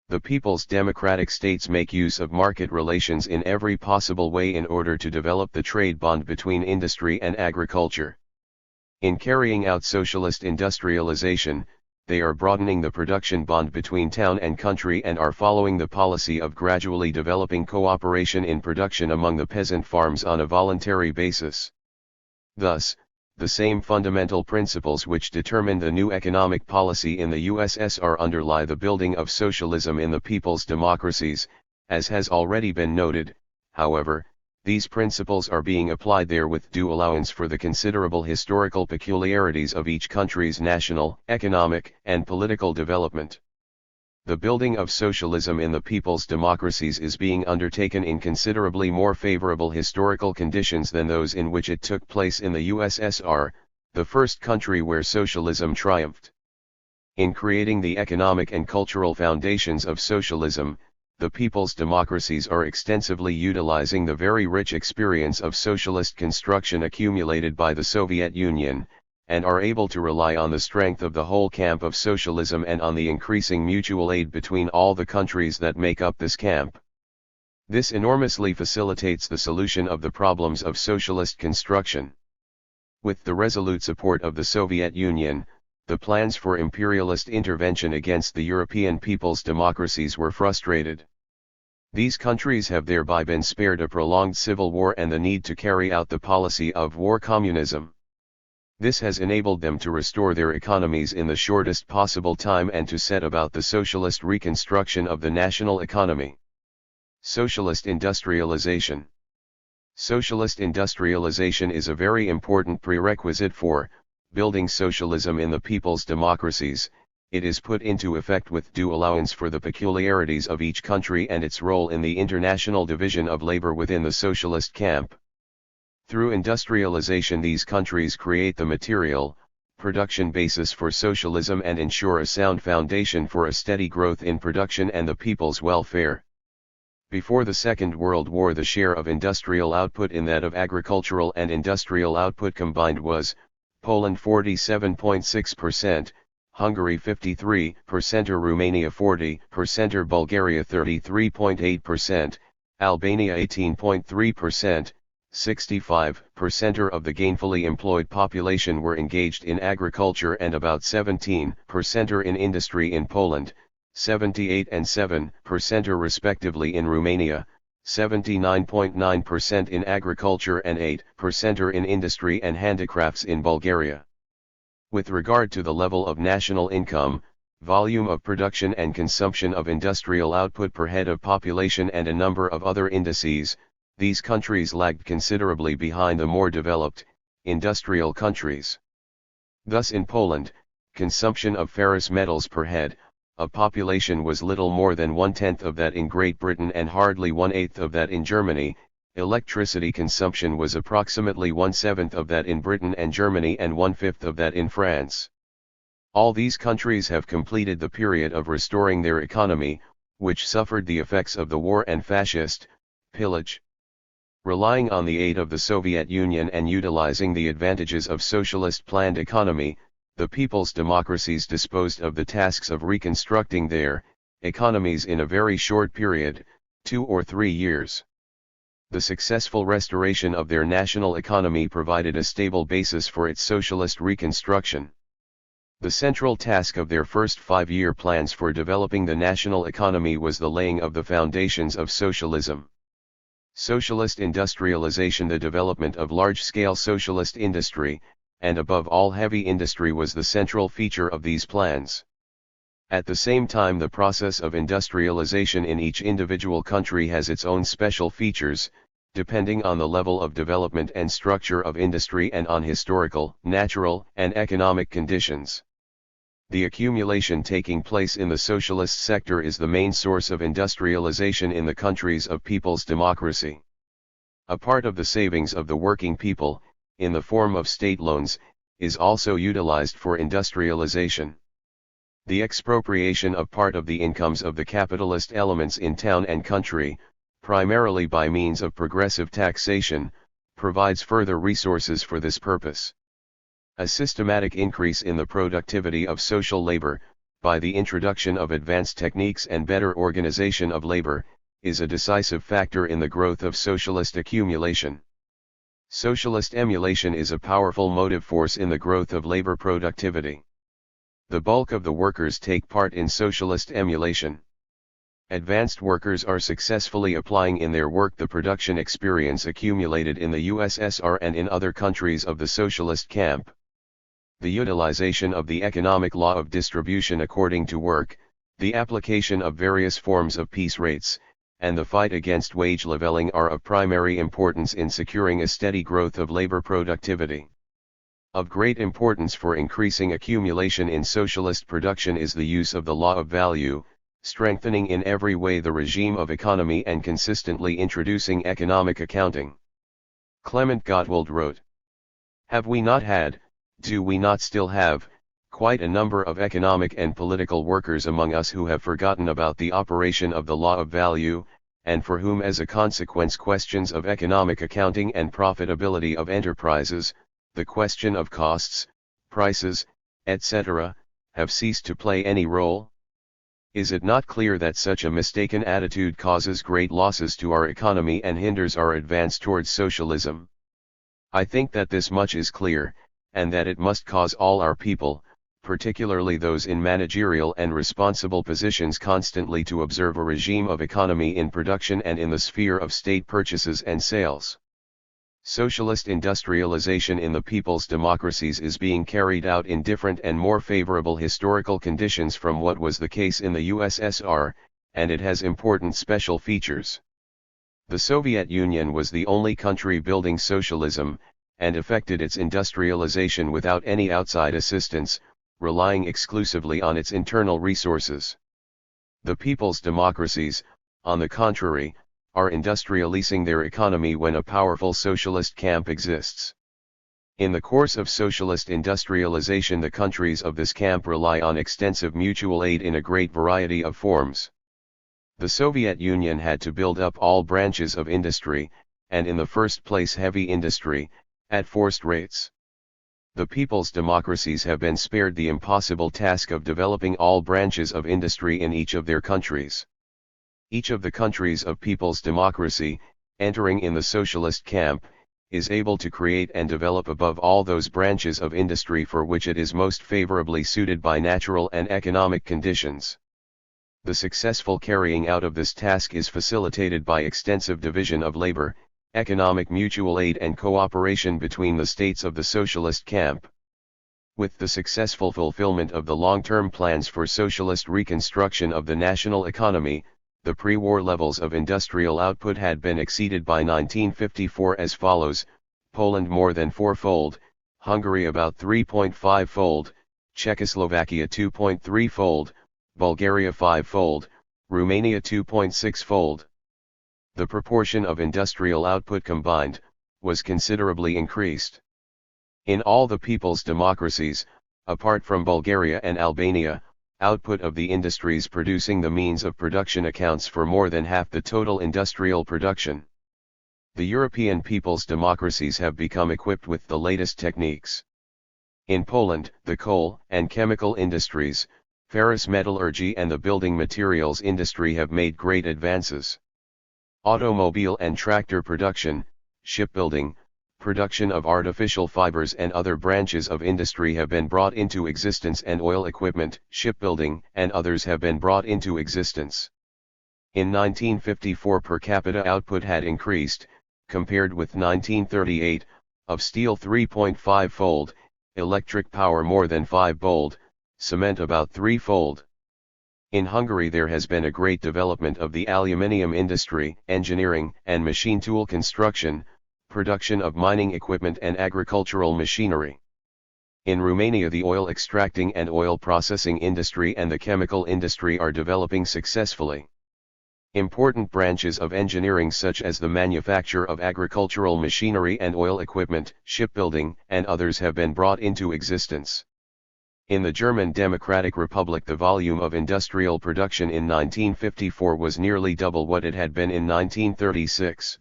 The people's democratic states make use of market relations in every possible way in order to develop the trade bond between industry and agriculture. In carrying out socialist industrialization, they are broadening the production bond between town and country and are following the policy of gradually developing cooperation in production among the peasant farms on a voluntary basis. Thus, the same fundamental principles which determine the new economic policy in the USSR underlie the building of socialism in the people's democracies, as has already been noted. However, these principles are being applied there with due allowance for the considerable historical peculiarities of each country's national, economic, and political development. The building of socialism in the people's democracies is being undertaken in considerably more favorable historical conditions than those in which it took place in the USSR, the first country where socialism triumphed. In creating the economic and cultural foundations of socialism, the people's democracies are extensively utilizing the very rich experience of socialist construction accumulated by the Soviet Union, and are able to rely on the strength of the whole camp of socialism and on the increasing mutual aid between all the countries that make up this camp. This enormously facilitates the solution of the problems of socialist construction. With the resolute support of the Soviet Union, the plans for imperialist intervention against the European people's democracies were frustrated. These countries have thereby been spared a prolonged civil war and the need to carry out the policy of war communism. This has enabled them to restore their economies in the shortest possible time and to set about the socialist reconstruction of the national economy. Socialist industrialization. Socialist industrialization is a very important prerequisite for building socialism in the people's democracies. It is put into effect with due allowance for the peculiarities of each country and its role in the international division of labor within the socialist camp. Through industrialization, these countries create the material, production basis for socialism and ensure a sound foundation for a steady growth in production and the people's welfare. Before the Second World War, the share of industrial output in that of agricultural and industrial output combined was, Poland 47.6%, Hungary 53%, Romania 40%, Bulgaria 33.8%, Albania 18.3%, 65% of the gainfully employed population were engaged in agriculture and about 17% in industry in Poland, 78 and 7% respectively in Romania, 79.9% in agriculture and 8% in industry and handicrafts in Bulgaria. With regard to the level of national income, volume of production and consumption of industrial output per head of population and a number of other indices, these countries lagged considerably behind the more developed, industrial countries. Thus in Poland, consumption of ferrous metals per head of population was little more than 1/10 of that in Great Britain and hardly 1/8 of that in Germany. Electricity consumption was approximately 1/7 of that in Britain and Germany and 1/5 of that in France. All these countries have completed the period of restoring their economy, which suffered the effects of the war and fascist pillage. Relying on the aid of the Soviet Union and utilizing the advantages of socialist planned economy, the people's democracies disposed of the tasks of reconstructing their economies in a very short period, 2 or 3 years. The successful restoration of their national economy provided a stable basis for its socialist reconstruction. The central task of their first 5-year plans for developing the national economy was the laying of the foundations of socialism. Socialist industrialization, the development of large-scale socialist industry, and above all heavy industry, was the central feature of these plans. At the same time, the process of industrialization in each individual country has its own special features, depending on the level of development and structure of industry and on historical, natural, and economic conditions. The accumulation taking place in the socialist sector is the main source of industrialization in the countries of people's democracy. A part of the savings of the working people, in the form of state loans, is also utilized for industrialization. The expropriation of part of the incomes of the capitalist elements in town and country, primarily by means of progressive taxation, provides further resources for this purpose. A systematic increase in the productivity of social labor, by the introduction of advanced techniques and better organization of labor, is a decisive factor in the growth of socialist accumulation. Socialist emulation is a powerful motive force in the growth of labor productivity. The bulk of the workers take part in socialist emulation. Advanced workers are successfully applying in their work the production experience accumulated in the USSR and in other countries of the socialist camp. The utilization of the economic law of distribution according to work, the application of various forms of piece rates, and the fight against wage leveling are of primary importance in securing a steady growth of labor productivity. Of great importance for increasing accumulation in socialist production is the use of the law of value, strengthening in every way the regime of economy and consistently introducing economic accounting. Clement Gottwald wrote, "Have we not had, do we not still have, quite a number of economic and political workers among us who have forgotten about the operation of the law of value, and for whom as a consequence questions of economic accounting and profitability of enterprises, the question of costs, prices, etc., have ceased to play any role? Is it not clear that such a mistaken attitude causes great losses to our economy and hinders our advance towards socialism? I think that this much is clear, and that it must cause all our people, particularly those in managerial and responsible positions, constantly to observe a regime of economy in production and in the sphere of state purchases and sales. Socialist industrialization in the people's democracies is being carried out in different and more favorable historical conditions from what was the case in the USSR, and it has important special features. The Soviet Union was the only country building socialism, and effected its industrialization without any outside assistance, relying exclusively on its internal resources. The people's democracies, on the contrary, are industrializing their economy when a powerful socialist camp exists. In the course of socialist industrialization, the countries of this camp rely on extensive mutual aid in a great variety of forms. The Soviet Union had to build up all branches of industry, and in the first place heavy industry, at forced rates. The people's democracies have been spared the impossible task of developing all branches of industry in each of their countries. Each of the countries of people's democracy, entering in the socialist camp, is able to create and develop above all those branches of industry for which it is most favorably suited by natural and economic conditions. The successful carrying out of this task is facilitated by extensive division of labor, economic mutual aid and cooperation between the states of the socialist camp. With the successful fulfillment of the long-term plans for socialist reconstruction of the national economy, the pre-war levels of industrial output had been exceeded by 1954 as follows: Poland more than fourfold, Hungary about 3.5-fold, Czechoslovakia 2.3-fold, Bulgaria 5-fold, Romania 2.6-fold. The proportion of industrial output combined, was considerably increased. In all the people's democracies, apart from Bulgaria and Albania, Output of the industries producing the means of production accounts for more than half the total industrial production. The European people's democracies have become equipped with the latest techniques. In Poland, the coal and chemical industries, ferrous metallurgy and the building materials industry have made great advances. Automobile and tractor production, shipbuilding, production of artificial fibers and other branches of industry have been brought into existence, and oil equipment, shipbuilding, and others have been brought into existence. In 1954 per capita output had increased, compared with 1938, of steel 3.5-fold, electric power more than 5-fold, cement about 3-fold. In Hungary there has been a great development of the aluminium industry, engineering and machine tool construction, production of mining equipment and agricultural machinery. In Romania the oil extracting and oil processing industry and the chemical industry are developing successfully. Important branches of engineering such as the manufacture of agricultural machinery and oil equipment, shipbuilding, and others have been brought into existence. In the German Democratic Republic the volume of industrial production in 1954 was nearly double what it had been in 1936.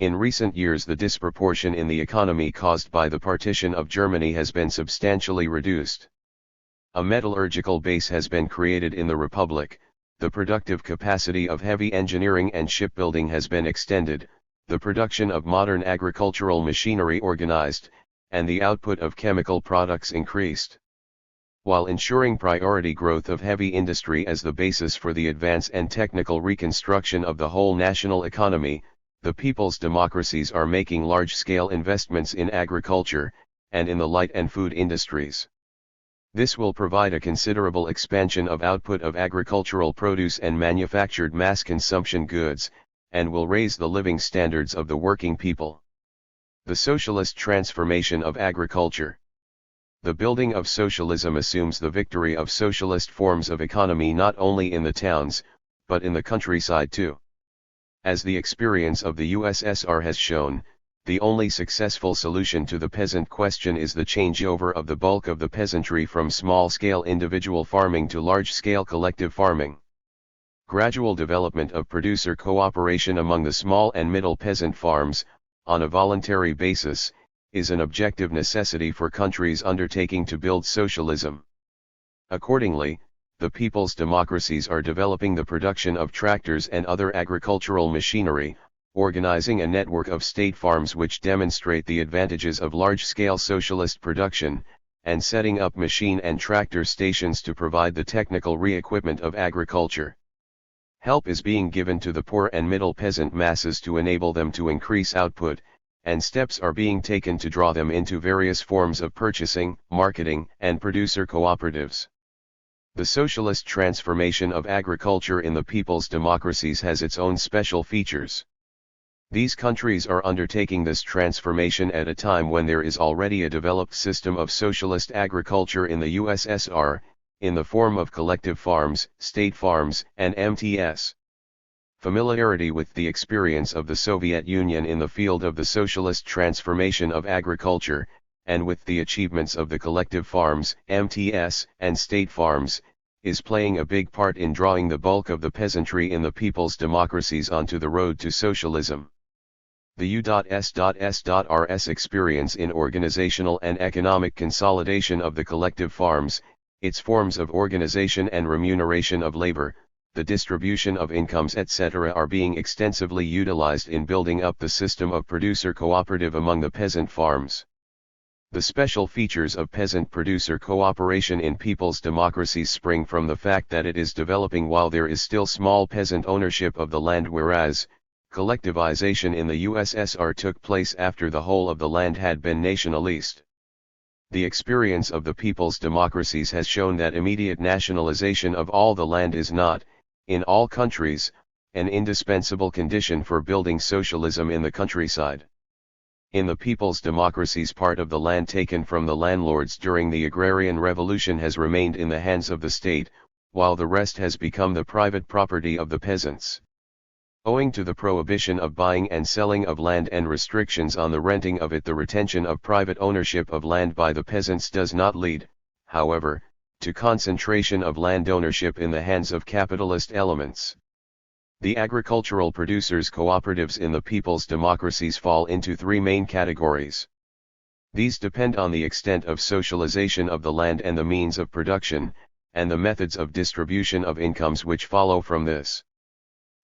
In recent years the disproportion in the economy caused by the partition of Germany has been substantially reduced. A metallurgical base has been created in the Republic, the productive capacity of heavy engineering and shipbuilding has been extended, the production of modern agricultural machinery organized, and the output of chemical products increased. While ensuring priority growth of heavy industry as the basis for the advance and technical reconstruction of the whole national economy, the people's democracies are making large-scale investments in agriculture, and in the light and food industries. This will provide a considerable expansion of output of agricultural produce and manufactured mass consumption goods, and will raise the living standards of the working people. The socialist transformation of agriculture. The building of socialism assumes the victory of socialist forms of economy not only in the towns, but in the countryside too. As the experience of the USSR has shown, the only successful solution to the peasant question is the changeover of the bulk of the peasantry from small-scale individual farming to large-scale collective farming. Gradual development of producer cooperation among the small and middle peasant farms, on a voluntary basis, is an objective necessity for countries undertaking to build socialism. Accordingly, the people's democracies are developing the production of tractors and other agricultural machinery, organizing a network of state farms which demonstrate the advantages of large-scale socialist production, and setting up machine and tractor stations to provide the technical re-equipment of agriculture. Help is being given to the poor and middle peasant masses to enable them to increase output, and steps are being taken to draw them into various forms of purchasing, marketing, and producer cooperatives. The socialist transformation of agriculture in the people's democracies has its own special features. These countries are undertaking this transformation at a time when there is already a developed system of socialist agriculture in the USSR, in the form of collective farms, state farms, and MTS. Familiarity with the experience of the Soviet Union in the field of the socialist transformation of agriculture, and with the achievements of the collective farms, MTS, and state farms, is playing a big part in drawing the bulk of the peasantry in the people's democracies onto the road to socialism. The U.S.S.R.'s experience in organizational and economic consolidation of the collective farms, its forms of organization and remuneration of labor, the distribution of incomes etc. are being extensively utilized in building up the system of producer cooperative among the peasant farms. The special features of peasant-producer cooperation in people's democracies spring from the fact that it is developing while there is still small peasant ownership of the land, whereas collectivization in the USSR took place after the whole of the land had been nationalized. The experience of the people's democracies has shown that immediate nationalization of all the land is not, in all countries, an indispensable condition for building socialism in the countryside. In the people's democracies, part of the land taken from the landlords during the agrarian revolution has remained in the hands of the state, while the rest has become the private property of the peasants. Owing to the prohibition of buying and selling of land and restrictions on the renting of it, the retention of private ownership of land by the peasants does not lead, however, to concentration of land ownership in the hands of capitalist elements. The agricultural producers' cooperatives in the people's democracies fall into three main categories. These depend on the extent of socialization of the land and the means of production, and the methods of distribution of incomes which follow from this.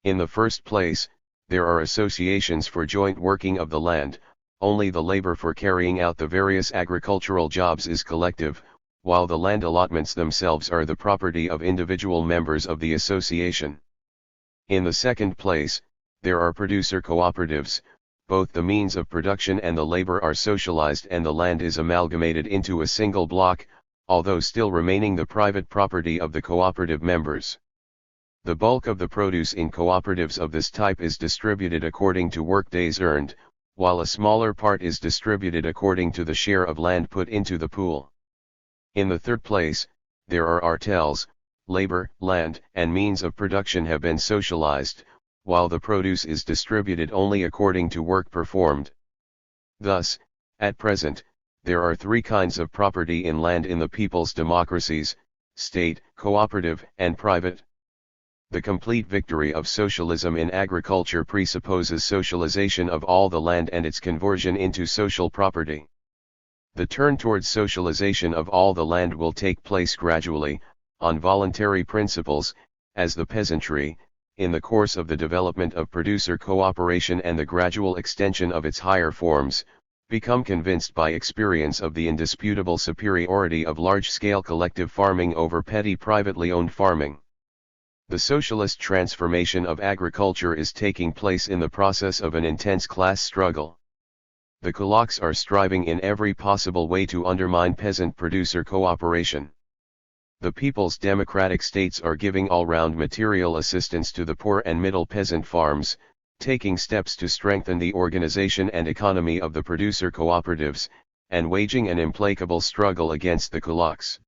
In the first place, there are associations for joint working of the land. Only the labor for carrying out the various agricultural jobs is collective, while the land allotments themselves are the property of individual members of the association. In the second place, there are producer cooperatives. Both the means of production and the labor are socialized and the land is amalgamated into a single block, although still remaining the private property of the cooperative members. The bulk of the produce in cooperatives of this type is distributed according to workdays earned, while a smaller part is distributed according to the share of land put into the pool. In the third place, there are artels. Labor, land, and means of production have been socialized, while the produce is distributed only according to work performed. Thus, at present, there are three kinds of property in land in the people's democracies: state, cooperative, and private. The complete victory of socialism in agriculture presupposes socialization of all the land and its conversion into social property. The turn towards socialization of all the land will take place gradually, on voluntary principles, as the peasantry, in the course of the development of producer cooperation and the gradual extension of its higher forms, become convinced by experience of the indisputable superiority of large-scale collective farming over petty privately owned farming. The socialist transformation of agriculture is taking place in the process of an intense class struggle. The kulaks are striving in every possible way to undermine peasant-producer cooperation. The people's democratic states are giving all-round material assistance to the poor and middle peasant farms, taking steps to strengthen the organization and economy of the producer cooperatives, and waging an implacable struggle against the kulaks.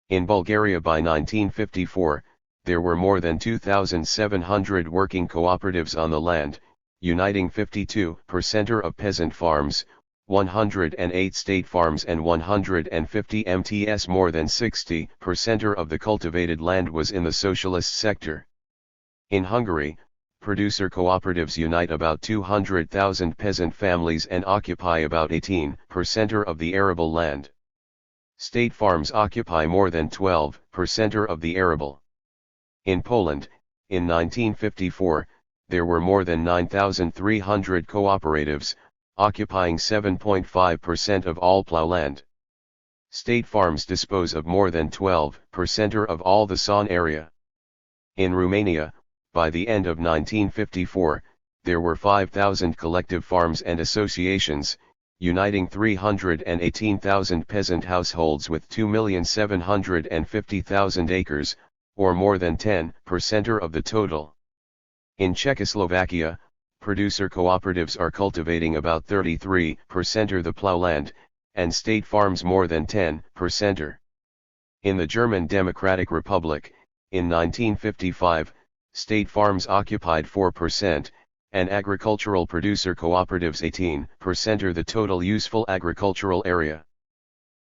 In Bulgaria by 1954, there were more than 2,700 working cooperatives on the land, uniting 52% of peasant farms, 108 state farms and 150 MTS. More than 60% of the cultivated land was in the socialist sector. In Hungary, producer cooperatives unite about 200,000 peasant families and occupy about 18% of the arable land. State farms occupy more than 12% of the arable. In Poland, in 1954, there were more than 9,300 cooperatives, occupying 7.5% of all plowland. State farms dispose of more than 12% of all the sown area. In Romania, by the end of 1954, there were 5,000 collective farms and associations, uniting 318,000 peasant households with 2,750,000 acres, or more than 10% of the total. In Czechoslovakia, producer cooperatives are cultivating about 33% of the plowland, and state farms more than 10%. In the German Democratic Republic, in 1955, state farms occupied 4%, and agricultural producer cooperatives 18% of the total useful agricultural area.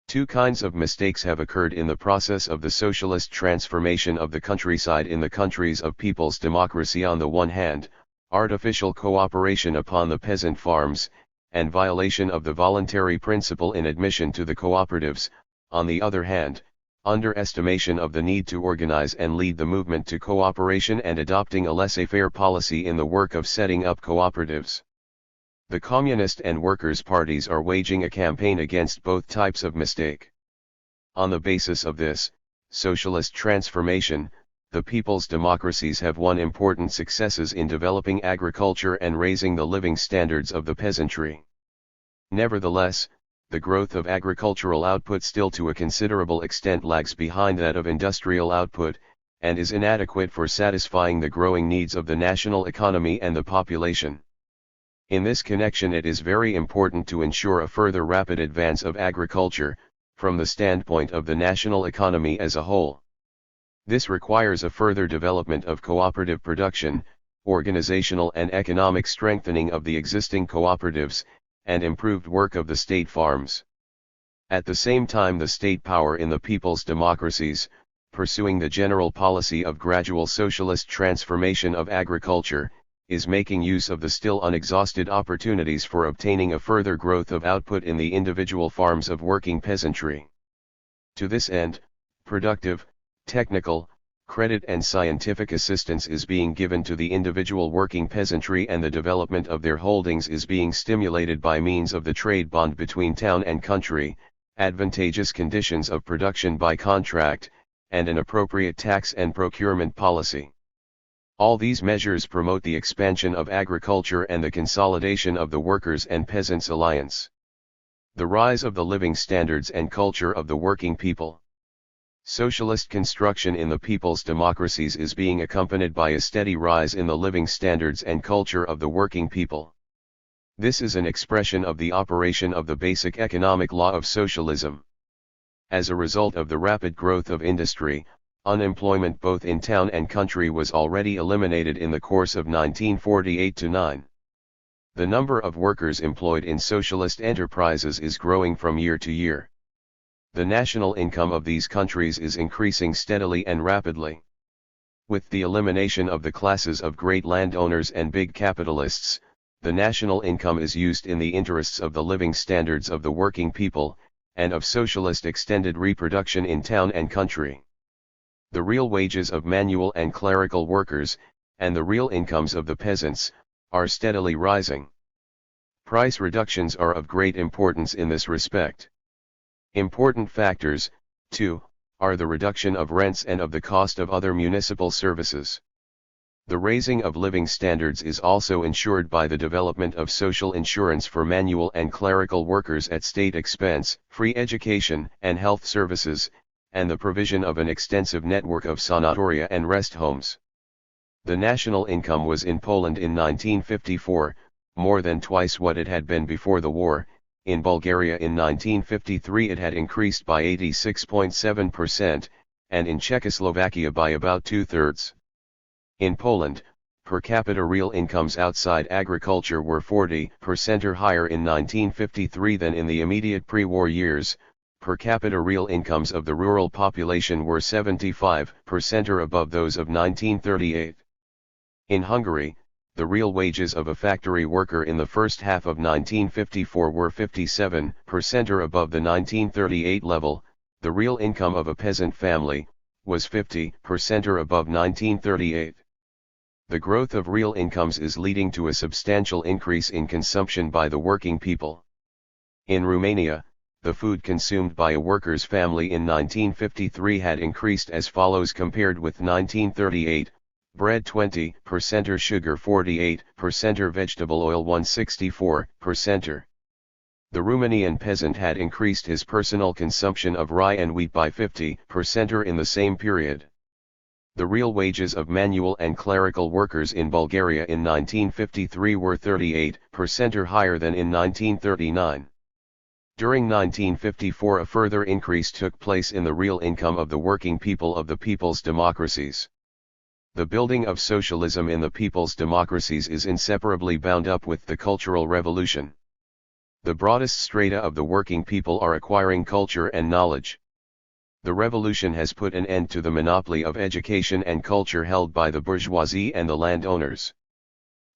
Two kinds of mistakes have occurred in the process of the socialist transformation of the countryside in the countries of people's democracy: on the one hand, artificial cooperation upon the peasant farms, and violation of the voluntary principle in admission to the cooperatives; on the other hand, underestimation of the need to organize and lead the movement to cooperation and adopting a laissez-faire policy in the work of setting up cooperatives. The Communist and Workers' parties are waging a campaign against both types of mistake. On the basis of this socialist transformation, the people's democracies have won important successes in developing agriculture and raising the living standards of the peasantry. Nevertheless, the growth of agricultural output still to a considerable extent lags behind that of industrial output, and is inadequate for satisfying the growing needs of the national economy and the population. In this connection, it is very important to ensure a further rapid advance of agriculture, from the standpoint of the national economy as a whole. This requires a further development of cooperative production, organizational and economic strengthening of the existing cooperatives, and improved work of the state farms. At the same time, the state power in the people's democracies, pursuing the general policy of gradual socialist transformation of agriculture, is making use of the still unexhausted opportunities for obtaining a further growth of output in the individual farms of working peasantry. To this end, productive, technical, credit and scientific assistance is being given to the individual working peasantry, and the development of their holdings is being stimulated by means of the trade bond between town and country, advantageous conditions of production by contract, and an appropriate tax and procurement policy. All these measures promote the expansion of agriculture and the consolidation of the workers' and peasants' alliance. The rise of the living standards and culture of the working people. Socialist construction in the people's democracies is being accompanied by a steady rise in the living standards and culture of the working people. This is an expression of the operation of the basic economic law of socialism. As a result of the rapid growth of industry, unemployment both in town and country was already eliminated in the course of 1948-9. The number of workers employed in socialist enterprises is growing from year to year. The national income of these countries is increasing steadily and rapidly. With the elimination of the classes of great landowners and big capitalists, the national income is used in the interests of the living standards of the working people, and of socialist extended reproduction in town and country. The real wages of manual and clerical workers, and the real incomes of the peasants, are steadily rising. Price reductions are of great importance in this respect. Important factors, too, are the reduction of rents and of the cost of other municipal services. The raising of living standards is also ensured by the development of social insurance for manual and clerical workers at state expense, free education and health services, and the provision of an extensive network of sanatoria and rest homes. The national income was in Poland in 1954, more than twice what it had been before the war. In Bulgaria in 1953 it had increased by 86.7%, and in Czechoslovakia by about 2/3. In Poland, per capita real incomes outside agriculture were 40% or higher in 1953 than in the immediate pre-war years. Per capita real incomes of the rural population were 75% or above those of 1938. In Hungary, the real wages of a factory worker in the first half of 1954 were 57% or above the 1938 level. The real income of a peasant family was 50% or above 1938. The growth of real incomes is leading to a substantial increase in consumption by the working people. In Romania, the food consumed by a worker's family in 1953 had increased as follows compared with 1938, bread 20% or sugar 48% or vegetable oil 164%. The Romanian peasant had increased his personal consumption of rye and wheat by 50% or in the same period. The real wages of manual and clerical workers in Bulgaria in 1953 were 38% or higher than in 1939. During 1954 a further increase took place in the real income of the working people of the people's democracies. The building of socialism in the people's democracies is inseparably bound up with the cultural revolution. The broadest strata of the working people are acquiring culture and knowledge. The revolution has put an end to the monopoly of education and culture held by the bourgeoisie and the landowners.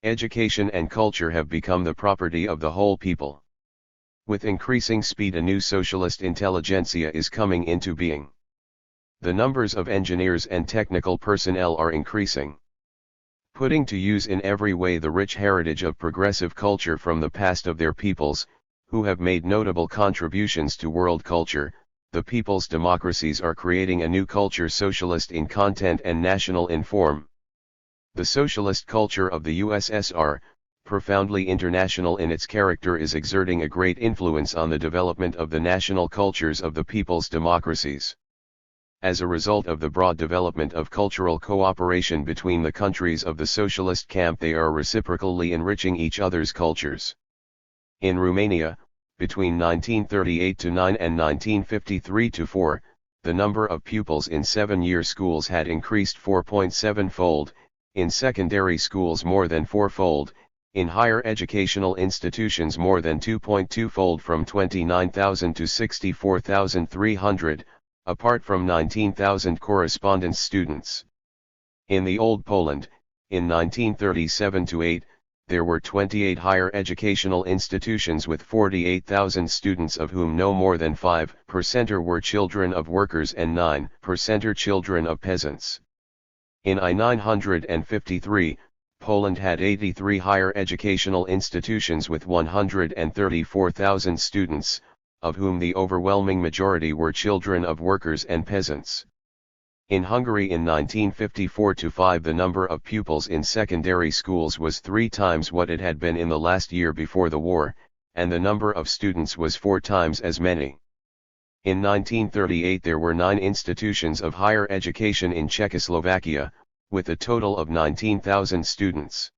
Education and culture have become the property of the whole people. With increasing speed a new socialist intelligentsia is coming into being. The numbers of engineers and technical personnel are increasing. Putting to use in every way the rich heritage of progressive culture from the past of their peoples, who have made notable contributions to world culture, the people's democracies are creating a new culture socialist in content and national in form. The socialist culture of the USSR, profoundly international in its character, is exerting a great influence on the development of the national cultures of the people's democracies. As a result of the broad development of cultural cooperation between the countries of the socialist camp, they are reciprocally enriching each other's cultures. In Romania, between 1938-9 and 1953-4, the number of pupils in 7-year schools had increased 4.7-fold, in secondary schools more than 4-fold, In higher educational institutions more than 2.2-fold from 29,000 to 64,300, apart from 19,000 correspondence students. In the Old Poland, in 1937-8, there were 28 higher educational institutions with 48,000 students, of whom no more than 5% were children of workers and 9% children of peasants. In I-953, Poland had 83 higher educational institutions with 134,000 students, of whom the overwhelming majority were children of workers and peasants. In Hungary in 1954-5 the number of pupils in secondary schools was 3 times what it had been in the last year before the war, and the number of students was 4 times as many. In 1938 there were 9 institutions of higher education in Czechoslovakia, with a total of 19,000 students.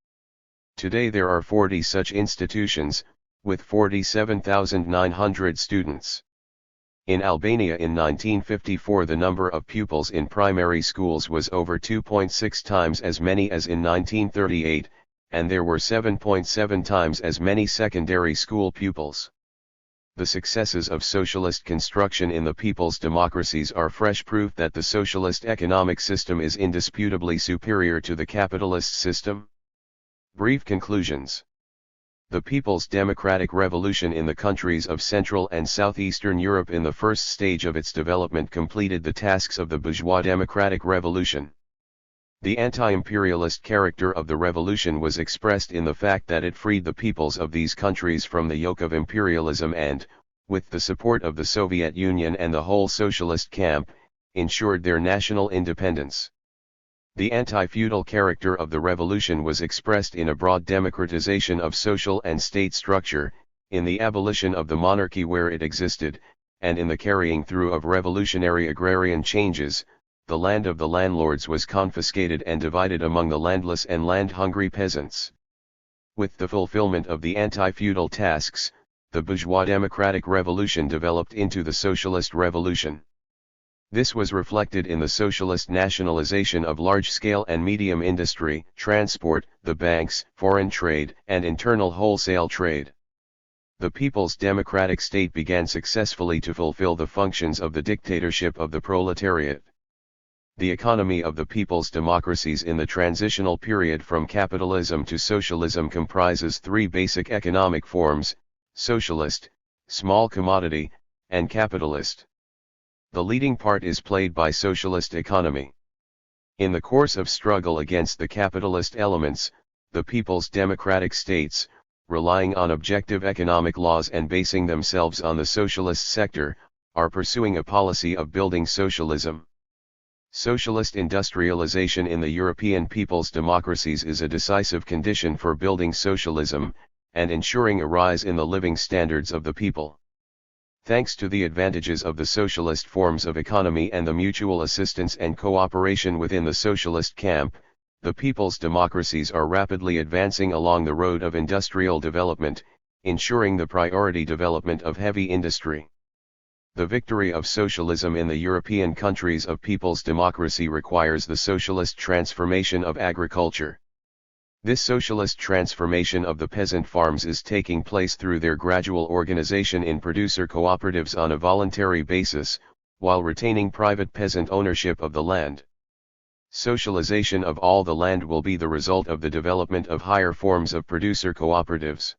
Today there are 40 such institutions, with 47,900 students. In Albania in 1954 the number of pupils in primary schools was over 2.6 times as many as in 1938, and there were 7.7 times as many secondary school pupils. The successes of socialist construction in the people's democracies are fresh proof that the socialist economic system is indisputably superior to the capitalist system. Brief conclusions. The People's Democratic Revolution in the countries of Central and Southeastern Europe in the first stage of its development completed the tasks of the bourgeois democratic revolution. The anti-imperialist character of the revolution was expressed in the fact that it freed the peoples of these countries from the yoke of imperialism and, with the support of the Soviet Union and the whole socialist camp, ensured their national independence. The anti-feudal character of the revolution was expressed in a broad democratization of social and state structure, in the abolition of the monarchy where it existed, and in the carrying through of revolutionary agrarian changes. The land of the landlords was confiscated and divided among the landless and land-hungry peasants. With the fulfillment of the anti-feudal tasks, the bourgeois democratic revolution developed into the socialist revolution. This was reflected in the socialist nationalization of large-scale and medium industry, transport, the banks, foreign trade, and internal wholesale trade. The people's democratic state began successfully to fulfill the functions of the dictatorship of the proletariat. The economy of the people's democracies in the transitional period from capitalism to socialism comprises 3 basic economic forms: socialist, small commodity, and capitalist. The leading part is played by socialist economy. In the course of struggle against the capitalist elements, the people's democratic states, relying on objective economic laws and basing themselves on the socialist sector, are pursuing a policy of building socialism. Socialist industrialization in the European people's democracies is a decisive condition for building socialism, and ensuring a rise in the living standards of the people. Thanks to the advantages of the socialist forms of economy and the mutual assistance and cooperation within the socialist camp, the people's democracies are rapidly advancing along the road of industrial development, ensuring the priority development of heavy industry. The victory of socialism in the European countries of people's democracy requires the socialist transformation of agriculture. This socialist transformation of the peasant farms is taking place through their gradual organization in producer cooperatives on a voluntary basis, while retaining private peasant ownership of the land. Socialization of all the land will be the result of the development of higher forms of producer cooperatives.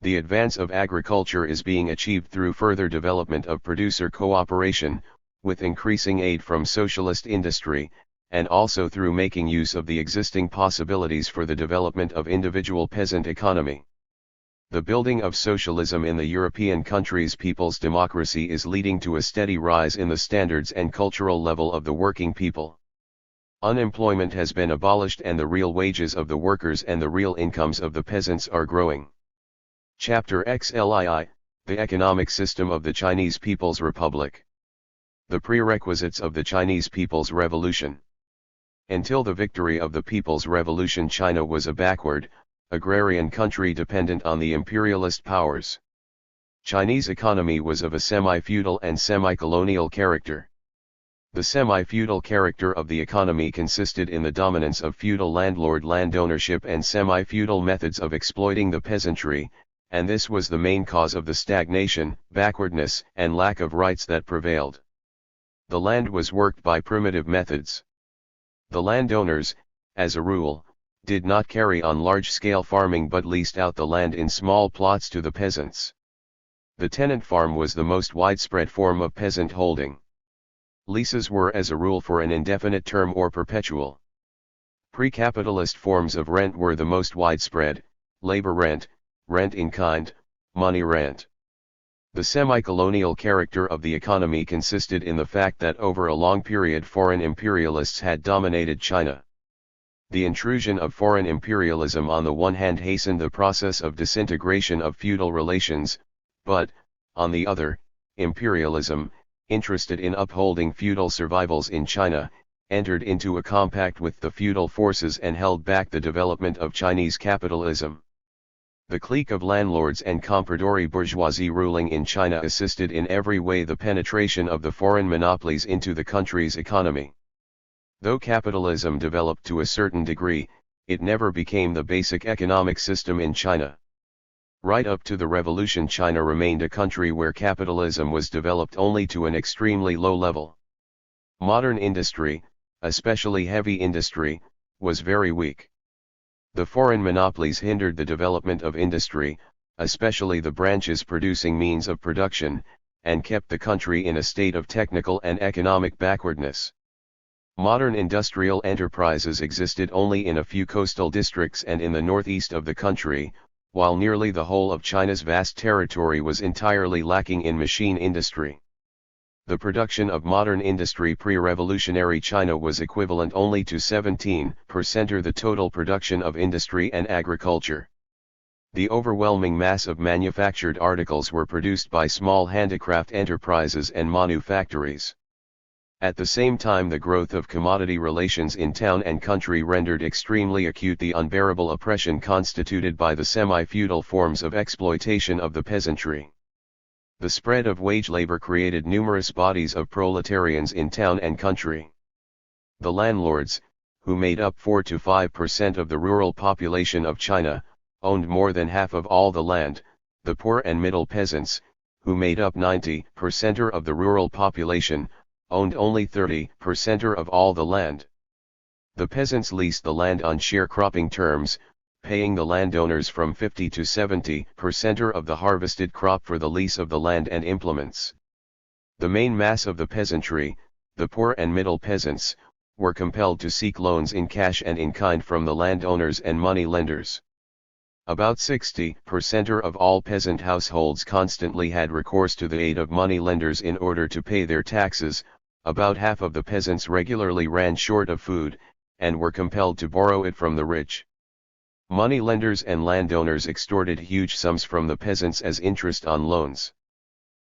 The advance of agriculture is being achieved through further development of producer cooperation, with increasing aid from socialist industry, and also through making use of the existing possibilities for the development of individual peasant economy. The building of socialism in the European countries' people's democracy is leading to a steady rise in the standards and cultural level of the working people. Unemployment has been abolished and the real wages of the workers and the real incomes of the peasants are growing. Chapter XLII, The Economic System of the Chinese People's Republic. The prerequisites of the Chinese People's Revolution. Until the victory of the People's Revolution, China was a backward, agrarian country dependent on the imperialist powers. Chinese economy was of a semi-feudal and semi-colonial character. The semi-feudal character of the economy consisted in the dominance of feudal landlord land ownership and semi-feudal methods of exploiting the peasantry, and this was the main cause of the stagnation, backwardness, and lack of rights that prevailed. The land was worked by primitive methods. The landowners, as a rule, did not carry on large-scale farming but leased out the land in small plots to the peasants. The tenant farm was the most widespread form of peasant holding. Leases were as a rule for an indefinite term or perpetual. Pre-capitalist forms of rent were the most widespread: labor rent, rent in kind, money rent. The semi-colonial character of the economy consisted in the fact that over a long period foreign imperialists had dominated China. The intrusion of foreign imperialism on the one hand hastened the process of disintegration of feudal relations, but, on the other, imperialism, interested in upholding feudal survivals in China, entered into a compact with the feudal forces and held back the development of Chinese capitalism. The clique of landlords and compradori bourgeoisie ruling in China assisted in every way the penetration of the foreign monopolies into the country's economy. Though capitalism developed to a certain degree, it never became the basic economic system in China. Right up to the revolution, China remained a country where capitalism was developed only to an extremely low level. Modern industry, especially heavy industry, was very weak. The foreign monopolies hindered the development of industry, especially the branches producing means of production, and kept the country in a state of technical and economic backwardness. Modern industrial enterprises existed only in a few coastal districts and in the northeast of the country, while nearly the whole of China's vast territory was entirely lacking in machine industry. The production of modern industry pre-revolutionary China was equivalent only to 17% of the total production of industry and agriculture. The overwhelming mass of manufactured articles were produced by small handicraft enterprises and manufactories. At the same time, the growth of commodity relations in town and country rendered extremely acute the unbearable oppression constituted by the semi-feudal forms of exploitation of the peasantry. The spread of wage labor created numerous bodies of proletarians in town and country. The landlords, who made up 4 to 5% of the rural population of China, owned more than half of all the land. The poor and middle peasants, who made up 90% of the rural population, owned only 30% of all the land. The peasants leased the land on sharecropping terms, paying the landowners from 50 to 70% of the harvested crop for the lease of the land and implements. The main mass of the peasantry, the poor and middle peasants, were compelled to seek loans in cash and in kind from the landowners and money lenders. About 60% of all peasant households constantly had recourse to the aid of money lenders in order to pay their taxes. About half of the peasants regularly ran short of food, and were compelled to borrow it from the rich. Money lenders and landowners extorted huge sums from the peasants as interest on loans.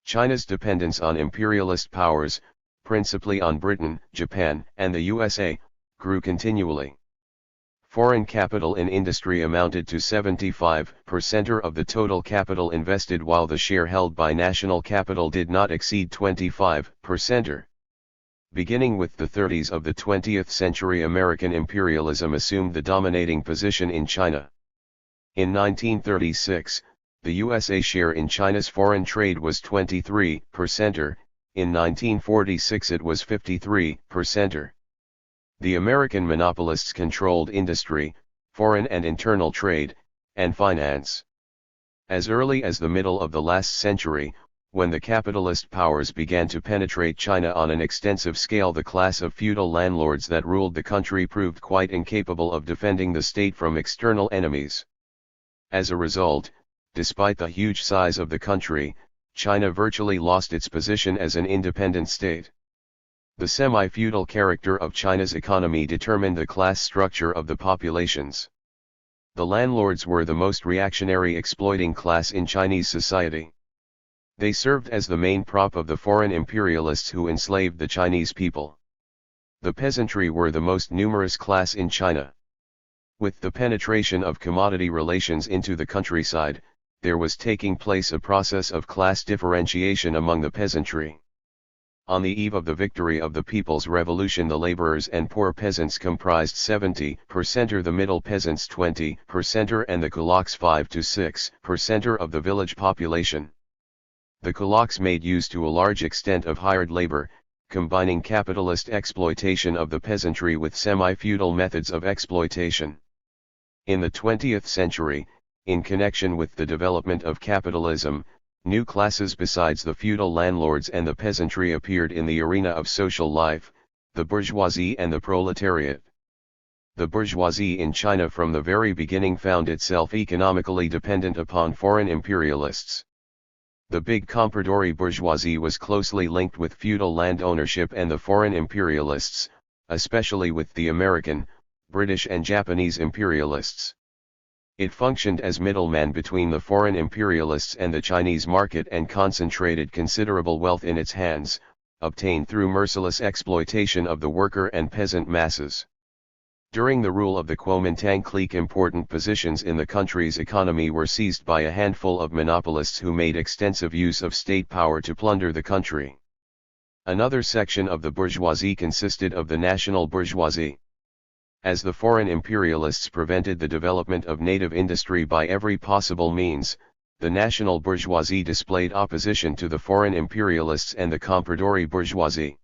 China's dependence on imperialist powers, principally on Britain, Japan, and the USA, grew continually. Foreign capital in industry amounted to 75% of the total capital invested, while the share held by national capital did not exceed 25%. Beginning with the 30s of the 20th century, American imperialism assumed the dominating position in China. In 1936, the USA share in China's foreign trade was 23%, in 1946 it was 53%. The American monopolists controlled industry, foreign and internal trade, and finance. As early as the middle of the last century, when the capitalist powers began to penetrate China on an extensive scale, the class of feudal landlords that ruled the country proved quite incapable of defending the state from external enemies. As a result, despite the huge size of the country, China virtually lost its position as an independent state. The semi-feudal character of China's economy determined the class structure of the populations. The landlords were the most reactionary exploiting class in Chinese society. They served as the main prop of the foreign imperialists who enslaved the Chinese people. The peasantry were the most numerous class in China. With the penetration of commodity relations into the countryside, there was taking place a process of class differentiation among the peasantry. On the eve of the victory of the People's Revolution, the laborers and poor peasants comprised 70%, the middle peasants 20%, and the kulaks 5 to 6% of the village population. The kulaks made use to a large extent of hired labor, combining capitalist exploitation of the peasantry with semi-feudal methods of exploitation. In the 20th century, in connection with the development of capitalism, new classes besides the feudal landlords and the peasantry appeared in the arena of social life, the bourgeoisie and the proletariat. The bourgeoisie in China from the very beginning found itself economically dependent upon foreign imperialists. The big compradore bourgeoisie was closely linked with feudal land ownership and the foreign imperialists, especially with the American, British and Japanese imperialists. It functioned as middleman between the foreign imperialists and the Chinese market and concentrated considerable wealth in its hands, obtained through merciless exploitation of the worker and peasant masses. During the rule of the Kuomintang clique, important positions in the country's economy were seized by a handful of monopolists who made extensive use of state power to plunder the country. Another section of the bourgeoisie consisted of the national bourgeoisie. As the foreign imperialists prevented the development of native industry by every possible means, the national bourgeoisie displayed opposition to the foreign imperialists and the compradore bourgeoisie.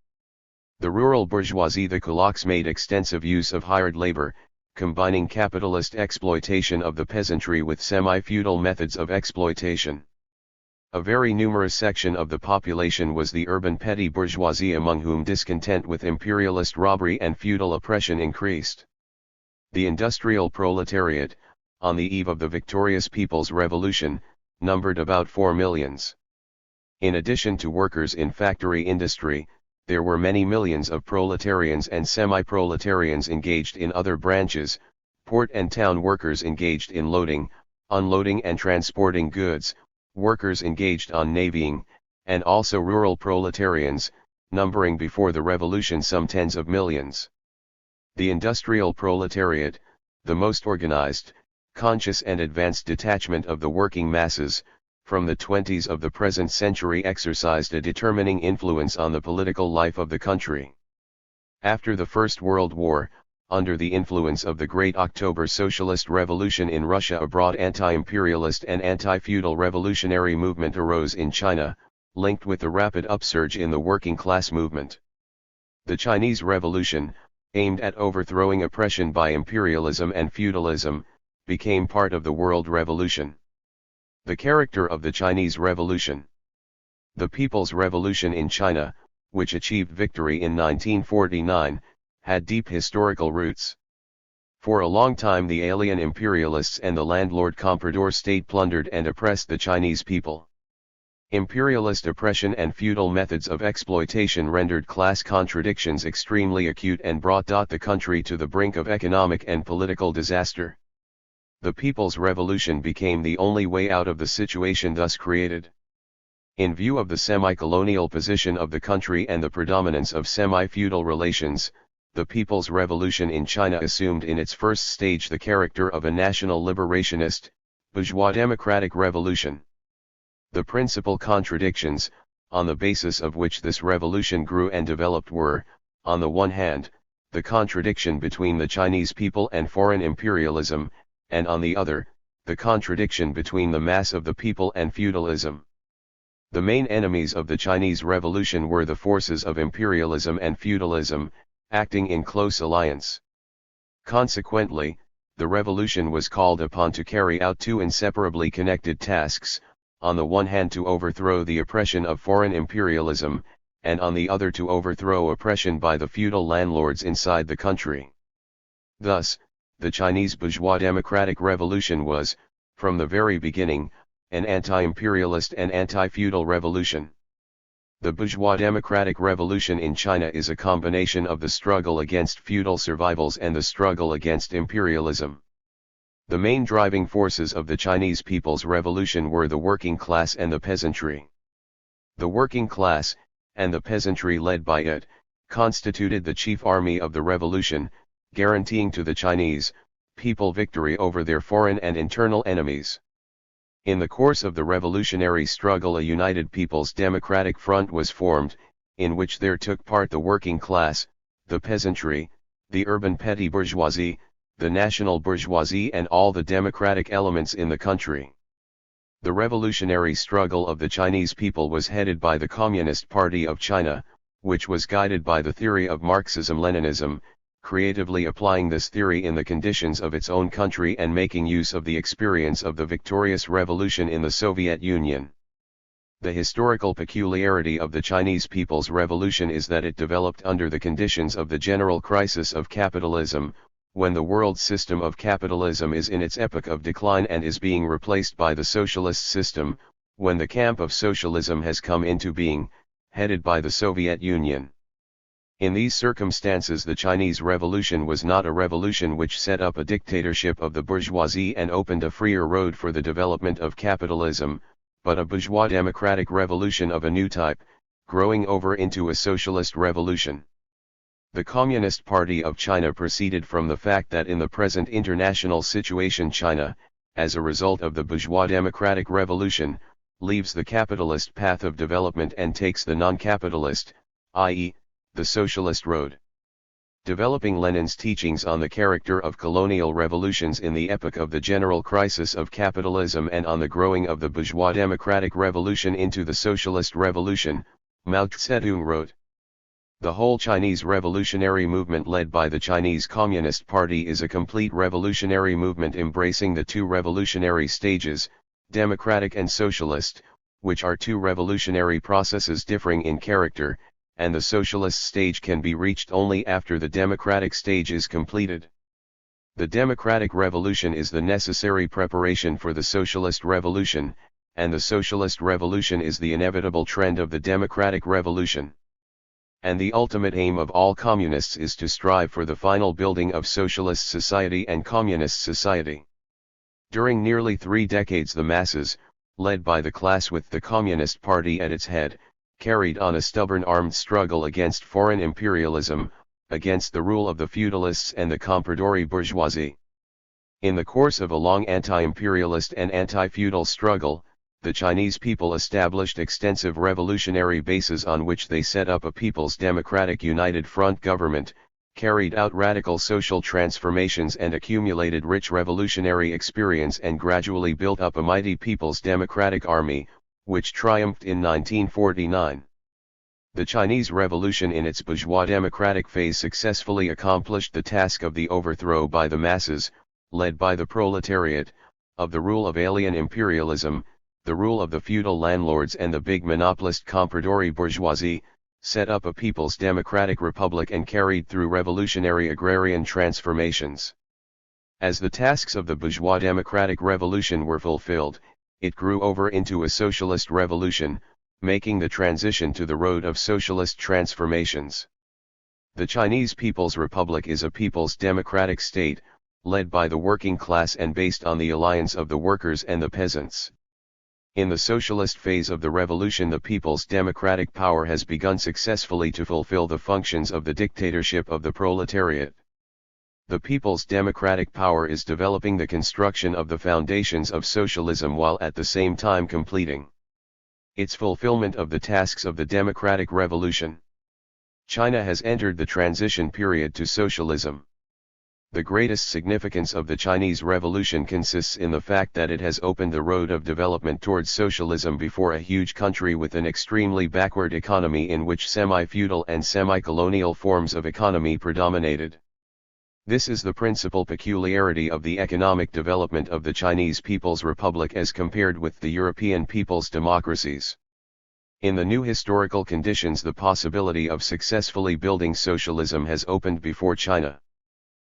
The rural bourgeoisie, the kulaks, made extensive use of hired labor, combining capitalist exploitation of the peasantry with semi-feudal methods of exploitation. A very numerous section of the population was the urban petty bourgeoisie, among whom discontent with imperialist robbery and feudal oppression increased. The industrial proletariat, on the eve of the victorious People's Revolution, numbered about 4 millions. In addition to workers in factory industry, there were many millions of proletarians and semi-proletarians engaged in other branches, port and town workers engaged in loading, unloading and transporting goods, workers engaged on navying, and also rural proletarians, numbering before the revolution some tens of millions. The industrial proletariat, the most organized, conscious and advanced detachment of the working masses, from the 20s of the present century exercised a determining influence on the political life of the country. After the First World War, under the influence of the Great October Socialist Revolution in Russia, a broad anti-imperialist and anti-feudal revolutionary movement arose in China, linked with the rapid upsurge in the working class movement. The Chinese Revolution, aimed at overthrowing oppression by imperialism and feudalism, became part of the World Revolution. The character of the Chinese Revolution. The People's Revolution in China, which achieved victory in 1949, had deep historical roots. For a long time the alien imperialists and the landlord comprador state plundered and oppressed the Chinese people. Imperialist oppression and feudal methods of exploitation rendered class contradictions extremely acute and brought the country to the brink of economic and political disaster. The People's Revolution became the only way out of the situation thus created. In view of the semi-colonial position of the country and the predominance of semi-feudal relations, the People's Revolution in China assumed in its first stage the character of a national liberationist, bourgeois democratic revolution. The principal contradictions, on the basis of which this revolution grew and developed were, on the one hand, the contradiction between the Chinese people and foreign imperialism, and on the other, the contradiction between the mass of the people and feudalism. The main enemies of the Chinese Revolution were the forces of imperialism and feudalism, acting in close alliance. Consequently, the revolution was called upon to carry out two inseparably connected tasks, on the one hand to overthrow the oppression of foreign imperialism, and on the other to overthrow oppression by the feudal landlords inside the country. Thus, the Chinese bourgeois democratic revolution was, from the very beginning, an anti-imperialist and anti-feudal revolution. The bourgeois democratic revolution in China is a combination of the struggle against feudal survivals and the struggle against imperialism. The main driving forces of the Chinese People's Revolution were the working class and the peasantry. The working class, and the peasantry led by it, constituted the chief army of the revolution, guaranteeing to the Chinese people victory over their foreign and internal enemies. In the course of the revolutionary struggle, a united People's Democratic Front was formed, in which there took part the working class, the peasantry, the urban petty bourgeoisie, the national bourgeoisie and all the democratic elements in the country. The revolutionary struggle of the Chinese people was headed by the Communist Party of China, which was guided by the theory of Marxism-Leninism, creatively applying this theory in the conditions of its own country and making use of the experience of the victorious revolution in the Soviet Union. The historical peculiarity of the Chinese people's revolution is that it developed under the conditions of the general crisis of capitalism, when the world system of capitalism is in its epoch of decline and is being replaced by the socialist system, when the camp of socialism has come into being, headed by the Soviet Union. In these circumstances the Chinese Revolution was not a revolution which set up a dictatorship of the bourgeoisie and opened a freer road for the development of capitalism, but a bourgeois democratic revolution of a new type, growing over into a socialist revolution. The Communist Party of China proceeded from the fact that in the present international situation China, as a result of the bourgeois democratic revolution, leaves the capitalist path of development and takes the non-capitalist, i.e., the socialist road. Developing Lenin's teachings on the character of colonial revolutions in the epoch of the general crisis of capitalism and on the growing of the bourgeois democratic revolution into the socialist revolution, Mao Zedong wrote, "The whole Chinese revolutionary movement led by the Chinese Communist Party is a complete revolutionary movement embracing the two revolutionary stages, democratic and socialist, which are two revolutionary processes differing in character, and the socialist stage can be reached only after the democratic stage is completed. The democratic revolution is the necessary preparation for the socialist revolution, and the socialist revolution is the inevitable trend of the democratic revolution. And the ultimate aim of all communists is to strive for the final building of socialist society and communist society." During nearly 3 decades the masses, led by the class with the Communist Party at its head, carried on a stubborn armed struggle against foreign imperialism, against the rule of the feudalists and the compradore bourgeoisie. In the course of a long anti-imperialist and anti-feudal struggle, the Chinese people established extensive revolutionary bases on which they set up a People's Democratic United Front government, carried out radical social transformations and accumulated rich revolutionary experience and gradually built up a mighty People's Democratic Army, which triumphed in 1949. The Chinese Revolution in its bourgeois democratic phase successfully accomplished the task of the overthrow by the masses, led by the proletariat, of the rule of alien imperialism, the rule of the feudal landlords and the big monopolist compradore bourgeoisie, set up a People's Democratic Republic and carried through revolutionary agrarian transformations. As the tasks of the bourgeois democratic revolution were fulfilled, it grew over into a socialist revolution, making the transition to the road of socialist transformations. The Chinese People's Republic is a people's democratic state, led by the working class and based on the alliance of the workers and the peasants. In the socialist phase of the revolution the people's democratic power has begun successfully to fulfill the functions of the dictatorship of the proletariat. The people's democratic power is developing the construction of the foundations of socialism while at the same time completing its fulfillment of the tasks of the democratic revolution. China has entered the transition period to socialism. The greatest significance of the Chinese Revolution consists in the fact that it has opened the road of development towards socialism before a huge country with an extremely backward economy in which semi-feudal and semi-colonial forms of economy predominated. This is the principal peculiarity of the economic development of the Chinese People's Republic as compared with the European people's democracies. In the new historical conditions the possibility of successfully building socialism has opened before China.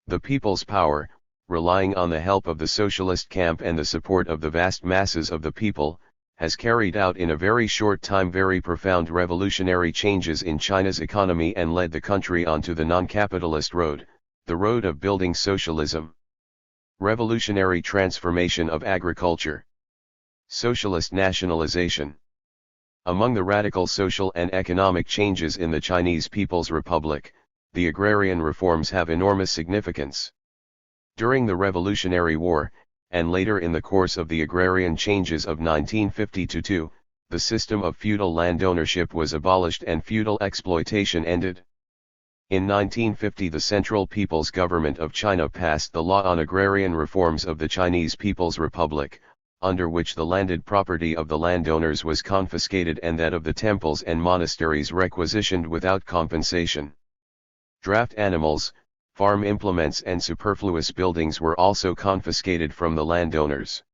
The people's power, relying on the help of the socialist camp and the support of the vast masses of the people, has carried out in a very short time very profound revolutionary changes in China's economy and led the country onto the non-capitalist road, the road of building socialism. Revolutionary transformation of agriculture. Socialist nationalization. Among the radical social and economic changes in the Chinese People's Republic, the agrarian reforms have enormous significance. During the Revolutionary War, and later in the course of the agrarian changes of 1952, the system of feudal land ownership was abolished and feudal exploitation ended. In 1950 the Central People's Government of China passed the Law on Agrarian Reforms of the Chinese People's Republic, under which the landed property of the landowners was confiscated and that of the temples and monasteries requisitioned without compensation. Draft animals, farm implements and superfluous buildings were also confiscated from the landowners.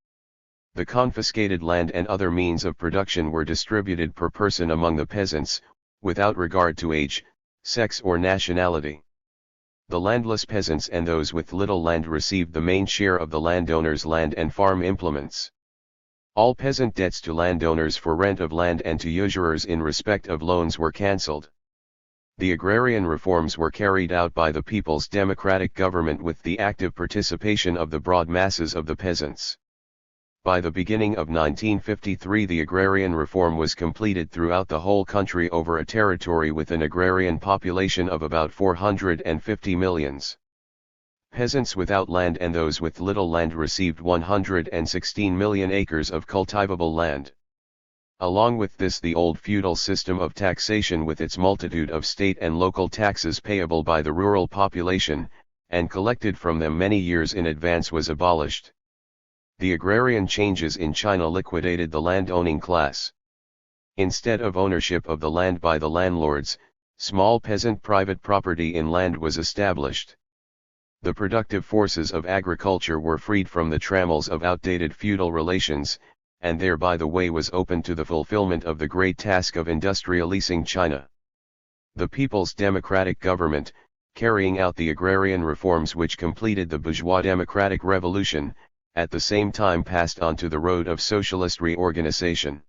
The confiscated land and other means of production were distributed per person among the peasants, without regard to age, sex or nationality. The landless peasants and those with little land received the main share of the landowners' land and farm implements. All peasant debts to landowners for rent of land and to usurers in respect of loans were cancelled. The agrarian reforms were carried out by the People's Democratic Government with the active participation of the broad masses of the peasants. By the beginning of 1953 the agrarian reform was completed throughout the whole country over a territory with an agrarian population of about 450 million. Peasants without land and those with little land received 116 million acres of cultivable land. Along with this the old feudal system of taxation with its multitude of state and local taxes payable by the rural population, and collected from them many years in advance was abolished. The agrarian changes in China liquidated the land-owning class. Instead of ownership of the land by the landlords, small peasant private property in land was established. The productive forces of agriculture were freed from the trammels of outdated feudal relations, and thereby the way was opened to the fulfillment of the great task of industrializing China. The People's Democratic Government, carrying out the agrarian reforms which completed the bourgeois democratic revolution, at the same time passed on to the road of socialist reorganization.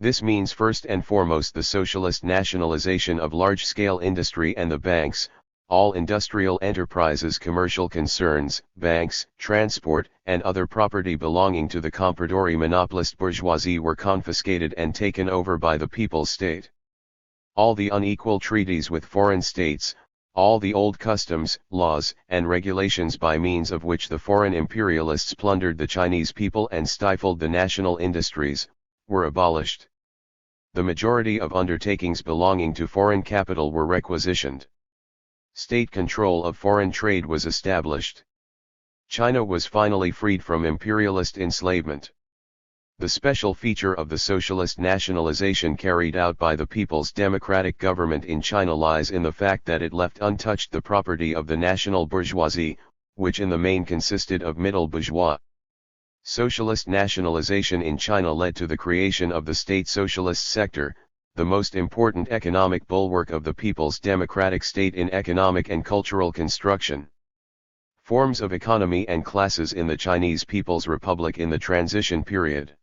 This means first and foremost the socialist nationalization of large-scale industry and the banks. All industrial enterprises, commercial concerns, banks, transport, and other property belonging to the compradori monopolist bourgeoisie were confiscated and taken over by the People's State. All the unequal treaties with foreign states, all the old customs, laws, and regulations by means of which the foreign imperialists plundered the Chinese people and stifled the national industries, were abolished. The majority of undertakings belonging to foreign capital were requisitioned. State control of foreign trade was established. China was finally freed from imperialist enslavement. The special feature of the socialist nationalization carried out by the People's Democratic Government in China lies in the fact that it left untouched the property of the national bourgeoisie, which in the main consisted of middle bourgeois. Socialist nationalization in China led to the creation of the state socialist sector, the most important economic bulwark of the People's Democratic State in economic and cultural construction. Forms of economy and classes in the Chinese People's Republic in the transition period.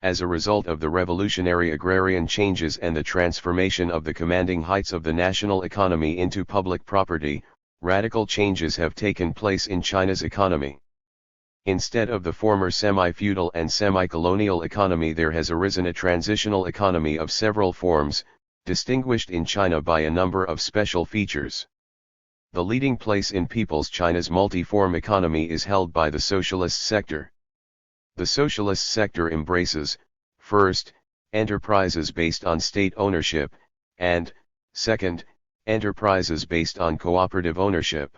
As a result of the revolutionary agrarian changes and the transformation of the commanding heights of the national economy into public property, radical changes have taken place in China's economy. Instead of the former semi-feudal and semi-colonial economy, there has arisen a transitional economy of several forms, distinguished in China by a number of special features. The leading place in People's China's multi-form economy is held by the socialist sector. The socialist sector embraces, first, enterprises based on state ownership, and, second, enterprises based on cooperative ownership.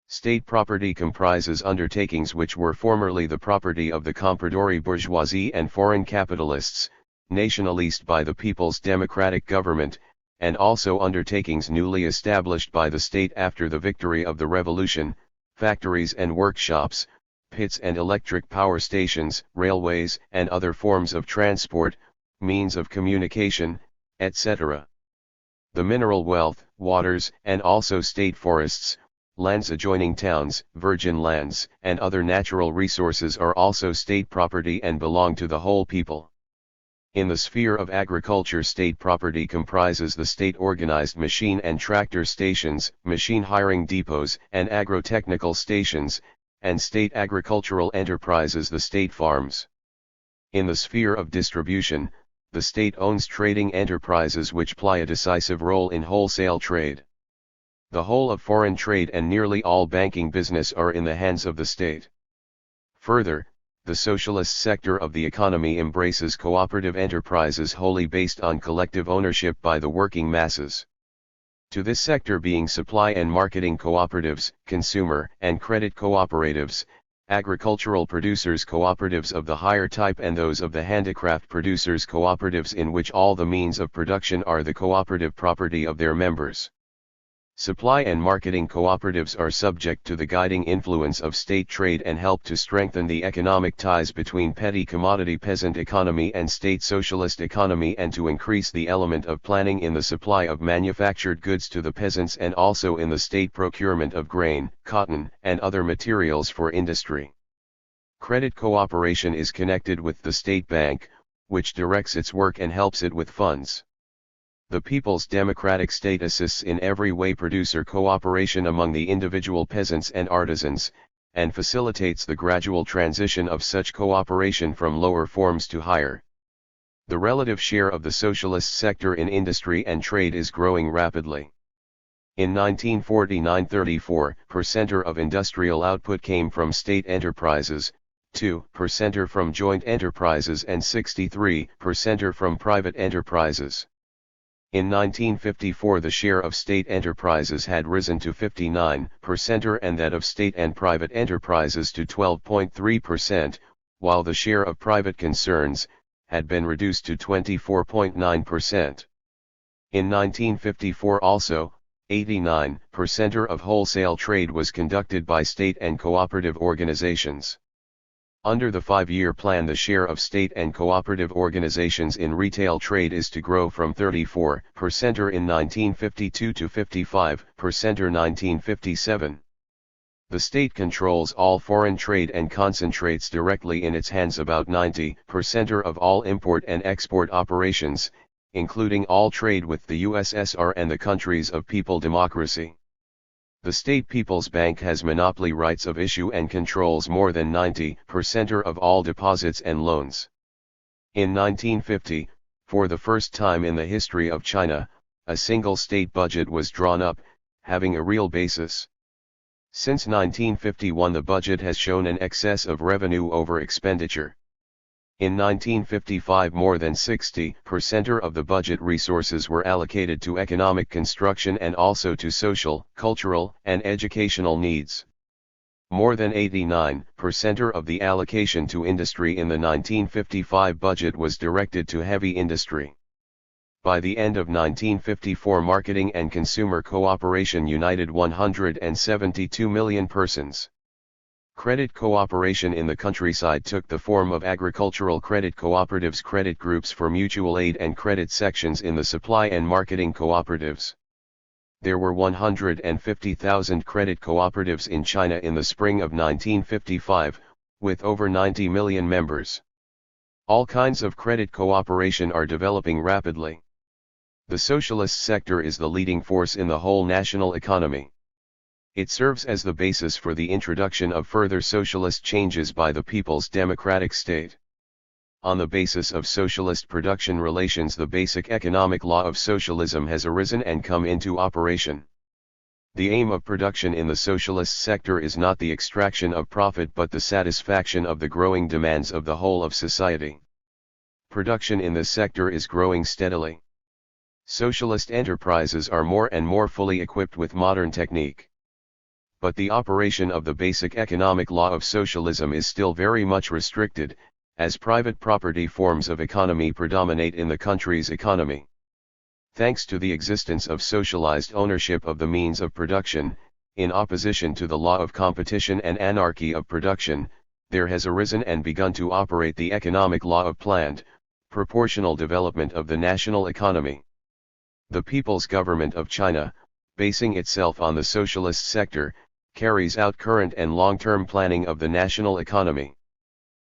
State property comprises undertakings which were formerly the property of the compradori bourgeoisie and foreign capitalists, nationalized by the People's Democratic Government, and also undertakings newly established by the state after the victory of the revolution, factories and workshops, pits and electric power stations, railways and other forms of transport, means of communication, etc. The mineral wealth, waters, and also state forests, lands adjoining towns, virgin lands, and other natural resources are also state property and belong to the whole people. In the sphere of agriculture, state property comprises the state-organized machine and tractor stations, machine hiring depots, and agro-technical stations, and state agricultural enterprises, the state farms. In the sphere of distribution, the state owns trading enterprises which play a decisive role in wholesale trade. The whole of foreign trade and nearly all banking business are in the hands of the state. Further, The socialist sector of the economy embraces cooperative enterprises wholly based on collective ownership by the working masses. To this sector being supply and marketing cooperatives, consumer and credit cooperatives, agricultural producers cooperatives of the higher type and those of the handicraft producers cooperatives in which all the means of production are the cooperative property of their members. Supply and marketing cooperatives are subject to the guiding influence of state trade and help to strengthen the economic ties between petty commodity peasant economy and state socialist economy and to increase the element of planning in the supply of manufactured goods to the peasants and also in the state procurement of grain, cotton, and other materials for industry. Credit cooperation is connected with the state bank, which directs its work and helps it with funds. The People's Democratic State assists in every way producer cooperation among the individual peasants and artisans, and facilitates the gradual transition of such cooperation from lower forms to higher. The relative share of the socialist sector in industry and trade is growing rapidly. In 1949, 34% of industrial output came from state enterprises, 2% from joint enterprises and 63% from private enterprises. In 1954 the share of state enterprises had risen to 59% and that of state and private enterprises to 12.3%, while the share of private concerns had been reduced to 24.9%. In 1954 also, 89% of wholesale trade was conducted by state and cooperative organizations. Under the 5-year plan the share of state and cooperative organizations in retail trade is to grow from 34% in 1952 to 55% in 1957. The state controls all foreign trade and concentrates directly in its hands about 90% of all import and export operations, including all trade with the USSR and the countries of People Democracy. The State People's Bank has monopoly rights of issue and controls more than 90% of all deposits and loans. In 1950, for the first time in the history of China, a single state budget was drawn up, having a real basis. Since 1951 the budget has shown an excess of revenue over expenditure. In 1955 more than 60% of the budget resources were allocated to economic construction and also to social, cultural, and educational needs. More than 89% of the allocation to industry in the 1955 budget was directed to heavy industry. By the end of 1954 marketing and consumer cooperation united 172 million persons. Credit cooperation in the countryside took the form of agricultural credit cooperatives, credit groups for mutual aid and credit sections in the supply and marketing cooperatives. There were 150,000 credit cooperatives in China in the spring of 1955, with over 90 million members. All kinds of credit cooperation are developing rapidly. The socialist sector is the leading force in the whole national economy. It serves as the basis for the introduction of further socialist changes by the People's Democratic State. On the basis of socialist production relations the basic economic law of socialism has arisen and come into operation. The aim of production in the socialist sector is not the extraction of profit but the satisfaction of the growing demands of the whole of society. Production in this sector is growing steadily. Socialist enterprises are more and more fully equipped with modern technique. But the operation of the basic economic law of socialism is still very much restricted, as private property forms of economy predominate in the country's economy. Thanks to the existence of socialized ownership of the means of production, in opposition to the law of competition and anarchy of production, there has arisen and begun to operate the economic law of planned, proportional development of the national economy. The People's Government of China, basing itself on the socialist sector, carries out current and long-term planning of the national economy.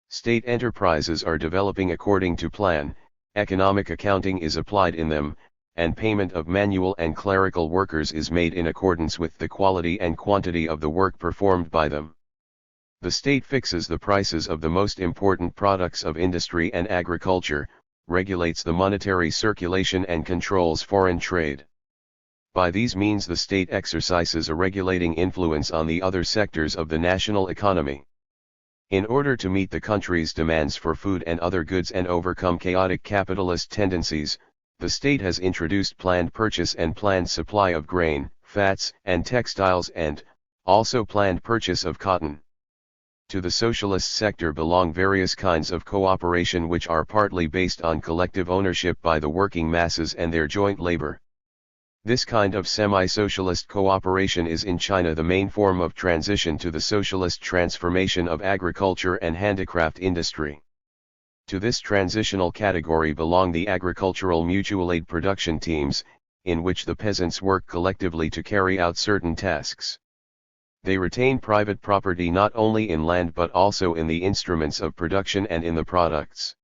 State enterprises are developing according to plan, economic accounting is applied in them, and payment of manual and clerical workers is made in accordance with the quality and quantity of the work performed by them. The state fixes the prices of the most important products of industry and agriculture, regulates the monetary circulation and controls foreign trade. By these means the state exercises a regulating influence on the other sectors of the national economy. In order to meet the country's demands for food and other goods and overcome chaotic capitalist tendencies, the state has introduced planned purchase and planned supply of grain, fats, and textiles and, also planned purchase of cotton. To the socialist sector belong various kinds of cooperation which are partly based on collective ownership by the working masses and their joint labor. This kind of semi-socialist cooperation is in China the main form of transition to the socialist transformation of agriculture and handicraft industry. To this transitional category belong the agricultural mutual aid production teams, in which the peasants work collectively to carry out certain tasks. They retain private property not only in land but also in the instruments of production and in the products.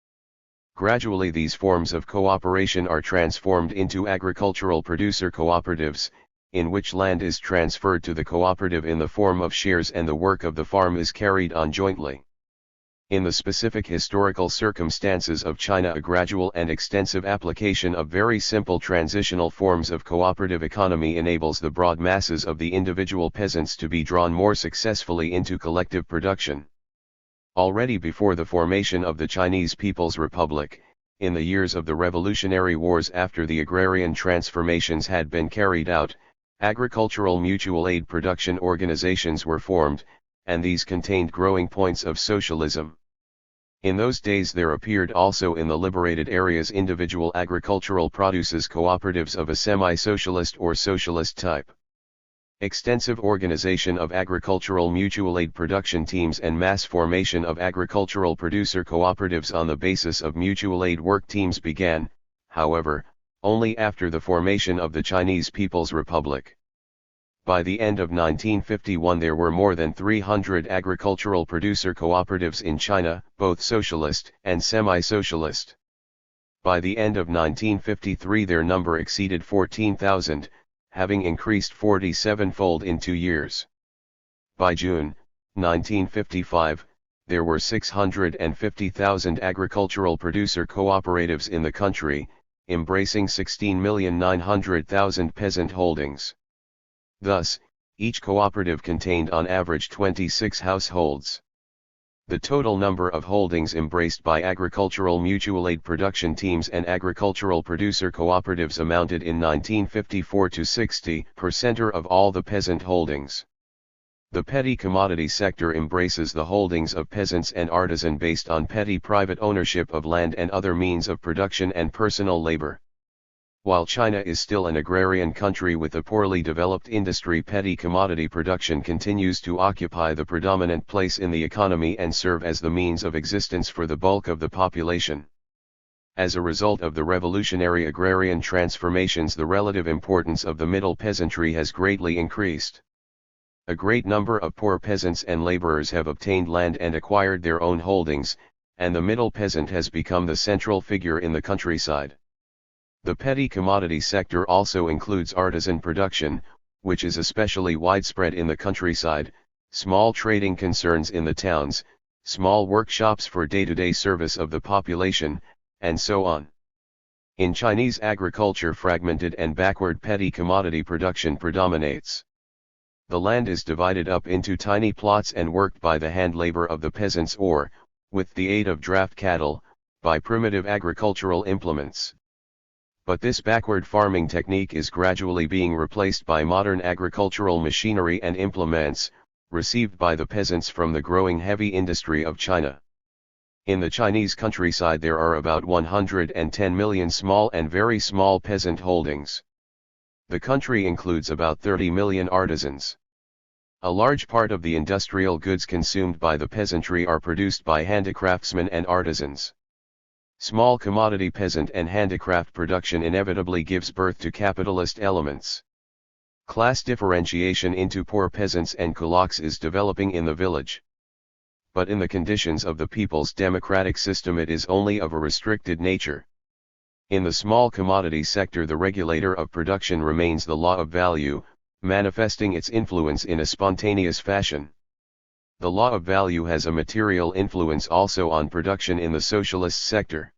Gradually these forms of cooperation are transformed into agricultural producer cooperatives, in which land is transferred to the cooperative in the form of shares and the work of the farm is carried on jointly. In the specific historical circumstances of China, a gradual and extensive application of very simple transitional forms of cooperative economy enables the broad masses of the individual peasants to be drawn more successfully into collective production. Already before the formation of the Chinese People's Republic, in the years of the Revolutionary Wars after the agrarian transformations had been carried out, agricultural mutual aid production organizations were formed, and these contained growing points of socialism. In those days there appeared also in the liberated areas individual agricultural produces cooperatives of a semi-socialist or socialist type. Extensive organization of agricultural mutual aid production teams and mass formation of agricultural producer cooperatives on the basis of mutual aid work teams began, however, only after the formation of the Chinese People's Republic. By the end of 1951 there were more than 300 agricultural producer cooperatives in China, both socialist and semi-socialist. By the end of 1953 their number exceeded 14,000, having increased 47-fold in 2 years. By June 1955, there were 650,000 agricultural producer cooperatives in the country, embracing 16,900,000 peasant holdings. Thus, each cooperative contained on average 26 households. The total number of holdings embraced by agricultural mutual aid production teams and agricultural producer cooperatives amounted in 1954 to 60% of all the peasant holdings. The petty commodity sector embraces the holdings of peasants and artisan based on petty private ownership of land and other means of production and personal labor. While China is still an agrarian country with a poorly developed industry, petty commodity production continues to occupy the predominant place in the economy and serve as the means of existence for the bulk of the population. As a result of the revolutionary agrarian transformations, the relative importance of the middle peasantry has greatly increased. A great number of poor peasants and laborers have obtained land and acquired their own holdings, and the middle peasant has become the central figure in the countryside. The petty commodity sector also includes artisan production, which is especially widespread in the countryside, small trading concerns in the towns, small workshops for day-to-day service of the population, and so on. In Chinese agriculture, fragmented and backward petty commodity production predominates. The land is divided up into tiny plots and worked by the hand labor of the peasants or, with the aid of draft cattle, by primitive agricultural implements. But this backward farming technique is gradually being replaced by modern agricultural machinery and implements, received by the peasants from the growing heavy industry of China. In the Chinese countryside there are about 110 million small and very small peasant holdings. The country includes about 30 million artisans. A large part of the industrial goods consumed by the peasantry are produced by handicraftsmen and artisans. Small commodity peasant and handicraft production inevitably gives birth to capitalist elements. Class differentiation into poor peasants and kulaks is developing in the village. But in the conditions of the people's democratic system it is only of a restricted nature. In the small commodity sector the regulator of production remains the law of value, manifesting its influence in a spontaneous fashion. The law of value has a material influence also on production in the socialist sector.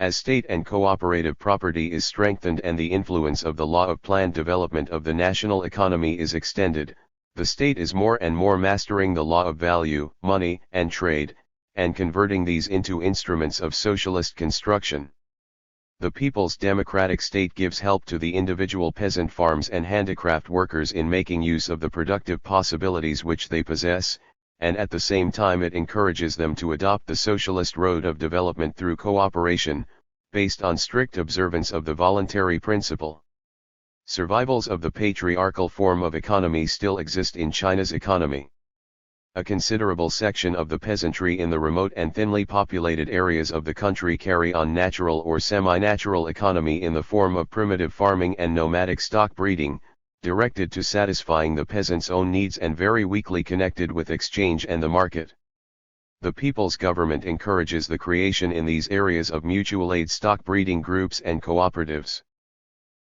As state and cooperative property is strengthened and the influence of the law of planned development of the national economy is extended, The state is more and more mastering the law of value, money, and trade, and converting these into instruments of socialist construction. The People's Democratic State gives help to the individual peasant farms and handicraft workers in making use of the productive possibilities which they possess, and at the same time it encourages them to adopt the socialist road of development through cooperation, based on strict observance of the voluntary principle. Survivals of the patriarchal form of economy still exist in China's economy. A considerable section of the peasantry in the remote and thinly populated areas of the country carry on natural or semi-natural economy in the form of primitive farming and nomadic stock breeding, directed to satisfying the peasants' own needs and very weakly connected with exchange and the market. The people's government encourages the creation in these areas of mutual aid stock breeding groups and cooperatives.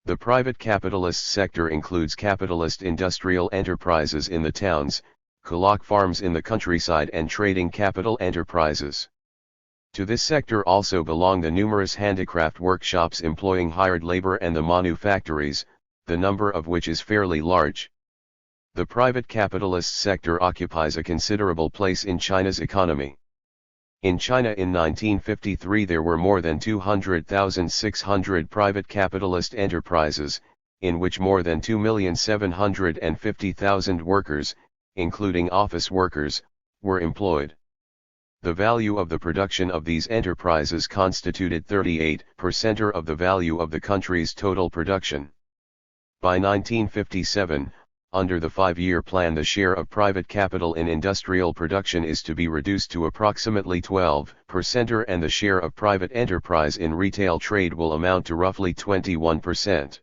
The private capitalist sector includes capitalist industrial enterprises in the towns, kulak farms in the countryside and trading capital enterprises. To this sector also belong the numerous handicraft workshops employing hired labor and the manufactories, the number of which is fairly large. The private capitalist sector occupies a considerable place in China's economy. In China in 1953 there were more than 200,600 private capitalist enterprises, in which more than 2,750,000 workers, including office workers, were employed. The value of the production of these enterprises constituted 38% of the value of the country's total production. By 1957, under the 5-year plan, the share of private capital in industrial production is to be reduced to approximately 12%, and the share of private enterprise in retail trade will amount to roughly 21%.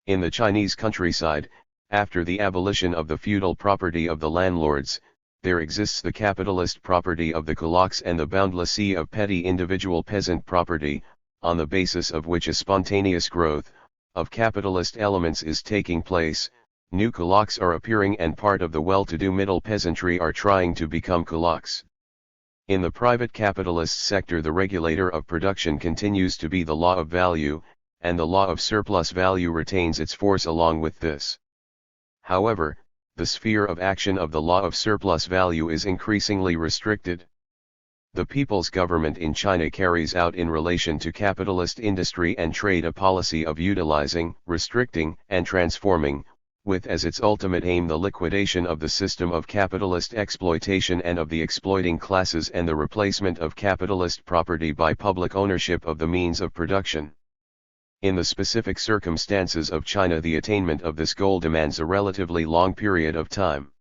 In the Chinese countryside, after the abolition of the feudal property of the landlords, there exists the capitalist property of the kulaks and the boundless sea of petty individual peasant property, on the basis of which a spontaneous growth of capitalist elements is taking place. New kulaks are appearing and part of the well-to-do middle peasantry are trying to become kulaks. In the private capitalist sector the regulator of production continues to be the law of value, and the law of surplus value retains its force along with this. However, the sphere of action of the law of surplus value is increasingly restricted. The people's government in China carries out in relation to capitalist industry and trade a policy of utilizing, restricting, and transforming, with as its ultimate aim the liquidation of the system of capitalist exploitation and of the exploiting classes and the replacement of capitalist property by public ownership of the means of production. In the specific circumstances of China, the attainment of this goal demands a relatively long period of time.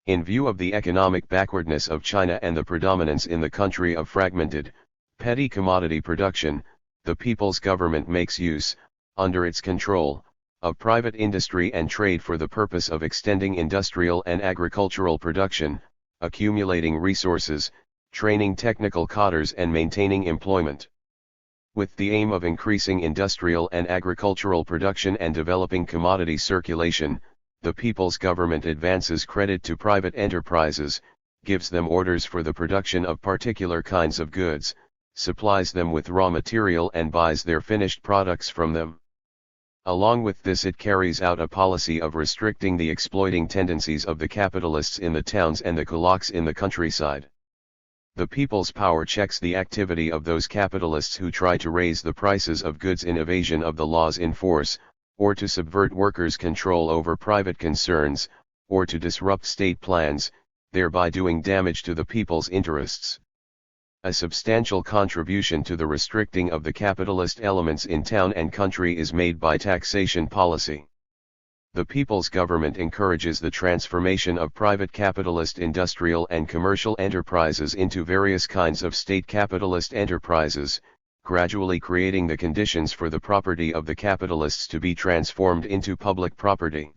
In view of the economic backwardness of China and the predominance in the country of fragmented, petty commodity production, the people's government makes use, under its control, of private industry and trade for the purpose of extending industrial and agricultural production, accumulating resources, training technical cadres and maintaining employment. With the aim of increasing industrial and agricultural production and developing commodity circulation, the people's government advances credit to private enterprises, gives them orders for the production of particular kinds of goods, supplies them with raw material and buys their finished products from them. Along with this it carries out a policy of restricting the exploiting tendencies of the capitalists in the towns and the kulaks in the countryside. The people's power checks the activity of those capitalists who try to raise the prices of goods in evasion of the laws in force, or to subvert workers' control over private concerns, or to disrupt state plans, thereby doing damage to the people's interests. A substantial contribution to the restricting of the capitalist elements in town and country is made by taxation policy. The people's government encourages the transformation of private capitalist industrial and commercial enterprises into various kinds of state capitalist enterprises, gradually creating the conditions for the property of the capitalists to be transformed into public property.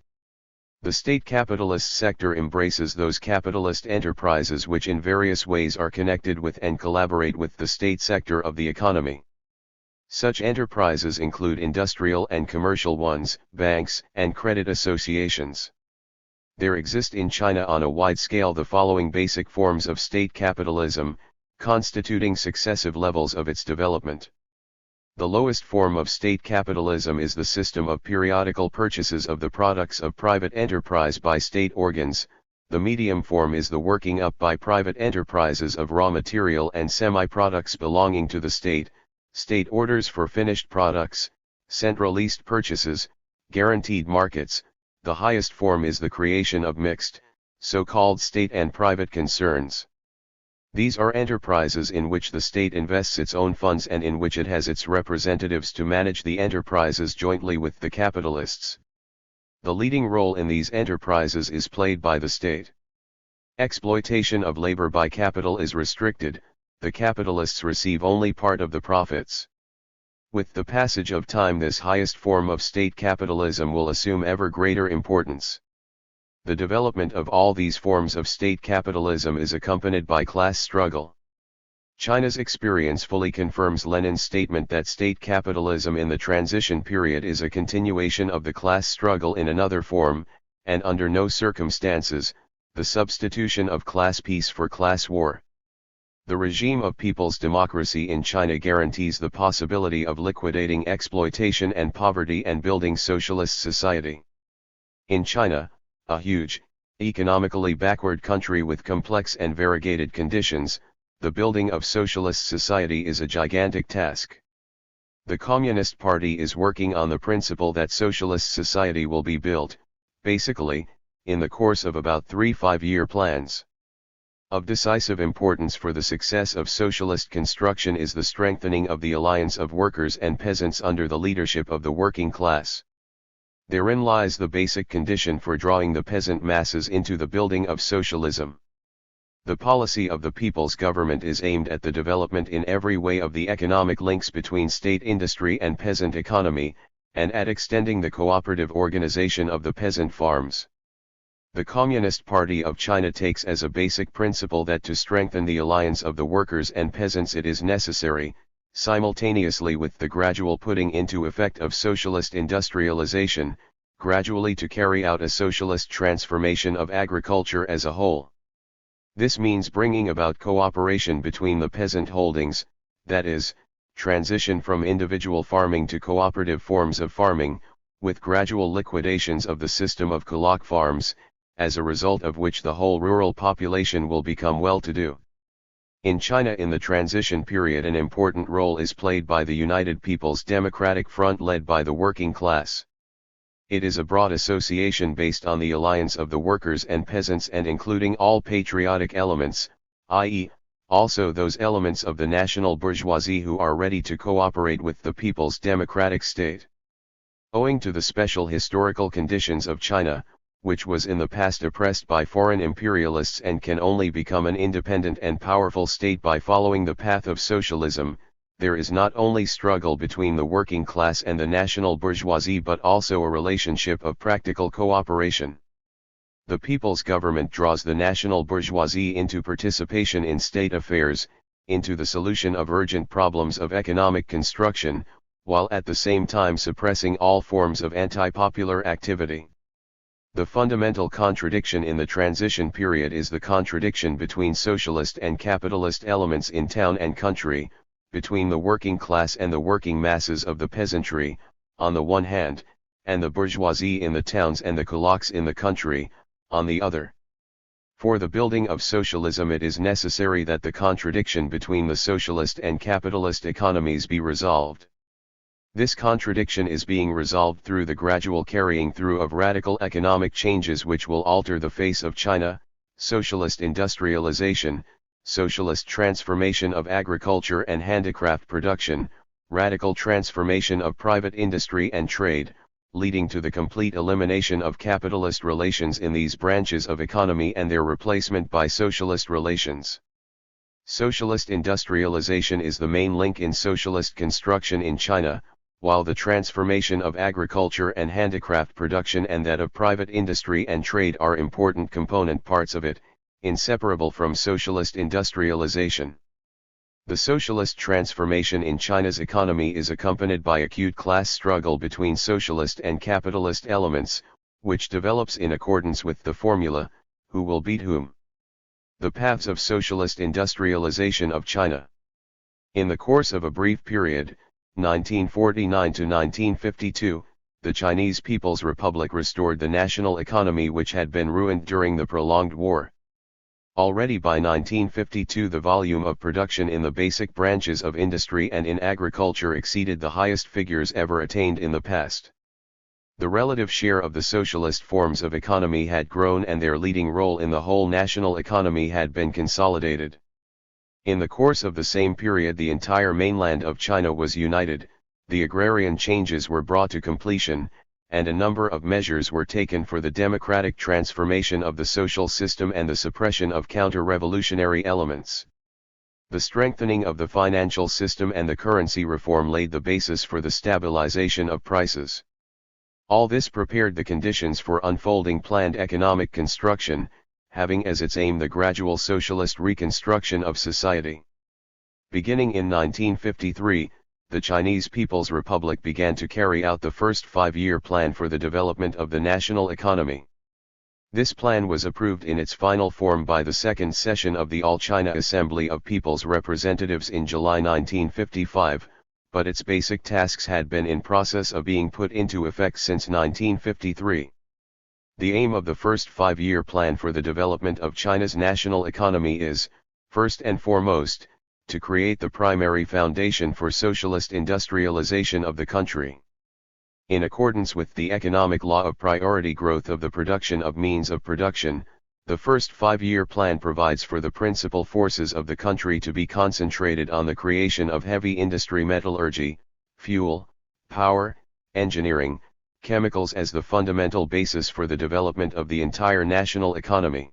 The state capitalist sector embraces those capitalist enterprises which in various ways are connected with and collaborate with the state sector of the economy. Such enterprises include industrial and commercial ones, banks, and credit associations. There exist in China on a wide scale the following basic forms of state capitalism, constituting successive levels of its development. The lowest form of state capitalism is the system of periodical purchases of the products of private enterprise by state organs. The medium form is the working up by private enterprises of raw material and semi-products belonging to the state orders for finished products, central leased purchases, guaranteed markets. The highest form is the creation of mixed, so-called state and private concerns. These are enterprises in which the state invests its own funds and in which it has its representatives to manage the enterprises jointly with the capitalists. The leading role in these enterprises is played by the state. Exploitation of labor by capital is restricted, the capitalists receive only part of the profits. With the passage of time, this highest form of state capitalism will assume ever greater importance. The development of all these forms of state capitalism is accompanied by class struggle. China's experience fully confirms Lenin's statement that state capitalism in the transition period is a continuation of the class struggle in another form, and under no circumstances, the substitution of class peace for class war. The regime of people's democracy in China guarantees the possibility of liquidating exploitation and poverty and building socialist society. In China, a huge, economically backward country with complex and variegated conditions, the building of socialist society is a gigantic task. The Communist Party is working on the principle that socialist society will be built, basically, in the course of about 3 5-year plans. Of decisive importance for the success of socialist construction is the strengthening of the alliance of workers and peasants under the leadership of the working class. Therein lies the basic condition for drawing the peasant masses into the building of socialism. The policy of the people's government is aimed at the development in every way of the economic links between state industry and peasant economy, and at extending the cooperative organization of the peasant farms. The Communist Party of China takes as a basic principle that to strengthen the alliance of the workers and peasants it is necessary, simultaneously with the gradual putting into effect of socialist industrialization, gradually to carry out a socialist transformation of agriculture as a whole. This means bringing about cooperation between the peasant holdings, that is, transition from individual farming to cooperative forms of farming, with gradual liquidations of the system of colloq farms, as a result of which the whole rural population will become well-to-do. In China in the transition period an important role is played by the United People's Democratic Front led by the working class. It is a broad association based on the alliance of the workers and peasants and including all patriotic elements, i.e., also those elements of the national bourgeoisie who are ready to cooperate with the people's democratic state. Owing to the special historical conditions of China, which was in the past oppressed by foreign imperialists and can only become an independent and powerful state by following the path of socialism, there is not only struggle between the working class and the national bourgeoisie but also a relationship of practical cooperation. The people's government draws the national bourgeoisie into participation in state affairs, into the solution of urgent problems of economic construction, while at the same time suppressing all forms of anti-popular activity. The fundamental contradiction in the transition period is the contradiction between socialist and capitalist elements in town and country, between the working class and the working masses of the peasantry, on the one hand, and the bourgeoisie in the towns and the kulaks in the country, on the other. For the building of socialism it is necessary that the contradiction between the socialist and capitalist economies be resolved. This contradiction is being resolved through the gradual carrying through of radical economic changes which will alter the face of China: socialist industrialization, socialist transformation of agriculture and handicraft production, radical transformation of private industry and trade, leading to the complete elimination of capitalist relations in these branches of economy and their replacement by socialist relations. Socialist industrialization is the main link in socialist construction in China, while the transformation of agriculture and handicraft production and that of private industry and trade are important component parts of it, inseparable from socialist industrialization. The socialist transformation in China's economy is accompanied by acute class struggle between socialist and capitalist elements, which develops in accordance with the formula, who will beat whom? The paths of socialist industrialization of China. In the course of a brief period, 1949 to 1952, the Chinese People's Republic restored the national economy which had been ruined during the prolonged war. Already by 1952 the volume of production in the basic branches of industry and in agriculture exceeded the highest figures ever attained in the past. The relative share of the socialist forms of economy had grown and their leading role in the whole national economy had been consolidated. In the course of the same period the entire mainland of China was united, the agrarian changes were brought to completion, and a number of measures were taken for the democratic transformation of the social system and the suppression of counter-revolutionary elements. The strengthening of the financial system and the currency reform laid the basis for the stabilization of prices. All this prepared the conditions for unfolding planned economic construction, having as its aim the gradual socialist reconstruction of society. Beginning in 1953, the Chinese People's Republic began to carry out the first five-year plan for the development of the national economy. This plan was approved in its final form by the second session of the All China Assembly of People's Representatives in July 1955, but its basic tasks had been in process of being put into effect since 1953. The aim of the first five-year plan for the development of China's national economy is, first and foremost, to create the primary foundation for socialist industrialization of the country. In accordance with the economic law of priority growth of the production of means of production, the first five-year plan provides for the principal forces of the country to be concentrated on the creation of heavy industry, metallurgy, fuel, power, engineering, chemicals as the fundamental basis for the development of the entire national economy.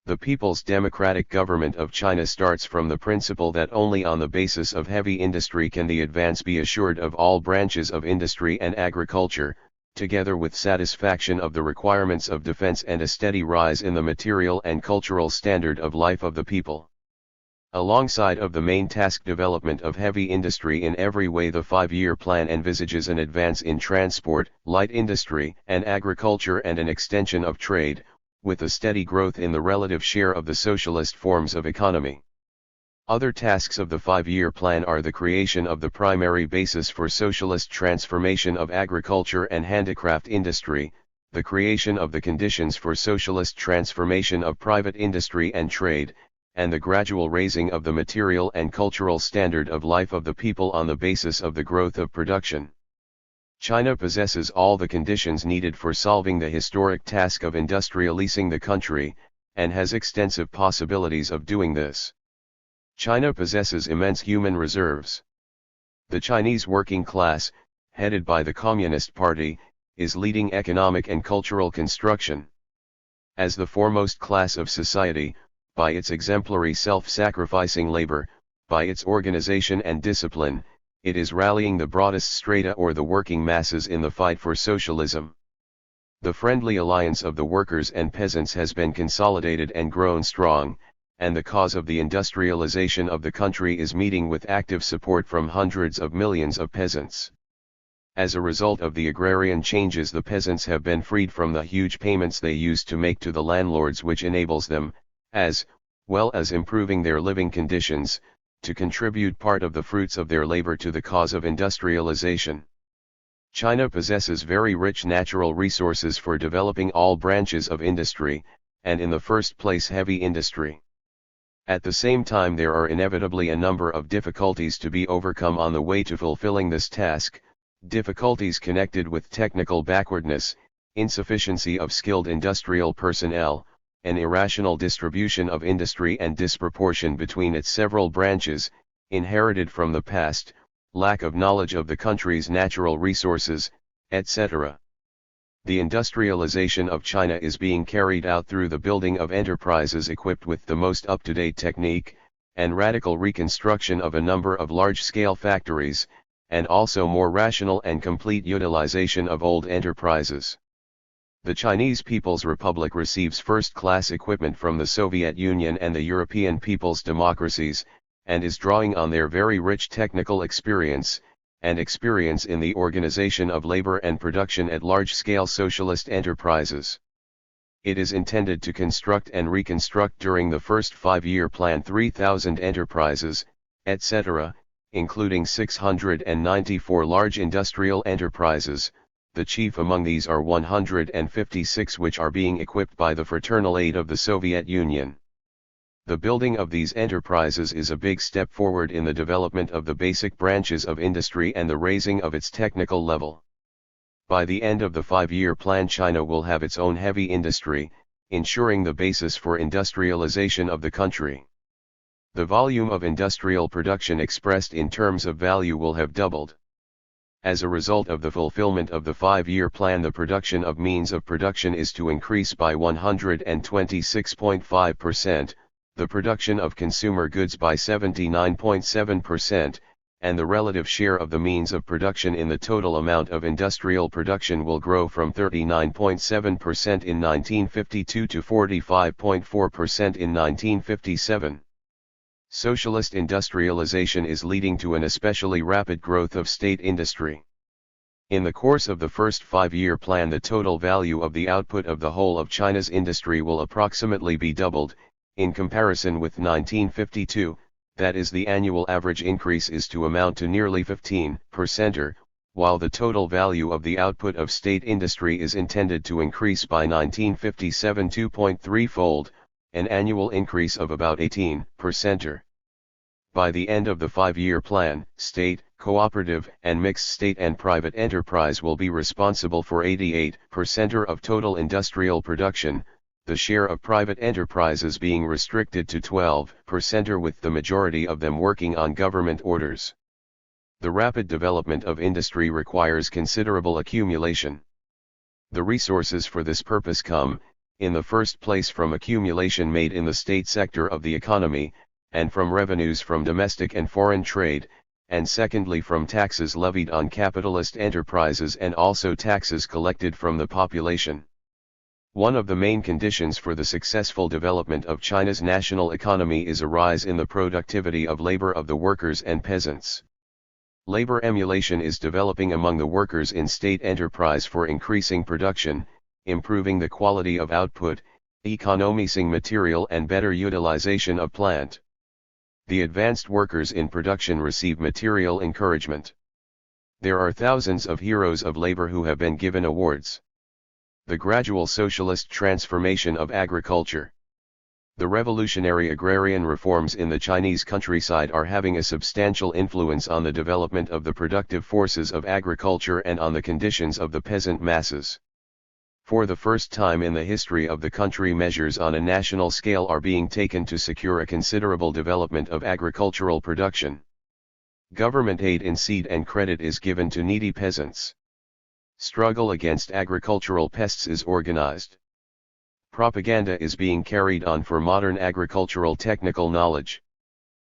The People's Democratic Government of China starts from the principle that only on the basis of heavy industry can the advance be assured of all branches of industry and agriculture, together with satisfaction of the requirements of defense and a steady rise in the material and cultural standard of life of the people. Alongside of the main task development of heavy industry in every way, the five-year plan envisages an advance in transport, light industry, and agriculture and an extension of trade, with a steady growth in the relative share of the socialist forms of economy. Other tasks of the five-year plan are the creation of the primary basis for socialist transformation of agriculture and handicraft industry, the creation of the conditions for socialist transformation of private industry and trade, and the gradual raising of the material and cultural standard of life of the people on the basis of the growth of production. China possesses all the conditions needed for solving the historic task of industrializing the country, and has extensive possibilities of doing this. China possesses immense human reserves. The Chinese working class, headed by the Communist Party, is leading economic and cultural construction. As the foremost class of society, by its exemplary self-sacrificing labor, by its organization and discipline, it is rallying the broadest strata or the working masses in the fight for socialism. The friendly alliance of the workers and peasants has been consolidated and grown strong, and the cause of the industrialization of the country is meeting with active support from hundreds of millions of peasants. As a result of the agrarian changes, the peasants have been freed from the huge payments they used to make to the landlords, which enables them, as well as improving their living conditions, to contribute part of the fruits of their labor to the cause of industrialization. China possesses very rich natural resources for developing all branches of industry, and in the first place heavy industry. At the same time, there are inevitably a number of difficulties to be overcome on the way to fulfilling this task, difficulties connected with technical backwardness, insufficiency of skilled industrial personnel, an irrational distribution of industry and disproportion between its several branches, inherited from the past, lack of knowledge of the country's natural resources, etc. The industrialization of China is being carried out through the building of enterprises equipped with the most up-to-date technique, and radical reconstruction of a number of large-scale factories, and also more rational and complete utilization of old enterprises. The Chinese People's Republic receives first-class equipment from the Soviet Union and the European people's democracies, and is drawing on their very rich technical experience, and experience in the organization of labor and production at large-scale socialist enterprises. It is intended to construct and reconstruct during the first five-year plan 3,000 enterprises, etc., including 694 large industrial enterprises. The chief among these are 156 which are being equipped by the fraternal aid of the Soviet Union. The building of these enterprises is a big step forward in the development of the basic branches of industry and the raising of its technical level. By the end of the 5-year plan, China will have its own heavy industry, ensuring the basis for industrialization of the country. The volume of industrial production expressed in terms of value will have doubled. As a result of the fulfillment of the 5-year plan, the production of means of production is to increase by 126.5%, the production of consumer goods by 79.7%, and the relative share of the means of production in the total amount of industrial production will grow from 39.7% in 1952 to 45.4% in 1957. Socialist industrialization is leading to an especially rapid growth of state industry. In the course of the first 5-year plan, the total value of the output of the whole of China's industry will approximately be doubled, in comparison with 1952, that is, the annual average increase is to amount to nearly 15%, while the total value of the output of state industry is intended to increase by 1957 2.3-fold, an annual increase of about 18%. By the end of the 5-year plan, state, cooperative, and mixed state and private enterprise will be responsible for 88% of total industrial production, the share of private enterprises being restricted to 12%, with the majority of them working on government orders. The rapid development of industry requires considerable accumulation. The resources for this purpose come, in the first place, from accumulation made in the state sector of the economy, and from revenues from domestic and foreign trade, and secondly from taxes levied on capitalist enterprises and also taxes collected from the population. One of the main conditions for the successful development of China's national economy is a rise in the productivity of labor of the workers and peasants. Labor emulation is developing among the workers in state enterprise for increasing production, improving the quality of output, economizing material and better utilization of plant. The advanced workers in production receive material encouragement. There are thousands of heroes of labor who have been given awards. The gradual socialist transformation of agriculture. The revolutionary agrarian reforms in the Chinese countryside are having a substantial influence on the development of the productive forces of agriculture and on the conditions of the peasant masses. For the first time in the history of the country, measures on a national scale are being taken to secure a considerable development of agricultural production. Government aid in seed and credit is given to needy peasants. Struggle against agricultural pests is organized. Propaganda is being carried on for modern agricultural technical knowledge.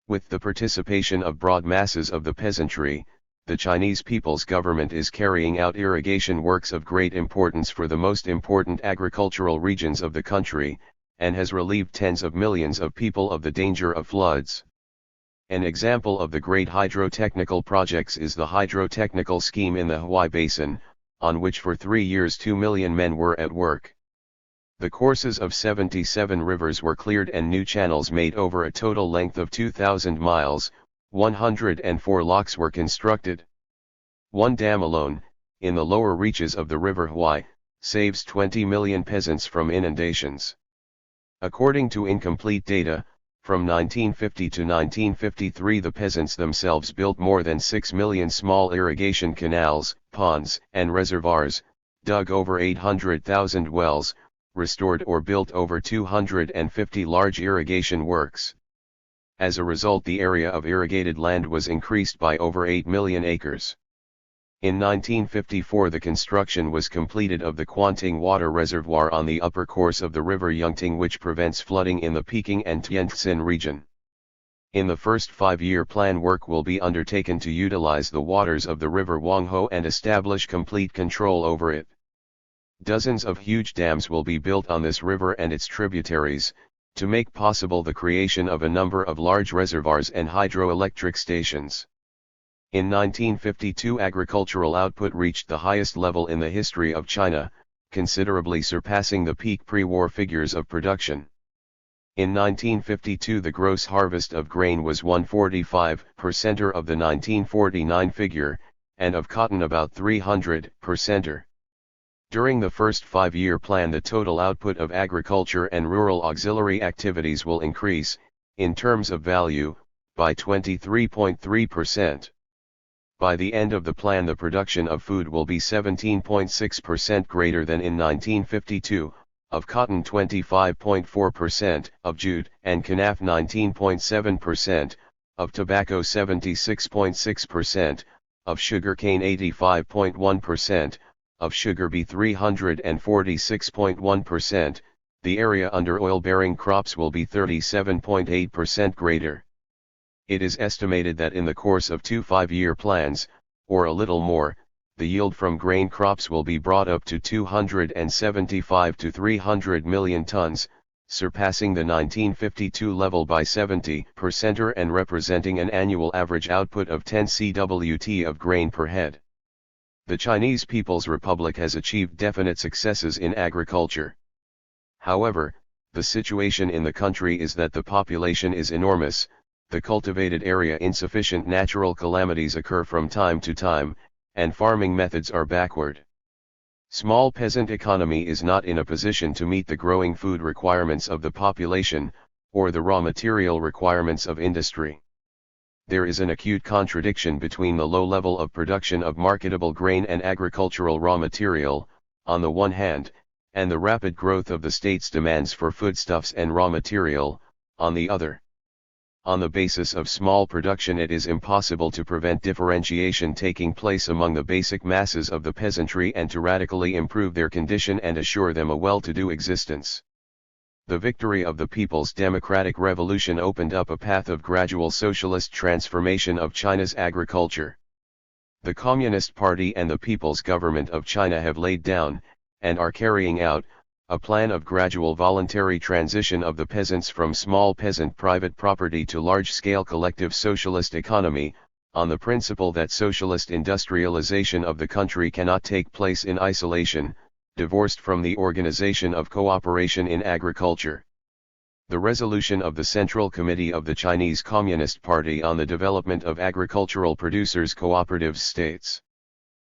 With the participation of broad masses of the peasantry, the Chinese People's Government is carrying out irrigation works of great importance for the most important agricultural regions of the country, and has relieved tens of millions of people of the danger of floods. An example of the great hydrotechnical projects is the hydrotechnical scheme in the Huai Basin, on which for 3 years 2 million men were at work. The courses of 77 rivers were cleared and new channels made over a total length of 2,000 miles, 104 locks were constructed. One dam alone, in the lower reaches of the river Huai, saves 20 million peasants from inundations. According to incomplete data, from 1950 to 1953 the peasants themselves built more than 6 million small irrigation canals, ponds, and reservoirs, dug over 800,000 wells, restored or built over 250 large irrigation works. As a result, the area of irrigated land was increased by over 8 million acres. In 1954 the construction was completed of the Quanting Water Reservoir on the upper course of the river Yangting, which prevents flooding in the Peking and Tientsin region. In the first 5-year plan, work will be undertaken to utilize the waters of the river Huanghe and establish complete control over it. Dozens of huge dams will be built on this river and its tributaries, to make possible the creation of a number of large reservoirs and hydroelectric stations. In 1952 agricultural output reached the highest level in the history of China, considerably surpassing the peak pre-war figures of production. In 1952 the gross harvest of grain was 145% of the 1949 figure, and of cotton about 300%. During the first 5-year plan the total output of agriculture and rural auxiliary activities will increase, in terms of value, by 23.3%. By the end of the plan the production of food will be 17.6% greater than in 1952, of cotton 25.4%, of jute and canaf 19.7%, of tobacco 76.6%, of sugarcane 85.1%, of sugar beet 346.1%, the area under oil-bearing crops will be 37.8% greater. It is estimated that in the course of 2 5-year plans, or a little more, the yield from grain crops will be brought up to 275 to 300 million tons, surpassing the 1952 level by 70% and representing an annual average output of 10 cwt of grain per head. The Chinese People's Republic has achieved definite successes in agriculture. However, the situation in the country is that the population is enormous, the cultivated area insufficient, natural calamities occur from time to time, and farming methods are backward. Small peasant economy is not in a position to meet the growing food requirements of the population, or the raw material requirements of industry. There is an acute contradiction between the low level of production of marketable grain and agricultural raw material, on the one hand, and the rapid growth of the state's demands for foodstuffs and raw material, on the other. On the basis of small production it is impossible to prevent differentiation taking place among the basic masses of the peasantry and to radically improve their condition and assure them a well-to-do existence. The victory of the People's Democratic Revolution opened up a path of gradual socialist transformation of China's agriculture. The Communist Party and the People's Government of China have laid down, and are carrying out, a plan of gradual voluntary transition of the peasants from small peasant private property to large-scale collective socialist economy, on the principle that socialist industrialization of the country cannot take place in isolation, divorced from the organization of cooperation in agriculture. The resolution of the Central Committee of the Chinese Communist Party on the development of agricultural producers' cooperatives states,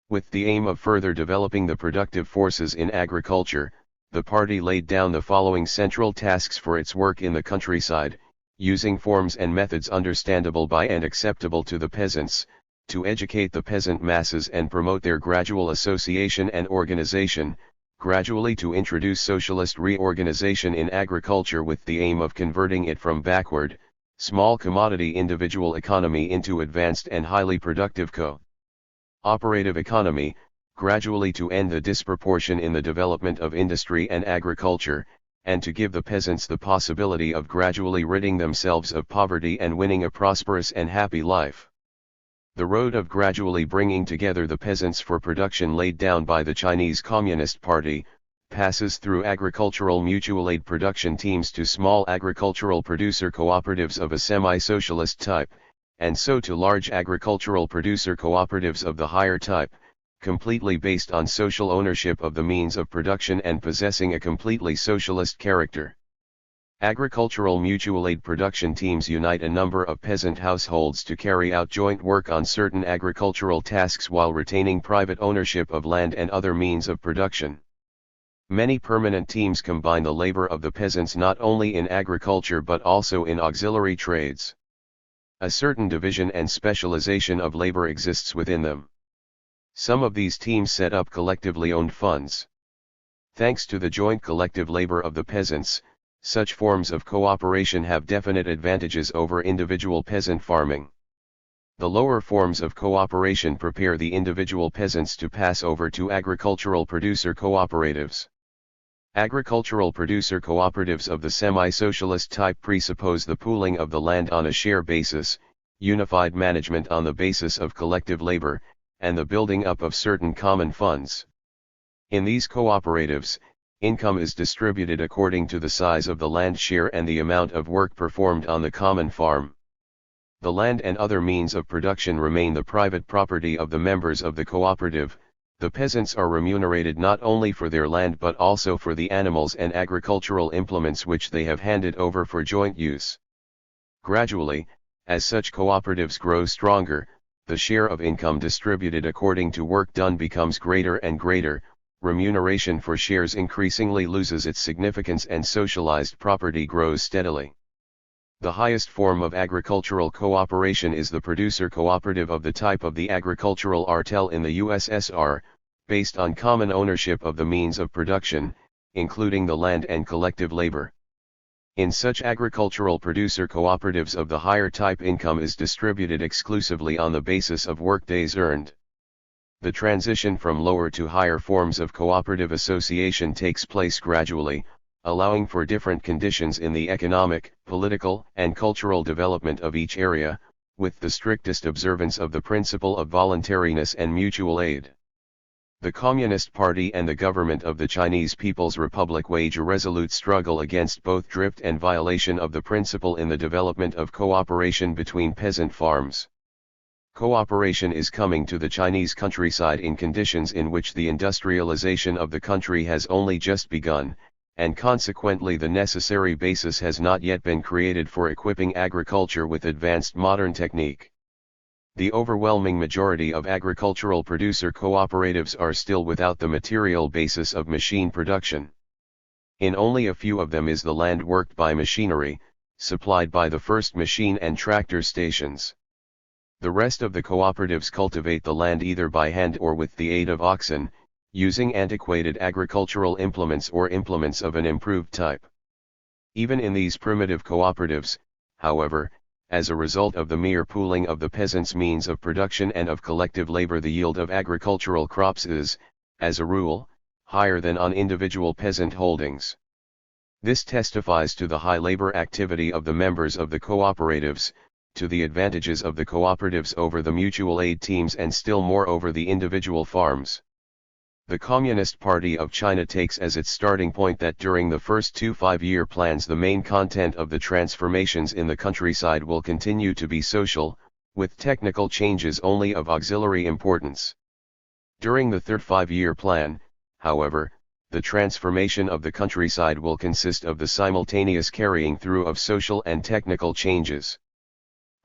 with the aim of further developing the productive forces in agriculture, the party laid down the following central tasks for its work in the countryside, using forms and methods understandable by and acceptable to the peasants, to educate the peasant masses and promote their gradual association and organization, gradually to introduce socialist reorganization in agriculture with the aim of converting it from backward, small commodity individual economy into advanced and highly productive co-operative economy, gradually to end the disproportion in the development of industry and agriculture, and to give the peasants the possibility of gradually ridding themselves of poverty and winning a prosperous and happy life. The road of gradually bringing together the peasants for production laid down by the Chinese Communist Party, passes through agricultural mutual aid production teams to small agricultural producer cooperatives of a semi-socialist type, and so to large agricultural producer cooperatives of the higher type, completely based on social ownership of the means of production and possessing a completely socialist character. Agricultural mutual aid production teams unite a number of peasant households to carry out joint work on certain agricultural tasks while retaining private ownership of land and other means of production. Many permanent teams combine the labor of the peasants not only in agriculture but also in auxiliary trades. A certain division and specialization of labor exists within them. Some of these teams set up collectively owned funds. Thanks to the joint collective labor of the peasants, such forms of cooperation have definite advantages over individual peasant farming. The lower forms of cooperation prepare the individual peasants to pass over to agricultural producer cooperatives. Agricultural producer cooperatives of the semi-socialist type presuppose the pooling of the land on a share basis, unified management on the basis of collective labor, and the building up of certain common funds. In these cooperatives, income is distributed according to the size of the land share and the amount of work performed on the common farm. The land and other means of production remain the private property of the members of the cooperative. The peasants are remunerated not only for their land but also for the animals and agricultural implements which they have handed over for joint use. Gradually, as such cooperatives grow stronger, the share of income distributed according to work done becomes greater and greater, remuneration for shares increasingly loses its significance and socialized property grows steadily. The highest form of agricultural cooperation is the producer cooperative of the type of the agricultural artel in the USSR, based on common ownership of the means of production, including the land and collective labor. In such agricultural producer cooperatives of the higher type, income is distributed exclusively on the basis of workdays earned. The transition from lower to higher forms of cooperative association takes place gradually, allowing for different conditions in the economic, political, and cultural development of each area, with the strictest observance of the principle of voluntariness and mutual aid. The Communist Party and the government of the Chinese People's Republic wage a resolute struggle against both drift and violation of the principle in the development of cooperation between peasant farms. Cooperation is coming to the Chinese countryside in conditions in which the industrialization of the country has only just begun, and consequently the necessary basis has not yet been created for equipping agriculture with advanced modern technique. The overwhelming majority of agricultural producer cooperatives are still without the material basis of machine production. In only a few of them is the land worked by machinery, supplied by the first machine and tractor stations. The rest of the cooperatives cultivate the land either by hand or with the aid of oxen, using antiquated agricultural implements or implements of an improved type. Even in these primitive cooperatives, however, as a result of the mere pooling of the peasants' means of production and of collective labor, the yield of agricultural crops is, as a rule, higher than on individual peasant holdings. This testifies to the high labor activity of the members of the cooperatives, to the advantages of the cooperatives over the mutual aid teams and still more over the individual farms. The Communist Party of China takes as its starting point that during the first 2 5-year plans the main content of the transformations in the countryside will continue to be social, with technical changes only of auxiliary importance. During the third 5-year plan, however, the transformation of the countryside will consist of the simultaneous carrying through of social and technical changes.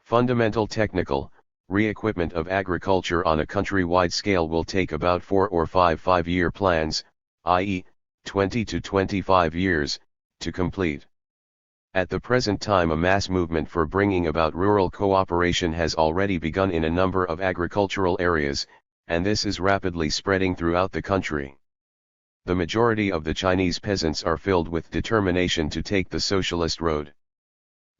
Fundamental technical re-equipment of agriculture on a country-wide scale will take about 4 or 5 5-year plans, i.e., 20 to 25 years, to complete. At the present time a mass movement for bringing about rural cooperation has already begun in a number of agricultural areas, and this is rapidly spreading throughout the country. The majority of the Chinese peasants are filled with determination to take the socialist road.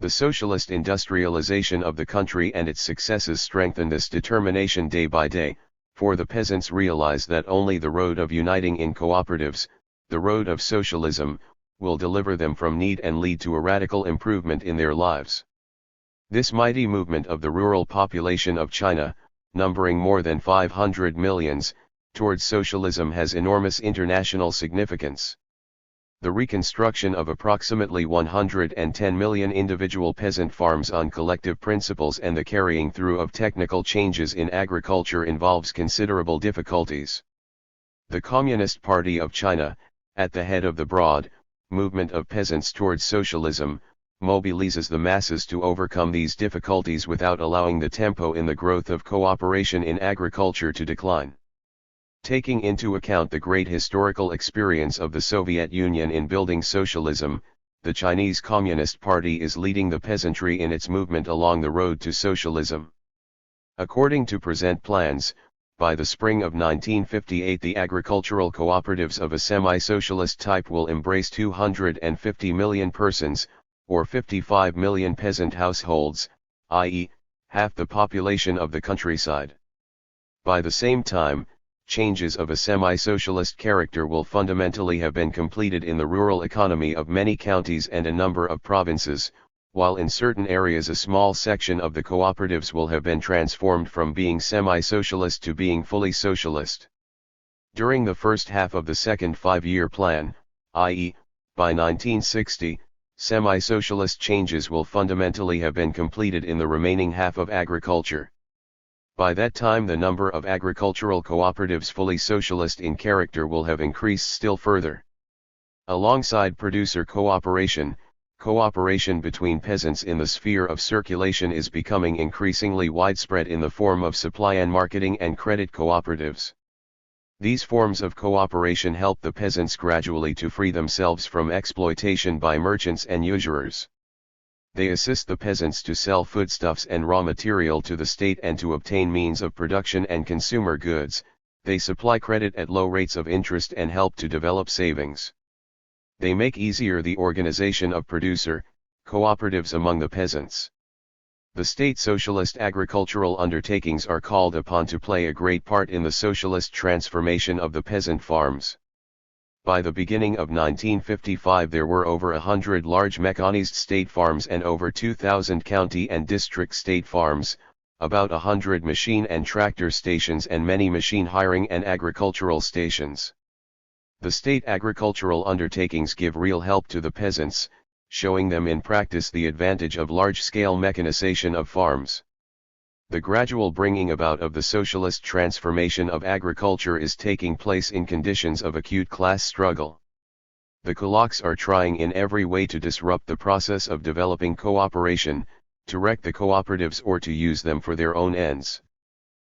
The socialist industrialization of the country and its successes strengthen this determination day by day, for the peasants realize that only the road of uniting in cooperatives, the road of socialism, will deliver them from need and lead to a radical improvement in their lives. This mighty movement of the rural population of China, numbering more than 500 millions, towards socialism has enormous international significance. The reconstruction of approximately 110 million individual peasant farms on collective principles and the carrying through of technical changes in agriculture involves considerable difficulties. The Communist Party of China, at the head of the broad movement of peasants towards socialism, mobilizes the masses to overcome these difficulties without allowing the tempo in the growth of cooperation in agriculture to decline. Taking into account the great historical experience of the Soviet Union in building socialism, the Chinese Communist Party is leading the peasantry in its movement along the road to socialism. According to present plans, by the spring of 1958 the agricultural cooperatives of a semi-socialist type will embrace 250 million persons, or 55 million peasant households, i.e., half the population of the countryside. By the same time, changes of a semi-socialist character will fundamentally have been completed in the rural economy of many counties and a number of provinces, while in certain areas a small section of the cooperatives will have been transformed from being semi-socialist to being fully socialist. During the first half of the second 5-year plan, i.e., by 1960, semi-socialist changes will fundamentally have been completed in the remaining half of agriculture. By that time the number of agricultural cooperatives fully socialist in character will have increased still further. Alongside producer cooperation, cooperation between peasants in the sphere of circulation is becoming increasingly widespread in the form of supply and marketing and credit cooperatives. These forms of cooperation help the peasants gradually to free themselves from exploitation by merchants and usurers. They assist the peasants to sell foodstuffs and raw material to the state and to obtain means of production and consumer goods. They supply credit at low rates of interest and help to develop savings. They make easier the organization of producer cooperatives among the peasants. The state socialist agricultural undertakings are called upon to play a great part in the socialist transformation of the peasant farms. By the beginning of 1955 there were over 100 large mechanized state farms and over 2,000 county and district state farms, about 100 machine and tractor stations and many machine hiring and agricultural stations. The state agricultural undertakings give real help to the peasants, showing them in practice the advantage of large-scale mechanization of farms. The gradual bringing about of the socialist transformation of agriculture is taking place in conditions of acute class struggle. The kulaks are trying in every way to disrupt the process of developing cooperation, to wreck the cooperatives or to use them for their own ends.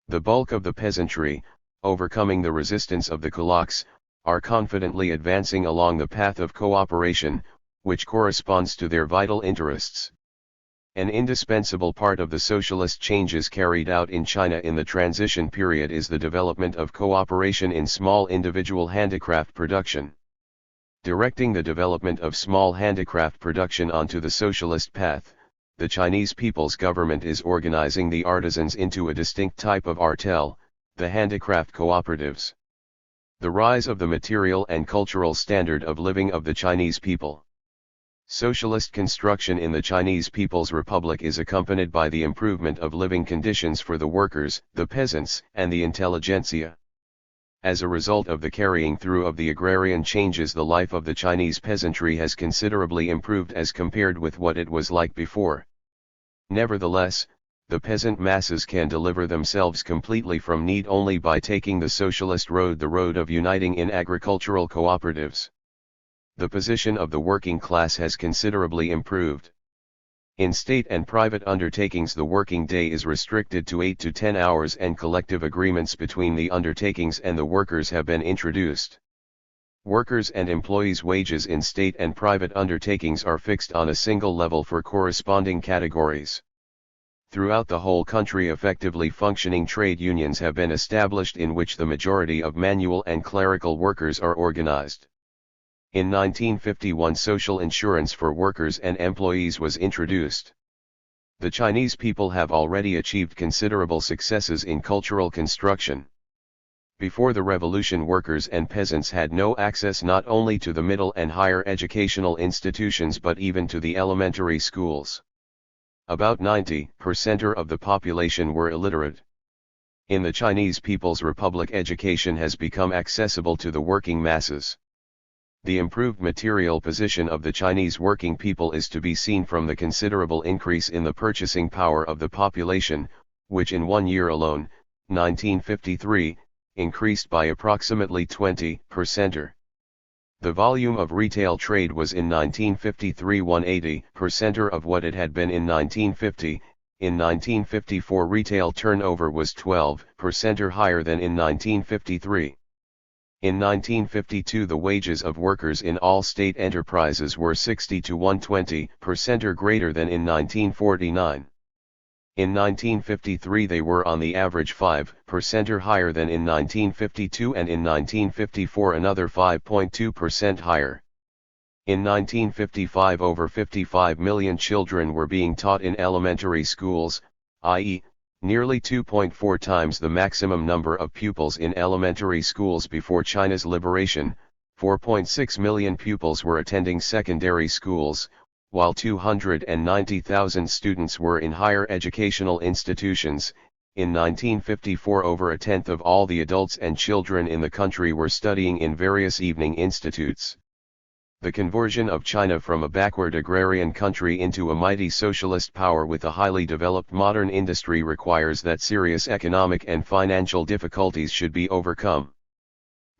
The bulk of the peasantry, overcoming the resistance of the kulaks, are confidently advancing along the path of cooperation, which corresponds to their vital interests. An indispensable part of the socialist changes carried out in China in the transition period is the development of cooperation in small individual handicraft production. Directing the development of small handicraft production onto the socialist path, the Chinese People's Government is organizing the artisans into a distinct type of artel, the handicraft cooperatives. The rise of the material and cultural standard of living of the Chinese people. Socialist construction in the Chinese People's Republic is accompanied by the improvement of living conditions for the workers, the peasants, and the intelligentsia. As a result of the carrying through of the agrarian changes, the life of the Chinese peasantry has considerably improved as compared with what it was like before. Nevertheless, the peasant masses can deliver themselves completely from need only by taking the socialist road, the road of uniting in agricultural cooperatives. The position of the working class has considerably improved. In state and private undertakings the working day is restricted to 8 to 10 hours and collective agreements between the undertakings and the workers have been introduced. Workers' and employees' wages in state and private undertakings are fixed on a single level for corresponding categories. Throughout the whole country effectively functioning trade unions have been established in which the majority of manual and clerical workers are organized. In 1951 social insurance for workers and employees was introduced. The Chinese people have already achieved considerable successes in cultural construction. Before the revolution workers and peasants had no access not only to the middle and higher educational institutions but even to the elementary schools. About 90% of the population were illiterate. In the Chinese People's Republic education has become accessible to the working masses. The improved material position of the Chinese working people is to be seen from the considerable increase in the purchasing power of the population, which in 1 year alone, 1953, increased by approximately 20%. The volume of retail trade was in 1953 180% of what it had been in 1950. In 1954 retail turnover was 12% higher than in 1953. In 1952 the wages of workers in all state enterprises were 60 to 120% greater than in 1949. In 1953 they were on the average 5% higher than in 1952 and in 1954 another 5.2% higher. In 1955 over 55 million children were being taught in elementary schools, i.e., nearly 2.4 times the maximum number of pupils in elementary schools before China's liberation. 4.6 million pupils were attending secondary schools, while 290,000 students were in higher educational institutions. In 1954 over a tenth of all the adults and children in the country were studying in various evening institutes. The conversion of China from a backward agrarian country into a mighty socialist power with a highly developed modern industry requires that serious economic and financial difficulties should be overcome.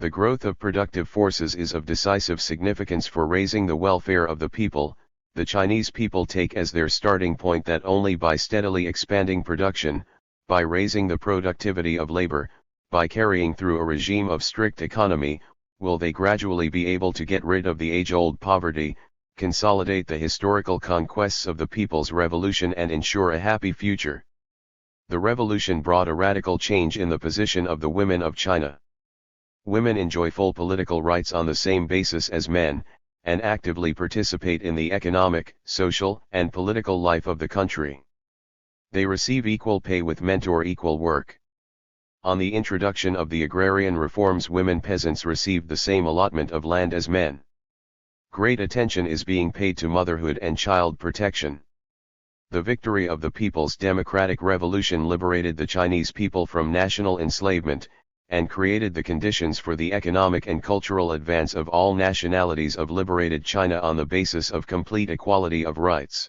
The growth of productive forces is of decisive significance for raising the welfare of the people. The Chinese people take as their starting point that only by steadily expanding production, by raising the productivity of labor, by carrying through a regime of strict economy, will they gradually be able to get rid of the age-old poverty, consolidate the historical conquests of the People's Revolution and ensure a happy future. The revolution brought a radical change in the position of the women of China. Women enjoy full political rights on the same basis as men, and actively participate in the economic, social, and political life of the country. They receive equal pay with men or equal work. On the introduction of the agrarian reforms, women peasants received the same allotment of land as men. Great attention is being paid to motherhood and child protection. The victory of the People's Democratic Revolution liberated the Chinese people from national enslavement, and created the conditions for the economic and cultural advance of all nationalities of liberated China on the basis of complete equality of rights.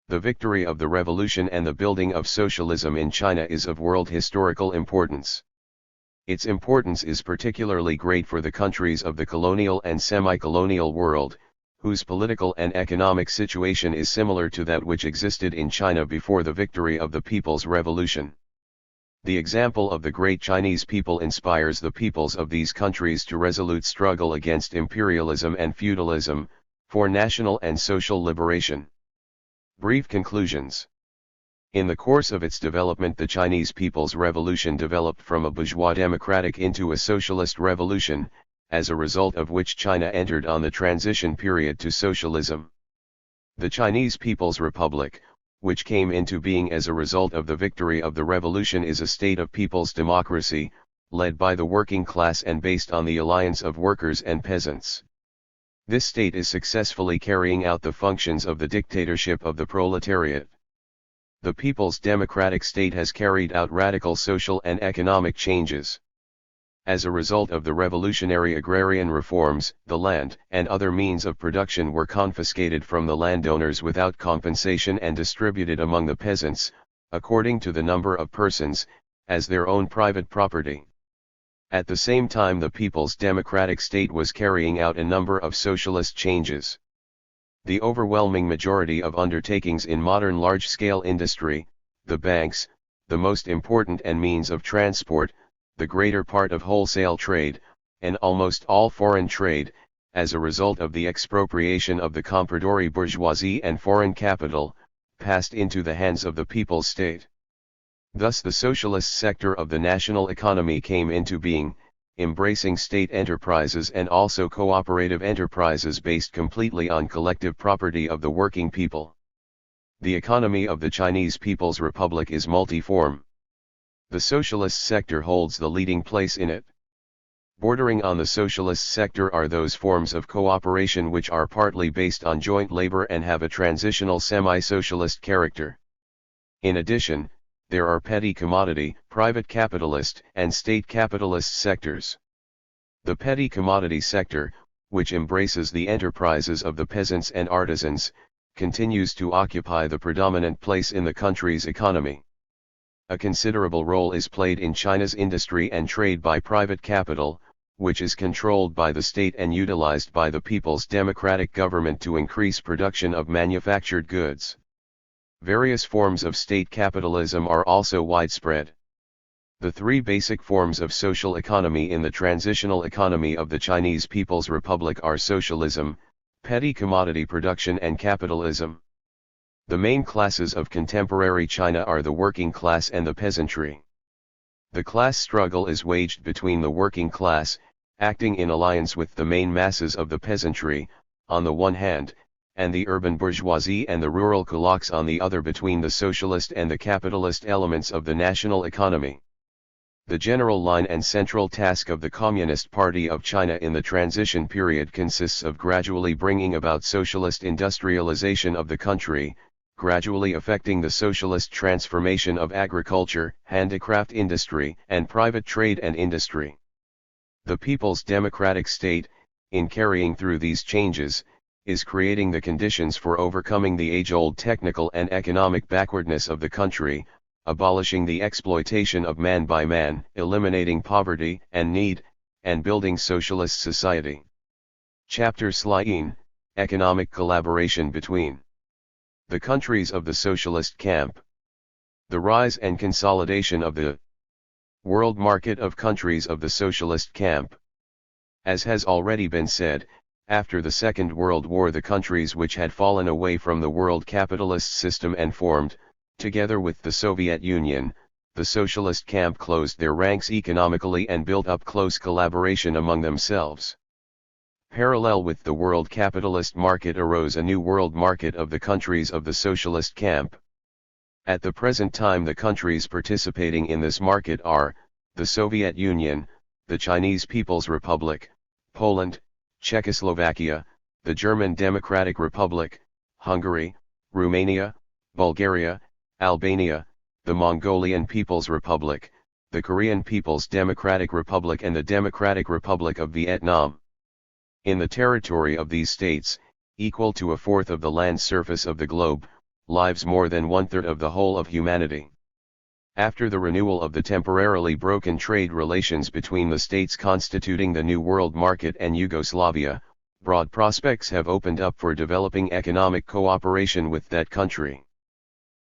The victory of the revolution and the building of socialism in China is of world historical importance. Its importance is particularly great for the countries of the colonial and semi-colonial world, whose political and economic situation is similar to that which existed in China before the victory of the People's Revolution. The example of the great Chinese people inspires the peoples of these countries to resolute struggle against imperialism and feudalism, for national and social liberation. Brief conclusions. In the course of its development, the Chinese People's Revolution developed from a bourgeois democratic into a socialist revolution, as a result of which China entered on the transition period to socialism. The Chinese People's Republic, which came into being as a result of the victory of the revolution, is a state of people's democracy, led by the working class and based on the alliance of workers and peasants. This state is successfully carrying out the functions of the dictatorship of the proletariat. The People's Democratic State has carried out radical social and economic changes. As a result of the revolutionary agrarian reforms, the land and other means of production were confiscated from the landowners without compensation and distributed among the peasants, according to the number of persons, as their own private property. At the same time, the People's Democratic State was carrying out a number of socialist changes. The overwhelming majority of undertakings in modern large-scale industry, the banks, the most important and means of transport, the greater part of wholesale trade, and almost all foreign trade, as a result of the expropriation of the compradore bourgeoisie and foreign capital, passed into the hands of the People's State. Thus the socialist sector of the national economy came into being, embracing state enterprises and also cooperative enterprises based completely on collective property of the working people. The economy of the Chinese People's Republic is multiform. The socialist sector holds the leading place in it. Bordering on the socialist sector are those forms of cooperation which are partly based on joint labor and have a transitional semi-socialist character. In addition, there are petty commodity, private capitalist, and state capitalist sectors. The petty commodity sector, which embraces the enterprises of the peasants and artisans, continues to occupy the predominant place in the country's economy. A considerable role is played in China's industry and trade by private capital, which is controlled by the state and utilized by the People's Democratic Government to increase production of manufactured goods. Various forms of state capitalism are also widespread. The three basic forms of social economy in the transitional economy of the Chinese People's Republic are socialism, petty commodity production, and capitalism. The main classes of contemporary China are the working class and the peasantry. The class struggle is waged between the working class, acting in alliance with the main masses of the peasantry, on the one hand, and the urban bourgeoisie and the rural kulaks on the other, between the socialist and the capitalist elements of the national economy. The general line and central task of the Communist Party of China in the transition period consists of gradually bringing about socialist industrialization of the country, gradually affecting the socialist transformation of agriculture, handicraft industry, and private trade and industry. The People's Democratic State, in carrying through these changes, is creating the conditions for overcoming the age-old technical and economic backwardness of the country, abolishing the exploitation of man by man, eliminating poverty and need, and building socialist society. Chapter 16, Economic Collaboration between the countries of the socialist camp. The rise and consolidation of the world market of countries of the socialist camp. As has already been said, after the Second World War the countries which had fallen away from the world capitalist system and formed, together with the Soviet Union, the socialist camp closed their ranks economically and built up close collaboration among themselves. Parallel with the world capitalist market arose a new world market of the countries of the socialist camp. At the present time the countries participating in this market are, the Soviet Union, the Chinese People's Republic, Poland, Czechoslovakia, the German Democratic Republic, Hungary, Romania, Bulgaria, Albania, the Mongolian People's Republic, the Korean People's Democratic Republic and the Democratic Republic of Vietnam. In the territory of these states, equal to a fourth of the land surface of the globe, lives more than one-third of the whole of humanity. After the renewal of the temporarily broken trade relations between the states constituting the new world market and Yugoslavia, broad prospects have opened up for developing economic cooperation with that country.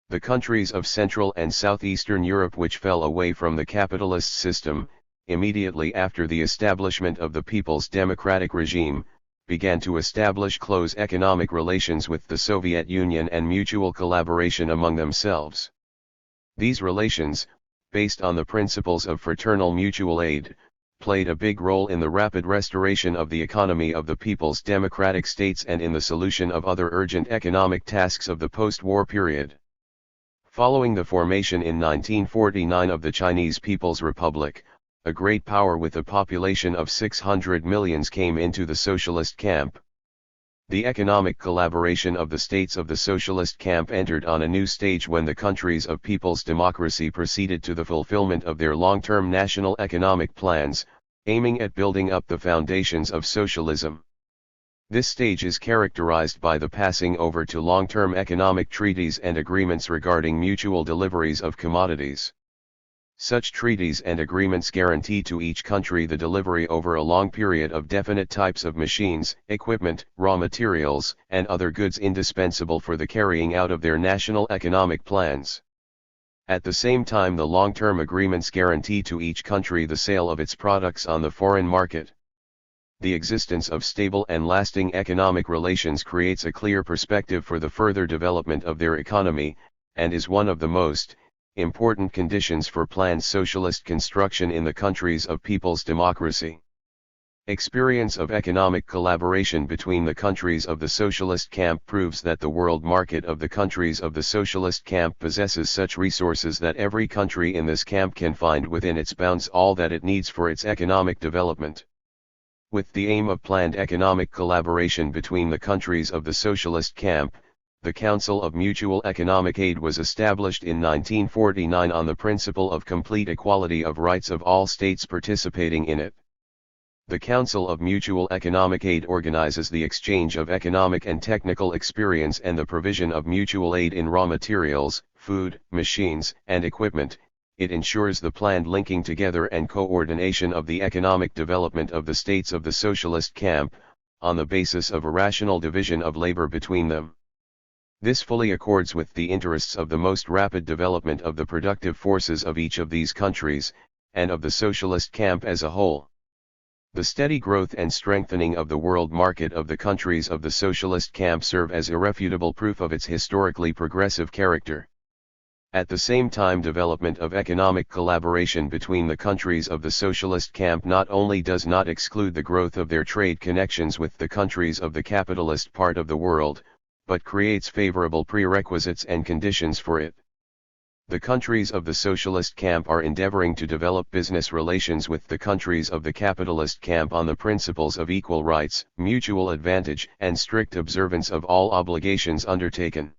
The countries of Central and Southeastern Europe which fell away from the capitalist system, immediately after the establishment of the People's Democratic regime, began to establish close economic relations with the Soviet Union and mutual collaboration among themselves. These relations, based on the principles of fraternal mutual aid, played a big role in the rapid restoration of the economy of the People's Democratic States and in the solution of other urgent economic tasks of the post-war period. Following the formation in 1949 of the Chinese People's Republic, a great power with a population of 600 million came into the socialist camp. The economic collaboration of the states of the socialist camp entered on a new stage when the countries of people's democracy proceeded to the fulfillment of their long-term national economic plans, aiming at building up the foundations of socialism. This stage is characterized by the passing over to long-term economic treaties and agreements regarding mutual deliveries of commodities. Such treaties and agreements guarantee to each country the delivery over a long period of definite types of machines, equipment, raw materials, and other goods indispensable for the carrying out of their national economic plans. At the same time, the long-term agreements guarantee to each country the sale of its products on the foreign market. The existence of stable and lasting economic relations creates a clear perspective for the further development of their economy, and is one of the most important conditions for planned socialist construction in the countries of people's democracy. Experience of economic collaboration between the countries of the socialist camp proves that the world market of the countries of the socialist camp possesses such resources that every country in this camp can find within its bounds all that it needs for its economic development. With the aim of planned economic collaboration between the countries of the socialist camp, the Council of Mutual Economic Aid was established in 1949 on the principle of complete equality of rights of all states participating in it. The Council of Mutual Economic Aid organizes the exchange of economic and technical experience and the provision of mutual aid in raw materials, food, machines, and equipment. It ensures the planned linking together and coordination of the economic development of the states of the socialist camp, on the basis of a rational division of labor between them. This fully accords with the interests of the most rapid development of the productive forces of each of these countries, and of the socialist camp as a whole. The steady growth and strengthening of the world market of the countries of the socialist camp serve as irrefutable proof of its historically progressive character. At the same time, development of economic collaboration between the countries of the socialist camp not only does not exclude the growth of their trade connections with the countries of the capitalist part of the world, but creates favorable prerequisites and conditions for it. The countries of the socialist camp are endeavoring to develop business relations with the countries of the capitalist camp on the principles of equal rights, mutual advantage, and strict observance of all obligations undertaken.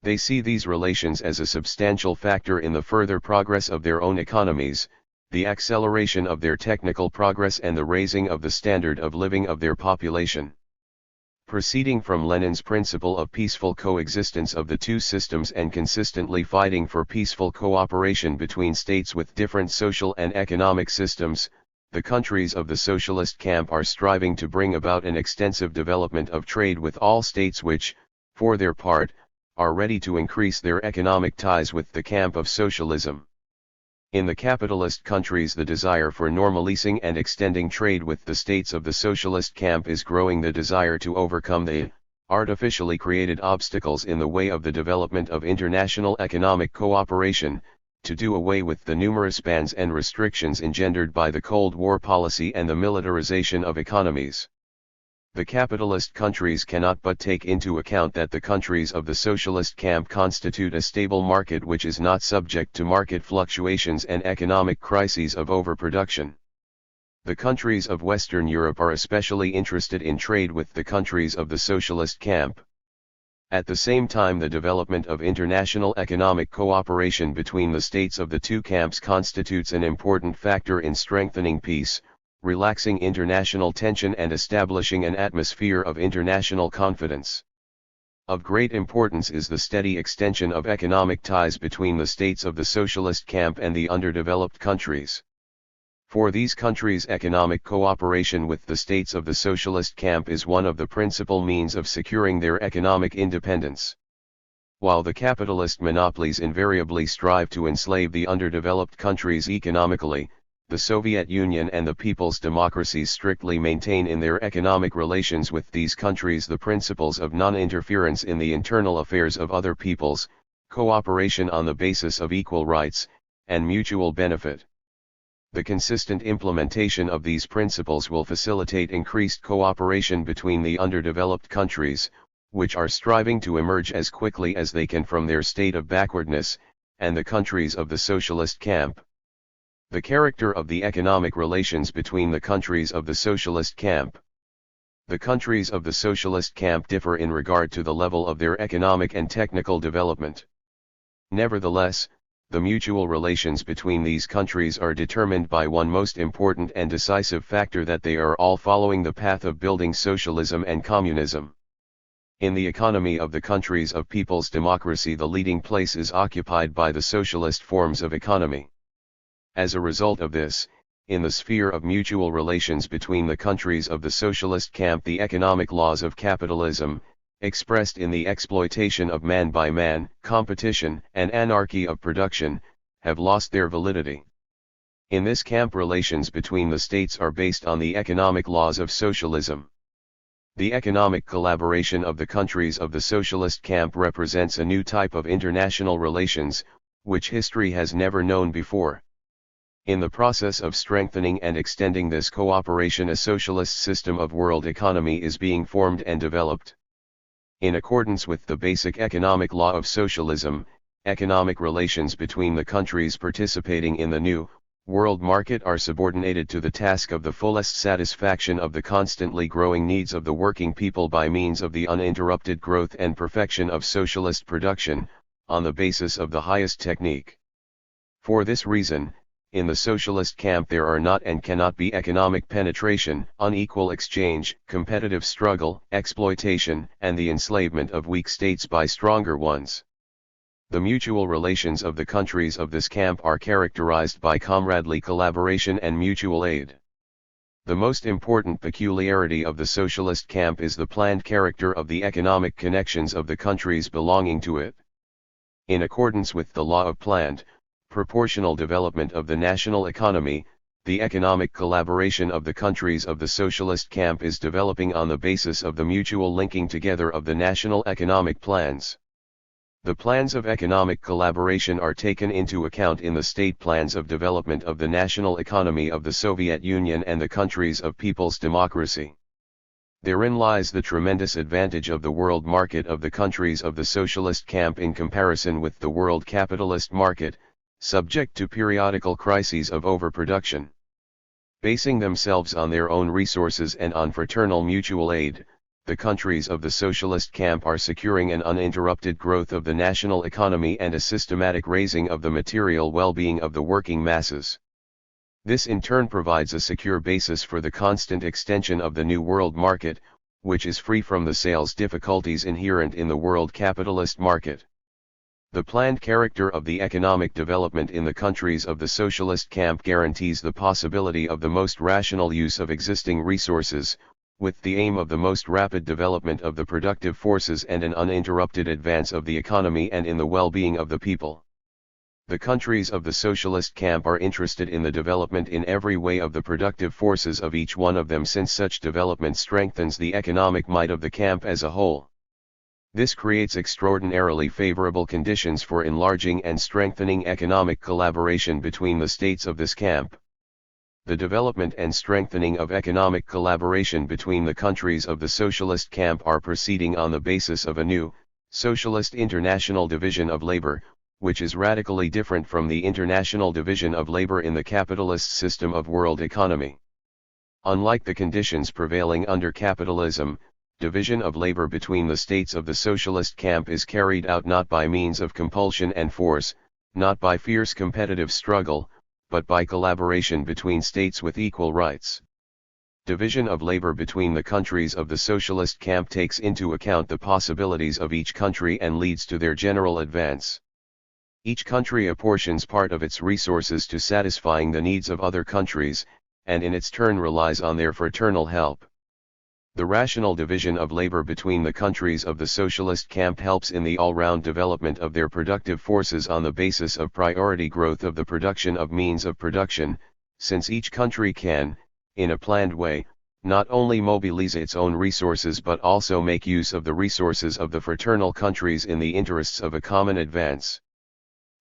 They see these relations as a substantial factor in the further progress of their own economies, the acceleration of their technical progress and the raising of the standard of living of their population. Proceeding from Lenin's principle of peaceful coexistence of the two systems and consistently fighting for peaceful cooperation between states with different social and economic systems, the countries of the socialist camp are striving to bring about an extensive development of trade with all states which, for their part, are ready to increase their economic ties with the camp of socialism. In the capitalist countries, the desire for normalizing and extending trade with the states of the socialist camp is growing. The desire to overcome the artificially created obstacles in the way of the development of international economic cooperation, to do away with the numerous bans and restrictions engendered by the Cold War policy and the militarization of economies. The capitalist countries cannot but take into account that the countries of the socialist camp constitute a stable market which is not subject to market fluctuations and economic crises of overproduction. The countries of Western Europe are especially interested in trade with the countries of the socialist camp. At the same time, the development of international economic cooperation between the states of the two camps constitutes an important factor in strengthening peace, relaxing international tension and establishing an atmosphere of international confidence. Of great importance is the steady extension of economic ties between the states of the socialist camp and the underdeveloped countries. For these countries, economic cooperation with the states of the socialist camp is one of the principal means of securing their economic independence. While the capitalist monopolies invariably strive to enslave the underdeveloped countries economically, the Soviet Union and the people's democracies strictly maintain in their economic relations with these countries the principles of non-interference in the internal affairs of other peoples, cooperation on the basis of equal rights, and mutual benefit. The consistent implementation of these principles will facilitate increased cooperation between the underdeveloped countries, which are striving to emerge as quickly as they can from their state of backwardness, and the countries of the socialist camp. The character of the economic relations between the countries of the socialist camp. The countries of the socialist camp differ in regard to the level of their economic and technical development. Nevertheless, the mutual relations between these countries are determined by one most important and decisive factor, that they are all following the path of building socialism and communism. In the economy of the countries of people's democracy, the leading place is occupied by the socialist forms of economy. As a result of this, in the sphere of mutual relations between the countries of the socialist camp, the economic laws of capitalism, expressed in the exploitation of man by man, competition, and anarchy of production, have lost their validity. In this camp, relations between the states are based on the economic laws of socialism. The economic collaboration of the countries of the socialist camp represents a new type of international relations, which history has never known before. In the process of strengthening and extending this cooperation, a socialist system of world economy is being formed and developed. In accordance with the basic economic law of socialism, economic relations between the countries participating in the new world market are subordinated to the task of the fullest satisfaction of the constantly growing needs of the working people by means of the uninterrupted growth and perfection of socialist production, on the basis of the highest technique. For this reason, in the socialist camp there are not and cannot be economic penetration, unequal exchange, competitive struggle, exploitation, and the enslavement of weak states by stronger ones. The mutual relations of the countries of this camp are characterized by comradely collaboration and mutual aid. The most important peculiarity of the socialist camp is the planned character of the economic connections of the countries belonging to it. In accordance with the law of planned, proportional development of the national economy, the economic collaboration of the countries of the socialist camp is developing on the basis of the mutual linking together of the national economic plans. The plans of economic collaboration are taken into account in the state plans of development of the national economy of the Soviet Union and the countries of people's democracy. Therein lies the tremendous advantage of the world market of the countries of the socialist camp in comparison with the world capitalist market, subject to periodical crises of overproduction. Basing themselves on their own resources and on fraternal mutual aid, the countries of the socialist camp are securing an uninterrupted growth of the national economy and a systematic raising of the material well-being of the working masses. This in turn provides a secure basis for the constant extension of the New World market, which is free from the sales difficulties inherent in the world capitalist market. The planned character of the economic development in the countries of the socialist camp guarantees the possibility of the most rational use of existing resources, with the aim of the most rapid development of the productive forces and an uninterrupted advance of the economy and in the well-being of the people. The countries of the socialist camp are interested in the development in every way of the productive forces of each one of them, since such development strengthens the economic might of the camp as a whole. This creates extraordinarily favorable conditions for enlarging and strengthening economic collaboration between the states of this camp. The development and strengthening of economic collaboration between the countries of the socialist camp are proceeding on the basis of a new, socialist international division of labor, which is radically different from the international division of labor in the capitalist system of world economy. Unlike the conditions prevailing under capitalism, division of labor between the states of the socialist camp is carried out not by means of compulsion and force, not by fierce competitive struggle, but by collaboration between states with equal rights. Division of labor between the countries of the socialist camp takes into account the possibilities of each country and leads to their general advance. Each country apportions part of its resources to satisfying the needs of other countries, and in its turn relies on their fraternal help. The rational division of labor between the countries of the socialist camp helps in the all-round development of their productive forces on the basis of priority growth of the production of means of production, since each country can, in a planned way, not only mobilize its own resources but also make use of the resources of the fraternal countries in the interests of a common advance.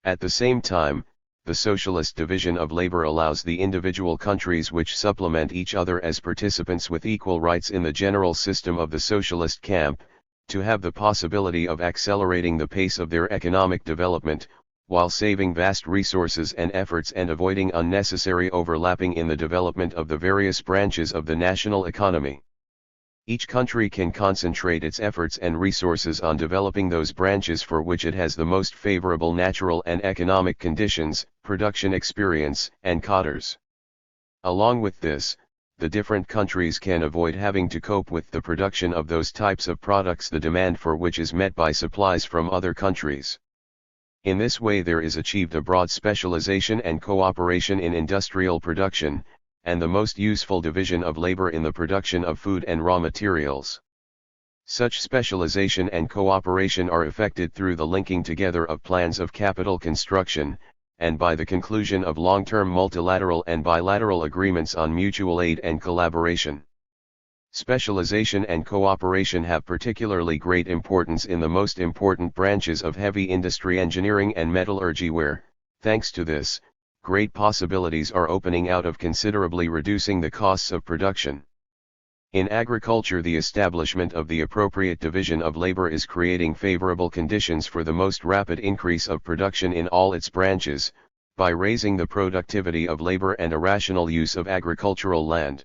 At the same time, the socialist division of labor allows the individual countries which supplement each other as participants with equal rights in the general system of the socialist camp, to have the possibility of accelerating the pace of their economic development, while saving vast resources and efforts and avoiding unnecessary overlapping in the development of the various branches of the national economy. Each country can concentrate its efforts and resources on developing those branches for which it has the most favorable natural and economic conditions, production experience, and cadres. Along with this, the different countries can avoid having to cope with the production of those types of products the demand for which is met by supplies from other countries. In this way there is achieved a broad specialization and cooperation in industrial production, and the most useful division of labor in the production of food and raw materials. Such specialization and cooperation are effected through the linking together of plans of capital construction, and by the conclusion of long-term multilateral and bilateral agreements on mutual aid and collaboration. Specialization and cooperation have particularly great importance in the most important branches of heavy industry, engineering and metallurgy, where, thanks to this, great possibilities are opening out of considerably reducing the costs of production. In agriculture, the establishment of the appropriate division of labor is creating favorable conditions for the most rapid increase of production in all its branches, by raising the productivity of labor and a rational use of agricultural land.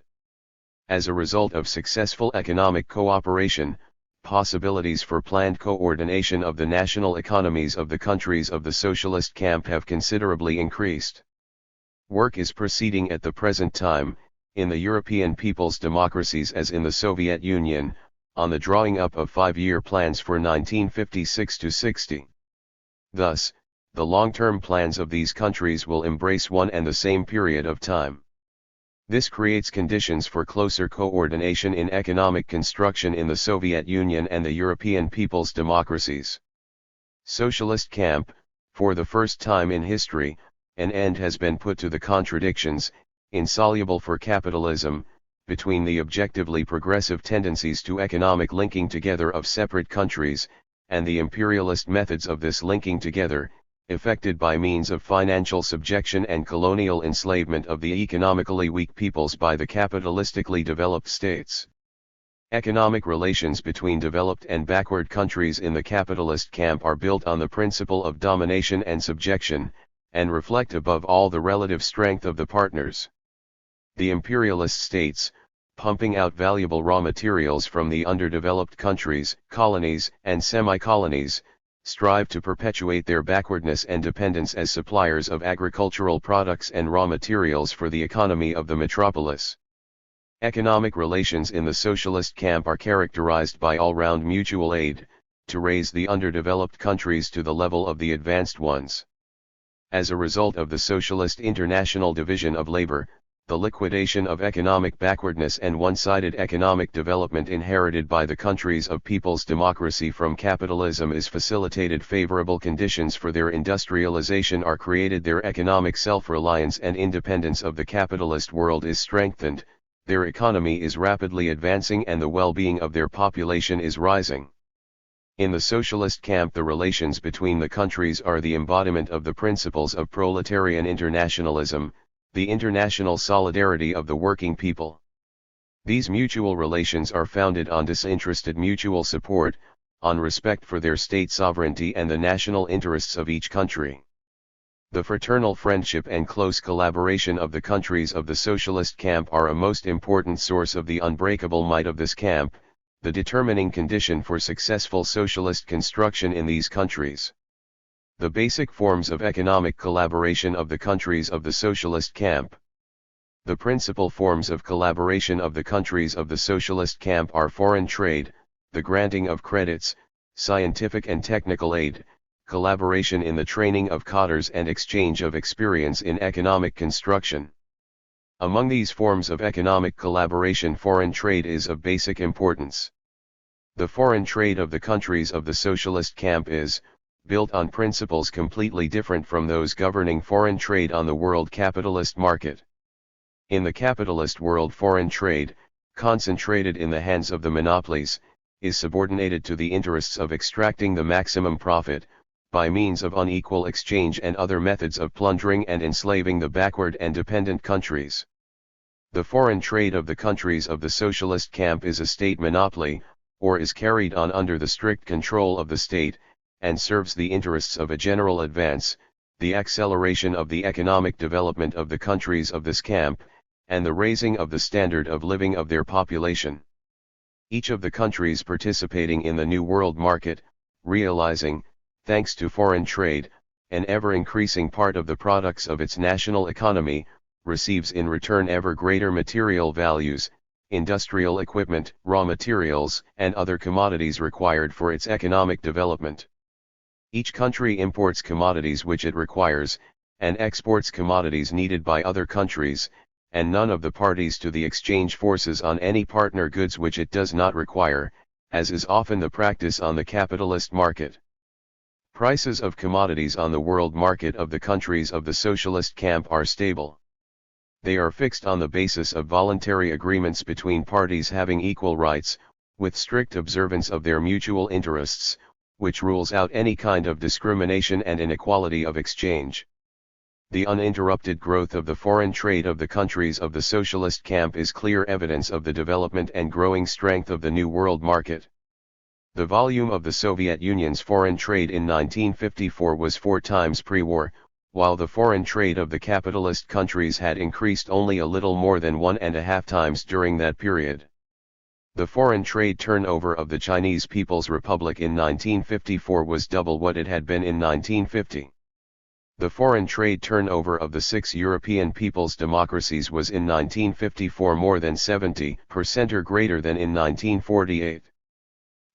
As a result of successful economic cooperation, possibilities for planned coordination of the national economies of the countries of the socialist camp have considerably increased. Work is proceeding at the present time, in the European people's democracies as in the Soviet Union, on the drawing up of 5-year plans for 1956–60. Thus, the long-term plans of these countries will embrace one and the same period of time. This creates conditions for closer coordination in economic construction in the Soviet Union and the European people's democracies. Socialist camp, for the first time in history, an end has been put to the contradictions, insoluble for capitalism, between the objectively progressive tendencies to economic linking together of separate countries, and the imperialist methods of this linking together, effected by means of financial subjection and colonial enslavement of the economically weak peoples by the capitalistically developed states. Economic relations between developed and backward countries in the capitalist camp are built on the principle of domination and subjection, and reflect above all the relative strength of the partners. The imperialist states, pumping out valuable raw materials from the underdeveloped countries, colonies, and semi-colonies, strive to perpetuate their backwardness and dependence as suppliers of agricultural products and raw materials for the economy of the metropolis. Economic relations in the socialist camp are characterized by all-round mutual aid, to raise the underdeveloped countries to the level of the advanced ones. As a result of the socialist international division of labor, the liquidation of economic backwardness and one-sided economic development inherited by the countries of people's democracy from capitalism is facilitated. Favorable conditions for their industrialization are created. Their economic self-reliance and independence of the capitalist world is strengthened, their economy is rapidly advancing and the well-being of their population is rising. In the socialist camp, the relations between the countries are the embodiment of the principles of proletarian internationalism, the international solidarity of the working people. These mutual relations are founded on disinterested mutual support, on respect for their state sovereignty and the national interests of each country. The fraternal friendship and close collaboration of the countries of the socialist camp are a most important source of the unbreakable might of this camp, the determining condition for successful socialist construction in these countries. The basic forms of economic collaboration of the countries of the socialist camp. The principal forms of collaboration of the countries of the socialist camp are foreign trade, the granting of credits, scientific and technical aid, collaboration in the training of cadres and exchange of experience in economic construction. Among these forms of economic collaboration, foreign trade is of basic importance. The foreign trade of the countries of the socialist camp is built on principles completely different from those governing foreign trade on the world capitalist market. In the capitalist world, foreign trade, concentrated in the hands of the monopolies, is subordinated to the interests of extracting the maximum profit, by means of unequal exchange and other methods of plundering and enslaving the backward and dependent countries. The foreign trade of the countries of the socialist camp is a state monopoly, or is carried on under the strict control of the state, and serves the interests of a general advance, the acceleration of the economic development of the countries of this camp, and the raising of the standard of living of their population. Each of the countries participating in the New World market, realizing, thanks to foreign trade, an ever-increasing part of the products of its national economy, receives in return ever greater material values, industrial equipment, raw materials, and other commodities required for its economic development. Each country imports commodities which it requires, and exports commodities needed by other countries, and none of the parties to the exchange forces on any partner goods which it does not require, as is often the practice on the capitalist market. Prices of commodities on the world market of the countries of the socialist camp are stable. They are fixed on the basis of voluntary agreements between parties having equal rights, with strict observance of their mutual interests, which rules out any kind of discrimination and inequality of exchange. The uninterrupted growth of the foreign trade of the countries of the socialist camp is clear evidence of the development and growing strength of the New World market. The volume of the Soviet Union's foreign trade in 1954 was 4 times pre-war, while the foreign trade of the capitalist countries had increased only a little more than 1.5 times during that period. The foreign trade turnover of the Chinese People's Republic in 1954 was double what it had been in 1950. The foreign trade turnover of the 6 European people's democracies was in 1954 more than 70% or greater than in 1948.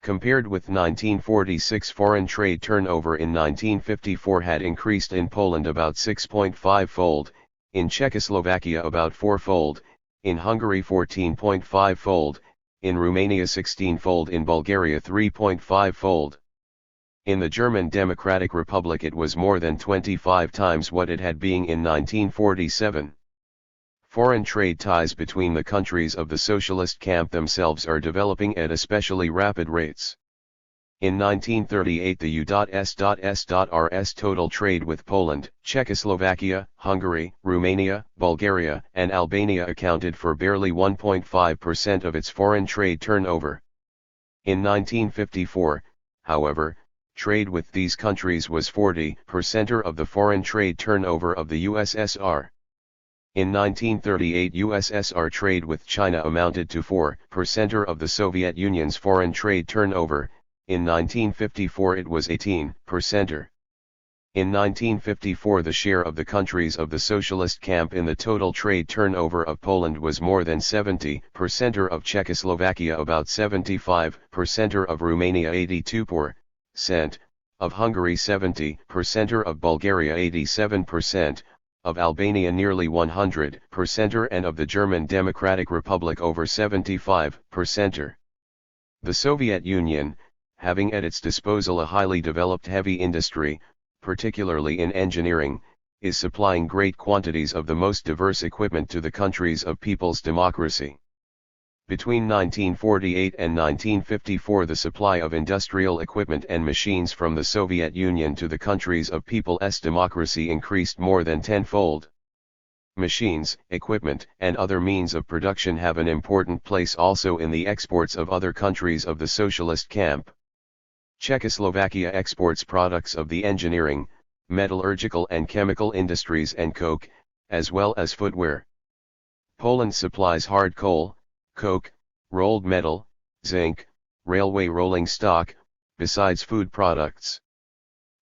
Compared with 1946, foreign trade turnover in 1954 had increased in Poland about 6.5-fold, in Czechoslovakia about 4-fold, in Hungary 14.5-fold, in Romania 16-fold, in Bulgaria 3.5-fold. In the German Democratic Republic it was more than 25 times what it had been in 1947. Foreign trade ties between the countries of the socialist camp themselves are developing at especially rapid rates. In 1938 the U.S.S.R.'s total trade with Poland, Czechoslovakia, Hungary, Romania, Bulgaria, and Albania accounted for barely 1.5% of its foreign trade turnover. In 1954, however, trade with these countries was 40% of the foreign trade turnover of the USSR. In 1938 USSR trade with China amounted to 4% of the Soviet Union's foreign trade turnover, In 1954 it was 18%. In 1954 the share of the countries of the socialist camp in the total trade turnover of Poland was more than 70%, of Czechoslovakia about 75%, of Romania 82%, of Hungary 70%, of Bulgaria 87%, of Albania nearly 100%, and of the German Democratic Republic over 75%. The Soviet Union, having at its disposal a highly developed heavy industry, particularly in engineering, is supplying great quantities of the most diverse equipment to the countries of People's Democracy. Between 1948 and 1954 the supply of industrial equipment and machines from the Soviet Union to the countries of People's Democracy increased more than tenfold. Machines, equipment, and other means of production have an important place also in the exports of other countries of the socialist camp. Czechoslovakia exports products of the engineering, metallurgical and chemical industries and coke, as well as footwear. Poland supplies hard coal, coke, rolled metal, zinc, railway rolling stock, besides food products.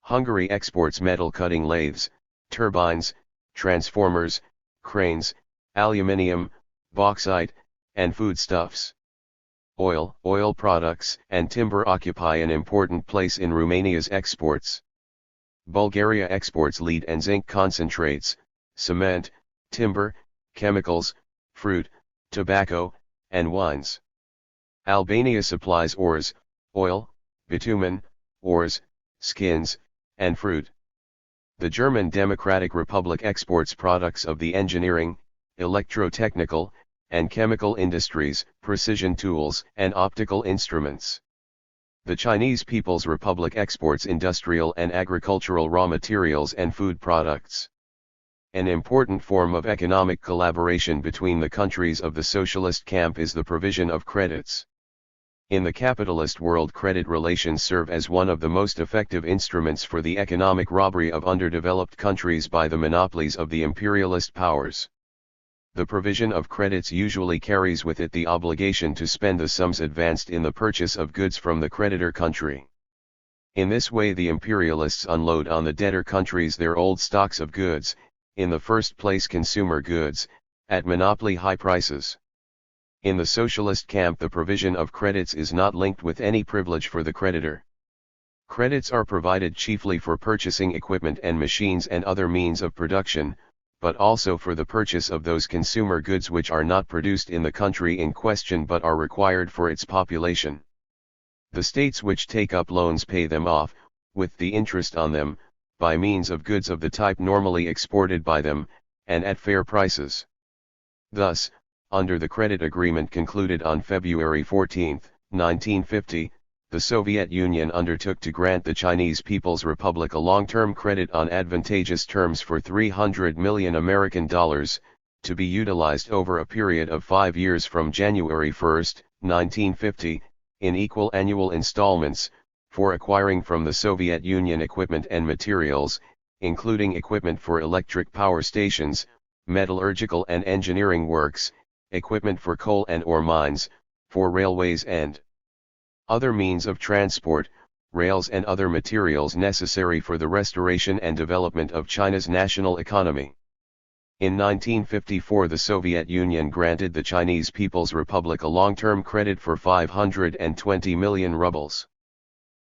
Hungary exports metal cutting lathes, turbines, transformers, cranes, aluminium, bauxite, and foodstuffs. Oil products and timber occupy an important place in Romania's exports. Bulgaria exports lead and zinc concentrates, cement, timber, chemicals, fruit, tobacco, and wines. Albania supplies ores, oil, bitumen, ores, skins, and fruit. The German Democratic Republic exports products of the engineering, electrotechnical, and chemical industries, precision tools, and optical instruments. The Chinese People's Republic exports industrial and agricultural raw materials and food products. An important form of economic collaboration between the countries of the socialist camp is the provision of credits. In the capitalist world, credit relations serve as one of the most effective instruments for the economic robbery of underdeveloped countries by the monopolies of the imperialist powers. The provision of credits usually carries with it the obligation to spend the sums advanced in the purchase of goods from the creditor country. In this way the imperialists unload on the debtor countries their old stocks of goods, in the first place consumer goods, at monopoly high prices. In the socialist camp the provision of credits is not linked with any privilege for the creditor. Credits are provided chiefly for purchasing equipment and machines and other means of production, but also for the purchase of those consumer goods which are not produced in the country in question but are required for its population. The states which take up loans pay them off, with the interest on them, by means of goods of the type normally exported by them, and at fair prices. Thus, under the credit agreement concluded on February 14, 1950, the Soviet Union undertook to grant the Chinese People's Republic a long-term credit on advantageous terms for $300 million, to be utilized over a period of 5 years from January 1, 1950, in equal annual installments, for acquiring from the Soviet Union equipment and materials, including equipment for electric power stations, metallurgical and engineering works, equipment for coal and ore mines, for railways and other means of transport, rails and other materials necessary for the restoration and development of China's national economy. In 1954 the Soviet Union granted the Chinese People's Republic a long-term credit for 520 million rubles.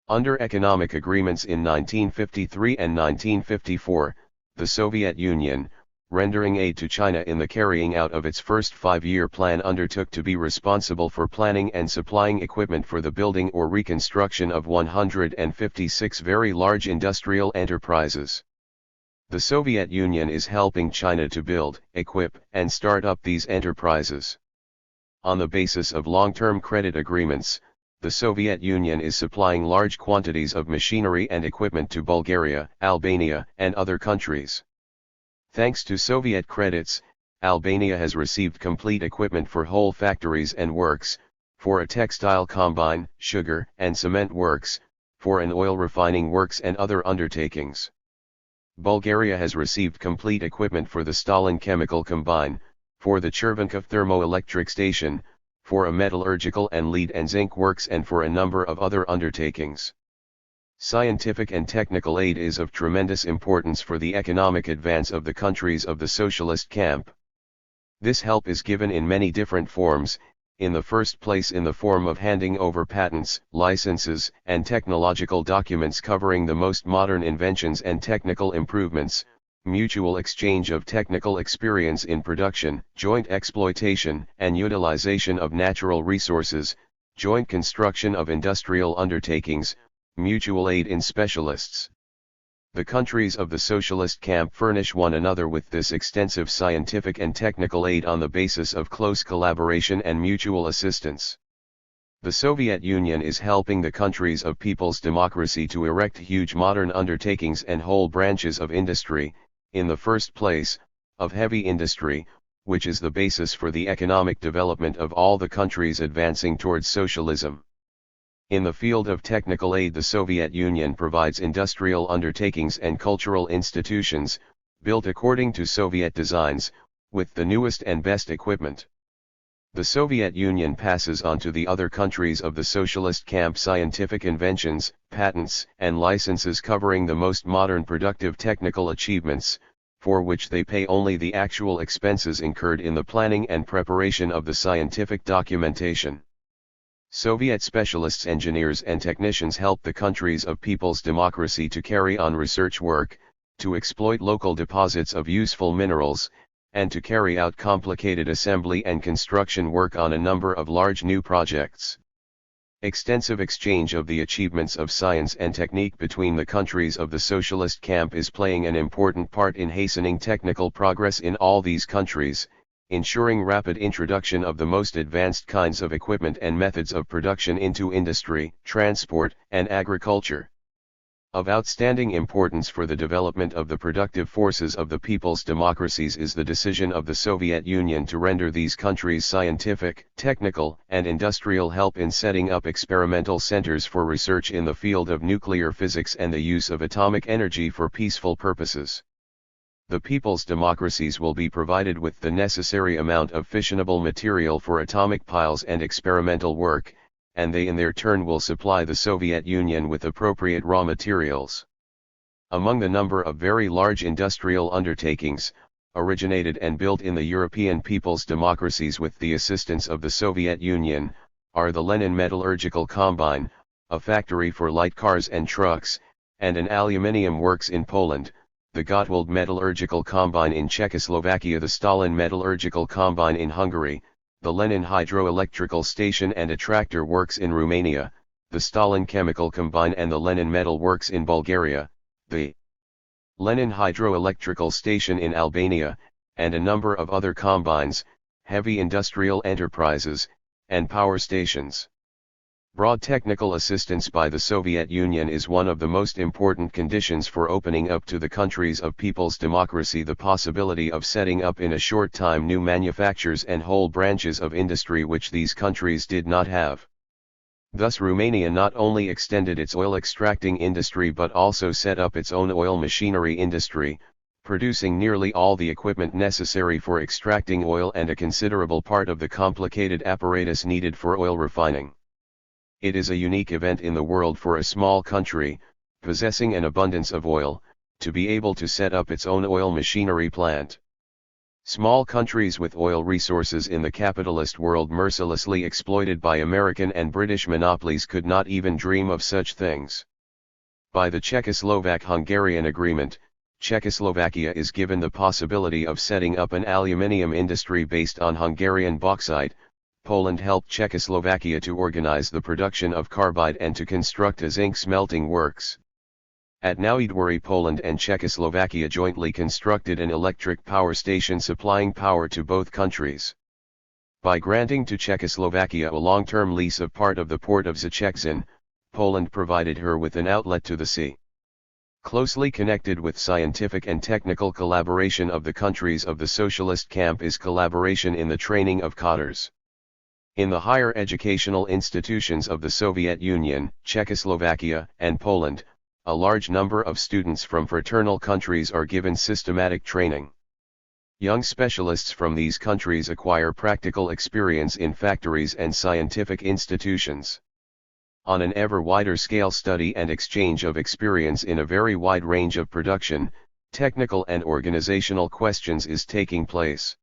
Under economic agreements in 1953 and 1954, the Soviet Union, rendering aid to China in the carrying out of its first 5-year plan, undertook to be responsible for planning and supplying equipment for the building or reconstruction of 156 very large industrial enterprises. The Soviet Union is helping China to build, equip, and start up these enterprises. On the basis of long-term credit agreements, the Soviet Union is supplying large quantities of machinery and equipment to Bulgaria, Albania, and other countries. Thanks to Soviet credits, Albania has received complete equipment for whole factories and works, for a textile combine, sugar and cement works, for an oil refining works and other undertakings. Bulgaria has received complete equipment for the Stalin chemical combine, for the Chervenkov thermoelectric station, for a metallurgical and lead and zinc works and for a number of other undertakings. Scientific and technical aid is of tremendous importance for the economic advance of the countries of the socialist camp. This help is given in many different forms, in the first place in the form of handing over patents, licenses, and technological documents covering the most modern inventions and technical improvements, mutual exchange of technical experience in production, joint exploitation and utilization of natural resources, joint construction of industrial undertakings, mutual aid in specialists. The countries of the socialist camp furnish one another with this extensive scientific and technical aid on the basis of close collaboration and mutual assistance. The Soviet Union is helping the countries of people's democracy to erect huge modern undertakings and whole branches of industry, in the first place, of heavy industry, which is the basis for the economic development of all the countries advancing towards socialism. In the field of technical aid, the Soviet Union provides industrial undertakings and cultural institutions, built according to Soviet designs, with the newest and best equipment. The Soviet Union passes on to the other countries of the socialist camp scientific inventions, patents, and licenses covering the most modern productive technical achievements, for which they pay only the actual expenses incurred in the planning and preparation of the scientific documentation. Soviet specialists, engineers and technicians help the countries of people's democracy to carry on research work, to exploit local deposits of useful minerals, and to carry out complicated assembly and construction work on a number of large new projects. Extensive exchange of the achievements of science and technique between the countries of the socialist camp is playing an important part in hastening technical progress in all these countries, ensuring rapid introduction of the most advanced kinds of equipment and methods of production into industry, transport, and agriculture. Of outstanding importance for the development of the productive forces of the people's democracies is the decision of the Soviet Union to render these countries scientific, technical, and industrial help in setting up experimental centers for research in the field of nuclear physics and the use of atomic energy for peaceful purposes. The people's democracies will be provided with the necessary amount of fissionable material for atomic piles and experimental work, and they in their turn will supply the Soviet Union with appropriate raw materials. Among the number of very large industrial undertakings, originated and built in the European people's democracies with the assistance of the Soviet Union, are the Lenin Metallurgical Combine, a factory for light cars and trucks, and an aluminium works in Poland, the Gottwald Metallurgical Combine in Czechoslovakia, the Stalin Metallurgical Combine in Hungary, the Lenin Hydroelectrical Station and a tractor works in Romania, the Stalin Chemical Combine and the Lenin Metal Works in Bulgaria, the Lenin Hydroelectrical Station in Albania, and a number of other combines, heavy industrial enterprises, and power stations. Broad technical assistance by the Soviet Union is one of the most important conditions for opening up to the countries of people's democracy the possibility of setting up in a short time new manufactures and whole branches of industry which these countries did not have. Thus Romania not only extended its oil extracting industry but also set up its own oil machinery industry, producing nearly all the equipment necessary for extracting oil and a considerable part of the complicated apparatus needed for oil refining. It is a unique event in the world for a small country, possessing an abundance of oil, to be able to set up its own oil machinery plant. Small countries with oil resources in the capitalist world mercilessly exploited by American and British monopolies could not even dream of such things. By the Czechoslovak-Hungarian agreement, Czechoslovakia is given the possibility of setting up an aluminium industry based on Hungarian bauxite. Poland helped Czechoslovakia to organize the production of carbide and to construct a zinc smelting works. At Nowiedwory, Poland and Czechoslovakia jointly constructed an electric power station supplying power to both countries. By granting to Czechoslovakia a long-term lease of part of the port of Zacheksin, Poland provided her with an outlet to the sea. Closely connected with scientific and technical collaboration of the countries of the socialist camp is collaboration in the training of cadres. In the higher educational institutions of the Soviet Union, Czechoslovakia, and Poland, a large number of students from fraternal countries are given systematic training. Young specialists from these countries acquire practical experience in factories and scientific institutions. On an ever wider scale, study and exchange of experience in a very wide range of production, technical and organizational questions is taking place.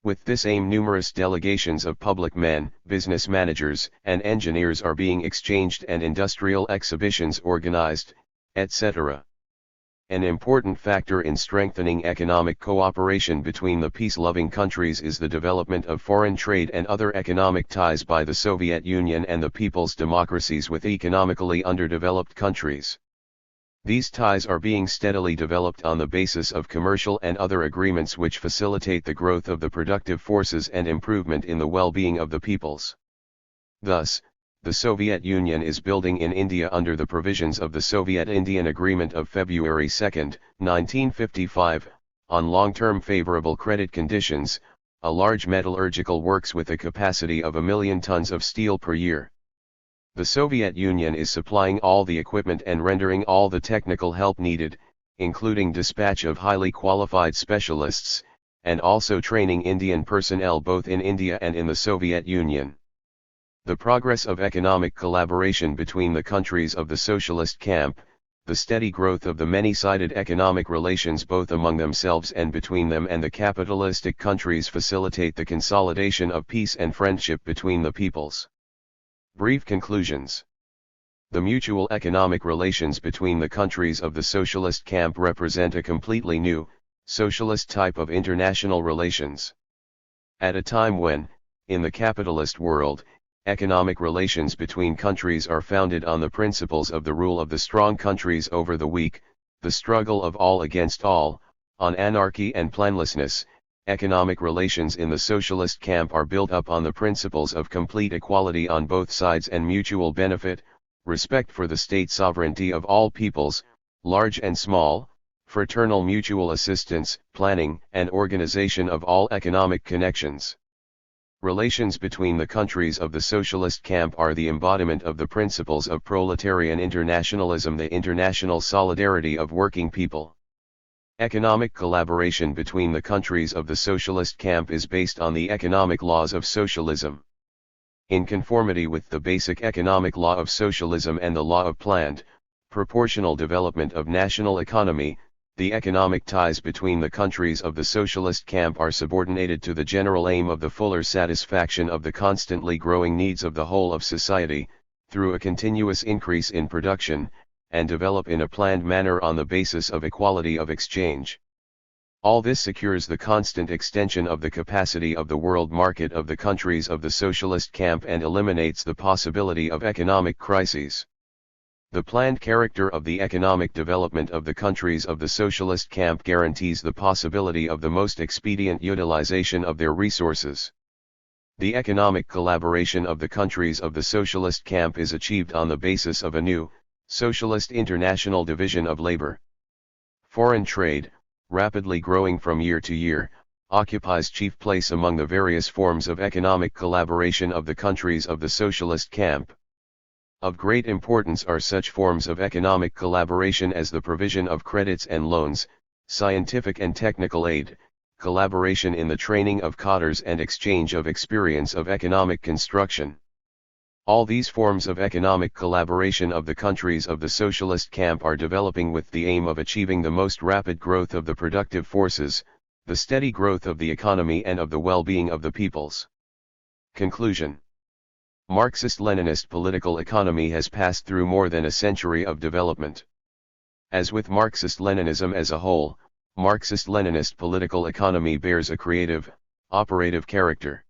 With this aim, numerous delegations of public men, business managers, and engineers are being exchanged and industrial exhibitions organized, etc. An important factor in strengthening economic cooperation between the peace-loving countries is the development of foreign trade and other economic ties by the Soviet Union and the people's democracies with economically underdeveloped countries. These ties are being steadily developed on the basis of commercial and other agreements which facilitate the growth of the productive forces and improvement in the well-being of the peoples. Thus, the Soviet Union is building in India under the provisions of the Soviet-Indian Agreement of February 2, 1955, on long-term favorable credit conditions, a large metallurgical works with a capacity of 1 million tons of steel per year. The Soviet Union is supplying all the equipment and rendering all the technical help needed, including dispatch of highly qualified specialists, and also training Indian personnel both in India and in the Soviet Union. The progress of economic collaboration between the countries of the socialist camp, the steady growth of the many-sided economic relations both among themselves and between them and the capitalistic countries facilitate the consolidation of peace and friendship between the peoples. Brief conclusions. The mutual economic relations between the countries of the socialist camp represent a completely new, socialist type of international relations. At a time when, in the capitalist world, economic relations between countries are founded on the principles of the rule of the strong countries over the weak, the struggle of all against all, on anarchy and planlessness, economic relations in the socialist camp are built up on the principles of complete equality on both sides and mutual benefit, respect for the state sovereignty of all peoples, large and small, fraternal mutual assistance, planning and organization of all economic connections. Relations between the countries of the socialist camp are the embodiment of the principles of proletarian internationalism, the international solidarity of working people. Economic collaboration between the countries of the socialist camp is based on the economic laws of socialism. In conformity with the basic economic law of socialism and the law of planned, proportional development of national economy, the economic ties between the countries of the socialist camp are subordinated to the general aim of the fuller satisfaction of the constantly growing needs of the whole of society, through a continuous increase in production, and develop in a planned manner on the basis of equality of exchange. All this secures the constant extension of the capacity of the world market of the countries of the socialist camp and eliminates the possibility of economic crises. The planned character of the economic development of the countries of the socialist camp guarantees the possibility of the most expedient utilization of their resources. The economic collaboration of the countries of the socialist camp is achieved on the basis of a new, socialist international division of labor. Foreign trade, rapidly growing from year to year, occupies chief place among the various forms of economic collaboration of the countries of the socialist camp. Of great importance are such forms of economic collaboration as the provision of credits and loans, scientific and technical aid, collaboration in the training of cadres and exchange of experience of economic construction. All these forms of economic collaboration of the countries of the socialist camp are developing with the aim of achieving the most rapid growth of the productive forces, the steady growth of the economy and of the well-being of the peoples. Conclusion. Marxist-Leninist political economy has passed through more than a century of development. As with Marxist-Leninism as a whole, Marxist-Leninist political economy bears a creative, operative character.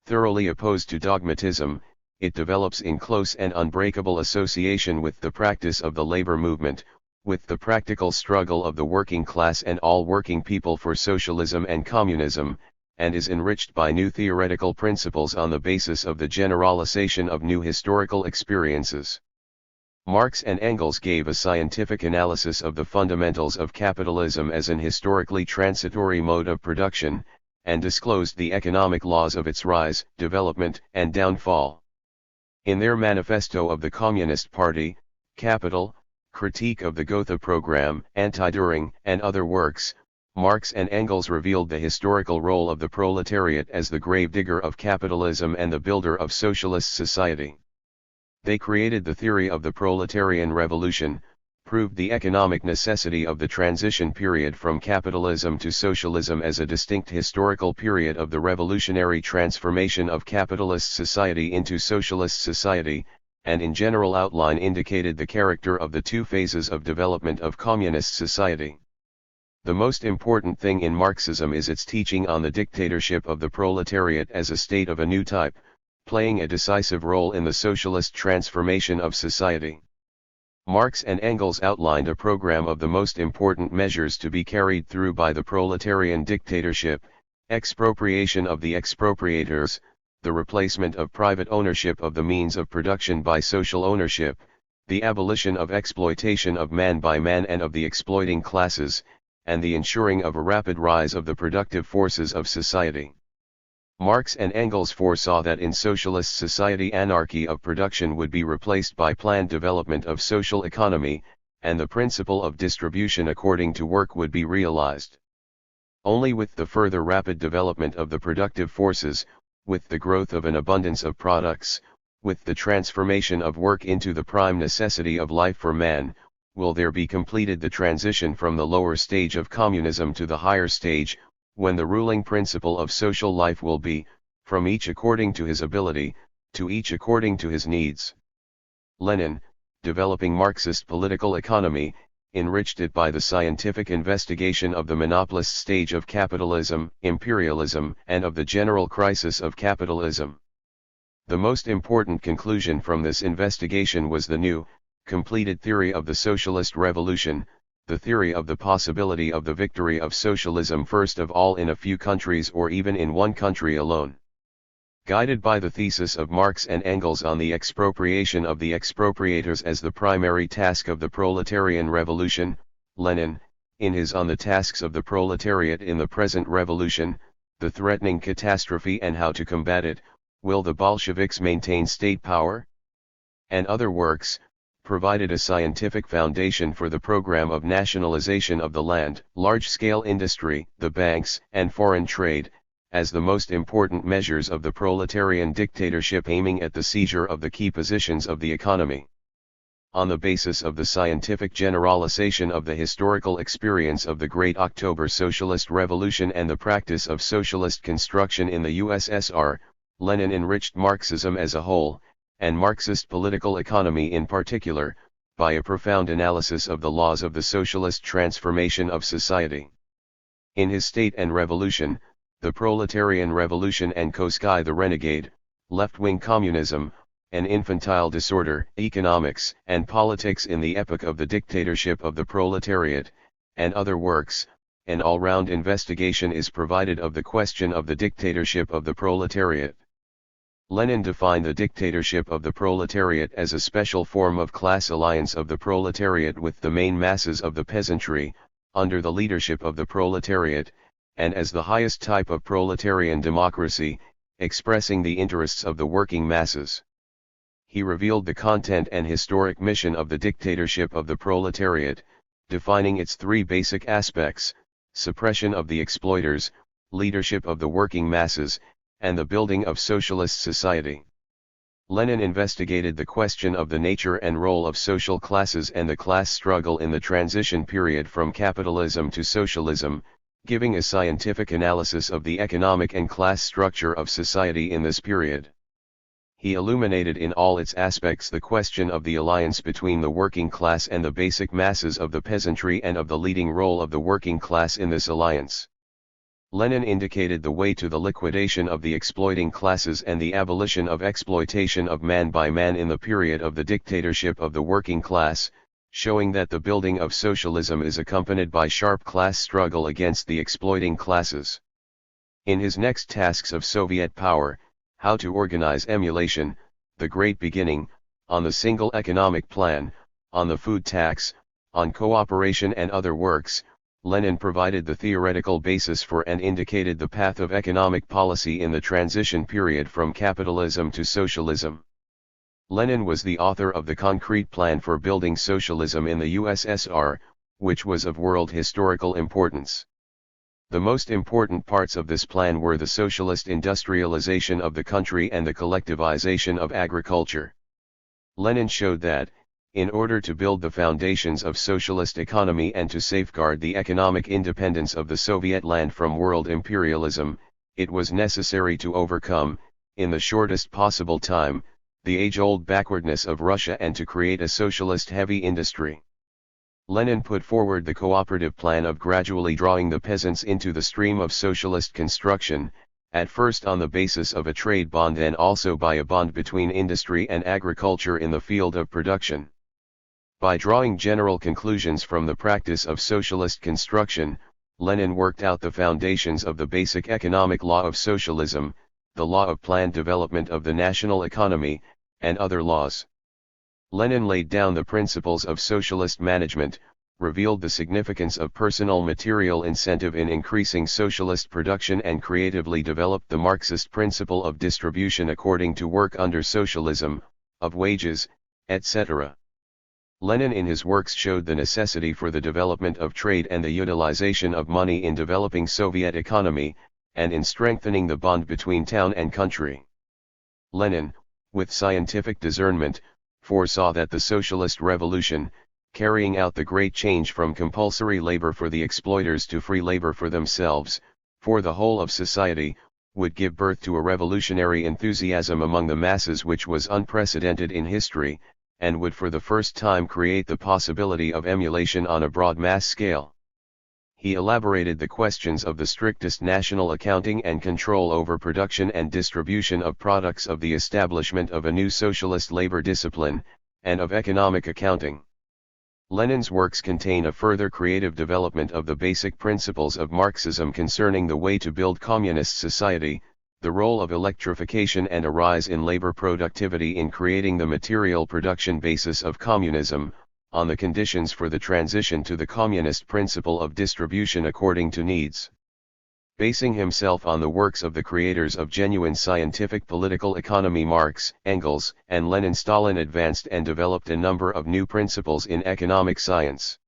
Thoroughly opposed to dogmatism, it develops in close and unbreakable association with the practice of the labor movement, with the practical struggle of the working class and all working people for socialism and communism, and is enriched by new theoretical principles on the basis of the generalization of new historical experiences. Marx and Engels gave a scientific analysis of the fundamentals of capitalism as an historically transitory mode of production, and disclosed the economic laws of its rise, development, and downfall. In their manifesto of the Communist Party, Capital, Critique of the Gotha Program, Anti-Düring, and other works, Marx and Engels revealed the historical role of the proletariat as the gravedigger of capitalism and the builder of socialist society. They created the theory of the proletarian revolution, proved the economic necessity of the transition period from capitalism to socialism as a distinct historical period of the revolutionary transformation of capitalist society into socialist society, and in general outline indicated the character of the two phases of development of communist society. The most important thing in Marxism is its teaching on the dictatorship of the proletariat as a state of a new type, playing a decisive role in the socialist transformation of society. Marx and Engels outlined a program of the most important measures to be carried through by the proletarian dictatorship: expropriation of the expropriators, the replacement of private ownership of the means of production by social ownership, the abolition of exploitation of man by man and of the exploiting classes, and the ensuring of a rapid rise of the productive forces of society. Marx and Engels foresaw that in socialist society anarchy of production would be replaced by planned development of social economy, and the principle of distribution according to work would be realized. Only with the further rapid development of the productive forces, with the growth of an abundance of products, with the transformation of work into the prime necessity of life for man, will there be completed the transition from the lower stage of communism to the higher stage, when the ruling principle of social life will be, from each according to his ability, to each according to his needs. Lenin, developing Marxist political economy, enriched it by the scientific investigation of the monopolist stage of capitalism, imperialism, and of the general crisis of capitalism. The most important conclusion from this investigation was the new, completed theory of the socialist revolution, the theory of the possibility of the victory of socialism first of all in a few countries or even in one country alone. Guided by the thesis of Marx and Engels on the expropriation of the expropriators as the primary task of the proletarian revolution, Lenin, in his On the Tasks of the Proletariat in the Present Revolution, the Threatening Catastrophe and How to Combat It, Will the Bolsheviks Maintain State Power? And other works, provided a scientific foundation for the program of nationalization of the land, large-scale industry, the banks, and foreign trade, as the most important measures of the proletarian dictatorship aiming at the seizure of the key positions of the economy. On the basis of the scientific generalization of the historical experience of the Great October Socialist Revolution and the practice of socialist construction in the USSR, Lenin enriched Marxism as a whole, and Marxist political economy in particular, by a profound analysis of the laws of the socialist transformation of society. In his State and Revolution, the Proletarian Revolution and Koski the Renegade, Left-Wing Communism, An Infantile Disorder, Economics and Politics in the Epoch of the Dictatorship of the Proletariat, and other works, an all-round investigation is provided of the question of the dictatorship of the proletariat. Lenin defined the dictatorship of the proletariat as a special form of class alliance of the proletariat with the main masses of the peasantry, under the leadership of the proletariat, and as the highest type of proletarian democracy, expressing the interests of the working masses. He revealed the content and historic mission of the dictatorship of the proletariat, defining its three basic aspects: suppression of the exploiters, leadership of the working masses, and the building of socialist society. Lenin investigated the question of the nature and role of social classes and the class struggle in the transition period from capitalism to socialism, giving a scientific analysis of the economic and class structure of society in this period. He illuminated in all its aspects the question of the alliance between the working class and the basic masses of the peasantry and of the leading role of the working class in this alliance. Lenin indicated the way to the liquidation of the exploiting classes and the abolition of exploitation of man by man in the period of the dictatorship of the working class, showing that the building of socialism is accompanied by sharp class struggle against the exploiting classes. In his next tasks of Soviet power, How to Organize Emulation, The Great Beginning, on the Single Economic Plan, on the Food Tax, on Cooperation and other works, Lenin provided the theoretical basis for and indicated the path of economic policy in the transition period from capitalism to socialism. Lenin was the author of the concrete plan for building socialism in the USSR, which was of world historical importance. The most important parts of this plan were the socialist industrialization of the country and the collectivization of agriculture. Lenin showed that, in order to build the foundations of socialist economy and to safeguard the economic independence of the Soviet land from world imperialism, it was necessary to overcome, in the shortest possible time, the age-old backwardness of Russia and to create a socialist heavy industry. Lenin put forward the cooperative plan of gradually drawing the peasants into the stream of socialist construction, at first on the basis of a trade bond and also by a bond between industry and agriculture in the field of production. By drawing general conclusions from the practice of socialist construction, Lenin worked out the foundations of the basic economic law of socialism, the law of planned development of the national economy, and other laws. Lenin laid down the principles of socialist management, revealed the significance of personal material incentive in increasing socialist production and creatively developed the Marxist principle of distribution according to work under socialism, of wages, etc. Lenin in his works showed the necessity for the development of trade and the utilization of money in developing Soviet economy, and in strengthening the bond between town and country. Lenin, with scientific discernment, foresaw that the socialist revolution, carrying out the great change from compulsory labor for the exploiters to free labor for themselves, for the whole of society, would give birth to a revolutionary enthusiasm among the masses which was unprecedented in history, and would for the first time create the possibility of emulation on a broad mass scale. He elaborated the questions of the strictest national accounting and control over production and distribution of products, of the establishment of a new socialist labor discipline, and of economic accounting. Lenin's works contain a further creative development of the basic principles of Marxism concerning the way to build communist society, the role of electrification and a rise in labor productivity in creating the material production basis of communism, on the conditions for the transition to the communist principle of distribution according to needs. Basing himself on the works of the creators of genuine scientific political economy Marx, Engels, and Lenin, Stalin advanced and developed a number of new principles in economic science.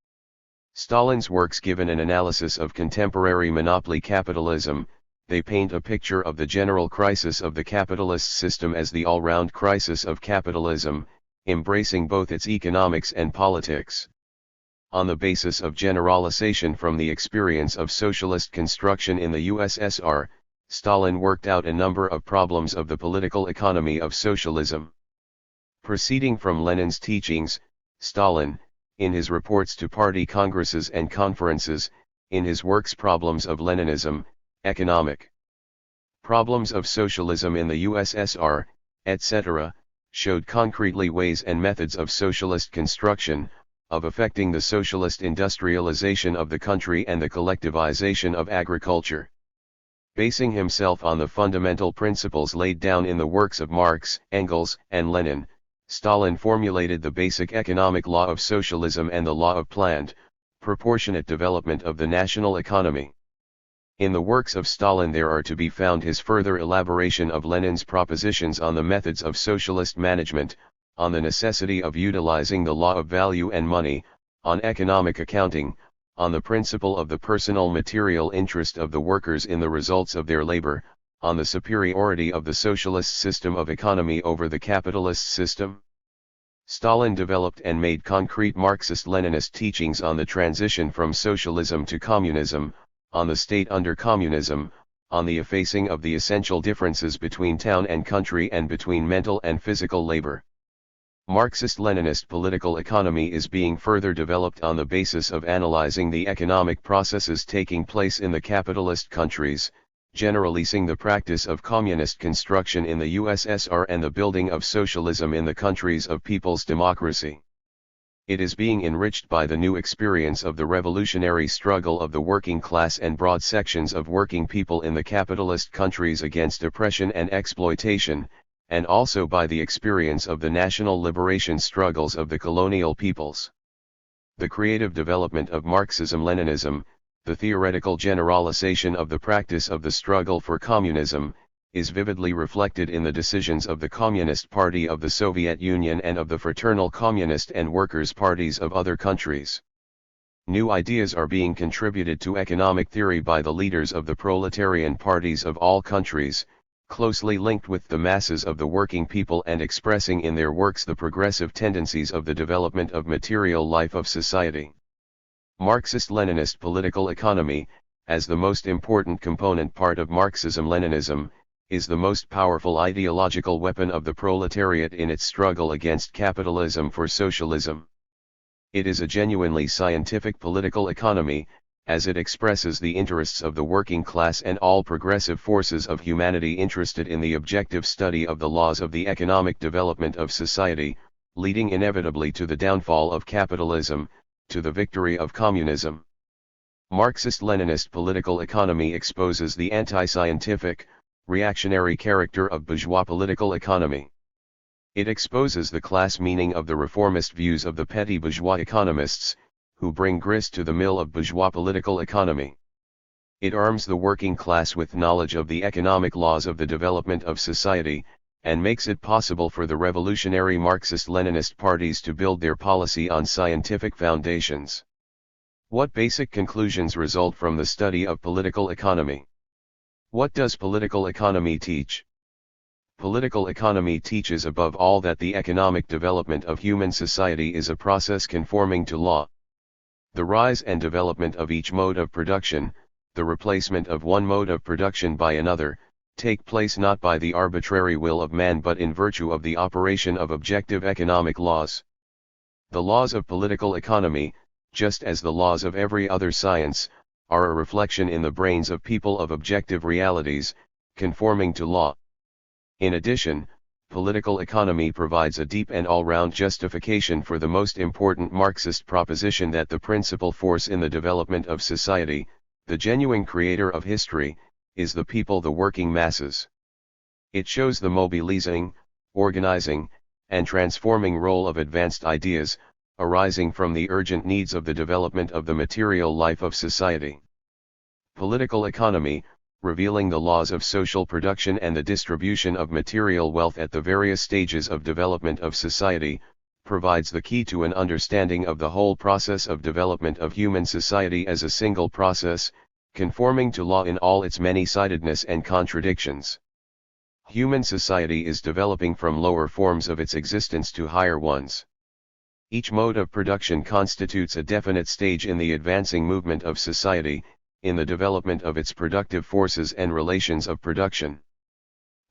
Stalin's works give an analysis of contemporary monopoly capitalism. They paint a picture of the general crisis of the capitalist system as the all-round crisis of capitalism, embracing both its economics and politics. On the basis of generalization from the experience of socialist construction in the USSR, Stalin worked out a number of problems of the political economy of socialism. Proceeding from Lenin's teachings, Stalin, in his reports to party congresses and conferences, in his works Problems of Leninism, Economic Problems of Socialism in the USSR, etc., showed concretely ways and methods of socialist construction, of effecting the socialist industrialization of the country and the collectivization of agriculture. Basing himself on the fundamental principles laid down in the works of Marx, Engels, and Lenin, Stalin formulated the basic economic law of socialism and the law of planned, proportionate development of the national economy. In the works of Stalin there are to be found his further elaboration of Lenin's propositions on the methods of socialist management, on the necessity of utilizing the law of value and money, on economic accounting, on the principle of the personal material interest of the workers in the results of their labor, on the superiority of the socialist system of economy over the capitalist system. Stalin developed and made concrete Marxist-Leninist teachings on the transition from socialism to communism, on the state under communism, on the effacing of the essential differences between town and country and between mental and physical labor. Marxist-Leninist political economy is being further developed on the basis of analyzing the economic processes taking place in the capitalist countries, generalizing the practice of communist construction in the USSR and the building of socialism in the countries of people's democracy. It is being enriched by the new experience of the revolutionary struggle of the working class and broad sections of working people in the capitalist countries against oppression and exploitation, and also by the experience of the national liberation struggles of the colonial peoples. The creative development of Marxism-Leninism, the theoretical generalization of the practice of the struggle for communism, is vividly reflected in the decisions of the Communist Party of the Soviet Union and of the fraternal Communist and Workers' parties of other countries. New ideas are being contributed to economic theory by the leaders of the proletarian parties of all countries, closely linked with the masses of the working people and expressing in their works the progressive tendencies of the development of material life of society. Marxist-Leninist political economy, as the most important component part of Marxism-Leninism, is the most powerful ideological weapon of the proletariat in its struggle against capitalism for socialism. It is a genuinely scientific political economy, as it expresses the interests of the working class and all progressive forces of humanity interested in the objective study of the laws of the economic development of society, leading inevitably to the downfall of capitalism, to the victory of communism. Marxist-Leninist political economy exposes the anti-scientific, reactionary character of bourgeois political economy. It exposes the class meaning of the reformist views of the petty bourgeois economists, who bring grist to the mill of bourgeois political economy. It arms the working class with knowledge of the economic laws of the development of society, and makes it possible for the revolutionary Marxist-Leninist parties to build their policy on scientific foundations. What basic conclusions result from the study of political economy? What does political economy teach? Political economy teaches above all that the economic development of human society is a process conforming to law. The rise and development of each mode of production, the replacement of one mode of production by another, take place not by the arbitrary will of man but in virtue of the operation of objective economic laws. The laws of political economy, just as the laws of every other science, are a reflection in the brains of people of objective realities, conforming to law. In addition, political economy provides a deep and all-round justification for the most important Marxist proposition that the principal force in the development of society, the genuine creator of history, is the people, the working masses. It shows the mobilizing, organizing, and transforming role of advanced ideas, arising from the urgent needs of the development of the material life of society. Political economy, revealing the laws of social production and the distribution of material wealth at the various stages of development of society, provides the key to an understanding of the whole process of development of human society as a single process, conforming to law in all its many-sidedness and contradictions. Human society is developing from lower forms of its existence to higher ones. Each mode of production constitutes a definite stage in the advancing movement of society, in the development of its productive forces and relations of production.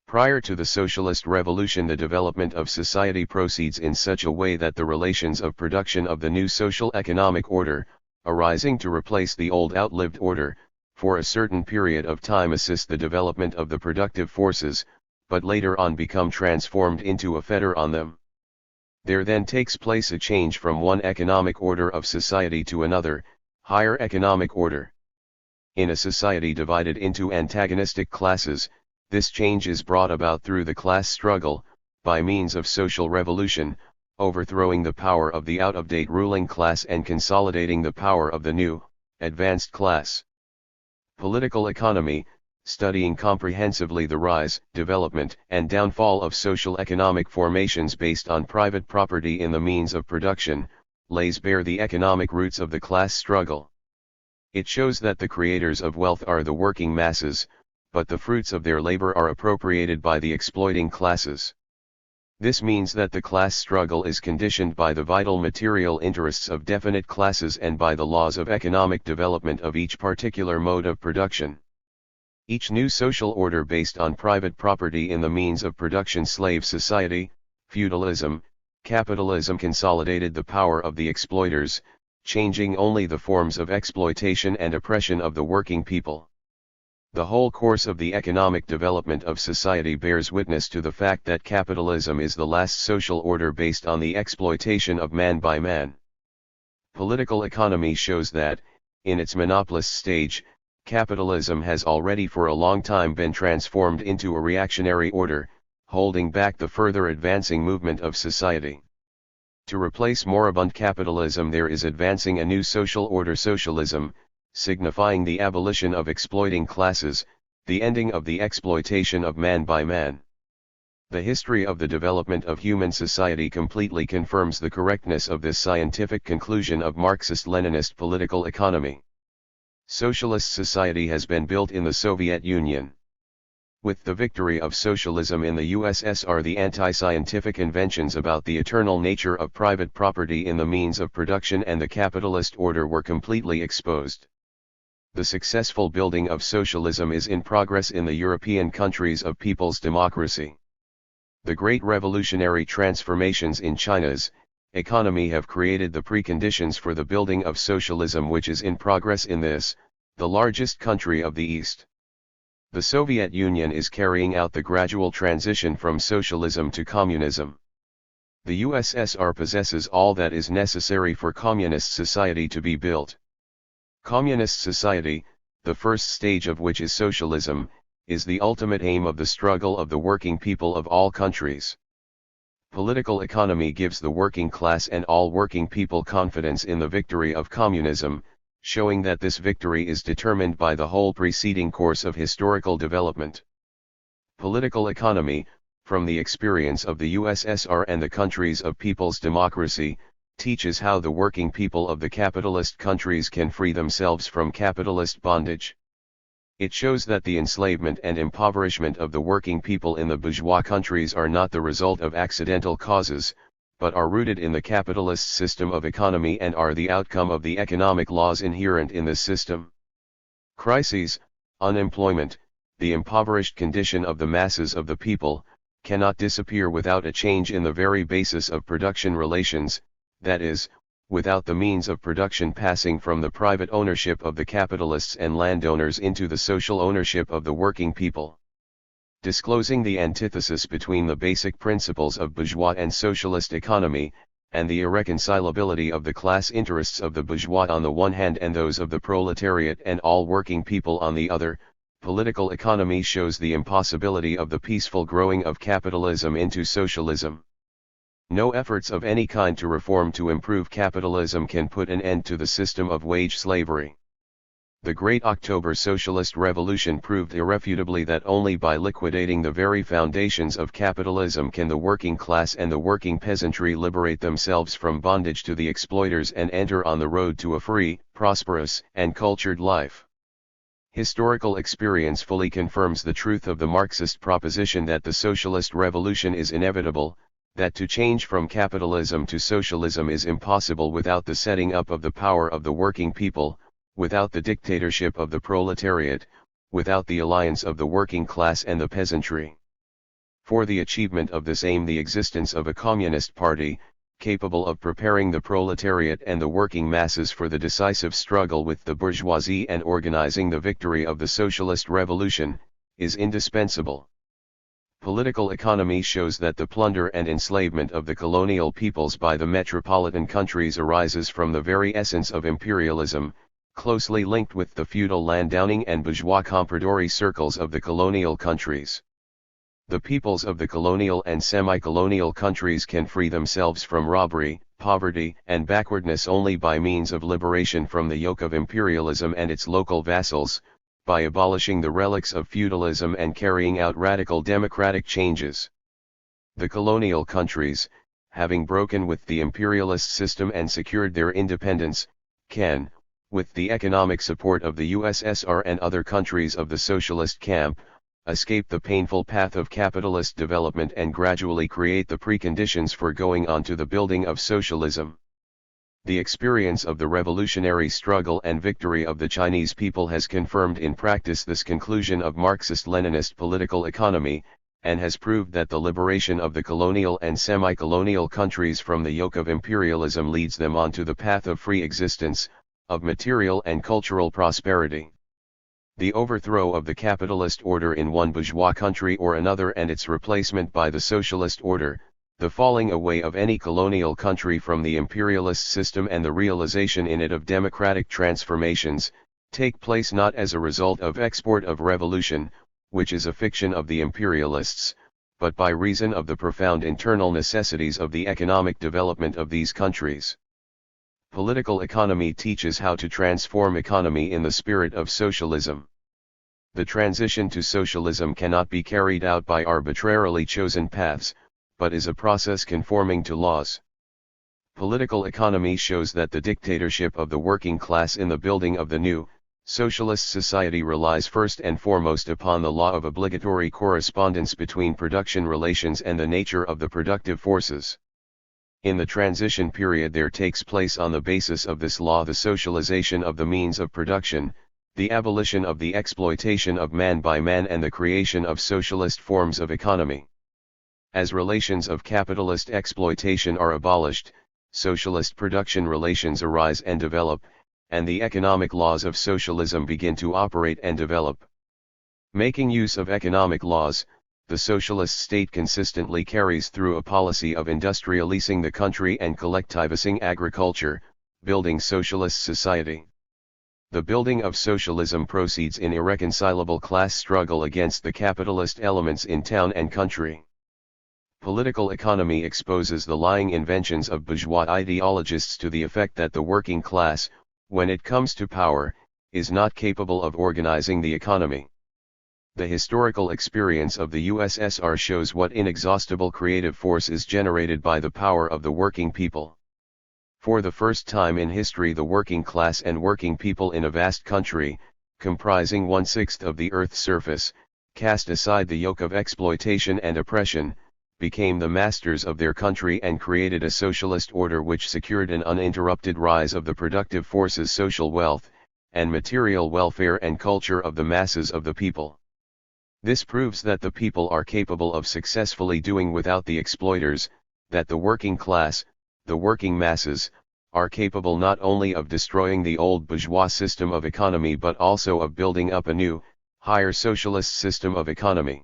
Prior to the socialist revolution, the development of society proceeds in such a way that the relations of production of the new social economic order, arising to replace the old outlived order, for a certain period of time assist the development of the productive forces, but later on become transformed into a fetter on them. There then takes place a change from one economic order of society to another, higher economic order. In a society divided into antagonistic classes, this change is brought about through the class struggle, by means of social revolution, overthrowing the power of the out-of-date ruling class and consolidating the power of the new, advanced class. Political economy, studying comprehensively the rise, development, and downfall of social economic formations based on private property in the means of production, lays bare the economic roots of the class struggle. It shows that the creators of wealth are the working masses, but the fruits of their labor are appropriated by the exploiting classes. This means that the class struggle is conditioned by the vital material interests of definite classes and by the laws of economic development of each particular mode of production. Each new social order based on private property in the means of production, slave society, feudalism, capitalism, consolidated the power of the exploiters, changing only the forms of exploitation and oppression of the working people. The whole course of the economic development of society bears witness to the fact that capitalism is the last social order based on the exploitation of man by man. Political economy shows that, in its monopolist stage, capitalism has already for a long time been transformed into a reactionary order, holding back the further advancing movement of society. To replace moribund capitalism, there is advancing a new social order, socialism, signifying the abolition of exploiting classes, the ending of the exploitation of man by man. The history of the development of human society completely confirms the correctness of this scientific conclusion of Marxist-Leninist political economy. Socialist society has been built in the Soviet Union. With the victory of socialism in the USSR, the anti-scientific inventions about the eternal nature of private property in the means of production and the capitalist order were completely exposed. The successful building of socialism is in progress in the European countries of people's democracy. The great revolutionary transformations in China's economy have created the preconditions for the building of socialism, which is in progress in this, the largest country of the East. The Soviet Union is carrying out the gradual transition from socialism to communism. The USSR possesses all that is necessary for communist society to be built. Communist society, the first stage of which is socialism, is the ultimate aim of the struggle of the working people of all countries. Political economy gives the working class and all working people confidence in the victory of communism, showing that this victory is determined by the whole preceding course of historical development. Political economy, from the experience of the USSR and the countries of people's democracy, teaches how the working people of the capitalist countries can free themselves from capitalist bondage. It shows that the enslavement and impoverishment of the working people in the bourgeois countries are not the result of accidental causes, but are rooted in the capitalist system of economy and are the outcome of the economic laws inherent in this system. Crises, unemployment, the impoverished condition of the masses of the people, cannot disappear without a change in the very basis of production relations, that is, without the means of production passing from the private ownership of the capitalists and landowners into the social ownership of the working people. Disclosing the antithesis between the basic principles of bourgeois and socialist economy, and the irreconcilability of the class interests of the bourgeois on the one hand and those of the proletariat and all working people on the other, political economy shows the impossibility of the peaceful growing of capitalism into socialism. No efforts of any kind to reform to improve capitalism can put an end to the system of wage slavery. The Great October Socialist Revolution proved irrefutably that only by liquidating the very foundations of capitalism can the working class and the working peasantry liberate themselves from bondage to the exploiters and enter on the road to a free, prosperous, and cultured life. Historical experience fully confirms the truth of the Marxist proposition that the socialist revolution is inevitable, that to change from capitalism to socialism is impossible without the setting up of the power of the working people, without the dictatorship of the proletariat, without the alliance of the working class and the peasantry. For the achievement of this aim, the existence of a communist party, capable of preparing the proletariat and the working masses for the decisive struggle with the bourgeoisie and organizing the victory of the socialist revolution, is indispensable. Political economy shows that the plunder and enslavement of the colonial peoples by the metropolitan countries arises from the very essence of imperialism, closely linked with the feudal landowning and bourgeois compradori circles of the colonial countries. The peoples of the colonial and semi-colonial countries can free themselves from robbery, poverty, and backwardness only by means of liberation from the yoke of imperialism and its local vassals, by abolishing the relics of feudalism and carrying out radical democratic changes. The colonial countries, having broken with the imperialist system and secured their independence, can, with the economic support of the USSR and other countries of the socialist camp, escape the painful path of capitalist development and gradually create the preconditions for going on to the building of socialism. The experience of the revolutionary struggle and victory of the Chinese people has confirmed in practice this conclusion of Marxist-Leninist political economy, and has proved that the liberation of the colonial and semi-colonial countries from the yoke of imperialism leads them onto the path of free existence, of material and cultural prosperity. The overthrow of the capitalist order in one bourgeois country or another and its replacement by the socialist order, the falling away of any colonial country from the imperialist system and the realization in it of democratic transformations, take place not as a result of export of revolution, which is a fiction of the imperialists, but by reason of the profound internal necessities of the economic development of these countries. Political economy teaches how to transform economy in the spirit of socialism. The transition to socialism cannot be carried out by arbitrarily chosen paths, but is a process conforming to laws. Political economy shows that the dictatorship of the working class in the building of the new, socialist society relies first and foremost upon the law of obligatory correspondence between production relations and the nature of the productive forces. In the transition period there takes place on the basis of this law the socialization of the means of production, the abolition of the exploitation of man by man and the creation of socialist forms of economy. As relations of capitalist exploitation are abolished, socialist production relations arise and develop, and the economic laws of socialism begin to operate and develop. Making use of economic laws, the socialist state consistently carries through a policy of industrializing the country and collectivizing agriculture, building socialist society. The building of socialism proceeds in irreconcilable class struggle against the capitalist elements in town and country. Political economy exposes the lying inventions of bourgeois ideologists to the effect that the working class, when it comes to power, is not capable of organizing the economy. The historical experience of the USSR shows what inexhaustible creative force is generated by the power of the working people. For the first time in history the working class and working people in a vast country, comprising 1/6 of the earth's surface, cast aside the yoke of exploitation and oppression, became the masters of their country and created a socialist order which secured an uninterrupted rise of the productive forces, social wealth, and material welfare and culture of the masses of the people. This proves that the people are capable of successfully doing without the exploiters, that the working class, the working masses, are capable not only of destroying the old bourgeois system of economy but also of building up a new, higher socialist system of economy.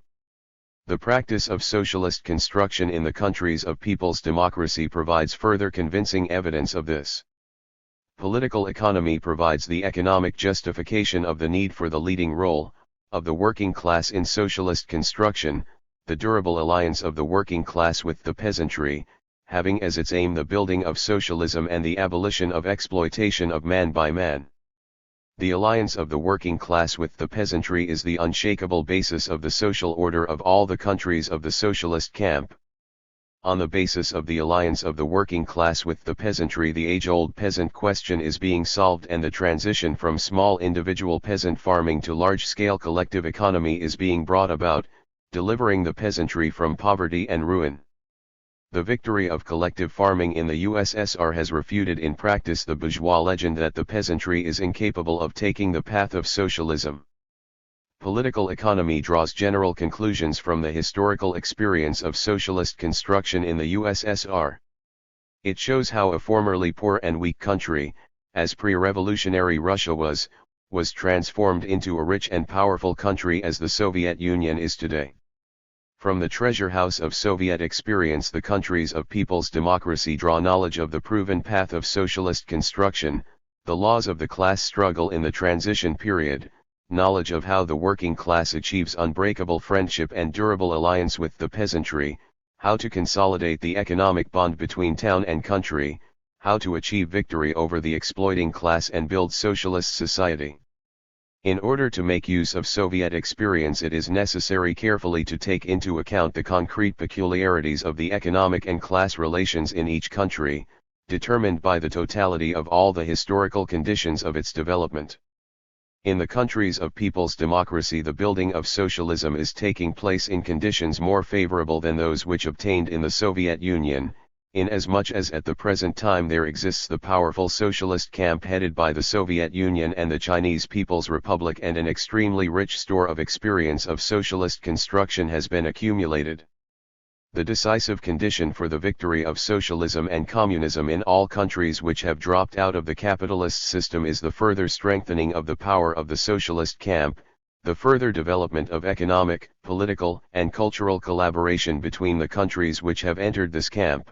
The practice of socialist construction in the countries of people's democracy provides further convincing evidence of this. Political economy provides the economic justification of the need for the leading role of the working class in socialist construction, the durable alliance of the working class with the peasantry, having as its aim the building of socialism and the abolition of exploitation of man by man. The alliance of the working class with the peasantry is the unshakable basis of the social order of all the countries of the socialist camp. On the basis of the alliance of the working class with the peasantry the age-old peasant question is being solved and the transition from small individual peasant farming to large-scale collective economy is being brought about, delivering the peasantry from poverty and ruin. The victory of collective farming in the USSR has refuted in practice the bourgeois legend that the peasantry is incapable of taking the path of socialism. Political economy draws general conclusions from the historical experience of socialist construction in the USSR. It shows how a formerly poor and weak country, as pre-revolutionary Russia was transformed into a rich and powerful country as the Soviet Union is today. From the treasure house of Soviet experience the countries of people's democracy draw knowledge of the proven path of socialist construction, the laws of the class struggle in the transition period, knowledge of how the working class achieves unbreakable friendship and durable alliance with the peasantry, how to consolidate the economic bond between town and country, how to achieve victory over the exploiting class and build socialist society. In order to make use of Soviet experience it is necessary carefully to take into account the concrete peculiarities of the economic and class relations in each country, determined by the totality of all the historical conditions of its development. In the countries of people's democracy the building of socialism is taking place in conditions more favorable than those which obtained in the Soviet Union, inasmuch as at the present time there exists the powerful socialist camp headed by the Soviet Union and the Chinese People's Republic, and an extremely rich store of experience of socialist construction has been accumulated. The decisive condition for the victory of socialism and communism in all countries which have dropped out of the capitalist system is the further strengthening of the power of the socialist camp, the further development of economic, political, and cultural collaboration between the countries which have entered this camp.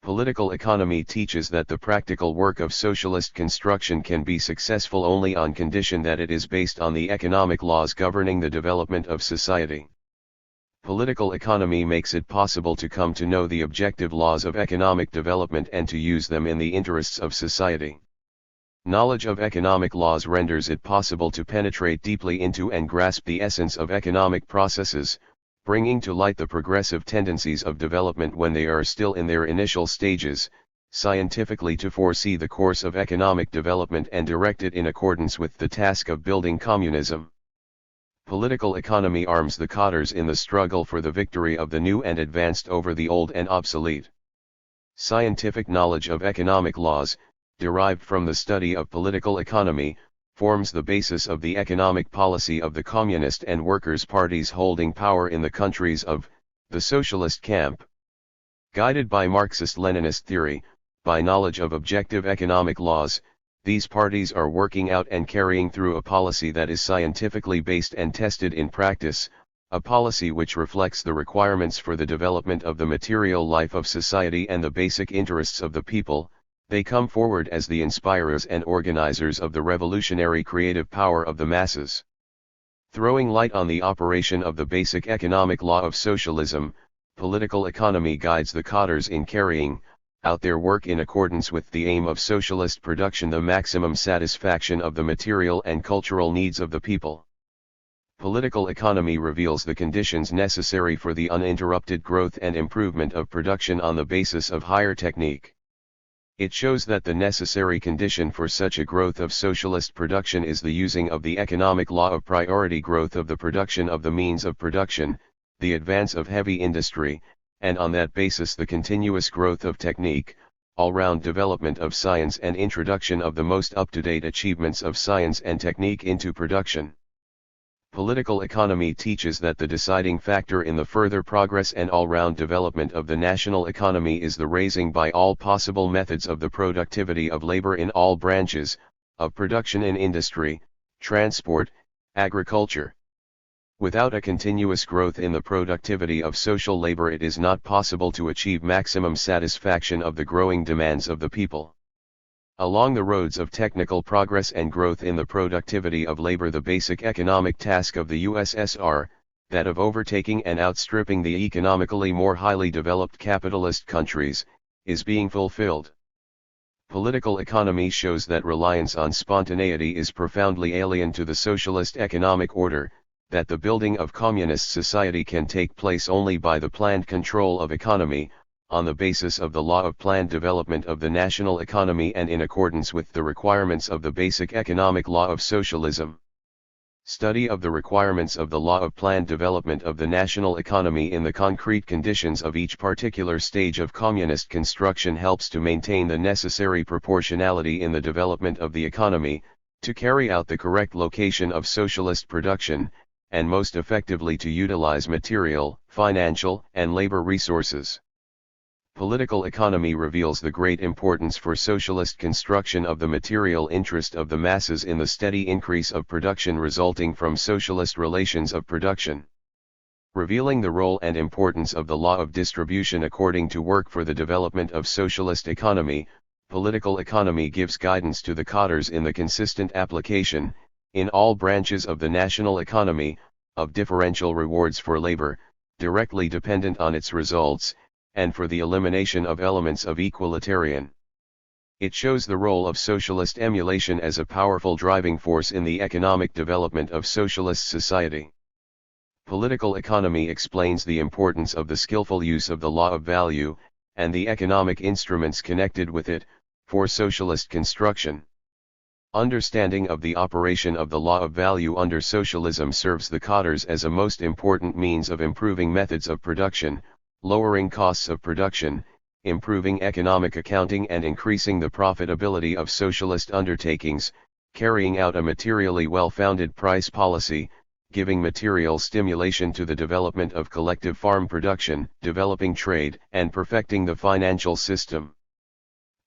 Political economy teaches that the practical work of socialist construction can be successful only on condition that it is based on the economic laws governing the development of society. Political economy makes it possible to come to know the objective laws of economic development and to use them in the interests of society. Knowledge of economic laws renders it possible to penetrate deeply into and grasp the essence of economic processes, bringing to light the progressive tendencies of development when they are still in their initial stages, scientifically to foresee the course of economic development and direct it in accordance with the task of building communism. Political economy arms the cadres in the struggle for the victory of the new and advanced over the old and obsolete. Scientific knowledge of economic laws, derived from the study of political economy, forms the basis of the economic policy of the Communist and Workers' parties holding power in the countries of the socialist camp. Guided by Marxist-Leninist theory, by knowledge of objective economic laws, these parties are working out and carrying through a policy that is scientifically based and tested in practice, a policy which reflects the requirements for the development of the material life of society and the basic interests of the people. They come forward as the inspirers and organizers of the revolutionary creative power of the masses. Throwing light on the operation of the basic economic law of socialism, political economy guides the cadres in carrying out their work in accordance with the aim of socialist production, the maximum satisfaction of the material and cultural needs of the people. Political economy reveals the conditions necessary for the uninterrupted growth and improvement of production on the basis of higher technique. It shows that the necessary condition for such a growth of socialist production is the using of the economic law of priority growth of the production of the means of production, the advance of heavy industry, and on that basis the continuous growth of technique, all-round development of science and introduction of the most up-to-date achievements of science and technique into production. Political economy teaches that the deciding factor in the further progress and all-round development of the national economy is the raising by all possible methods of the productivity of labor in all branches of production in industry, transport, agriculture. Without a continuous growth in the productivity of social labor, it is not possible to achieve maximum satisfaction of the growing demands of the people. Along the roads of technical progress and growth in the productivity of labor, the basic economic task of the USSR, that of overtaking and outstripping the economically more highly developed capitalist countries, is being fulfilled. Political economy shows that reliance on spontaneity is profoundly alien to the socialist economic order, that the building of communist society can take place only by the planned control of economy, on the basis of the law of planned development of the national economy and in accordance with the requirements of the basic economic law of socialism. Study of the requirements of the law of planned development of the national economy in the concrete conditions of each particular stage of communist construction helps to maintain the necessary proportionality in the development of the economy, to carry out the correct location of socialist production, and most effectively to utilize material, financial, and labor resources. Political economy reveals the great importance for socialist construction of the material interest of the masses in the steady increase of production resulting from socialist relations of production. Revealing the role and importance of the law of distribution according to work for the development of socialist economy, political economy gives guidance to the cadres in the consistent application, in all branches of the national economy, of differential rewards for labor, directly dependent on its results, and for the elimination of elements of equalitarian. It shows the role of socialist emulation as a powerful driving force in the economic development of socialist society. Political economy explains the importance of the skillful use of the law of value, and the economic instruments connected with it, for socialist construction. Understanding of the operation of the law of value under socialism serves the cadres as a most important means of improving methods of production, lowering costs of production, improving economic accounting and increasing the profitability of socialist undertakings, carrying out a materially well-founded price policy, giving material stimulation to the development of collective farm production, developing trade, and perfecting the financial system.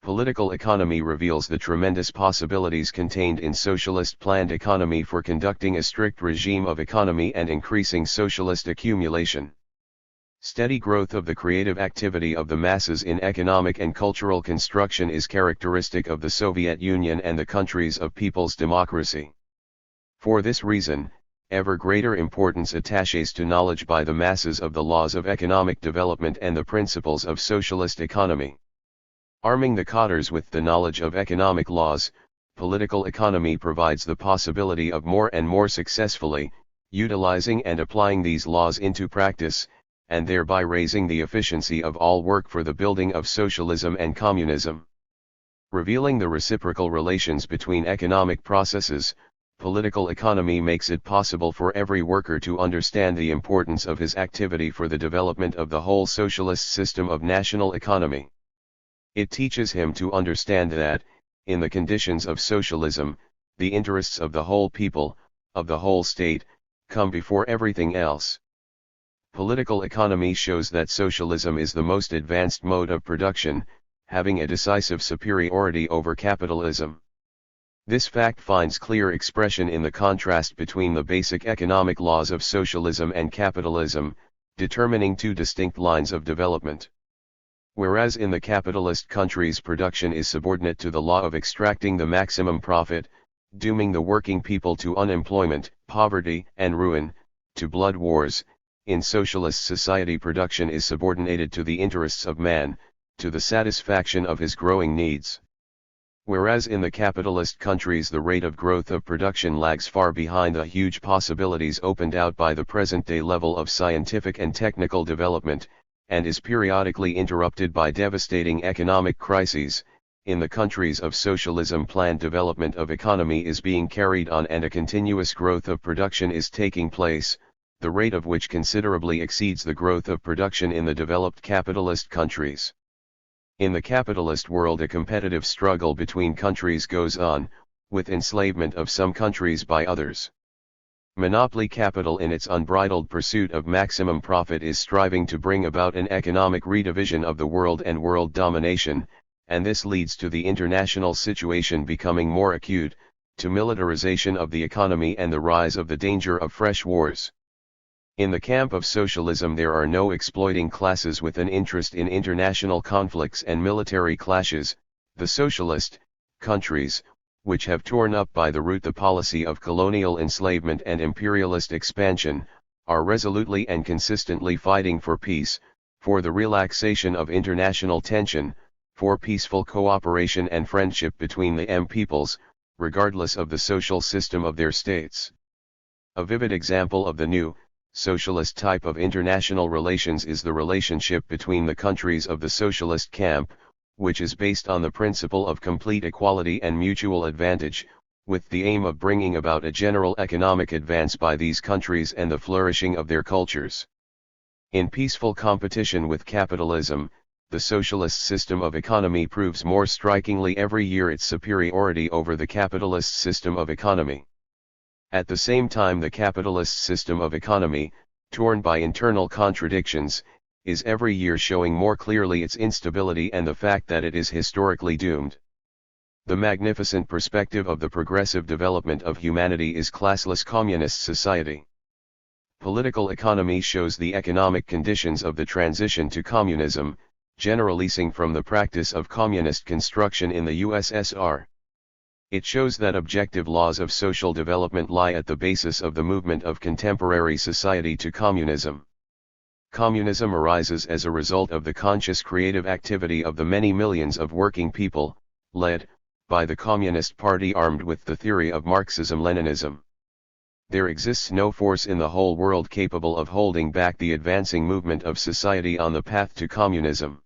Political economy reveals the tremendous possibilities contained in socialist planned economy for conducting a strict regime of economy and increasing socialist accumulation. Steady growth of the creative activity of the masses in economic and cultural construction is characteristic of the Soviet Union and the countries of people's democracy. For this reason, ever greater importance attaches to knowledge by the masses of the laws of economic development and the principles of socialist economy. Arming the cadres with the knowledge of economic laws, political economy provides the possibility of more and more successfully utilizing and applying these laws into practice, and thereby raising the efficiency of all work for the building of socialism and communism. Revealing the reciprocal relations between economic processes, political economy makes it possible for every worker to understand the importance of his activity for the development of the whole socialist system of national economy. It teaches him to understand that, in the conditions of socialism, the interests of the whole people, of the whole state, come before everything else. Political economy shows that socialism is the most advanced mode of production, having a decisive superiority over capitalism. This fact finds clear expression in the contrast between the basic economic laws of socialism and capitalism, determining two distinct lines of development. Whereas in the capitalist countries production is subordinate to the law of extracting the maximum profit, dooming the working people to unemployment, poverty, and ruin, to blood wars, in socialist society production is subordinated to the interests of man, to the satisfaction of his growing needs. Whereas in the capitalist countries the rate of growth of production lags far behind the huge possibilities opened out by the present-day level of scientific and technical development, and is periodically interrupted by devastating economic crises, in the countries of socialism planned development of economy is being carried on and a continuous growth of production is taking place, the rate of which considerably exceeds the growth of production in the developed capitalist countries. In the capitalist world a competitive struggle between countries goes on, with enslavement of some countries by others. Monopoly capital in its unbridled pursuit of maximum profit is striving to bring about an economic redivision of the world and world domination, and this leads to the international situation becoming more acute, to militarization of the economy and the rise of the danger of fresh wars. In the camp of socialism there are no exploiting classes with an interest in international conflicts and military clashes. The socialist countries, which have torn up by the root the policy of colonial enslavement and imperialist expansion, are resolutely and consistently fighting for peace, for the relaxation of international tension, for peaceful cooperation and friendship between the peoples, regardless of the social system of their states. A vivid example of the new, socialist type of international relations is the relationship between the countries of the socialist camp, which is based on the principle of complete equality and mutual advantage, with the aim of bringing about a general economic advance by these countries and the flourishing of their cultures. In peaceful competition with capitalism, the socialist system of economy proves more strikingly every year its superiority over the capitalist system of economy. At the same time the capitalist system of economy, torn by internal contradictions, is every year showing more clearly its instability and the fact that it is historically doomed. The magnificent perspective of the progressive development of humanity is classless communist society. Political economy shows the economic conditions of the transition to communism, generalizing from the practice of communist construction in the USSR. It shows that objective laws of social development lie at the basis of the movement of contemporary society to communism. Communism arises as a result of the conscious creative activity of the many millions of working people, led by the Communist Party armed with the theory of Marxism-Leninism. There exists no force in the whole world capable of holding back the advancing movement of society on the path to communism.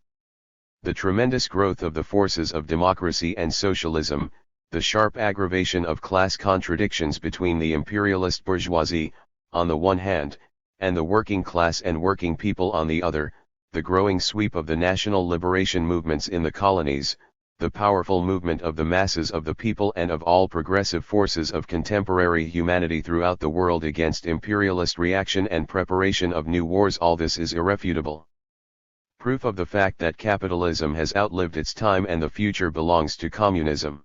The tremendous growth of the forces of democracy and socialism, the sharp aggravation of class contradictions between the imperialist bourgeoisie, on the one hand, and the working class and working people on the other, the growing sweep of the national liberation movements in the colonies, the powerful movement of the masses of the people and of all progressive forces of contemporary humanity throughout the world against imperialist reaction and preparation of new wars, all this is irrefutable proof of the fact that capitalism has outlived its time and the future belongs to communism.